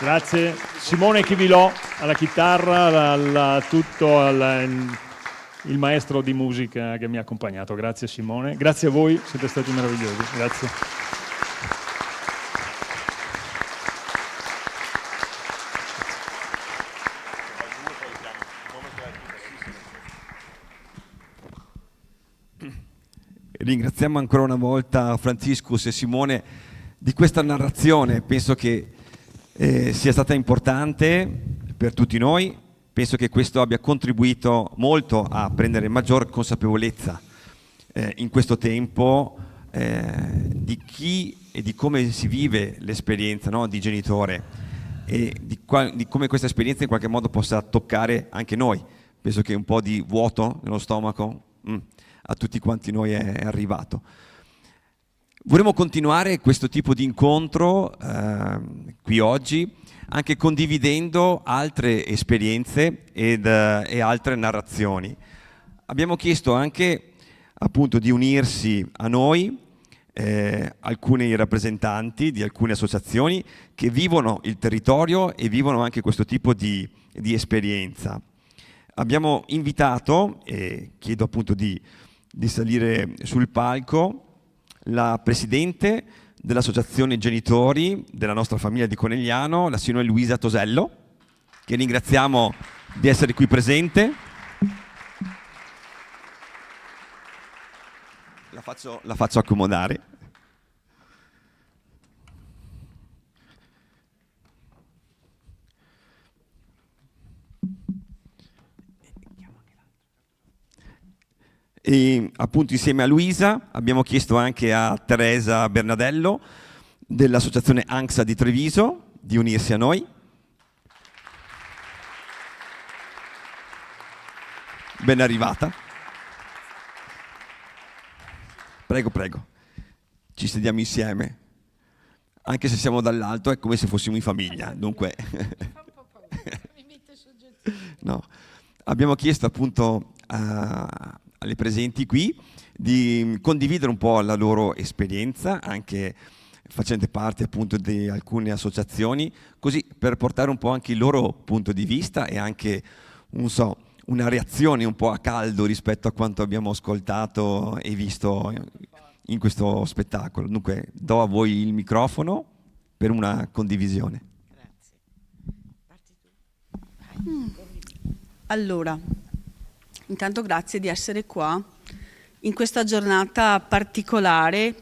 Grazie Simone Chivilò alla chitarra, il maestro di musica che mi ha accompagnato. Grazie Simone, grazie a voi, siete stati meravigliosi. Grazie. Ringraziamo ancora una volta Franciscus e Simone di questa narrazione. Penso che sia stata importante per tutti noi, penso che questo abbia contribuito molto a prendere maggior consapevolezza in questo tempo di chi e di come si vive l'esperienza, no, di genitore e di come questa esperienza in qualche modo possa toccare anche noi. Penso che un po' di vuoto nello stomaco a tutti quanti noi è arrivato. Vorremmo continuare questo tipo di incontro qui oggi, anche condividendo altre esperienze e altre narrazioni. Abbiamo chiesto anche appunto di unirsi a noi alcuni rappresentanti di alcune associazioni che vivono il territorio e vivono anche questo tipo di esperienza. Abbiamo invitato, e chiedo appunto di salire sul palco, la presidente dell'associazione genitori della nostra famiglia di Conegliano, la signora Luisa Tosello, che ringraziamo di essere qui presente. La faccio accomodare. E appunto insieme a Luisa abbiamo chiesto anche a Teresa Bernadello dell'associazione ANXA di Treviso di unirsi a noi. Ben arrivata. Prego, prego. Ci sediamo insieme. Anche se siamo dall'alto è come se fossimo in famiglia, dunque. No. abbiamo chiesto appunto alle presenti qui di condividere un po' la loro esperienza, anche facendo parte appunto di alcune associazioni, così per portare un po' anche il loro punto di vista e anche, non so, una reazione un po' a caldo rispetto a quanto abbiamo ascoltato e visto in questo spettacolo. Dunque, do a voi il microfono per una condivisione. Allora, intanto grazie di essere qua in questa giornata particolare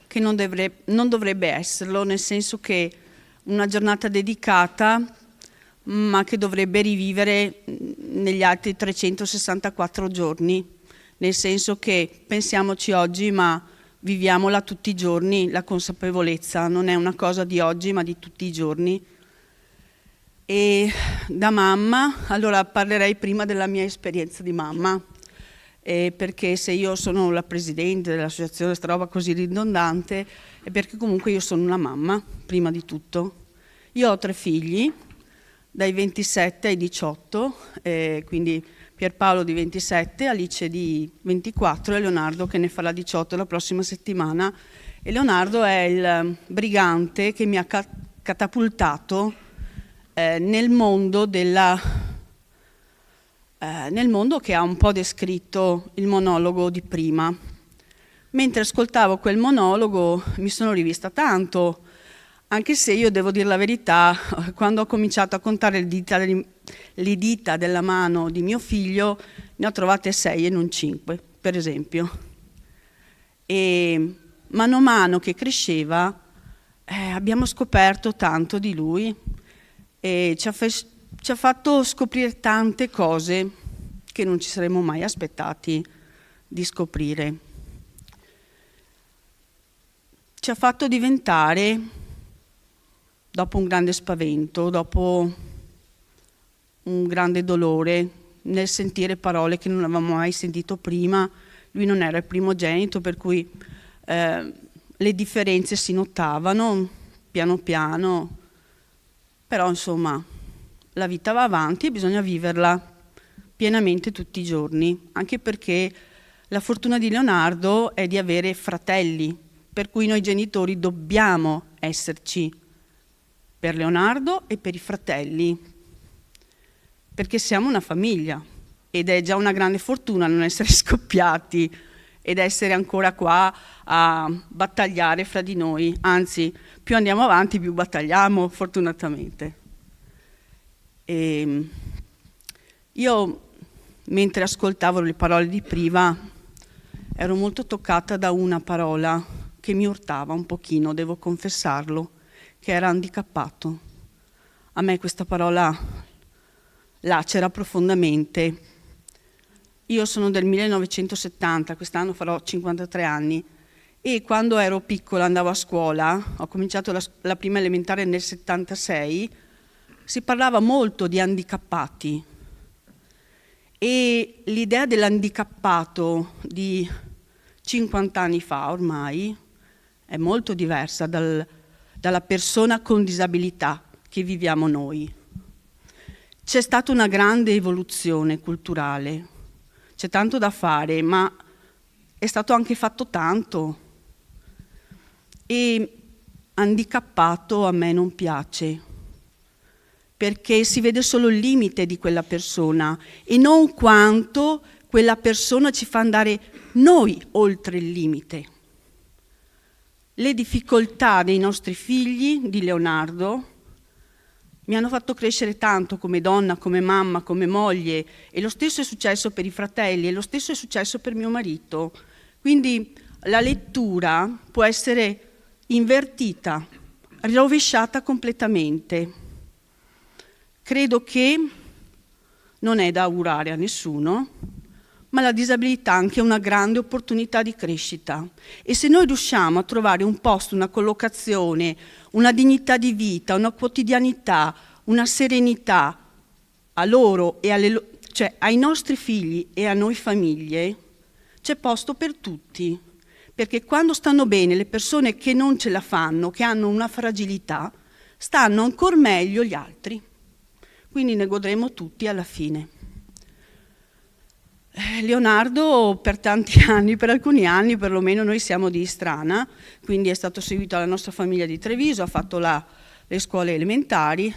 che non dovrebbe esserlo, nel senso che una giornata dedicata, ma che dovrebbe rivivere negli altri 364 giorni, nel senso che pensiamoci oggi, ma viviamola tutti i giorni, la consapevolezza non è una cosa di oggi, ma di tutti i giorni. E da mamma, allora parlerei prima della mia esperienza di mamma, perché se io sono la presidente dell'associazione, questa roba così ridondante, è perché comunque io sono una mamma, prima di tutto. Io ho 3 figli, dai 27 ai 18, quindi Pierpaolo di 27, Alice di 24 e Leonardo che ne farà 18 la prossima settimana. E Leonardo è il brigante che mi ha catapultato nel mondo nel mondo che ha un po' descritto il monologo di prima. Mentre ascoltavo quel monologo mi sono rivista tanto, anche se io devo dire la verità, quando ho cominciato a contare le dita della mano di mio figlio, ne ho trovate 6 e non 5, per esempio. E mano a mano che cresceva abbiamo scoperto tanto di lui e ci ha fatto scoprire tante cose che non ci saremmo mai aspettati di scoprire. Ci ha fatto diventare, dopo un grande spavento, dopo un grande dolore, nel sentire parole che non avevamo mai sentito prima, lui non era il primogenito, per cui le differenze si notavano piano piano, però insomma la vita va avanti e bisogna viverla pienamente tutti i giorni, anche perché la fortuna di Leonardo è di avere fratelli, per cui noi genitori dobbiamo esserci per Leonardo e per i fratelli, perché siamo una famiglia ed è già una grande fortuna non essere scoppiati ed essere ancora qua a battagliare fra di noi, anzi più andiamo avanti più battagliamo fortunatamente. E io mentre ascoltavo le parole di prima ero molto toccata da una parola che mi urtava un pochino, devo confessarlo, che era handicappato. A me questa parola lacera profondamente. Io sono del 1970, quest'anno farò 53 anni e quando ero piccola andavo a scuola, ho cominciato la prima elementare nel 76, si parlava molto di handicappati e l'idea dell'handicappato di 50 anni fa ormai è molto diversa dalla persona con disabilità che viviamo noi. C'è stata una grande evoluzione culturale, c'è tanto da fare, ma è stato anche fatto tanto. E handicappato a me non piace, perché si vede solo il limite di quella persona e non quanto quella persona ci fa andare noi oltre il limite. Le difficoltà dei nostri figli, di Leonardo, mi hanno fatto crescere tanto come donna, come mamma, come moglie, e lo stesso è successo per i fratelli e lo stesso è successo per mio marito. Quindi la lettura può essere invertita, rovesciata completamente. Credo che non è da augurare a nessuno, ma la disabilità è anche una grande opportunità di crescita. E se noi riusciamo a trovare un posto, una collocazione, una dignità di vita, una quotidianità, una serenità a loro e cioè ai nostri figli e a noi famiglie, c'è posto per tutti. Perché quando stanno bene le persone che non ce la fanno, che hanno una fragilità, stanno ancora meglio gli altri. Quindi ne godremo tutti alla fine. Leonardo per tanti anni, per alcuni anni perlomeno, noi siamo di Istrana, quindi è stato seguito dalla nostra famiglia di Treviso, ha fatto le scuole elementari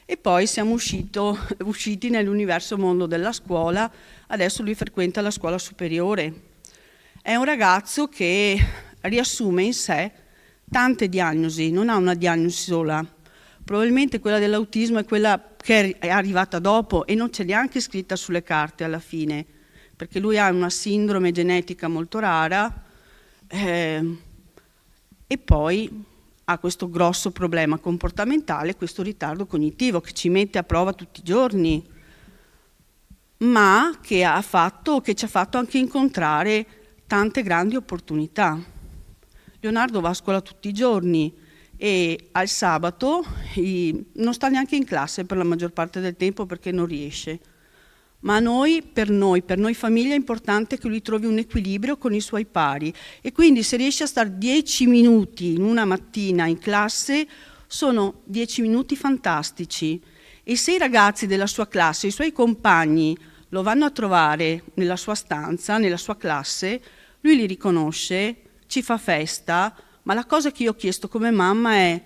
e poi siamo usciti nell'universo mondo della scuola. Adesso lui frequenta la scuola superiore. È un ragazzo che riassume in sé tante diagnosi, non ha una diagnosi sola. Probabilmente quella dell'autismo è quella che è arrivata dopo e non c'è neanche scritta sulle carte alla fine, perché lui ha una sindrome genetica molto rara e poi ha questo grosso problema comportamentale, questo ritardo cognitivo che ci mette a prova tutti i giorni, ma che ci ha fatto anche incontrare tante grandi opportunità. Leonardo va a scuola tutti i giorni e al sabato non sta neanche in classe per la maggior parte del tempo perché non riesce. Ma per noi famiglia è importante che lui trovi un equilibrio con i suoi pari e quindi se riesce a stare 10 minuti in una mattina in classe sono 10 minuti fantastici e se i ragazzi della sua classe, i suoi compagni lo vanno a trovare nella sua stanza, nella sua classe, lui li riconosce, ci fa festa, ma la cosa che io ho chiesto come mamma è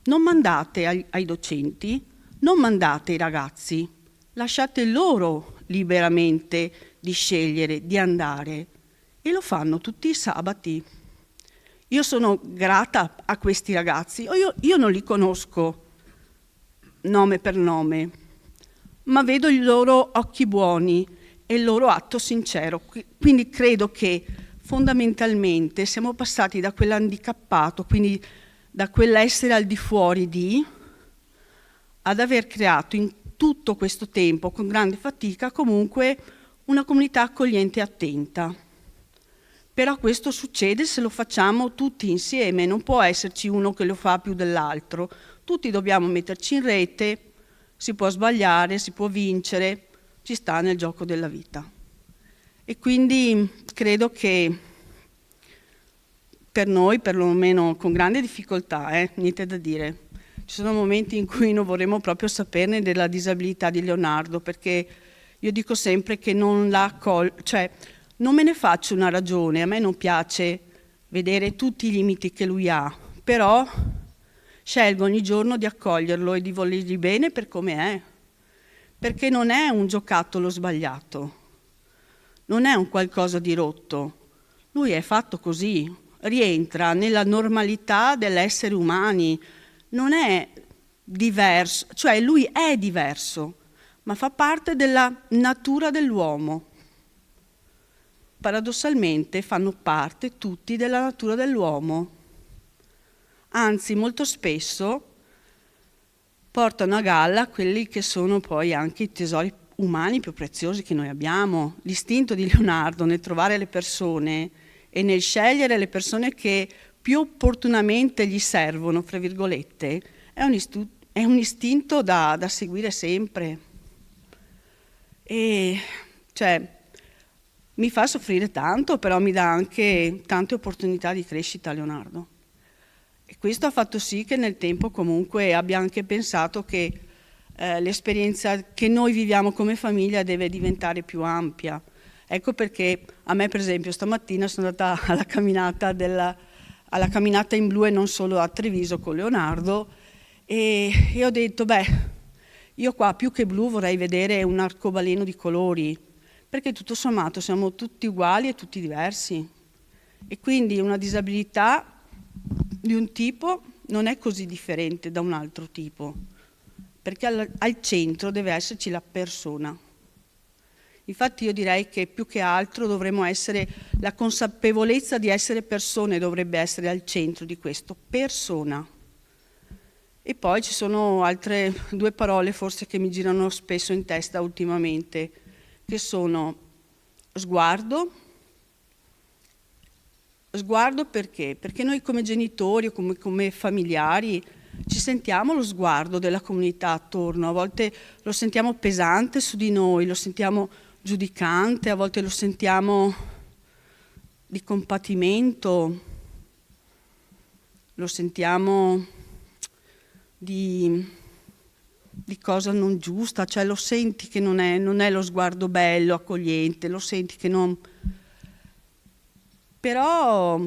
non mandate ai docenti, non mandate ai ragazzi, lasciate loro liberamente di scegliere, di andare e lo fanno tutti i sabati. Io sono grata a questi ragazzi, io non li conosco nome per nome, ma vedo i loro occhi buoni e il loro atto sincero, quindi credo che fondamentalmente siamo passati da quell'handicappato, quindi da quell'essere al di fuori di, ad aver creato in tutto questo tempo, con grande fatica, comunque una comunità accogliente e attenta. Però questo succede se lo facciamo tutti insieme, non può esserci uno che lo fa più dell'altro. Tutti dobbiamo metterci in rete, si può sbagliare, si può vincere, ci sta nel gioco della vita. E quindi credo che per noi, perlomeno con grande difficoltà, niente da dire, ci sono momenti in cui non vorremmo proprio saperne della disabilità di Leonardo, perché io dico sempre che non me ne faccio una ragione, a me non piace vedere tutti i limiti che lui ha, però scelgo ogni giorno di accoglierlo e di volergli bene per come è, perché non è un giocattolo sbagliato, non è un qualcosa di rotto, lui è fatto così, rientra nella normalità dell'essere umani, non è diverso, cioè lui è diverso, ma fa parte della natura dell'uomo. Paradossalmente fanno parte tutti della natura dell'uomo, anzi molto spesso portano a galla quelli che sono poi anche i tesori umani più preziosi che noi abbiamo. L'istinto di Leonardo nel trovare le persone e nel scegliere le persone che più opportunamente gli servono, fra virgolette, è un istinto da seguire sempre. E mi fa soffrire tanto, però mi dà anche tante opportunità di crescita Leonardo. E questo ha fatto sì che nel tempo comunque abbia anche pensato che l'esperienza che noi viviamo come famiglia deve diventare più ampia. Ecco perché a me, per esempio, stamattina sono andata alla camminata in blu e non solo a Treviso con Leonardo e ho detto, io qua più che blu vorrei vedere un arcobaleno di colori, perché tutto sommato siamo tutti uguali e tutti diversi. E quindi una disabilità di un tipo non è così differente da un altro tipo, perché al centro deve esserci la persona. Infatti io direi che più che altro dovremmo essere, la consapevolezza di essere persone dovrebbe essere al centro di questo, persona. E poi ci sono altre due parole forse che mi girano spesso in testa ultimamente, che sono sguardo. Sguardo perché? Perché noi come genitori o come familiari ci sentiamo lo sguardo della comunità attorno, a volte lo sentiamo pesante su di noi, lo sentiamo giudicante, a volte lo sentiamo di compatimento, lo sentiamo di di cosa non giusta, cioè lo senti che non è lo sguardo bello, accogliente, lo senti che non... Però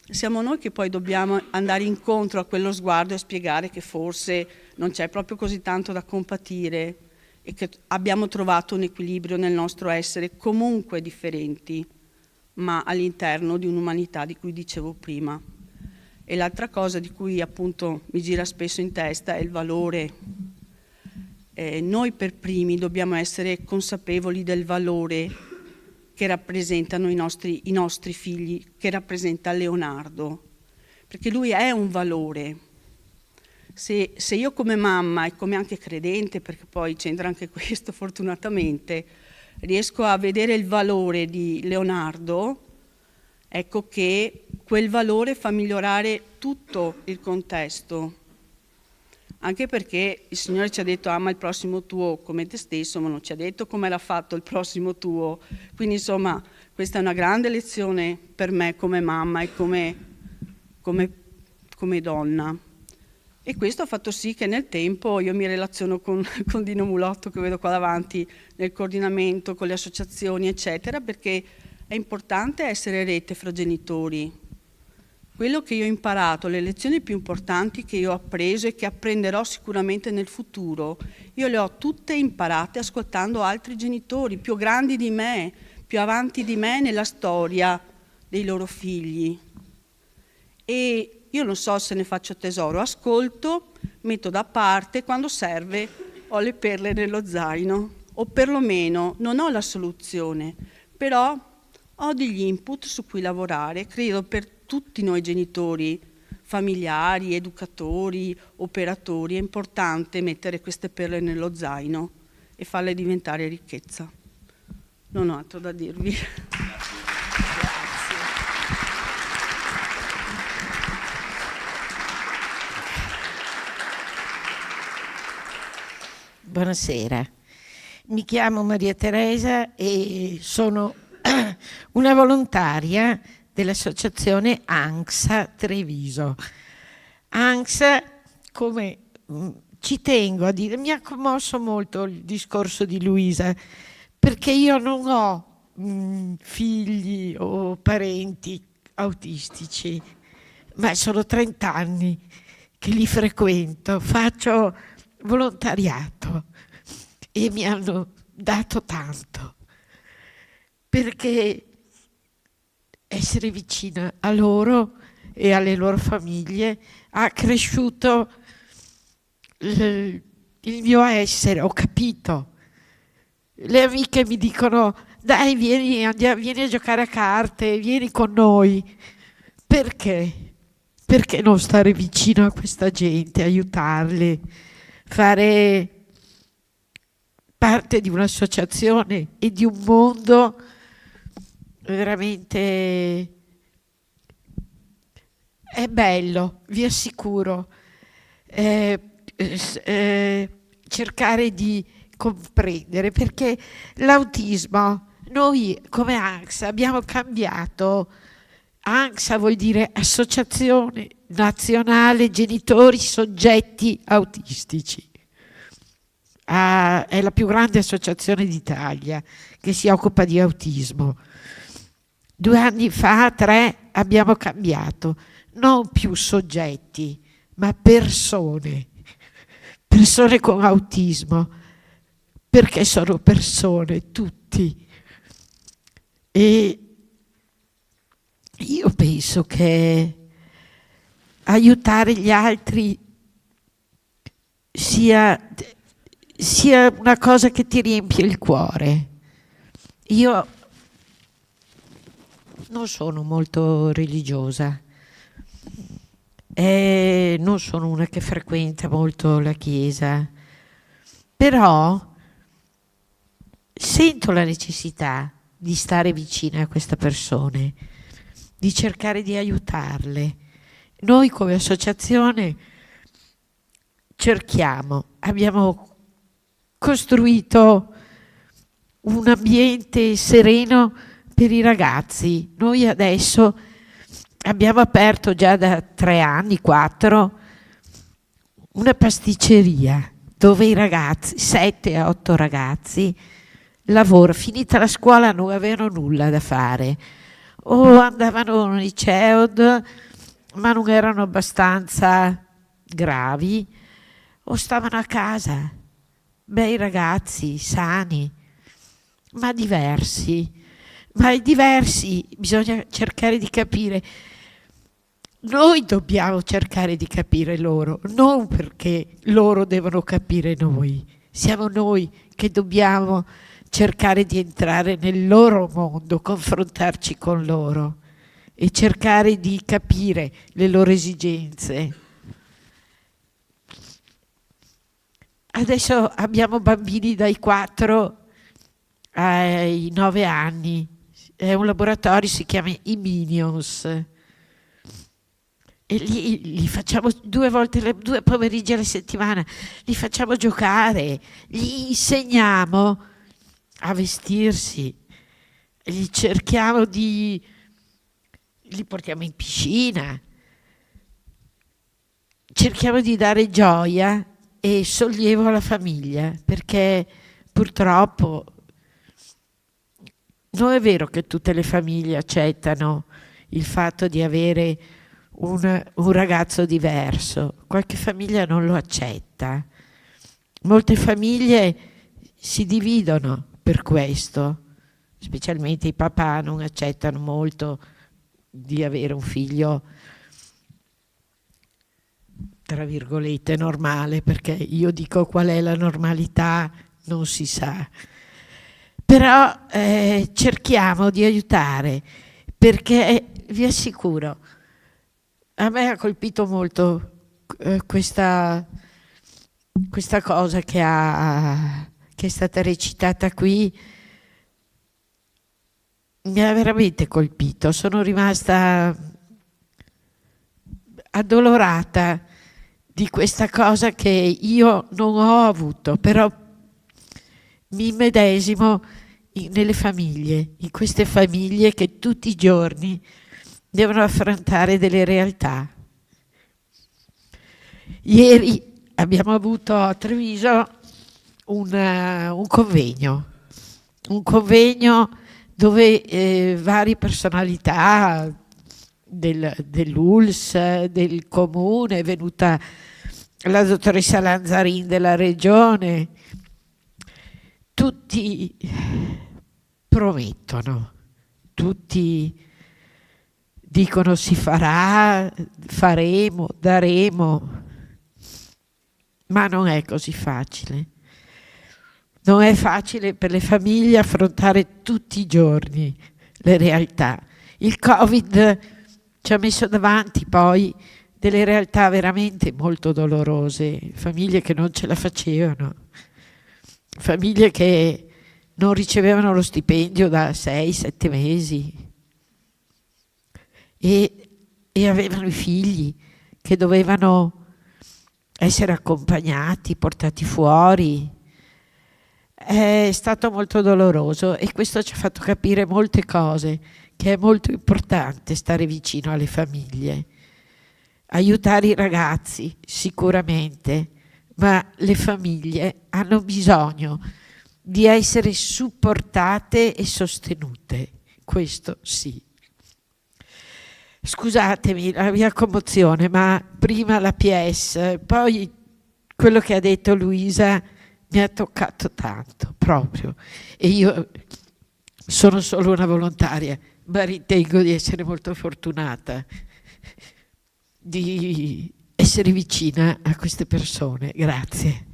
siamo noi che poi dobbiamo andare incontro a quello sguardo e spiegare che forse non c'è proprio così tanto da compatire e che abbiamo trovato un equilibrio nel nostro essere comunque differenti, ma all'interno di un'umanità di cui dicevo prima. E l'altra cosa di cui appunto mi gira spesso in testa è il valore. Noi per primi dobbiamo essere consapevoli del valore che rappresentano i nostri figli, che rappresenta Leonardo, perché lui è un valore. Se io come mamma e come anche credente, perché poi c'entra anche questo fortunatamente, riesco a vedere il valore di Leonardo, ecco che quel valore fa migliorare tutto il contesto. Anche perché il Signore ci ha detto ama il prossimo tuo come te stesso, ma non ci ha detto come l'ha fatto il prossimo tuo. Quindi insomma questa è una grande lezione per me come mamma e come donna. E questo ha fatto sì che nel tempo io mi relaziono con Dino Mulotto, che vedo qua davanti, nel coordinamento, con le associazioni, eccetera, perché è importante essere rete fra genitori. Quello che io ho imparato, le lezioni più importanti che io ho appreso e che apprenderò sicuramente nel futuro, io le ho tutte imparate ascoltando altri genitori più grandi di me, più avanti di me nella storia dei loro figli. E io non so se ne faccio tesoro, ascolto, metto da parte, quando serve ho le perle nello zaino, o perlomeno non ho la soluzione, però ho degli input su cui lavorare, credo per tutti noi genitori, familiari, educatori, operatori, è importante mettere queste perle nello zaino e farle diventare ricchezza. Non ho altro da dirvi. Buonasera, mi chiamo Maria Teresa e sono una volontaria dell'associazione ANXA Treviso. ANXA, come ci tengo a dire, mi ha commosso molto il discorso di Luisa, perché io non ho figli o parenti autistici, ma sono 30 anni che li frequento, faccio volontariato e mi hanno dato tanto, perché essere vicina a loro e alle loro famiglie ha cresciuto il mio essere, ho capito. Le amiche mi dicono dai vieni a giocare a carte, vieni con noi. Perché? Perché non stare vicino a questa gente, aiutarli, fare parte di un'associazione e di un mondo veramente è bello, vi assicuro. Cercare di comprendere, perché l'autismo, noi come ANXA abbiamo cambiato. ANXA vuol dire Associazione Nazionale Genitori Soggetti Autistici. È la più grande associazione d'Italia che si occupa di autismo. 2 anni fa, 3, abbiamo cambiato, non più soggetti, ma persone con autismo, perché sono persone tutti. E io penso che aiutare gli altri sia una cosa che ti riempie il cuore. Io non sono molto religiosa, non sono una che frequenta molto la chiesa, però sento la necessità di stare vicina a queste persone, di cercare di aiutarle. Noi come associazione abbiamo costruito un ambiente sereno per i ragazzi. Noi adesso abbiamo aperto già da 3 anni, 4, una pasticceria dove i ragazzi, 7-8 ragazzi, finita la scuola non avevano nulla da fare, o andavano al liceo ma non erano abbastanza gravi, o stavano a casa, bei ragazzi, sani, ma diversi. Ma i diversi bisogna cercare di capire. Noi dobbiamo cercare di capire loro, non perché loro devono capire noi. Siamo noi che dobbiamo cercare di entrare nel loro mondo, confrontarci con loro e cercare di capire le loro esigenze. Adesso abbiamo bambini dai 4 ai 9 anni. È un laboratorio, si chiama i Minions. E li facciamo 2 pomeriggi alla settimana, li facciamo giocare, gli insegniamo a vestirsi, li portiamo in piscina, cerchiamo di dare gioia e sollievo alla famiglia, perché purtroppo non è vero che tutte le famiglie accettano il fatto di avere un ragazzo diverso. Qualche famiglia non lo accetta. Molte famiglie si dividono per questo, specialmente i papà non accettano molto di avere un figlio tra virgolette normale, perché io dico qual è la normalità non si sa. Però cerchiamo di aiutare, perché vi assicuro, a me ha colpito molto questa cosa che è stata recitata qui, mi ha veramente colpito, sono rimasta addolorata di questa cosa che io non ho avuto, però mi immedesimo nelle famiglie, in queste famiglie che tutti i giorni devono affrontare delle realtà. Ieri abbiamo avuto a Treviso un convegno dove varie personalità dell'ULSS, del comune, è venuta la dottoressa Lanzarin della regione, tutti promettono, tutti dicono si farà, faremo, daremo, ma non è così facile. Non è facile per le famiglie affrontare tutti i giorni le realtà. Il Covid ci ha messo davanti poi delle realtà veramente molto dolorose, famiglie che non ce la facevano, famiglie che non ricevevano lo stipendio da 6-7 mesi e avevano i figli che dovevano essere accompagnati, portati fuori. È stato molto doloroso e questo ci ha fatto capire molte cose, che è molto importante stare vicino alle famiglie, aiutare i ragazzi sicuramente, ma le famiglie hanno bisogno di essere supportate e sostenute, questo sì. Scusatemi la mia commozione, ma prima la PS, poi quello che ha detto Luisa mi ha toccato tanto, proprio. E io sono solo una volontaria, ma ritengo di essere molto fortunata di essere vicina a queste persone. Grazie.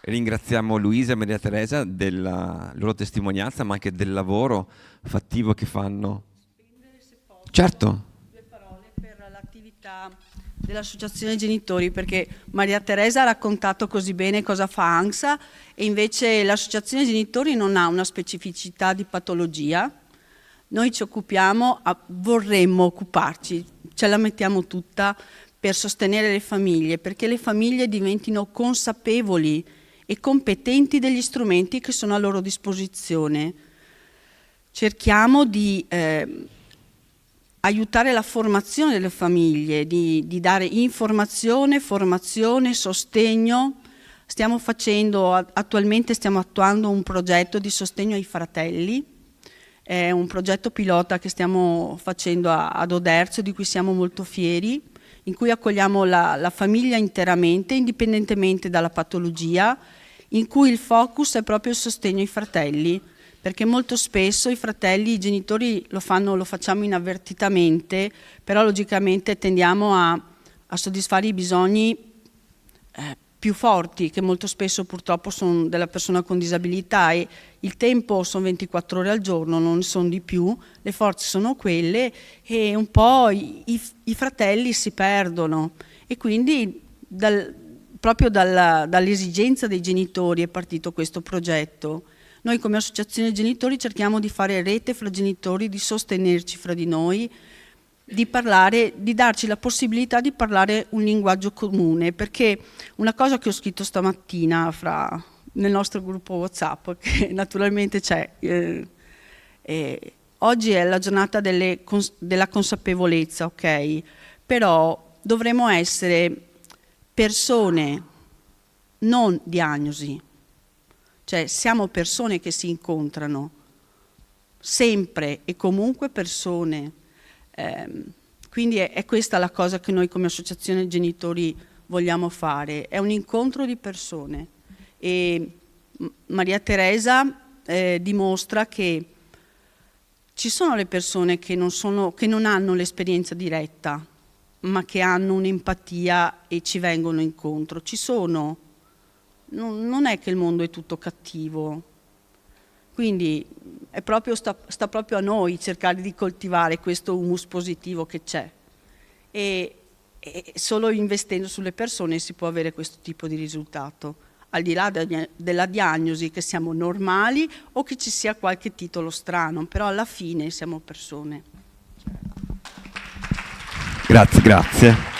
Ringraziamo Luisa e Maria Teresa della loro testimonianza, ma anche del lavoro fattivo che fanno. Certo. Due parole per l'attività dell'Associazione Genitori, perché Maria Teresa ha raccontato così bene cosa fa ANGSA e invece l'Associazione Genitori non ha una specificità di patologia. Noi ci occupiamo, vorremmo occuparci, ce la mettiamo tutta per sostenere le famiglie, perché le famiglie diventino consapevoli e competenti degli strumenti che sono a loro disposizione. Cerchiamo di aiutare la formazione delle famiglie, di dare informazione, formazione, sostegno. Attualmente stiamo attuando un progetto di sostegno ai fratelli, è un progetto pilota che stiamo facendo ad Oderzo, di cui siamo molto fieri, in cui accogliamo la famiglia interamente, indipendentemente dalla patologia, in cui il focus è proprio il sostegno ai fratelli, perché molto spesso i fratelli, i genitori lo facciamo inavvertitamente, però logicamente tendiamo a soddisfare i bisogni più forti, che molto spesso purtroppo sono della persona con disabilità, e il tempo sono 24 ore al giorno, non sono di più, le forze sono quelle e un po' i fratelli si perdono, e quindi proprio dall'esigenza dei genitori è partito questo progetto. Noi come associazione genitori cerchiamo di fare rete fra genitori, di sostenerci fra di noi, di darci la possibilità di parlare un linguaggio comune, perché una cosa che ho scritto stamattina nel nostro gruppo WhatsApp, che naturalmente c'è, oggi è la giornata della consapevolezza, ok? Però dovremmo essere persone, non diagnosi, cioè siamo persone che si incontrano, sempre e comunque persone. Quindi è questa la cosa che noi come associazione genitori vogliamo fare, è un incontro di persone, e Maria Teresa dimostra che ci sono le persone che non hanno l'esperienza diretta, ma che hanno un'empatia e ci vengono incontro. Ci sono, non è che il mondo è tutto cattivo. Quindi sta proprio a noi cercare di coltivare questo humus positivo che c'è, e solo investendo sulle persone si può avere questo tipo di risultato, al di là della diagnosi che siamo normali o che ci sia qualche titolo strano, però alla fine siamo persone. Grazie.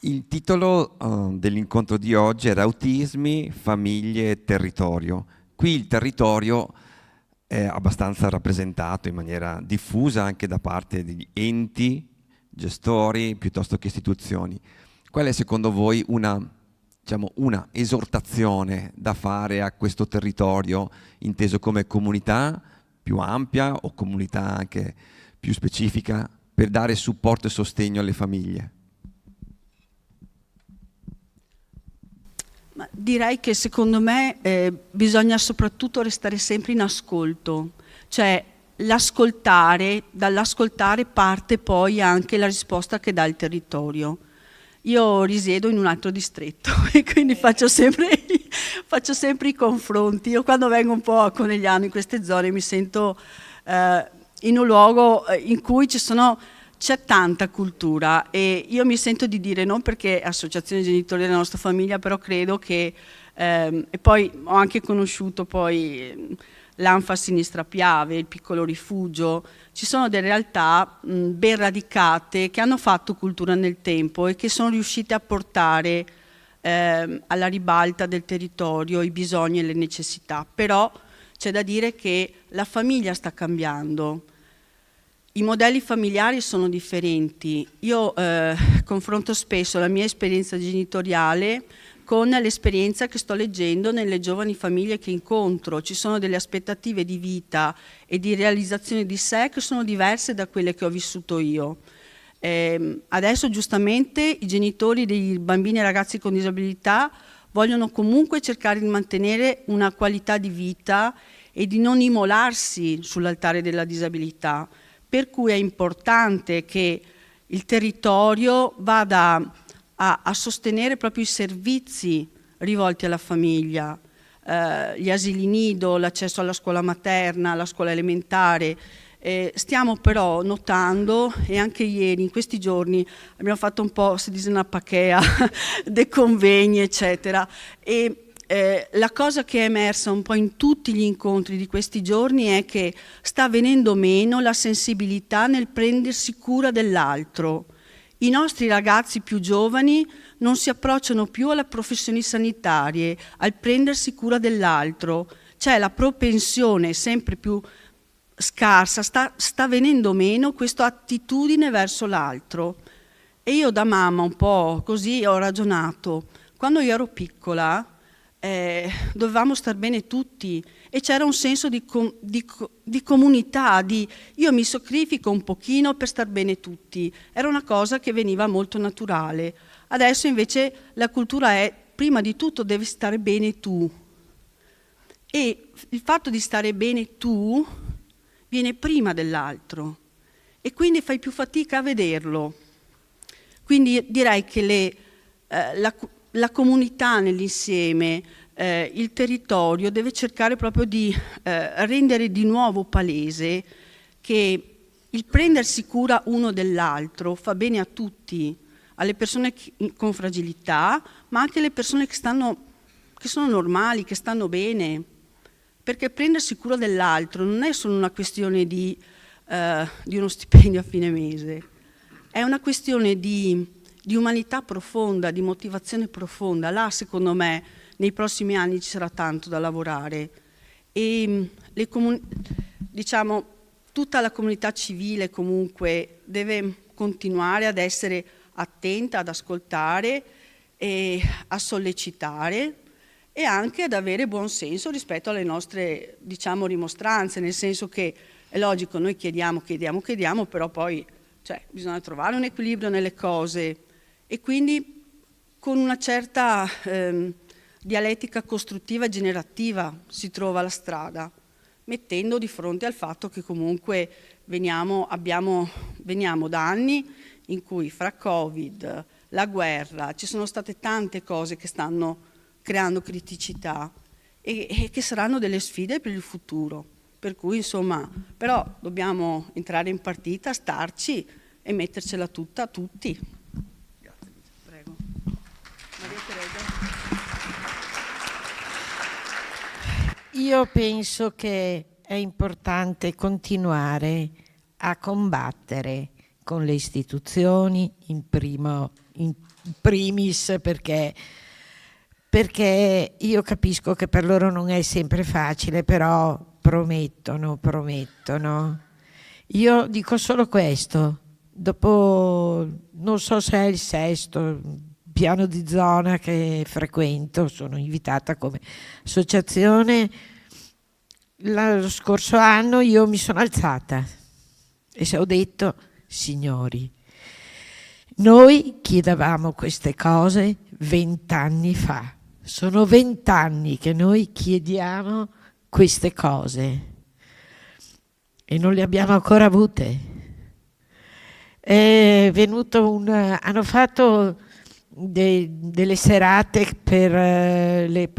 Il titolo dell'incontro di oggi era Autismi, famiglie e territorio. Qui il territorio è abbastanza rappresentato in maniera diffusa anche da parte degli enti, gestori, piuttosto che istituzioni. Qual è secondo voi una esortazione da fare a questo territorio, inteso come comunità più ampia o comunità anche più specifica, per dare supporto e sostegno alle famiglie? Ma direi che secondo me bisogna soprattutto restare sempre in ascolto, cioè dall'ascoltare parte poi anche la risposta che dà il territorio. Io risiedo in un altro distretto e quindi faccio sempre i confronti. Io quando vengo un po' a Conegliano in queste zone mi sento in un luogo in cui c'è tanta cultura, e io mi sento di dire, non perché associazione genitori della nostra famiglia, però credo che, e poi ho anche conosciuto poi l'Anfa Sinistra Piave, il Piccolo Rifugio, ci sono delle realtà ben radicate che hanno fatto cultura nel tempo e che sono riuscite a portare alla ribalta del territorio i bisogni e le necessità, però c'è da dire che la famiglia sta cambiando. I modelli familiari sono differenti. Io confronto spesso la mia esperienza genitoriale con l'esperienza che sto leggendo nelle giovani famiglie che incontro. Ci sono delle aspettative di vita e di realizzazione di sé che sono diverse da quelle che ho vissuto io. Adesso giustamente i genitori dei bambini e ragazzi con disabilità vogliono comunque cercare di mantenere una qualità di vita e di non immolarsi sull'altare della disabilità. Per cui è importante che il territorio vada a sostenere proprio i servizi rivolti alla famiglia, gli asili nido, l'accesso alla scuola materna, alla scuola elementare. Stiamo però notando, e anche ieri, in questi giorni, abbiamo fatto un po', si dice una pachea, dei convegni, eccetera, e la cosa che è emersa un po' in tutti gli incontri di questi giorni è che sta venendo meno la sensibilità nel prendersi cura dell'altro. I nostri ragazzi più giovani non si approcciano più alle professioni sanitarie, al prendersi cura dell'altro. C'è la propensione sempre più scarsa, sta venendo meno questa attitudine verso l'altro. E io da mamma un po' così ho ragionato. Quando io ero piccola dovevamo star bene tutti e c'era un senso di comunità, io mi sacrifico un pochino per star bene tutti. Era una cosa che veniva molto naturale. Adesso invece la cultura è, prima di tutto devi stare bene tu. E il fatto di stare bene tu viene prima dell'altro e quindi fai più fatica a vederlo. Quindi direi che la comunità nell'insieme, il territorio deve cercare proprio di rendere di nuovo palese che il prendersi cura uno dell'altro fa bene a tutti, alle persone con fragilità, ma anche alle persone che sono normali, che stanno bene. Perché prendersi cura dell'altro non è solo una questione di uno stipendio a fine mese, è una questione di umanità profonda, di motivazione profonda. Là, secondo me, nei prossimi anni ci sarà tanto da lavorare e diciamo, tutta la comunità civile comunque deve continuare ad essere attenta, ad ascoltare e a sollecitare e anche ad avere buon senso rispetto alle nostre, diciamo, rimostranze, nel senso che è logico, noi chiediamo, però poi bisogna trovare un equilibrio nelle cose e quindi con una certa dialettica costruttiva e generativa si trova la strada, mettendo di fronte al fatto che comunque veniamo da anni in cui fra Covid, la guerra, ci sono state tante cose che stanno creando criticità e che saranno delle sfide per il futuro. Per cui insomma, però dobbiamo entrare in partita, starci e mettercela tutta tutti. Grazie. Prego. Maria Teresa. Io penso che è importante continuare a combattere con le istituzioni in primis perché io capisco che per loro non è sempre facile, però promettono. Io dico solo questo, dopo non so se è il 6º piano di zona che frequento, sono invitata come associazione, lo scorso anno io mi sono alzata e ho detto, signori, noi chiedevamo queste cose 20 anni fa. Sono 20 anni che noi chiediamo queste cose e non le abbiamo ancora avute. È venuto hanno fatto delle serate per le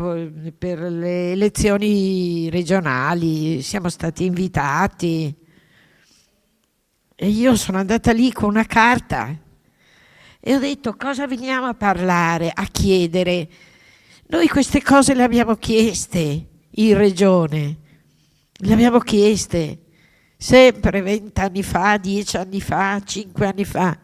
elezioni regionali, siamo stati invitati e io sono andata lì con una carta e ho detto cosa veniamo a parlare, a chiedere. Noi queste cose le abbiamo chieste in regione, le abbiamo chieste sempre 20 anni fa, 10 anni fa, 5 anni fa.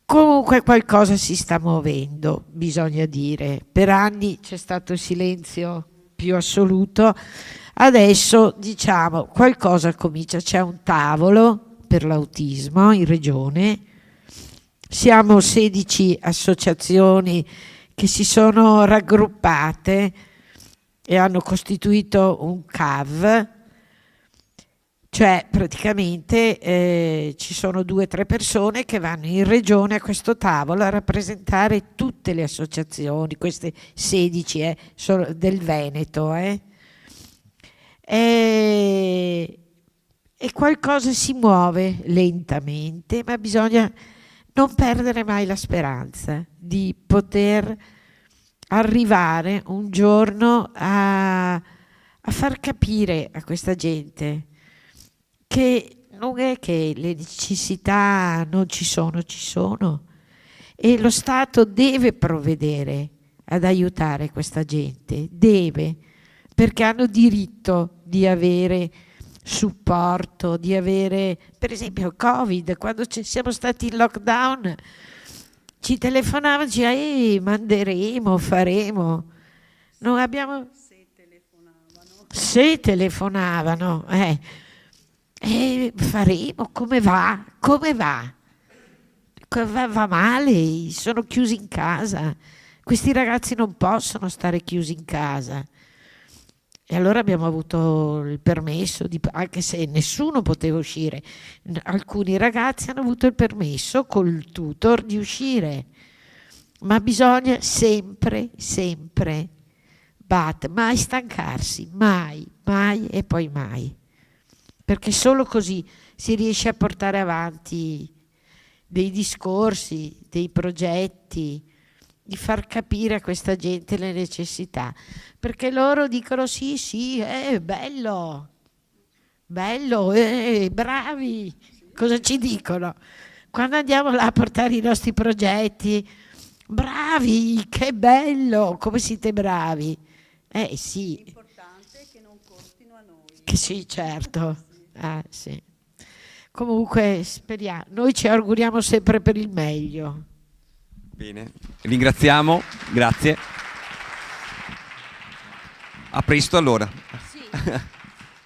Comunque qualcosa si sta muovendo, bisogna dire. Per anni c'è stato il silenzio più assoluto, adesso diciamo qualcosa comincia, c'è un tavolo per l'autismo in regione, siamo 16 associazioni che si sono raggruppate e hanno costituito un CAV, cioè praticamente ci sono 2 o 3 persone che vanno in regione a questo tavolo a rappresentare tutte le associazioni, queste 16 sono del Veneto. E qualcosa si muove lentamente, ma bisogna non perdere mai la speranza di poter arrivare un giorno a far capire a questa gente che non è che le necessità non ci sono e lo Stato deve provvedere ad aiutare questa gente, deve, perché hanno diritto di avere supporto, di avere, per esempio il Covid, quando siamo stati in lockdown, ci telefonavano, manderemo, faremo. Non abbiamo... Se telefonavano, faremo, come va? Come va? Va male, sono chiusi in casa. Questi ragazzi non possono stare chiusi in casa. E allora abbiamo avuto il permesso, anche se nessuno poteva uscire. Alcuni ragazzi hanno avuto il permesso col tutor di uscire. Ma bisogna sempre, mai stancarsi, mai e poi mai. Perché solo così si riesce a portare avanti dei discorsi, dei progetti, di far capire a questa gente le necessità, perché loro dicono sì, è bello, bravi, cosa ci dicono? Quando andiamo là a portare i nostri progetti, bravi, che bello, come siete bravi, sì. L'importante è che non costino a noi. Che sì, certo, sì. Comunque speriamo, noi ci auguriamo sempre per il meglio. Bene, ringraziamo, grazie. A presto allora. Sì.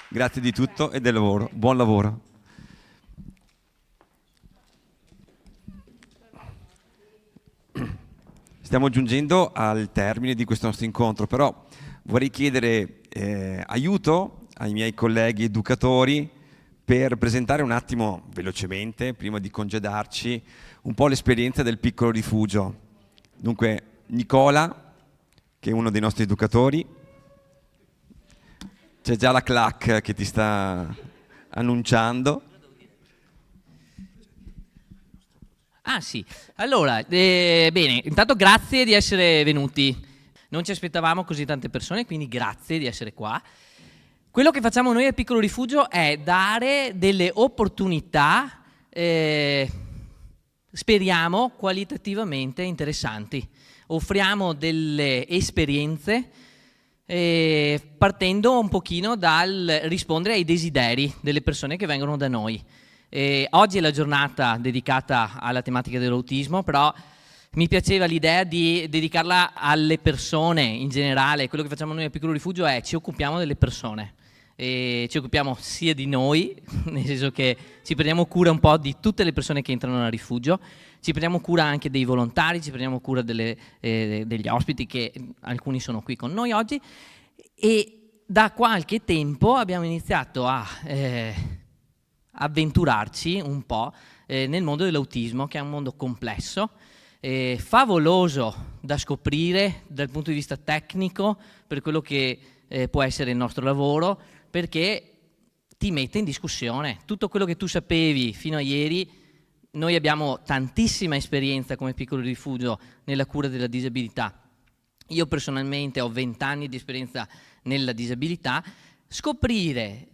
Grazie di tutto e del lavoro. Buon lavoro. Stiamo giungendo al termine di questo nostro incontro, però vorrei chiedere aiuto ai miei colleghi educatori per presentare un attimo, velocemente, prima di congedarci, un po' l'esperienza del piccolo rifugio. Dunque, Nicola, che è uno dei nostri educatori, c'è già la clac che ti sta annunciando. Ah sì, allora, bene, intanto grazie di essere venuti. Non ci aspettavamo così tante persone, quindi grazie di essere qua. Quello che facciamo noi al Piccolo Rifugio è dare delle opportunità, speriamo, qualitativamente interessanti. Offriamo delle esperienze partendo un pochino dal rispondere ai desideri delle persone che vengono da noi. Oggi è la giornata dedicata alla tematica dell'autismo, però mi piaceva l'idea di dedicarla alle persone in generale. Quello che facciamo noi al Piccolo Rifugio è ci occupiamo delle persone. Ci occupiamo sia di noi, nel senso che ci prendiamo cura un po' di tutte le persone che entrano al rifugio, ci prendiamo cura anche dei volontari, ci prendiamo cura degli ospiti, che alcuni sono qui con noi oggi, e da qualche tempo abbiamo iniziato a avventurarci un po' nel mondo dell'autismo, che è un mondo complesso, favoloso da scoprire dal punto di vista tecnico per quello che può essere il nostro lavoro, perché ti mette in discussione tutto quello che tu sapevi fino a ieri. Noi abbiamo tantissima esperienza come Piccolo Rifugio nella cura della disabilità. Io personalmente ho 20 anni di esperienza nella disabilità. Scoprire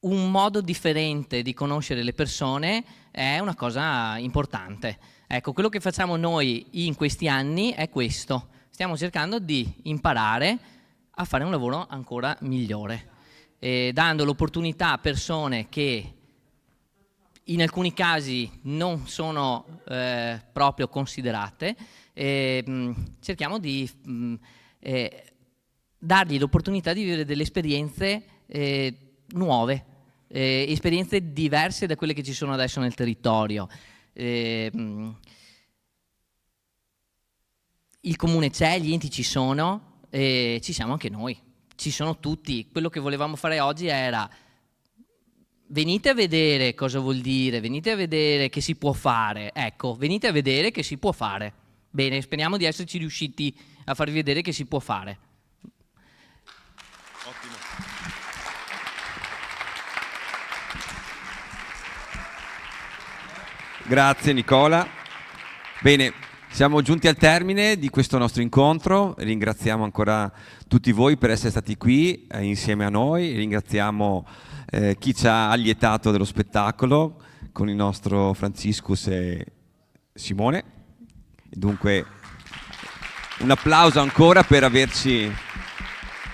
un modo differente di conoscere le persone è una cosa importante. Ecco, quello che facciamo noi in questi anni è questo. Stiamo cercando di imparare a fare un lavoro ancora migliore, dando l'opportunità a persone che in alcuni casi non sono proprio considerate, cerchiamo di dargli l'opportunità di vivere delle esperienze nuove, esperienze diverse da quelle che ci sono adesso nel territorio. Il comune c'è, gli enti ci sono, ci siamo anche noi, ci sono tutti. Quello che volevamo fare oggi era: venite a vedere cosa vuol dire, venite a vedere che si può fare. Ecco, venite a vedere che si può fare. Bene, speriamo di esserci riusciti a farvi vedere che si può fare. Ottimo. Grazie Nicola. Bene, siamo giunti al termine di questo nostro incontro. Ringraziamo ancora tutti voi per essere stati qui insieme a noi. Ringraziamo chi ci ha allietato dello spettacolo con il nostro Franciscus e Simone. Dunque un applauso ancora per averci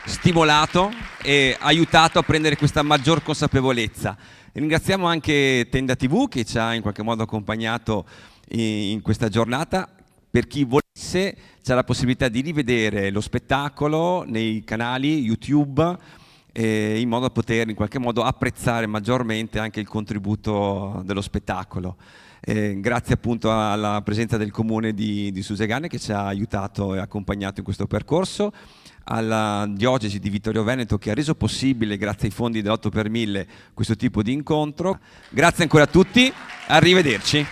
stimolato e aiutato a prendere questa maggior consapevolezza. Ringraziamo anche Tenda TV che ci ha in qualche modo accompagnato in questa giornata. Per chi volesse c'è la possibilità di rivedere lo spettacolo nei canali YouTube in modo da poter in qualche modo apprezzare maggiormente anche il contributo dello spettacolo. Grazie appunto alla presenza del comune di Susegane che ci ha aiutato e accompagnato in questo percorso, alla diocesi di Vittorio Veneto che ha reso possibile, grazie ai fondi dell'8 per 1000, questo tipo di incontro. Grazie ancora a tutti, arrivederci.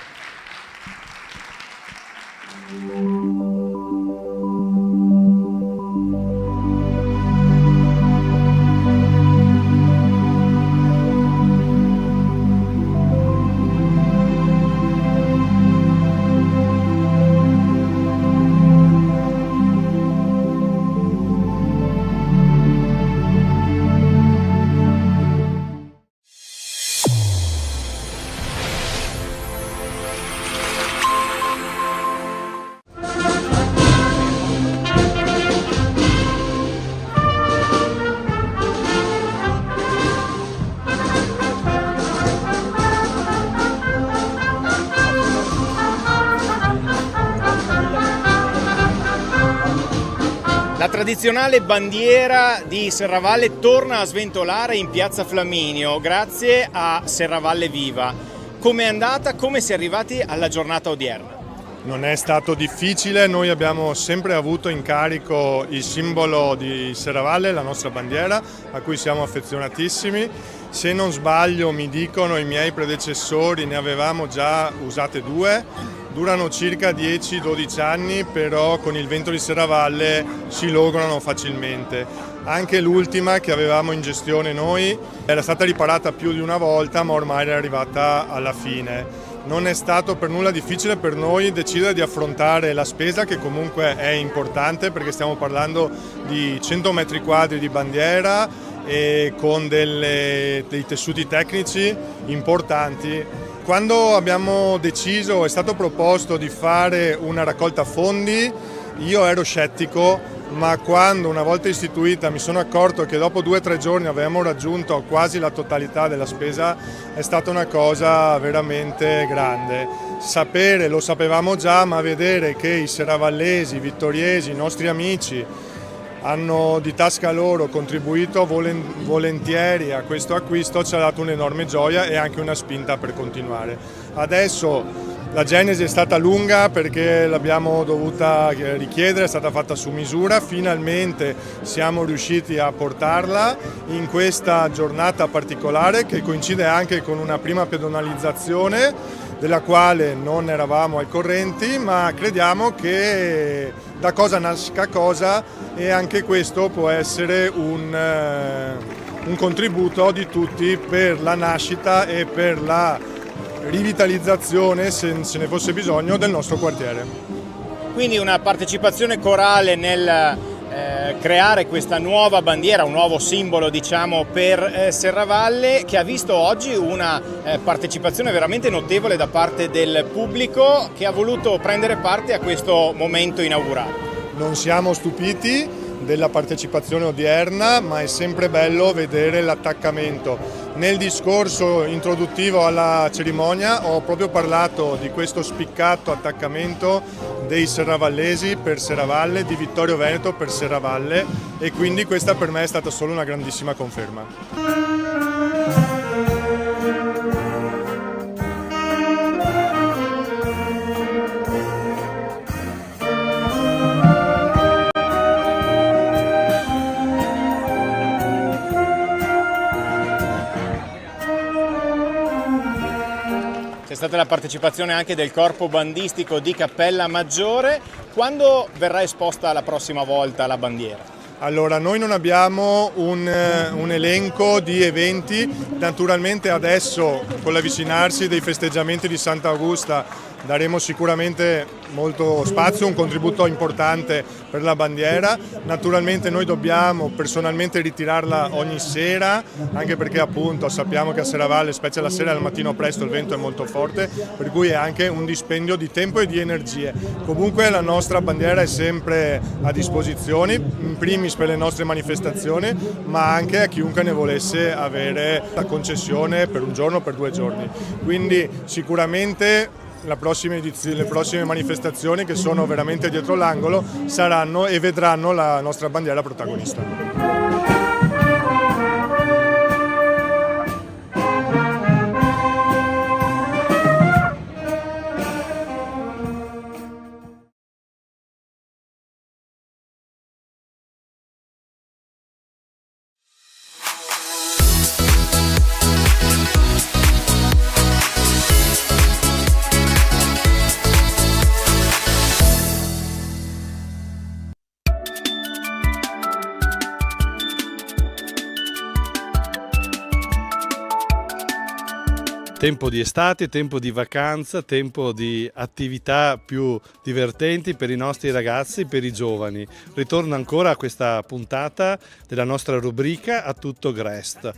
La tradizionale bandiera di Serravalle torna a sventolare in piazza Flaminio grazie a Serravalle Viva. Come è andata? Come si è arrivati alla giornata odierna? Non è stato difficile, noi abbiamo sempre avuto in carico il simbolo di Serravalle, la nostra bandiera, a cui siamo affezionatissimi. Se non sbaglio, mi dicono i miei predecessori, ne avevamo già usate 2. Durano circa 10-12 anni, però con il vento di Serravalle si lograno facilmente. Anche l'ultima che avevamo in gestione noi era stata riparata più di una volta, ma ormai era arrivata alla fine. Non è stato per nulla difficile per noi decidere di affrontare la spesa, che comunque è importante perché stiamo parlando di 100 metri quadri di bandiera e con dei tessuti tecnici importanti. Quando abbiamo deciso, è stato proposto di fare una raccolta fondi, io ero scettico, ma quando una volta istituita mi sono accorto che dopo 2 o 3 giorni avevamo raggiunto quasi la totalità della spesa, è stata una cosa veramente grande. Sapere, lo sapevamo già, ma vedere che i serravallesi, i vittoriesi, i nostri amici hanno di tasca loro contribuito volentieri a questo acquisto ci ha dato un'enorme gioia e anche una spinta per continuare. Adesso la genesi è stata lunga perché l'abbiamo dovuta richiedere, è stata fatta su misura, finalmente siamo riusciti a portarla in questa giornata particolare che coincide anche con una prima pedonalizzazione della quale non eravamo al corrente, ma crediamo che da cosa nasca cosa e anche questo può essere un contributo di tutti per la nascita e per la rivitalizzazione, se ne fosse bisogno, del nostro quartiere. Quindi una partecipazione corale nel creare questa nuova bandiera, un nuovo simbolo diciamo per Serravalle, che ha visto oggi una partecipazione veramente notevole da parte del pubblico che ha voluto prendere parte a questo momento inaugurale. Non siamo stupiti della partecipazione odierna, ma è sempre bello vedere l'attaccamento. Nel discorso introduttivo alla cerimonia ho proprio parlato di questo spiccato attaccamento dei serravallesi per Serravalle, di Vittorio Veneto per Serravalle, e quindi questa per me è stata solo una grandissima conferma. C'è stata la partecipazione anche del corpo bandistico di Cappella Maggiore. Quando verrà esposta la prossima volta la bandiera? Allora, noi non abbiamo un elenco di eventi, naturalmente adesso con l'avvicinarsi dei festeggiamenti di Sant'Augusta daremo sicuramente molto spazio, un contributo importante per la bandiera. Naturalmente noi dobbiamo personalmente ritirarla ogni sera, anche perché appunto sappiamo che a Serravalle, specie la sera e al mattino presto, il vento è molto forte, per cui è anche un dispendio di tempo e di energie. Comunque la nostra bandiera è sempre a disposizione, in primis per le nostre manifestazioni, ma anche a chiunque ne volesse avere la concessione per un giorno o per 2 giorni. Quindi sicuramente le prossime manifestazioni, che sono veramente dietro l'angolo, saranno e vedranno la nostra bandiera protagonista. Tempo di estate, tempo di vacanza, tempo di attività più divertenti per i nostri ragazzi, per i giovani. Ritorno ancora a questa puntata della nostra rubrica A Tutto Grest.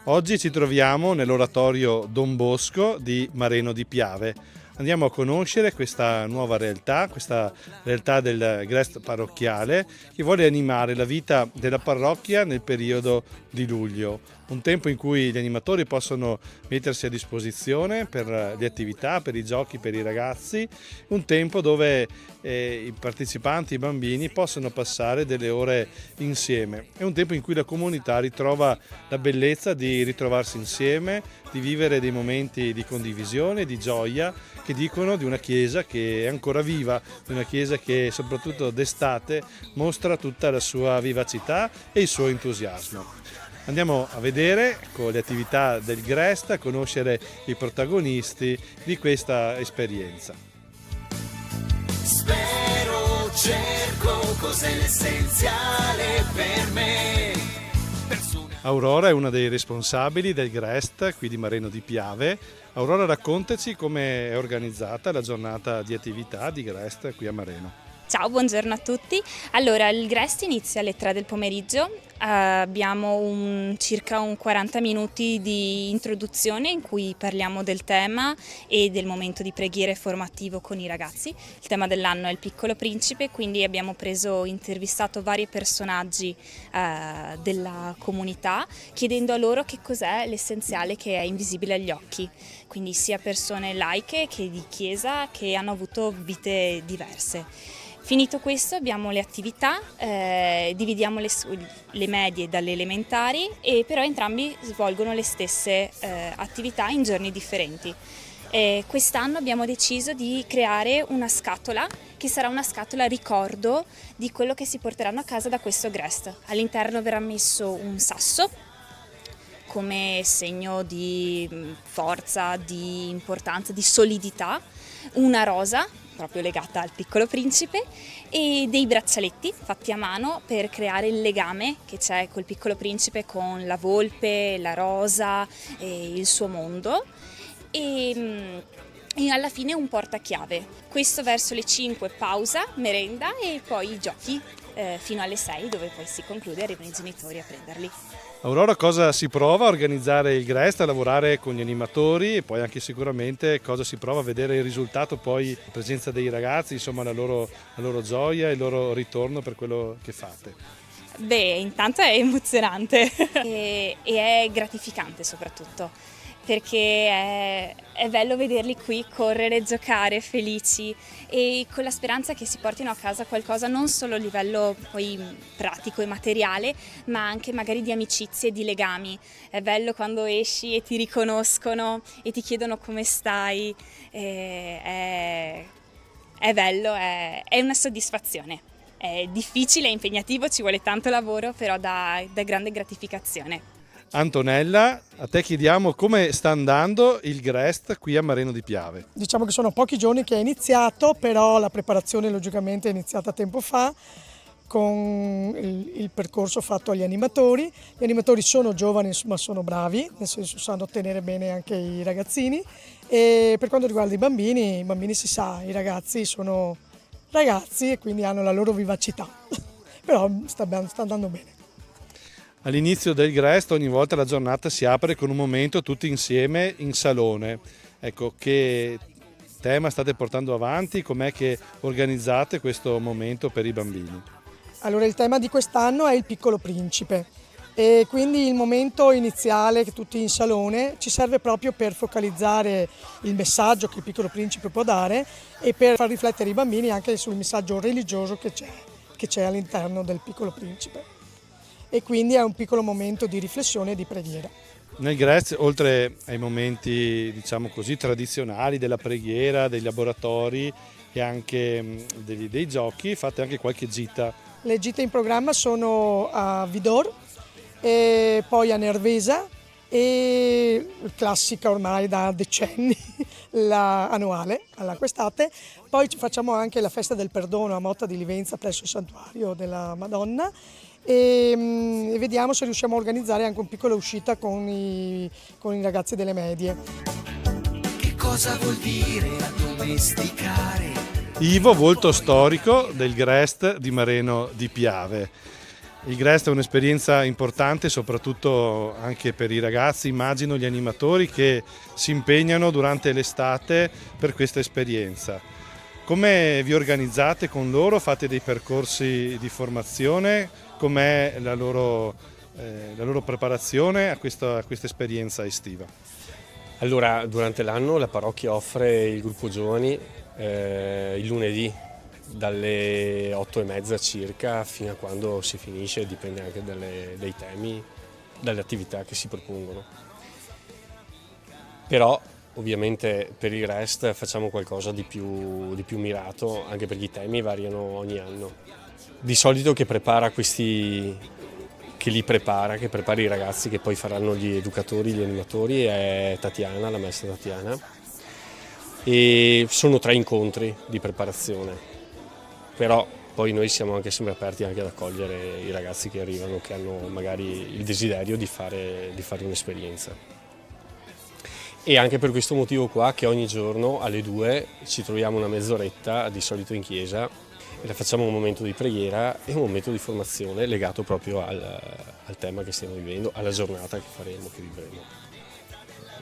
Oggi ci troviamo nell'oratorio Don Bosco di Mareno di Piave. Andiamo a conoscere questa nuova realtà, questa realtà del Grest parrocchiale, che vuole animare la vita della parrocchia nel periodo di luglio. Un tempo in cui gli animatori possono mettersi a disposizione per le attività, per i giochi, per i ragazzi, un tempo dove i partecipanti, i bambini possono passare delle ore insieme. È un tempo in cui la comunità ritrova la bellezza di ritrovarsi insieme, di vivere dei momenti di condivisione, di gioia, che dicono di una chiesa che è ancora viva, di una chiesa che soprattutto d'estate mostra tutta la sua vivacità e il suo entusiasmo. Andiamo a vedere con le attività del Grest, a conoscere i protagonisti di questa esperienza. Spero, cerco cos'è l'essenziale per me. Aurora è una dei responsabili del Grest qui di Mareno di Piave. Aurora, raccontaci come è organizzata la giornata di attività di Grest qui a Mareno. Ciao, buongiorno a tutti. Allora, il Grest inizia alle 3 del pomeriggio, abbiamo circa 40 minuti di introduzione in cui parliamo del tema e del momento di preghiera formativo con i ragazzi. Il tema dell'anno è il Piccolo Principe, quindi abbiamo intervistato vari personaggi della comunità, chiedendo a loro che cos'è l'essenziale che è invisibile agli occhi, quindi sia persone laiche che di chiesa che hanno avuto vite diverse. Finito questo abbiamo le attività, dividiamo le medie dalle elementari, e però entrambi svolgono le stesse attività in giorni differenti. Quest'anno abbiamo deciso di creare una scatola che sarà una scatola ricordo di quello che si porteranno a casa da questo Grest. All'interno verrà messo un sasso come segno di forza, di importanza, di solidità, una rosa proprio legata al Piccolo Principe e dei braccialetti fatti a mano per creare il legame che c'è col Piccolo Principe con la volpe, la rosa e il suo mondo, e alla fine un portachiave. Questo verso le 5 pausa, merenda e poi i giochi fino alle 6, dove poi si conclude e arrivano i genitori a prenderli. Aurora, cosa si prova a organizzare il Grest, a lavorare con gli animatori, e poi anche sicuramente cosa si prova a vedere il risultato, poi la presenza dei ragazzi, insomma la loro gioia e il loro ritorno per quello che fate? Beh, intanto è emozionante e è gratificante soprattutto, perché è bello vederli qui correre, giocare, felici, e con la speranza che si portino a casa qualcosa non solo a livello poi pratico e materiale, ma anche magari di amicizie e di legami. È bello quando esci e ti riconoscono e ti chiedono come stai, è bello, è una soddisfazione. È difficile, è impegnativo, ci vuole tanto lavoro, però dà grande gratificazione. Antonella, a te chiediamo come sta andando il Grest qui a Mareno di Piave. Diciamo che sono pochi giorni che è iniziato, però la preparazione logicamente è iniziata tempo fa con il percorso fatto agli animatori. Gli animatori sono giovani ma sono bravi, nel senso sanno tenere bene anche i ragazzini, E per quanto riguarda i bambini si sa, i ragazzi sono ragazzi e quindi hanno la loro vivacità, però sta andando bene. All'inizio del GREST ogni volta la giornata si apre con un momento tutti insieme in salone. Ecco, che tema state portando avanti? Com'è che organizzate questo momento per i bambini? Allora, il tema di quest'anno è il Piccolo Principe e quindi il momento iniziale che tutti in salone ci serve proprio per focalizzare il messaggio che il Piccolo Principe può dare e per far riflettere i bambini anche sul messaggio religioso che c'è all'interno del Piccolo Principe. E quindi è un piccolo momento di riflessione e di preghiera. Nel GREST, oltre ai momenti, diciamo così, tradizionali della preghiera, dei laboratori e anche dei giochi, fate anche qualche gita. Le gite in programma sono a Vidor, e poi a Nervesa e classica ormai da decenni, annuale, quest'estate. Poi facciamo anche la festa del perdono a Motta di Livenza presso il santuario della Madonna e vediamo se riusciamo a organizzare anche una piccola uscita con i ragazzi delle medie. Che cosa vuol dire addomesticare? Ivo, volto storico del GREST di Mareno di Piave. Il GREST è un'esperienza importante soprattutto anche per i ragazzi, immagino gli animatori che si impegnano durante l'estate per questa esperienza. Come vi organizzate con loro? Fate dei percorsi di formazione? Com'è la loro preparazione a questa esperienza estiva? Allora, durante l'anno la parrocchia offre il gruppo giovani il lunedì dalle 8:30 circa fino a quando si finisce, dipende anche dai temi, dalle attività che si propongono. Però ovviamente per il REST facciamo qualcosa di più mirato, anche perché i temi variano ogni anno. Di solito che prepara i ragazzi che poi faranno gli educatori, gli animatori, è Tatiana, la maestra Tatiana. E sono 3 incontri di preparazione, però poi noi siamo anche sempre aperti anche ad accogliere i ragazzi che arrivano, che hanno magari il desiderio di fare un'esperienza. E anche per questo motivo qua che ogni giorno alle 2 ci troviamo una mezz'oretta, di solito in chiesa, e la facciamo un momento di preghiera e un momento di formazione legato proprio al tema che stiamo vivendo, alla giornata che vivremo.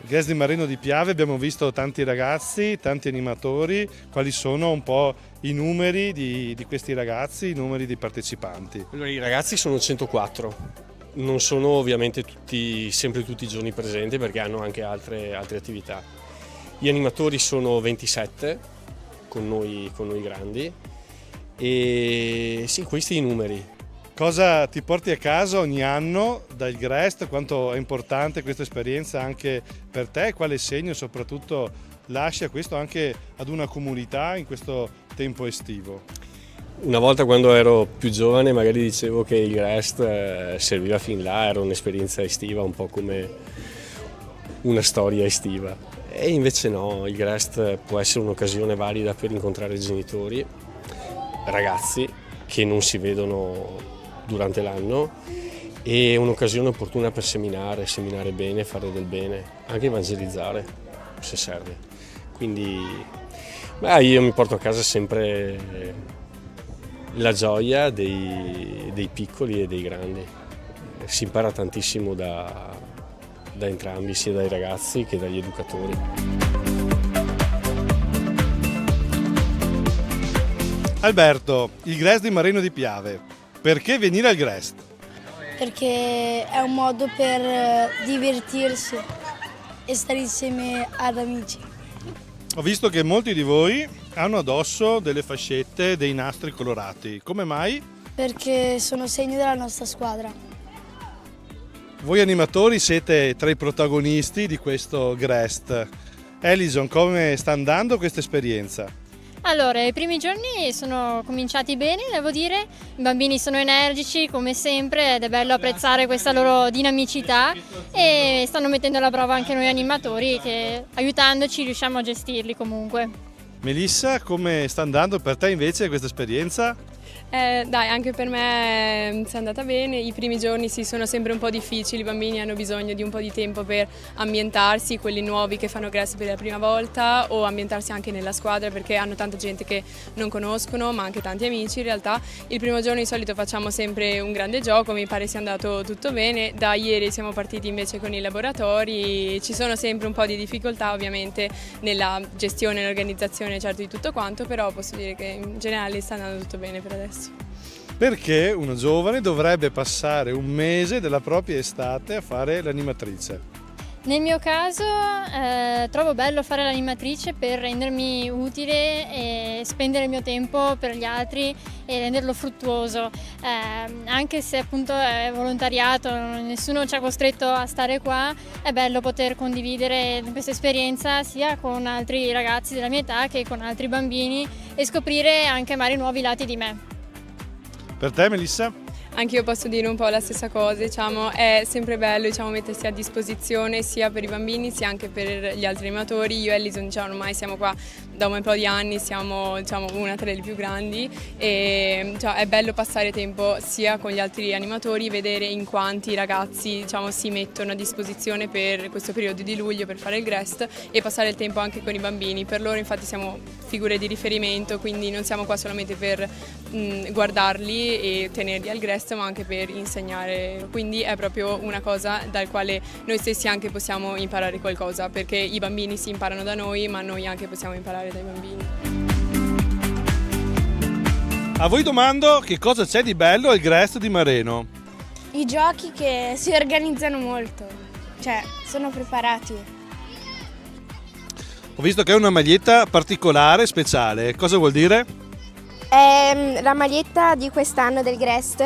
GREST di Mareno di Piave, abbiamo visto tanti ragazzi, tanti animatori. Quali sono un po' i numeri di questi ragazzi, i numeri dei partecipanti? Allora, i ragazzi sono 104, non sono ovviamente sempre tutti i giorni presenti perché hanno anche altre attività. Gli animatori sono 27 con noi grandi e sì, questi i numeri. Cosa ti porti a casa ogni anno dal GREST? Quanto è importante questa esperienza anche per te? Quale segno soprattutto lascia questo anche ad una comunità in questo tempo estivo? Una volta quando ero più giovane magari dicevo che il GREST serviva fin là, era un'esperienza estiva, un po' come una storia estiva. E invece no, il GREST può essere un'occasione valida per incontrare genitori, ragazzi che non si vedono durante l'anno e un'occasione opportuna per seminare bene, fare del bene, anche evangelizzare se serve. Quindi io mi porto a casa sempre la gioia dei piccoli e dei grandi. Si impara tantissimo da entrambi, sia dai ragazzi che dagli educatori. Alberto, il GREST di Mareno di Piave. Perché venire al GREST? Perché è un modo per divertirsi e stare insieme ad amici. Ho visto che molti di voi hanno addosso delle fascette, dei nastri colorati. Come mai? Perché sono segno della nostra squadra. Voi animatori siete tra i protagonisti di questo GREST. Elison, come sta andando questa esperienza? Allora, i primi giorni sono cominciati bene, devo dire, i bambini sono energici come sempre ed è bello apprezzare questa loro dinamicità e stanno mettendo alla prova anche noi animatori che aiutandoci riusciamo a gestirli comunque. Melissa, come sta andando per te invece questa esperienza? Dai, anche per me si è andata bene. I primi giorni sì, sono sempre un po' difficili, i bambini hanno bisogno di un po' di tempo per ambientarsi, quelli nuovi che fanno GREST per la prima volta, o ambientarsi anche nella squadra perché hanno tanta gente che non conoscono, ma anche tanti amici in realtà. Il primo giorno di solito facciamo sempre un grande gioco, mi pare sia andato tutto bene. Da ieri siamo partiti invece con i laboratori, ci sono sempre un po' di difficoltà ovviamente nella gestione e l'organizzazione certo di tutto quanto, però posso dire che in generale sta andando tutto bene per adesso. Perché una giovane dovrebbe passare un mese della propria estate a fare l'animatrice? Nel mio caso trovo bello fare l'animatrice per rendermi utile e spendere il mio tempo per gli altri e renderlo fruttuoso, anche se appunto è volontariato, nessuno ci ha costretto a stare qua, è bello poter condividere questa esperienza sia con altri ragazzi della mia età che con altri bambini e scoprire anche magari nuovi lati di me. Per te, Melissa? Anche io posso dire un po' la stessa cosa, diciamo, è sempre bello mettersi a disposizione sia per i bambini sia anche per gli altri animatori. Io e Ellison ormai siamo qua da un po' di anni, siamo una tra le più grandi e è bello passare tempo sia con gli altri animatori, vedere in quanti i ragazzi si mettono a disposizione per questo periodo di luglio per fare il GREST e passare il tempo anche con i bambini. Per loro infatti siamo figure di riferimento, quindi non siamo qua solamente per guardarli e tenerli al GREST, ma anche per insegnare, quindi è proprio una cosa dal quale noi stessi anche possiamo imparare qualcosa, perché i bambini si imparano da noi, ma noi anche possiamo imparare dai bambini. A voi domando che cosa c'è di bello al GREST di Mareno? I giochi che si organizzano molto, sono preparati. Ho visto che è una maglietta particolare, speciale, cosa vuol dire? È la maglietta di quest'anno del GREST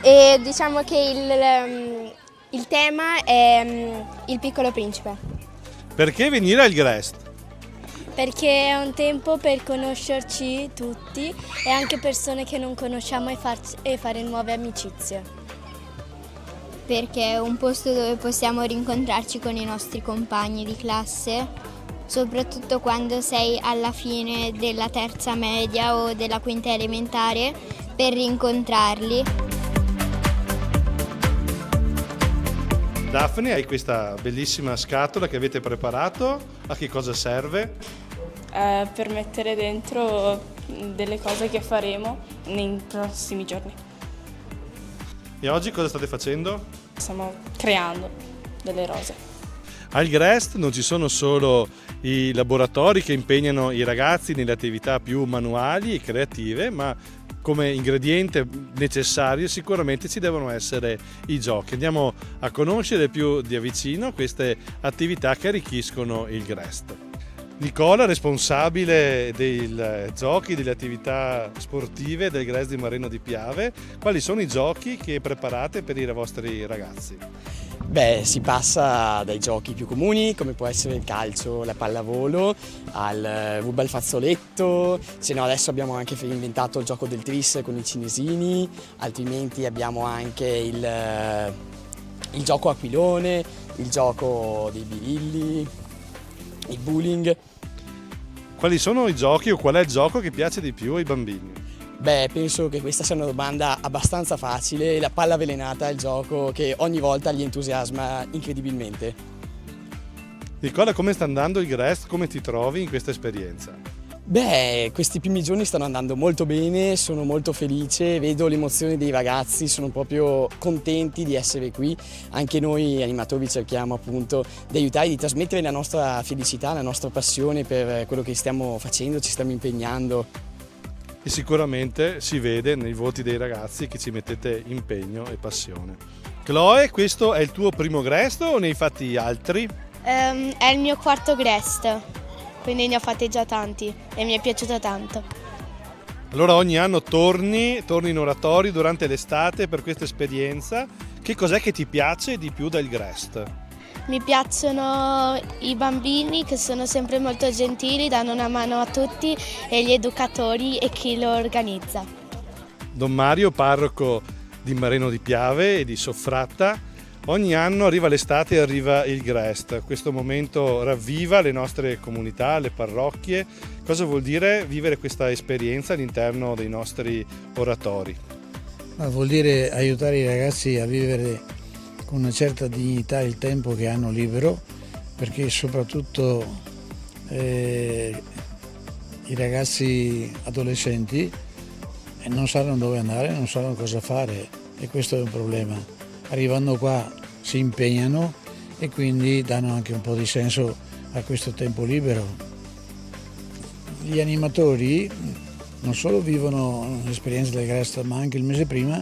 e diciamo che il tema è il Piccolo Principe. Perché venire al GREST? Perché è un tempo per conoscerci tutti e anche persone che non conosciamo e fare nuove amicizie. Perché è un posto dove possiamo rincontrarci con i nostri compagni di classe, soprattutto quando sei alla fine della terza media o della quinta elementare, per rincontrarli. Daphne, hai questa bellissima scatola che avete preparato, a che cosa serve? Per mettere dentro delle cose che faremo nei prossimi giorni. E oggi cosa state facendo? Stiamo creando delle rose. Al GREST non ci sono solo i laboratori che impegnano i ragazzi nelle attività più manuali e creative, ma come ingrediente necessario sicuramente ci devono essere i giochi. Andiamo a conoscere più da vicino queste attività che arricchiscono il GREST. Nicola, responsabile dei giochi, delle attività sportive del GREST di Mareno di Piave, quali sono i giochi che preparate per i vostri ragazzi? Beh, si passa dai giochi più comuni, come può essere il calcio, la pallavolo, al rubba al fazzoletto, se no adesso abbiamo anche inventato il gioco del tris con i cinesini, altrimenti abbiamo anche il gioco aquilone, il gioco dei birilli, il bowling. Quali sono i giochi o qual è il gioco che piace di più ai bambini? Beh, penso che questa sia una domanda abbastanza facile. La palla avvelenata è il gioco che ogni volta li entusiasma incredibilmente. Nicola, come sta andando il GREST? Come ti trovi in questa esperienza? Beh, questi primi giorni stanno andando molto bene, sono molto felice, vedo l'emozione dei ragazzi, sono proprio contenti di essere qui. Anche noi animatori cerchiamo appunto di aiutare, di trasmettere la nostra felicità, la nostra passione per quello che stiamo facendo, ci stiamo impegnando. E sicuramente si vede nei voti dei ragazzi che ci mettete impegno e passione. Chloe, questo è il tuo primo GREST o ne hai fatti altri? È il mio quarto GREST, quindi ne ho fatti già tanti e mi è piaciuto tanto. Allora ogni anno torni in oratorio durante l'estate per questa esperienza. Che cos'è che ti piace di più del GREST? Mi piacciono i bambini che sono sempre molto gentili, danno una mano a tutti e gli educatori e chi lo organizza. Don Mario, parroco di Mareno di Piave e di Soffratta, Ogni anno arriva l'estate e arriva il Grest. Questo momento ravviva le nostre comunità, le parrocchie. Cosa vuol dire vivere questa esperienza all'interno dei nostri oratori? Vuol dire aiutare i ragazzi a vivere con una certa dignità il tempo che hanno libero, perché soprattutto i ragazzi adolescenti non sanno dove andare, non sanno cosa fare, e questo è un problema. Arrivando qua si impegnano e quindi danno anche un po' di senso a questo tempo libero. Gli animatori non solo vivono l'esperienza del Grest, ma anche il mese prima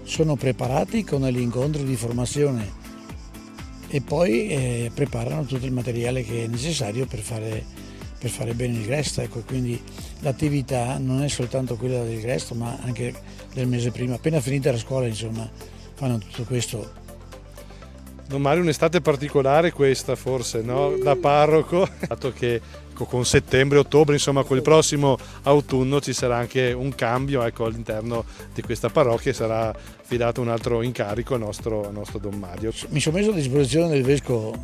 sono preparati con l'incontro di formazione e poi preparano tutto il materiale che è necessario per fare bene il Grest. Ecco, quindi l'attività non è soltanto quella del Grest, ma anche del mese prima. Appena finita la scuola, insomma, fanno tutto questo. Don Mario, un'estate particolare questa forse, no? Da parroco, dato che con settembre, ottobre, insomma con il prossimo autunno ci sarà anche un cambio, ecco, all'interno di questa parrocchia e sarà affidato un altro incarico al nostro Don Mario. Mi sono messo a disposizione del Vescovo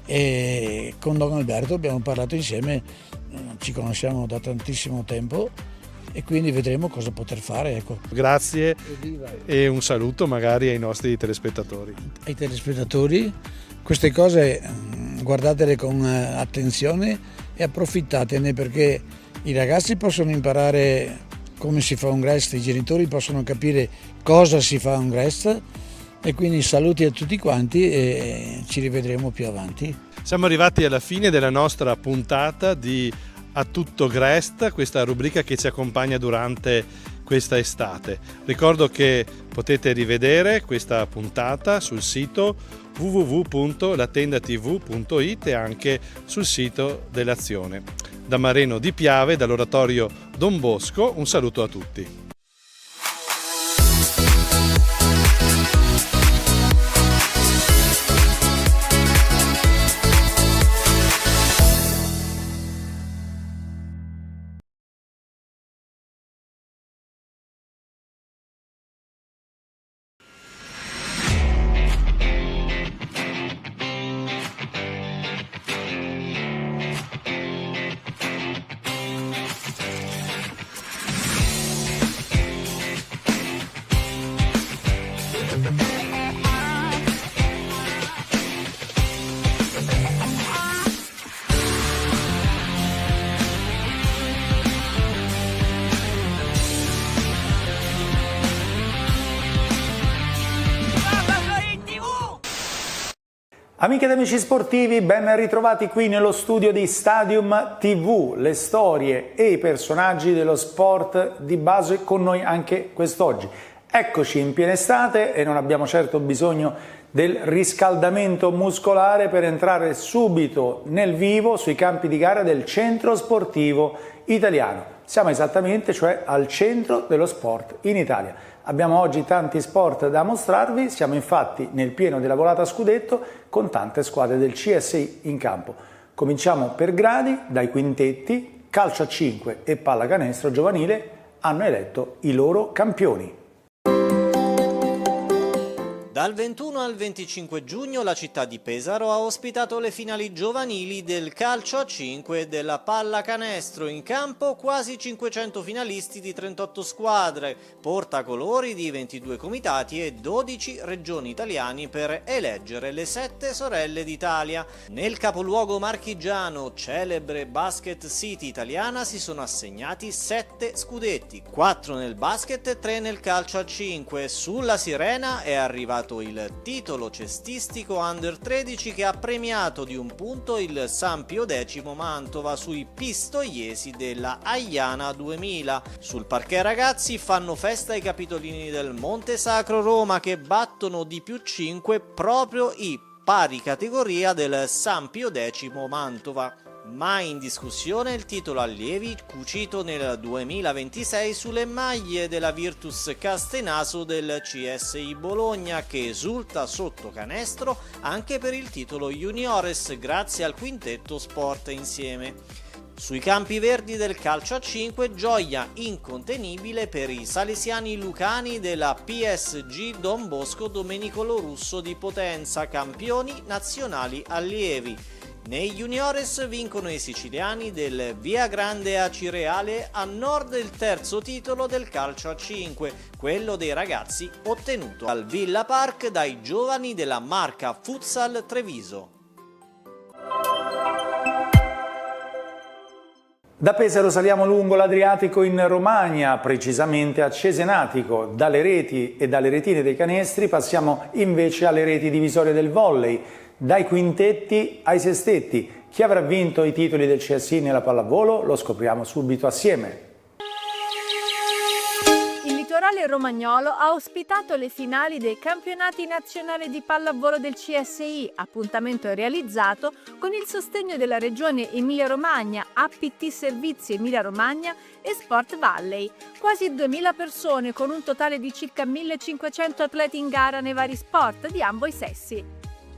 e con Don Alberto abbiamo parlato insieme, ci conosciamo da tantissimo tempo e quindi vedremo cosa poter fare. Ecco. Grazie e un saluto magari ai nostri telespettatori. Ai telespettatori, queste cose guardatele con attenzione e approfittatene, perché i ragazzi possono imparare come si fa un Grest, i genitori possono capire cosa si fa un Grest, e quindi saluti a tutti quanti e ci rivedremo più avanti. Siamo arrivati alla fine della nostra puntata di A Tutto Grest, questa rubrica che ci accompagna durante questa estate. Ricordo che potete rivedere questa puntata sul sito www.latendatv.it e anche sul sito dell'Azione. Da Mareno di Piave, dall'oratorio Don Bosco, un saluto a tutti. Amiche ed amici sportivi, ben ritrovati qui nello studio di Stadium TV, le storie e i personaggi dello sport di base con noi anche quest'oggi. Eccoci in piena estate e non abbiamo certo bisogno del riscaldamento muscolare per entrare subito nel vivo sui campi di gara del Centro Sportivo Italiano. Siamo esattamente, cioè, al centro dello sport in Italia. Abbiamo oggi tanti sport da mostrarvi, siamo infatti nel pieno della volata a scudetto con tante squadre del CSI in campo. Cominciamo per gradi, dai quintetti, calcio a 5 e pallacanestro giovanile hanno eletto i loro campioni. Dal 21 al 25 giugno la città di Pesaro ha ospitato le finali giovanili del calcio a 5 e della pallacanestro. In campo quasi 500 finalisti di 38 squadre, portacolori di 22 comitati e 12 regioni italiani per eleggere le 7 sorelle d'Italia. Nel capoluogo marchigiano, celebre Basket City italiana, si sono assegnati 7 scudetti, 4 nel basket e 3 nel calcio a 5. Sulla Sirena è arrivato il titolo cestistico Under 13 che ha premiato di un punto il San Pio X Mantova sui pistoiesi della Aiana 2000. Sul parquet ragazzi fanno festa i capitolini del Monte Sacro Roma che battono di +5 proprio i pari categoria del San Pio X Mantova. Mai in discussione il titolo allievi cucito nel 2026 sulle maglie della Virtus Castenaso del CSI Bologna, che esulta sotto canestro anche per il titolo juniores grazie al quintetto Sport Insieme. Sui campi verdi del calcio a 5 gioia incontenibile per i salesiani lucani della PSG Don Bosco Domenico Lorusso di Potenza, campioni nazionali allievi. Nei juniores vincono i siciliani del Via Grande Acireale a nord il terzo titolo del calcio a 5, quello dei ragazzi ottenuto al Villa Park dai giovani della Marca Futsal Treviso. Da Pesaro saliamo lungo l'Adriatico in Romagna, precisamente a Cesenatico. Dalle reti e dalle retine dei canestri passiamo invece alle reti divisorie del volley, dai quintetti ai sestetti. Chi avrà vinto i titoli del CSI nella pallavolo lo scopriamo subito assieme. Il litorale romagnolo ha ospitato le finali dei campionati nazionali di pallavolo del CSI, appuntamento realizzato con il sostegno della Regione Emilia-Romagna, APT Servizi Emilia-Romagna e Sport Valley. Quasi 2000 persone con un totale di circa 1500 atleti in gara nei vari sport di ambo i sessi.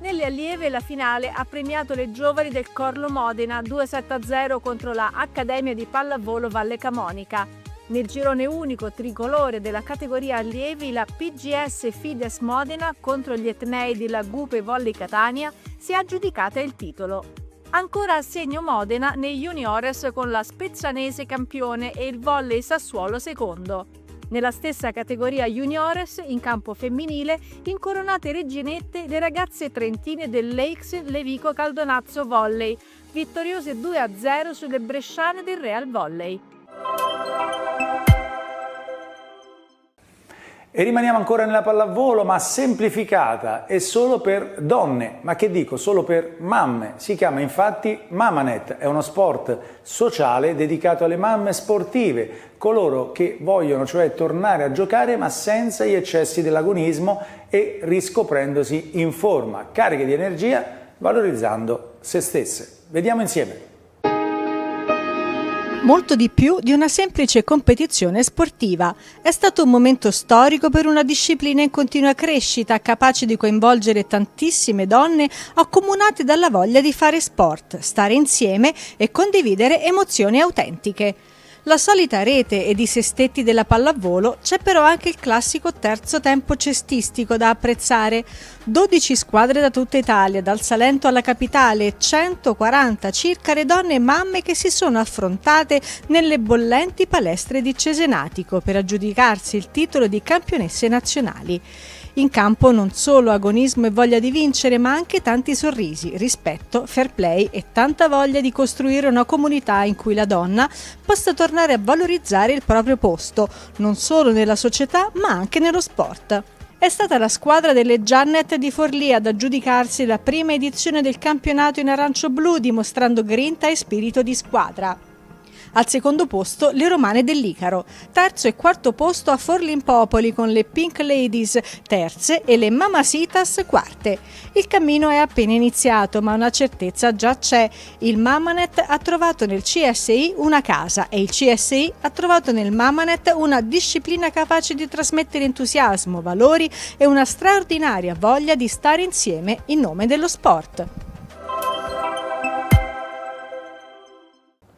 Nelle allieve la finale ha premiato le giovani del Corlo Modena 2-7-0 contro la Accademia di Pallavolo Valle Camonica. Nel girone unico tricolore della categoria allievi la PGS Fides Modena contro gli etnei della Gupe Volley Catania si è aggiudicata il titolo. Ancora a segno Modena nei juniores con la Spezzanese campione e il Volley Sassuolo secondo. Nella stessa categoria juniores, in campo femminile, incoronate reginette le ragazze trentine del Lakes Levico Caldonazzo Volley, vittoriose 2-0 sulle bresciane del Real Volley. E rimaniamo ancora nella pallavolo, ma semplificata e solo per donne, ma che dico, solo per mamme. Si chiama infatti Mamanet, è uno sport sociale dedicato alle mamme sportive, coloro che vogliono cioè tornare a giocare ma senza gli eccessi dell'agonismo e riscoprendosi in forma, cariche di energia, valorizzando se stesse. Vediamo insieme. Molto di più di una semplice competizione sportiva. È stato un momento storico per una disciplina in continua crescita, capace di coinvolgere tantissime donne accomunate dalla voglia di fare sport, stare insieme e condividere emozioni autentiche. La solita rete ed i sestetti della pallavolo, c'è però anche il classico terzo tempo cestistico da apprezzare. 12 squadre da tutta Italia, dal Salento alla capitale, e 140 circa le donne e mamme che si sono affrontate nelle bollenti palestre di Cesenatico per aggiudicarsi il titolo di campionesse nazionali. In campo non solo agonismo e voglia di vincere, ma anche tanti sorrisi, rispetto, fair play e tanta voglia di costruire una comunità in cui la donna possa tornare a valorizzare il proprio posto, non solo nella società ma anche nello sport. È stata la squadra delle Giannet di Forlì ad aggiudicarsi la prima edizione del campionato in arancio-blu, dimostrando grinta e spirito di squadra. Al secondo posto le romane dell'Icaro, terzo e quarto posto a Forlimpopoli con le Pink Ladies terze e le Mamasitas quarte. Il cammino è appena iniziato, ma una certezza già c'è. Il Mamanet ha trovato nel CSI una casa e il CSI ha trovato nel Mamanet una disciplina capace di trasmettere entusiasmo, valori e una straordinaria voglia di stare insieme in nome dello sport.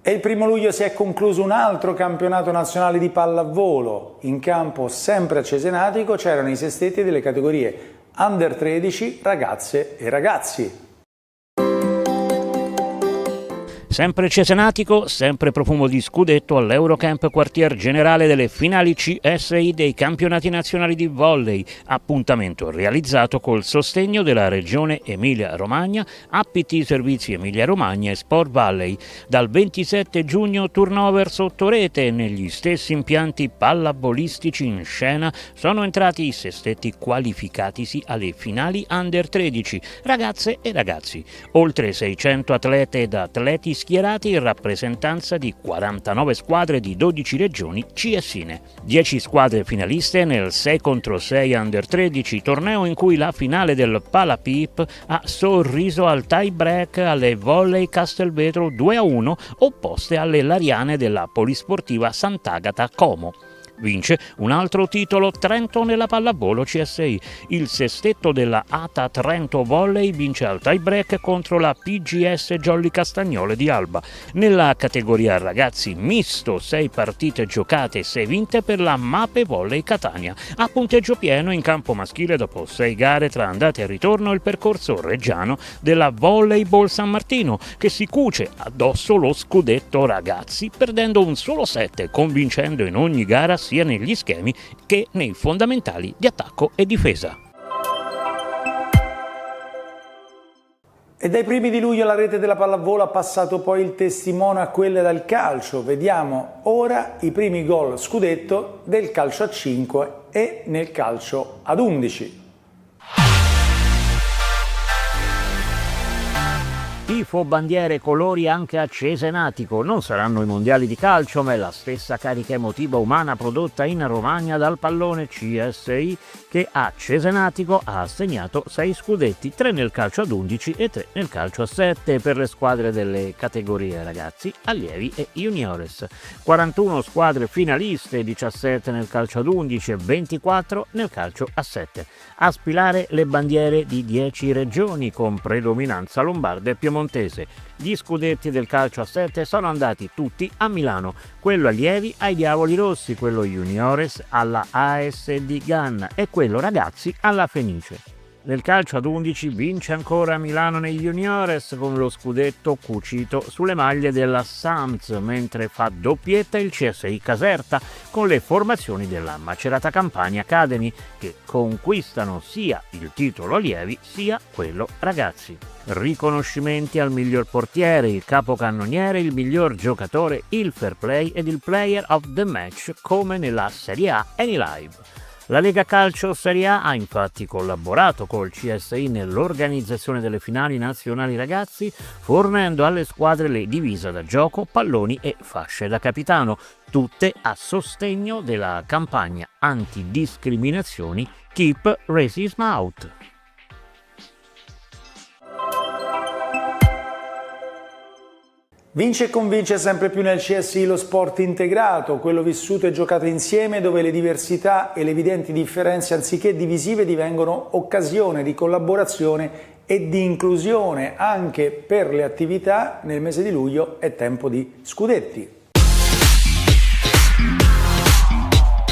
E il 1 luglio si è concluso un altro campionato nazionale di pallavolo. In campo, sempre a Cesenatico, c'erano i sestetti delle categorie Under 13, ragazze e ragazzi. Sempre Cesenatico, sempre profumo di scudetto all'Eurocamp quartier generale delle finali CSI dei campionati nazionali di volley, appuntamento realizzato col sostegno della Regione Emilia-Romagna, APT Servizi Emilia-Romagna e Sport Valley. Dal 27 giugno turnover sotto rete, negli stessi impianti pallavolistici in scena sono entrati i sestetti qualificatisi alle finali Under 13, ragazze e ragazzi. Oltre 600 atlete ed atleti schierati in rappresentanza di 49 squadre di 12 regioni CSine. 10 squadre finaliste nel 6 contro 6 Under 13, torneo in cui la finale del Palapip ha sorriso al tie break alle Volley Castelvetro 2-1 opposte alle Lariane della Polisportiva Sant'Agata Como. Vince un altro titolo Trento nella pallavolo CSI. Il sestetto della ATA Trento Volley vince al tie break contro la PGS Jolly Castagnole di Alba. Nella categoria ragazzi misto 6 partite giocate e 6 vinte per la Mape Volley Catania. A punteggio pieno in campo maschile dopo 6 gare tra andata e ritorno il percorso reggiano della Volleyball San Martino, che si cuce addosso lo scudetto ragazzi perdendo un solo set, convincendo in ogni gara sia negli schemi che nei fondamentali di attacco e difesa. E dai primi di luglio la rete della pallavolo ha passato poi il testimone a quelle del calcio. Vediamo ora i primi gol scudetto del calcio a 5 e nel calcio ad 11. Tifo, bandiere, colori anche a Cesenatico. Non saranno i mondiali di calcio, ma è la stessa carica emotiva umana prodotta in Romagna dal pallone CSI che a Cesenatico ha assegnato 6 scudetti, 3 nel calcio ad 11 e 3 nel calcio a 7 per le squadre delle categorie ragazzi, allievi e juniores. 41 squadre finaliste, 17 nel calcio ad 11 e 24 nel calcio a 7. A sfilare le bandiere di 10 regioni con predominanza lombarda e piemontese. Gli scudetti del calcio a 7 sono andati tutti a Milano, quello allievi ai Diavoli Rossi, quello juniores alla ASD Ganna e quello ragazzi alla Fenice. Nel calcio ad 11 vince ancora Milano nei juniores con lo scudetto cucito sulle maglie della Sams, mentre fa doppietta il CSI Caserta con le formazioni della Macerata Campania Academy, che conquistano sia il titolo allievi sia quello ragazzi. Riconoscimenti al miglior portiere, il capocannoniere, il miglior giocatore, il fair play ed il player of the match come nella Serie A Anylive. La Lega Calcio Serie A ha infatti collaborato col CSI nell'organizzazione delle finali nazionali ragazzi, fornendo alle squadre le divise da gioco, palloni e fasce da capitano, tutte a sostegno della campagna antidiscriminazioni Keep Racism Out. Vince e convince sempre più nel CSI lo sport integrato, quello vissuto e giocato insieme, dove le diversità e le evidenti differenze anziché divisive divengono occasione di collaborazione e di inclusione. Anche per le attività nel mese di luglio è tempo di scudetti.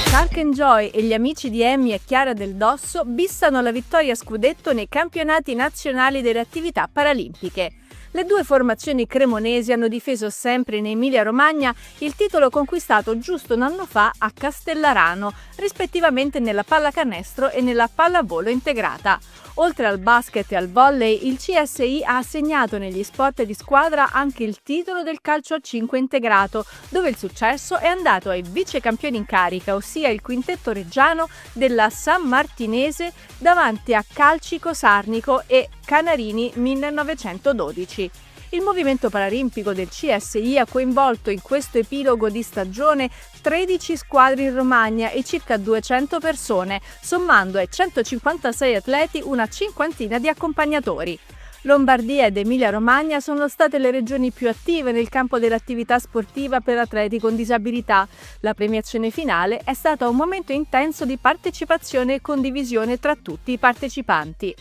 Shark Enjoy e gli amici di Emmy e Chiara Del Dosso bissano la vittoria scudetto nei campionati nazionali delle attività paralimpiche. Le due formazioni cremonesi hanno difeso sempre in Emilia-Romagna il titolo conquistato giusto un anno fa a Castellarano, rispettivamente nella pallacanestro e nella pallavolo integrata. Oltre al basket e al volley, il CSI ha assegnato negli sport di squadra anche il titolo del calcio a 5 integrato, dove il successo è andato ai vicecampioni in carica, ossia il quintetto reggiano della San Martinese davanti a Calcico Sarnico e Canarini 1912. Il movimento paralimpico del CSI ha coinvolto in questo epilogo di stagione 13 squadre in Romagna e circa 200 persone, sommando ai 156 atleti una cinquantina di accompagnatori. Lombardia ed Emilia-Romagna sono state le regioni più attive nel campo dell'attività sportiva per atleti con disabilità. La premiazione finale è stata un momento intenso di partecipazione e condivisione tra tutti i partecipanti.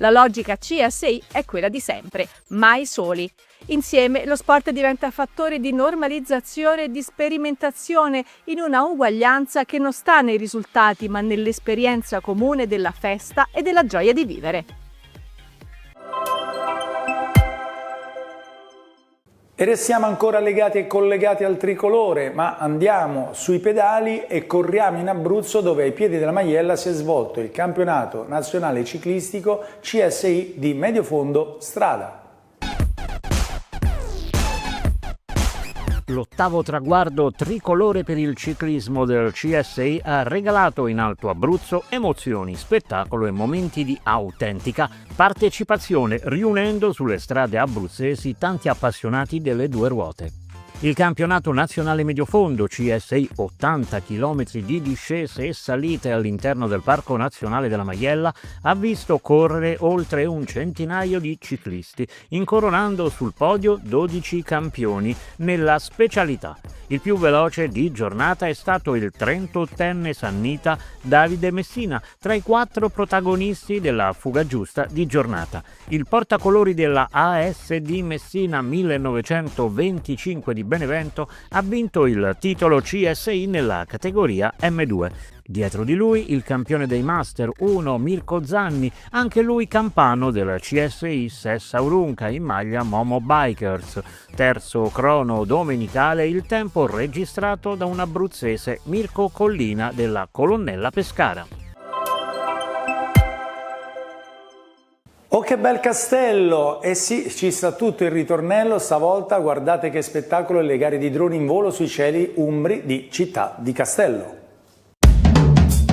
La logica CSI è quella di sempre, mai soli. Insieme lo sport diventa fattore di normalizzazione e di sperimentazione in una uguaglianza che non sta nei risultati ma nell'esperienza comune della festa e della gioia di vivere. E restiamo ancora legati e collegati al tricolore, ma andiamo sui pedali e corriamo in Abruzzo, dove ai piedi della Maiella si è svolto il campionato nazionale ciclistico CSI di Mediofondo Strada. L'ottavo traguardo tricolore per il ciclismo del CSI ha regalato in Alto Abruzzo emozioni, spettacolo e momenti di autentica partecipazione, riunendo sulle strade abruzzesi tanti appassionati delle due ruote. Il campionato nazionale mediofondo CSI 80 km di discese e salite all'interno del Parco Nazionale della Maiella ha visto correre oltre un centinaio di ciclisti, incoronando sul podio 12 campioni nella specialità. Il più veloce di giornata è stato il 38enne sannita Davide Messina, tra i 4 protagonisti della fuga giusta di giornata. Il portacolori della ASD Messina 1925 di Benevento ha vinto il titolo CSI nella categoria M2. Dietro di lui il campione dei Master 1 Mirko Zanni, anche lui campano del CSI Sessa Urunca in maglia Momo Bikers. Terzo crono domenicale il tempo registrato da un abruzzese Mirko Collina della Colonnella Pescara. Oh che bel castello! E sì, ci sta tutto il ritornello, stavolta guardate che spettacolo, le gare di droni in volo sui cieli umbri di Città di Castello.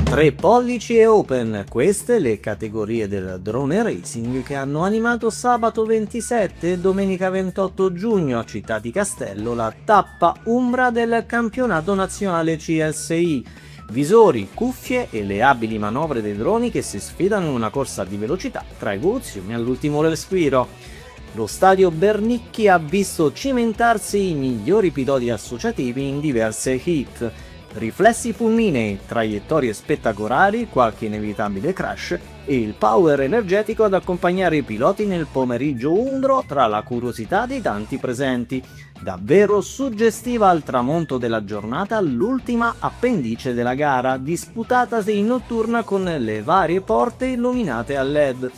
3 pollici e open, queste le categorie del drone racing che hanno animato sabato 27 e domenica 28 giugno a Città di Castello la tappa umbra del campionato nazionale CSI. Visori, cuffie e le abili manovre dei droni che si sfidano in una corsa di velocità tra evoluzioni all'ultimo respiro. Lo stadio Bernicchi ha visto cimentarsi i migliori piloti associativi in diverse heat. Riflessi fulminei, traiettorie spettacolari, qualche inevitabile crash e il power energetico ad accompagnare i piloti nel pomeriggio umbro tra la curiosità di tanti presenti. Davvero suggestiva al tramonto della giornata l'ultima appendice della gara, disputatasi in notturna con le varie porte illuminate a LED.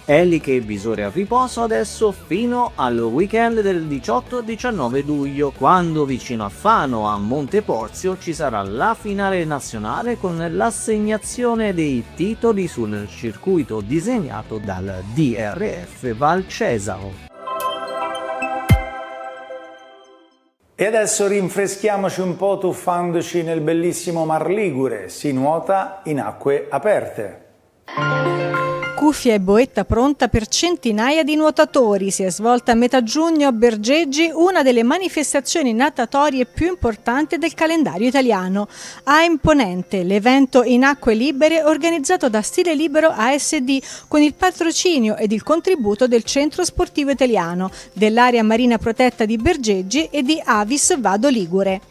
Eliche e visore a riposo adesso fino al weekend del 18-19 luglio, quando vicino a Fano, a Monteporzio, ci sarà la finale nazionale con l'assegnazione dei titoli sul circuito disegnato dal DRF Val Cesaro. E adesso rinfreschiamoci un po' tuffandoci nel bellissimo Mar Ligure, si nuota in acque aperte. Cuffia e boetta pronta per centinaia di nuotatori. Si è svolta a metà giugno a Bergeggi una delle manifestazioni natatorie più importanti del calendario italiano. A Imponente, l'evento in acque libere organizzato da Stile Libero ASD con il patrocinio ed il contributo del Centro Sportivo Italiano, dell'area marina protetta di Bergeggi e di Avis Vado Ligure.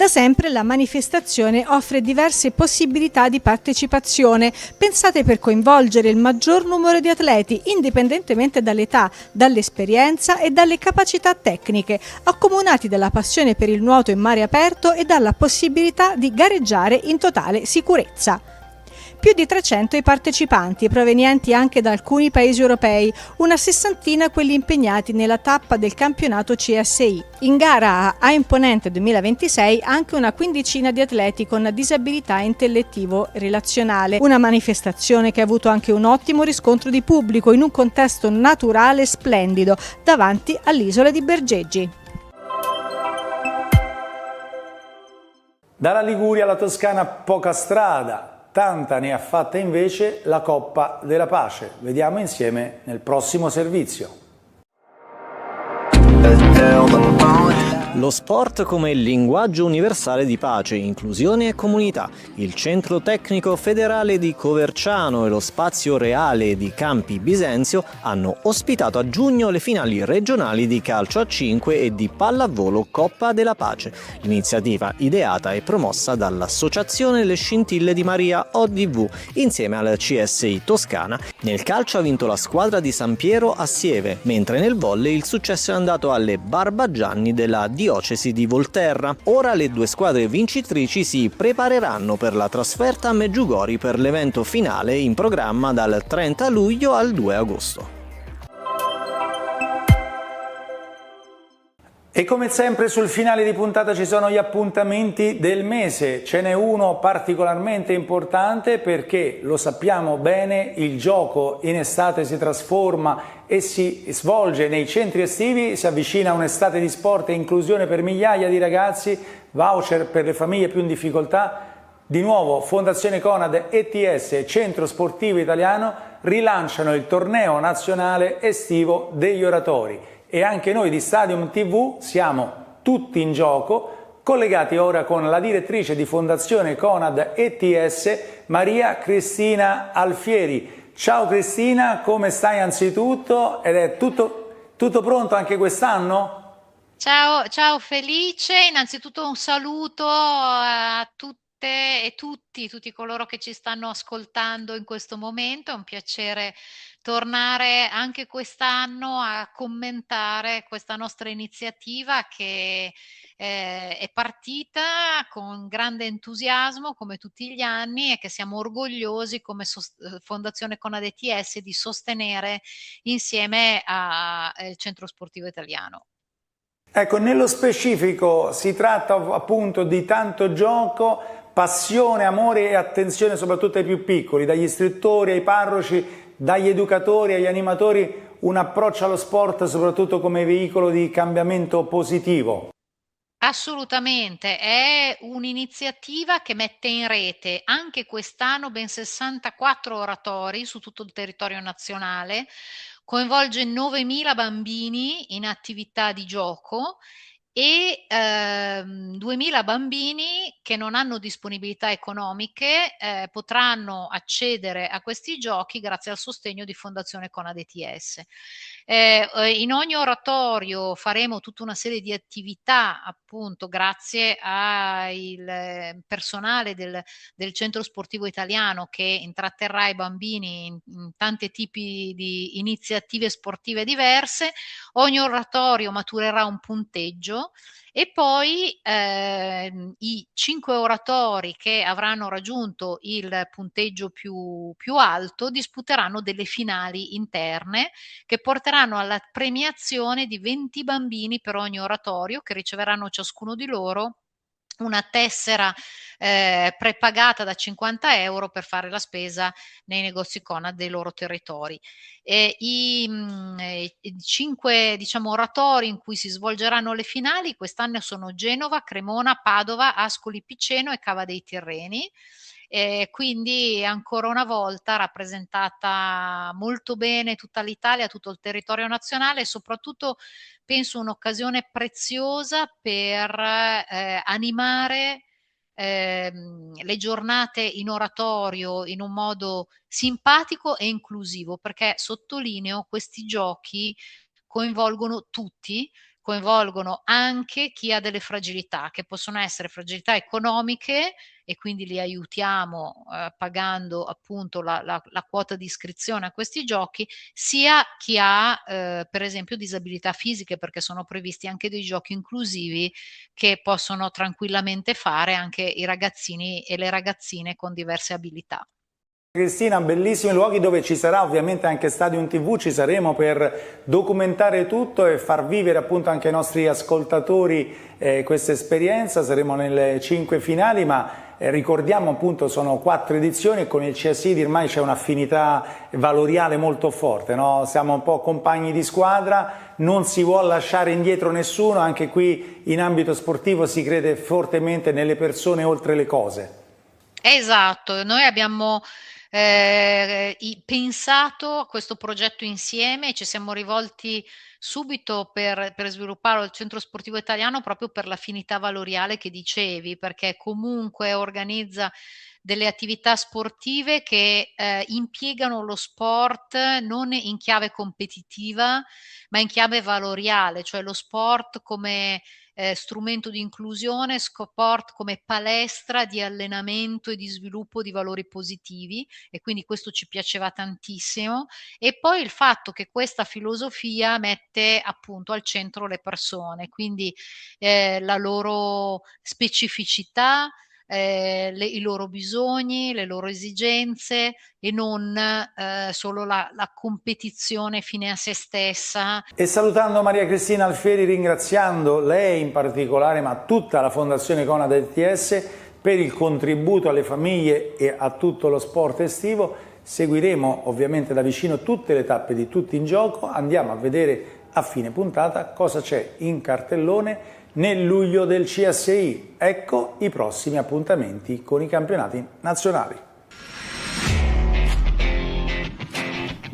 Da sempre la manifestazione offre diverse possibilità di partecipazione, pensate per coinvolgere il maggior numero di atleti, indipendentemente dall'età, dall'esperienza e dalle capacità tecniche, accomunati dalla passione per il nuoto in mare aperto e dalla possibilità di gareggiare in totale sicurezza. Più di 300 i partecipanti, provenienti anche da alcuni paesi europei, una sessantina quelli impegnati nella tappa del campionato CSI. In gara a Imponente 2026 anche una quindicina di atleti con disabilità intellettivo-relazionale, una manifestazione che ha avuto anche un ottimo riscontro di pubblico in un contesto naturale e splendido, davanti all'isola di Bergeggi. Dalla Liguria alla Toscana poca strada. Tanta ne ha fatta invece la Coppa della Pace. Vediamo insieme nel prossimo servizio. Lo sport come linguaggio universale di pace, inclusione e comunità. Il Centro Tecnico Federale di Coverciano e lo Spazio Reale di Campi Bisenzio hanno ospitato a giugno le finali regionali di calcio a 5 e di pallavolo Coppa della Pace. L'iniziativa ideata e promossa dall'Associazione Le Scintille di Maria ODV insieme al CSI Toscana. Nel calcio ha vinto la squadra di San Piero a Sieve, mentre nel volley il successo è andato alle Barbagianni della Diocesi di Volterra. Ora le due squadre vincitrici si prepareranno per la trasferta a Meggiugori per l'evento finale in programma dal 30 luglio al 2 agosto. E come sempre sul finale di puntata ci sono gli appuntamenti del mese. Ce n'è uno particolarmente importante perché, lo sappiamo bene, il gioco in estate si trasforma e si svolge nei centri estivi, si avvicina un'estate di sport e inclusione per migliaia di ragazzi, voucher per le famiglie più in difficoltà. Di nuovo Fondazione Conad, ETS e Centro Sportivo Italiano rilanciano il torneo nazionale estivo degli oratori. E anche noi di Stadium TV siamo Tutti in Gioco, collegati ora con la direttrice di Fondazione Conad ETS, Maria Cristina Alfieri. Ciao Cristina, come stai anzitutto? Ed è tutto pronto anche quest'anno? Ciao Felice, innanzitutto un saluto a tutte e tutti coloro che ci stanno ascoltando in questo momento. È un piacere tornare anche quest'anno a commentare questa nostra iniziativa che è partita con grande entusiasmo come tutti gli anni e che siamo orgogliosi come Fondazione Conad ETS di sostenere insieme al Centro Sportivo Italiano. Ecco, nello specifico si tratta appunto di tanto gioco, passione, amore e attenzione soprattutto ai più piccoli, dagli istruttori ai parroci, dagli educatori agli animatori, un approccio allo sport soprattutto come veicolo di cambiamento positivo. Assolutamente, è un'iniziativa che mette in rete anche quest'anno ben 64 oratori su tutto il territorio nazionale, coinvolge 9.000 bambini in attività di gioco e 2.000 bambini che non hanno disponibilità economiche potranno accedere a questi giochi grazie al sostegno di Fondazione Conad ETS. In ogni oratorio faremo tutta una serie di attività appunto grazie al personale del Centro Sportivo Italiano che intratterrà i bambini in tanti tipi di iniziative sportive diverse. Ogni oratorio maturerà un punteggio e poi i 5 oratori che avranno raggiunto il punteggio più alto disputeranno delle finali interne che porteranno alla premiazione di 20 bambini per ogni oratorio che riceveranno ciascuno di loro una tessera prepagata da 50 euro per fare la spesa nei negozi Conad dei loro territori. I 5 oratori in cui si svolgeranno le finali quest'anno sono Genova, Cremona, Padova, Ascoli Piceno e Cava dei Tirreni. Quindi ancora una volta rappresentata molto bene tutta l'Italia, tutto il territorio nazionale e soprattutto penso un'occasione preziosa per animare le giornate in oratorio in un modo simpatico e inclusivo, perché sottolineo questi giochi coinvolgono tutti, coinvolgono anche chi ha delle fragilità, che possono essere fragilità economiche e quindi li aiutiamo pagando appunto la quota di iscrizione a questi giochi, sia chi ha per esempio disabilità fisiche, perché sono previsti anche dei giochi inclusivi che possono tranquillamente fare anche i ragazzini e le ragazzine con diverse abilità. Cristina, bellissimi luoghi dove ci sarà ovviamente anche Stadium TV, ci saremo per documentare tutto e far vivere appunto anche ai nostri ascoltatori questa esperienza. Saremo nelle 5 finali, ma ricordiamo appunto sono 4 edizioni e con il CSI ormai c'è un'affinità valoriale molto forte, no? Siamo un po' compagni di squadra, non si vuole lasciare indietro nessuno, anche qui in ambito sportivo si crede fortemente nelle persone oltre le cose. Esatto, noi abbiamo pensato a questo progetto insieme e ci siamo rivolti subito per sviluppare il Centro Sportivo Italiano proprio per l'affinità valoriale che dicevi, perché comunque organizza delle attività sportive che impiegano lo sport non in chiave competitiva ma in chiave valoriale, cioè lo sport come strumento di inclusione, sport come palestra di allenamento e di sviluppo di valori positivi, e quindi questo ci piaceva tantissimo. E poi il fatto che questa filosofia mette appunto al centro le persone, quindi la loro specificità, i loro bisogni, le loro esigenze e non solo la competizione fine a se stessa. E salutando Maria Cristina Alfieri, ringraziando lei in particolare ma tutta la Fondazione Conad ETS per il contributo alle famiglie e a tutto lo sport estivo, seguiremo ovviamente da vicino tutte le tappe di Tutti in Gioco, andiamo a vedere a fine puntata cosa c'è in cartellone nel luglio del CSI. Ecco i prossimi appuntamenti con i campionati nazionali.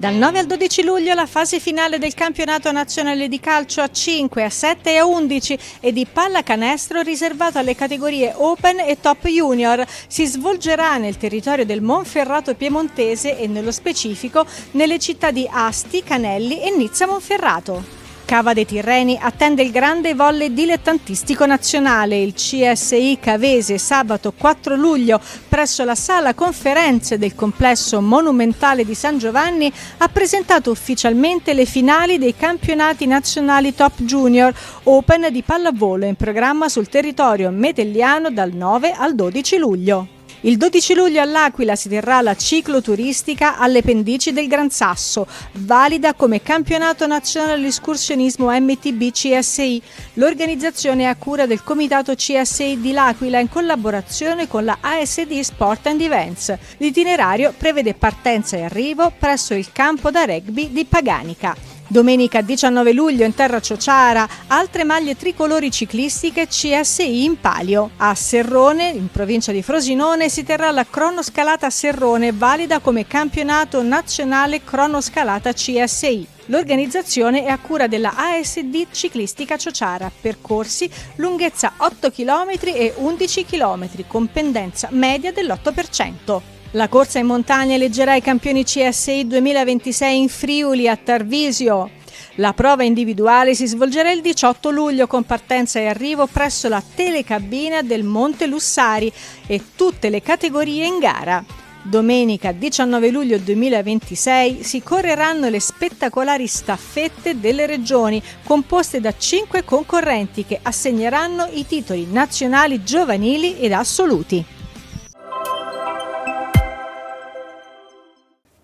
Dal 9 al 12 luglio la fase finale del campionato nazionale di calcio a 5, a 7 e a 11 e di pallacanestro riservato alle categorie Open e Top Junior si svolgerà nel territorio del Monferrato piemontese e nello specifico nelle città di Asti, Canelli e Nizza Monferrato. Cava dei Tirreni attende il grande volley dilettantistico nazionale, il CSI Cavese, sabato 4 luglio presso la sala conferenze del complesso monumentale di San Giovanni ha presentato ufficialmente le finali dei campionati nazionali Top Junior Open di pallavolo in programma sul territorio metelliano dal 9 al 12 luglio. Il 12 luglio all'Aquila si terrà la cicloturistica alle pendici del Gran Sasso, valida come campionato nazionale di escursionismo MTB CSI. L'organizzazione è a cura del comitato CSI di L'Aquila in collaborazione con la ASD Sport and Events. L'itinerario prevede partenza e arrivo presso il campo da rugby di Paganica. Domenica 19 luglio in terra Ciociara, altre maglie tricolori ciclistiche CSI in palio. A Serrone, in provincia di Frosinone, si terrà la cronoscalata Serrone, valida come campionato nazionale cronoscalata CSI. L'organizzazione è a cura della ASD Ciclistica Ciociara, percorsi lunghezza 8 km e 11 km con pendenza media dell'8%. La corsa in montagna eleggerà i campioni CSI 2026 in Friuli a Tarvisio. La prova individuale si svolgerà il 18 luglio con partenza e arrivo presso la telecabina del Monte Lussari e tutte le categorie in gara. Domenica 19 luglio 2026 si correranno le spettacolari staffette delle regioni, composte da 5 concorrenti che assegneranno i titoli nazionali giovanili ed assoluti.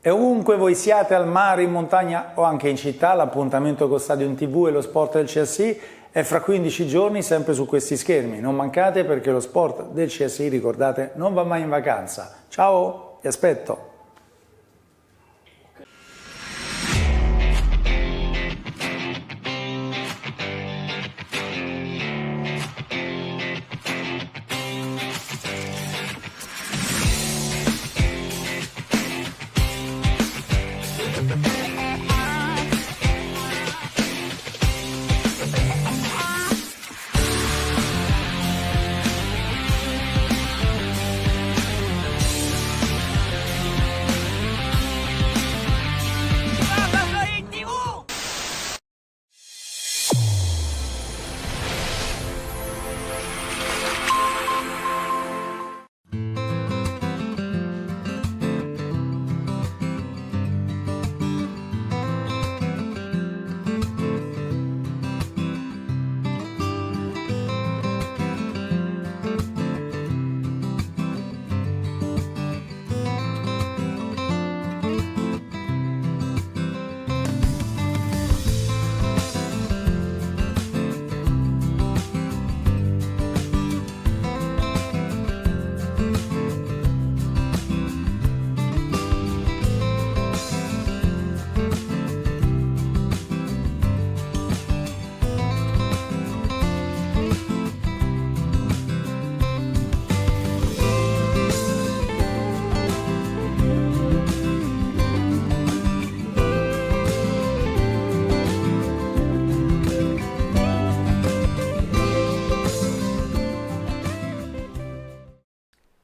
E ovunque voi siate, al mare, in montagna o anche in città, l'appuntamento con Stadium TV e lo sport del CSI è fra 15 giorni sempre su questi schermi. Non mancate, perché lo sport del CSI, ricordate, non va mai in vacanza. Ciao, vi aspetto!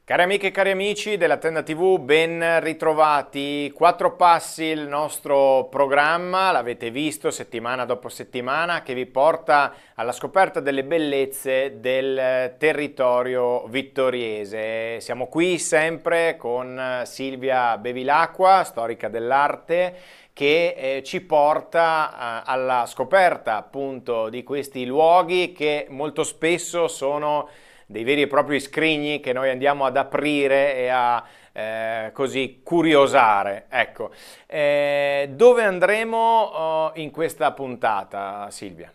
Cari amiche e cari amici della Tenda TV, ben ritrovati. 4 passi il nostro programma, l'avete visto settimana dopo settimana, che vi porta alla scoperta delle bellezze del territorio vittoriese. Siamo qui sempre con Silvia Bevilacqua, storica dell'arte, che ci porta alla scoperta appunto di questi luoghi che molto spesso sono dei veri e propri scrigni che noi andiamo ad aprire e a così curiosare. Ecco, dove andremo in questa puntata, Silvia?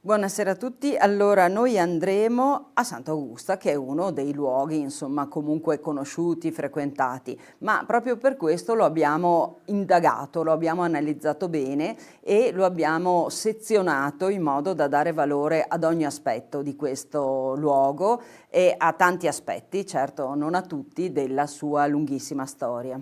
Buonasera a tutti. Allora, noi andremo a Sant'Augusta, che è uno dei luoghi, insomma, comunque conosciuti, frequentati, ma proprio per questo lo abbiamo indagato, lo abbiamo analizzato bene e lo abbiamo sezionato in modo da dare valore ad ogni aspetto di questo luogo e a tanti aspetti, certo non a tutti, della sua lunghissima storia.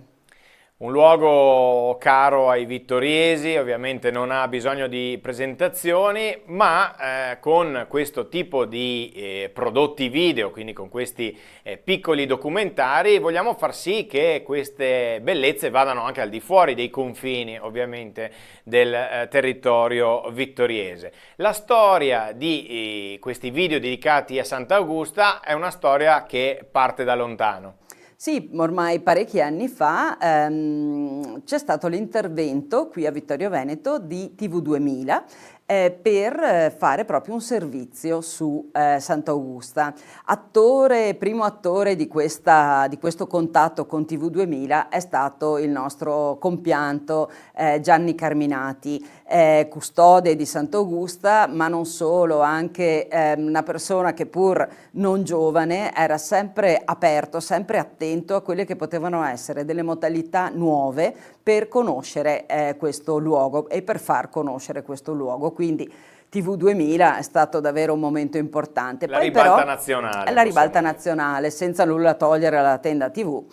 Un luogo caro ai vittoriesi, ovviamente non ha bisogno di presentazioni, ma con questo tipo di prodotti video, quindi con questi piccoli documentari, vogliamo far sì che queste bellezze vadano anche al di fuori dei confini, ovviamente, del territorio vittoriese. La storia di questi video dedicati a Sant'Augusta è una storia che parte da lontano. Sì, ormai parecchi anni fa c'è stato l'intervento qui a Vittorio Veneto di TV2000 per fare proprio un servizio su Sant'Augusta. Primo attore di questo contatto con TV2000 è stato il nostro compianto Gianni Carminati, custode di Sant'Augusta, ma non solo, anche una persona che pur non giovane era sempre aperto, sempre attento a quelle che potevano essere delle modalità nuove per conoscere questo luogo e per far conoscere questo luogo. Quindi TV2000 è stato davvero un momento importante. La ribalta nazionale. La ribalta nazionale, senza nulla togliere alla tenda TV.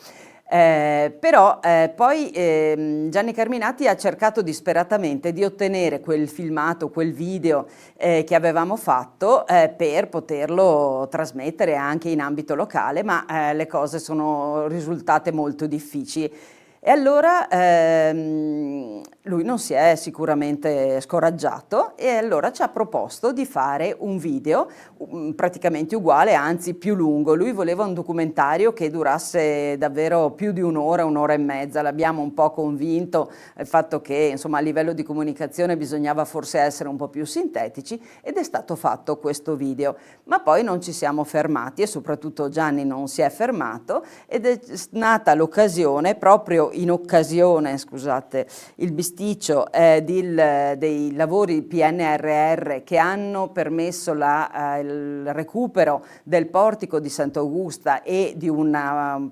Poi Gianni Carminati ha cercato disperatamente di ottenere quel filmato, quel video che avevamo fatto per poterlo trasmettere anche in ambito locale, ma le cose sono risultate molto difficili. E allora lui non si è sicuramente scoraggiato e allora ci ha proposto di fare un video praticamente uguale, anzi più lungo. Lui voleva un documentario che durasse davvero più di un'ora e mezza. L'abbiamo un po' convinto il fatto che insomma a livello di comunicazione bisognava forse essere un po' più sintetici ed è stato fatto questo video. Ma poi non ci siamo fermati e soprattutto Gianni non si è fermato ed è nata l'occasione, proprio in occasione, scusate, il bisticcio dei lavori PNRR che hanno permesso il recupero del portico di Sant'Augusta e di una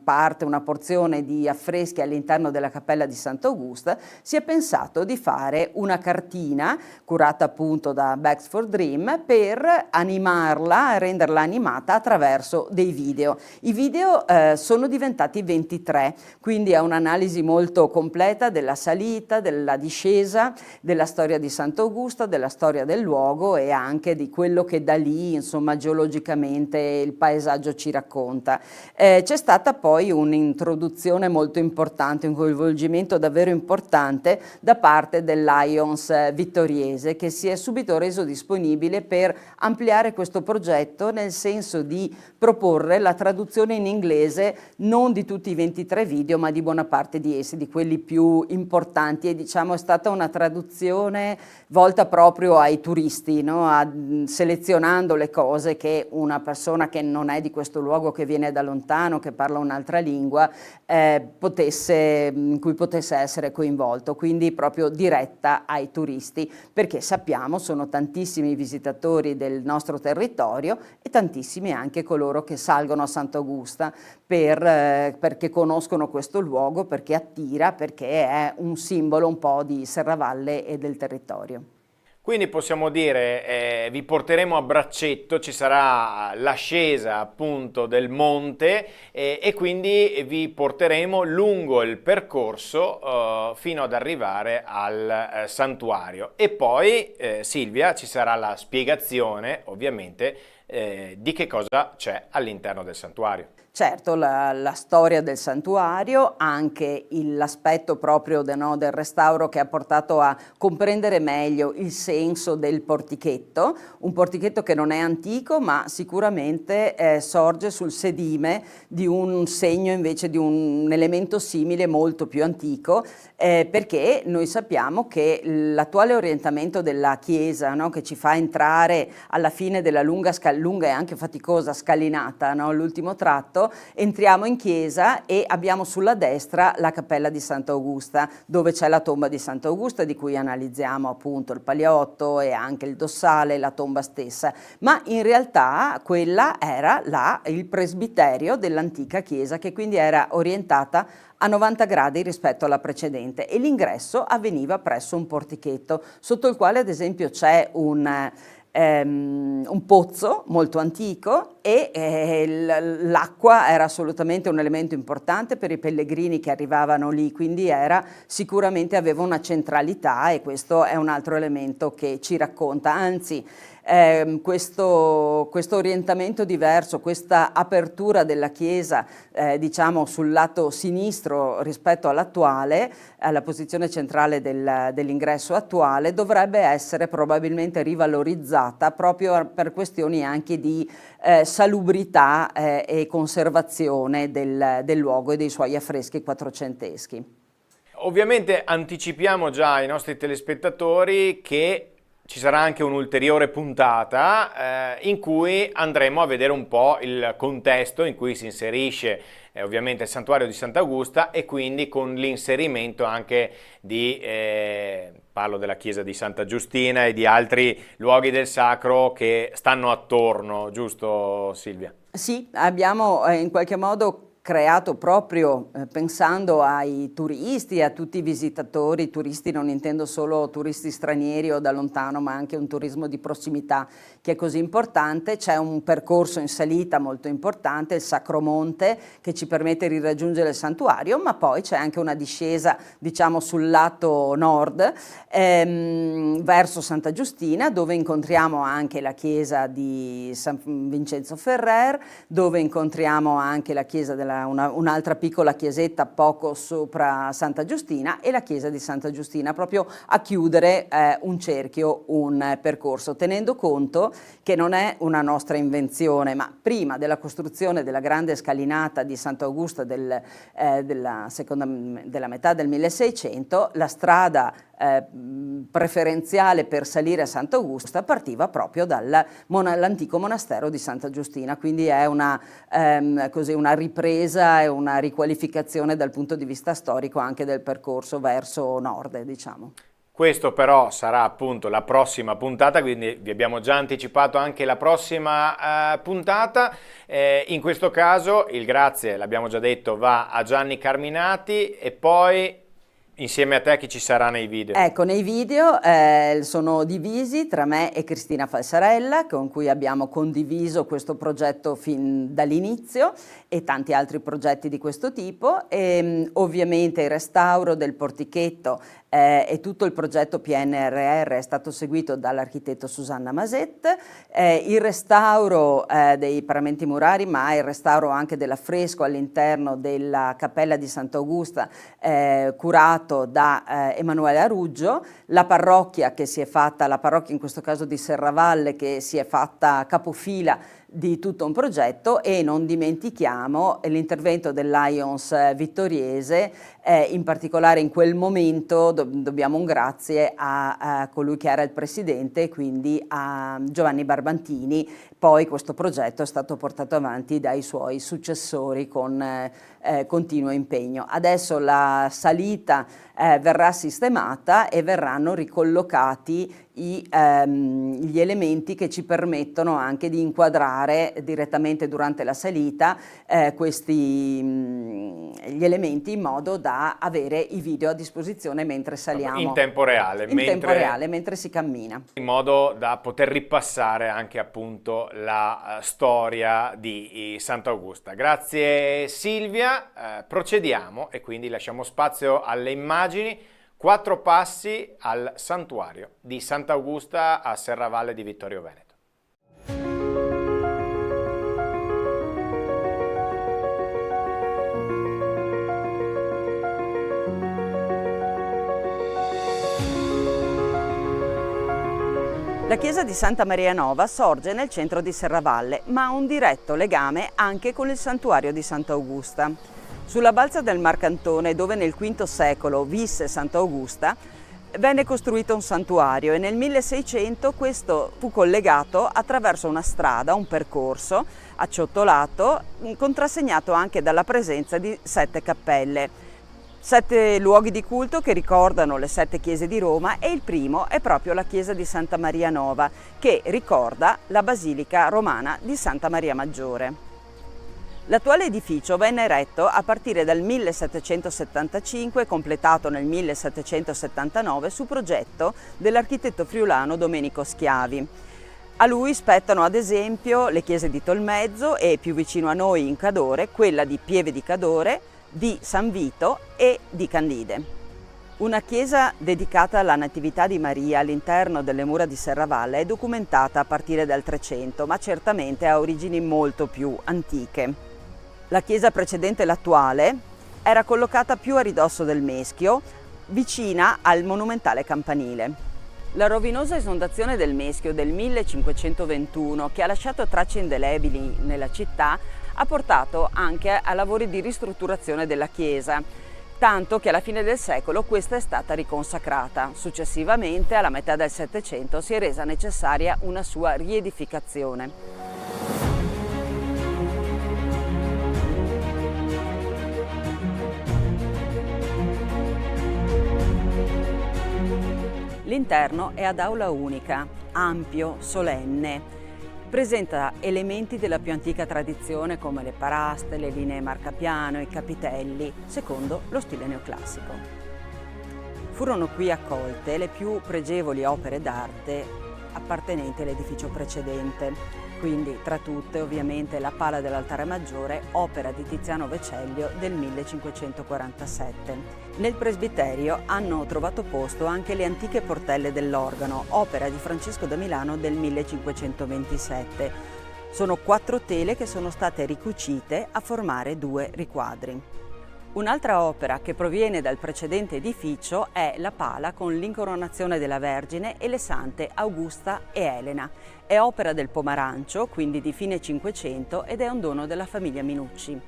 porzione di affreschi all'interno della cappella di Sant'Augusta, si è pensato di fare una cartina curata appunto da Bags for Dream per animarla, renderla animata attraverso dei video. I video sono diventati 23, quindi è un'analisi molto completa della salita, della discesa, della storia di Sant'Augusta, della storia del luogo e anche di quello che da lì, insomma, geologicamente il paesaggio ci racconta. C'è stata poi un'introduzione molto importante, un coinvolgimento davvero importante da parte del Lions vittoriese, che si è subito reso disponibile per ampliare questo progetto, nel senso di proporre la traduzione in inglese non di tutti i 23 video, ma di buona parte di essi, di quelli più importanti, e diciamo è stata una traduzione volta proprio ai turisti, no? Selezionando le cose che una persona che non è di questo luogo, che viene da lontano, che parla un'altra lingua, in cui potesse essere coinvolto, quindi proprio diretta ai turisti, perché sappiamo sono tantissimi i visitatori del nostro territorio e tantissimi anche coloro che salgono a Sant'Augusta perché conoscono questo luogo, perché attira, perché è un simbolo un po' di Serravalle e del territorio. Quindi possiamo dire vi porteremo a braccetto, ci sarà l'ascesa appunto del monte e quindi vi porteremo lungo il percorso fino ad arrivare al santuario. E poi Silvia, ci sarà la spiegazione ovviamente di che cosa c'è all'interno del santuario. Certo, la storia del santuario, anche l'aspetto proprio del restauro che ha portato a comprendere meglio il senso del portichetto, un portichetto che non è antico ma sicuramente sorge sul sedime di un segno invece di un elemento simile molto più antico, perché noi sappiamo che l'attuale orientamento della chiesa, no, che ci fa entrare alla fine della lunga e anche faticosa scalinata, no, l'ultimo tratto, entriamo in chiesa e abbiamo sulla destra la cappella di Sant'Augusta, dove c'è la tomba di Sant'Augusta, di cui analizziamo appunto il paliotto e anche il dossale, la tomba stessa, ma in realtà quella era il presbiterio dell'antica chiesa, che quindi era orientata a 90 gradi rispetto alla precedente, e l'ingresso avveniva presso un portichetto sotto il quale ad esempio c'è un pozzo molto antico e l'acqua era assolutamente un elemento importante per i pellegrini che arrivavano lì, quindi sicuramente aveva una centralità, e questo è un altro elemento che ci racconta, anzi questo orientamento diverso, questa apertura della chiesa diciamo sul lato sinistro rispetto all'attuale, alla posizione centrale dell'ingresso attuale, dovrebbe essere probabilmente rivalorizzata proprio per questioni anche di salubrità e conservazione del luogo e dei suoi affreschi quattrocenteschi. Ovviamente anticipiamo già ai nostri telespettatori che ci sarà anche un'ulteriore puntata in cui andremo a vedere un po' il contesto in cui si inserisce ovviamente il santuario di Sant'Augusta, e quindi con l'inserimento anche di, parlo della chiesa di Santa Giustina e di altri luoghi del sacro che stanno attorno, giusto Silvia? Sì, abbiamo in qualche modo creato proprio pensando ai turisti, a tutti i visitatori, turisti non intendo solo turisti stranieri o da lontano, ma anche un turismo di prossimità che è così importante. C'è un percorso in salita molto importante, il Sacromonte, che ci permette di raggiungere il santuario, ma poi c'è anche una discesa, diciamo, sul lato nord verso Santa Giustina, dove incontriamo anche la chiesa di San Vincenzo Ferrer, dove incontriamo anche la chiesa un'altra piccola chiesetta poco sopra Santa Giustina, e la chiesa di Santa Giustina, proprio a chiudere un cerchio, un percorso, tenendo conto che non è una nostra invenzione, ma prima della costruzione della grande scalinata di Sant'Augusta della metà del 1600, la strada preferenziale per salire a Sant'Augusta partiva proprio dall'antico monastero di Santa Giustina, quindi è una ripresa e una riqualificazione dal punto di vista storico anche del percorso verso nord, diciamo. Questo però sarà appunto la prossima puntata, quindi vi abbiamo già anticipato anche la prossima puntata. In questo caso il grazie, l'abbiamo già detto, va a Gianni Carminati, e poi insieme a te chi ci sarà nei video? Ecco, nei video sono divisi tra me e Cristina Falsarella, con cui abbiamo condiviso questo progetto fin dall'inizio e tanti altri progetti di questo tipo, e ovviamente il restauro del portichetto e tutto il progetto PNRR è stato seguito dall'architetto Susanna Maset, il restauro dei paramenti murari, ma il restauro anche dell'affresco all'interno della cappella di Sant'Augusta curato da Emanuele Aruggio, la parrocchia che si è fatta, la parrocchia in questo caso di Serravalle, che si è fatta capofila di tutto un progetto, e non dimentichiamo l'intervento del Lions vittoriese, in particolare in quel momento dobbiamo un grazie a colui che era il presidente, quindi a Giovanni Barbantini. Poi questo progetto è stato portato avanti dai suoi successori con continuo impegno. Adesso la salita verrà sistemata e verranno ricollocati gli elementi che ci permettono anche di inquadrare direttamente durante la salita gli elementi, in modo da avere i video a disposizione mentre saliamo. In tempo reale. Mentre si cammina. In modo da poter ripassare anche appunto la storia di Sant'Augusta. Grazie Silvia, procediamo e quindi lasciamo spazio alle immagini. 4 passi al santuario di Sant'Augusta a Serravalle di Vittorio Veneto. La chiesa di Santa Maria Nova sorge nel centro di Serravalle, ma ha un diretto legame anche con il santuario di Sant'Augusta. Sulla balza del Marcantone, dove nel V secolo visse Sant'Augusta, venne costruito un santuario, e nel 1600 questo fu collegato attraverso una strada, un percorso acciottolato, contrassegnato anche dalla presenza di 7 cappelle. 7 luoghi di culto che ricordano le 7 chiese di Roma, e il primo è proprio la chiesa di Santa Maria Nova, che ricorda la basilica romana di Santa Maria Maggiore. L'attuale edificio venne eretto a partire dal 1775 e completato nel 1779 su progetto dell'architetto friulano Domenico Schiavi. A lui spettano ad esempio le chiese di Tolmezzo e, più vicino a noi in Cadore, quella di Pieve di Cadore, di San Vito e di Candide. Una chiesa dedicata alla Natività di Maria all'interno delle mura di Serravalle è documentata a partire dal 300, ma certamente ha origini molto più antiche. La chiesa precedente l'attuale era collocata più a ridosso del Meschio, vicina al monumentale campanile. La rovinosa esondazione del Meschio del 1521, che ha lasciato tracce indelebili nella città, ha portato anche a lavori di ristrutturazione della chiesa, tanto che alla fine del secolo questa è stata riconsacrata. Successivamente, alla metà del Settecento, si è resa necessaria una sua riedificazione. L'interno è ad aula unica, ampio, solenne. Presenta elementi della più antica tradizione come le paraste, le linee marcapiano, i capitelli, secondo lo stile neoclassico. Furono qui accolte le più pregevoli opere d'arte appartenenti all'edificio precedente, quindi tra tutte ovviamente la pala dell'altare maggiore, opera di Tiziano Vecellio del 1547. Nel presbiterio hanno trovato posto anche le antiche portelle dell'organo, opera di Francesco da Milano del 1527. Sono 4 tele che sono state ricucite a formare 2 riquadri. Un'altra opera che proviene dal precedente edificio è la pala con l'incoronazione della Vergine e le sante Augusta e Elena. È opera del Pomarancio, quindi di fine Cinquecento, ed è un dono della famiglia Minucci.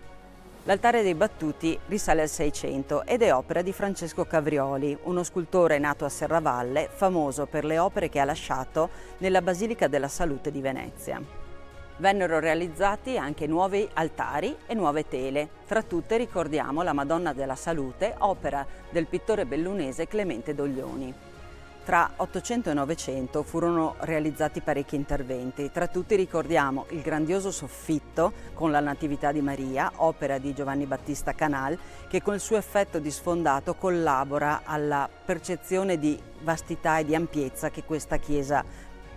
L'altare dei battuti risale al 600 ed è opera di Francesco Cavrioli, uno scultore nato a Serravalle, famoso per le opere che ha lasciato nella Basilica della Salute di Venezia. Vennero realizzati anche nuovi altari e nuove tele. Tra tutte ricordiamo la Madonna della Salute, opera del pittore bellunese Clemente Doglioni. Tra 800 e 900 furono realizzati parecchi interventi. Tra tutti ricordiamo il grandioso soffitto con la Natività di Maria, opera di Giovanni Battista Canal, che con il suo effetto di sfondato collabora alla percezione di vastità e di ampiezza che questa chiesa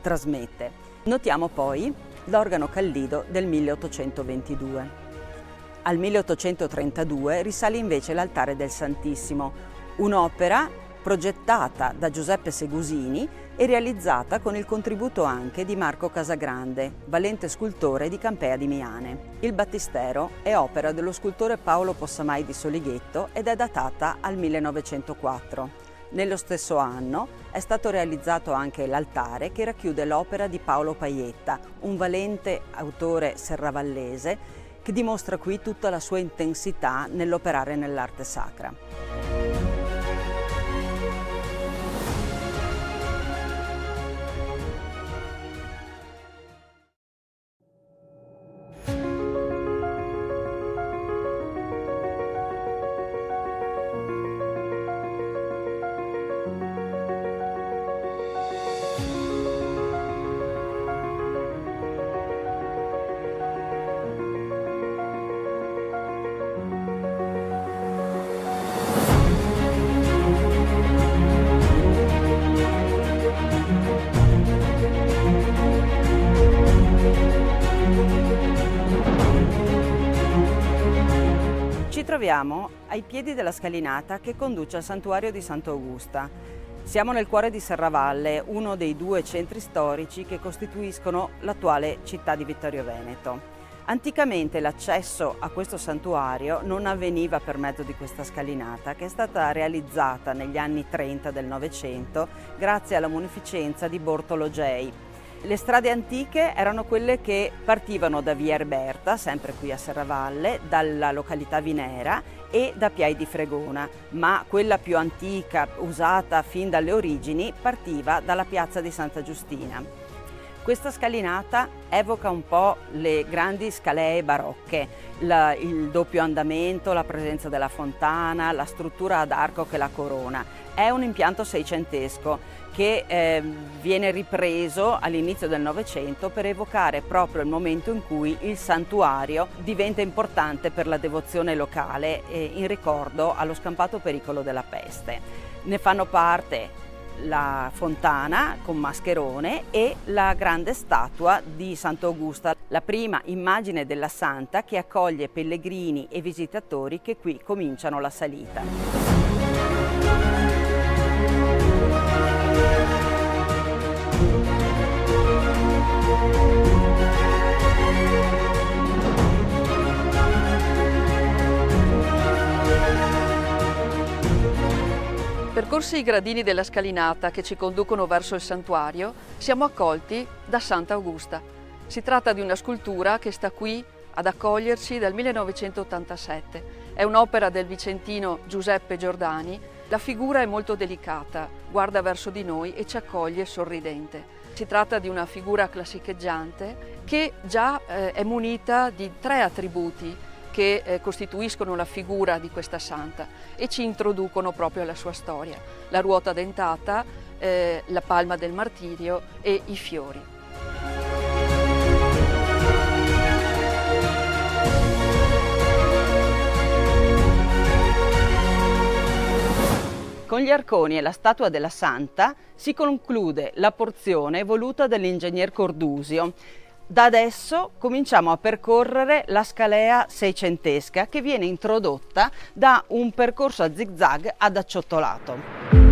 trasmette. Notiamo poi l'organo Callido del 1822. Al 1832 risale invece l'altare del Santissimo, un'opera progettata da Giuseppe Segusini e realizzata con il contributo anche di Marco Casagrande, valente scultore di Campea di Miane. Il battistero è opera dello scultore Paolo Possamai di Solighetto ed è datata al 1904. Nello stesso anno è stato realizzato anche l'altare che racchiude l'opera di Paolo Paietta, un valente autore serravallese che dimostra qui tutta la sua intensità nell'operare nell'arte sacra. Ci troviamo ai piedi della scalinata che conduce al santuario di Sant'Augusta. Siamo nel cuore di Serravalle, uno dei 2 centri storici che costituiscono l'attuale città di Vittorio Veneto. Anticamente l'accesso a questo santuario non avveniva per mezzo di questa scalinata, che è stata realizzata negli anni 30 del Novecento grazie alla munificenza di Bortolo Gei. Le strade antiche erano quelle che partivano da via Erberta, sempre qui a Serravalle, dalla località Vinera e da Piai di Fregona, ma quella più antica, usata fin dalle origini, partiva dalla piazza di Santa Giustina. Questa scalinata evoca un po' le grandi scalee barocche, il doppio andamento, la presenza della fontana, la struttura ad arco che la corona. È un impianto seicentesco che viene ripreso all'inizio del Novecento per evocare proprio il momento in cui il santuario diventa importante per la devozione locale in ricordo allo scampato pericolo della peste. Ne fanno parte la fontana con mascherone e la grande statua di Sant'Augusta, la prima immagine della santa che accoglie pellegrini e visitatori che qui cominciano la salita. Percorsi i gradini della scalinata che ci conducono verso il santuario, siamo accolti da Sant'Augusta. Si tratta di una scultura che sta qui ad accoglierci dal 1987. È un'opera del vicentino Giuseppe Giordani. La figura è molto delicata, guarda verso di noi e ci accoglie sorridente. Si tratta di una figura classicheggiante che già è munita di 3 attributi che costituiscono la figura di questa santa e ci introducono proprio alla sua storia: la ruota dentata, la palma del martirio e i fiori. Con gli arconi e la statua della santa si conclude la porzione voluta dall'ingegner Cordusio. Da adesso cominciamo a percorrere la scalea seicentesca che viene introdotta da un percorso a zigzag ad acciottolato.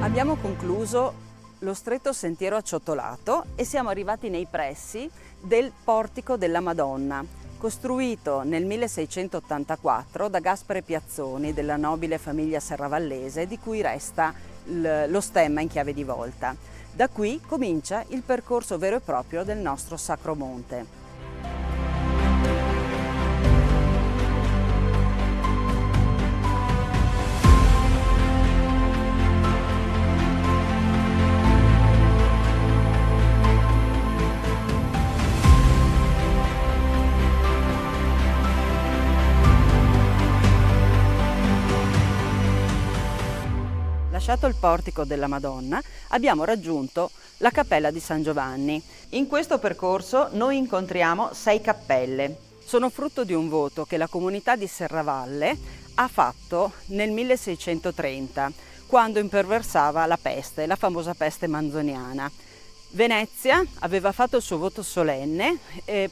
Abbiamo concluso lo stretto sentiero acciottolato e siamo arrivati nei pressi del Portico della Madonna, costruito nel 1684 da Gaspare Piazzoni della nobile famiglia serravallese, di cui resta lo stemma in chiave di volta. Da qui comincia il percorso vero e proprio del nostro Sacro Monte. Lasciato il portico della Madonna, abbiamo raggiunto la cappella di San Giovanni. In questo percorso noi incontriamo 6 cappelle. Sono frutto di un voto che la comunità di Serravalle ha fatto nel 1630, quando imperversava la peste, la famosa peste manzoniana. Venezia aveva fatto il suo voto solenne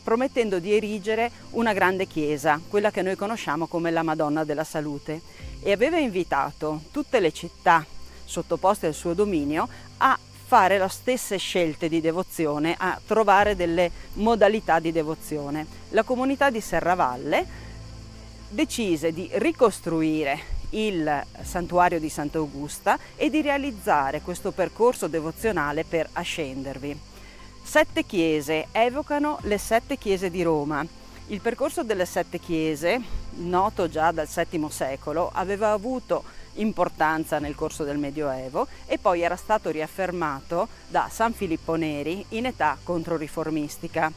promettendo di erigere una grande chiesa, quella che noi conosciamo come la Madonna della Salute, e aveva invitato tutte le città sottoposte al suo dominio a fare le stesse scelte di devozione, a trovare delle modalità di devozione. La comunità di Serravalle decise di ricostruire il santuario di Sant'Augusta e di realizzare questo percorso devozionale per ascendervi. 7 chiese evocano le 7 chiese di Roma. Il percorso delle 7 chiese, noto già dal VII secolo, aveva avuto importanza nel corso del Medioevo e poi era stato riaffermato da San Filippo Neri in età controriformistica.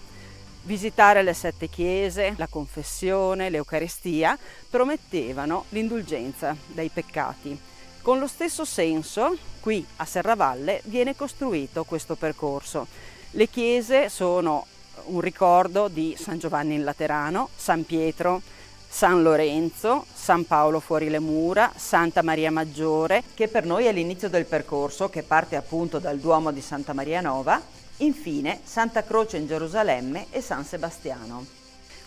Visitare le 7 chiese, la confessione, l'Eucaristia promettevano l'indulgenza dai peccati. Con lo stesso senso, qui a Serravalle viene costruito questo percorso. Le chiese sono un ricordo di San Giovanni in Laterano, San Pietro, San Lorenzo, San Paolo fuori le mura, Santa Maria Maggiore, che per noi è l'inizio del percorso che parte appunto dal Duomo di Santa Maria Nova, infine Santa Croce in Gerusalemme e San Sebastiano.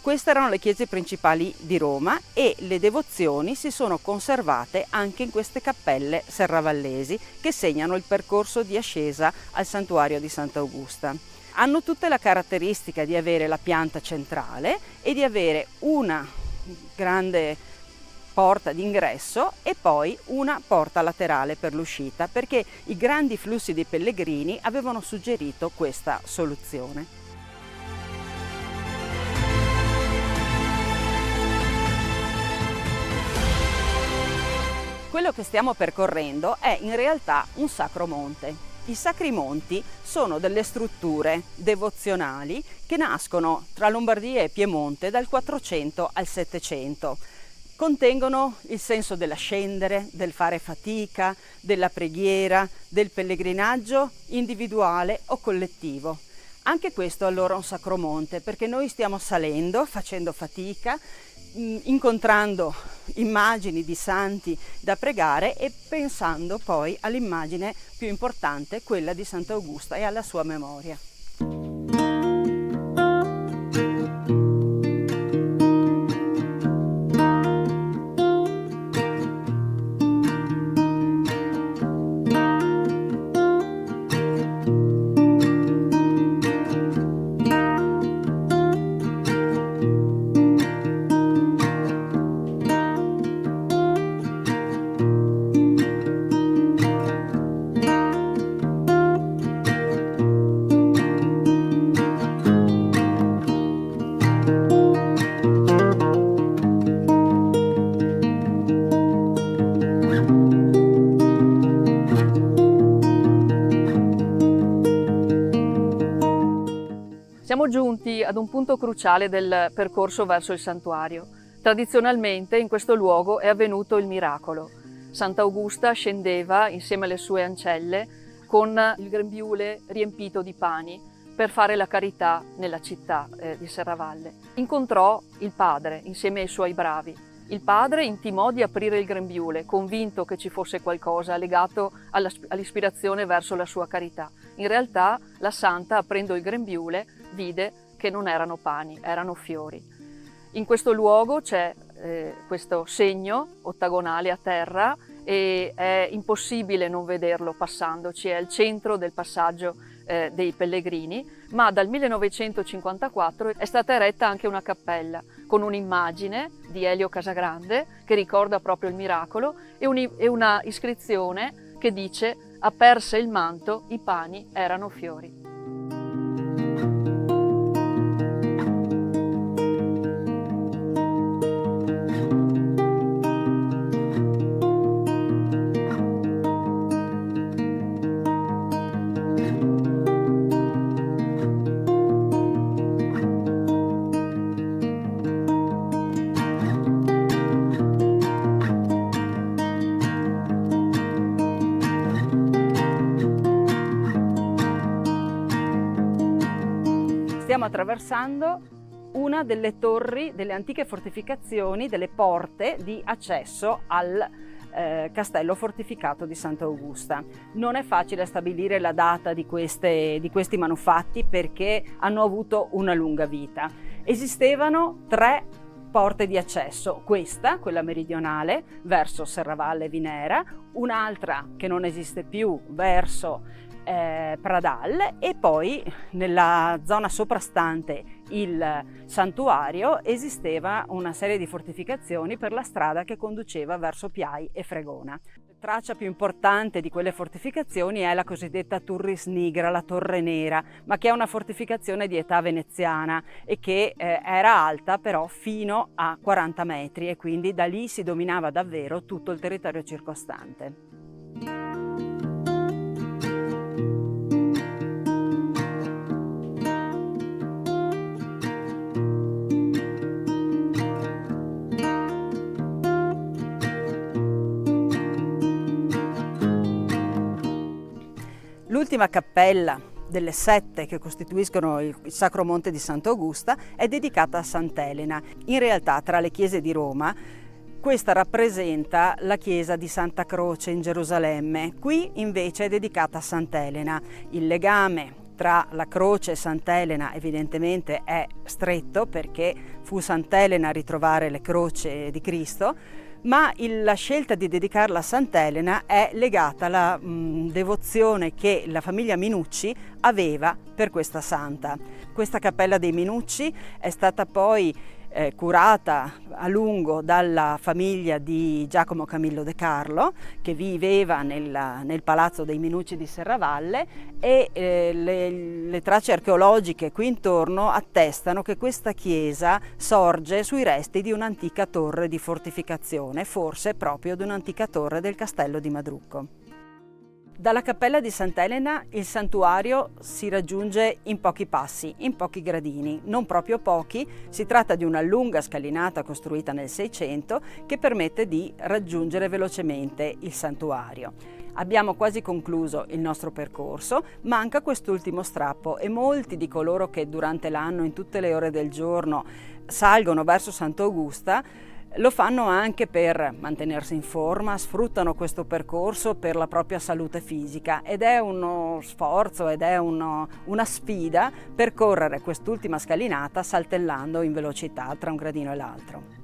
Queste erano le chiese principali di Roma e le devozioni si sono conservate anche in queste cappelle serravallesi che segnano il percorso di ascesa al santuario di Sant'Augusta. Hanno tutte la caratteristica di avere la pianta centrale e di avere una grande porta d'ingresso e poi una porta laterale per l'uscita, perché i grandi flussi dei pellegrini avevano suggerito questa soluzione. Quello che stiamo percorrendo è in realtà un sacro monte. I sacri monti sono delle strutture devozionali che nascono tra Lombardia e Piemonte dal 400 al 700. contengono il senso dell'ascendere, del fare fatica, della preghiera, del pellegrinaggio individuale o collettivo. Anche questo allora è un sacromonte, perché noi stiamo salendo, facendo fatica, incontrando immagini di santi da pregare e pensando poi all'immagine più importante, quella di Sant'Augusta, e alla sua memoria. Siamo giunti ad un punto cruciale del percorso verso il santuario. Tradizionalmente in questo luogo è avvenuto il miracolo. Sant'Augusta scendeva insieme alle sue ancelle con il grembiule riempito di pani per fare la carità nella città di Serravalle. Incontrò il padre insieme ai suoi bravi. Il padre intimò di aprire il grembiule, convinto che ci fosse qualcosa legato all'ispirazione verso la sua carità. In realtà la santa, aprendo il grembiule, vide che non erano pani, erano fiori. In questo luogo c'è questo segno ottagonale a terra e è impossibile non vederlo passandoci, è al centro del passaggio dei pellegrini, ma dal 1954 è stata eretta anche una cappella con un'immagine di Elio Casagrande che ricorda proprio il miracolo e una iscrizione che dice: aperse il manto, i pani erano fiori. Stiamo attraversando una delle torri, delle antiche fortificazioni, delle porte di accesso al castello fortificato di Sant'Augusta. Non è facile stabilire la data di questi manufatti perché hanno avuto una lunga vita. Esistevano 3 porte di accesso, questa, quella meridionale, verso Serravalle Vinera, un'altra che non esiste più verso Pradal, e poi nella zona soprastante il santuario esisteva una serie di fortificazioni per la strada che conduceva verso Piai e Fregona. La traccia più importante di quelle fortificazioni è la cosiddetta Turris Nigra, la Torre Nera, ma che è una fortificazione di età veneziana e che era alta però fino a 40 metri e quindi da lì si dominava davvero tutto il territorio circostante. L'ultima cappella delle 7 che costituiscono il Sacro Monte di Sant'Augusta è dedicata a Sant'Elena. In realtà tra le chiese di Roma questa rappresenta la chiesa di Santa Croce in Gerusalemme, qui invece è dedicata a Sant'Elena. Il legame tra la croce e Sant'Elena evidentemente è stretto perché fu Sant'Elena a ritrovare le croci di Cristo, ma la scelta di dedicarla a Sant'Elena è legata alla devozione che la famiglia Minucci aveva per questa santa. Questa cappella dei Minucci è stata poi curata a lungo dalla famiglia di Giacomo Camillo De Carlo, che viveva nel palazzo dei Minucci di Serravalle, e le tracce archeologiche qui intorno attestano che questa chiesa sorge sui resti di un'antica torre di fortificazione, forse proprio di un'antica torre del castello di Madrucco. Dalla cappella di Sant'Elena il santuario si raggiunge in pochi passi, in pochi gradini, non proprio pochi. Si tratta di una lunga scalinata costruita nel 600 che permette di raggiungere velocemente il santuario. Abbiamo quasi concluso il nostro percorso, manca quest'ultimo strappo e molti di coloro che durante l'anno in tutte le ore del giorno salgono verso Sant'Augusta lo fanno anche per mantenersi in forma, sfruttano questo percorso per la propria salute fisica ed è uno sforzo ed è una sfida percorrere quest'ultima scalinata saltellando in velocità tra un gradino e l'altro.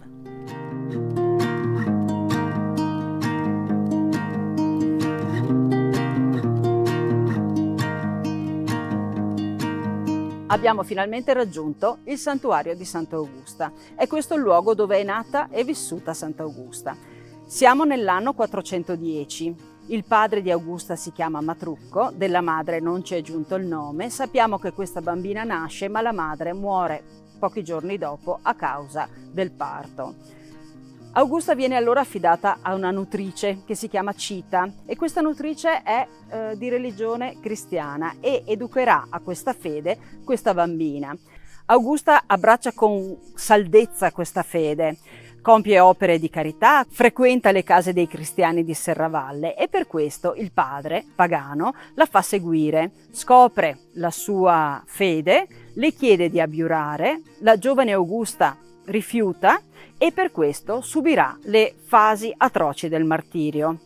Abbiamo finalmente raggiunto il santuario di Sant'Augusta. È questo il luogo dove è nata e vissuta Sant'Augusta. Siamo nell'anno 410. Il padre di Augusta si chiama Matrucco, della madre non ci è giunto il nome. Sappiamo che questa bambina nasce, ma la madre muore pochi giorni dopo a causa del parto. Augusta viene allora affidata a una nutrice che si chiama Cita e questa nutrice è di religione cristiana e educherà a questa fede questa bambina. Augusta abbraccia con saldezza questa fede, compie opere di carità, frequenta le case dei cristiani di Serravalle e per questo il padre, pagano, la fa seguire, scopre la sua fede, le chiede di abiurare, la giovane Augusta rifiuta e per questo subirà le fasi atroci del martirio.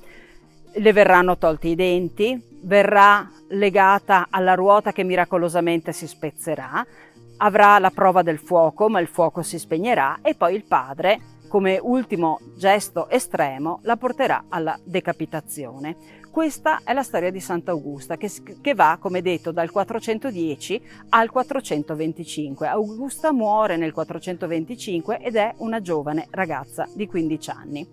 Le verranno tolti i denti, verrà legata alla ruota che miracolosamente si spezzerà, avrà la prova del fuoco, ma il fuoco si spegnerà e poi il padre, come ultimo gesto estremo, la porterà alla decapitazione. Questa è la storia di Sant'Augusta che va, come detto, dal 410 al 425. Augusta muore nel 425 ed è una giovane ragazza di 15 anni.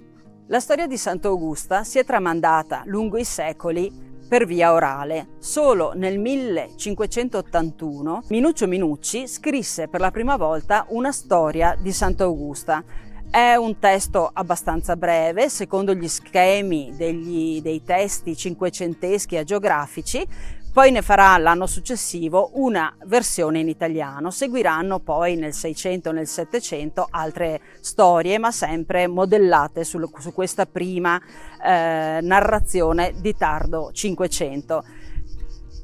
La storia di Sant'Augusta si è tramandata lungo i secoli per via orale. Solo nel 1581 Minuccio Minucci scrisse per la prima volta una storia di Sant'Augusta. È un testo abbastanza breve, secondo gli schemi dei testi cinquecenteschi agiografici, poi ne farà l'anno successivo una versione in italiano. Seguiranno poi nel 600 e nel 700 altre storie, ma sempre modellate su questa prima narrazione di tardo Cinquecento.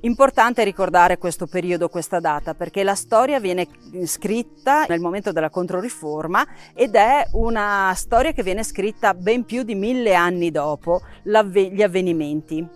Importante ricordare questo periodo, questa data, perché la storia viene scritta nel momento della Controriforma ed è una storia che viene scritta ben più di 1000 anni dopo gli avvenimenti.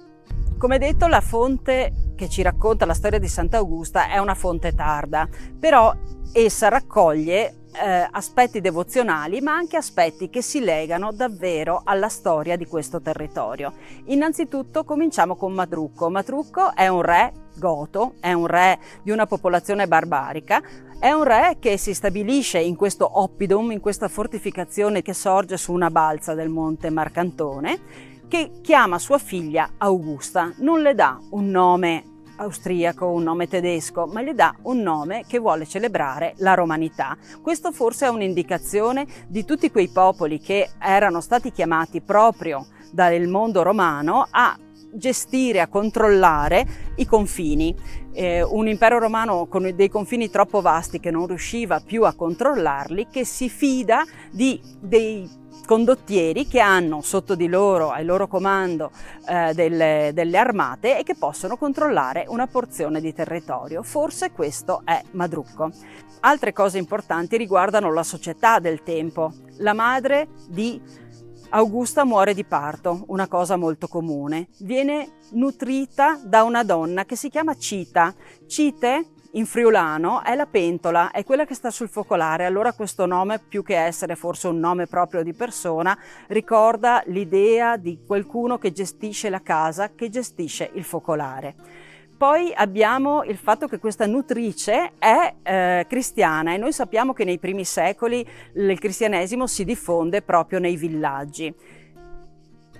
Come detto, la fonte che ci racconta la storia di Sant'Augusta è una fonte tarda, però essa raccoglie aspetti devozionali ma anche aspetti che si legano davvero alla storia di questo territorio. Innanzitutto cominciamo con Matrucco. Matrucco è un re goto, è un re di una popolazione barbarica, è un re che si stabilisce in questo oppidum, in questa fortificazione che sorge su una balza del monte Marcantone, che chiama sua figlia Augusta. Non le dà un nome austriaco, un nome tedesco, ma gli dà un nome che vuole celebrare la romanità. Questo forse è un'indicazione di tutti quei popoli che erano stati chiamati proprio dal mondo romano a gestire, a controllare i confini. Un impero romano con dei confini troppo vasti che non riusciva più a controllarli, che si fida dei condottieri che hanno sotto di loro, al loro comando, delle armate e che possono controllare una porzione di territorio. Forse questo è Matrucco. Altre cose importanti riguardano la società del tempo. La madre di Augusta muore di parto, una cosa molto comune. Viene nutrita da una donna che si chiama Cita. Cite in friulano è la pentola, è quella che sta sul focolare. Allora questo nome, più che essere forse un nome proprio di persona, ricorda l'idea di qualcuno che gestisce la casa, che gestisce il focolare. Poi abbiamo il fatto che questa nutrice è cristiana e noi sappiamo che nei primi secoli il cristianesimo si diffonde proprio nei villaggi.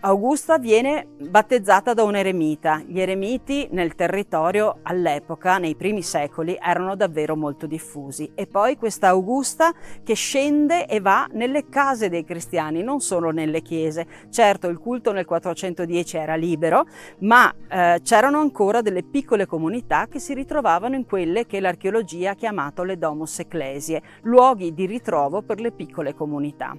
Augusta viene battezzata da un eremita. Gli eremiti nel territorio all'epoca, nei primi secoli, erano davvero molto diffusi. E poi questa Augusta che scende e va nelle case dei cristiani, non solo nelle chiese. Certo, il culto nel 410 era libero, ma c'erano ancora delle piccole comunità che si ritrovavano in quelle che l'archeologia ha chiamato le domus ecclesiae, luoghi di ritrovo per le piccole comunità.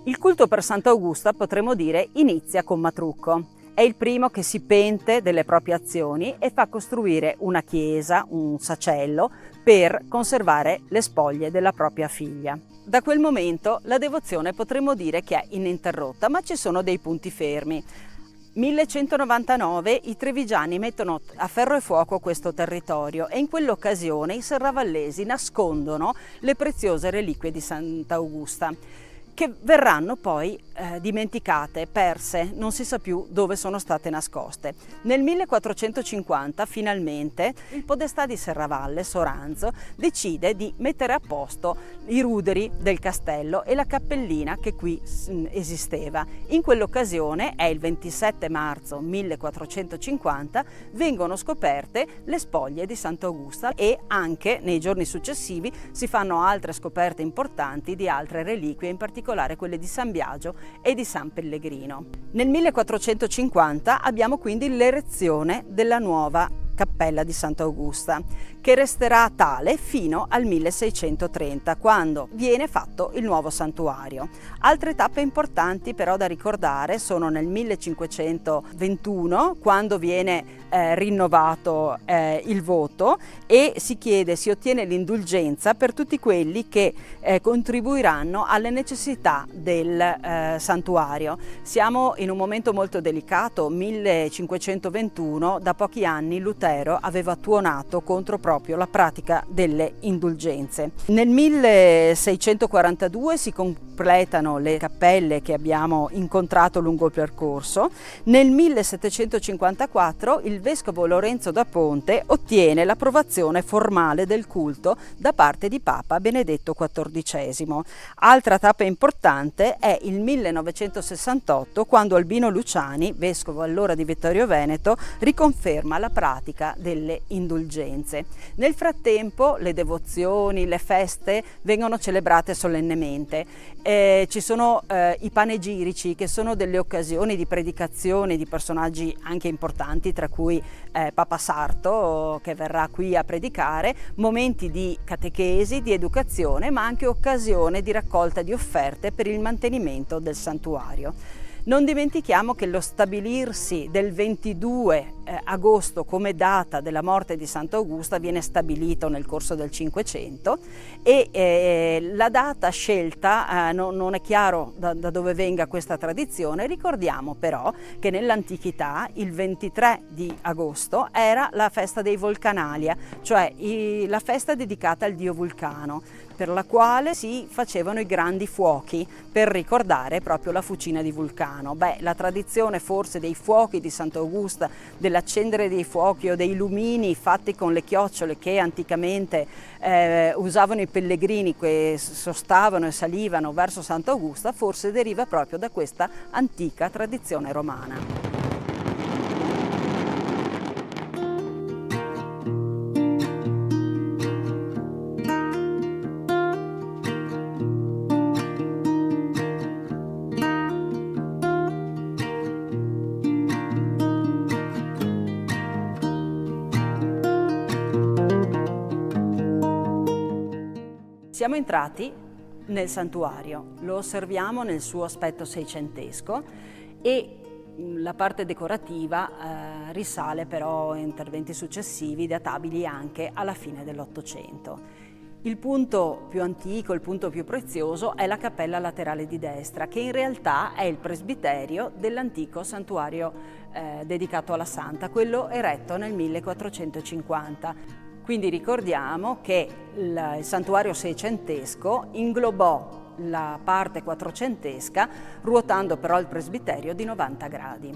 Il culto per Sant'Augusta, potremmo dire, inizia con Matrucco. È il primo che si pente delle proprie azioni e fa costruire una chiesa, un sacello, per conservare le spoglie della propria figlia. Da quel momento la devozione potremmo dire che è ininterrotta, ma ci sono dei punti fermi. 1199 i trevigiani mettono a ferro e fuoco questo territorio e in quell'occasione i serravallesi nascondono le preziose reliquie di Sant'Augusta, che verranno poi dimenticate, perse, non si sa più dove sono state nascoste. Nel 1450 finalmente il podestà di Serravalle, Soranzo, decide di mettere a posto i ruderi del castello e la cappellina che qui esisteva. In quell'occasione, è il 27 marzo 1450, vengono scoperte le spoglie di Sant'Augusta e anche nei giorni successivi si fanno altre scoperte importanti di altre reliquie, in particolare quelle di San Biagio e di San Pellegrino. Nel 1450 abbiamo quindi l'erezione della nuova cappella di Sant'Augusta, che resterà tale fino al 1630, quando viene fatto il nuovo santuario. Altre tappe importanti però da ricordare sono nel 1521, quando viene rinnovato il voto e si ottiene l'indulgenza per tutti quelli che contribuiranno alle necessità del santuario. Siamo in un momento molto delicato, 1521, da pochi anni Lutero aveva tuonato contro proprio la pratica delle indulgenze. Nel 1642 si completano le cappelle che abbiamo incontrato lungo il percorso. Nel 1754 il vescovo Lorenzo da Ponte ottiene l'approvazione formale del culto da parte di Papa Benedetto XIV. Altra tappa importante è il 1968, quando Albino Luciani, vescovo allora di Vittorio Veneto, riconferma la pratica delle indulgenze. Nel frattempo le devozioni, le feste vengono celebrate solennemente. Ci sono i panegirici, che sono delle occasioni di predicazione di personaggi anche importanti, tra cui Papa Sarto, che verrà qui a predicare, momenti di catechesi, di educazione, ma anche occasione di raccolta di offerte per il mantenimento del santuario. Non dimentichiamo che lo stabilirsi del 22 agosto come data della morte di Sant'Augusta viene stabilito nel corso del Cinquecento e la data scelta non è chiaro da dove venga questa tradizione. Ricordiamo però che nell'antichità il 23 di agosto era la festa dei Volcanalia, cioè la festa dedicata al dio Vulcano, per la quale si facevano i grandi fuochi per ricordare proprio la fucina di Vulcano. La tradizione forse dei fuochi di Sant'Augusta, dell'accendere dei fuochi o dei lumini fatti con le chiocciole che anticamente usavano i pellegrini che sostavano e salivano verso Sant'Augusta, forse deriva proprio da questa antica tradizione romana. Siamo entrati nel santuario, lo osserviamo nel suo aspetto seicentesco e la parte decorativa risale però a interventi successivi databili anche alla fine dell'Ottocento. Il punto più antico, il punto più prezioso è la cappella laterale di destra, che in realtà è il presbiterio dell'antico santuario dedicato alla Santa, quello eretto nel 1450. Quindi ricordiamo che il santuario seicentesco inglobò la parte quattrocentesca, ruotando però il presbiterio di 90 gradi.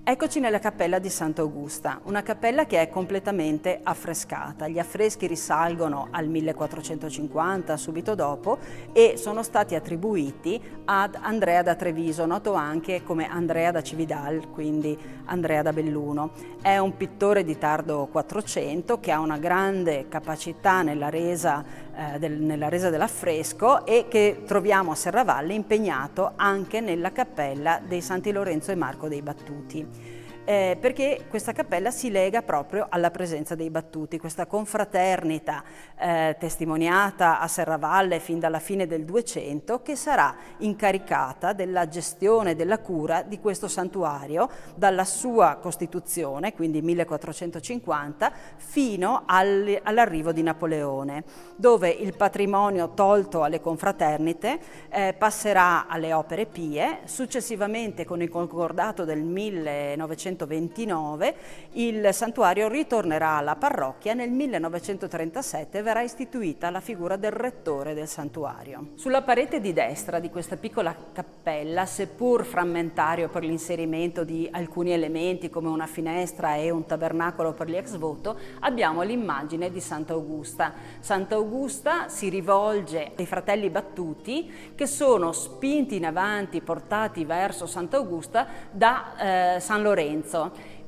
Eccoci nella cappella di Sant'Augusta, una cappella che è completamente affrescata. Gli affreschi risalgono al 1450, subito dopo, e sono stati attribuiti ad Andrea da Treviso, noto anche come Andrea da Cividal, quindi Andrea da Belluno. È un pittore di tardo 400 che ha una grande capacità nella resa dell'affresco e che troviamo a Serravalle impegnato anche nella cappella dei Santi Lorenzo e Marco dei Battuti. Perché questa cappella si lega proprio alla presenza dei battuti, questa confraternita testimoniata a Serravalle fin dalla fine del 200, che sarà incaricata della gestione e della cura di questo santuario dalla sua costituzione, quindi 1450, fino all'arrivo di Napoleone, dove il patrimonio tolto alle confraternite passerà alle opere pie. Successivamente, con il concordato del 1929, il santuario ritornerà alla parrocchia. Nel 1937 verrà istituita la figura del rettore del santuario. Sulla parete di destra di questa piccola cappella, seppur frammentario per l'inserimento di alcuni elementi come una finestra e un tabernacolo per gli ex voto, abbiamo l'immagine di Sant'Augusta. Sant'Augusta si rivolge ai fratelli battuti, che sono spinti in avanti, portati verso Sant'Augusta da San Lorenzo.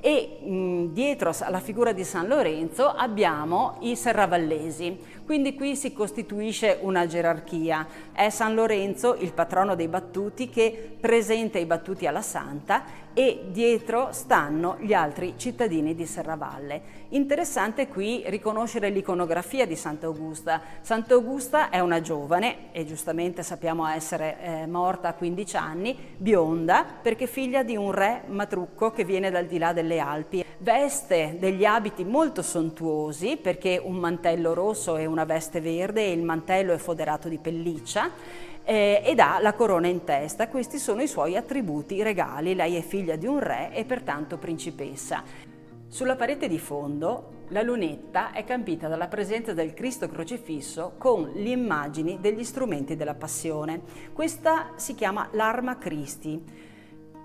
E dietro alla figura di San Lorenzo abbiamo i serravallesi, quindi qui si costituisce una gerarchia. È San Lorenzo, il patrono dei battuti, che presenta i battuti alla Santa, e dietro stanno gli altri cittadini di Serravalle. Interessante qui riconoscere l'iconografia di Sant'Augusta. Sant'Augusta è una giovane, e giustamente sappiamo essere morta a 15 anni, bionda, perché figlia di un re Matrucco che viene dal di là delle Alpi. Veste degli abiti molto sontuosi, perché un mantello rosso e una veste verde, e il mantello è foderato di pelliccia, ed ha la corona in testa. Questi sono i suoi attributi regali. Lei è figlia di un re e pertanto principessa. Sulla parete di fondo la lunetta è campita dalla presenza del Cristo crocifisso con le immagini degli strumenti della passione. Questa si chiama l'Arma Christi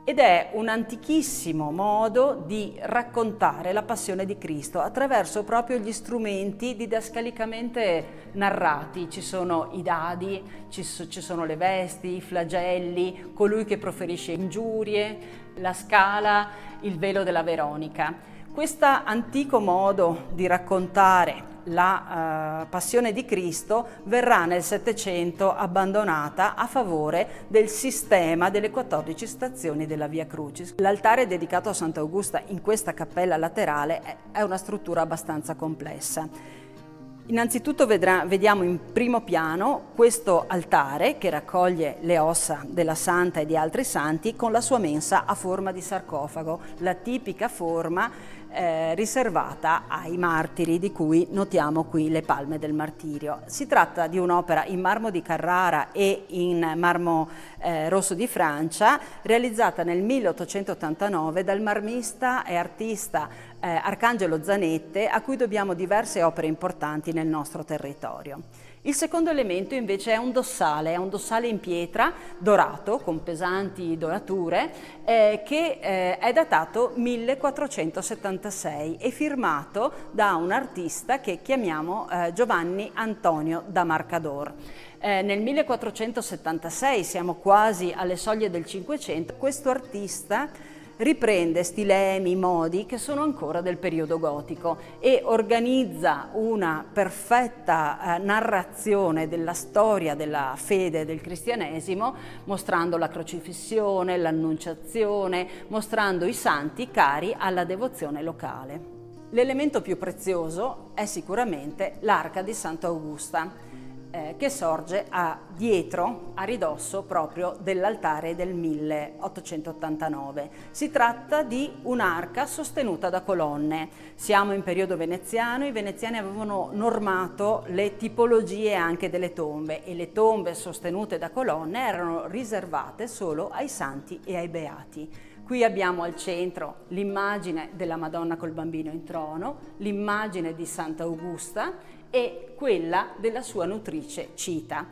ed è un antichissimo modo di raccontare la passione di Cristo attraverso proprio gli strumenti didascalicamente narrati. Ci sono i dadi, ci sono le vesti, i flagelli, colui che proferisce ingiurie, la scala, il velo della Veronica. Questo antico modo di raccontare la passione di Cristo verrà nel Settecento abbandonata a favore del sistema delle 14 stazioni della Via Crucis. L'altare dedicato a Sant'Augusta in questa cappella laterale è una struttura abbastanza complessa. Innanzitutto vediamo in primo piano questo altare che raccoglie le ossa della Santa e di altri santi con la sua mensa a forma di sarcofago, la tipica forma riservata ai martiri, di cui notiamo qui le palme del martirio. Si tratta di un'opera in marmo di Carrara e in marmo rosso di Francia, realizzata nel 1889 dal marmista e artista Arcangelo Zanette, a cui dobbiamo diverse opere importanti nel nostro territorio. Il secondo elemento invece è un dossale in pietra dorato con pesanti dorature che è datato 1476 e firmato da un artista che chiamiamo Giovanni Antonio da Marcador. Nel 1476, siamo quasi alle soglie del Cinquecento, questo artista riprende stilemi, modi che sono ancora del periodo gotico e organizza una perfetta narrazione della storia della fede del cristianesimo, mostrando la crocifissione, l'annunciazione, mostrando i santi cari alla devozione locale. L'elemento più prezioso è sicuramente l'arca di Sant'Augusta, che sorge dietro, a ridosso proprio dell'altare del 1889. Si tratta di un'arca sostenuta da colonne. Siamo in periodo veneziano, i veneziani avevano normato le tipologie anche delle tombe e le tombe sostenute da colonne erano riservate solo ai santi e ai beati. Qui abbiamo al centro l'immagine della Madonna col bambino in trono, l'immagine di Sant'Augusta e quella della sua nutrice Cita.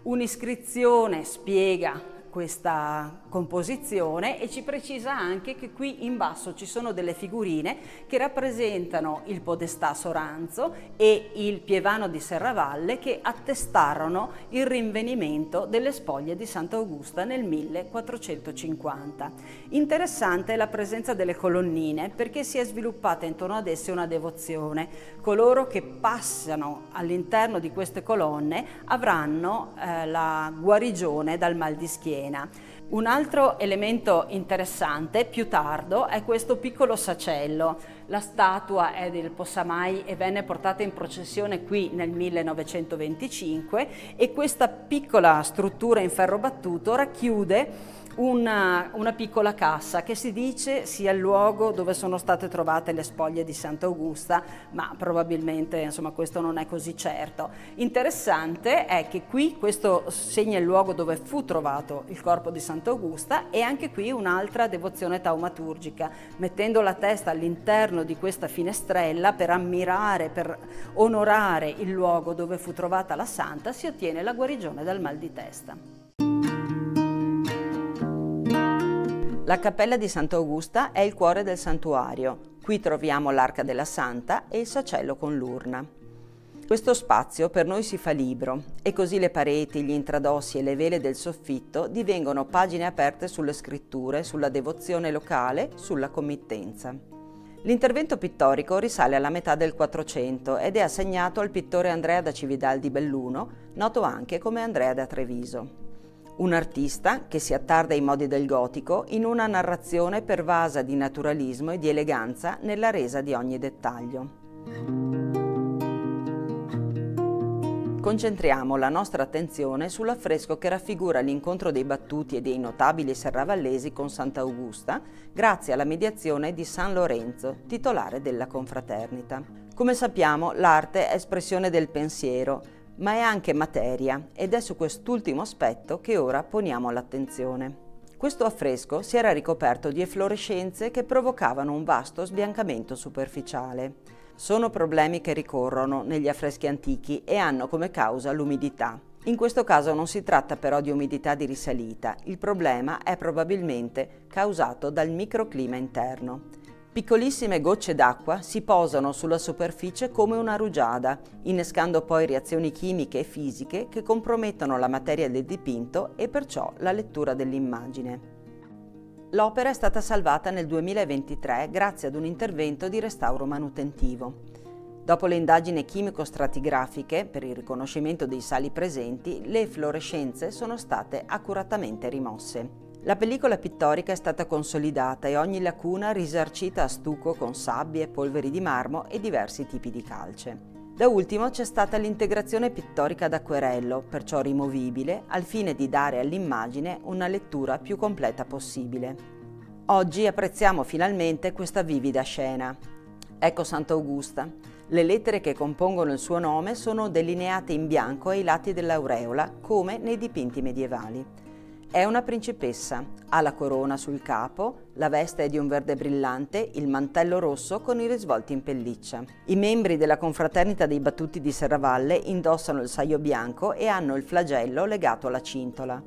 Un'iscrizione spiega questa composizione e ci precisa anche che qui in basso ci sono delle figurine che rappresentano il podestà Soranzo e il pievano di Serravalle che attestarono il rinvenimento delle spoglie di Sant'Augusta nel 1450. Interessante è la presenza delle colonnine perché si è sviluppata intorno ad esse una devozione. Coloro che passano all'interno di queste colonne avranno la guarigione dal mal di schiena. Un altro elemento interessante, più tardo, è questo piccolo sacello. La statua è del Possamai e venne portata in processione qui nel 1925 e questa piccola struttura in ferro battuto racchiude una piccola cassa che si dice sia il luogo dove sono state trovate le spoglie di Sant'Augusta, ma probabilmente insomma questo non è così certo. Interessante è che qui questo segna il luogo dove fu trovato il corpo di Sant'Augusta e anche qui un'altra devozione taumaturgica, mettendo la testa all'interno di questa finestrella per ammirare, per onorare il luogo dove fu trovata la santa, si ottiene la guarigione dal mal di testa. La cappella di Sant'Augusta è il cuore del santuario. Qui troviamo l'arca della Santa e il sacello con l'urna. Questo spazio per noi si fa libro e così le pareti, gli intradossi e le vele del soffitto divengono pagine aperte sulle scritture, sulla devozione locale, sulla committenza. L'intervento pittorico risale alla metà del 400 ed è assegnato al pittore Andrea da Cividal di Belluno, noto anche come Andrea da Treviso. Un artista che si attarda ai modi del gotico in una narrazione pervasa di naturalismo e di eleganza nella resa di ogni dettaglio. Concentriamo la nostra attenzione sull'affresco che raffigura l'incontro dei battuti e dei notabili serravallesi con Sant'Augusta grazie alla mediazione di San Lorenzo, titolare della confraternita. Come sappiamo, l'arte è espressione del pensiero, ma è anche materia ed è su quest'ultimo aspetto che ora poniamo l'attenzione. Questo affresco si era ricoperto di efflorescenze che provocavano un vasto sbiancamento superficiale. Sono problemi che ricorrono negli affreschi antichi e hanno come causa l'umidità. In questo caso non si tratta però di umidità di risalita, il problema è probabilmente causato dal microclima interno. Piccolissime gocce d'acqua si posano sulla superficie come una rugiada, innescando poi reazioni chimiche e fisiche che compromettono la materia del dipinto e perciò la lettura dell'immagine. L'opera è stata salvata nel 2023 grazie ad un intervento di restauro manutentivo. Dopo le indagini chimico-stratigrafiche per il riconoscimento dei sali presenti, le efflorescenze sono state accuratamente rimosse. La pellicola pittorica è stata consolidata e ogni lacuna risarcita a stucco con sabbie, polveri di marmo e diversi tipi di calce. Da ultimo c'è stata l'integrazione pittorica ad acquerello, perciò rimovibile, al fine di dare all'immagine una lettura più completa possibile. Oggi apprezziamo finalmente questa vivida scena. Ecco Sant'Augusta. Le lettere che compongono il suo nome sono delineate in bianco ai lati dell'aureola, come nei dipinti medievali. È una principessa, ha la corona sul capo, la veste è di un verde brillante, il mantello rosso con i risvolti in pelliccia. I membri della confraternita dei Battuti di Serravalle indossano il saio bianco e hanno il flagello legato alla cintola.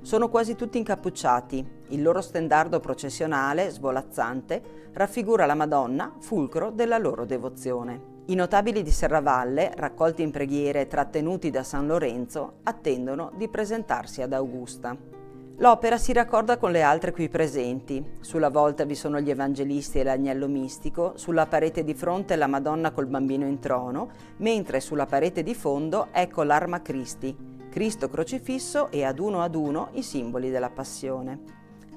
Sono quasi tutti incappucciati, il loro stendardo processionale, svolazzante, raffigura la Madonna, fulcro della loro devozione. I notabili di Serravalle, raccolti in preghiere e trattenuti da San Lorenzo, attendono di presentarsi ad Augusta. L'opera si raccorda con le altre qui presenti. Sulla volta vi sono gli evangelisti e l'agnello mistico, sulla parete di fronte la Madonna col bambino in trono, mentre sulla parete di fondo ecco l'Arma Christi, Cristo crocifisso e ad uno i simboli della passione.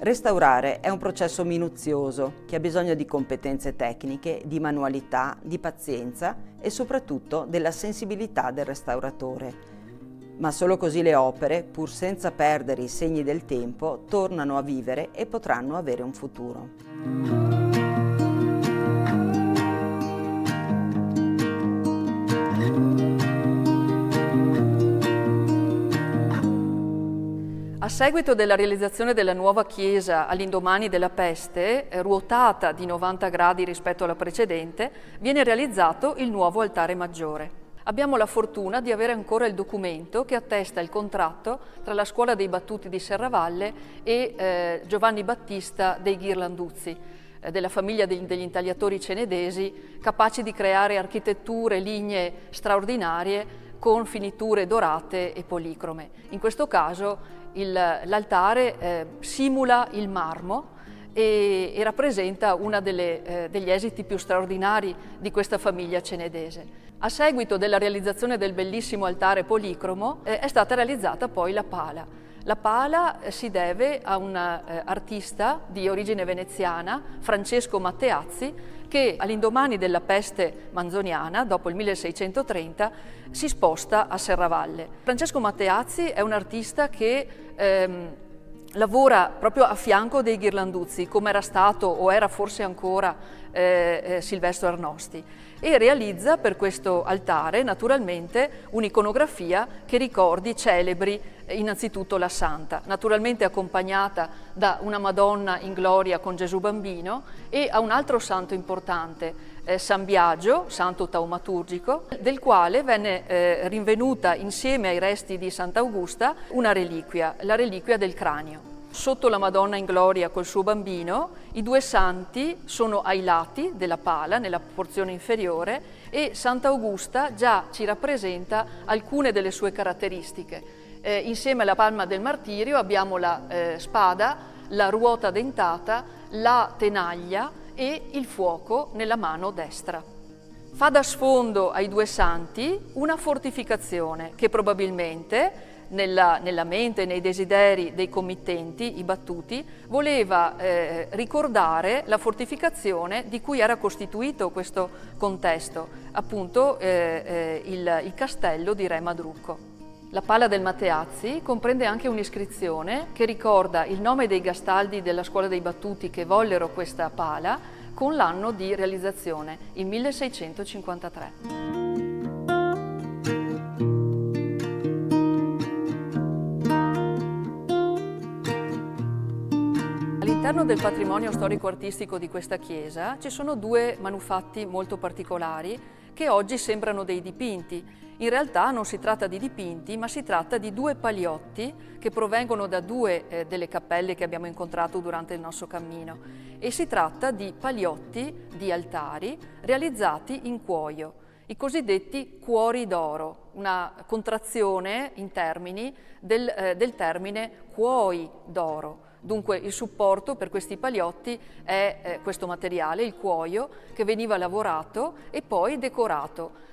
Restaurare è un processo minuzioso che ha bisogno di competenze tecniche, di manualità, di pazienza e soprattutto della sensibilità del restauratore. Ma solo così le opere, pur senza perdere i segni del tempo, tornano a vivere e potranno avere un futuro. A seguito della realizzazione della nuova chiesa all'indomani della peste, ruotata di 90 gradi rispetto alla precedente, viene realizzato il nuovo altare maggiore. Abbiamo la fortuna di avere ancora il documento che attesta il contratto tra la Scuola dei Battuti di Serravalle e Giovanni Battista dei Ghirlanduzzi, della famiglia degli intagliatori cenedesi, capaci di creare architetture, lignee straordinarie con finiture dorate e policrome. In questo caso l'altare simula il marmo e rappresenta uno degli esiti più straordinari di questa famiglia cenedese. A seguito della realizzazione del bellissimo altare policromo è stata realizzata poi la pala. La pala si deve a un artista di origine veneziana, Francesco Matteazzi, che all'indomani della peste manzoniana, dopo il 1630, si sposta a Serravalle. Francesco Matteazzi è un artista che lavora proprio a fianco dei Ghirlanduzzi, come era stato o era forse ancora Silvestro Arnosti, e realizza per questo altare naturalmente un'iconografia che ricordi celebri innanzitutto la Santa, naturalmente accompagnata da una Madonna in gloria con Gesù Bambino e a un altro santo importante, San Biagio, santo taumaturgico, del quale venne rinvenuta insieme ai resti di Sant'Augusta una reliquia, la reliquia del cranio. Sotto la Madonna in gloria col suo bambino, i due santi sono ai lati della pala, nella porzione inferiore, e Sant'Augusta già ci rappresenta alcune delle sue caratteristiche. Insieme alla palma del martirio abbiamo la spada, la ruota dentata, la tenaglia e il fuoco nella mano destra. Fa da sfondo ai due santi una fortificazione che probabilmente nella mente, nei desideri dei committenti, i battuti, voleva ricordare la fortificazione di cui era costituito questo contesto, appunto il castello di Re Madrucco. La pala del Matteazzi comprende anche un'iscrizione che ricorda il nome dei gastaldi della Scuola dei Battuti che vollero questa pala con l'anno di realizzazione, il 1653. All'interno del patrimonio storico-artistico di questa chiesa ci sono due manufatti molto particolari che oggi sembrano dei dipinti. In realtà non si tratta di dipinti, ma si tratta di due paliotti che provengono da due delle cappelle che abbiamo incontrato durante il nostro cammino. E si tratta di paliotti di altari realizzati in cuoio, i cosiddetti cuori d'oro, una contrazione in termini del termine cuoi d'oro. Dunque il supporto per questi paliotti è questo materiale, il cuoio, che veniva lavorato e poi decorato.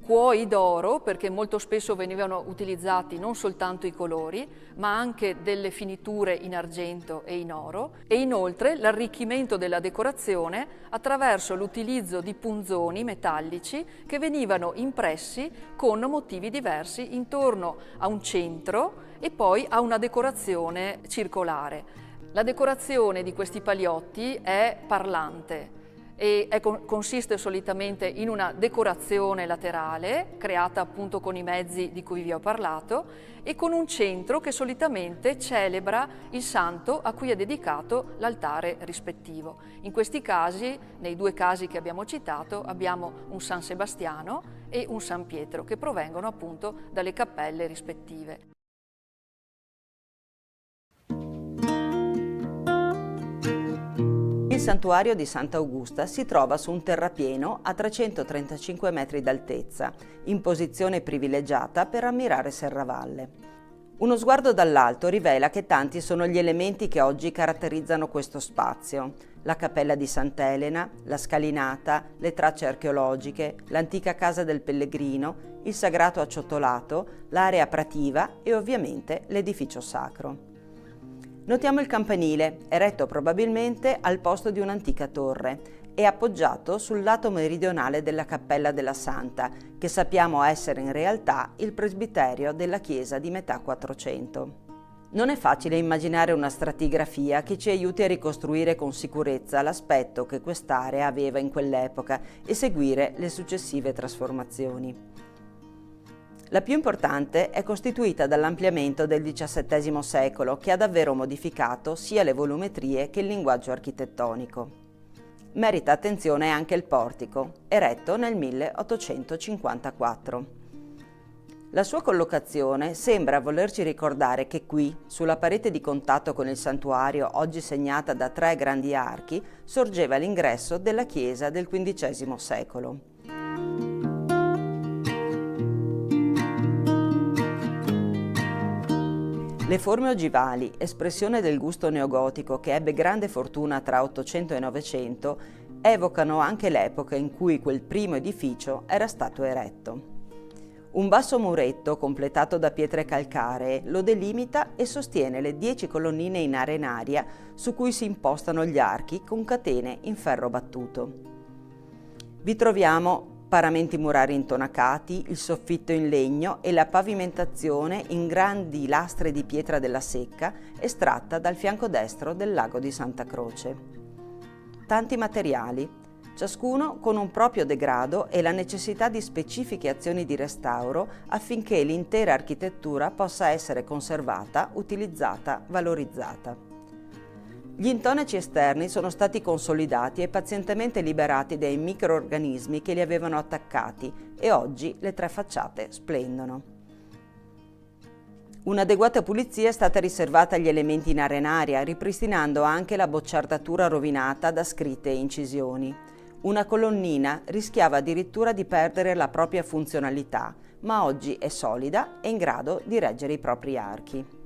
Cuoi d'oro perché molto spesso venivano utilizzati non soltanto i colori, ma anche delle finiture in argento e in oro, e inoltre l'arricchimento della decorazione attraverso l'utilizzo di punzoni metallici che venivano impressi con motivi diversi intorno a un centro e poi a una decorazione circolare. La decorazione di questi paliotti è parlante e consiste solitamente in una decorazione laterale creata appunto con i mezzi di cui vi ho parlato e con un centro che solitamente celebra il santo a cui è dedicato l'altare rispettivo. In questi casi, nei due casi che abbiamo citato, abbiamo un San Sebastiano e un San Pietro che provengono appunto dalle cappelle rispettive. Il santuario di Sant'Augusta si trova su un terrapieno a 335 metri d'altezza, in posizione privilegiata per ammirare Serravalle. Uno sguardo dall'alto rivela che tanti sono gli elementi che oggi caratterizzano questo spazio: la cappella di Sant'Elena, la scalinata, le tracce archeologiche, l'antica casa del pellegrino, il sagrato acciottolato, l'area prativa e ovviamente l'edificio sacro. Notiamo il campanile, eretto probabilmente al posto di un'antica torre e appoggiato sul lato meridionale della Cappella della Santa, che sappiamo essere in realtà il presbiterio della chiesa di metà Quattrocento. Non è facile immaginare una stratigrafia che ci aiuti a ricostruire con sicurezza l'aspetto che quest'area aveva in quell'epoca e seguire le successive trasformazioni. La più importante è costituita dall'ampliamento del XVII secolo, che ha davvero modificato sia le volumetrie che il linguaggio architettonico. Merita attenzione anche il portico, eretto nel 1854. La sua collocazione sembra volerci ricordare che qui, sulla parete di contatto con il santuario, oggi segnata da 3 grandi archi, sorgeva l'ingresso della chiesa del XV secolo. Le forme ogivali, espressione del gusto neogotico che ebbe grande fortuna tra 800 e 900, evocano anche l'epoca in cui quel primo edificio era stato eretto. Un basso muretto, completato da pietre calcaree, lo delimita e sostiene le 10 colonnine in arenaria su cui si impostano gli archi con catene in ferro battuto. Vi troviamo paramenti murari intonacati, il soffitto in legno e la pavimentazione in grandi lastre di pietra della Secca estratta dal fianco destro del lago di Santa Croce. Tanti materiali, ciascuno con un proprio degrado e la necessità di specifiche azioni di restauro affinché l'intera architettura possa essere conservata, utilizzata, valorizzata. Gli intonaci esterni sono stati consolidati e pazientemente liberati dai microorganismi che li avevano attaccati e oggi le 3 facciate splendono. Un'adeguata pulizia è stata riservata agli elementi in arenaria, ripristinando anche la bocciardatura rovinata da scritte e incisioni. Una colonnina rischiava addirittura di perdere la propria funzionalità, ma oggi è solida e in grado di reggere i propri archi.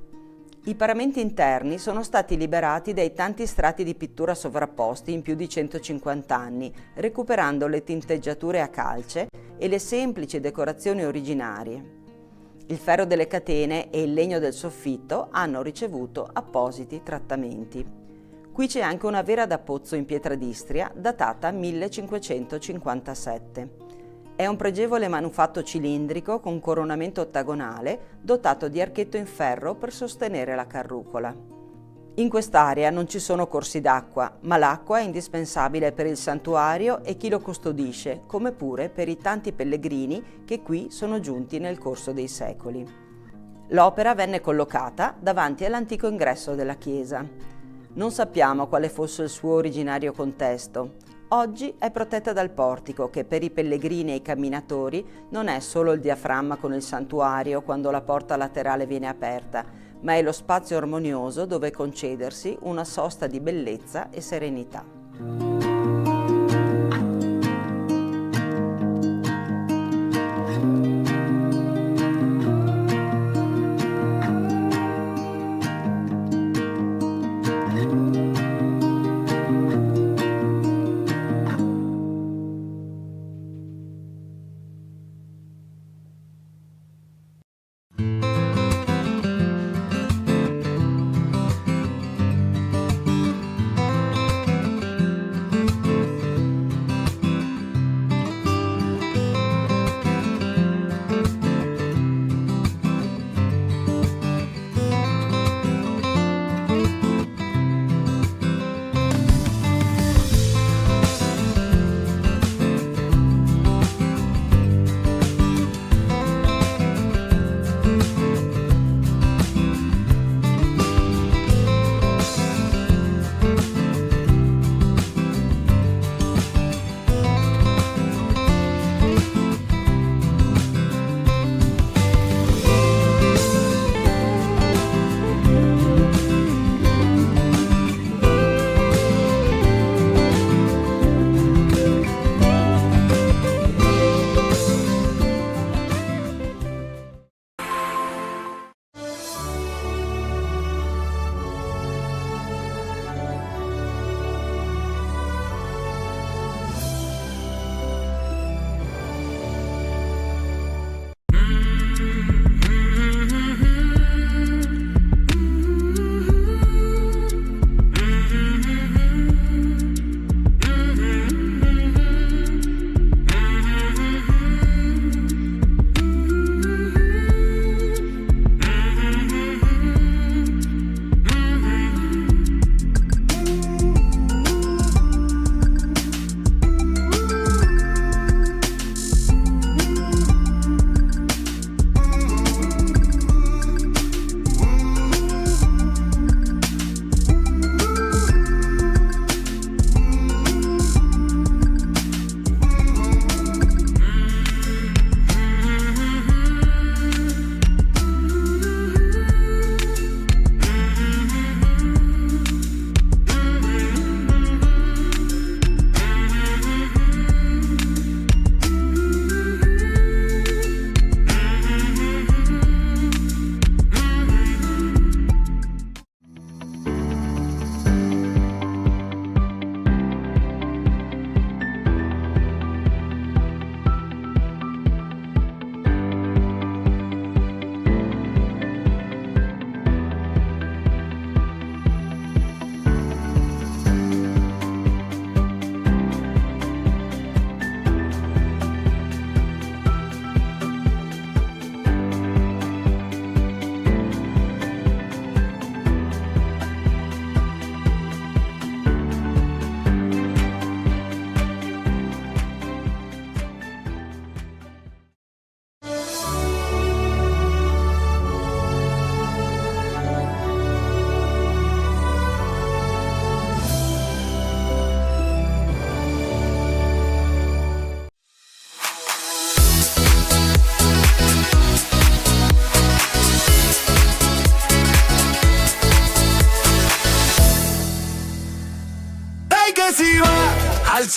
I paramenti interni sono stati liberati dai tanti strati di pittura sovrapposti in più di 150 anni, recuperando le tinteggiature a calce e le semplici decorazioni originarie. Il ferro delle catene e il legno del soffitto hanno ricevuto appositi trattamenti. Qui c'è anche una vera da pozzo in pietra d'Istria, datata 1557. È un pregevole manufatto cilindrico con coronamento ottagonale, dotato di archetto in ferro per sostenere la carrucola. In quest'area non ci sono corsi d'acqua, ma l'acqua è indispensabile per il santuario e chi lo custodisce, come pure per i tanti pellegrini che qui sono giunti nel corso dei secoli. L'opera venne collocata davanti all'antico ingresso della chiesa. Non sappiamo quale fosse il suo originario contesto. Oggi è protetta dal portico che per i pellegrini e i camminatori non è solo il diaframma con il santuario quando la porta laterale viene aperta, ma è lo spazio armonioso dove concedersi una sosta di bellezza e serenità.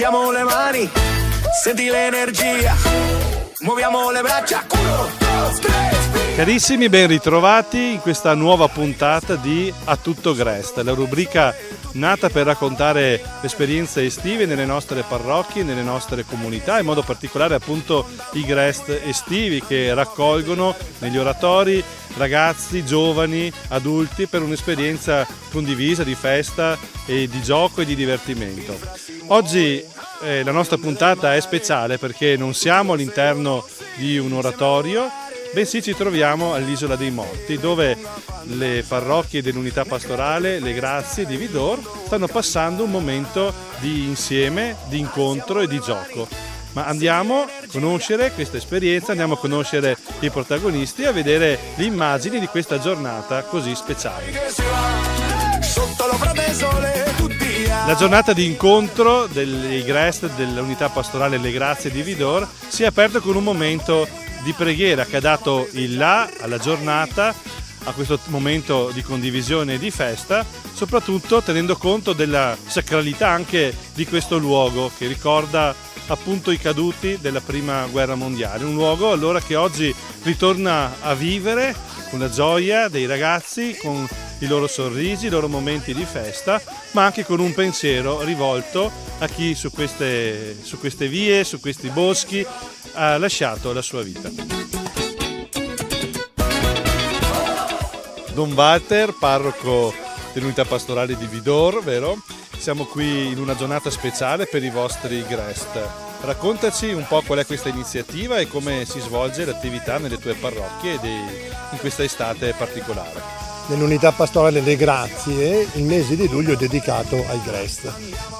alziamo le mani, senti l'energia, muoviamo le braccia, 1, 2, 3. Carissimi, ben ritrovati in questa nuova puntata di A Tutto Grest, la rubrica nata per raccontare le esperienze estive nelle nostre parrocchie, nelle nostre comunità, in modo particolare appunto i Grest estivi che raccolgono negli oratori ragazzi, giovani, adulti per un'esperienza condivisa di festa e di gioco e di divertimento. Oggi la nostra puntata è speciale perché non siamo all'interno di un oratorio, bensì ci troviamo all'Isola dei Morti, dove le parrocchie dell'unità pastorale, le Grazie di Vidor, stanno passando un momento di insieme, di incontro e di gioco. Ma andiamo a conoscere questa esperienza, andiamo a conoscere i protagonisti e a vedere le immagini di questa giornata così speciale. La giornata di incontro dei Grest dell'unità pastorale Le Grazie di Vidor si è aperta con un momento di preghiera che ha dato il là alla giornata, a questo momento di condivisione e di festa, soprattutto tenendo conto della sacralità anche di questo luogo che ricorda appunto i caduti della prima guerra mondiale, un luogo allora che oggi ritorna a vivere con la gioia dei ragazzi, con i loro sorrisi, i loro momenti di festa, ma anche con un pensiero rivolto a chi su queste vie, su questi boschi ha lasciato la sua vita. Don Walter, parroco dell'unità pastorale di Vidor, vero? Siamo qui in una giornata speciale per i vostri Grest. Raccontaci un po' qual è questa iniziativa e come si svolge l'attività nelle tue parrocchie in questa estate particolare. Nell'unità pastorale Le Grazie il mese di luglio è dedicato ai Grest.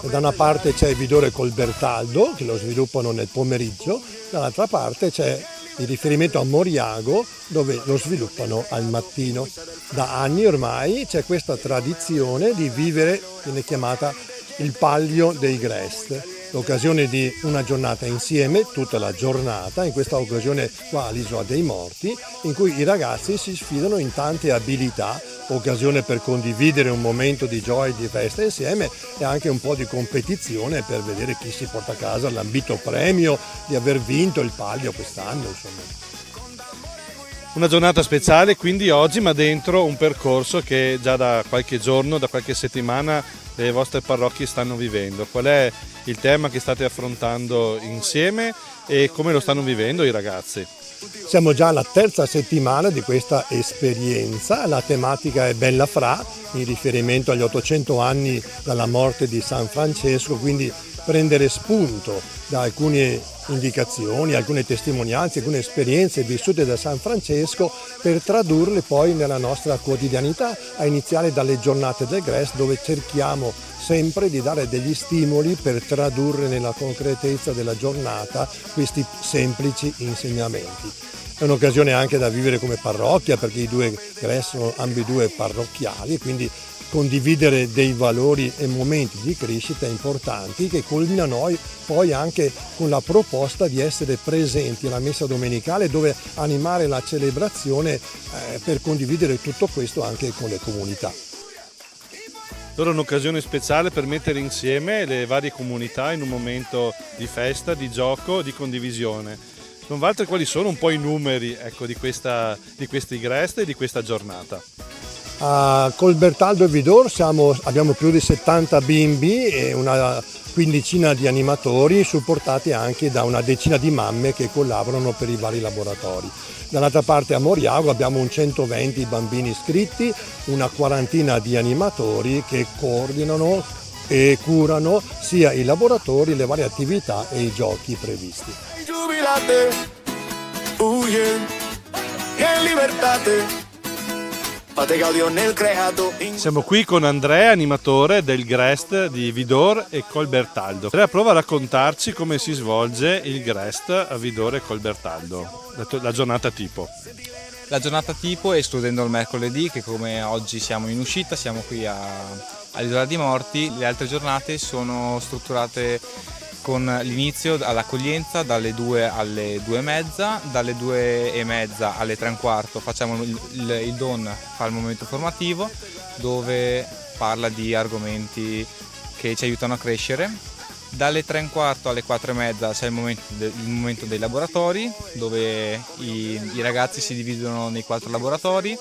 Da una parte c'è Vidor e Colbertaldo che lo sviluppano nel pomeriggio, dall'altra parte c'è il riferimento a Moriago dove lo sviluppano al mattino. Da anni ormai c'è questa tradizione di vivere, viene chiamata il Palio dei Grest, l'occasione di una giornata insieme, tutta la giornata, in questa occasione qua all'Isola dei Morti, in cui i ragazzi si sfidano in tante abilità, occasione per condividere un momento di gioia e di festa insieme e anche un po' di competizione per vedere chi si porta a casa l'ambito premio di aver vinto il palio quest'anno, insomma. Una giornata speciale quindi oggi, ma dentro un percorso che già da qualche giorno, da qualche settimana le vostre parrocchie stanno vivendo. Qual è il tema che state affrontando insieme e come lo stanno vivendo i ragazzi? Siamo già alla terza settimana di questa esperienza, la tematica è Bella Fra, in riferimento agli 800 anni dalla morte di San Francesco, quindi prendere spunto da alcune indicazioni, alcune testimonianze, alcune esperienze vissute da San Francesco per tradurle poi nella nostra quotidianità, a iniziare dalle giornate del Grest dove cerchiamo sempre di dare degli stimoli per tradurre nella concretezza della giornata questi semplici insegnamenti. È un'occasione anche da vivere come parrocchia perché i due Grest sono ambedue parrocchiali, quindi condividere dei valori e momenti di crescita importanti che culminano poi anche con la proposta di essere presenti alla messa domenicale dove animare la celebrazione per condividere tutto questo anche con le comunità. Allora un'occasione speciale per mettere insieme le varie comunità in un momento di festa, di gioco, di condivisione. Don Walter, quali sono un po' i numeri di questi Grest e di questa giornata? A Colbertaldo e Vidor abbiamo più di 70 bimbi e una quindicina di animatori supportati anche da una decina di mamme che collaborano per i vari laboratori. Dall'altra parte a Moriago abbiamo un 120 bambini iscritti, una quarantina di animatori che coordinano e curano sia i laboratori, le varie attività e i giochi previsti. Giubilate, in libertate. Siamo qui con Andrea, animatore del Grest di Vidor e Colbertaldo. Andrea, prova a raccontarci come si svolge il Grest a Vidor e Colbertaldo, la giornata tipo. La giornata tipo, escludendo il mercoledì, che come oggi siamo in uscita, siamo qui all'Isola dei Morti. Le altre giornate sono strutturate con l'inizio all'accoglienza dalle 2 alle 2:30, dalle 2:30 alle 3:15 facciamo il Don fa il momento formativo dove parla di argomenti che ci aiutano a crescere Dalle 3:15 alle 4:30 c'è il momento dei laboratori, dove i ragazzi si dividono nei 4 laboratori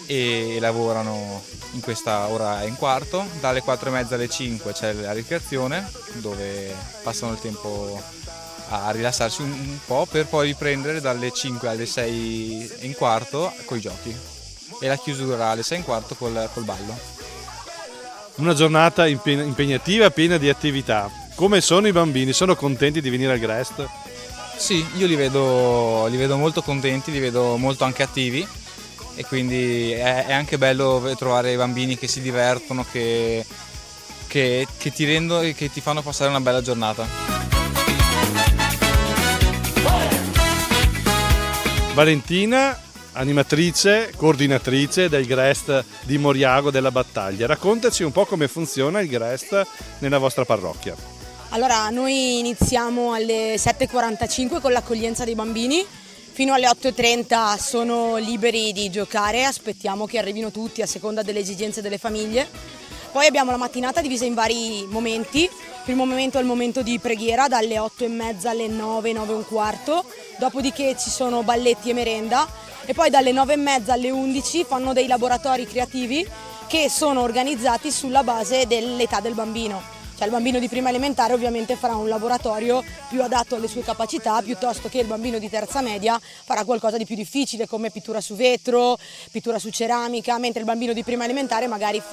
e lavorano in questa ora e un quarto. Dalle 4:30 alle 5 c'è la ricreazione, dove passano il tempo a rilassarsi un po', per poi riprendere dalle 5 alle 6:15 con i giochi, e la chiusura alle 6:15 col ballo. Una giornata impegnativa, piena di attività. Come sono i bambini? Sono contenti di venire al Grest? Sì, io li vedo molto contenti, li vedo molto anche attivi, e quindi è anche bello trovare i bambini che si divertono, che ti fanno passare una bella giornata. Valentina, animatrice, coordinatrice del Grest di Moriago della Battaglia. Raccontaci un po' come funziona il Grest nella vostra parrocchia. Allora, noi iniziamo alle 7:45 con l'accoglienza dei bambini, fino alle 8:30 sono liberi di giocare, aspettiamo che arrivino tutti a seconda delle esigenze delle famiglie. Poi abbiamo la mattinata divisa in vari momenti. Il primo momento è il momento di preghiera, dalle 8:30 alle 9, 9:15, dopodiché ci sono balletti e merenda, e poi dalle 9:30 alle 11 fanno dei laboratori creativi che sono organizzati sulla base dell'età del bambino. Cioè il bambino di prima elementare ovviamente farà un laboratorio più adatto alle sue capacità, piuttosto che il bambino di terza media farà qualcosa di più difficile, come pittura su vetro, pittura su ceramica, mentre il bambino di prima elementare magari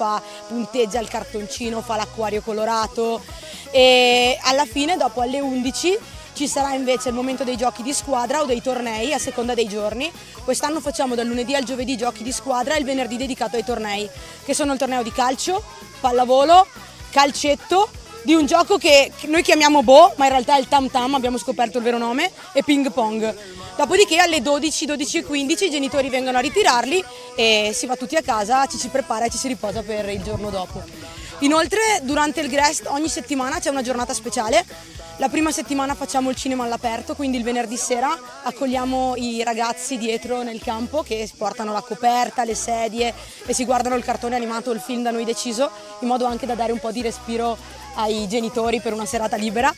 punteggia il cartoncino, fa l'acquario colorato. E alla fine, dopo alle 11, ci sarà invece il momento dei giochi di squadra o dei tornei a seconda dei giorni. Quest'anno facciamo dal lunedì al giovedì giochi di squadra e il venerdì dedicato ai tornei, che sono il torneo di calcio, pallavolo, calcetto, di un gioco che noi chiamiamo Bo, ma in realtà è il tam tam, abbiamo scoperto il vero nome, e ping pong. Dopodiché alle 12, 12:15 i genitori vengono a ritirarli e si va tutti a casa, ci si prepara e ci si riposa per il giorno dopo. Inoltre durante il Grest ogni settimana c'è una giornata speciale. La prima settimana facciamo il cinema all'aperto, quindi il venerdì sera accogliamo i ragazzi dietro nel campo che portano la coperta, le sedie e si guardano il cartone animato o il film da noi deciso, in modo anche da dare un po' di respiro ai genitori per una serata libera.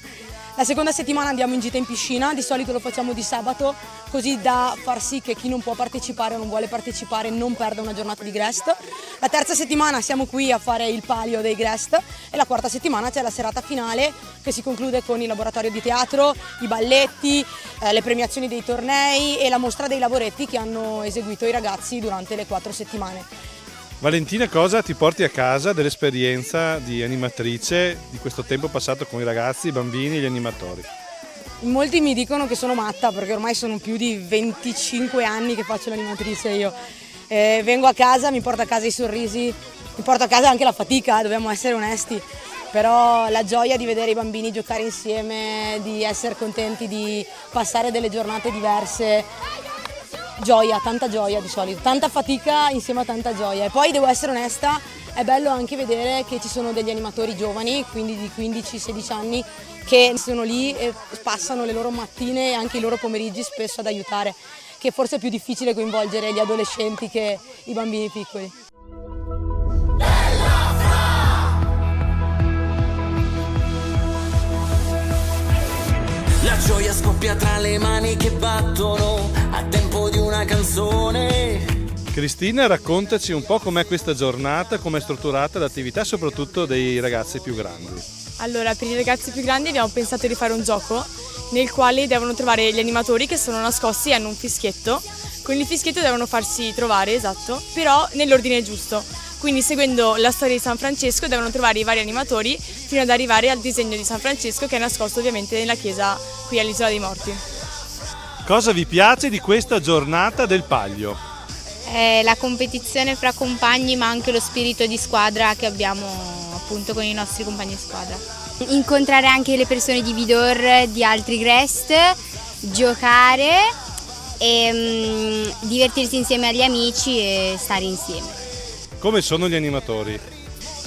La seconda settimana andiamo in gita in piscina, di solito lo facciamo di sabato, così da far sì che chi non può partecipare o non vuole partecipare non perda una giornata di Grest. La terza settimana siamo qui a fare il palio dei Grest e la quarta settimana c'è la serata finale che si conclude con il laboratorio di teatro, i balletti, le premiazioni dei tornei e la mostra dei lavoretti che hanno eseguito i ragazzi durante le 4 settimane. Valentina, cosa ti porti a casa dell'esperienza di animatrice, di questo tempo passato con i ragazzi, i bambini e gli animatori? Molti mi dicono che sono matta perché ormai sono più di 25 anni che faccio l'animatrice io. Vengo a casa, mi porto a casa i sorrisi, mi porto a casa anche la fatica, dobbiamo essere onesti, però la gioia di vedere i bambini giocare insieme, di essere contenti di passare delle giornate diverse. Gioia, tanta gioia di solito, tanta fatica insieme a tanta gioia. E poi devo essere onesta, è bello anche vedere che ci sono degli animatori giovani, quindi di 15-16 anni, che sono lì e passano le loro mattine e anche i loro pomeriggi spesso ad aiutare, che forse è più difficile coinvolgere gli adolescenti che i bambini piccoli. La gioia scoppia tra le mani che battono a tempo di una canzone. Cristina, raccontaci un po' com'è questa giornata, com'è strutturata l'attività, soprattutto dei ragazzi più grandi. Allora, per i ragazzi più grandi abbiamo pensato di fare un gioco nel quale devono trovare gli animatori che sono nascosti e hanno un fischietto. Con il fischietto devono farsi trovare, esatto, però nell'ordine giusto. Quindi seguendo la storia di San Francesco devono trovare i vari animatori fino ad arrivare al disegno di San Francesco, che è nascosto ovviamente nella chiesa qui all'Isola dei Morti. Cosa vi piace di questa giornata del Palio? La competizione fra compagni, ma anche lo spirito di squadra che abbiamo appunto con i nostri compagni di squadra. Incontrare anche le persone di Vidor, di altri Grest, giocare e divertirsi insieme agli amici e stare insieme. Come sono gli animatori?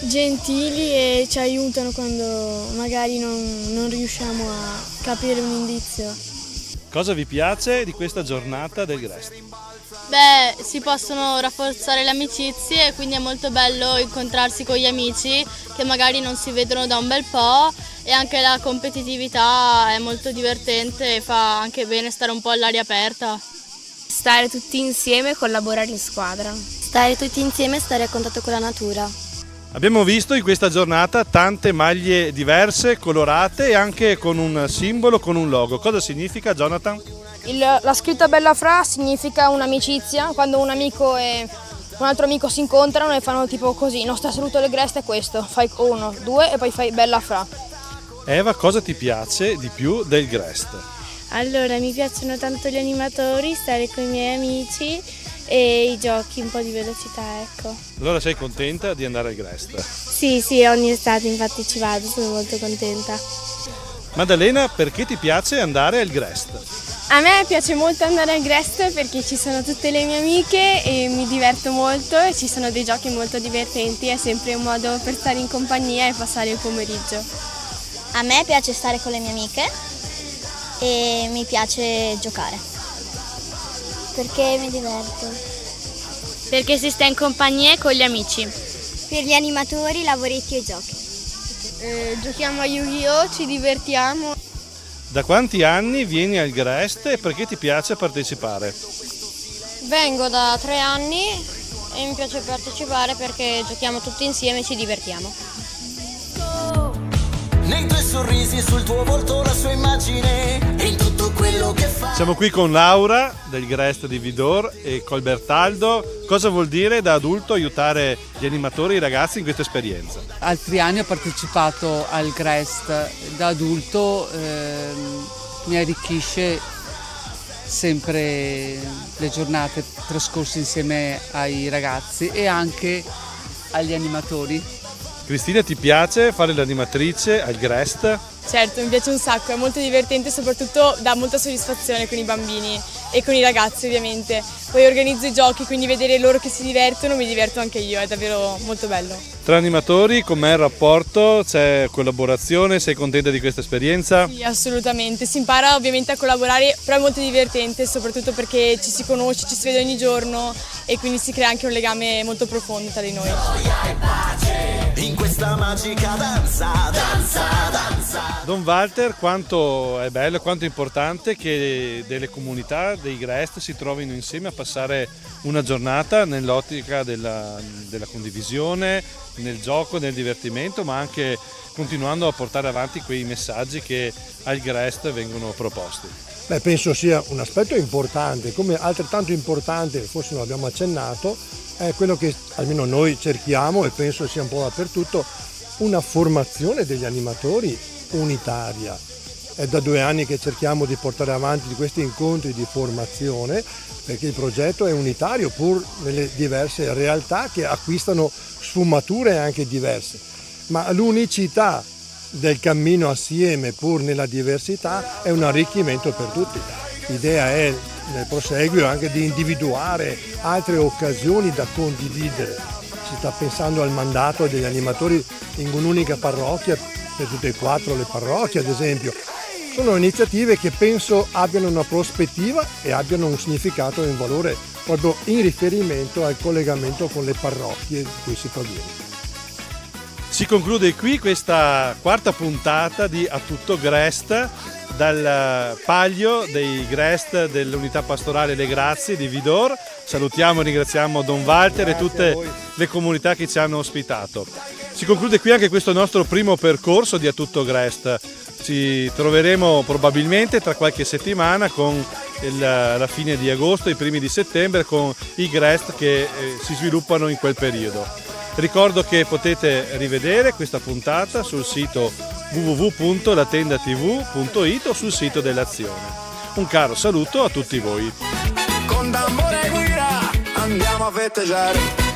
Gentili e ci aiutano quando magari non riusciamo a capire un indizio. Cosa vi piace di questa giornata del Grest? Beh, si possono rafforzare le amicizie e quindi è molto bello incontrarsi con gli amici che magari non si vedono da un bel po' e anche la competitività è molto divertente e fa anche bene stare un po' all'aria aperta. Stare tutti insieme e collaborare in squadra. Stare tutti insieme e stare a contatto con la natura. Abbiamo visto in questa giornata tante maglie diverse, colorate e anche con un simbolo, con un logo. Cosa significa, Jonathan? La scritta Bella Fra significa un'amicizia, quando un amico e un altro amico si incontrano e fanno tipo così, il nostro saluto del Grest è questo, fai 1, 2 e poi fai Bella Fra. Eva, cosa ti piace di più del Grest? Allora, mi piacciono tanto gli animatori, stare con i miei amici e i giochi, un po' di velocità, ecco. Allora sei contenta di andare al Grest? Sì, ogni estate infatti ci vado, sono molto contenta. Maddalena, perché ti piace andare al Grest? A me piace molto andare al Grest perché ci sono tutte le mie amiche e mi diverto molto e ci sono dei giochi molto divertenti, è sempre un modo per stare in compagnia e passare il pomeriggio. A me piace stare con le mie amiche e mi piace giocare. Perché mi diverto. Perché si sta in compagnia con gli amici. Per gli animatori, i lavoretti e i giochi. Giochiamo a Yu-Gi-Oh!, ci divertiamo. Da quanti anni vieni al Grest e perché ti piace partecipare? Vengo da 3 anni e mi piace partecipare perché giochiamo tutti insieme e ci divertiamo. Nei tuoi sorrisi, sul tuo volto la sua immagine e in tutto quello che fa. Siamo qui con Laura del Grest di Vidor e col Bertaldo. Cosa vuol dire da adulto aiutare gli animatori e i ragazzi in questa esperienza? Altri anni ho partecipato al Grest, da adulto mi arricchisce sempre le giornate trascorse insieme ai ragazzi e anche agli animatori. Cristina, ti piace fare l'animatrice al Grest? Certo, mi piace un sacco, è molto divertente e soprattutto dà molta soddisfazione con i bambini e con i ragazzi ovviamente. Poi organizzo i giochi, quindi vedere loro che si divertono mi diverto anche io, è davvero molto bello. Tra animatori com'è il rapporto? C'è collaborazione? Sei contenta di questa esperienza? Sì, assolutamente, si impara ovviamente a collaborare, però è molto divertente soprattutto perché ci si conosce, ci si vede ogni giorno e quindi si crea anche un legame molto profondo tra di noi. In questa magica danza. Don Walter, quanto è bello e quanto è importante che delle comunità, dei Grest si trovino insieme a passare una giornata nell'ottica della condivisione, nel gioco, nel divertimento, ma anche continuando a portare avanti quei messaggi che al Grest vengono proposti. Beh, penso sia un aspetto importante, come altrettanto importante, forse non abbiamo accennato, è quello che almeno noi cerchiamo e penso sia un po' dappertutto, una formazione degli animatori unitaria. È da 2 anni che cerchiamo di portare avanti questi incontri di formazione perché il progetto è unitario pur nelle diverse realtà che acquistano sfumature anche diverse, ma l'unicità del cammino assieme pur nella diversità è un arricchimento per tutti. L'idea è nel proseguio anche di individuare altre occasioni da condividere. Si sta pensando al mandato degli animatori in un'unica parrocchia per tutte e 4 le parrocchie ad esempio. Sono iniziative che penso abbiano una prospettiva e abbiano un significato e un valore proprio in riferimento al collegamento con le parrocchie di cui si proviene. Si conclude qui questa 4ª puntata di A Tutto Grest dal Palio dei Grest dell'Unità Pastorale Le Grazie di Vidor. Salutiamo e ringraziamo Don Walter e tutte le comunità che ci hanno ospitato. Si conclude qui anche questo nostro primo percorso di A Tutto Grest. Ci troveremo probabilmente tra qualche settimana con la fine di agosto, i primi di settembre, con i Grest che si sviluppano in quel periodo. Ricordo che potete rivedere questa puntata sul sito www.latendatv.it o sul sito dell'Azione. Un caro saluto a tutti voi. Con tambore e guida andiamo a festeggiare.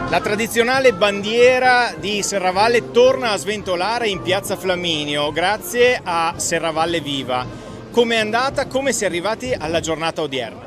La tradizionale bandiera di Serravalle torna a sventolare in piazza Flaminio grazie a Serravalle Viva. Come è andata? Come si è arrivati alla giornata odierna?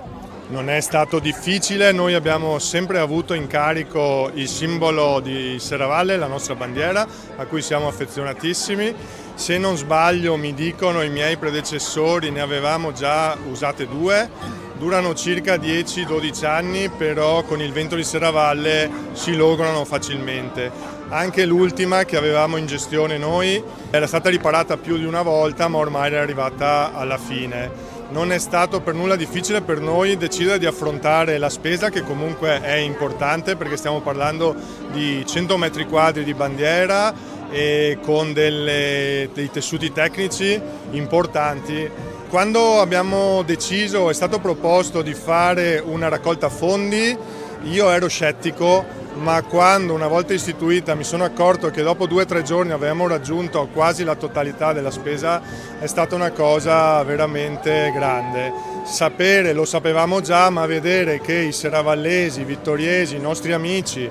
Non è stato difficile, noi abbiamo sempre avuto in carico il simbolo di Serravalle, la nostra bandiera, a cui siamo affezionatissimi. Se non sbaglio, mi dicono i miei predecessori, ne avevamo già usate 2. Durano circa 10-12 anni, però con il vento di Serravalle si logorano facilmente. Anche l'ultima che avevamo in gestione noi era stata riparata più di una volta, ma ormai era arrivata alla fine. Non è stato per nulla difficile per noi decidere di affrontare la spesa, che comunque è importante perché stiamo parlando di 100 metri quadri di bandiera e con dei tessuti tecnici importanti. Quando abbiamo deciso, è stato proposto di fare una raccolta fondi, io ero scettico, ma quando una volta istituita mi sono accorto che dopo 2 o 3 giorni avevamo raggiunto quasi la totalità della spesa, è stata una cosa veramente grande. Sapere, lo sapevamo già, ma vedere che i serravallesi, i vittoriesi, i nostri amici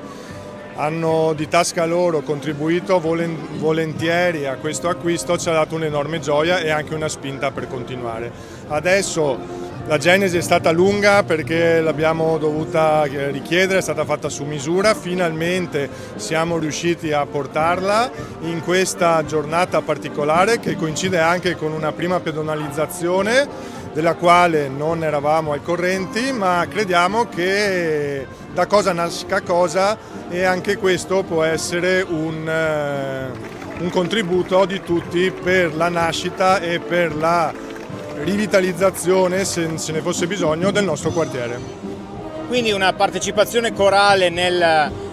hanno di tasca loro contribuito volentieri a questo acquisto ci ha dato un'enorme gioia e anche una spinta per continuare. Adesso la genesi è stata lunga perché l'abbiamo dovuta richiedere, è stata fatta su misura, finalmente siamo riusciti a portarla in questa giornata particolare che coincide anche con una prima pedonalizzazione della quale non eravamo al corrente, ma crediamo che da cosa nasca cosa e anche questo può essere un contributo di tutti per la nascita e per la rivitalizzazione, se ne fosse bisogno, del nostro quartiere. Quindi una partecipazione corale nel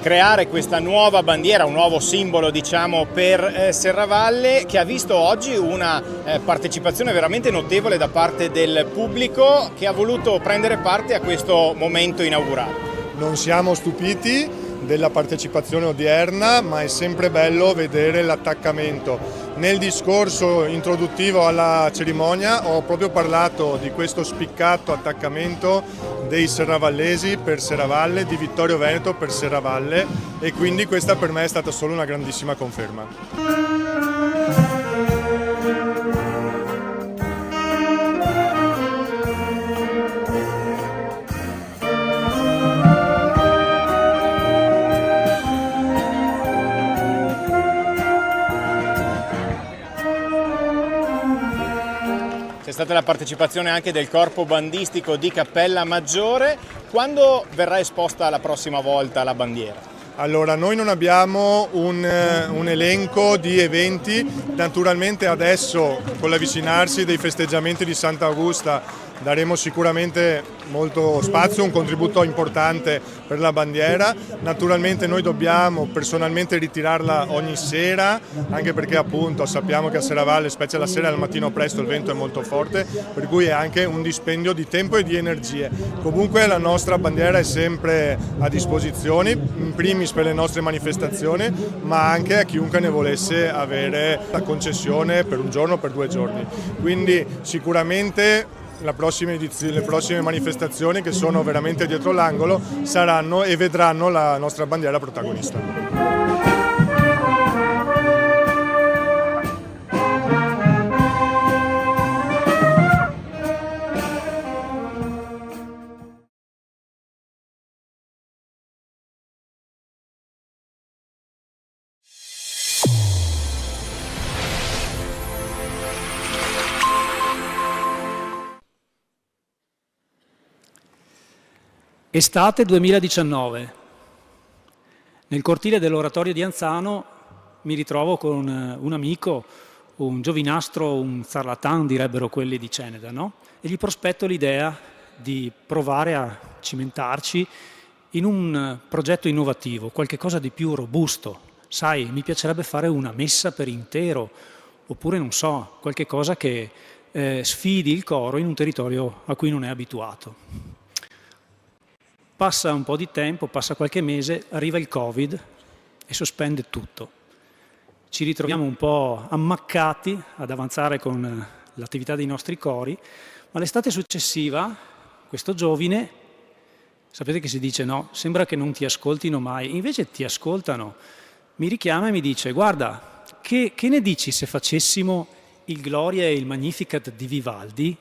creare questa nuova bandiera, un nuovo simbolo diciamo per Serravalle, che ha visto oggi una partecipazione veramente notevole da parte del pubblico che ha voluto prendere parte a questo momento inaugurale. Non siamo stupiti della partecipazione odierna, ma è sempre bello vedere l'attaccamento. Nel discorso introduttivo alla cerimonia ho proprio parlato di questo spiccato attaccamento dei serravallesi per Serravalle, di Vittorio Veneto per Serravalle, e quindi questa per me è stata solo una grandissima conferma. C'è stata la partecipazione anche del corpo bandistico di Cappella Maggiore. Quando verrà esposta la prossima volta la bandiera? Allora, noi non abbiamo un elenco di eventi, naturalmente adesso con l'avvicinarsi dei festeggiamenti di Sant'Augusta daremo sicuramente molto spazio, un contributo importante per la bandiera. Naturalmente noi dobbiamo personalmente ritirarla ogni sera, anche perché appunto sappiamo che a Serravalle, specie la sera e al mattino presto, il vento è molto forte, per cui è anche un dispendio di tempo e di energie. Comunque la nostra bandiera è sempre a disposizione, in primis per le nostre manifestazioni, ma anche a chiunque ne volesse avere la concessione per un giorno o per 2 giorni. Quindi sicuramente le prossime manifestazioni, che sono veramente dietro l'angolo, saranno e vedranno la nostra bandiera protagonista. Estate 2019. Nel cortile dell'oratorio di Anzano mi ritrovo con un amico, un giovinastro, un zarlatan direbbero quelli di Ceneda, no? E gli prospetto l'idea di provare a cimentarci in un progetto innovativo, qualche cosa di più robusto. Sai, mi piacerebbe fare una messa per intero, oppure non so, qualche cosa che sfidi il coro in un territorio a cui non è abituato. Passa un po' di tempo, passa qualche mese, arriva il Covid e sospende tutto. Ci ritroviamo un po' ammaccati ad avanzare con l'attività dei nostri cori, ma l'estate successiva questo giovine Sapete che si dice no, sembra che non ti ascoltino mai, invece ti ascoltano. Mi richiama e mi dice guarda, che ne dici se facessimo il Gloria e il Magnificat di Vivaldi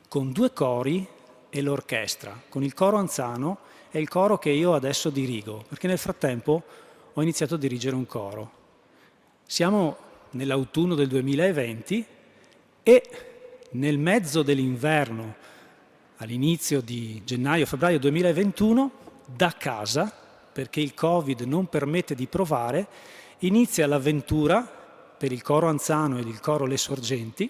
con 2 cori e l'orchestra, con il coro Anzano e il coro che io adesso dirigo, perché nel frattempo ho iniziato a dirigere un coro. Siamo nell'autunno del 2020 e nel mezzo dell'inverno, all'inizio di gennaio-febbraio 2021, da casa, perché il Covid non permette di provare, inizia l'avventura per il coro Anzano ed il coro Le Sorgenti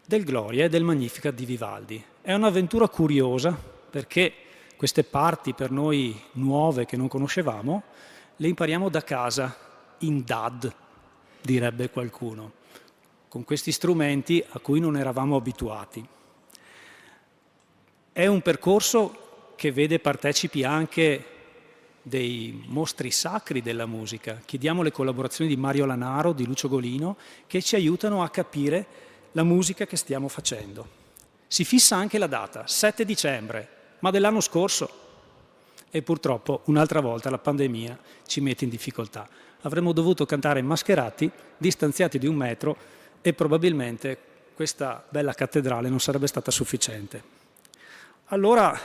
del Gloria e del Magnificat di Vivaldi. È un'avventura curiosa perché queste parti per noi nuove che non conoscevamo le impariamo da casa, in DAD, direbbe qualcuno, con questi strumenti a cui non eravamo abituati. È un percorso che vede partecipi anche dei mostri sacri della musica. Chiediamo le collaborazioni di Mario Lanaro, di Lucio Golino, che ci aiutano a capire la musica che stiamo facendo. Si fissa anche la data, 7 dicembre, ma dell'anno scorso. E purtroppo un'altra volta la pandemia ci mette in difficoltà. Avremmo dovuto cantare mascherati, distanziati di 1 metro, e probabilmente questa bella cattedrale non sarebbe stata sufficiente. Allora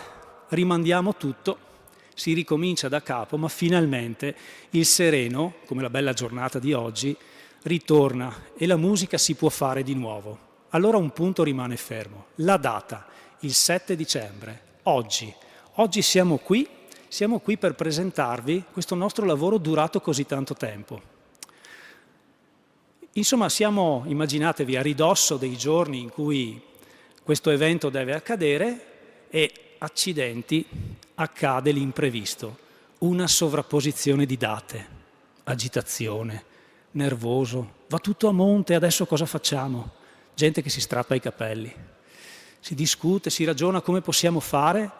rimandiamo tutto, si ricomincia da capo, ma finalmente il sereno, come la bella giornata di oggi, ritorna e la musica si può fare di nuovo. Allora un punto rimane fermo, la data, il 7 dicembre, oggi. Oggi siamo qui per presentarvi questo nostro lavoro durato così tanto tempo. Insomma, siamo, immaginatevi, a ridosso dei giorni in cui questo evento deve accadere e, accidenti, accade l'imprevisto, una sovrapposizione di date, agitazione, nervoso, va tutto a monte, adesso cosa facciamo? Gente che si strappa i capelli, si discute, si ragiona come possiamo fare,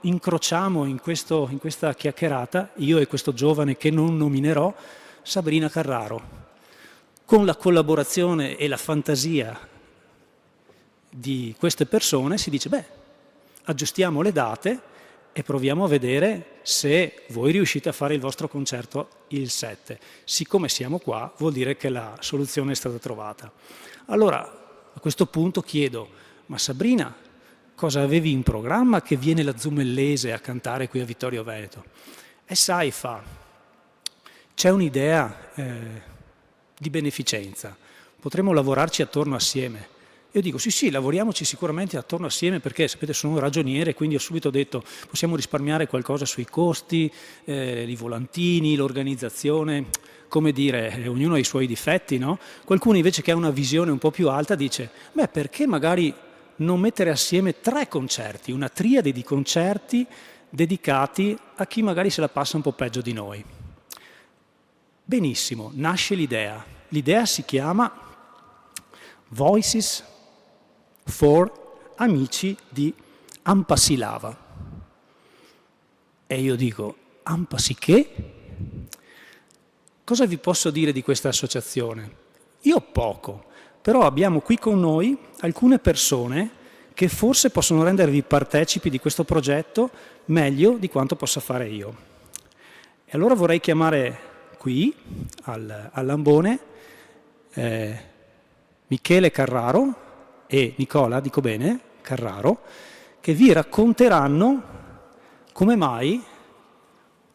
incrociamo in questa chiacchierata, io e questo giovane che non nominerò, Sabrina Carraro, con la collaborazione e la fantasia di queste persone si dice, aggiustiamo le date e proviamo a vedere se voi riuscite a fare il vostro concerto il 7. Siccome siamo qua, vuol dire che la soluzione è stata trovata. Allora, a questo punto chiedo, ma Sabrina, cosa avevi in programma che viene la Zumellese a cantare qui a Vittorio Veneto? E sai, c'è un'idea di beneficenza, potremmo lavorarci attorno assieme. Io dico sì, lavoriamoci sicuramente attorno assieme perché, sapete, sono un ragioniere, quindi ho subito detto possiamo risparmiare qualcosa sui costi, i volantini, l'organizzazione, come dire, ognuno ha i suoi difetti, no? Qualcuno invece che ha una visione un po' più alta dice, perché magari non mettere assieme 3 concerti, una triade di concerti dedicati a chi magari se la passa un po' peggio di noi. Benissimo, nasce l'idea. L'idea si chiama Voices for Amici di Ampasilava. E io dico, Ampasi che? Cosa vi posso dire di questa associazione? Io poco, però abbiamo qui con noi alcune persone che forse possono rendervi partecipi di questo progetto meglio di quanto possa fare io. E allora vorrei chiamare qui, all'ambone, Michele Carraro e Nicola, dico bene, Carraro, che vi racconteranno come mai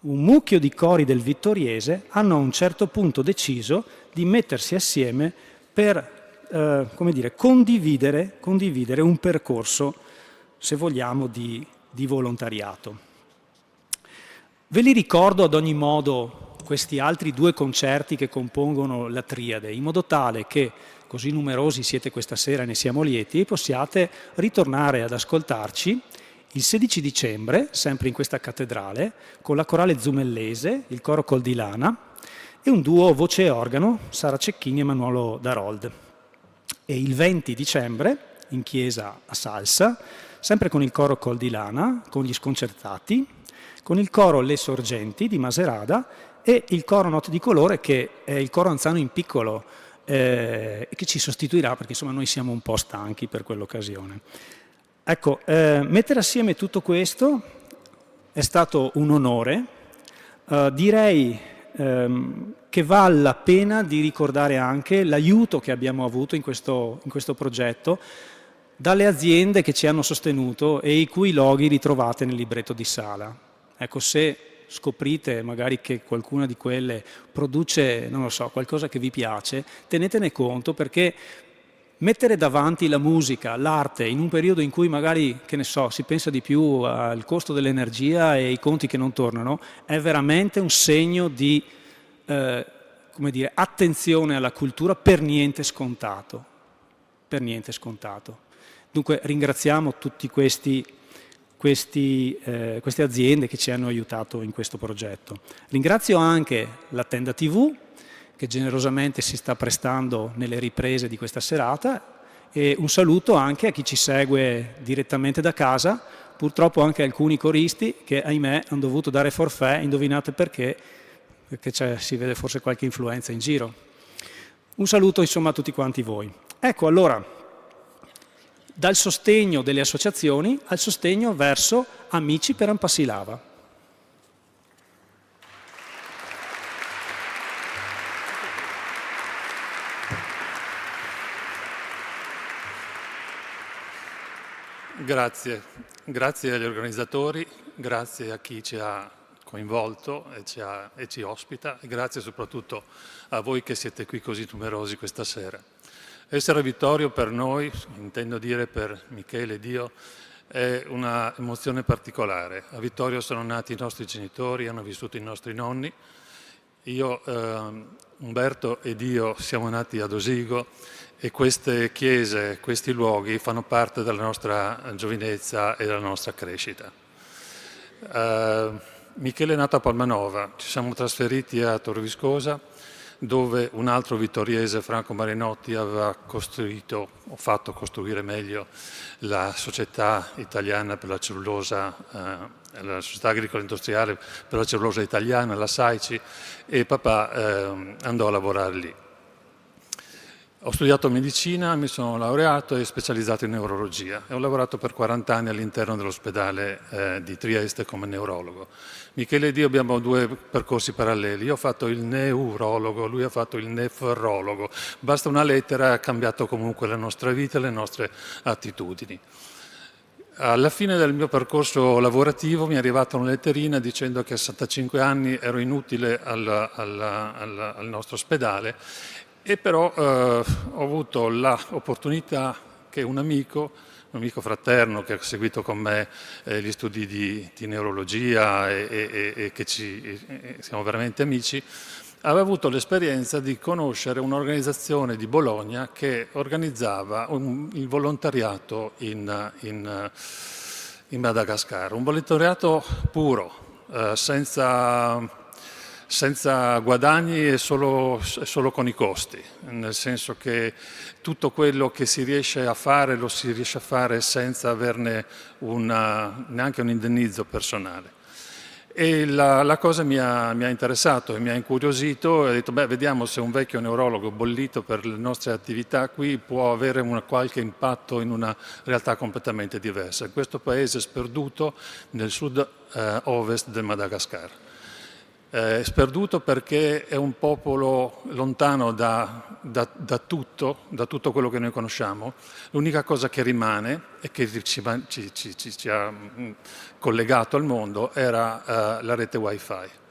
un mucchio di cori del Vittoriese hanno a un certo punto deciso di mettersi assieme per condividere un percorso, se vogliamo, di volontariato. Ve li ricordo ad ogni modo questi altri 2 concerti che compongono la triade, in modo tale che, così numerosi siete questa sera e ne siamo lieti, possiate ritornare ad ascoltarci il 16 dicembre, sempre in questa cattedrale, con la corale Zumellese, il coro Col di Lana e un duo voce e organo, Sara Cecchini e Emanuele Darold. E il 20 dicembre, in chiesa a Salsa, sempre con il coro Col di Lana, con gli sconcertati, con il coro Le Sorgenti di Maserada e il coro Note di Colore, che è il coro Anzano in piccolo, che ci sostituirà perché insomma noi siamo un po' stanchi per quell'occasione. Ecco, mettere assieme tutto questo è stato un onore. Direi che vale la pena di ricordare anche l'aiuto che abbiamo avuto in questo progetto dalle aziende che ci hanno sostenuto e i cui loghi ritrovate nel libretto di sala. Ecco, se scoprite magari che qualcuna di quelle produce, non lo so, qualcosa che vi piace, tenetene conto, perché mettere davanti la musica, l'arte, in un periodo in cui magari, che ne so, si pensa di più al costo dell'energia e ai conti che non tornano, è veramente un segno di come dire, attenzione alla cultura per niente scontato. Per niente scontato. Dunque ringraziamo tutti queste aziende che ci hanno aiutato in questo progetto. Ringrazio anche la Tenda TV, che generosamente si sta prestando nelle riprese di questa serata, e un saluto anche a chi ci segue direttamente da casa, purtroppo anche alcuni coristi che ahimè hanno dovuto dare forfait, indovinate perché si vede forse qualche influenza in giro. Un saluto insomma a tutti quanti voi. Ecco, allora, dal sostegno delle associazioni al sostegno verso Amici per Ampassilava. Grazie agli organizzatori, grazie a chi ci ha coinvolto e ci ospita, e grazie soprattutto a voi che siete qui così numerosi questa sera. Essere a Vittorio per noi, intendo dire per Michele ed io, è una emozione particolare. A Vittorio sono nati i nostri genitori, hanno vissuto i nostri nonni. Io, Umberto ed io siamo nati ad Osigo, e queste chiese, questi luoghi fanno parte della nostra giovinezza e della nostra crescita. Michele è nato a Palmanova, ci siamo trasferiti a Torviscosa, dove un altro vittoriese, Franco Marinotti, aveva costruito, o fatto costruire meglio, la società italiana per la cellulosa, la società agricola industriale per la cellulosa italiana, la SAICI, e papà andò a lavorare lì. Ho studiato medicina, mi sono laureato e specializzato in neurologia e ho lavorato per 40 anni all'interno dell'ospedale di Trieste come neurologo. Michele ed io abbiamo due percorsi paralleli, io ho fatto il neurologo, lui ha fatto il nefrologo, basta una lettera e ha cambiato comunque la nostra vita e le nostre attitudini. Alla fine del mio percorso lavorativo mi è arrivata una letterina dicendo che a 65 anni ero inutile al nostro ospedale, e però ho avuto l'opportunità che un amico fraterno che ha seguito con me gli studi di neurologia e che siamo veramente amici, aveva avuto l'esperienza di conoscere un'organizzazione di Bologna che organizzava il volontariato in Madagascar, un volontariato puro, senza guadagni e solo con i costi, nel senso che tutto quello che si riesce a fare lo si riesce a fare senza averne neanche un indennizzo personale. E la cosa mi ha interessato e mi ha incuriosito, e ho detto, vediamo se un vecchio neurologo bollito per le nostre attività qui può avere qualche impatto in una realtà completamente diversa. In questo paese sperduto nel sud-ovest del Madagascar. Sperduto perché è un popolo lontano da tutto quello che noi conosciamo. L'unica cosa che rimane e che ci ha collegato al mondo era la rete wifi.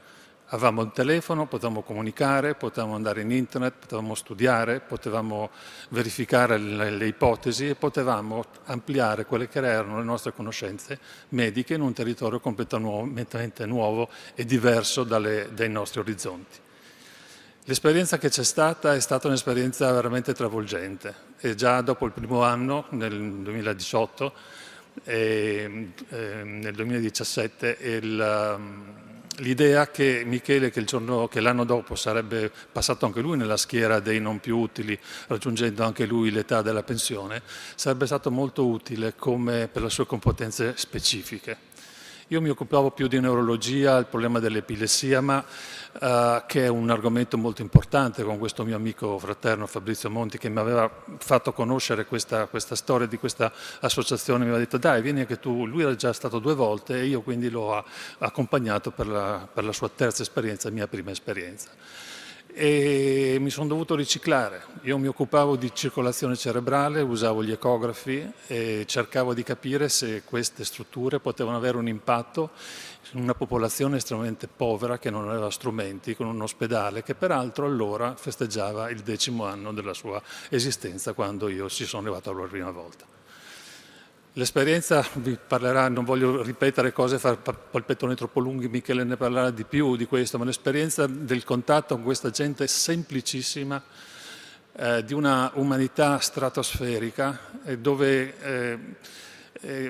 Avevamo il telefono, potevamo comunicare, potevamo andare in internet, potevamo studiare, potevamo verificare le ipotesi e potevamo ampliare quelle che erano le nostre conoscenze mediche in un territorio completamente nuovo e diverso dai nostri orizzonti. L'esperienza che c'è stata è stata un'esperienza veramente travolgente, e già dopo il primo anno, nel 2018 e nel 2017, l'idea che Michele, che l'anno dopo sarebbe passato anche lui nella schiera dei non più utili, raggiungendo anche lui l'età della pensione, sarebbe stato molto utile per le sue competenze specifiche. Io mi occupavo più di neurologia, il problema dell'epilessia, ma che è un argomento molto importante, con questo mio amico fraterno Fabrizio Monti, che mi aveva fatto conoscere questa storia di questa associazione. Mi aveva detto: dai, vieni anche tu. Lui era già stato 2 volte e io quindi l'ho accompagnato per la sua terza esperienza, mia prima esperienza. E mi sono dovuto riciclare. Io mi occupavo di circolazione cerebrale, usavo gli ecografi e cercavo di capire se queste strutture potevano avere un impatto su una popolazione estremamente povera che non aveva strumenti, con un ospedale che peraltro allora festeggiava il 10° anno della sua esistenza quando io ci sono arrivato per la prima volta. L'esperienza vi parlerà, non voglio ripetere cose, fare polpettoni troppo lunghi, Michele ne parlerà di più di questo, ma l'esperienza del contatto con questa gente semplicissima, di una umanità stratosferica, dove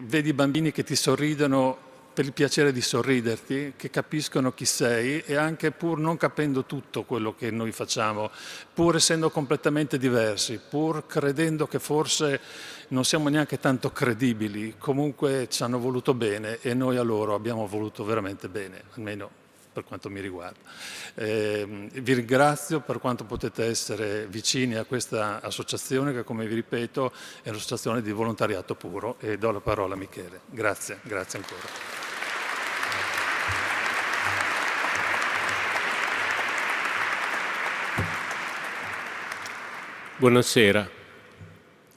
vedi bambini che ti sorridono per il piacere di sorriderti, che capiscono chi sei e anche pur non capendo tutto quello che noi facciamo, pur essendo completamente diversi, pur credendo che forse non siamo neanche tanto credibili, comunque ci hanno voluto bene e noi a loro abbiamo voluto veramente bene, almeno per quanto mi riguarda. Vi ringrazio per quanto potete essere vicini a questa associazione che, come vi ripeto, è un'associazione di volontariato puro, e do la parola a Michele. Grazie, grazie ancora. Buonasera.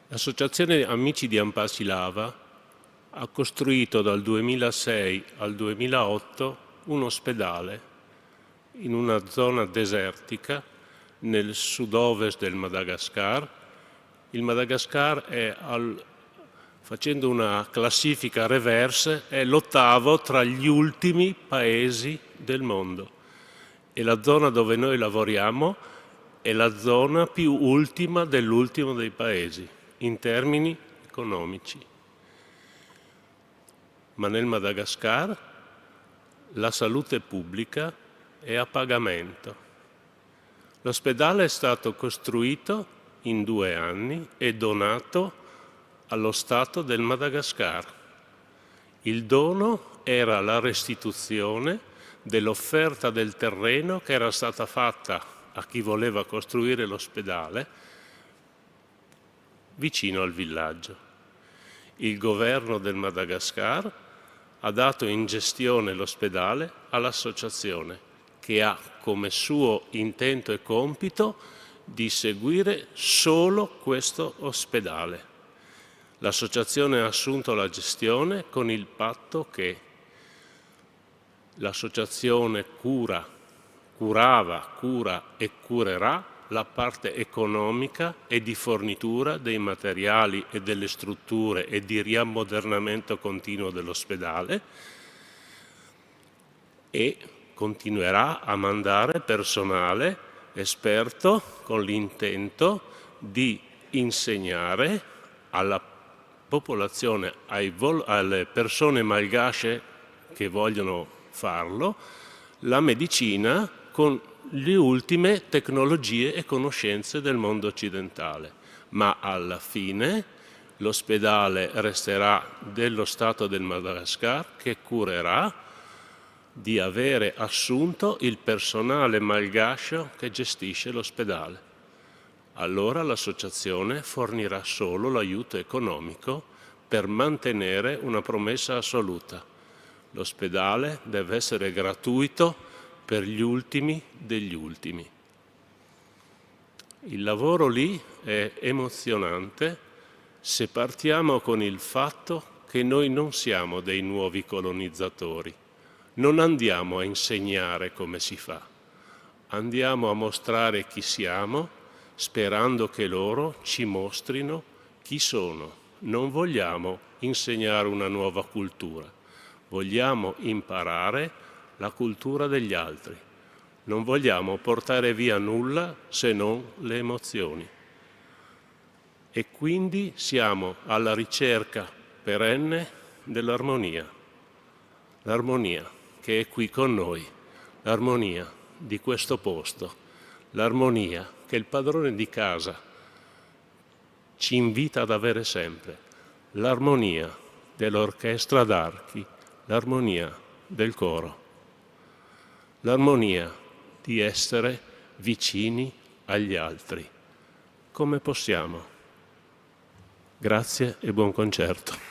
L'Associazione Amici di Ampasilava ha costruito dal 2006 al 2008 un ospedale in una zona desertica nel sud-ovest del Madagascar. Il Madagascar è, facendo una classifica reverse, è l'8° tra gli ultimi paesi del mondo, e la zona dove noi lavoriamo è la zona più ultima dell'ultimo dei paesi in termini economici. Ma nel Madagascar la salute pubblica è a pagamento. L'ospedale è stato costruito in 2 anni e donato allo Stato del Madagascar. Il dono era la restituzione dell'offerta del terreno che era stata fatta a chi voleva costruire l'ospedale vicino al villaggio. Il governo del Madagascar ha dato in gestione l'ospedale all'associazione, che ha come suo intento e compito di seguire solo questo ospedale. L'associazione ha assunto la gestione con il patto che l'associazione cura e curerà la parte economica e di fornitura dei materiali e delle strutture e di riammodernamento continuo dell'ospedale, e continuerà a mandare personale esperto con l'intento di insegnare alla popolazione, alle persone malgache che vogliono farlo, la medicina con le ultime tecnologie e conoscenze del mondo occidentale. Ma alla fine l'ospedale resterà dello Stato del Madagascar, che curerà di avere assunto il personale malgascio che gestisce l'ospedale. Allora l'associazione fornirà solo l'aiuto economico per mantenere una promessa assoluta. L'ospedale deve essere gratuito per gli ultimi degli ultimi. Il lavoro lì è emozionante se partiamo con il fatto che noi non siamo dei nuovi colonizzatori. Non andiamo a insegnare come si fa, andiamo a mostrare chi siamo, sperando che loro ci mostrino chi sono. Non vogliamo insegnare una nuova cultura, vogliamo imparare la cultura degli altri. Non vogliamo portare via nulla se non le emozioni. E quindi siamo alla ricerca perenne dell'armonia. L'armonia che è qui con noi, l'armonia di questo posto, l'armonia che il padrone di casa ci invita ad avere sempre, l'armonia dell'orchestra d'archi, l'armonia del coro, l'armonia di essere vicini agli altri. Come possiamo? Grazie e buon concerto.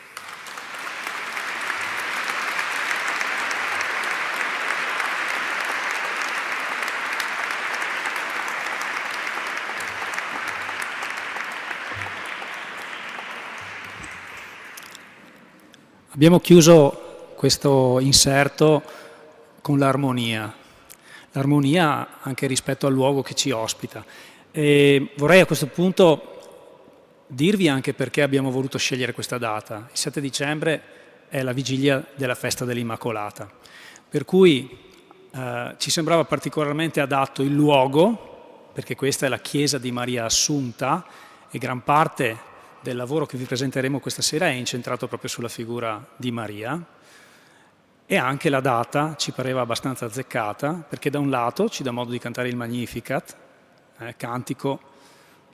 Abbiamo chiuso questo inserto con l'armonia anche rispetto al luogo che ci ospita. E vorrei a questo punto dirvi anche perché abbiamo voluto scegliere questa data. Il 7 dicembre è la vigilia della festa dell'Immacolata, per cui ci sembrava particolarmente adatto il luogo, perché questa è la chiesa di Maria Assunta e gran parte del lavoro che vi presenteremo questa sera è incentrato proprio sulla figura di Maria, e anche la data ci pareva abbastanza azzeccata, perché da un lato ci dà modo di cantare il Magnificat, cantico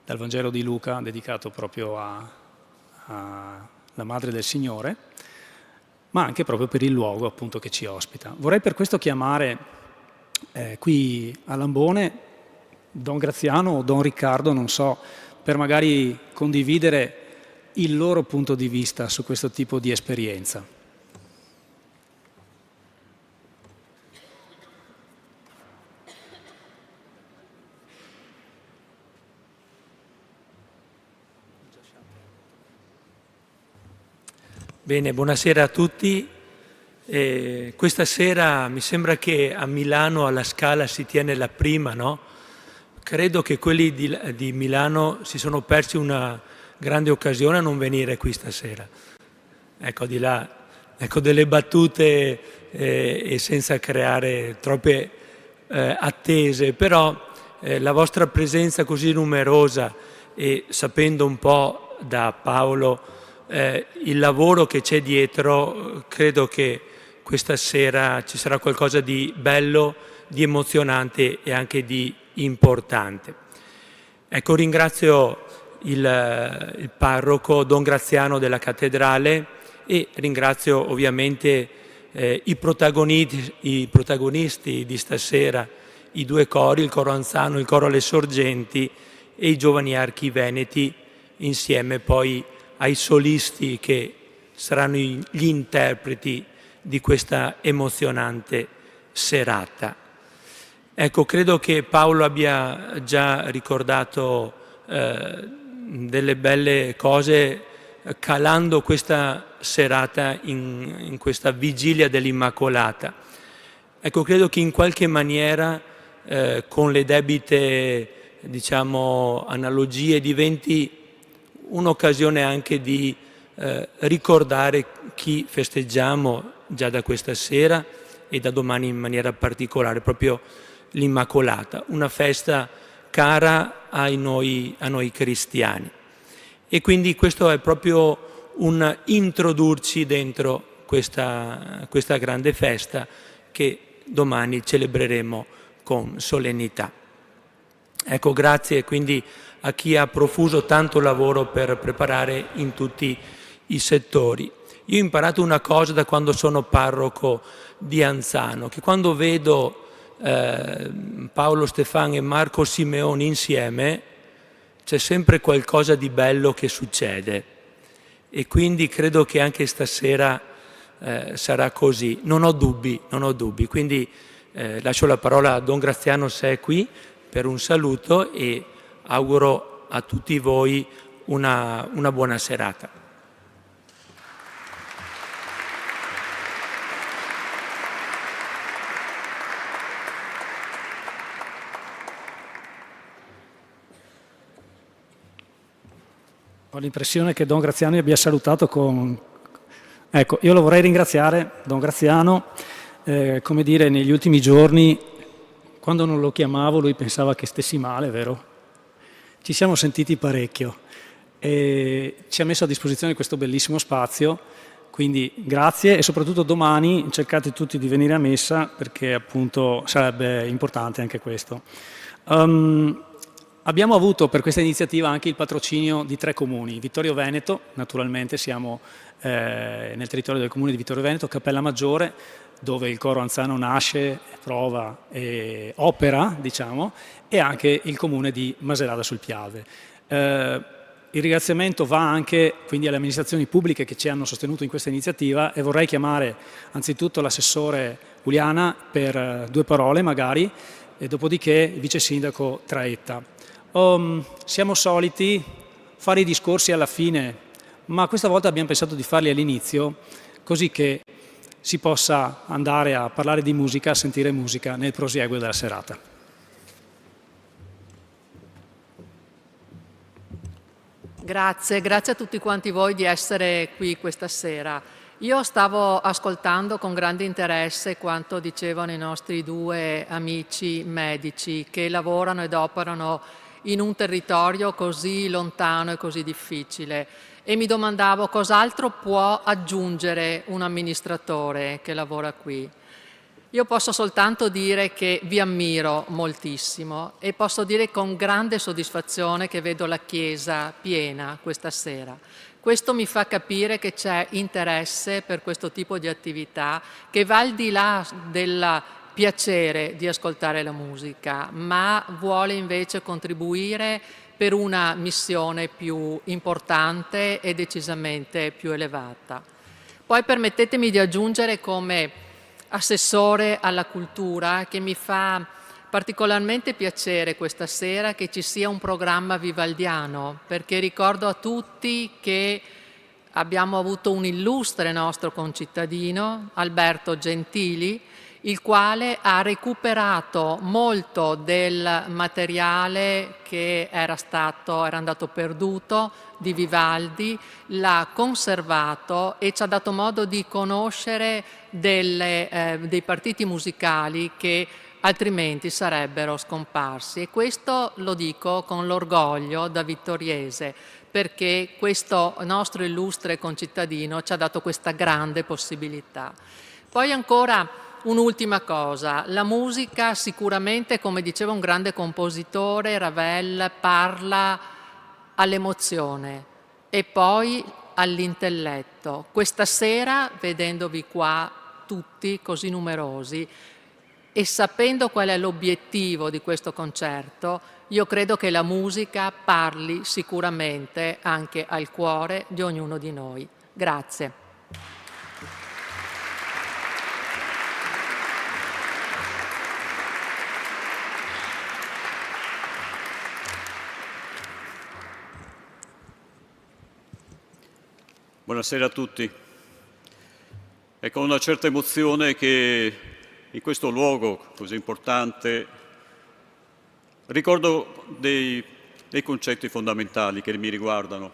dal Vangelo di Luca dedicato proprio alla Madre del Signore, ma anche proprio per il luogo appunto che ci ospita. Vorrei per questo chiamare qui a Lambone Don Graziano o Don Riccardo, non so, per magari condividere il loro punto di vista su questo tipo di esperienza. Bene, buonasera a tutti. Questa sera mi sembra che a Milano alla Scala si tiene la prima, no? Credo che quelli di Milano si sono persi una grande occasione a non venire qui stasera. Ecco, di là, ecco, delle battute e senza creare troppe attese, però la vostra presenza così numerosa e sapendo un po' da Paolo il lavoro che c'è dietro, credo che questa sera ci sarà qualcosa di bello, di emozionante e anche di importante. Ecco, ringrazio il parroco Don Graziano della cattedrale e ringrazio ovviamente i protagonisti di stasera, i due cori, il coro Anzano, il coro Le Sorgenti e i giovani archi veneti, insieme poi ai solisti che saranno gli interpreti di questa emozionante serata. Ecco, credo che Paolo abbia già ricordato delle belle cose calando questa serata in questa vigilia dell'Immacolata. Ecco, credo che in qualche maniera con le debite, diciamo, analogie diventi un'occasione anche di ricordare chi festeggiamo già da questa sera e da domani in maniera particolare, proprio l'Immacolata, una festa cara a noi cristiani. E quindi questo è proprio un introdurci dentro questa grande festa che domani celebreremo con solennità. Ecco, grazie quindi a chi ha profuso tanto lavoro per preparare in tutti i settori. Io ho imparato una cosa da quando sono parroco di Anzano, che quando vedo Paolo Stefan e Marco Simeoni insieme c'è sempre qualcosa di bello che succede, e quindi credo che anche stasera sarà così, non ho dubbi, quindi lascio la parola a Don Graziano se è qui per un saluto e auguro a tutti voi una buona serata. Ho l'impressione che Don Graziano abbia salutato con... Ecco, io lo vorrei ringraziare, Don Graziano, come dire, negli ultimi giorni, quando non lo chiamavo lui pensava che stessi male, vero? Ci siamo sentiti parecchio e ci ha messo a disposizione questo bellissimo spazio, quindi grazie, e soprattutto domani cercate tutti di venire a messa perché appunto sarebbe importante anche questo. Abbiamo avuto per questa iniziativa anche il patrocinio di 3 comuni, Vittorio Veneto, naturalmente siamo nel territorio del comune di Vittorio Veneto, Cappella Maggiore, dove il coro anziano nasce, prova e opera, diciamo, e anche il comune di Macerata sul Piave. Il ringraziamento va anche quindi alle amministrazioni pubbliche che ci hanno sostenuto in questa iniziativa, e vorrei chiamare anzitutto l'assessore Uliana per 2 parole magari, e dopodiché il vice sindaco Traetta. Siamo soliti fare i discorsi alla fine, ma questa volta abbiamo pensato di farli all'inizio, così che si possa andare a parlare di musica, a sentire musica nel prosieguo della serata. Grazie a tutti quanti voi di essere qui questa sera. Io stavo ascoltando con grande interesse quanto dicevano i nostri 2 amici medici che lavorano ed operano in un territorio così lontano e così difficile, e mi domandavo cos'altro può aggiungere un amministratore che lavora qui. Io posso soltanto dire che vi ammiro moltissimo, e posso dire con grande soddisfazione che vedo la Chiesa piena questa sera. Questo mi fa capire che c'è interesse per questo tipo di attività che va al di là del piacere di ascoltare la musica, ma vuole invece contribuire per una missione più importante e decisamente più elevata. Poi permettetemi di aggiungere come assessore alla cultura che mi fa particolarmente piacere questa sera che ci sia un programma vivaldiano, perché ricordo a tutti che abbiamo avuto un illustre nostro concittadino, Alberto Gentili, il quale ha recuperato molto del materiale che era andato perduto di Vivaldi, l'ha conservato e ci ha dato modo di conoscere dei partiti musicali che altrimenti sarebbero scomparsi. E questo lo dico con l'orgoglio da vittoriese, perché questo nostro illustre concittadino ci ha dato questa grande possibilità. Poi ancora un'ultima cosa, la musica sicuramente, come diceva un grande compositore, Ravel, parla all'emozione e poi all'intelletto. Questa sera, vedendovi qua tutti così numerosi e sapendo qual è l'obiettivo di questo concerto, io credo che la musica parli sicuramente anche al cuore di ognuno di noi. Grazie. Buonasera a tutti. È con una certa emozione che in questo luogo così importante ricordo dei concetti fondamentali che mi riguardano.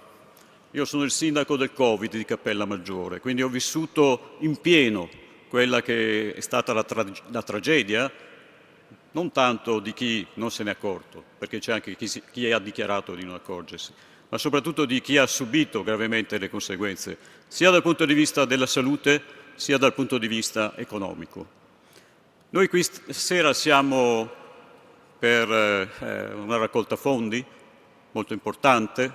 Io sono il sindaco del Covid di Cappella Maggiore, quindi ho vissuto in pieno quella che è stata la tragedia, non tanto di chi non se ne è accorto, perché c'è anche chi ha dichiarato di non accorgersi, ma soprattutto di chi ha subito gravemente le conseguenze, sia dal punto di vista della salute, sia dal punto di vista economico. Noi qui stasera siamo per una raccolta fondi molto importante.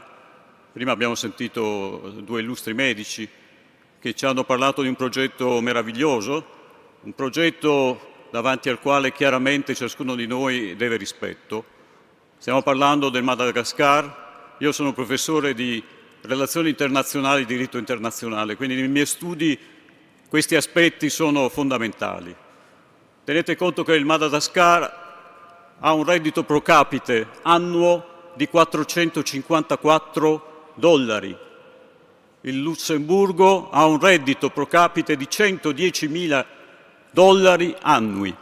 Prima abbiamo sentito 2 illustri medici che ci hanno parlato di un progetto meraviglioso, un progetto davanti al quale chiaramente ciascuno di noi deve rispetto. Stiamo parlando del Madagascar. Io sono professore di relazioni internazionali e diritto internazionale, quindi nei miei studi questi aspetti sono fondamentali. Tenete conto che il Madagascar ha un reddito pro capite annuo di $454. Il Lussemburgo ha un reddito pro capite di $110.000 annui.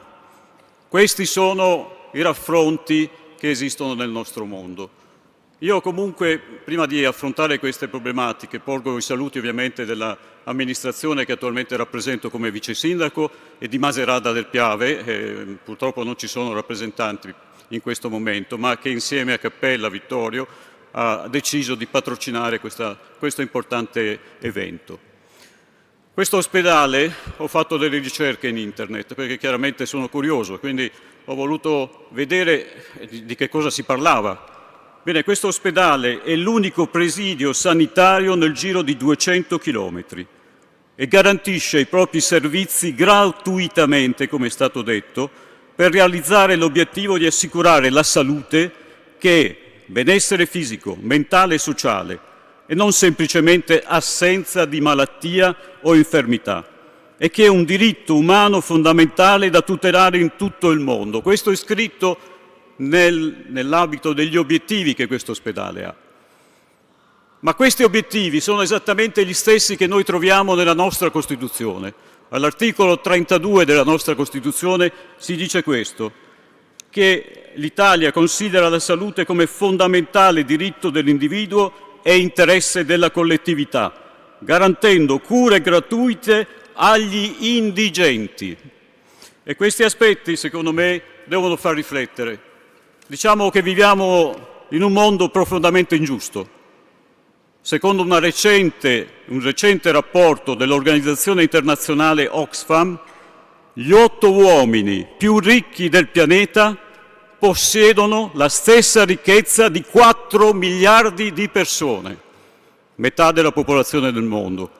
Questi sono i raffronti che esistono nel nostro mondo. Io comunque, prima di affrontare queste problematiche, porgo i saluti ovviamente dell'amministrazione che attualmente rappresento come vice sindaco e di Macerata del Piave, purtroppo non ci sono rappresentanti in questo momento, ma che insieme a Cappella Vittorio ha deciso di patrocinare questo importante evento. Questo ospedale, ho fatto delle ricerche in internet perché chiaramente sono curioso, quindi ho voluto vedere di che cosa si parlava. Bene, questo ospedale è l'unico presidio sanitario nel giro di 200 chilometri e garantisce i propri servizi gratuitamente, come è stato detto, per realizzare l'obiettivo di assicurare la salute, che è benessere fisico, mentale e sociale, e non semplicemente assenza di malattia o infermità, e che è un diritto umano fondamentale da tutelare in tutto il mondo. Questo è scritto nell'ambito degli obiettivi che questo ospedale ha. Ma questi obiettivi sono esattamente gli stessi che noi troviamo nella nostra Costituzione. All'articolo 32 della nostra Costituzione si dice questo, che l'Italia considera la salute come fondamentale diritto dell'individuo e interesse della collettività, garantendo cure gratuite agli indigenti. E questi aspetti, secondo me, devono far riflettere. Diciamo che viviamo in un mondo profondamente ingiusto. Secondo un recente rapporto dell'organizzazione internazionale Oxfam, gli 8 uomini più ricchi del pianeta possiedono la stessa ricchezza di 4 miliardi di persone, metà della popolazione del mondo.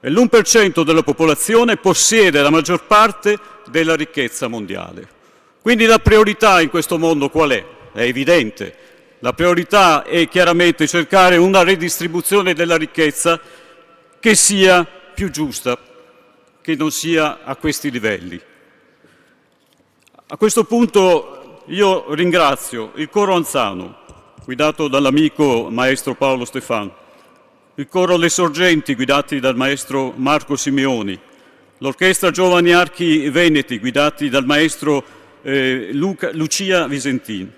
E l'1% della popolazione possiede la maggior parte della ricchezza mondiale. Quindi la priorità in questo mondo qual è? È evidente. La priorità è chiaramente cercare una redistribuzione della ricchezza che sia più giusta, che non sia a questi livelli. A questo punto io ringrazio il coro Anzano, guidato dall'amico maestro Paolo Stefan, il coro Le Sorgenti, guidati dal maestro Marco Simeoni, l'orchestra Giovani Archi Veneti, guidati dal maestro Lucia Visentin,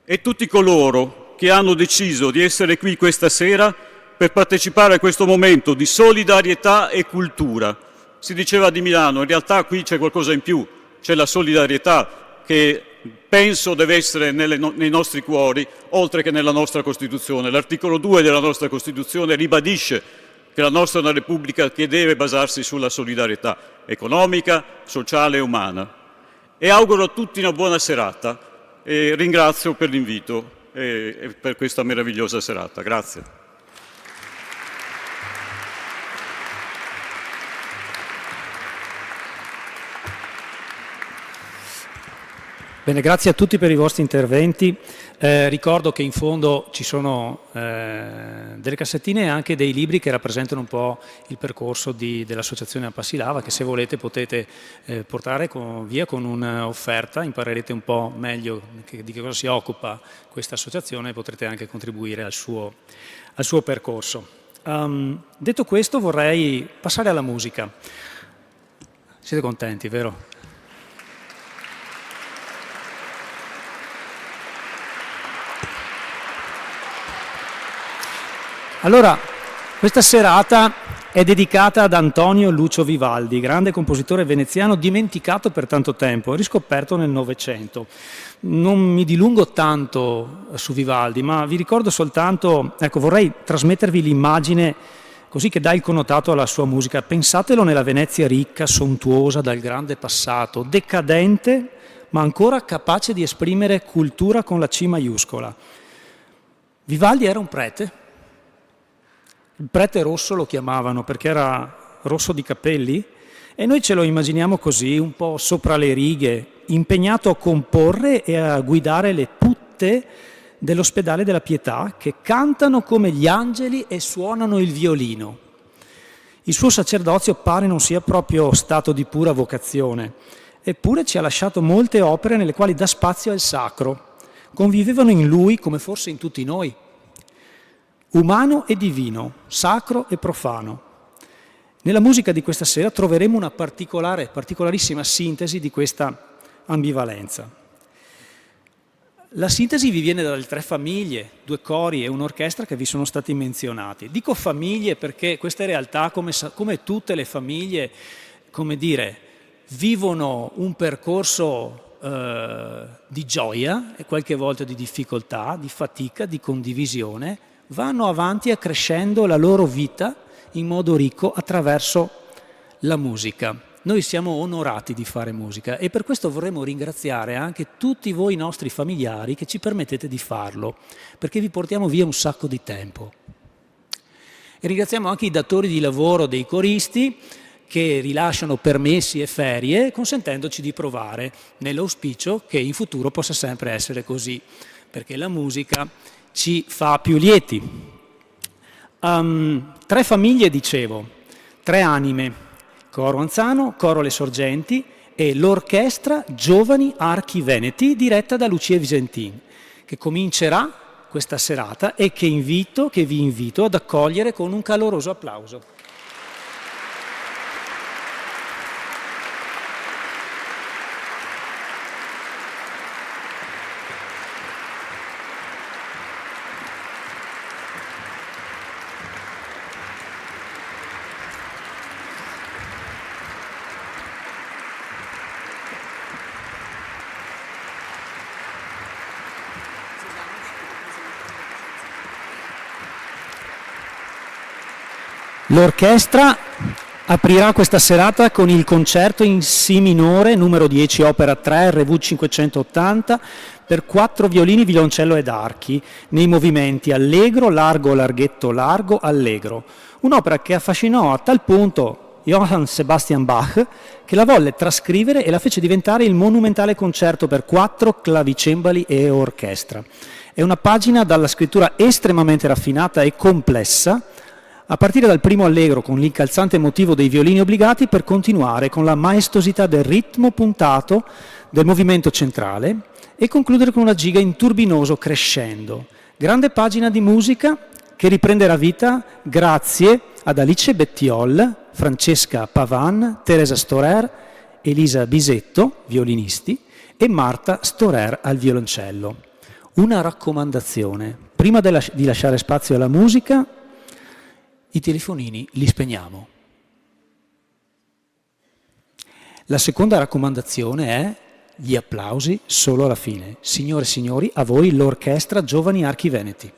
e tutti coloro che hanno deciso di essere qui questa sera per partecipare a questo momento di solidarietà e cultura. Si diceva di Milano, in realtà qui c'è qualcosa in più, c'è la solidarietà che penso deve essere nei nostri cuori, oltre che nella nostra Costituzione. L'articolo 2 della nostra Costituzione ribadisce che la nostra è una Repubblica che deve basarsi sulla solidarietà economica, sociale e umana. E auguro a tutti una buona serata e ringrazio per l'invito e per questa meravigliosa serata. Grazie. Bene, grazie a tutti per i vostri interventi. Ricordo che in fondo ci sono delle cassettine e anche dei libri che rappresentano un po' il percorso dell'associazione Apassilava, che se volete potete portare via con un'offerta, imparerete un po' meglio di che cosa si occupa questa associazione e potrete anche contribuire al suo percorso. Detto questo vorrei passare alla musica. Siete contenti, vero? Allora, questa serata è dedicata ad Antonio Lucio Vivaldi, grande compositore veneziano dimenticato per tanto tempo, riscoperto nel Novecento. Non mi dilungo tanto su Vivaldi, ma vi ricordo soltanto, ecco, vorrei trasmettervi l'immagine così che dà il connotato alla sua musica. Pensatelo nella Venezia ricca, sontuosa dal grande passato, decadente, ma ancora capace di esprimere cultura con la C maiuscola. Vivaldi era un prete. Il prete rosso lo chiamavano perché era rosso di capelli e noi ce lo immaginiamo così, un po' sopra le righe, impegnato a comporre e a guidare le putte dell'ospedale della Pietà che cantano come gli angeli e suonano il violino. Il suo sacerdozio pare non sia proprio stato di pura vocazione, eppure ci ha lasciato molte opere nelle quali dà spazio al sacro. Convivevano in lui come forse in tutti noi. Umano e divino, sacro e profano. Nella musica di questa sera troveremo una particolarissima sintesi di questa ambivalenza. La sintesi vi viene dalle 3 famiglie, 2 cori e un'orchestra che vi sono stati menzionati. Dico famiglie perché queste realtà, come tutte le famiglie, come dire, vivono un percorso di gioia e qualche volta di difficoltà, di fatica, di condivisione, vanno avanti accrescendo la loro vita in modo ricco attraverso la musica. Noi siamo onorati di fare musica e per questo vorremmo ringraziare anche tutti voi nostri familiari che ci permettete di farlo, perché vi portiamo via un sacco di tempo. E ringraziamo anche i datori di lavoro dei coristi che rilasciano permessi e ferie consentendoci di provare, nell'auspicio che in futuro possa sempre essere così, perché la musica ci fa più lieti. 3 famiglie, dicevo, 3 anime, Coro Anzano, Coro Le Sorgenti e l'Orchestra Giovani Archi Veneti diretta da Lucia Visentin, che comincerà questa serata e che vi invito ad accogliere con un caloroso applauso. L'orchestra aprirà questa serata con il concerto in Si minore, numero 10, opera 3, RV 580, per 4 violini, violoncello ed archi, nei movimenti allegro, largo, larghetto, largo, allegro. Un'opera che affascinò a tal punto Johann Sebastian Bach che la volle trascrivere e la fece diventare il monumentale concerto per 4 clavicembali e orchestra. È una pagina dalla scrittura estremamente raffinata e complessa, a partire dal primo allegro con l'incalzante motivo dei violini obbligati per continuare con la maestosità del ritmo puntato del movimento centrale e concludere con una giga in turbinoso crescendo. Grande pagina di musica che riprenderà vita grazie ad Alice Bettiol, Francesca Pavan, Teresa Storer, Elisa Bisetto, violinisti, e Marta Storer al violoncello. Una raccomandazione: prima di lasciare spazio alla musica, i telefonini li spegniamo. La seconda raccomandazione è gli applausi solo alla fine. Signore e signori, a voi l'Orchestra Giovani Archi Veneti.